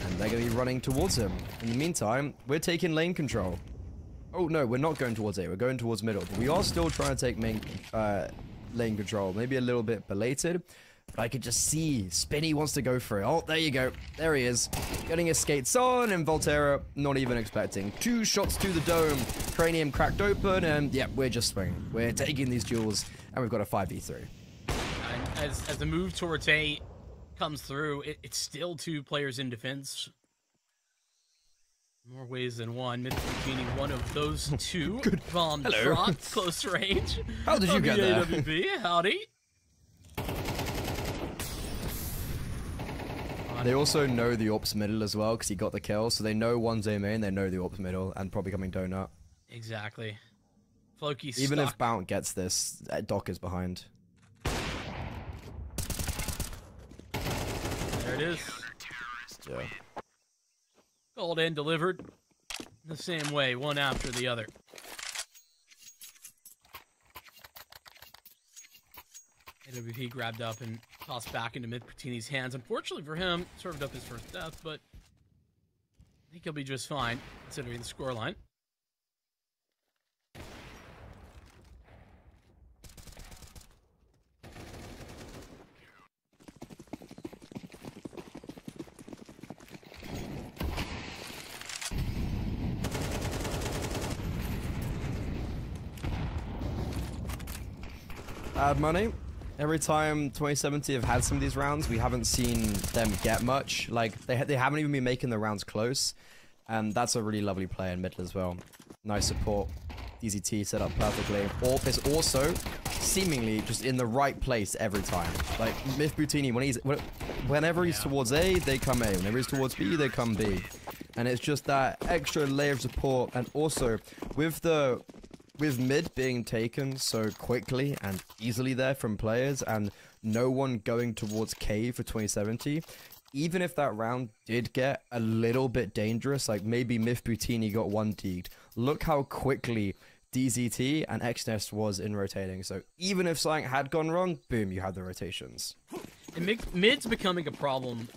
Speaker 7: and they're going to be running towards him. In the meantime, we're taking lane control. Oh no, we're not going towards A, we're going towards middle, but we are still trying to take main lane control, maybe a little bit belated. But I could just see Spinny wants to go for it. Oh, there you go. There he is. Getting his skates on, and Volterra not even expecting. 2 shots to the dome. Cranium cracked open, and yeah, we're just swinging. We're taking these duels, and we've got a 5v3.
Speaker 8: And as the move towards A comes through, it's still 2 players in defense. More ways than one. Mid-15, one of those 2.
Speaker 7: Good.
Speaker 8: Bomb
Speaker 7: Hello.
Speaker 8: dropped, close range.
Speaker 7: How did you get there?
Speaker 8: AWP, howdy.
Speaker 7: They also know the Ops middle as well, because he got the kill, so they know one's A main, they know the Ops middle, and probably coming donut.
Speaker 8: Exactly. Floki's
Speaker 7: Even
Speaker 8: stuck.
Speaker 7: if Bount gets this, Doc is behind.
Speaker 8: There it is.
Speaker 7: Yeah.
Speaker 8: Called and delivered the same way, one after the other. AWP grabbed up and tossed back into Mid-Pertini's hands. Unfortunately for him, served up his first death, but I think he'll be just fine, considering the scoreline.
Speaker 7: Add money. Every time 2070 have had some of these rounds, we haven't seen them get much. Like, they haven't even been making the rounds close. And that's a really lovely play in middle as well. Nice support. DZT set up perfectly. Orp is also seemingly just in the right place every time. Like, Myth Boutini, whenever he's towards A, they come A. Whenever he's towards B, they come B. And it's just that extra layer of support. And also, with mid being taken so quickly and easily there from players and no one going towards K for 2070, even if that round did get a little bit dangerous, like maybe Myth Boutini got 1-deed, look how quickly DZT and XNest was in rotating. So even if something had gone wrong, boom, you had the rotations.
Speaker 8: And mid's becoming a problem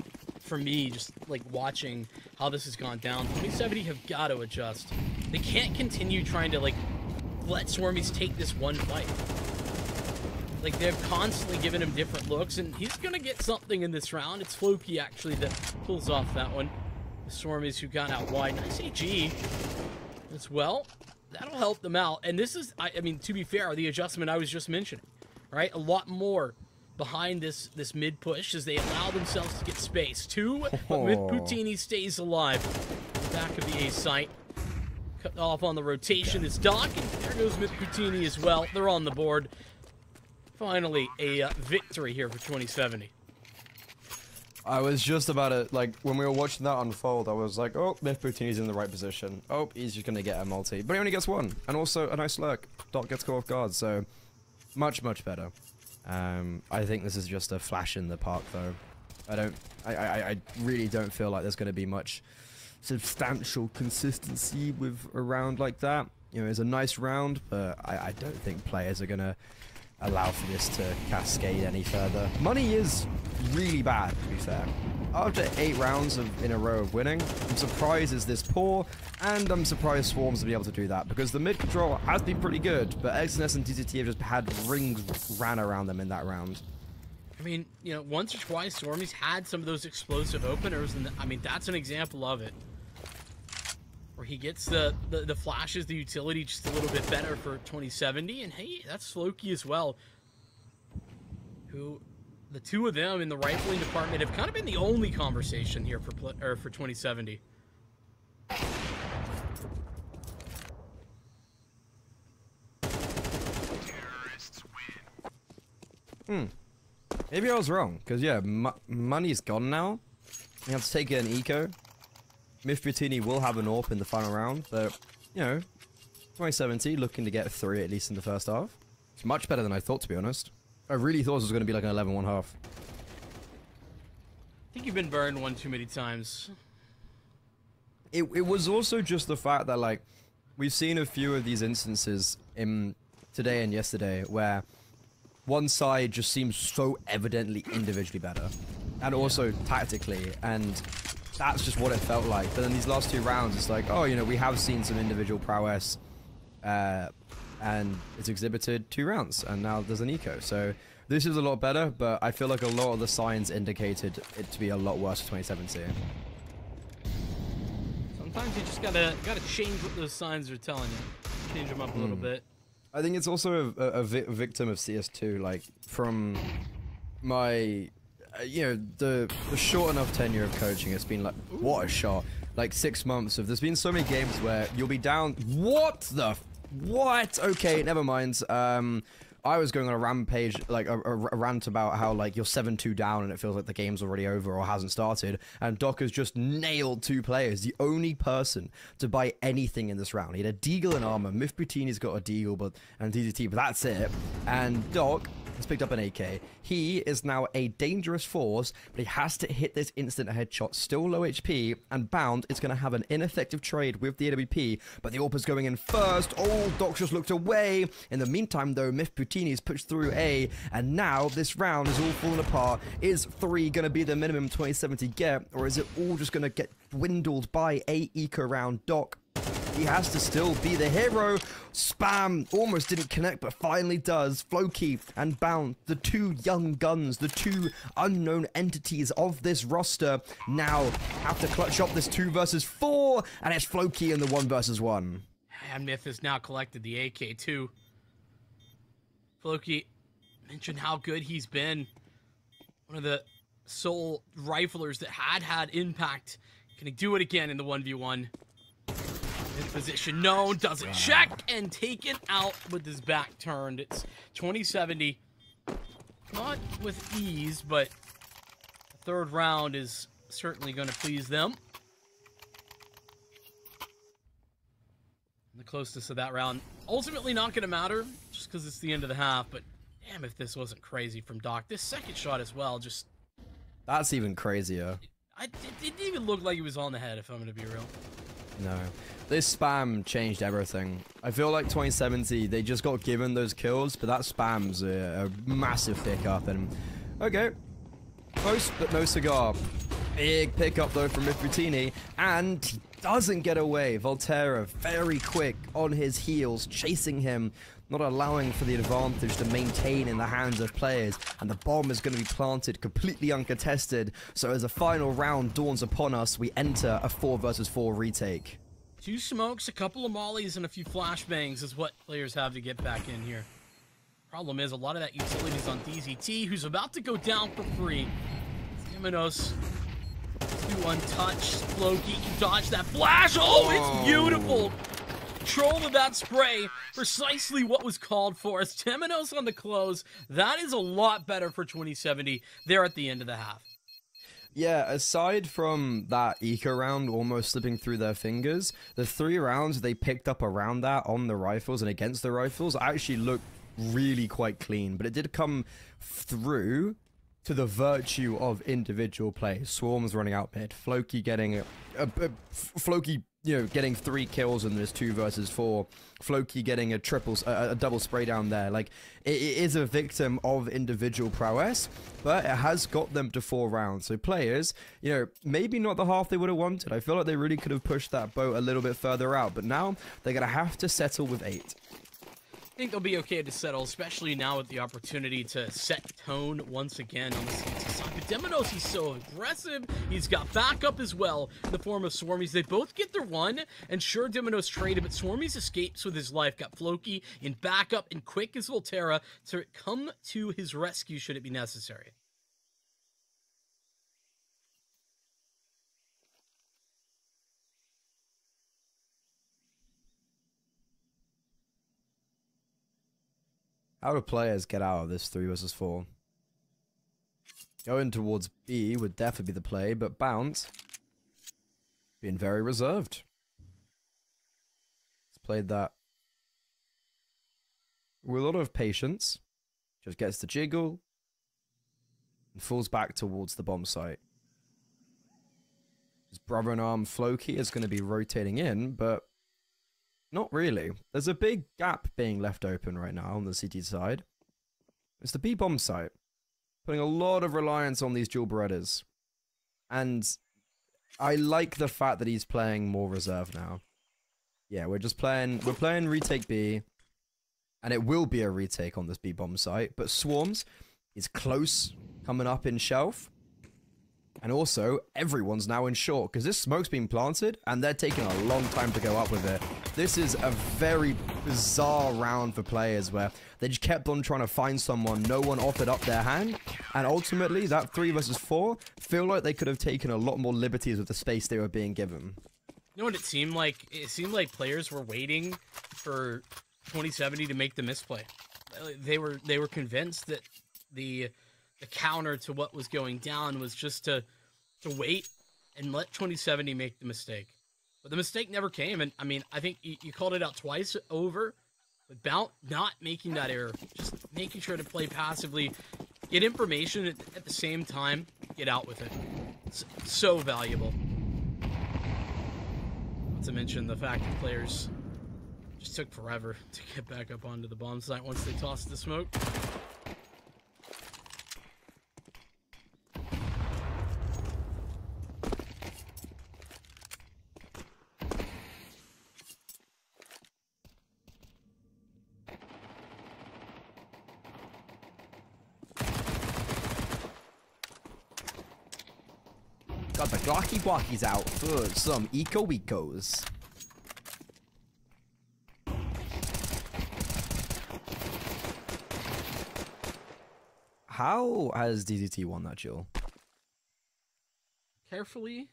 Speaker 8: for me, just like watching how this has gone down. 2070 have got to adjust. They can't continue trying to like let Swarmies take this one fight. Like, they've constantly given him different looks, and he's gonna get something in this round. It's Floki, actually, that pulls off that one. The Swarmies who got out wide. Nice AG. as well. That'll help them out. And this is, I mean, to be fair, the adjustment I was just mentioning, right? A lot more behind this mid push as they allow themselves to get space. Two, but Myth Poutini stays alive. Back of the A site. Cut off on the rotation. It's Doc, and there goes Myth Poutini as well. They're on the board. Finally, a victory here for 2070.
Speaker 7: I was just about to, like, when we were watching that unfold, I was like, oh, Myth Poutini's in the right position. Oh, he's just going to get a multi. But he only gets one. And also a nice lurk. Doc gets caught off guard, so much, much better. I think this is just a flash in the park, though. I really don't feel like there's going to be much substantial consistency with a round like that. You know, it's a nice round, but I don't think players are going to allow for this to cascade any further. Money is really bad, to be fair. After 8 rounds in a row of winning, I'm surprised it's this poor, and I'm surprised Swarms will be able to do that, because the mid control has been pretty good, but XNS and CCT have just had rings ran around them in that round.
Speaker 8: I mean, you know, once or twice, Stormy's had some of those explosive openers, and I mean, that's an example of it. Where he gets the flashes, the utility just a little bit better for 2070, and hey, that's Floki as well. Who, the two of them in the rifling department have kind of been the only conversation here for 2070.
Speaker 7: Maybe I was wrong, because yeah, money's gone now. You have to take an eco. Myth Poutini will have an AWP in the final round, but, you know, 2070 looking to get 3 at least in the first half. It's much better than I thought, to be honest. I really thought it was going to be like an 11-1 half.
Speaker 8: I think you've been burned one too many times.
Speaker 7: It was also just the fact that, like, we've seen a few of these instances in today and yesterday where one side just seems so evidently individually better, and also tactically, and that's just what it felt like. But then these last 2 rounds, it's like, oh, you know, we have seen some individual prowess, and it's exhibited 2 rounds, and now there's an eco. So this is a lot better, but I feel like a lot of the signs indicated it to be a lot worse for 2017.
Speaker 8: Sometimes you just gotta change what those signs are telling you. Change them up a little bit.
Speaker 7: I think it's also a victim of CS2, like, from my, you know, the short enough tenure of coaching. It's been like, what a shot. Like 6 months of, there's been so many games where you'll be down, what? Okay, never mind. I was going on a rampage, like a rant about how, like, you're 7-2 down and it feels like the game's already over or hasn't started, and Doc has just nailed 2 players, the only person to buy anything in this round. He had a deagle and armor. Myth Poutini's got a deagle and DDT, but that's it. And Doc has picked up an AK. He is now a dangerous force, but he has to hit this instant headshot, still low HP, and Bound is going to have an ineffective trade with the AWP, but the AWP is going in first. Oh, Doc just looked away. In the meantime, though, Myth Poutini's pushed through A, and now this round is all falling apart. Is 3 going to be the minimum 2070 get, or is it all just going to get dwindled by a eco round? Doc, he has to still be the hero. Spam almost didn't connect, but finally does. Floki and Bound, the 2 young guns, the 2 unknown entities of this roster, now have to clutch up this 2 versus 4, and it's Floki in the 1 versus 1.
Speaker 8: And Myth has now collected the AK too. Floki mentioned how good he's been. One of the sole riflers that had impact. Can he do it again in the 1v1? In position, no, doesn't check, and taken out with his back turned. It's 2070. Not with ease, but the 3rd round is certainly going to please them. The closeness of that round, ultimately not going to matter, just because it's the end of the half, but damn if this wasn't crazy from Doc. This second shot as well, just...
Speaker 7: That's even crazier.
Speaker 8: It didn't even look like he was on the head, if I'm going to be real.
Speaker 7: No. This spam changed everything. I feel like 2070, they just got given those kills, but that spam's a massive pickup, and... Okay. Close, but no cigar. Big pickup, though, from Myth Poutini, and he doesn't get away. Volterra, very quick, on his heels, chasing him, not allowing for the advantage to maintain in the hands of players, and the bomb is going to be planted completely uncontested. So as the final round dawns upon us, we enter a 4 versus 4 retake.
Speaker 8: 2 smokes, a couple of mollies, and a few flashbangs is what players have to get back in here. Problem is, a lot of that utility is on DZT, who's about to go down for free. Temenos, too untouched. Floki can dodge that flash. Oh, it's beautiful. Control of that spray, precisely what was called for. As Temenos on the close, that is a lot better for 2070 there at the end of the half.
Speaker 7: Yeah, aside from that eco round almost slipping through their fingers, the 3 rounds they picked up around that on the rifles and against the rifles actually looked really quite clean, but it did come through to the virtue of individual play. Swarms running out mid, Floki getting Floki, you know, getting 3 kills in this 2 versus 4, Floki getting a double spray down there. Like, it is a victim of individual prowess, but it has got them to 4 rounds. So players, you know, maybe not the half they would have wanted. I feel like they really could have pushed that boat a little bit further out, but now they're gonna have to settle with 8.
Speaker 8: I think they'll be okay to settle, especially now with the opportunity to set tone once again on the CT side. But Temenos, he's so aggressive. He's got backup as well in the form of Swarmies. They both get their 1, and sure, Temenos traded, but Swarmies escapes with his life. Got Floki in backup and quick as Volterra to come to his rescue should it be necessary.
Speaker 7: How do players get out of this 3 versus 4? Going towards B would definitely be the play, but Bounce being very reserved. He's played that with a lot of patience. Just gets the jiggle and falls back towards the bomb site. His brother-in-arm Floki is going to be rotating in, but not really. There's a big gap being left open right now on the CT side. It's the B bomb site. Putting a lot of reliance on these dual Berettas. And I like the fact that he's playing more reserve now. Yeah, we're playing retake B. And it will be a retake on this B bomb site. But Swarms is close coming up in shelf. And also, everyone's now in short, because this smoke's been planted, and they're taking a long time to go up with it. This is a very bizarre round for players, where they just kept on trying to find someone, no one offered up their hand, and ultimately, that 3 versus 4, feel like they could have taken a lot more liberties with the space they were being given.
Speaker 8: You know what it seemed like? It seemed like players were waiting for 2070 to make the misplay. They were convinced that the counter to what was going down was just to wait and let 2070 make the mistake. But the mistake never came, and I mean, I think you called it out twice over, but Bount not making that error, just making sure to play passively, get information at the same time, get out with it. It's so valuable. Not to mention the fact that players just took forever to get back up onto the bomb site once they tossed the smoke.
Speaker 7: Got the Glocky Blockies out for some Eco-Ecos. How has DZT won that duel?
Speaker 8: Carefully?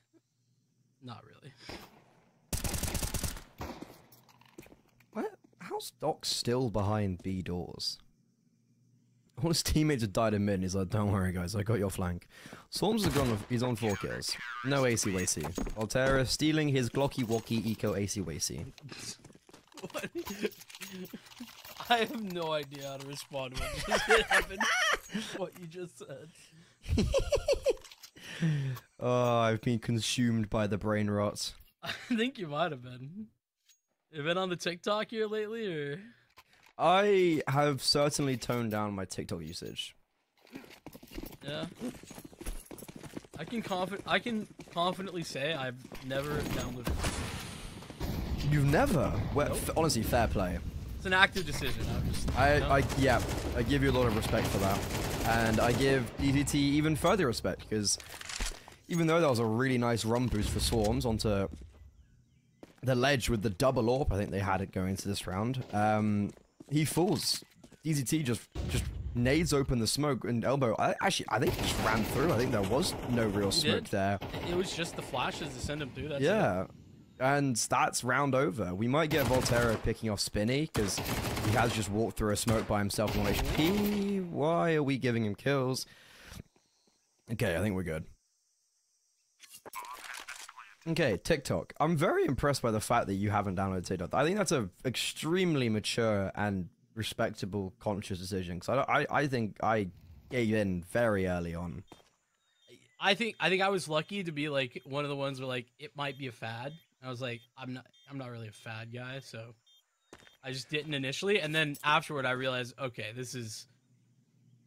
Speaker 8: Not really.
Speaker 7: What? How's Doc still behind B doors? All his teammates had died in mid, and he's like, don't worry guys, I got your flank. Swarms has gone, he's on 4 kills. No AC Wacy. Volterra stealing his Glocky Walkie Eco AC Wacy.
Speaker 8: What? I have no idea how to respond to what just happened. What you just said.
Speaker 7: Oh, I've been consumed by the brain rot.
Speaker 8: I think you might have been. You been on the TikTok here lately, or?
Speaker 7: I have certainly toned down my TikTok usage.
Speaker 8: Yeah. I can confidently say I've never downloaded it.
Speaker 7: You've never? Well,
Speaker 8: Nope.
Speaker 7: honestly, fair play.
Speaker 8: It's an active decision.
Speaker 7: Yeah, I give you a lot of respect for that. And I give DDT even further respect, because even though that was a really nice run boost for Swarms onto the ledge with the double AWP. I think they had it going into this round. He falls. DZT just nades open the smoke and elbow. I think he just ran through. I think there was no real smoke there.
Speaker 8: It was just the flashes to send him through. That's
Speaker 7: Yeah.
Speaker 8: it.
Speaker 7: And that's round over. We might get Volterra picking off Spinny because he has just walked through a smoke by himself on 1 HP. Why are we giving him kills? Okay, I think we're good. Okay, TikTok. I'm very impressed by the fact that you haven't downloaded TikTok. I think that's an extremely mature and respectable, conscious decision. Because I think I gave in very early on.
Speaker 8: I think I was lucky to be like one of the ones where like it might be a fad. I was like, I'm not really a fad guy, so I just didn't initially. And then afterward, I realized, okay,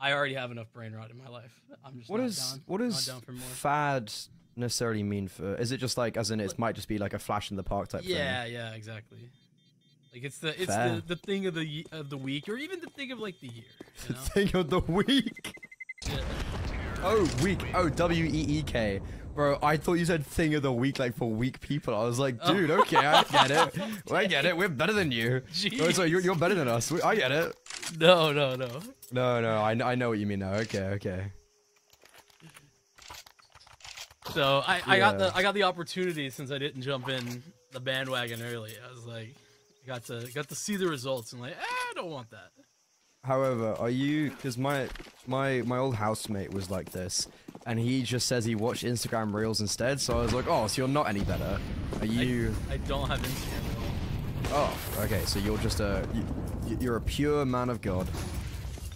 Speaker 8: I already have enough brain rot in my life. I'm just
Speaker 7: What does
Speaker 8: down for more.
Speaker 7: fad necessarily mean for? Is it just like, as in it might just be like a flash in the park type thing?
Speaker 8: Yeah, exactly. Like it's the thing of the week, or even the thing of like the year. You know?
Speaker 7: Thing of the week.
Speaker 8: Yeah.
Speaker 7: Oh, week. Oh, WEEK. Bro, I thought you said thing of the week, like for weak people. I was like, dude, okay, I get it. I get it. We're better than you.
Speaker 8: Jeez.
Speaker 7: Oh, so you're better than us. I get it.
Speaker 8: No.
Speaker 7: No, I know what you mean now. Okay.
Speaker 8: So I got the opportunity since I didn't jump in the bandwagon early. I was like, got to see the results and like, I don't want that.
Speaker 7: However, are you? Because my old housemate was like this, and he just says he watched Instagram Reels instead. So I was like, oh, so you're not any better. Are you?
Speaker 8: I don't have Instagram at all.
Speaker 7: Oh, okay. So you're just you're a pure man of God.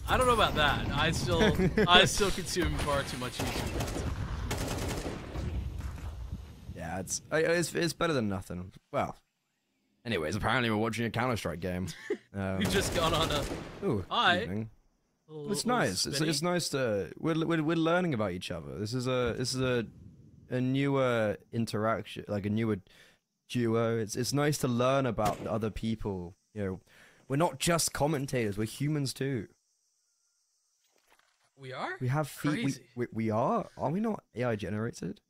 Speaker 8: I don't know about that. I still consume far too much YouTube content.
Speaker 7: Yeah, it's better than nothing. Well, anyways, apparently we're watching a Counter-Strike game.
Speaker 8: We just got on a.
Speaker 7: Ooh,
Speaker 8: Hi.
Speaker 7: evening.
Speaker 8: Little,
Speaker 7: It's nice. It's nice to we're learning about each other. This is a newer interaction, like a newer duo. It's nice to learn about other people. You know, we're not just commentators. We're humans too.
Speaker 8: We are.
Speaker 7: We have feet.
Speaker 8: Crazy.
Speaker 7: We are. Are we not AI generated?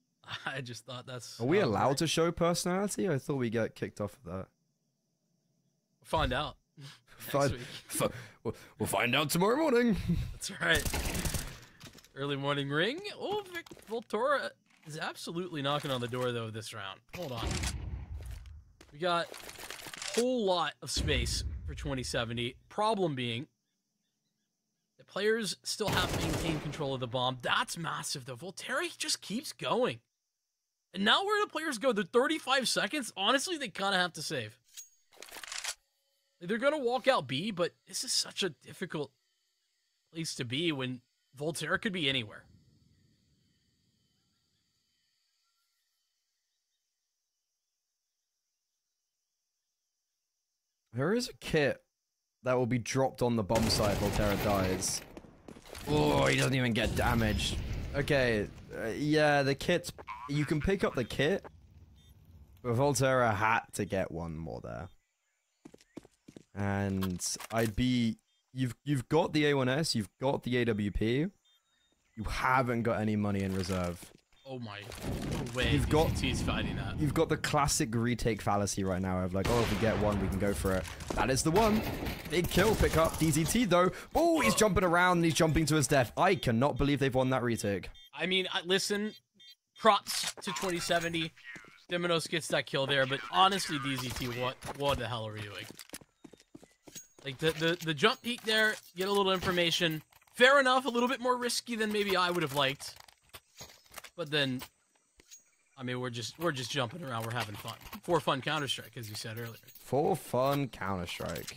Speaker 8: I just thought that's.
Speaker 7: Are we allowed to show personality? I thought we get kicked off of that.
Speaker 8: Find out.
Speaker 7: Find, we'll find out tomorrow morning.
Speaker 8: That's right. Early morning ring. Oh, Volterra is absolutely knocking on the door though this round. Hold on. We got a whole lot of space for 2070. Problem being, the players still have maintained control of the bomb. That's massive though. Volterra just keeps going. And now where the players go, they're 35 seconds. Honestly, they kind of have to save. They're going to walk out B, but this is such a difficult place to be when Volterra could be anywhere.
Speaker 7: There is a kit that will be dropped on the bomb site if Volterra dies. Oh, he doesn't even get damaged. Okay, yeah, the kit's... You can pick up the kit, but Volterra had to get one more there. And I'd be... You've got the A1S, you've got the AWP. You haven't got any money in reserve.
Speaker 8: Oh my way,
Speaker 7: You've got
Speaker 8: he's fighting that.
Speaker 7: You've got the classic retake fallacy right now of like, oh, if we get one, we can go for it. That is the one. Big kill pick up. DZT though. Oh, he's jumping around and he's jumping to his death. I cannot believe they've won that retake.
Speaker 8: I mean, listen, props to 2070. Diminos gets that kill there, but honestly, DZT, what the hell are we doing? Like the jump peek there, get a little information. Fair enough, a little bit more risky than maybe I would have liked. But then, I mean, we're just jumping around. We're having fun. For fun Counter-Strike, as you said earlier.
Speaker 7: For fun Counter-Strike.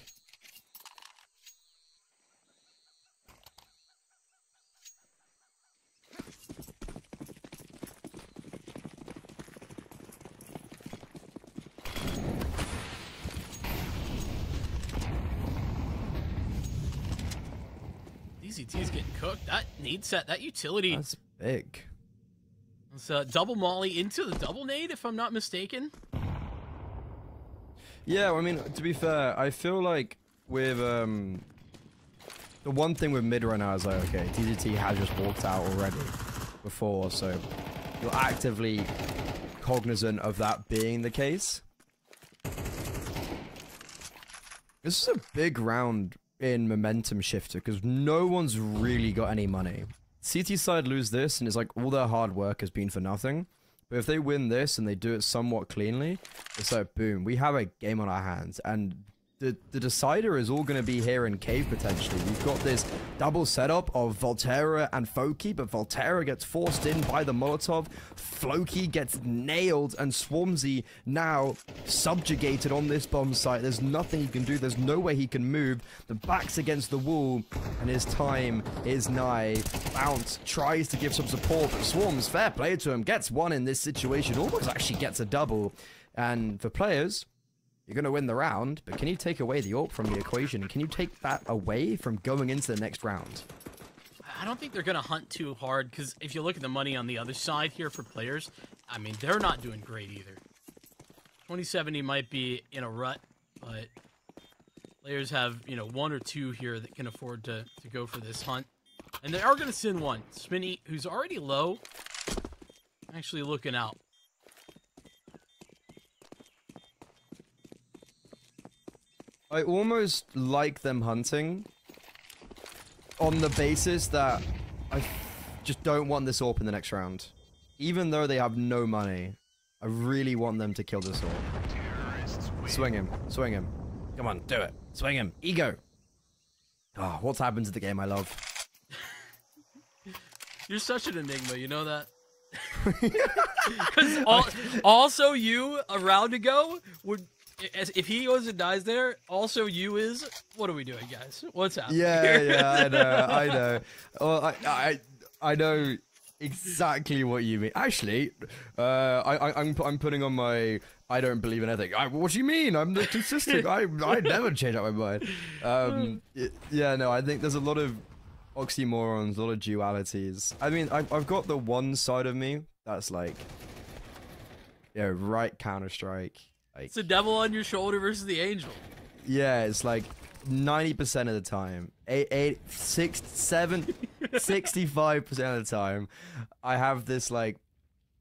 Speaker 8: DZT's getting cooked. That need set, that utility.
Speaker 7: That's big.
Speaker 8: It's a double molly into the double nade, if I'm not mistaken.
Speaker 7: Yeah, I mean, to be fair, I feel like with, the one thing with mid right now is like, okay, DZT has just walked out already before, so you're actively cognizant of that being the case. This is a big round in momentum shifter because no one's really got any money. CT side lose this and it's like all their hard work has been for nothing. But if they win this and they do it somewhat cleanly, it's like boom, we have a game on our hands. And the decider is all going to be here in cave potentially. We've got this double setup of Volterra and Foki, but Volterra gets forced in by the Molotov. Floki gets nailed, and Swarmzy now subjugated on this bomb site. There's nothing he can do. There's no way he can move. The back's against the wall, and his time is nigh. Bounce tries to give some support, but Swarms, fair play to him, gets one in this situation. Almost actually gets a double. And for players, you're going to win the round, but can you take away the AWP from the equation? And can you take that away from going into the next round?
Speaker 8: I don't think they're going to hunt too hard, because if you look at the money on the other side here for players, I mean, they're not doing great either. 2070 might be in a rut, but players have, you know, one or two here that can afford to go for this hunt. And they are going to send one. Spinny, who's already low, actually looking out.
Speaker 7: I almost like them hunting on the basis that I just don't want this AWP in the next round. Even though they have no money, I really want them to kill this AWP. Swing him. Swing him. Come on, do it. Swing him. Ego. Oh, what's happened to the game I love?
Speaker 8: You're such an enigma, you know that? Because also you, a round ago, would... If he goes and dies there, also you is... What are we doing, guys? What's happening?
Speaker 7: Yeah, I know. Well, I know exactly what you mean. Actually, I'm putting on my I don't believe in anything. What do you mean? I'm consistent. I never change out my mind. Yeah, no, I think there's a lot of oxymorons, a lot of dualities. I mean, I've got the one side of me that's like, yeah, right Counter-Strike. Like,
Speaker 8: it's the devil on your shoulder versus the angel.
Speaker 7: Yeah, it's like 90% of the time, 65% of the time, I have this like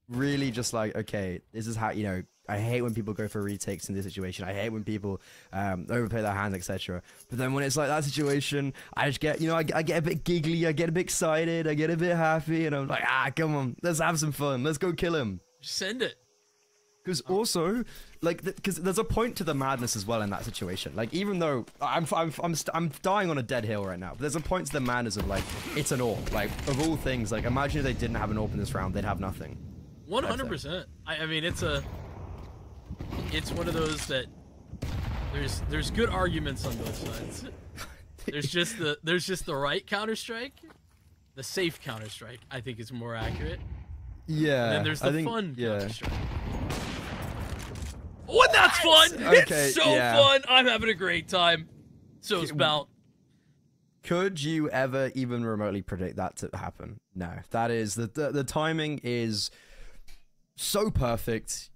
Speaker 7: really just like, okay, this is how, you know, I hate when people go for retakes in this situation. I hate when people overplay their hands, etc. But then when it's like that situation, I just get, you know, I get a bit giggly, I get a bit excited, I get a bit happy, and I'm like, come on, let's have some fun, let's go kill him.
Speaker 8: Just send it.
Speaker 7: Because also, like, because there's a point to the madness as well in that situation. Like, even though I'm dying on a dead hill right now, but there's a point to the madness of like, it's an AWP. Like, of all things, like, imagine if they didn't have an AWP in this round, they'd have nothing.
Speaker 8: 100%. I mean, it's one of those that there's good arguments on both sides. There's just the right Counter-Strike, the safe Counter-Strike, I think is more accurate.
Speaker 7: Yeah.
Speaker 8: And then there's the fun
Speaker 7: yeah.
Speaker 8: Counter-Strike. Oh, and that's fun!
Speaker 7: Okay,
Speaker 8: it's so fun! I'm having a great time. So's Bout.
Speaker 7: Could you ever even remotely predict that to happen? No. That is, the timing is so perfect,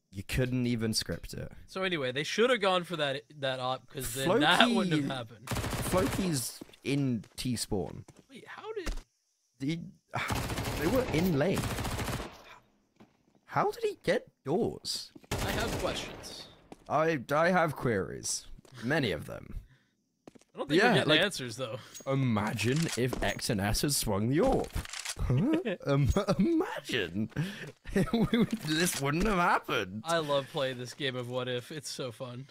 Speaker 7: you couldn't even script it.
Speaker 8: So anyway, they should have gone for that op, because then that wouldn't have happened.
Speaker 7: Floki's in T-spawn.
Speaker 8: Wait, how did...
Speaker 7: They were in lane. How did he get doors?
Speaker 8: I have questions.
Speaker 7: I have queries. Many of them.
Speaker 8: I don't think we're getting answers, though.
Speaker 7: Imagine if X and S had swung the AWP. Huh? Imagine. This wouldn't have happened.
Speaker 8: I love playing this game of What If. It's so fun.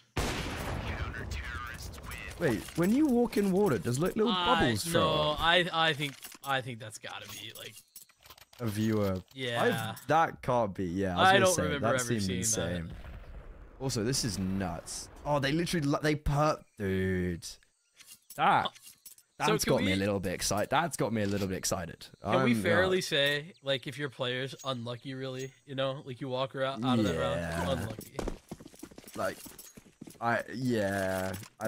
Speaker 7: Wait, when you walk in water, does little bubbles throw up?
Speaker 8: I think that's gotta be like
Speaker 7: a viewer.
Speaker 8: Yeah.
Speaker 7: That can't be. Yeah,
Speaker 8: I don't remember ever
Speaker 7: seemed
Speaker 8: seeing
Speaker 7: insane.
Speaker 8: that.
Speaker 7: Also, this is nuts. Oh, they literally dude. That's got me a little bit excited. That's got me a little bit excited.
Speaker 8: Can we fairly say, like, if your player's unlucky, really, you know, like you walk around out of that round, unlucky.
Speaker 7: Like, I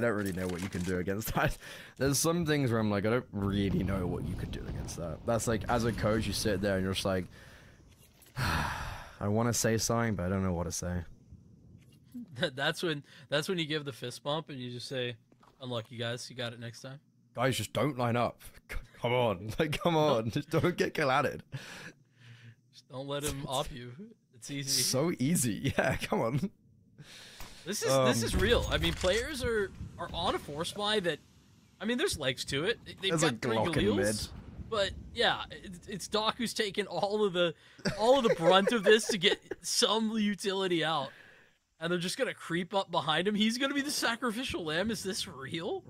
Speaker 7: don't really know what you can do against that. There's some things where I'm like, I don't really know what you could do against that. That's like, as a coach, you sit there and you're just like, I want to say something, but I don't know what to say.
Speaker 8: That's when you give the fist bump and you just say, unlucky guys, you got it next time.
Speaker 7: Guys, just don't line up. Come on, like, come on, just don't get collided.
Speaker 8: Just don't let him op you. It's easy.
Speaker 7: So easy, yeah. Come on.
Speaker 8: This is real. I mean, players are on a force buy that. I mean, there's legs to it. They've
Speaker 7: There's
Speaker 8: got
Speaker 7: a
Speaker 8: 3
Speaker 7: Glock in
Speaker 8: Galils,
Speaker 7: mid.
Speaker 8: but yeah, it's Doc who's taken all of the brunt of this to get some utility out, and they're just gonna creep up behind him. He's gonna be the sacrificial lamb. Is this real?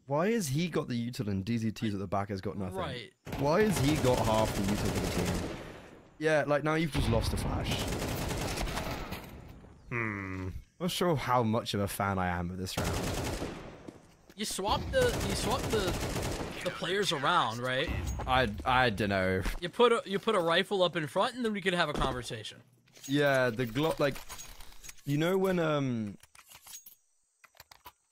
Speaker 7: Why has he got the util and DZTs at the back has got nothing?
Speaker 8: Right.
Speaker 7: Why has he got half the util of the team? Yeah, like now you've just lost a flash. Not sure how much of a fan I am of this round.
Speaker 8: You swap the players around, right?
Speaker 7: I don't know.
Speaker 8: You put a rifle up in front, and then we could have a conversation.
Speaker 7: Yeah, the Glock, like, you know when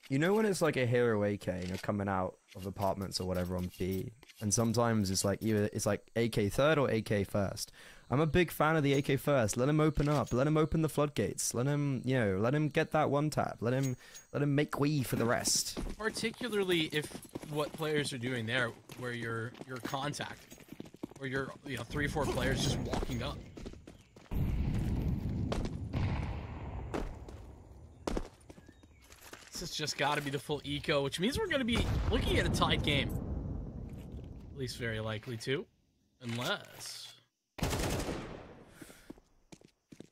Speaker 7: it's like a hero AK, you know, coming out of apartments or whatever on B, and sometimes it's like either it's like AK third or AK first. I'm a big fan of the AK first. Let him open up. Let him open the floodgates. Let him, you know, let him get that one tap. Let him make way for the rest.
Speaker 8: Particularly if what players are doing there, where you're contact, where you're 3 or 4 players just walking up. This has just got to be the full eco, which means we're going to be looking at a tied game. At least very likely to, unless.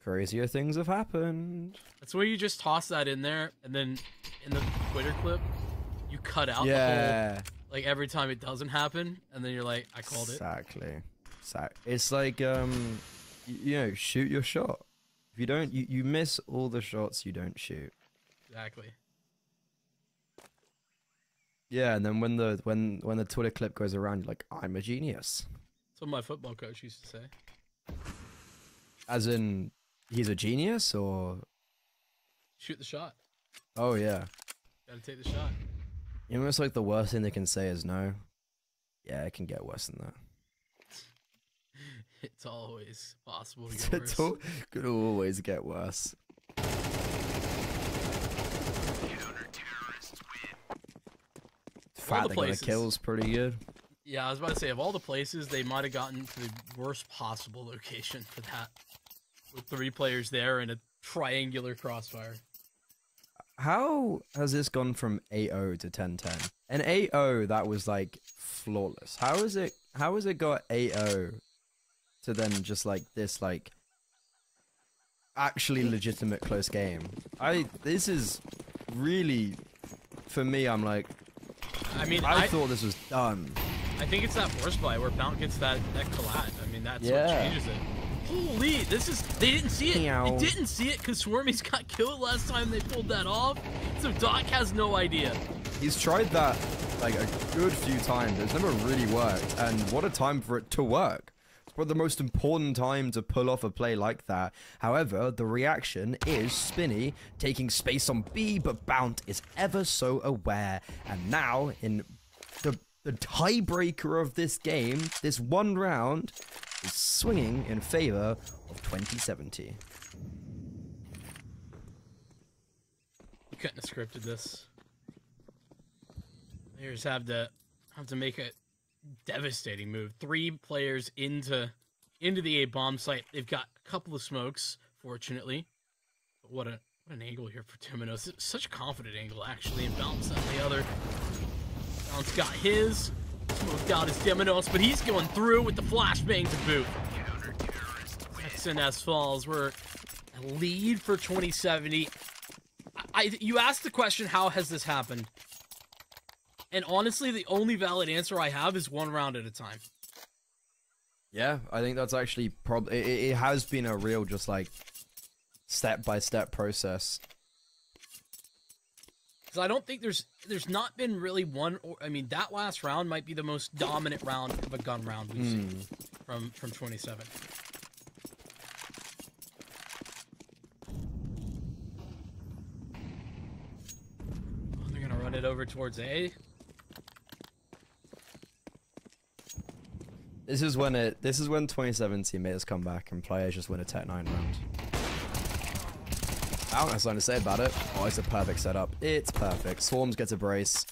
Speaker 7: Crazier things have happened.
Speaker 8: That's where you just toss that in there, and then in the Twitter clip, you cut out the whole, like every time it doesn't happen, and then you're like, I called it.
Speaker 7: Exactly. It's like, you know, shoot your shot. If you don't, you miss all the shots you don't shoot.
Speaker 8: Exactly.
Speaker 7: Yeah, and then when the Twitter clip goes around, you're like, I'm a genius.
Speaker 8: That's what my football coach used to say.
Speaker 7: As in, he's a genius, or?
Speaker 8: Shoot the shot.
Speaker 7: Oh, yeah.
Speaker 8: Gotta take the shot.
Speaker 7: You know, it's like the worst thing they can say is no. Yeah, it can get worse than that.
Speaker 8: It's always possible to get worse.
Speaker 7: It could always get worse. Fact they got a kill's pretty good.
Speaker 8: Yeah, I was about to say, of all the places, they might have gotten to the worst possible location for that. With 3 players there and a triangular crossfire.
Speaker 7: How has this gone from 8-0 to 10-10? An 8-0 that was like flawless. How has it got 8-0 to then just like this like actually legitimate close game? This is really, for me, I'm like,
Speaker 8: I mean,
Speaker 7: I thought this was done.
Speaker 8: I think it's that force buy where Bount gets that collide. I mean, that's what changes it. Holy, they didn't see it.
Speaker 7: Meow.
Speaker 8: They didn't see it because Swarmies got killed last time they pulled that off. So Doc has no idea.
Speaker 7: He's tried that like a good few times. It's never really worked. And what a time for it to work. It's one of the most important time to pull off a play like that. However, the reaction is Spinny taking space on B, but Bount is ever so aware. And now, in the tiebreaker of this game, this one round, is swinging in favor of 2070.
Speaker 8: You couldn't have scripted this. Players have to make a devastating move. 3 players into the A bomb site. They've got a couple of smokes, fortunately. But what an angle here for Timonos. Such a confident angle, actually, and Bounce on the other. Bounce got his. Smoked out his Timonos, but he's going through with the flashbang to boot. SNS falls. We're a lead for 2070. You asked the question, how has this happened? And honestly, the only valid answer I have is 1 round at a time.
Speaker 7: Yeah, I think that's actually probably it has been a real just like step-by-step process.
Speaker 8: Because I don't think there's not been really one. I mean, that last round might be the most dominant round of a gun round we've seen from 27. Oh, they're gonna run it over towards A.
Speaker 7: This is when 2017 made us come back and players just win a Tech 9 round. I don't have something to say about it. Oh, it's a perfect setup. It's perfect. Swarms gets a brace.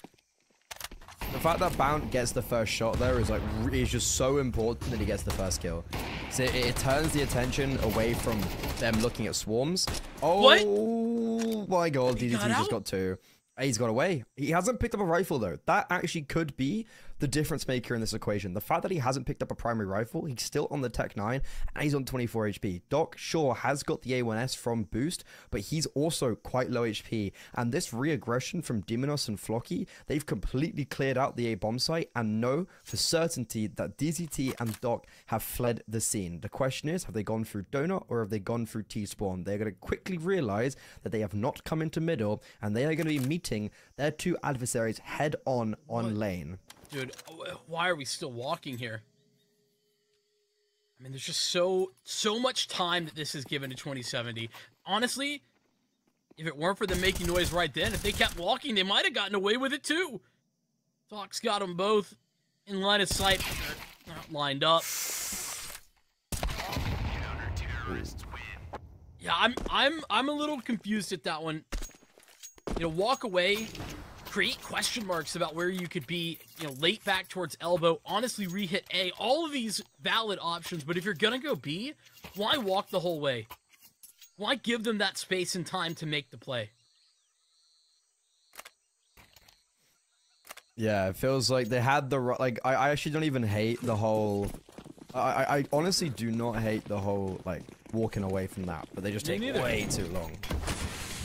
Speaker 7: The fact that Bount gets the first shot there is like is just so important that he gets the first kill. So it turns the attention away from them looking at swarms. Oh
Speaker 8: What?
Speaker 7: my god,
Speaker 8: He
Speaker 7: DDT
Speaker 8: got
Speaker 7: just
Speaker 8: out?
Speaker 7: got 2. He's got away. He hasn't picked up a rifle, though. That actually could be the difference maker in this equation. The fact that he hasn't picked up a primary rifle, he's still on the Tech 9, and he's on 24 HP. Doc, sure, has got the A1S from Boost, but he's also quite low HP. And this re-aggression from Demonos and Flocky, they've completely cleared out the A bomb site and know for certainty that DZT and Doc have fled the scene. The question is, have they gone through Donut or have they gone through T-Spawn? They're going to quickly realize that they have not come into middle, and they are going to be meeting their 2 adversaries head on lane.
Speaker 8: Dude, why are we still walking here? I mean, there's just so much time that this is given to 2070. Honestly, if it weren't for them making noise right then, if they kept walking, they might have gotten away with it too. Doc's got them both in line of sight. They're not lined up. Yeah, I'm a little confused at that one. You know, walk away, create question marks about where you could be, you know, late back towards elbow, honestly re-hit A, all of these valid options, but if you're gonna go B, why walk the whole way? Why give them that space and time to make the play?
Speaker 7: Yeah, it feels like they had the like. I actually don't even hate the whole. I honestly do not hate the whole like walking away from that, but they just take way too long.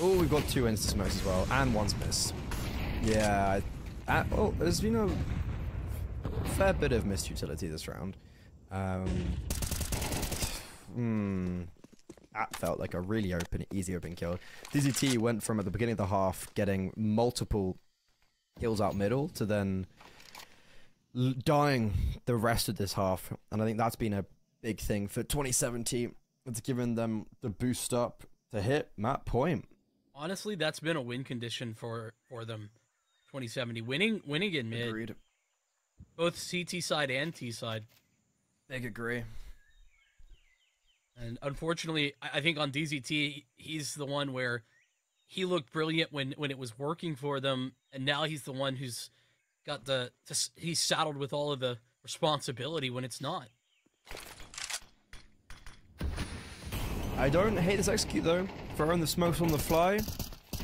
Speaker 7: Oh, we've got 2 insta smokes as well, and 1's missed. Yeah, well, there's been a fair bit of missed utility this round. That felt like a really easy open kill. DZT went from at the beginning of the half getting multiple kills out middle to then dying the rest of this half, and I think that's been a big thing for 2017. It's given them the boost up to hit map point.
Speaker 8: Honestly, that's been a win condition for them. 2070 winning in mid.
Speaker 7: Agreed.
Speaker 8: Both CT side and T side.
Speaker 7: Big agree.
Speaker 8: And unfortunately, I think on DZT, he's the one where he looked brilliant when it was working for them, and now he's the one who's got he's saddled with all of the responsibility when it's not.
Speaker 7: I don't hate this execute though. Throwing the smokes on the fly.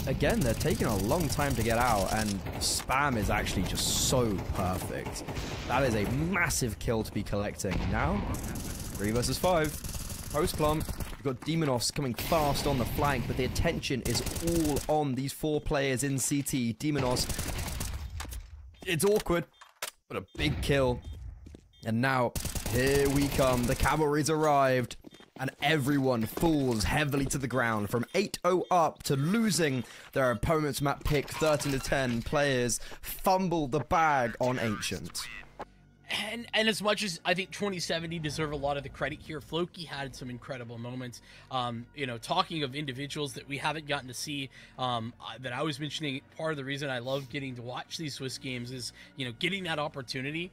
Speaker 7: Again, they're taking a long time to get out, and spam is actually just so perfect. That is a massive kill to be collecting. Now, 3 versus 5. Post clump. We've got Demonos coming fast on the flank, but the attention is all on these 4 players in CT. Demonos. It's awkward, but a big kill. And now, here we come. The cavalry's arrived. And everyone falls heavily to the ground from 8-0 up to losing their opponent's map pick 13-10. Players fumble the bag on Ancient.
Speaker 8: And as much as I think 2070 deserve a lot of the credit here, Floki had some incredible moments. You know, talking of individuals that we haven't gotten to see, that I was mentioning, part of the reason I love getting to watch these Swiss games is, you know, getting that opportunity.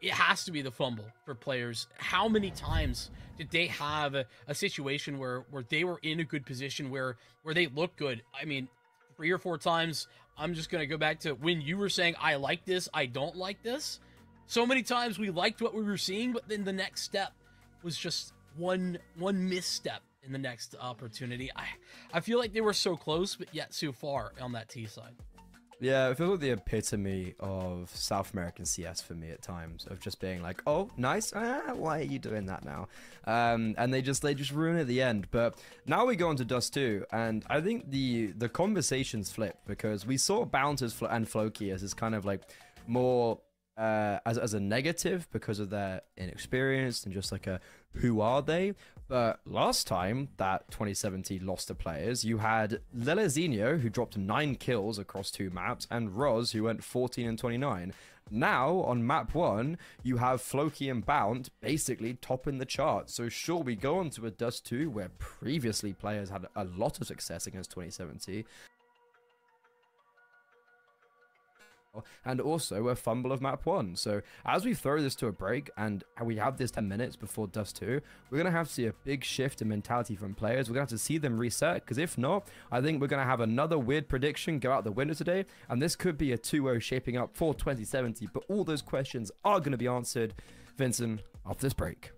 Speaker 8: It has to be the fumble for players. How many times did they have a situation where they were in a good position, where they looked good? I mean, 3 or 4 times. I'm just going to go back to when you were saying, I like this, I don't like this. So many times we liked what we were seeing, but then the next step was just one misstep in the next opportunity. I feel like they were so close, but yet so far on that T side.
Speaker 7: Yeah, it feels like the epitome of South American CS for me at times, of just being like, oh, nice, why are you doing that now? And they just ruin it at the end. But now we go on to Dust 2, and I think the conversations flip, because we saw Bounters and Floki as this kind of like more as a negative because of their inexperience and just like a who are they. But last time that 2017 lost to players, you had Lelezinho, who dropped 9 kills across 2 maps, and Roz, who went 14 and 29. Now, on map 1, you have Floki and Bount basically topping the chart. So sure, we go on to a Dust 2, where previously players had a lot of success against 2017. And also a fumble of map 1. So as we throw this to a break and we have this 10 minutes before Dust 2, we're going to have to see a big shift in mentality from players. We're going to have to see them reset, because if not, I think we're going to have another weird prediction go out the window today, and this could be a 2-0 shaping up for 2070. But all those questions are going to be answered, Vincent, after this break.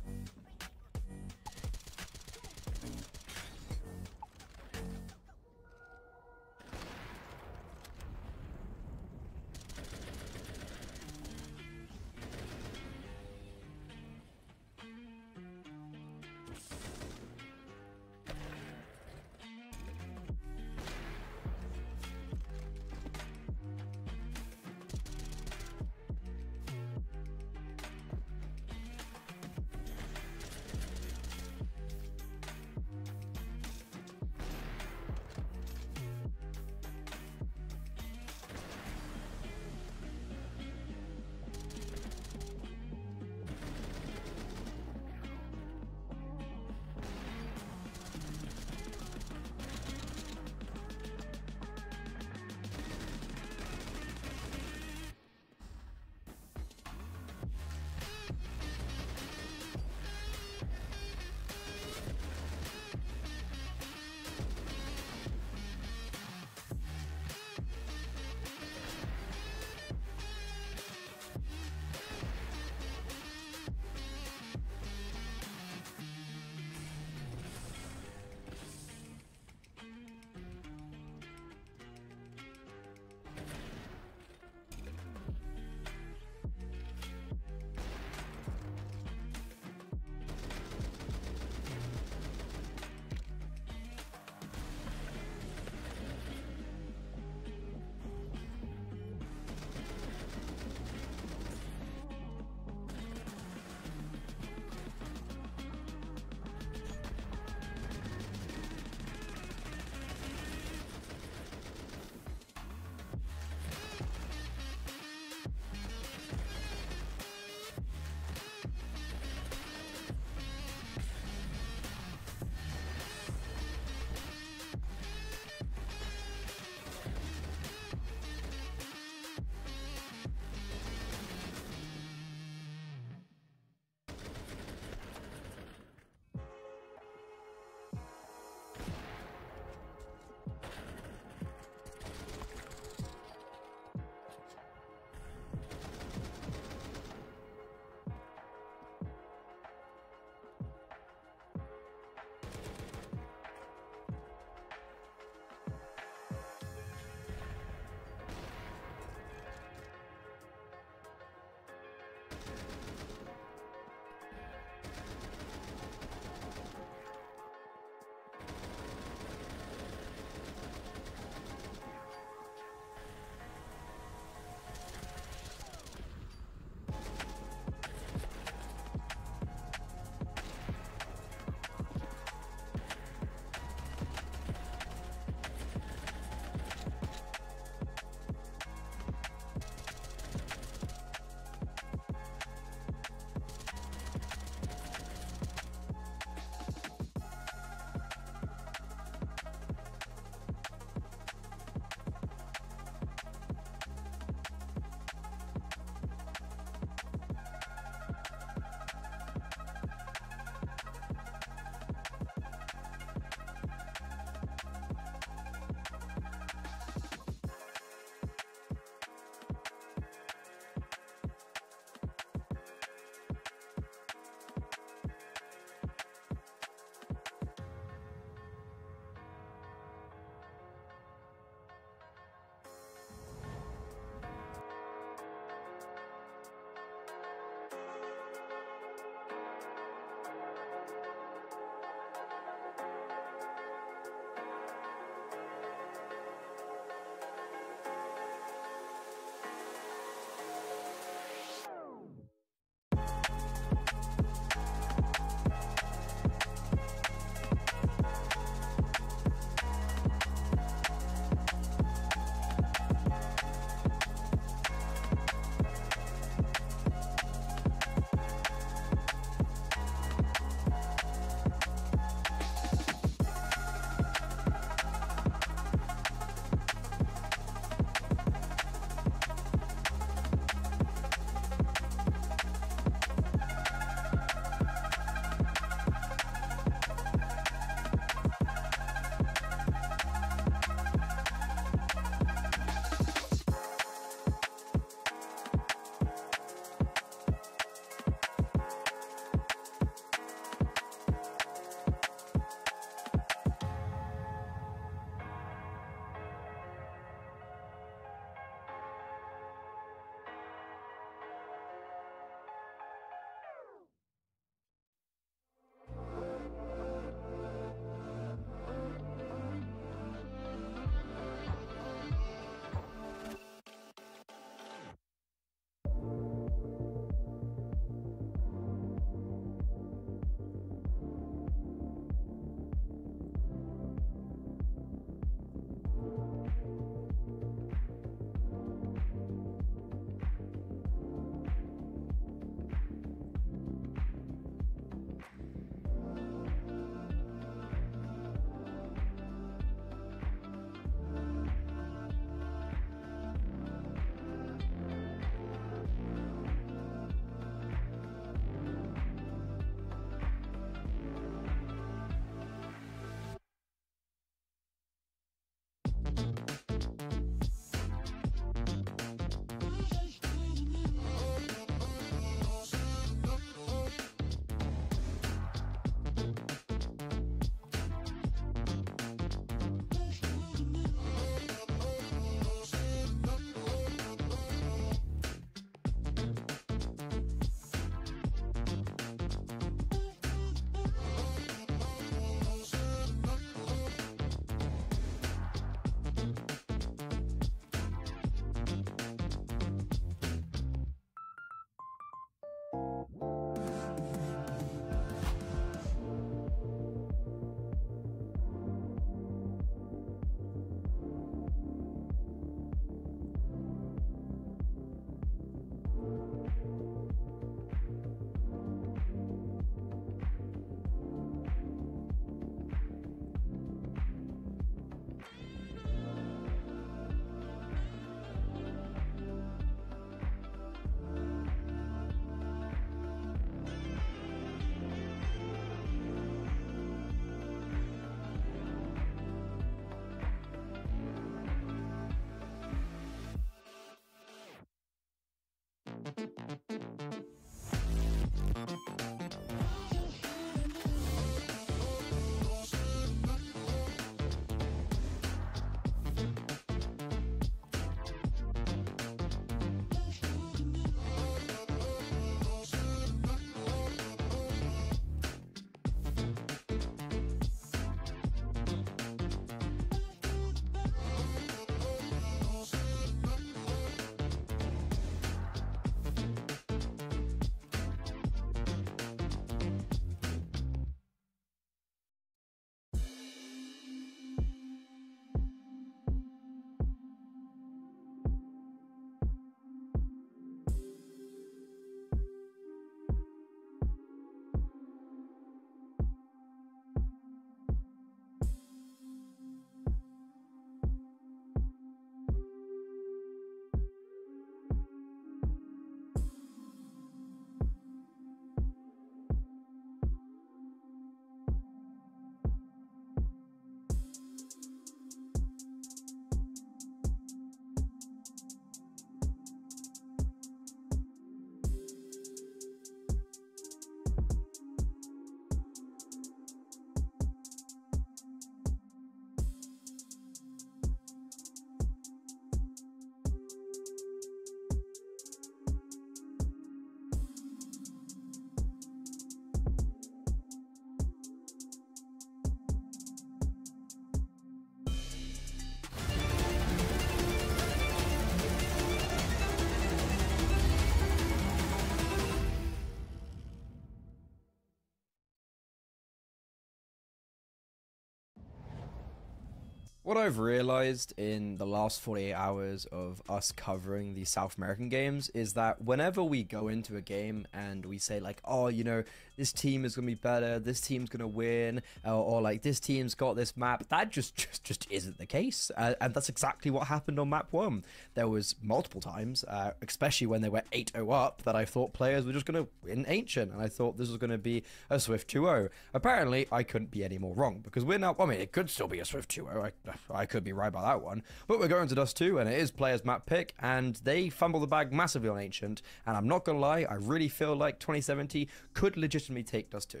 Speaker 7: What I've realized in the last 48 hours of us covering the South American games is that whenever we go into a game and we say like, oh, you know, this team is going to be better, this team's going to win, or like this team's got this map, that just isn't the case. And that's exactly what happened on map 1. There was multiple times, especially when they were 8-0 up, that I thought players were just going to win Ancient, and I thought this was going to be a Swift 2-0. Apparently, I couldn't be any more wrong, because we're now, I mean, it could still be a Swift 2-0, I could be right about that one, but we're going to Dust 2, and it is players map pick, and they fumble the bag massively on Ancient, and I'm not gonna lie, I really feel like 2070 could legitimately take Dust 2.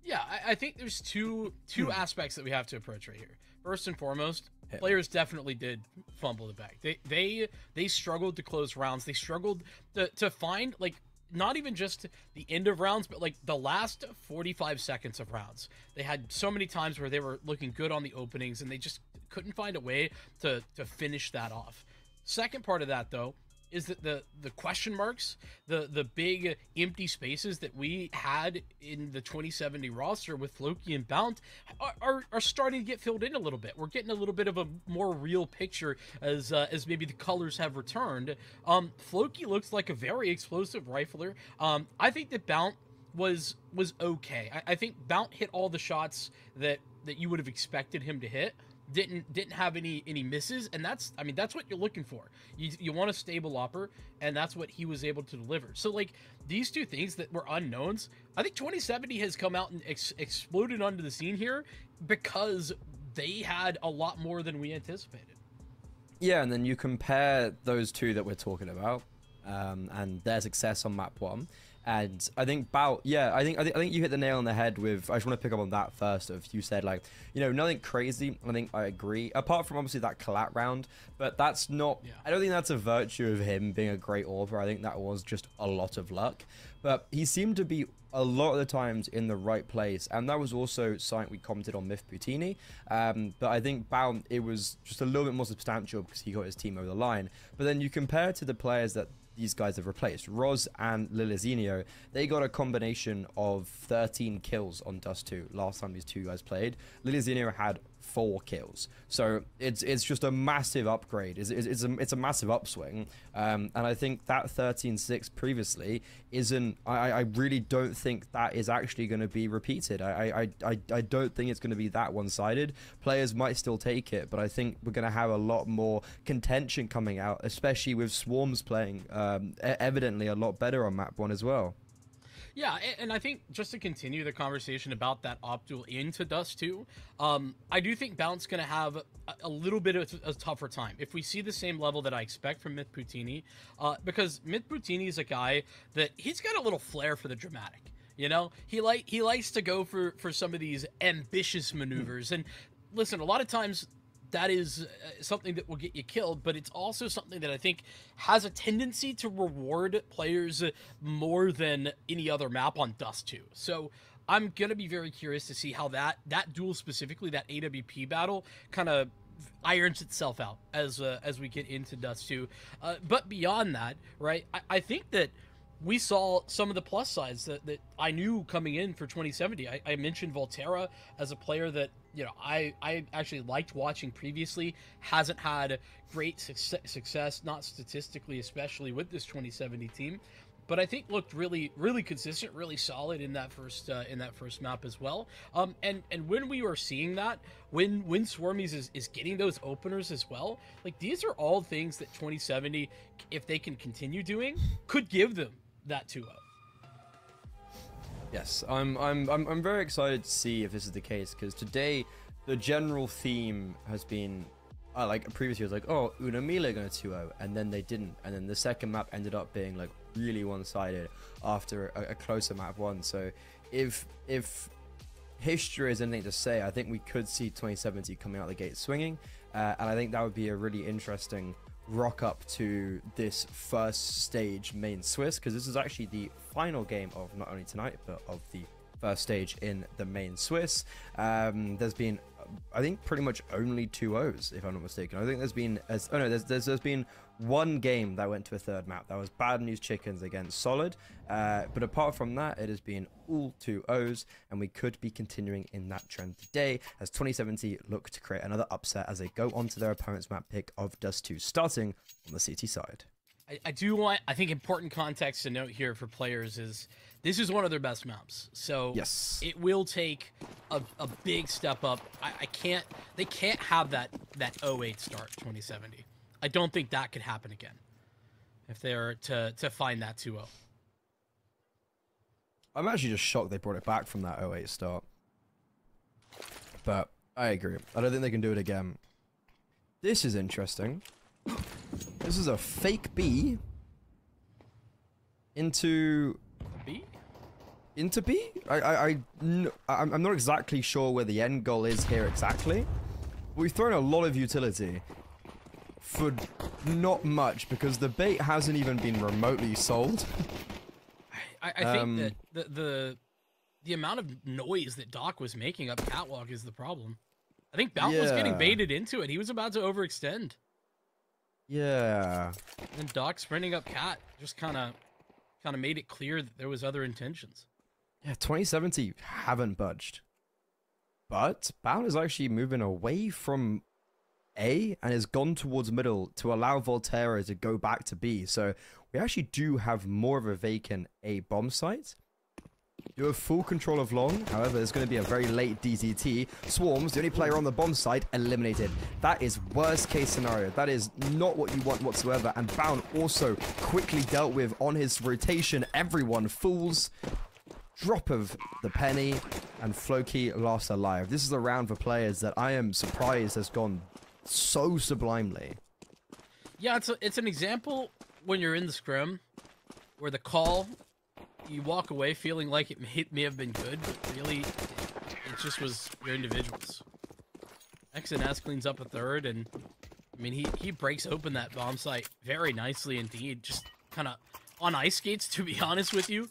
Speaker 8: Yeah, I think there's two aspects that we have to approach right here. First and foremost, players definitely did fumble the bag. They struggled to close rounds. They struggled to find, like, not even just the end of rounds, but like the last 45 seconds of rounds. They had so many times where they were looking good on the openings and they just couldn't find a way to finish that off. Second part of that, though, is that the question marks, the big empty spaces that we had in the 2070 roster with Floki and Bount are starting to get filled in a little bit. We're getting a little bit of a more real picture as maybe the colors have returned. Floki looks like a very explosive rifler. I think that Bount was okay. I think Bount hit all the shots that you would have expected him to hit. Didn't have any misses, and that's what you're looking for. You want a stable upper, and that's what he was able to deliver. So like these two things that were unknowns, I think 2070 has come out and exploded onto the scene here because they had a lot more than we anticipated.
Speaker 7: Yeah, and then you compare those two that we're talking about, and their success on map 1. And I think I think you hit the nail on the head with, I just want to pick up on that first, of you said like, you know, nothing crazy. I think I agree, apart from obviously that collat round, but that's not, I don't think that's a virtue of him being a great Orber. I think that was just a lot of luck, but he seemed to be a lot of the times in the right place, and that was also something we commented on Myth Poutini. But I think Bound, it was just a little bit more substantial because he got his team over the line. But then you compare to the players that these guys have replaced, Roz and Lilizinho, they got a combination of 13 kills on Dust 2 last time these two guys played. Lilizinho had 4 kills, so it's just a massive upgrade. It's a massive upswing, and I think that 13-6 previously isn't. I really don't think that is actually going to be repeated. I don't think it's going to be that one-sided. Players might still take it, but I think we're going to have a lot more contention coming out, especially with Swarms playing evidently a lot better on map 1 as well.
Speaker 8: Yeah, and I think just to continue the conversation about that Opdual into Dust 2, I do think Bounce going to have a little bit of a tougher time if we see the same level that I expect from Myth Poutini, because Myth Poutini is a guy that he's got a little flair for the dramatic. You know, he likes to go for some of these ambitious maneuvers, and listen, a lot of times that is something that will get you killed, but it's also something that I think has a tendency to reward players more than any other map on Dust 2. So I'm going to be very curious to see how that duel specifically, that AWP battle, kind of irons itself out as we get into Dust 2. But beyond that, right, I think that we saw some of the plus sides that I knew coming in for 2070. I mentioned Volterra as a player that, you know, I actually liked watching previously. Hasn't had great success, not statistically, especially with this 2070 team, but I think looked really, really consistent, really solid in that first map as well. And when we were seeing that, when Swarmies is getting those openers as well, like these are all things that 2070, if they can continue doing, could give them that 2-0.
Speaker 7: Yes, I'm very excited to see if this is the case, because today the general theme has been like previously it was like, oh, Unamila are going to 2-0, and then they didn't, and then the second map ended up being like really one-sided after a closer map 1. So if history is anything to say, I think we could see 2070 coming out the gate swinging, and I think that would be a really interesting rock up to this first stage main Swiss, because this is actually the final game of not only tonight but of the first stage in the main Swiss. There's been I think pretty much only 2-0s, if I'm not mistaken. I think there's been there's been one game that went to a third map. That was Bad News Chickens against Solid. But apart from that, it has been all 2-0s, and we could be continuing in that trend today as 2070 look to create another upset as they go onto their opponent's map pick of Dust 2, starting on the CT side.
Speaker 8: I think important context to note here for players is this is one of their best maps. So
Speaker 7: Yes.
Speaker 8: it will take a big step up. They can't have that 08 start 2070. I don't think that could happen again if they're to find that 2-0.
Speaker 7: I'm actually just shocked they brought it back from that 08 start. But I agree. I don't think they can do it again. This is interesting. This is a fake B into
Speaker 8: B?
Speaker 7: Into B? I'm not exactly sure where the end goal is here exactly. We've thrown a lot of utility for not much because the bait hasn't even been remotely sold.
Speaker 8: I think that the amount of noise that Doc was making up Catwalk is the problem. I think Bout was getting baited into it. He was about to overextend.
Speaker 7: Yeah.
Speaker 8: And Doc sprinting up Cat just kind of made it clear that there was other intentions.
Speaker 7: Yeah, 2070 haven't budged. But Bout is actually moving away from A and has gone towards middle to allow Volterra to go back to B. So we actually do have more of a vacant A bomb site. You have full control of long. However, there's going to be a very late DZT. Swarms, the only player on the bomb side, eliminated. That is worst case scenario. That is not what you want whatsoever. And Bound also quickly dealt with on his rotation. Everyone fools. Drop of the penny. And Floki last alive. This is a round for players that I am surprised has gone so sublimely.
Speaker 8: Yeah, it's an example when you're in the scrim where the call, you walk away feeling like it may have been good, but really, it just was your individuals. X&S cleans up a third, and I mean, he breaks open that bomb site very nicely indeed. Just kind of on ice skates, to be honest with you.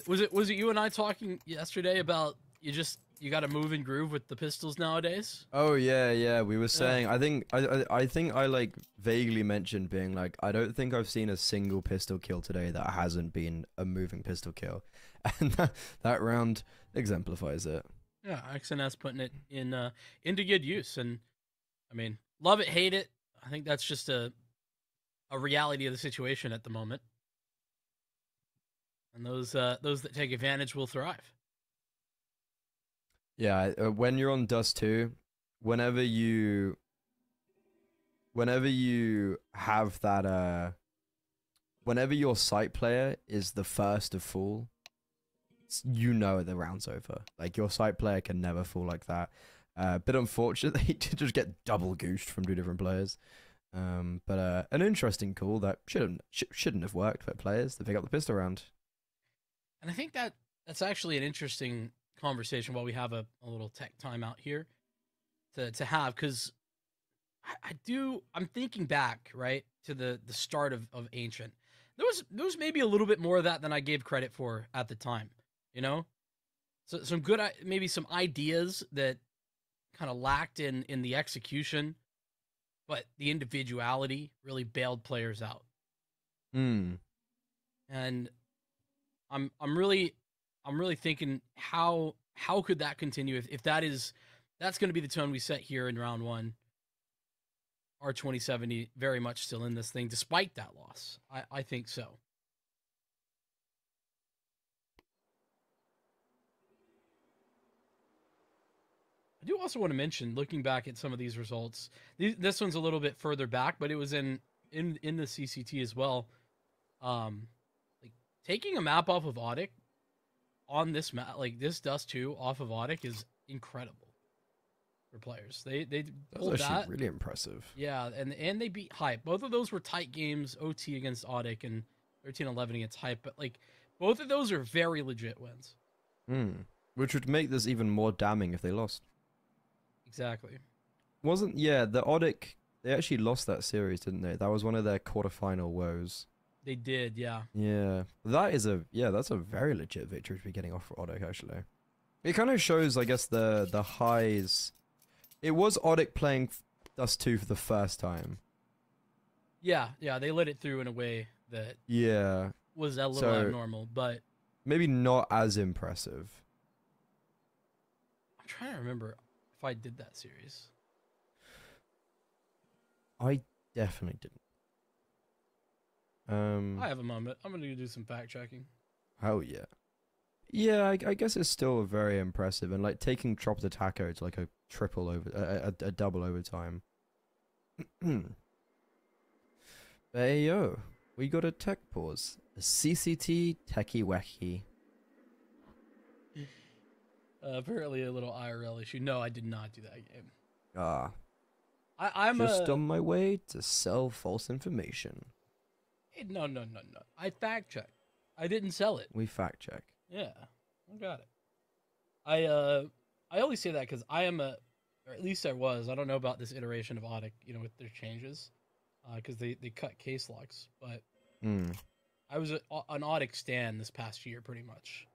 Speaker 8: Was it you and I talking yesterday about you got to move and groove with the pistols nowadays?
Speaker 7: Oh yeah, we were saying. I think I like vaguely mentioned being like, I don't think I've seen a single pistol kill today that hasn't been a moving pistol kill, and that round exemplifies it.
Speaker 8: Yeah, X&S putting it into good use, and I mean, love it, hate it. I think that's just a reality of the situation at the moment, and those that take advantage will thrive.
Speaker 7: Yeah, when you're on Dust 2, whenever you have that, whenever your site player is the first to fall, you know the round's over. Like, your site player can never fall like that. Bit unfortunately to just get double goosed from two different players. But an interesting call that shouldn't have worked for players to pick up the pistol round.
Speaker 8: And I think that's actually an interesting conversation while we have a little tech timeout here to have, because I'm thinking back right to the start of Ancient. There was maybe a little bit more of that than I gave credit for at the time, you know. So some good, maybe some ideas that kind of lacked in the execution, but the individuality really bailed players out. And I'm really thinking how could that continue if that's going to be the tone we set here in round one. Are 2070 very much still in this thing despite that loss? I think so. I do also want to mention, looking back at some of these results, this one's a little bit further back, but it was in the CCT as well. Like taking a map off of Audic on this map, like this Dust 2 off of Audic, is incredible for players. They pulled that.
Speaker 7: Really impressive.
Speaker 8: Yeah, and they beat Hype. Both of those were tight games, OT against Audic and 13-11 against Hype, but like both of those are very legit wins.
Speaker 7: Which would make this even more damning if they lost.
Speaker 8: Exactly.
Speaker 7: The Audic, they actually lost that series, didn't they? That was one of their quarterfinal woes.
Speaker 8: They did, yeah.
Speaker 7: Yeah. That's a very legit victory to be getting off for Audic, actually. It kind of shows, I guess, the highs. It was Odic playing Dust 2 for the first time.
Speaker 8: Yeah, they let it through in a way that
Speaker 7: Yeah.
Speaker 8: was a little
Speaker 7: So-
Speaker 8: abnormal, but
Speaker 7: Maybe not as impressive.
Speaker 8: I'm trying to remember if I did that series.
Speaker 7: I definitely didn't.
Speaker 8: I have a moment. I'm gonna do some fact checking.
Speaker 7: Oh yeah. Yeah, I guess it's still very impressive, and like taking Trop the Taco to like a triple over, a double overtime. But hey yo, we got a tech pause, a CCT techie wacky.
Speaker 8: Apparently a little IRL issue. No, I did not do that game.
Speaker 7: Ah,
Speaker 8: I'm
Speaker 7: just on my way to sell false information.
Speaker 8: No. I fact checked. I didn't sell it.
Speaker 7: We fact check.
Speaker 8: Yeah, I got it. I only say that because I am or at least I was. I don't know about this iteration of Audic, with their changes, because they cut case locks. But I was an Audic stan this past year, pretty much.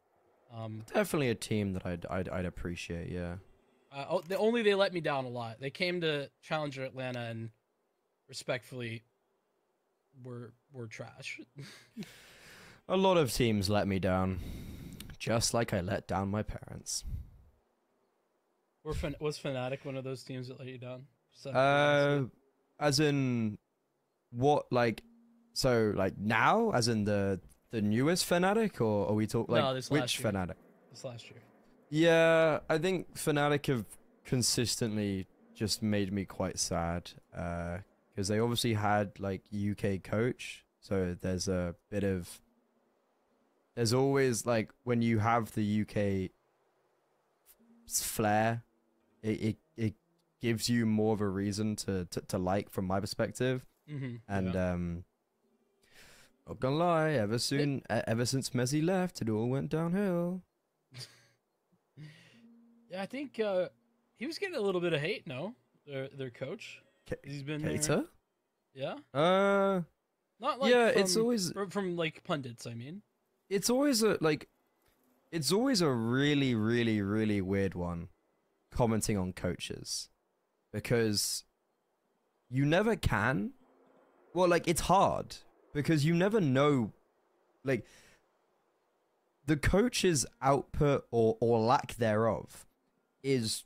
Speaker 7: Definitely a team that I'd appreciate. Yeah.
Speaker 8: They let me down a lot. They came to Challenger Atlanta and respectfully were trash.
Speaker 7: A lot of teams let me down, just like I let down my parents.
Speaker 8: Was Fnatic one of those teams that let you down?
Speaker 7: As in what, like, so like now, as in the newest Fnatic, or are we talking like
Speaker 8: No, this
Speaker 7: which
Speaker 8: last year.
Speaker 7: Fnatic?
Speaker 8: This last year.
Speaker 7: Yeah, I think Fnatic have consistently just made me quite sad. Because they obviously had like UK coach, so there's a bit of. There's always like when you have the UK flair, it gives you more of a reason to like from my perspective.
Speaker 8: Mm-hmm.
Speaker 7: And not gonna lie, ever since Messi left, it all went downhill.
Speaker 8: Yeah, I think he was getting a little bit of hate. No, their coach. He's been there.
Speaker 7: Cater?
Speaker 8: Yeah. Not like
Speaker 7: yeah,
Speaker 8: from,
Speaker 7: it's always
Speaker 8: from like pundits. I mean,
Speaker 7: it's always a really, really, really weird one commenting on coaches, because you never can. Well, like, it's hard because you never know, like, the coach's output or lack thereof is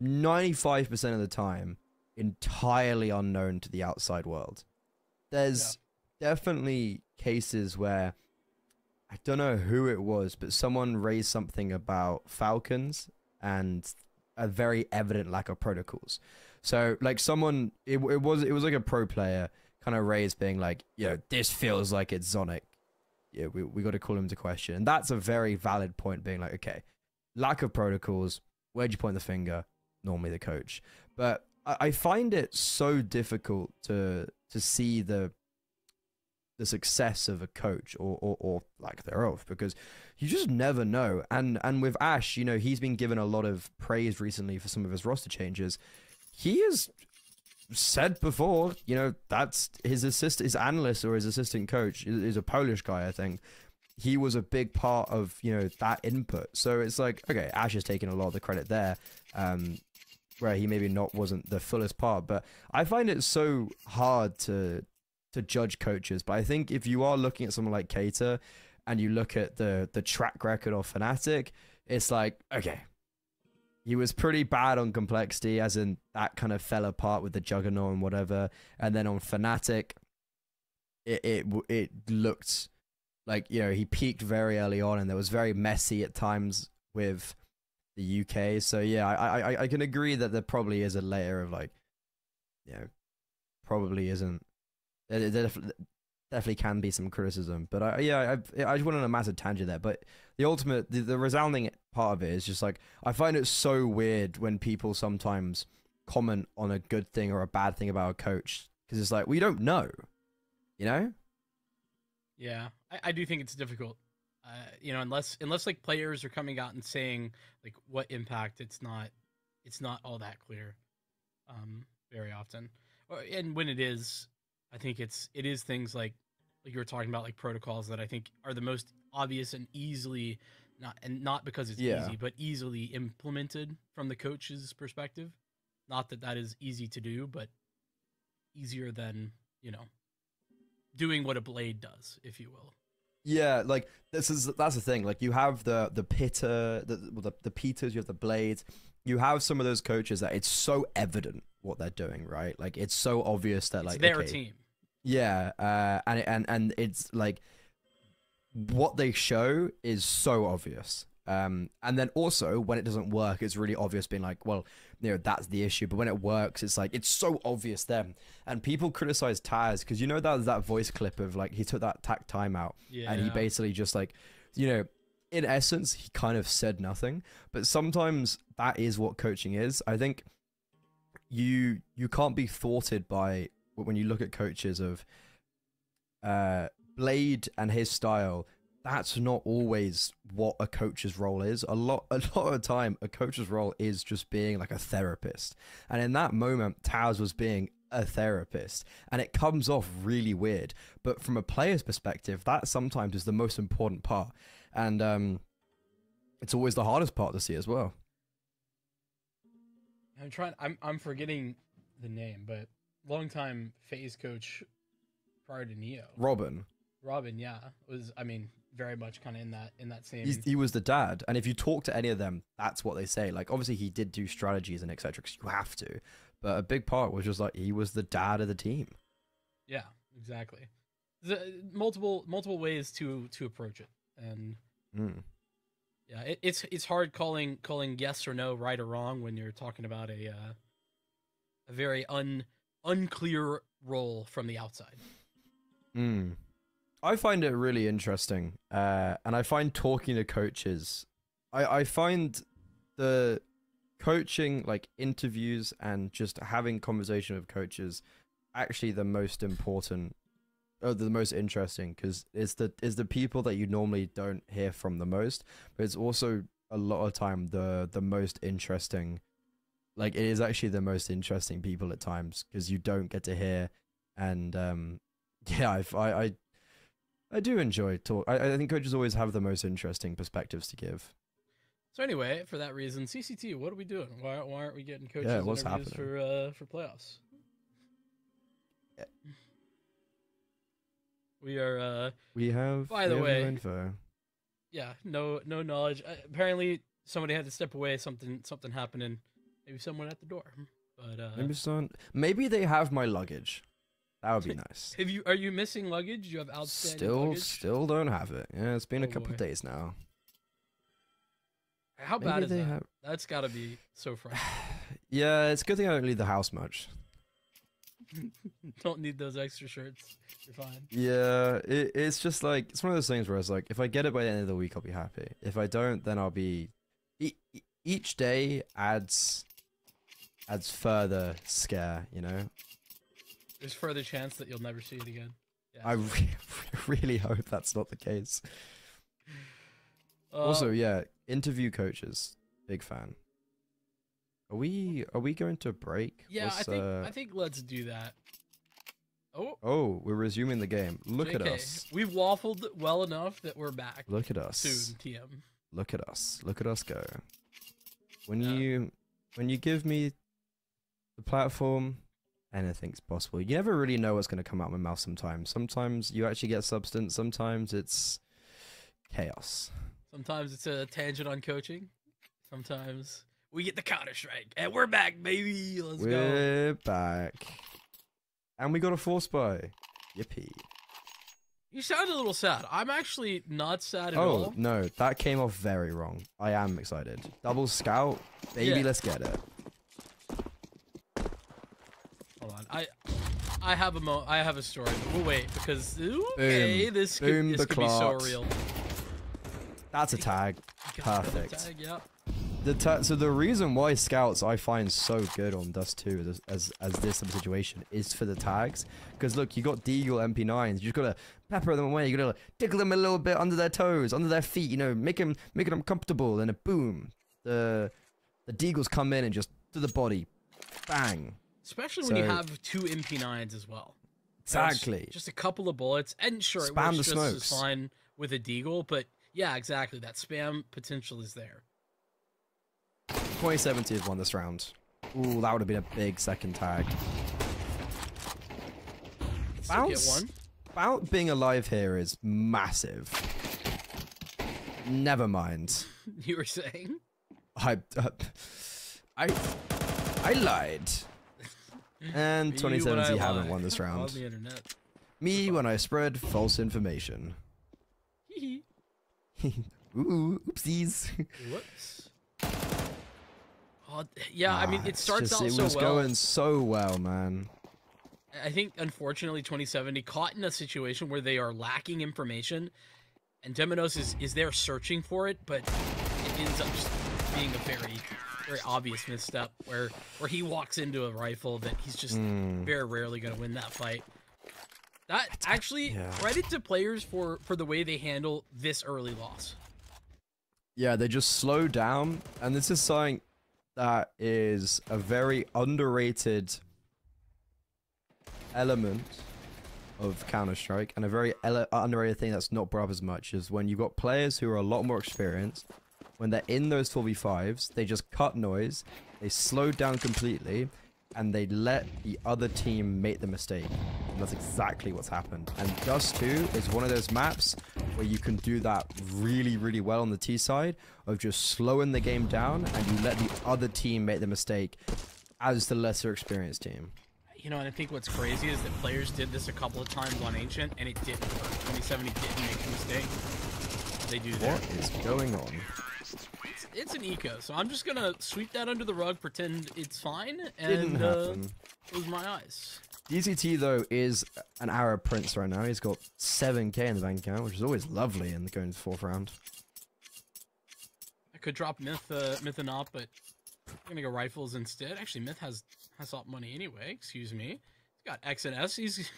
Speaker 7: 95% of the time entirely unknown to the outside world. There's definitely cases where I don't know who it was, but someone raised something about Falcons and a very evident lack of protocols. So like someone, it was like a pro player kind of raised being like, this feels like it's Zonic. Yeah, we got to call him to question. And that's a very valid point, being like, okay, lack of protocols, where'd you point the finger? Normally the coach. But I find it so difficult to see the success of a coach or lack thereof, because you just never know. And with Ash, he's been given a lot of praise recently for some of his roster changes. He has said before, that's his analyst or his assistant coach is a Polish guy, I think. He was a big part of, that input. So it's like, okay, Ash is taking a lot of the credit there, where he maybe wasn't the fullest part. But I find it so hard to judge coaches. But I think if you are looking at someone like Cater and you look at the track record of Fnatic, it's like, okay, he was pretty bad on Complexity, as in that kind of fell apart with the Juggernaut and whatever. And then on Fnatic, it looked like, he peaked very early on, and it was very messy at times with the UK. So yeah, I can agree that there probably is a layer of like, probably isn't. There definitely can be some criticism, but I just went on a massive tangent there. But the ultimate, the resounding part of it is just like, I find it so weird when people sometimes comment on a good thing or a bad thing about a coach, because it's like, we don't know,
Speaker 8: Yeah, I do think it's difficult. Unless like players are coming out and saying like what impact, it's not all that clear, very often. And when it is, I think it is things like you were talking about, like protocols, that I think are the most obvious and easily not because it's
Speaker 7: Yeah.
Speaker 8: easy, but easily implemented from the coach's perspective. Not that that is easy to do, but easier than, doing what a blade does, if you will.
Speaker 7: Yeah, like that's the thing. Like you have the pitter, the Peters, you have the blades. You have some of those coaches that it's so evident what they're doing, right? Like it's so obvious that
Speaker 8: It's
Speaker 7: like
Speaker 8: their
Speaker 7: okay,
Speaker 8: team.
Speaker 7: yeah, and it's like what they show is so obvious. And then also when it doesn't work, it's really obvious being like, well, that's the issue. But when it works, it's like, it's so obvious then. And people criticize Taz because that voice clip of like, he took that timeout and he basically just like, in essence, he kind of said nothing. But sometimes that is what coaching is. I think you can't be thwarted by when you look at coaches of Blade and his style. That's not always what a coach's role is. A lot of the time, a coach's role is just being like a therapist. And in that moment, Taz was being a therapist, and it comes off really weird. But from a player's perspective, that sometimes is the most important part, and it's always the hardest part to see as well.
Speaker 8: I'm forgetting the name, but longtime FaZe coach prior to Neo,
Speaker 7: Robin,
Speaker 8: yeah, was very much kind of in that same.
Speaker 7: He was the dad, and if you talk to any of them, that's what they say. Like obviously he did do strategies and etc. because you have to, but a big part was just like he was the dad of the team.
Speaker 8: Yeah, exactly. Multiple ways to approach it, and yeah, it's hard calling yes or no, right or wrong when you're talking about a very unclear role from the outside.
Speaker 7: I find it really interesting, and I find talking to coaches, I find the coaching, like interviews and just having conversation with coaches, actually the most important, or the most interesting, because it's the people that you normally don't hear from the most, but it's also a lot of time the most interesting. Like it is actually the most interesting people at times because you don't get to hear, and yeah, I do enjoy talk. I think coaches always have the most interesting perspectives to give.
Speaker 8: So anyway, for that reason, CCT, what are we doing? Why aren't we getting coaches
Speaker 7: what's
Speaker 8: interviews
Speaker 7: happening?
Speaker 8: for playoffs?
Speaker 7: Yeah.
Speaker 8: We have. By the
Speaker 7: no
Speaker 8: way,
Speaker 7: info.
Speaker 8: Yeah, no knowledge. Apparently, somebody had to step away. Something happening. Maybe someone at the door. But
Speaker 7: maybe they have my luggage. That would be nice.
Speaker 8: Are you missing luggage? Do you have outstanding luggage?
Speaker 7: Still don't have it. Yeah, it's been a couple of days now.
Speaker 8: How bad is that? That's got to be so frustrating.
Speaker 7: Yeah, it's a good thing I don't leave the house much.
Speaker 8: Don't need those extra shirts. You're fine.
Speaker 7: Yeah, it's just like, it's one of those things where it's like, if I get it by the end of the week, I'll be happy. If I don't, then I'll be... Each day adds further scare,
Speaker 8: There's further chance that you'll never see it again. Yeah,
Speaker 7: I really hope that's not the case. Also, yeah, interview coaches, big fan. Are we going to break?
Speaker 8: Yeah, I think let's do that.
Speaker 7: Oh, we're resuming the game. Look at
Speaker 8: JK,
Speaker 7: us.
Speaker 8: We've waffled well enough that we're back.
Speaker 7: Look at us.
Speaker 8: Soon, TM.
Speaker 7: Look at us. Look at us go. When you give me the platform, anything's possible. You never really know what's going to come out of my mouth sometimes. Sometimes you actually get substance. Sometimes it's chaos.
Speaker 8: Sometimes it's a tangent on coaching. Sometimes we get the Counter-Strike. And we're back, baby. Let's go.
Speaker 7: We're back. And we got a force buy. Yippee.
Speaker 8: You sound a little sad. I'm actually not sad at
Speaker 7: all.
Speaker 8: all.
Speaker 7: Oh, no. That came off very wrong. I am excited. Double scout. Baby, let's get it.
Speaker 8: Hold on. I have a story, but we'll wait because this could be so real.
Speaker 7: That's a tag. Perfect.
Speaker 8: Tag, yeah.
Speaker 7: So the reason why scouts I find so good on Dust 2 as this type of situation is for the tags. Because look, you got Deagle MP9s. You just gotta pepper them away. You gotta tickle them a little bit under their toes, under their feet. Making them comfortable. And boom, the Deagles come in and just to the body, bang.
Speaker 8: Especially when you have two MP9s as well.
Speaker 7: Exactly.
Speaker 8: Just a couple of bullets, and sure,
Speaker 7: spam
Speaker 8: it works
Speaker 7: the
Speaker 8: just
Speaker 7: smokes.
Speaker 8: as fine with a Deagle, but Yeah, exactly. That spam potential is there.
Speaker 7: 2070 has won this round. Ooh, that would have been a big second tag.
Speaker 8: Still get one.
Speaker 7: Bounce being alive here is massive. Never mind.
Speaker 8: You were saying?
Speaker 7: I lied. And 2070 haven't won this round.
Speaker 8: On the internet.
Speaker 7: Me when I spread false information. Ooh, oopsies.
Speaker 8: Whoops. Oh, yeah, I mean, it starts out so well.
Speaker 7: It was going so well, man.
Speaker 8: I think, unfortunately, 2070 caught in a situation where they are lacking information, and Demonos is there searching for it, but it ends up just being a very obvious misstep where he walks into a rifle that he's just very rarely going to win that fight. That actually, credit to players for the way they handle this early loss.
Speaker 7: Yeah, they just slow down, and this is something that is a very underrated element of Counter-Strike, and a very underrated thing that's not brought up as much is when you've got players who are a lot more experienced. When they're in those 4v5s, they just cut noise, they slow down completely, and they let the other team make the mistake. And that's exactly what's happened. And Dust 2 is one of those maps where you can do that really, really well on the T side, of just slowing the game down, and you let the other team make the mistake as the lesser experienced team.
Speaker 8: You know, and I think what's crazy is that players did this a couple of times on Ancient, and it didn't work. 2070 didn't make the mistake. They do that.
Speaker 7: What is going on?
Speaker 8: It's an eco, so I'm just gonna sweep that under the rug, pretend it's fine,
Speaker 7: Didn't
Speaker 8: and
Speaker 7: happen.
Speaker 8: close my eyes.
Speaker 7: DCT, though, is an Arab prince right now. He's got 7k in the bank account, which is always lovely in the going to the 4th round.
Speaker 8: I could drop Myth and Op, but I'm gonna go Rifles instead. Actually, Myth has Op money anyway, excuse me. He's got X and S, he's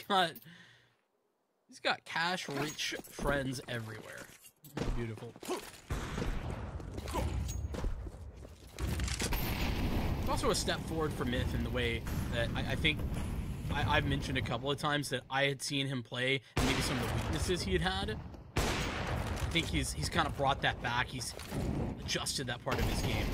Speaker 8: got cash-rich friends everywhere. Beautiful. It's also a step forward for Myth in the way that I think I've mentioned a couple of times that I had seen him play, and maybe some of the weaknesses he had. I think he's kind of brought that back. He's adjusted that part of his game.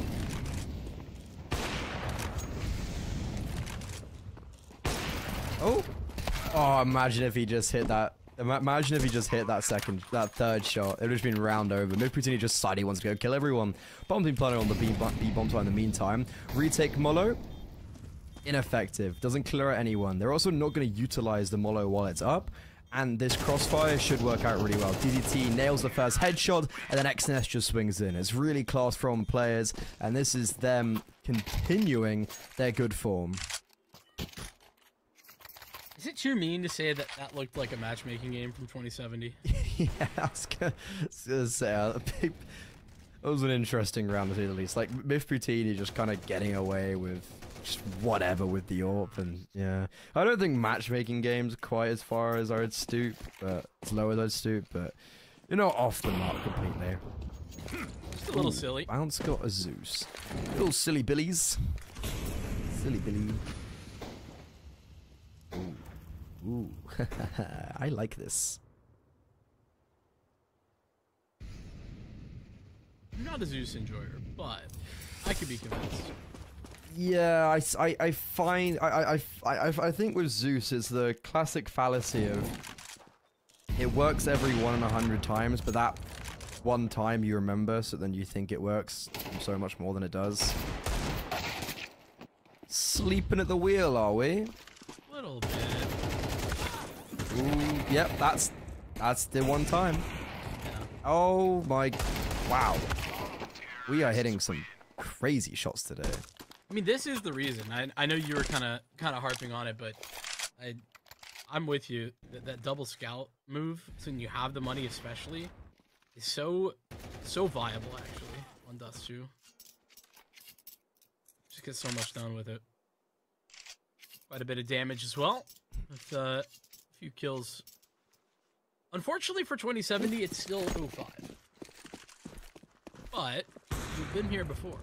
Speaker 7: Oh, imagine if he just hit that. Imagine if he just hit that third shot. It would have been round over. Mid-Poutini just decided he wants to go kill everyone. Bomb team planning on the B-bomb side in the meantime. Retake Molo. Ineffective. Doesn't clear out anyone. They're also not going to utilize the Molo while it's up. And this crossfire should work out really well. DDT nails the first headshot, and then XNS just swings in. It's really class from players, and this is them continuing their good form.
Speaker 8: Is it too mean to say that that looked like a matchmaking game from 2070?
Speaker 7: Yeah, I was gonna say, it was an interesting round to say the least. Like, Mif-Poutini just kind of getting away with just whatever with the AWP, and yeah. I don't think matchmaking games are quite as far as I'd stoop, but as low as I'd stoop, but you're not off the mark completely.
Speaker 8: Just a little silly.
Speaker 7: Bounce got a Zeus. Little silly billies. Silly Billy. Ooh. I like this.
Speaker 8: I'm not a Zeus enjoyer, but I could be convinced.
Speaker 7: Yeah, I think with Zeus it's the classic fallacy of it works every 1 in 100 times, but that one time you remember, so then you think it works so much more than it does. Sleeping at the wheel, are we?
Speaker 8: A little bit.
Speaker 7: Ooh, yep, that's the one time.
Speaker 8: Yeah.
Speaker 7: Oh my, wow. We are hitting some crazy shots today.
Speaker 8: I mean, this is the reason. I know you were kind of harping on it, but I'm with you. That double scout move, when you have the money especially, is so viable actually on Dust 2. Just get so much done with it. Quite a bit of damage as well, with a few kills. Unfortunately for 2070, it's still 05. But we've been here before.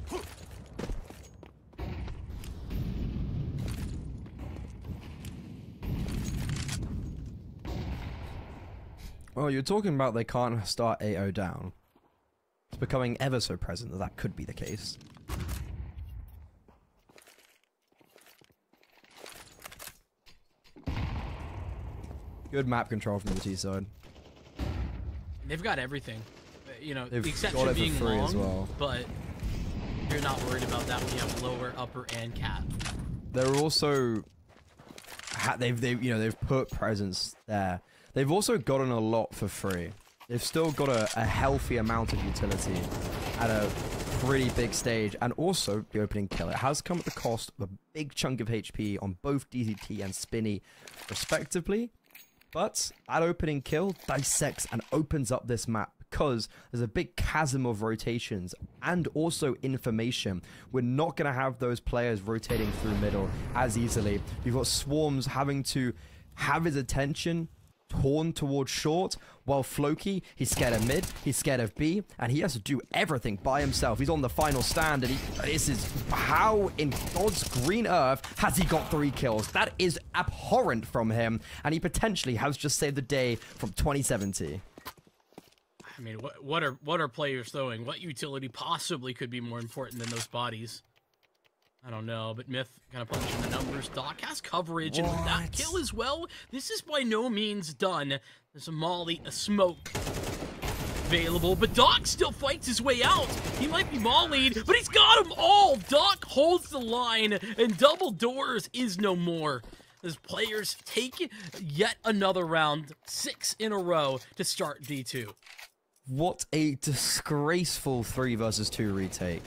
Speaker 7: Well, you're talking about they can't start 8-0 down. It's becoming ever so present that that could be the case. Good map control from the T side.
Speaker 8: They've got everything. You know,
Speaker 7: They've
Speaker 8: the
Speaker 7: got
Speaker 8: exception
Speaker 7: it for
Speaker 8: being
Speaker 7: free
Speaker 8: long,
Speaker 7: as well.
Speaker 8: but you're not worried about that when you have lower, upper, and cat.
Speaker 7: They're also they've put presence there. They've also gotten a lot for free. They've still got a healthy amount of utility at a pretty big stage, and also the opening kill. It has come at the cost of a big chunk of HP on both DCT and Spinny, respectively. But that opening kill dissects and opens up this map because there's a big chasm of rotations and also information. We're not going to have those players rotating through middle as easily. You've got Swarms having to have his attention torn towards short, while Floki, he's scared of mid, he's scared of B, and he has to do everything by himself. He's on the final stand, and this is how in God's green earth has he got 3 kills? That is abhorrent from him, and he potentially has just saved the day from 2070.
Speaker 8: I mean, what are players throwing? What utility possibly could be more important than those bodies? I don't know, but Myth kind of punching the numbers. Doc has coverage, and that kill as well. This is by no means done. There's a molly, a smoke available, but Doc still fights his way out. He might be mollied, but he's got them all. Doc holds the line, and double doors is no more. As players take yet another round, 6 in a row to start D2.
Speaker 7: What a disgraceful 3 versus 2 retake.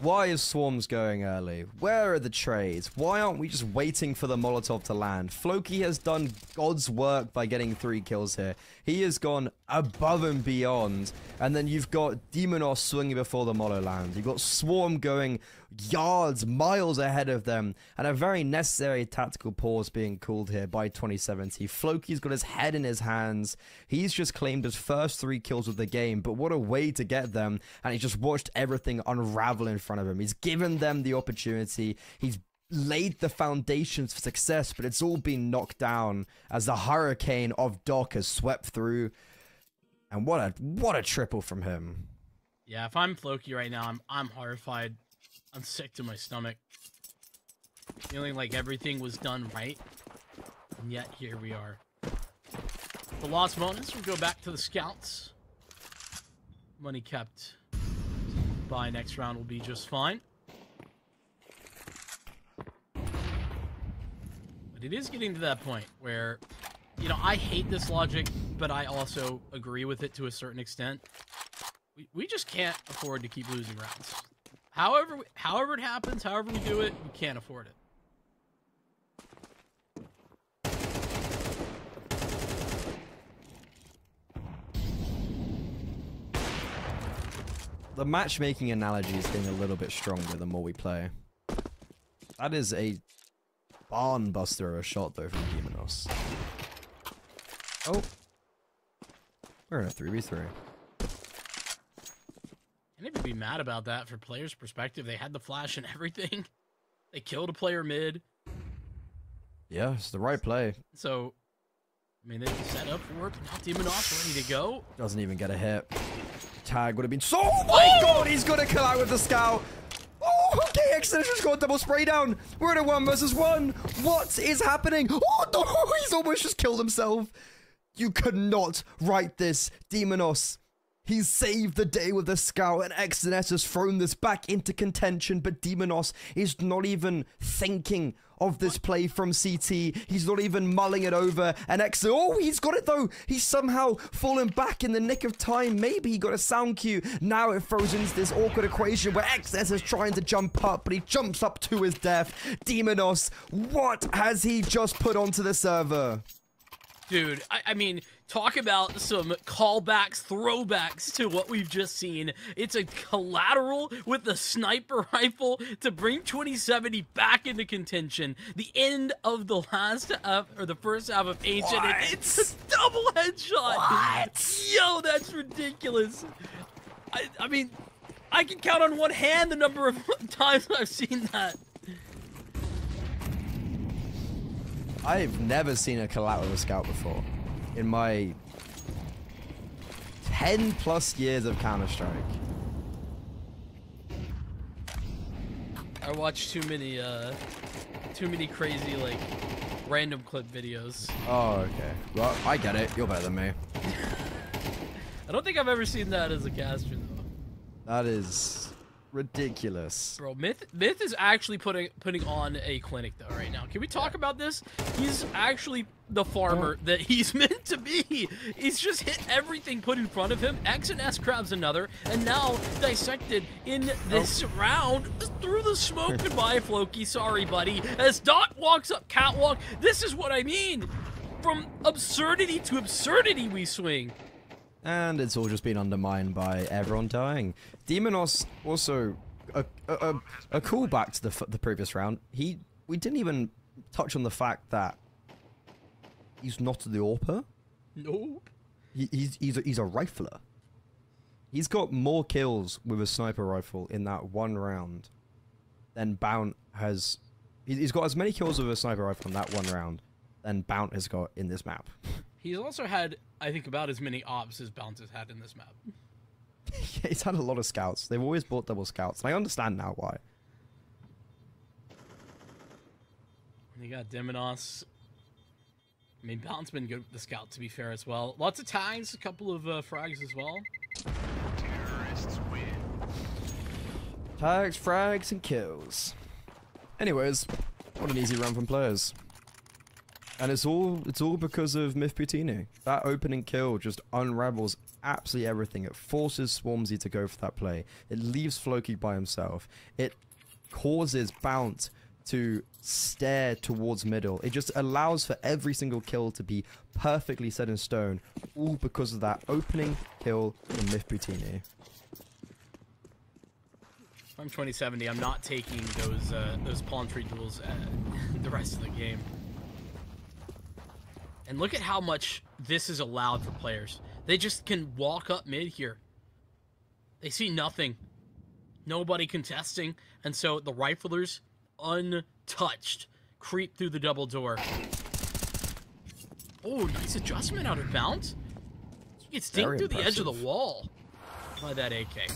Speaker 7: Why is Swarms going early? Where are the trades? Why aren't we just waiting for the Molotov to land? Floki has done God's work by getting 3 kills here. He has gone above and beyond. And then you've got Demonos swinging before the Molo lands. You've got Swarm going yards, miles ahead of them. And a very necessary tactical pause being called here by 2070. Floki's got his head in his hands. He's just claimed his first 3 kills of the game. But what a way to get them. And he just watched everything unravel in front of him. He's given them the opportunity. He's laid the foundations for success, but it's all been knocked down as the hurricane of Doc has swept through. And what a triple from him.
Speaker 8: Yeah, if I'm Floki right now, I'm horrified. I'm sick to my stomach. Feeling like everything was done right. And yet here we are. The lost bonus will go back to the scouts. Money kept by next round will be just fine. But it is getting to that point where, you know, I hate this logic, but I also agree with it to a certain extent. We just can't afford to keep losing rounds. However it happens, however we do it, we can't afford it.
Speaker 7: The matchmaking analogy is getting a little bit stronger the more we play. That is a barn buster of a shot though from Demonos. Oh. We're in a 3v3.
Speaker 8: I need to be mad about that for players' perspective. They had the flash and everything. They killed a player mid.
Speaker 7: Yeah, it's the right play.
Speaker 8: So, I mean, they set up for it. Now Demonos ready to go.
Speaker 7: Doesn't even get a hit. Tag would have been so. Oh my god, he's gonna kill out with the scout. Oh, okay, Exodus just got a double spray down. We're in a 1 versus 1. What is happening? Oh no, he's almost just killed himself. You could not write this, Demonos. He's saved the day with the scout, and Exodus has thrown this back into contention, but Demonos is not even thinking of this play from CT. He's not even mulling it over, and Exodus, oh, he's got it though. He's somehow fallen back in the nick of time. Maybe he got a sound cue. Now it throws into this awkward equation where Exodus is trying to jump up, but he jumps up to his death. Demonos, what has he just put onto the server?
Speaker 8: Dude, I mean, talk about some callbacks, throwbacks to what we've just seen. It's a collateral with the sniper rifle to bring 2070 back into contention. The end of the last half, or the first half of Ancient, and it's a double headshot. What? Yo, that's ridiculous. I mean, I can count on one hand the number of times I've seen that.
Speaker 7: I've never seen a collab with a scout before in my 10 plus years of Counter-Strike.
Speaker 8: I watch too many crazy like random clip videos.
Speaker 7: Oh, okay. Well, I get it. You're better than me.
Speaker 8: I don't think I've ever seen that as a caster though.
Speaker 7: That is ridiculous.
Speaker 8: Bro, Myth is actually putting on a clinic though right now. Can we talk about this? He's actually the farmer that he's meant to be. He's just hit everything put in front of him. X and S grabs another, and now dissected in this round through the smoke. Goodbye, Floki. Sorry, buddy. As Doc walks up catwalk, this is what I mean. From absurdity to absurdity, we swing.
Speaker 7: And it's all just been undermined by everyone dying. Demonos also a callback to the previous round. We didn't even touch on the fact that he's not the AWPer.
Speaker 8: Nope.
Speaker 7: He's a rifler. He's got more kills with a sniper rifle in that one round than Bount has. He's got as many kills with a sniper rifle in that one round than Bount has got in this map.
Speaker 8: He's also had, I think, about as many ops as Bounce has had in this map.
Speaker 7: Yeah, he's had a lot of scouts. They've always bought double scouts, and I understand now why.
Speaker 8: You got Demonos. I mean, Bounce been good with the scout, to be fair, as well. Lots of tags, a couple of frags as well.
Speaker 6: Terrorists win.
Speaker 7: Tags, frags, and kills. Anyways, what an easy run from players. And it's all because of Myth Poutini. That opening kill just unravels absolutely everything. It forces Swarmzy to go for that play. It leaves Floki by himself. It causes Bount to stare towards middle. It just allows for every single kill to be perfectly set in stone, all because of that opening kill from Myth Poutini.
Speaker 8: I'm 2070. I'm not taking those palm tree duels the rest of the game. And look at how much this is allowed for players. They just can walk up mid here. They see nothing. Nobody contesting. And so the riflers, untouched, creep through the double door. Oh, nice adjustment out of bounds. He gets dinged through the edge of the wall by that AK.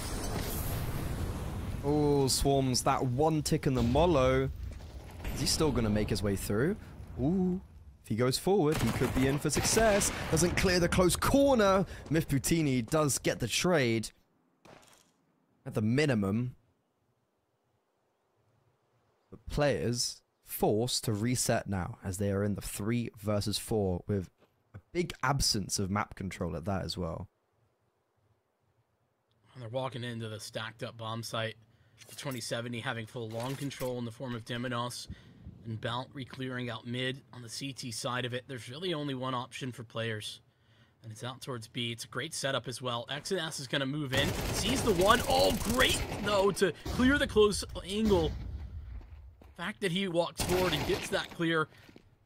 Speaker 7: Oh, Swarms, that one tick in the mollo. Is he still going to make his way through? Ooh. If he goes forward, he could be in for success. Doesn't clear the close corner. Myth Poutini does get the trade. At the minimum. But players forced to reset now, as they are in the 3 versus 4 with a big absence of map control at that as well.
Speaker 8: And they're walking into the stacked up bomb site. The 2070 having full long control in the form of Demonos. And Bount re-clearing out mid on the CT side of it. There's really only one option for players. And it's out towards B. It's a great setup as well. Exodus is going to move in. Sees the one. Oh, great, though, to clear the close angle. The fact that he walks forward and gets that clear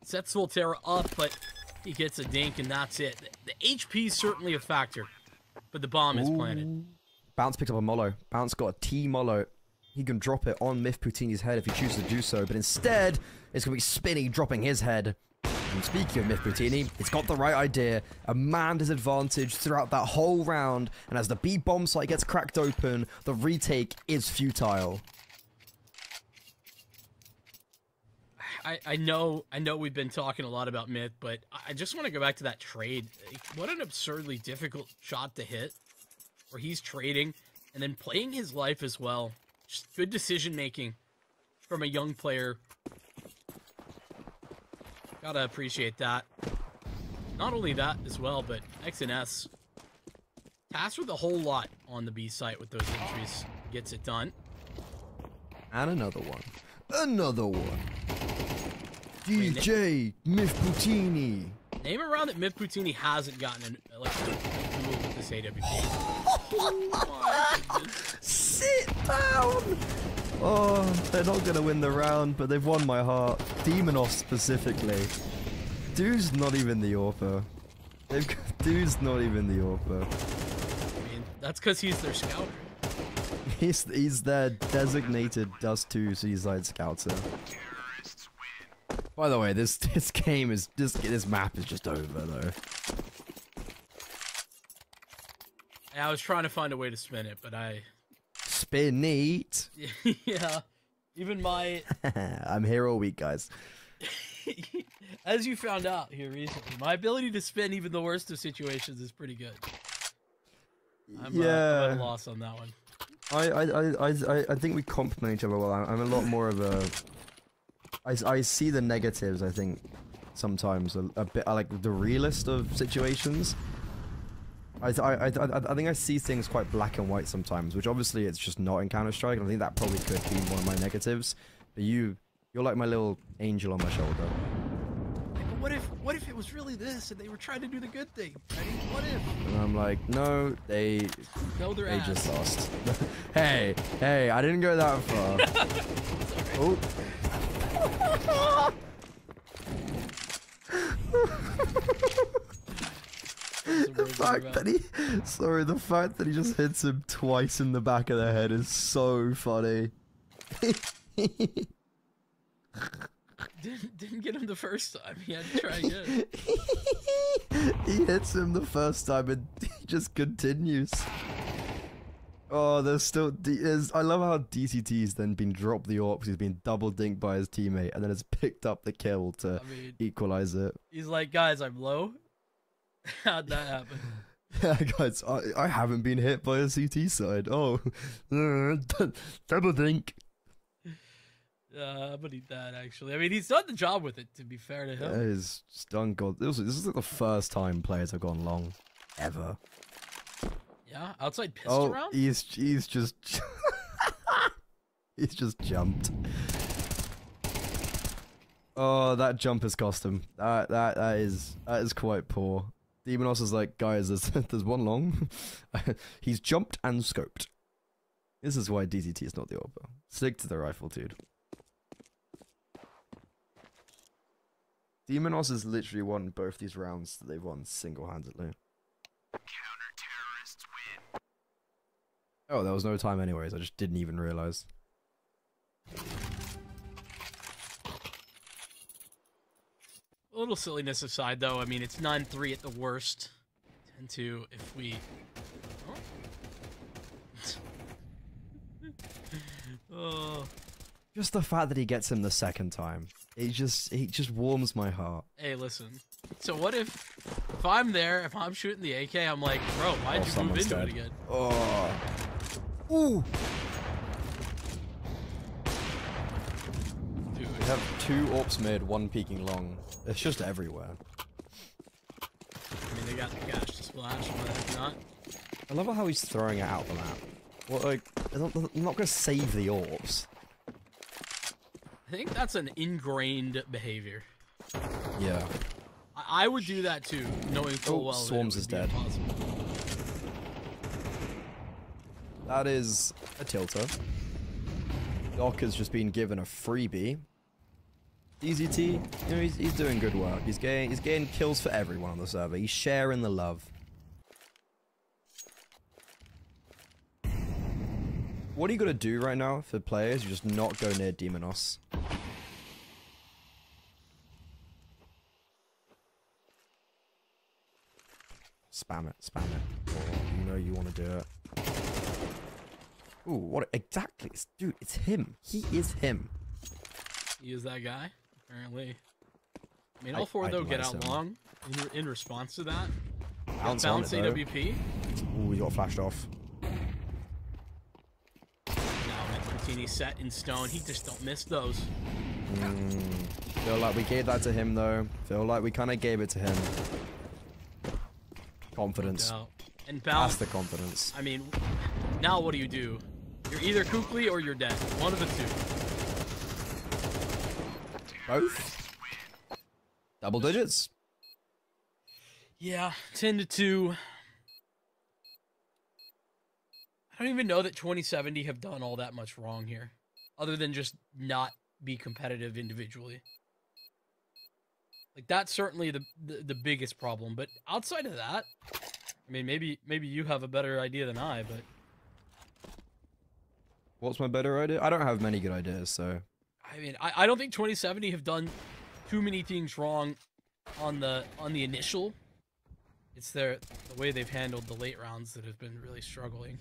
Speaker 8: sets Volterra up, but he gets a dink, and that's it. The HP is certainly a factor, but the bomb is planted.
Speaker 7: Bounce picked up a mollo. Bounce got a T-mollo. He can drop it on Myth Poutini's head if he chooses to do so, but instead, it's going to be Spinny dropping his head. And speaking of Myth Poutini, it's got the right idea. A man his advantage throughout that whole round, and as the B bomb site gets cracked open, the retake is futile.
Speaker 8: I know we've been talking a lot about Myth, but I just want to go back to that trade. What an absurdly difficult shot to hit, where he's trading and then playing his life as well. Just good decision making from a young player. Gotta appreciate that. Not only that as well, but XNS tasked with a whole lot on the B site with those entries. Gets it done.
Speaker 7: And another one. Another one. DJ Myth Poutini.
Speaker 8: Name a round that Myth Poutini hasn't gotten a duel with this AWP. Oh my goodness.
Speaker 7: Sit down! Oh, they're not going to win the round, but they've won my heart. Demonos specifically. Dude's not even the AWPer. Dude's not even the AWPer.
Speaker 8: I mean, that's because he's their scouter.
Speaker 7: He's their designated Dust 2 Seaside Scouter. By the way, this game is this map is just over though.
Speaker 8: I was trying to find a way to spin it, but I...
Speaker 7: Spin it.
Speaker 8: Yeah. Even my...
Speaker 7: I'm here all week, guys.
Speaker 8: As you found out here recently, my ability to spin even the worst of situations is pretty good. I'm at a loss on that one.
Speaker 7: I think we complement each other well. I'm a lot more of a... I see the negatives, I think, sometimes a bit. I like the realist of situations. I think I see things quite black and white sometimes, which obviously it's just not in Counter-Strike, and I think that probably could be one of my negatives. But you're like my little angel on my shoulder.
Speaker 8: Yeah, but what if it was really this, and they were trying to do the good thing? Ready? What if?
Speaker 7: And I'm like, no, they just lost. hey, I didn't go that far. Oh. The fact that he just hits him twice in the back of the head is so funny.
Speaker 8: Didn't get him the first time. He had to try again.
Speaker 7: He hits him the first time and he just continues. Oh, there's still... I love how DCT's then been dropped the AWP. He's been double dinked by his teammate and then has picked up the kill to equalize it.
Speaker 8: He's like, guys, I'm low. How'd that happen?
Speaker 7: Yeah, guys, I haven't been hit by a CT side. Oh, double dink.
Speaker 8: But he did, actually. I mean, he's done the job with it, to be fair to him.
Speaker 7: Yeah, he's done good. This is like the first time players have gone long, ever.
Speaker 8: Yeah, outside pistol round?
Speaker 7: He's just... he's just jumped. Oh, that jump has cost him. That is quite poor. Demonos is like, guys, there's one long. He's jumped and scoped. This is why DZT is not the AWP. Stick to the rifle, dude. Demonos has literally won both these rounds that they've won single-handedly.
Speaker 6: Counter-terrorists win.
Speaker 7: Oh, there was no time anyways. I just didn't even realize.
Speaker 8: A little silliness aside, though, I mean, it's 9-3 at the worst. 10-2 if we... Oh.
Speaker 7: Just the fact that he gets him the second time. It just warms my heart.
Speaker 8: Hey, listen. So what if I'm there, if I'm shooting the AK, I'm like, bro, why'd you move into it again?
Speaker 7: Oh. Ooh.
Speaker 8: Dude.
Speaker 7: We have 2 AWPs mid, 1 peeking long. It's just everywhere.
Speaker 8: I mean, they got the cash to splash, but if not.
Speaker 7: I love how he's throwing it out the map. What, like, I'm not gonna save the AWPs.
Speaker 8: I think that's an ingrained behavior.
Speaker 7: Yeah.
Speaker 8: I would do that too, knowing full well that
Speaker 7: Swarms is dead.
Speaker 8: Impossible.
Speaker 7: That is a tilter. Doc has just been given a freebie. DZT, you know, he's doing good work. He's getting kills for everyone on the server. He's sharing the love. What are you gonna do right now for players? You just not go near Demonos. Spam it. Oh, you know you want to do it. Ooh, what exactly? Dude, it's him. He is him.
Speaker 8: He is that guy, apparently. I mean, all 4 though get out long in response to that.
Speaker 7: Bounce
Speaker 8: AWP.
Speaker 7: Ooh, he got flashed off.
Speaker 8: Martini set in stone. He just don't miss those.
Speaker 7: Feel like we gave that to him though. Feel like we kind of gave it to him. Confidence.
Speaker 8: No. And balance.
Speaker 7: That's the confidence.
Speaker 8: I mean, now what do? You're either Kukli or you're dead. One of the two.
Speaker 7: Both? Double digits?
Speaker 8: Yeah, 10-2. I don't even know that 2070 have done all that much wrong here, other than just not be competitive individually. Like, that's certainly the biggest problem. But outside of that, I mean, maybe you have a better idea than I, but...
Speaker 7: What's my better idea? I don't have many good ideas, so...
Speaker 8: I mean, I don't think 2070 have done too many things wrong on the initial It's the way they've handled the late rounds that have been really struggling.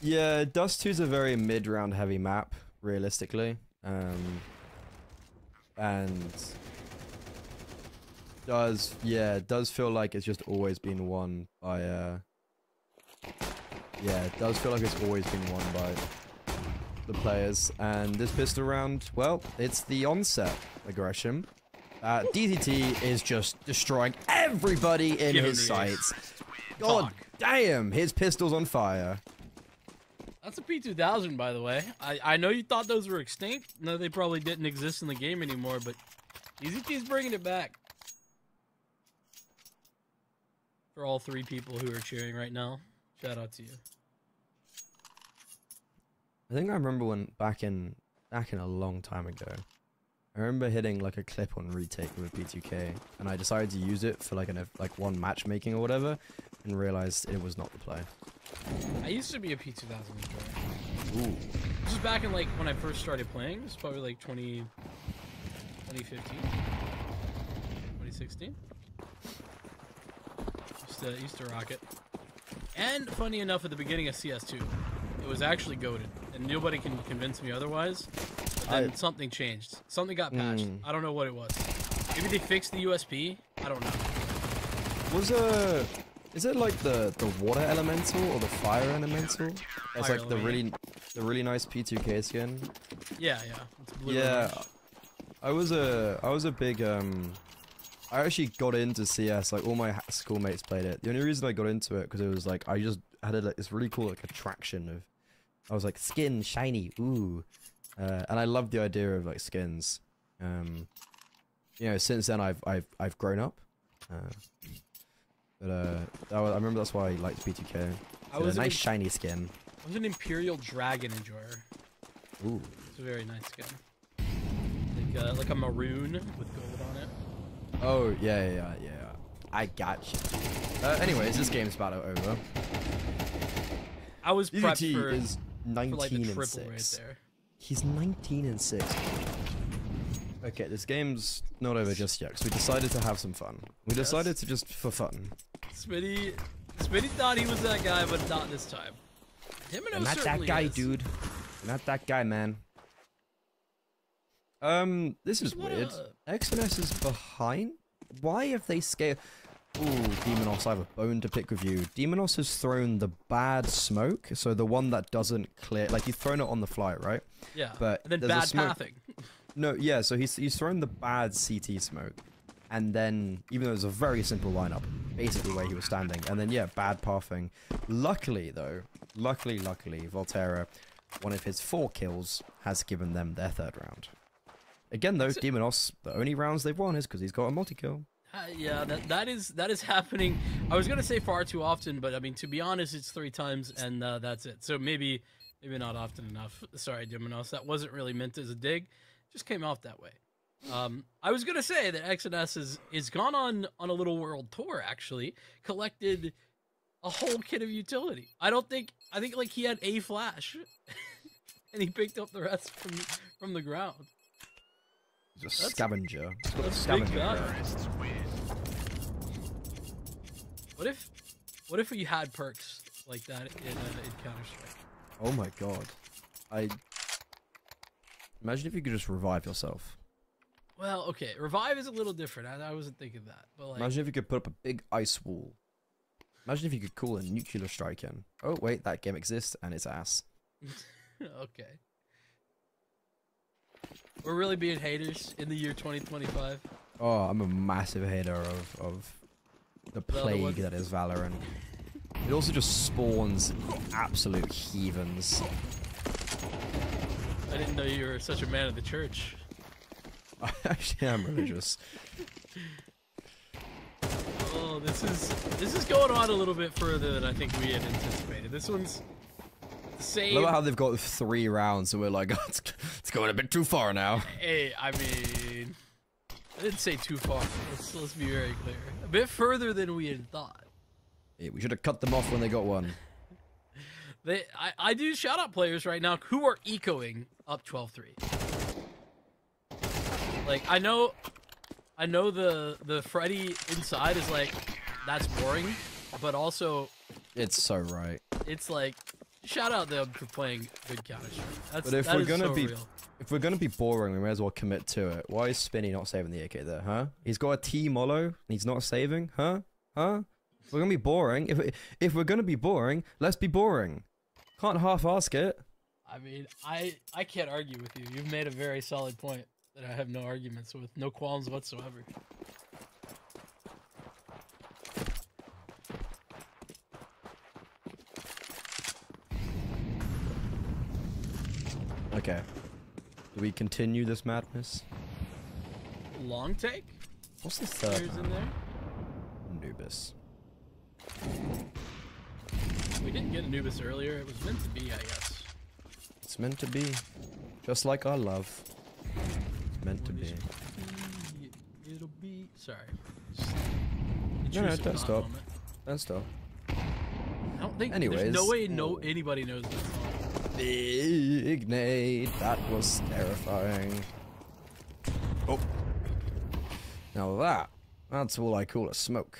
Speaker 7: Yeah, Dust 2 is a very mid-round heavy map, realistically. And does feel like it's just always been won by it does feel like it's always been won by the players. And this pistol round, well, it's the onset aggression. DZT is just destroying everybody in his sights. God damn, his pistol's on fire.
Speaker 8: That's a P2000, by the way. I know you thought those were extinct. No, they probably didn't exist in the game anymore, but DZT's bringing it back. For all 3 people who are cheering right now, shout out to you.
Speaker 7: I think I remember when back in a long time ago, I remember hitting like a clip on retake with P2K, and I decided to use it for like one matchmaking or whatever, and realized it was not the play.
Speaker 8: I used to be a P2000 player.
Speaker 7: Ooh.
Speaker 8: This is back in like when I first started playing. It was probably like 2015, 2016. Used to rock it. And funny enough, at the beginning of CS2, it was actually goated, and nobody can convince me otherwise. But then something changed. Something got patched. I don't know what it was. Maybe they fixed the USP. I don't know.
Speaker 7: Is it like the water elemental or the fire elemental? That's
Speaker 8: Fire
Speaker 7: like the really nice P2K skin.
Speaker 8: Yeah. It's blue
Speaker 7: Yeah,
Speaker 8: orange.
Speaker 7: I was a big I actually got into CS. Like all my schoolmates played it. The only reason I got into it because it was like I just had this really cool like attraction of. I was like skin shiny, ooh, and I loved the idea of like skins. You know, since then I've grown up. But I remember that's why I liked P2K.
Speaker 8: I was
Speaker 7: a nice shiny skin.
Speaker 8: I was an Imperial Dragon enjoyer.
Speaker 7: Ooh.
Speaker 8: It's a very nice skin. Like a maroon with gold on it.
Speaker 7: Oh yeah. I got you. Anyways, this game's about over.
Speaker 8: I was prepped
Speaker 7: DZT
Speaker 8: for
Speaker 7: is 19
Speaker 8: like the
Speaker 7: and
Speaker 8: triple
Speaker 7: 6.
Speaker 8: right there.
Speaker 7: He's 19 and 6. Okay, this game's not over just yet, because we decided to have some fun. We decided to just for fun.
Speaker 8: Smitty thought he was that guy, but not this time.
Speaker 7: I'm not that guy, dude. I'm not that guy, man. This is weird. XNS is behind? Why have they scaled? Ooh, Demonos, I have a bone to pick with you. Demonos has thrown the bad smoke, so the one that doesn't clear. Like, you've thrown it on the fly, right?
Speaker 8: Yeah,
Speaker 7: but
Speaker 8: and then
Speaker 7: there's
Speaker 8: bad pathing.
Speaker 7: No, yeah, so he's thrown the bad CT smoke. And then, even though it was a very simple lineup, basically where he was standing. And then, yeah, bad pathing. Luckily, though, luckily, Volterra, one of his 4 kills, has given them their 3rd round. Again, though, Demonos, the only rounds they've won is because he's got a multi-kill.
Speaker 8: Yeah, that is happening. I was gonna say far too often, but I mean, to be honest, it's 3 times, and that's it. So maybe not often enough. Sorry, Demonos, that wasn't really meant as a dig. Just came off that way. I was gonna say that XNS is gone on a little world tour, actually, collected a whole kit of utility. I think like he had a flash, and he picked up the rest from the ground.
Speaker 7: He's a scavenger. He's got a
Speaker 8: That's
Speaker 7: scavenger.
Speaker 8: big value.
Speaker 6: Terrorists win.
Speaker 8: What if you had perks like that in Counter-Strike?
Speaker 7: Oh my god. Imagine if you could just revive yourself.
Speaker 8: Well, okay, revive is a little different. I wasn't thinking that, but like,
Speaker 7: Imagine if you could put up a big ice wall. Imagine if you could call a nuclear strike in. Oh wait, that game exists and it's ass.
Speaker 8: okay, we're really being haters in the year 2025.
Speaker 7: Oh, I'm a massive hater of the plague that is Valorant. It also just spawns absolute heathens.
Speaker 8: I didn't know you were such a man of the church.
Speaker 7: I actually am religious.
Speaker 8: Oh, this is going on a little bit further than I think we had anticipated. This one's the same.
Speaker 7: Look at how they've got 3 rounds, and we're like, oh, it's going a bit too far now.
Speaker 8: Hey, I mean, I didn't say too far. Let's be very clear. A bit further than we had thought.
Speaker 7: Yeah, we should have cut them off when they got one.
Speaker 8: I do shout out players right now who are ecoing up 12-3. Like, I know the Freddy inside is like, that's boring, but also
Speaker 7: It's so right.
Speaker 8: it's like shout out them for playing good Counter-Strike.
Speaker 7: But if
Speaker 8: that
Speaker 7: we're
Speaker 8: is
Speaker 7: gonna
Speaker 8: so
Speaker 7: be
Speaker 8: real.
Speaker 7: if we're gonna be boring, we may as well commit to it. Why is Spinny not saving the AK there, huh? He's got a T Molo and he's not saving, huh? Huh? We're gonna be boring. If we're gonna be boring, let's be boring. Can't half-ask it.
Speaker 8: I mean, I can't argue with you. You've made a very solid point that I have no arguments with, no qualms whatsoever.
Speaker 7: Okay. Do we continue this madness?
Speaker 8: Long take?
Speaker 7: What's the third?
Speaker 8: Players in there?
Speaker 7: Anubis.
Speaker 8: We didn't get Anubis earlier. It was meant to be, I guess.
Speaker 7: It's meant to be. Just like our love. It's meant to be.
Speaker 8: It'll be. Sorry.
Speaker 7: No, don't stop. Don't stop.
Speaker 8: I don't think.
Speaker 7: Anyways.
Speaker 8: There's no way anybody knows that song.
Speaker 7: Big nade. That was terrifying. Oh. Now that's all I call a smoke.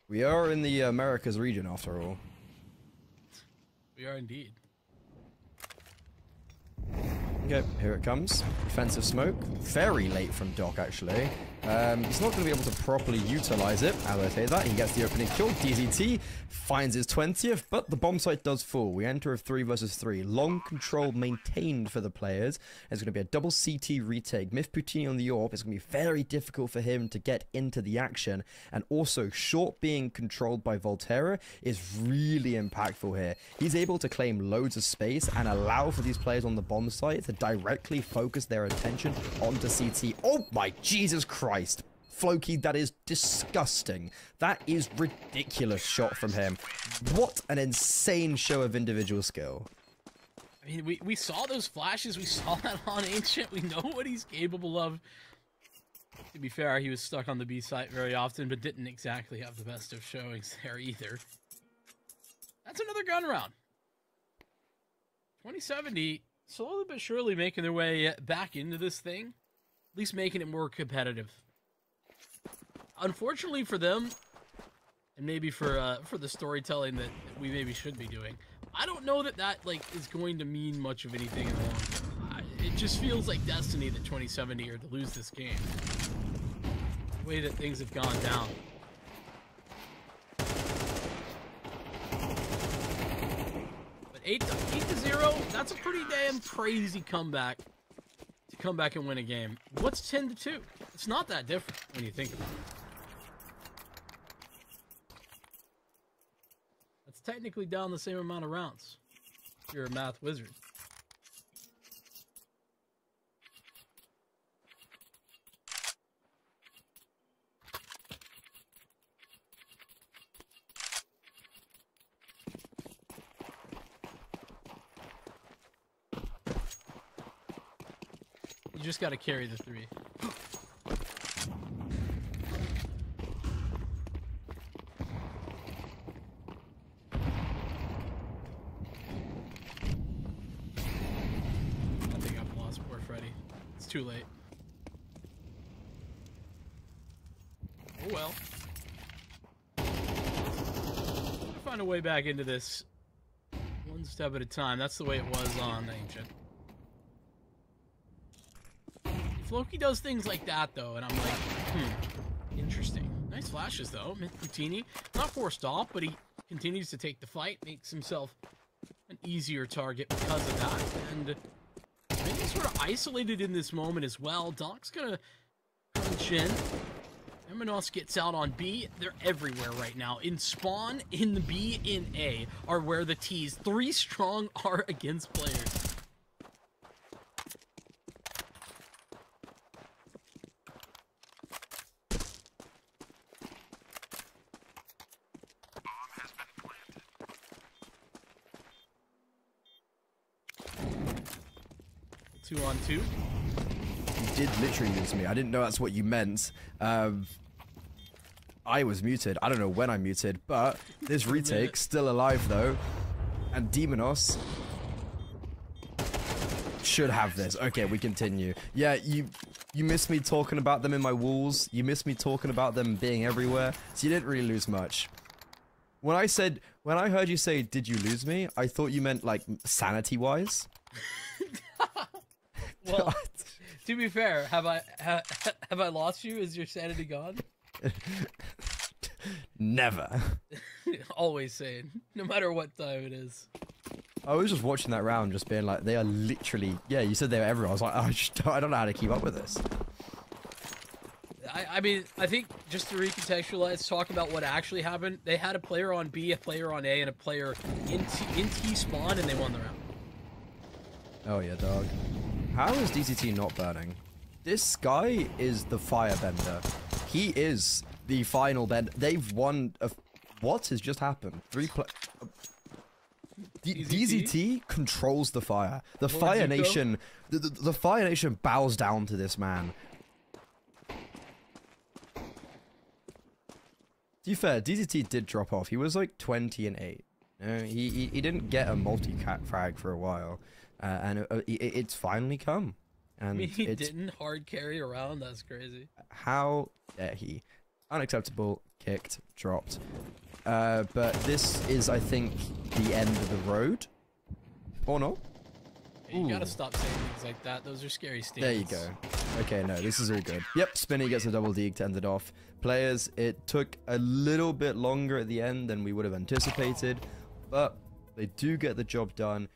Speaker 7: We are in the Americas region after all.
Speaker 8: We are indeed.
Speaker 7: Okay, here it comes. Defensive smoke. Very late from Doc, actually. He's not going to be able to properly utilize it. As I say that, he gets the opening kill. DZT finds his 20th, but the bomb site does fall. We enter a 3 versus 3. Long control maintained for the players. It's going to be a double CT retake. Myth Poutini on the AWP. It's going to be very difficult for him to get into the action. And also, short being controlled by Volterra is really impactful here. He's able to claim loads of space and allow for these players on the bomb site to directly focus their attention onto CT. Oh my Jesus Christ. Floki, that is disgusting. That is ridiculous shot from him. What an insane show of individual skill.
Speaker 8: I mean, we saw those flashes. We saw that on Ancient. We know what he's capable of. To be fair, he was stuck on the B site very often, but didn't exactly have the best of showings there either. That's another gun round. 2070, slowly but surely making their way back into this thing. At least making it more competitive. Unfortunately for them, and maybe for the storytelling that we maybe should be doing, I don't know that like is going to mean much of anything in the long term. It just feels like destiny that 2070 are to lose this game. The way that things have gone down. But 8-0, that's a pretty damn crazy comeback. To come back and win a game. What's 10-2? It's not that different when you think about it. That's technically down the same amount of rounds. If you're a math wizard. You just got to carry the 3. I think I've lost poor Freddy. It's too late. Oh well. I'll find a way back into this one step at a time. That's the way it was on Ancient. Floki does things like that, though, and I'm like, interesting. Nice flashes, though. Myth Poutini, not forced off, but he continues to take the fight, makes himself an easier target because of that, and maybe sort of isolated in this moment as well. Doc's gonna punch in. Emanos gets out on B. They're everywhere right now. In spawn, in the B, in A are where the T's 3 strong are against players. Two on two.
Speaker 7: You did literally lose me. I didn't know that's what you meant. I was muted. I don't know when I muted, but this retake's still alive though. And Demonos should have this. Okay, we continue. Yeah, you missed me talking about them in my walls. You missed me talking about them being everywhere. So you didn't really lose much. When I heard you say, "Did you lose me?" I thought you meant like sanity-wise.
Speaker 8: Well, to be fair, have I lost you? Is your sanity gone?
Speaker 7: Never.
Speaker 8: Always saying, no matter what time it is.
Speaker 7: I was just watching that round, just being like, they are literally. Yeah, you said they were everywhere. I was like, I don't know how to keep up with this.
Speaker 8: I mean, I think just to recontextualize, talk about what actually happened. They had a player on B, a player on A, and a player in T spawn, and they won the round.
Speaker 7: Oh yeah, dog. How is DCT not burning? This guy is the firebender. He is the final bend. They've won. What has just happened? DZT controls the fire. The Fire Nation. The Fire Nation bows down to this man. To be fair, DZT did drop off. He was like 20 and 8. He didn't get a multi-cat frag for a while, and it's finally come. And
Speaker 8: I mean, he didn't hard carry around. That's crazy.
Speaker 7: How dare he? Unacceptable. Kicked. Dropped. But this is, I think, the end of the road. Or not?
Speaker 8: Hey, you gotta stop saying things like that. Those are scary statements.
Speaker 7: There you go. Okay, no, this is all good. Yep, Spinny gets a double deke to end it off. Players, it took a little bit longer at the end than we would have anticipated, but they do get the job done.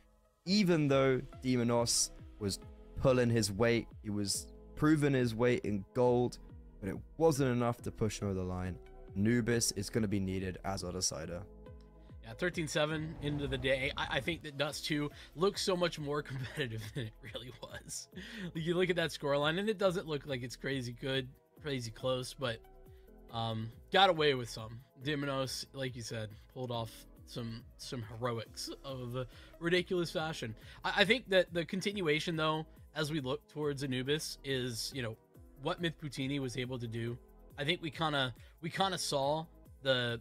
Speaker 7: Even though Demonos was pulling his weight, he was proving his weight in gold, but it wasn't enough to push him over the line. Anubis is going to be needed as our decider.
Speaker 8: Yeah, 13-7 into the day. I think that Dust 2 looks so much more competitive than it really was. Like, you look at that scoreline, and it doesn't look like it's crazy good, crazy close, but got away with some. Demonos, like you said, pulled off some heroics of a ridiculous fashion. I think that the continuation, though, as we look towards Anubis, is, you know, what Myth Poutini was able to do. I think we kind of saw the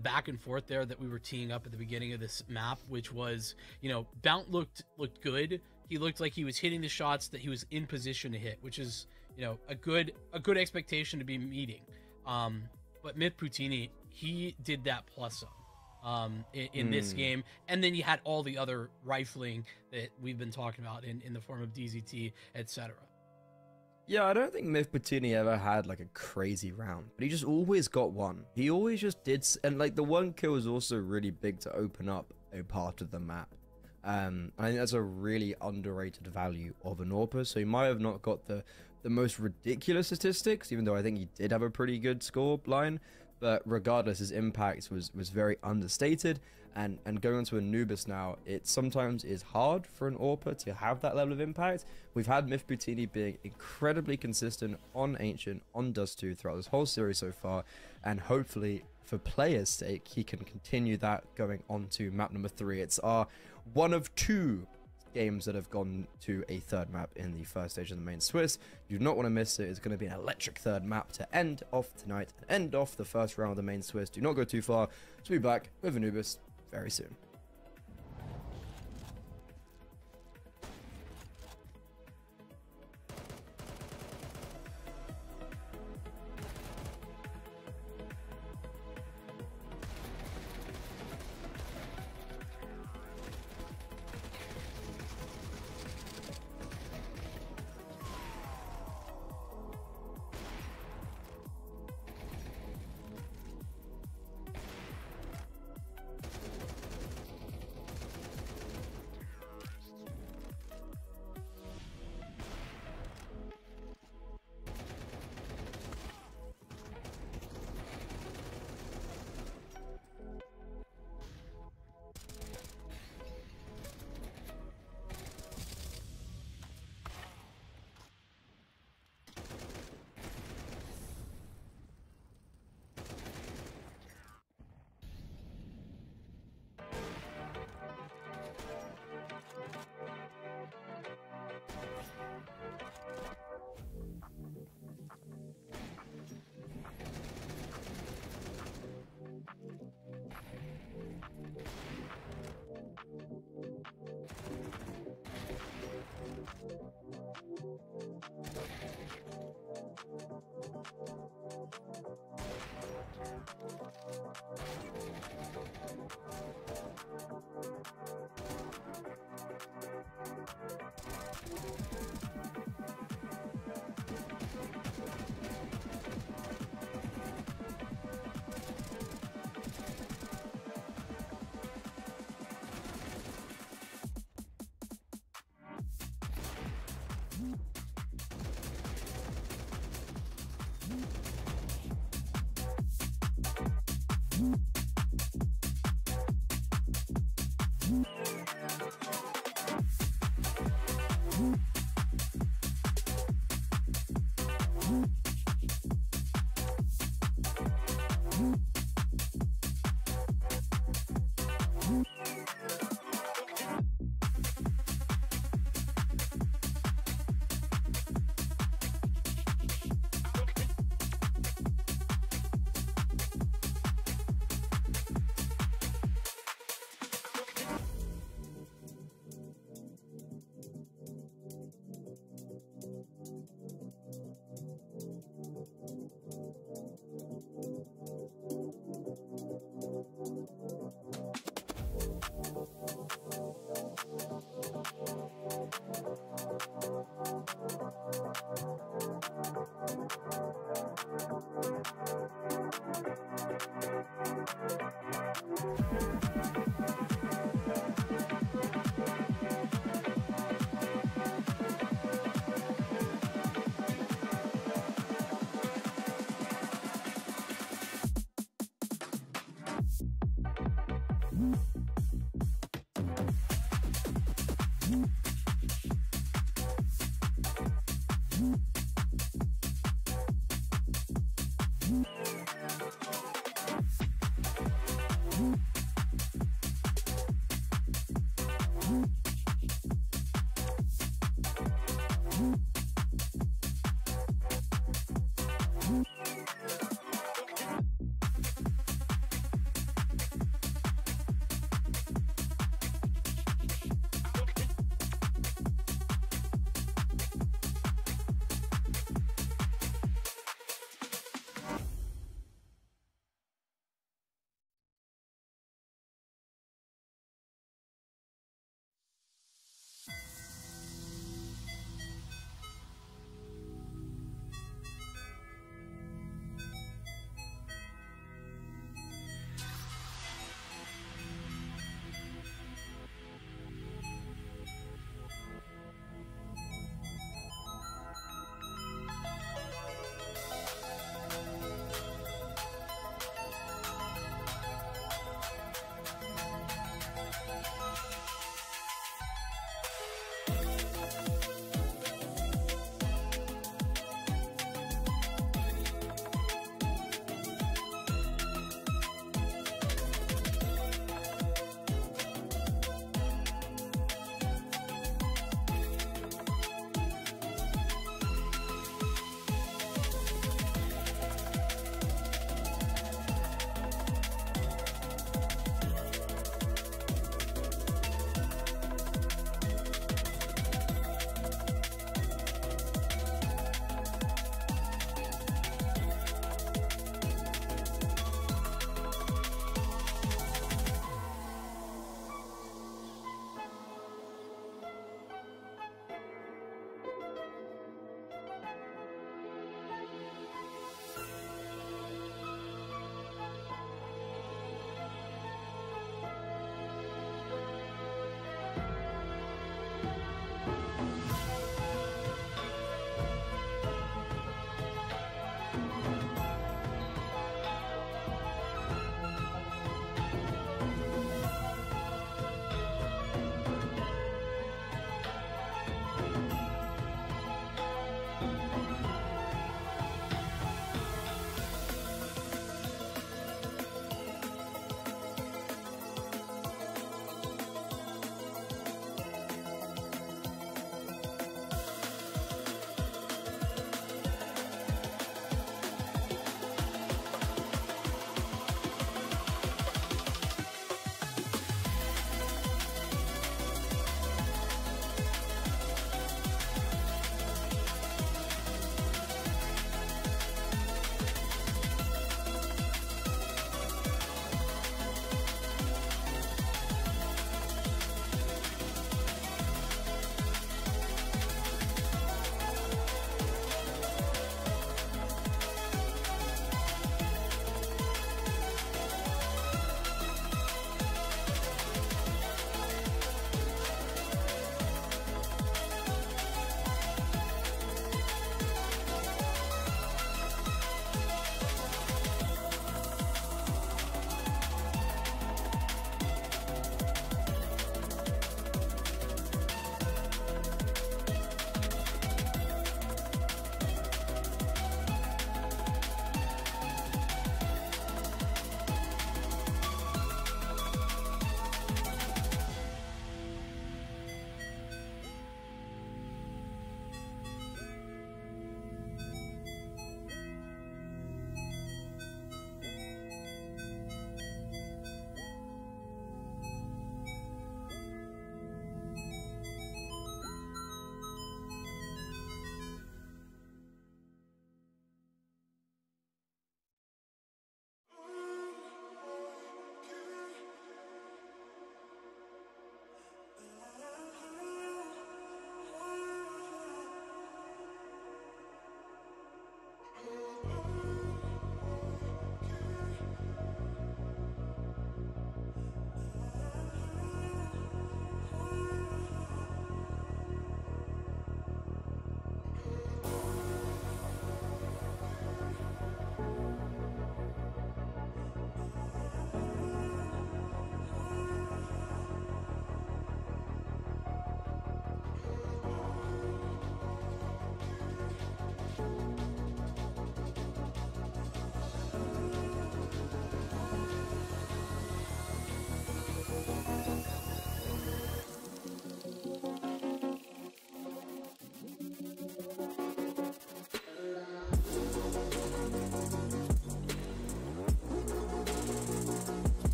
Speaker 8: back and forth there that we were teeing up at the beginning of this map, which was, you know, Bount looked good. He looked like he was hitting the shots that he was in position to hit, which is, you know, a good expectation to be meeting. But Myth Poutini, he did that plus some in this game, and then you had all the other rifling that we've been talking about in the form of DZT, etc.
Speaker 7: Yeah, I don't think Myth Poutini ever had like a crazy round, but he just always got one. He always just did, and like the one kill was also really big to open up a part of the map. I think that's a really underrated value of an AWPer. So he might have not got the most ridiculous statistics, even though I think he did have a pretty good score line. But regardless, his impact was very understated. And going on to Anubis now, it sometimes is hard for an AWPer to have that level of impact. We've had Myth Poutini being incredibly consistent on Ancient, on Dust 2 throughout this whole series so far. And hopefully, for players' sake, he can continue that going on to map number 3. It's our one of 2 games that have gone to a third map in the first stage of the main Swiss. You do not want to miss it. It's going to be an electric third map to end off tonight and end off the first round of the main Swiss. Do not go too far. So we'll be back with Anubis very soon.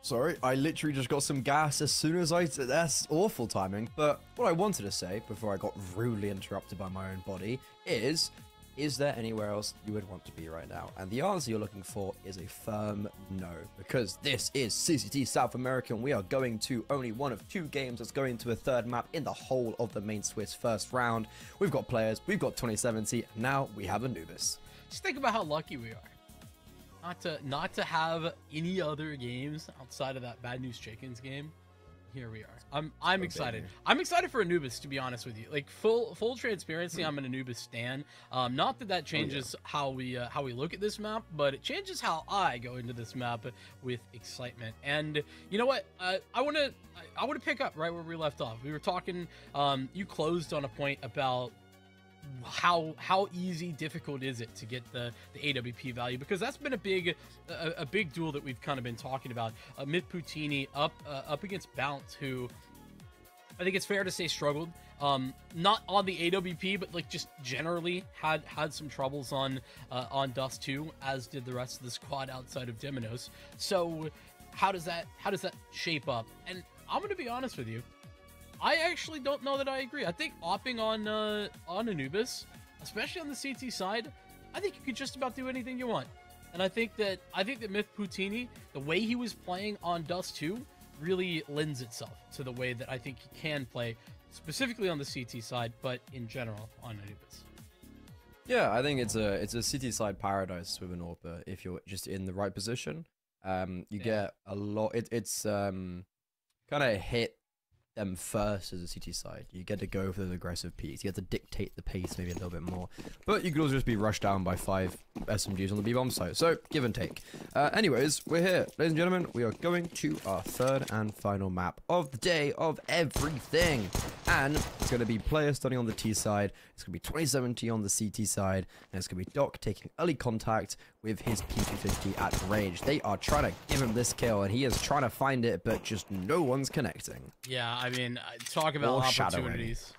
Speaker 7: Sorry, I literally just got some gas as soon as that's awful timing. But what I wanted to say before I got rudely interrupted by my own body is there anywhere else you would want to be right now? And the answer you're looking for is a firm no, because this is CCT South America, and we are going to only one of 2 games that's going to a 3rd map in the whole of the main Swiss first round. We've got players, we've got 2070, now we have Anubis.
Speaker 8: Just think about how lucky we are. Not to have any other games outside of that Bad News Chickens game. Here we are. I'm excited. I'm excited for Anubis, to be honest with you. Like full transparency, I'm an Anubis stan. Not that changes how we look at this map, but it changes how I go into this map with excitement. And you know what? I want to pick up right where we left off. We were talking. You closed on a point about how easy, difficult is it to get the AWP value, because that's been a big duel that we've kind of been talking about. Myth Poutini up against Bounce, who I think it's fair to say struggled, not on the AWP, but like just generally had some troubles on Dust 2, as did the rest of the squad outside of Deminos. So how does that shape up? And I'm gonna be honest with you, I actually don't know that I agree. I think opping on Anubis, especially on the CT side, I think you could just about do anything you want. And I think that Myth Poutini, the way he was playing on Dust 2, really lends itself to the way that I think he can play, specifically on the CT side, but in general on Anubis.
Speaker 7: Yeah, I think it's a CT side paradise with an AWP if you're just in the right position. You get a lot. It's kind of hit them first as a CT side. You get to go for those aggressive peaks. You get to dictate the pace maybe a little bit more. But you could also just be rushed down by 5 SMGs on the B-bomb site. So, give and take. Anyways, we're here. Ladies and gentlemen, we are going to our 3rd and final map of the day of everything. And it's going to be players starting on the T side. It's going to be 2070 on the CT side. And it's going to be Doc taking early contact with his P250 at range. They are trying to give him this kill, and he is trying to find it, but just no one's connecting.
Speaker 8: Yeah, I mean, talk about opportunities.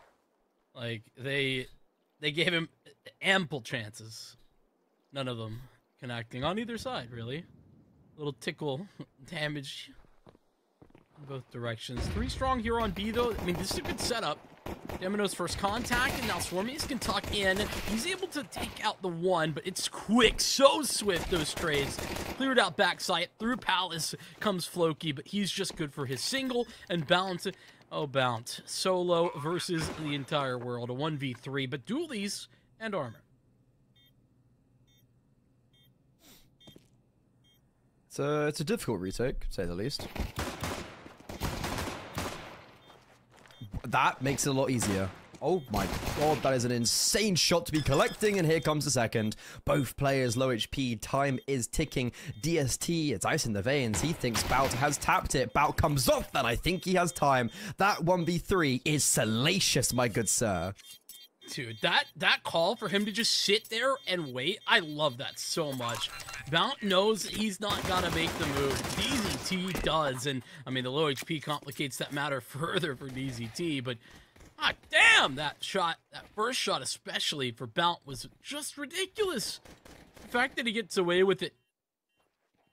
Speaker 8: Like, they gave him ample chances. None of them connecting on either side, really. Little tickle damage in both directions. 3 strong here on B, though. I mean, this is a good setup. Demino's first contact, and now Swarmies can tuck in. He's able to take out the 1, but it's quick, so swift, those trades. Cleared out backside, through Palace comes Floki, but he's just good for his single, and Bounce, oh, Bounce. Solo versus the entire world, a 1v3, but dualies and armor.
Speaker 7: It's a difficult retake, to say the least. That makes it a lot easier. Oh my god, that is an insane shot to be collecting, and here comes the second. Both players low HP, time is ticking. DST, it's ice in the veins. He thinks Bout has tapped it. Bout comes off, and I think he has time. That 1v3 is salacious, my good sir.
Speaker 8: Dude, that call for him to just sit there and wait, I love that so much. Bout knows he's not gonna make the move. DZT does, and I mean the low HP complicates that matter further for DZT, but ah damn, that first shot especially for Bout was just ridiculous. The fact that he gets away with it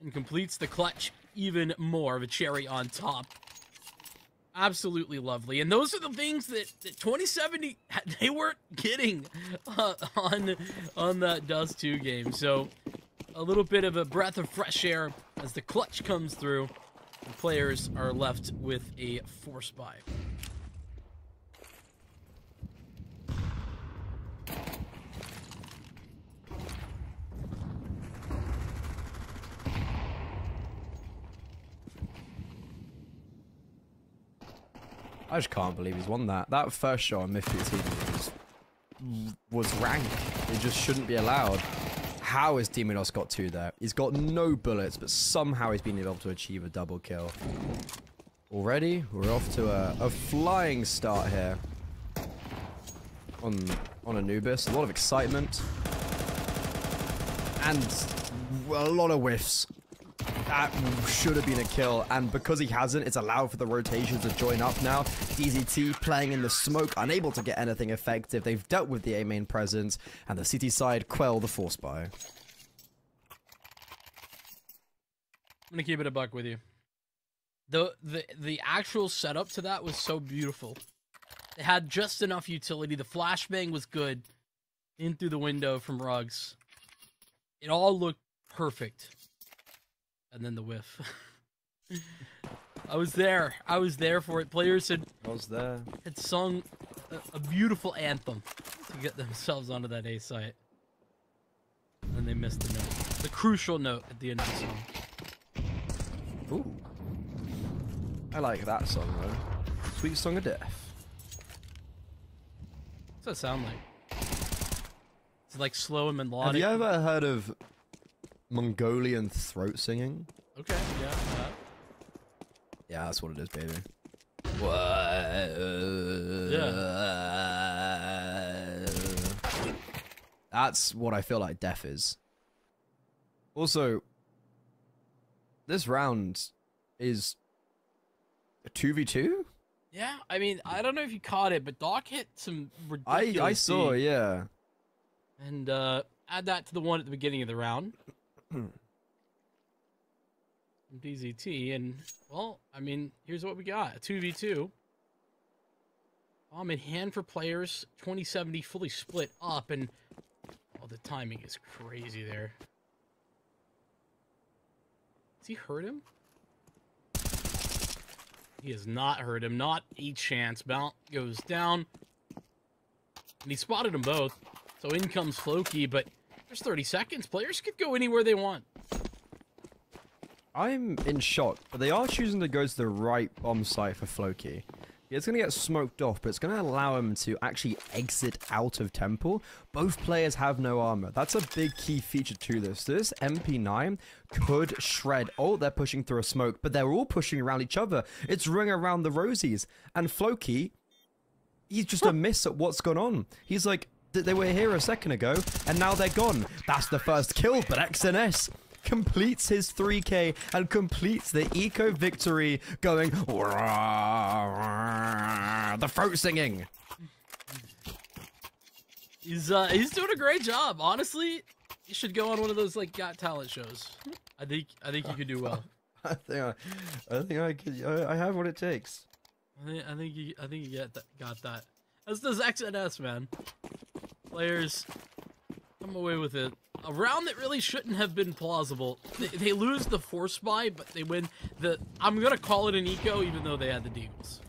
Speaker 8: and completes the clutch, even more of a cherry on top. Absolutely lovely. And those are the things that 2070, they weren't getting on that Dust 2 game. So a little bit of a breath of fresh air as the clutch comes through. The players are left with a force buy.
Speaker 7: I just can't believe he's won that. That first shot on Myth was rank. It just shouldn't be allowed. How has Deminos got 2 there? He's got no bullets, but somehow he's been able to achieve a double kill. Already, we're off to a flying start here on Anubis. A lot of excitement. And a lot of whiffs. That should have been a kill, and because he hasn't, it's allowed for the rotation to join up now. DZT playing in the smoke, unable to get anything effective. They've dealt with the A main presence, and the CT side quell the force buy.
Speaker 8: I'm gonna keep it a buck with you. The actual setup to that was so beautiful. It had just enough utility. The flashbang was good. In through the window from Ruggs. It all looked perfect. And then the whiff. I was there. I was there for it. Players had sung a beautiful anthem to get themselves onto that A site. And they missed the note. The crucial note at the end of the song.
Speaker 7: Ooh. I like that song though. Sweet Song of Death.
Speaker 8: What's that sound like? Is it like slow and melodic?
Speaker 7: Have you ever heard of Mongolian throat singing?
Speaker 8: Okay, yeah.
Speaker 7: Yeah, that's what it is, baby. That's what I feel like death is. Also, this round is a 2v2?
Speaker 8: Yeah, I mean, I don't know if you caught it, but Doc hit some ridiculous
Speaker 7: I saw,
Speaker 8: D.
Speaker 7: yeah.
Speaker 8: And add that to the one at the beginning of the round. DZT, and, well, I mean, here's what we got. A 2v2. Bomb in hand for players. 2070 fully split up, and, oh, the timing is crazy there. Has he hurt him? He has not hurt him. Not a chance. Mount goes down. And he spotted them both. So in comes Floki, but there's 30 seconds. Players could go anywhere they want.
Speaker 7: I'm in shock, but they are choosing to go to the right bomb site for Floki. It's going to get smoked off, but it's going to allow him to actually exit out of Temple. Both players have no armor. That's a big key feature to this. This MP9 could shred. Oh, they're pushing through a smoke, but they're all pushing around each other. It's ring around the rosies. And Floki, he's just a miss at what's gone on. He's like, they were here a second ago, and now they're gone. That's the first kill, but XNS completes his 3K and completes the eco victory, going the throat singing.
Speaker 8: He's doing a great job. Honestly, you should go on one of those like Got Talent shows. I think you could do well.
Speaker 7: I think I could. I have what it takes.
Speaker 8: I think you got that. As does XNS, man. Players come away with it. A round that really shouldn't have been plausible. They lose the force buy, but they win the... I'm going to call it an eco, even though they had the deagles.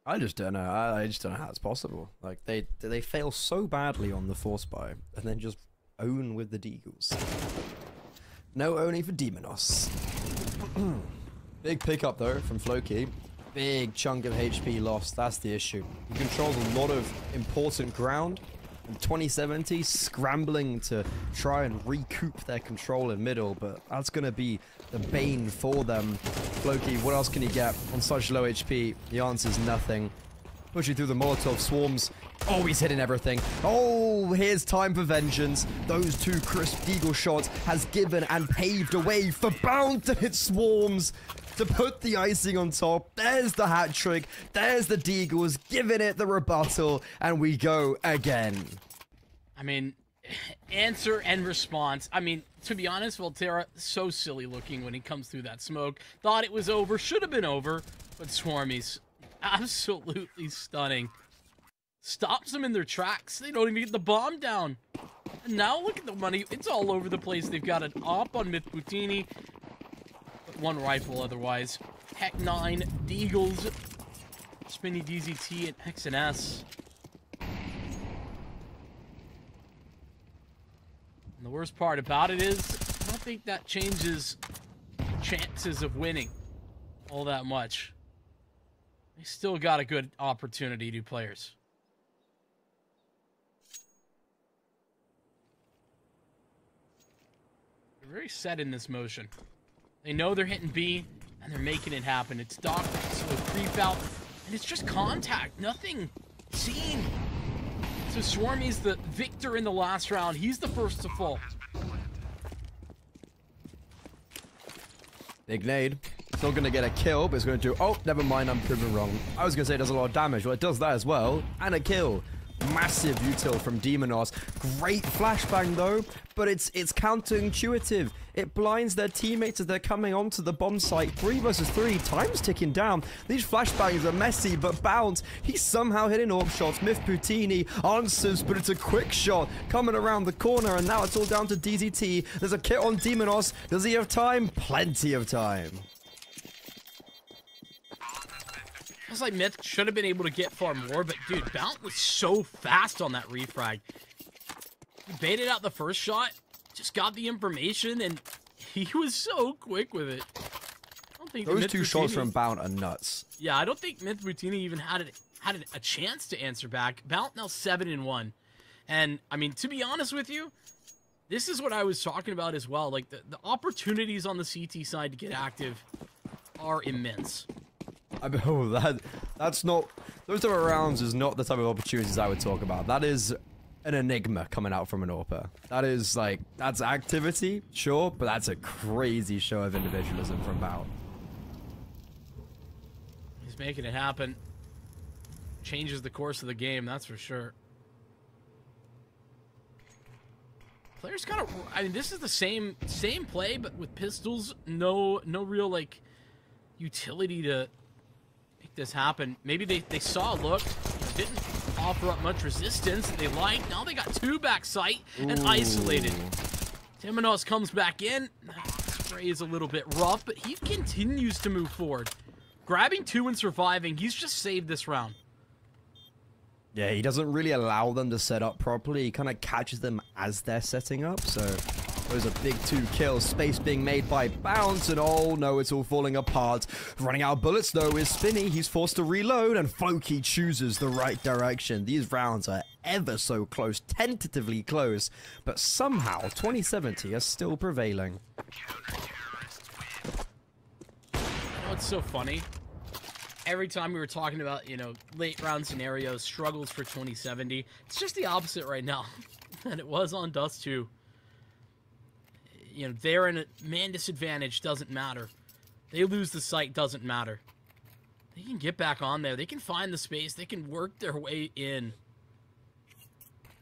Speaker 7: I just don't know. I just don't know how it's possible. Like they fail so badly on the force buy, and then just own with the deagles. No owning for Demonos. Big pickup though from Floki. Big chunk of HP lost. That's the issue. He controls a lot of important ground. And 2070 scrambling to try and recoup their control in middle, but that's going to be the bane for them. Floki, what else can he get on such low HP? The answer's nothing. Pushing through the Molotov swarms. Oh, he's hitting everything. Oh, here's time for vengeance. Those two crisp deagle shots has given and paved a way for Bound to hit swarms to put the icing on top. There's the hat trick. There's the deagles giving it the rebuttal, and we go again.
Speaker 8: I mean, answer and response. I mean, to be honest, Volterra, so silly looking when he comes through that smoke. Thought it was over. Should have been over. But Swarmies, absolutely stunning. Stops them in their tracks. They don't even get the bomb down. And now look at the money. It's all over the place. They've got an op on Myth Butini. One rifle otherwise. Tech 9, Deagles, Spinny DZT, and XNS. And the worst part about it is, I don't think that changes chances of winning all that much. They still got a good opportunity to players. They're very set in this motion. They know they're hitting B, and they're making it happen. It's Doc, slow creep out, and it's just contact. Nothing seen. So Swarmy's the victor in the last round. He's the first to fall.
Speaker 7: Big nade. It's not going to get a kill, but it's going to do... Oh, never mind, I'm proven wrong. I was going to say it does a lot of damage. Well, it does that as well. And a kill. Massive util from Demonos. Great flashbang, though, but it's counterintuitive. It blinds their teammates as they're coming onto the bomb site. 3 versus 3. Time's ticking down. These flashbangs are messy, but Bounce, he's somehow hitting AWP shots. Myth Poutini answers, but it's a quick shot coming around the corner, and now it's all down to DZT. There's a kit on Demonos. Does he have time? Plenty of time.
Speaker 8: It's like Myth should have been able to get far more, but dude, Bount was so fast on that refrag. He baited out the first shot, just got the information, and he was so quick with it. I don't think
Speaker 7: those two shots from Bount are nuts.
Speaker 8: Yeah, I don't think Myth Boutini even had a chance to answer back. Bount now 7-1, and I mean, to be honest with you, this is what I was talking about as well. Like the opportunities on the CT side to get active are immense.
Speaker 7: That's not... Those type of rounds is not the type of opportunities I would talk about. That is an enigma coming out from an AWPer. That is, like... That's activity, sure, but that's a crazy show of individualism from Bao.
Speaker 8: He's making it happen. Changes the course of the game, that's for sure. Players kind of... I mean, this is the same play, but with pistols. No real, like, utility to... this happen. Maybe they saw a look, didn't offer up much resistance that they liked. Now they got 2 back sight and isolated. Timonos comes back in. Spray is a little bit rough, but he continues to move forward. Grabbing 2 and surviving, he's just saved this round.
Speaker 7: Yeah, he doesn't really allow them to set up properly. He kind of catches them as they're setting up, so... Those are big 2 kills. Space being made by Bounce, and oh no, it's all falling apart. Running out of bullets though is Spinny. He's forced to reload, and Floki chooses the right direction. These rounds are ever so close, tentatively close, but somehow 2070 are still prevailing.
Speaker 8: You know what's so funny? Every time we were talking about, you know, late round scenarios, struggles for 2070, it's just the opposite right now than it was on Dust 2. You know, they're in a man disadvantage, doesn't matter. They lose the site, doesn't matter. They can get back on there. They can find the space. They can work their way in.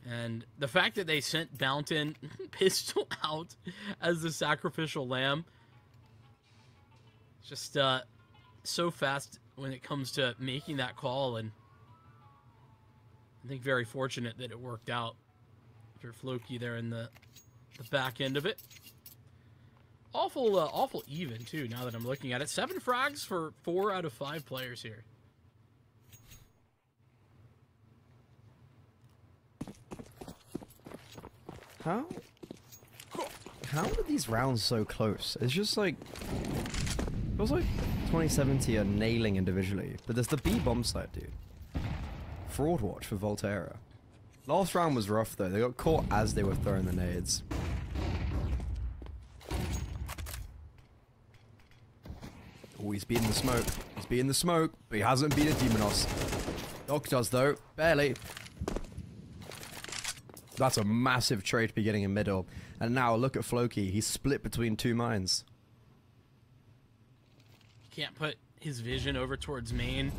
Speaker 8: And the fact that they sent Bounton pistol out as the sacrificial lamb, just so fast when it comes to making that call, and I think very fortunate that it worked out for Floki there in the back end of it. Awful even, too, now that I'm looking at it. 7 frags for 4 out of 5 players here.
Speaker 7: How are these rounds so close? It's just like... It feels like 2070 are nailing individually. But there's the B bomb site, dude. Fraud watch for Volterra. Last round was rough, though. They got caught as they were throwing the nades. Oh, he's beating the smoke. He's beating the smoke, but he hasn't beaten Demonos. Doc does, though. Barely. That's a massive trade to be getting in middle. And now, look at Floki. He's split between 2 mines.
Speaker 8: He can't put his vision over towards main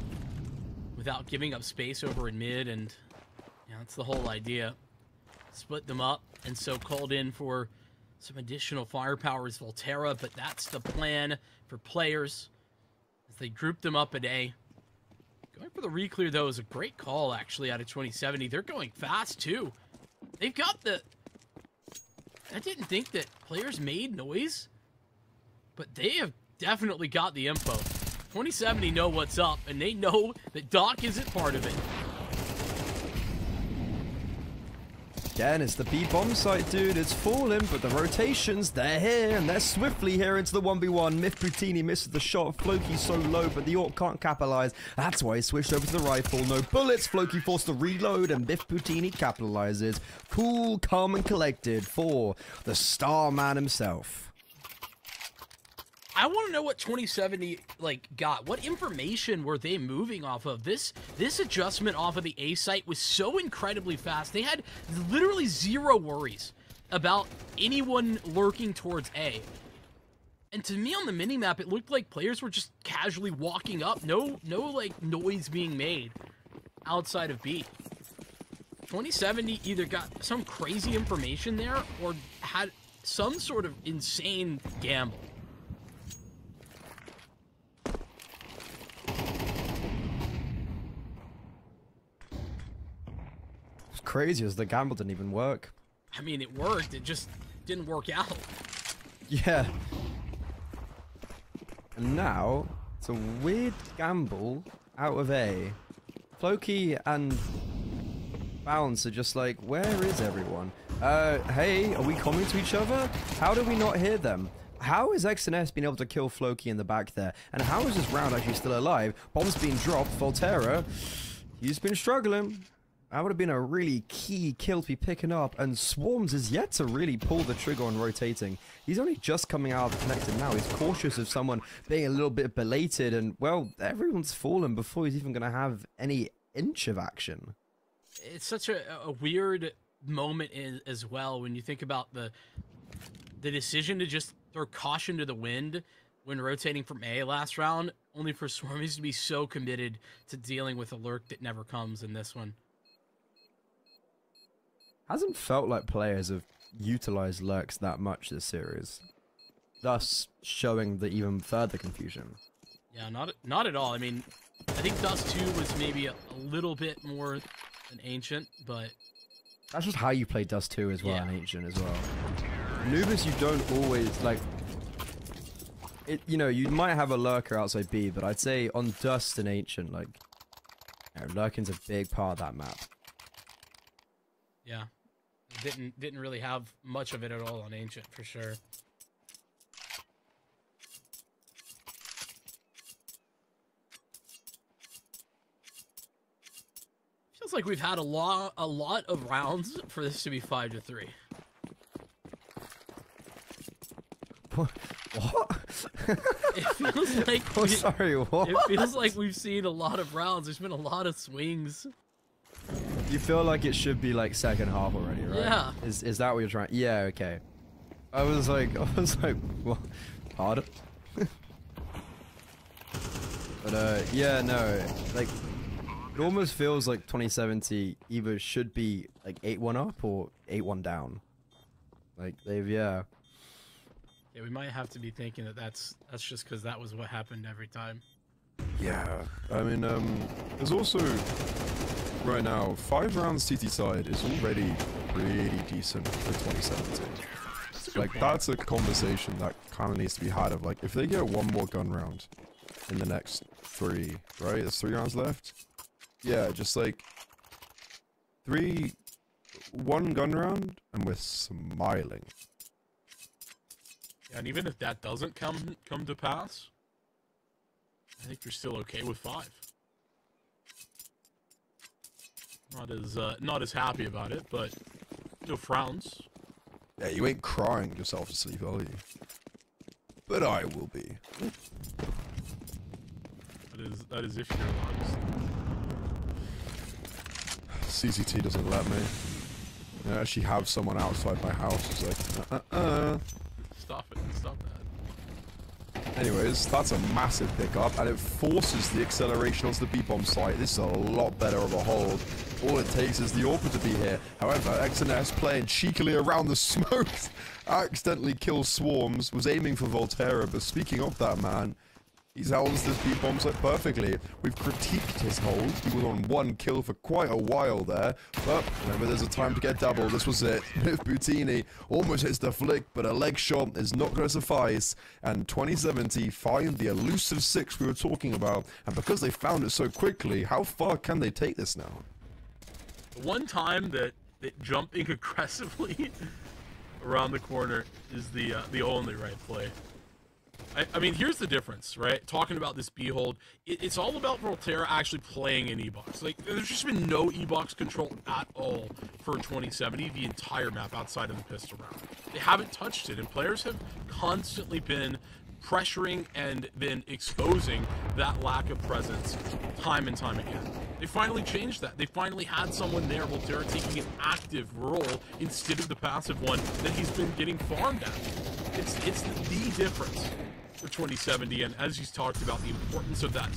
Speaker 8: without giving up space over in mid, and yeah, that's the whole idea. Split them up, and so called in for some additional firepower is Volterra, but that's the plan for players as they group them up at A. Going for the reclear, though, is a great call, actually, out of 2070. They're going fast, too. They've got the... I didn't think that players made noise, but they have definitely got the info. 2070 know what's up, and they know that Doc isn't part of it.
Speaker 7: Again, it's the B bomb site, dude. It's falling, but the rotations, they're here, and they're swiftly here into the 1v1. Myth Poutini misses the shot. Floki's so low, but the AWP can't capitalize. That's why he switched over to the rifle. No bullets. Floki forced to reload, and Myth Poutini capitalizes. Cool, calm, and collected for the star man himself.
Speaker 8: I want to know what 2070 got. What information were they moving off of? This adjustment off of the A site was so incredibly fast. They had literally 0 worries about anyone lurking towards A. And to me on the minimap, it looked like players were just casually walking up. No like noise being made outside of B. 2070 either got some crazy information there or had some sort of insane gamble.
Speaker 7: It's crazy as the gamble didn't even work.
Speaker 8: I mean, it worked. It just didn't work out.
Speaker 7: Yeah. And now, it's a weird gamble out of A. Floki and Bounce are just like, where is everyone? Hey, are we coming to each other? How do we not hear them? How is X and S being able to kill Floki in the back there? And how is this round actually still alive? Bomb's being dropped. Volterra, he's been struggling. That would have been a really key kill to be picking up, and Swarms is yet to really pull the trigger on rotating. He's only just coming out of the connector now. He's cautious of someone being a little bit belated, and, well, everyone's fallen before he's even going to have any inch of action.
Speaker 8: It's such a weird moment as well when you think about the decision to just throw caution to the wind when rotating from A last round, only for Swarmies to be so committed to dealing with a lurk that never comes in this one.
Speaker 7: Hasn't felt like players have utilized lurks that much this series, thus showing the even further confusion.
Speaker 8: Yeah, not at all. I mean, I think Dust 2 was maybe a little bit more than Ancient, but
Speaker 7: that's just how you play Dust 2 as well,
Speaker 8: yeah.
Speaker 7: and Ancient as well. Anubis, you don't always, like, it. You know, you might have a lurker outside B, but I'd say on Dust and Ancient, like, you know, lurking's a big part of that map.
Speaker 8: yeah, didn't really have much of it at all on Ancient for sure. Feels like we've had a lot of rounds for this to be 5-3.
Speaker 7: What?
Speaker 8: It feels like
Speaker 7: Oh, sorry, what?
Speaker 8: It feels like we've seen a lot of rounds. There's been a lot of swings.
Speaker 7: You feel like it should be like second half already, right?
Speaker 8: Yeah.
Speaker 7: Is that what you're trying? Yeah, okay. I was like, what? Harder? But yeah, no, like, it almost feels like 2070 either should be like 8-1 up or 8-1 down. Like yeah.
Speaker 8: Yeah, we might have to be thinking that that's just because that was what happened every time.
Speaker 9: Yeah, I mean, there's also, right now, 5 rounds CT side is already pretty decent for 2017. Like, that's a conversation that kind of needs to be had of, like, if they get one more gun round in the next 3, right? There's 3 rounds left? Yeah, just, like, 1 gun round, and we're smiling.
Speaker 10: Yeah, and even if that doesn't come to pass, I think you're still okay with 5. Not as happy about it, but no frowns.
Speaker 9: Yeah, you ain't crying yourself to sleep, are you? But I will be.
Speaker 10: That is if you're allowed to sleep.
Speaker 9: CCT doesn't let me. I actually have someone outside my house who's like,
Speaker 10: Stop it. Stop that.
Speaker 9: Anyways, that's a massive pickup, and it forces the acceleration onto the B-bomb site. This is a lot better of a hold. All it takes is the AWP to be here. However, X&S playing cheekily around the smoke, accidentally kills Swarms, was aiming for Volterra, but speaking of that man, he's held this B-bomb site perfectly. We've critiqued his hold. He was on 1 kill for quite a while there, but remember there's a time to get double. This was it. If Boutini almost hits the flick, but a leg shot is not going to suffice, and 2070 find the elusive 6 we were talking about, and because they found it so quickly, how far can they take this now?
Speaker 10: The one time that jumping aggressively around the corner is the only right play. I mean, here's the difference, right? Talking about this B-hold, it's all about Volterra actually playing an E-box. Like, there's just been no E-box control at all for 2070, the entire map outside of the pistol round. They haven't touched it, and players have constantly been pressuring and then exposing that lack of presence time and time again. They finally changed that. They finally had someone there, Volterra, taking an active role instead of the passive one that he's been getting farmed at. It's the difference for 2070, and as he's talked about the importance of that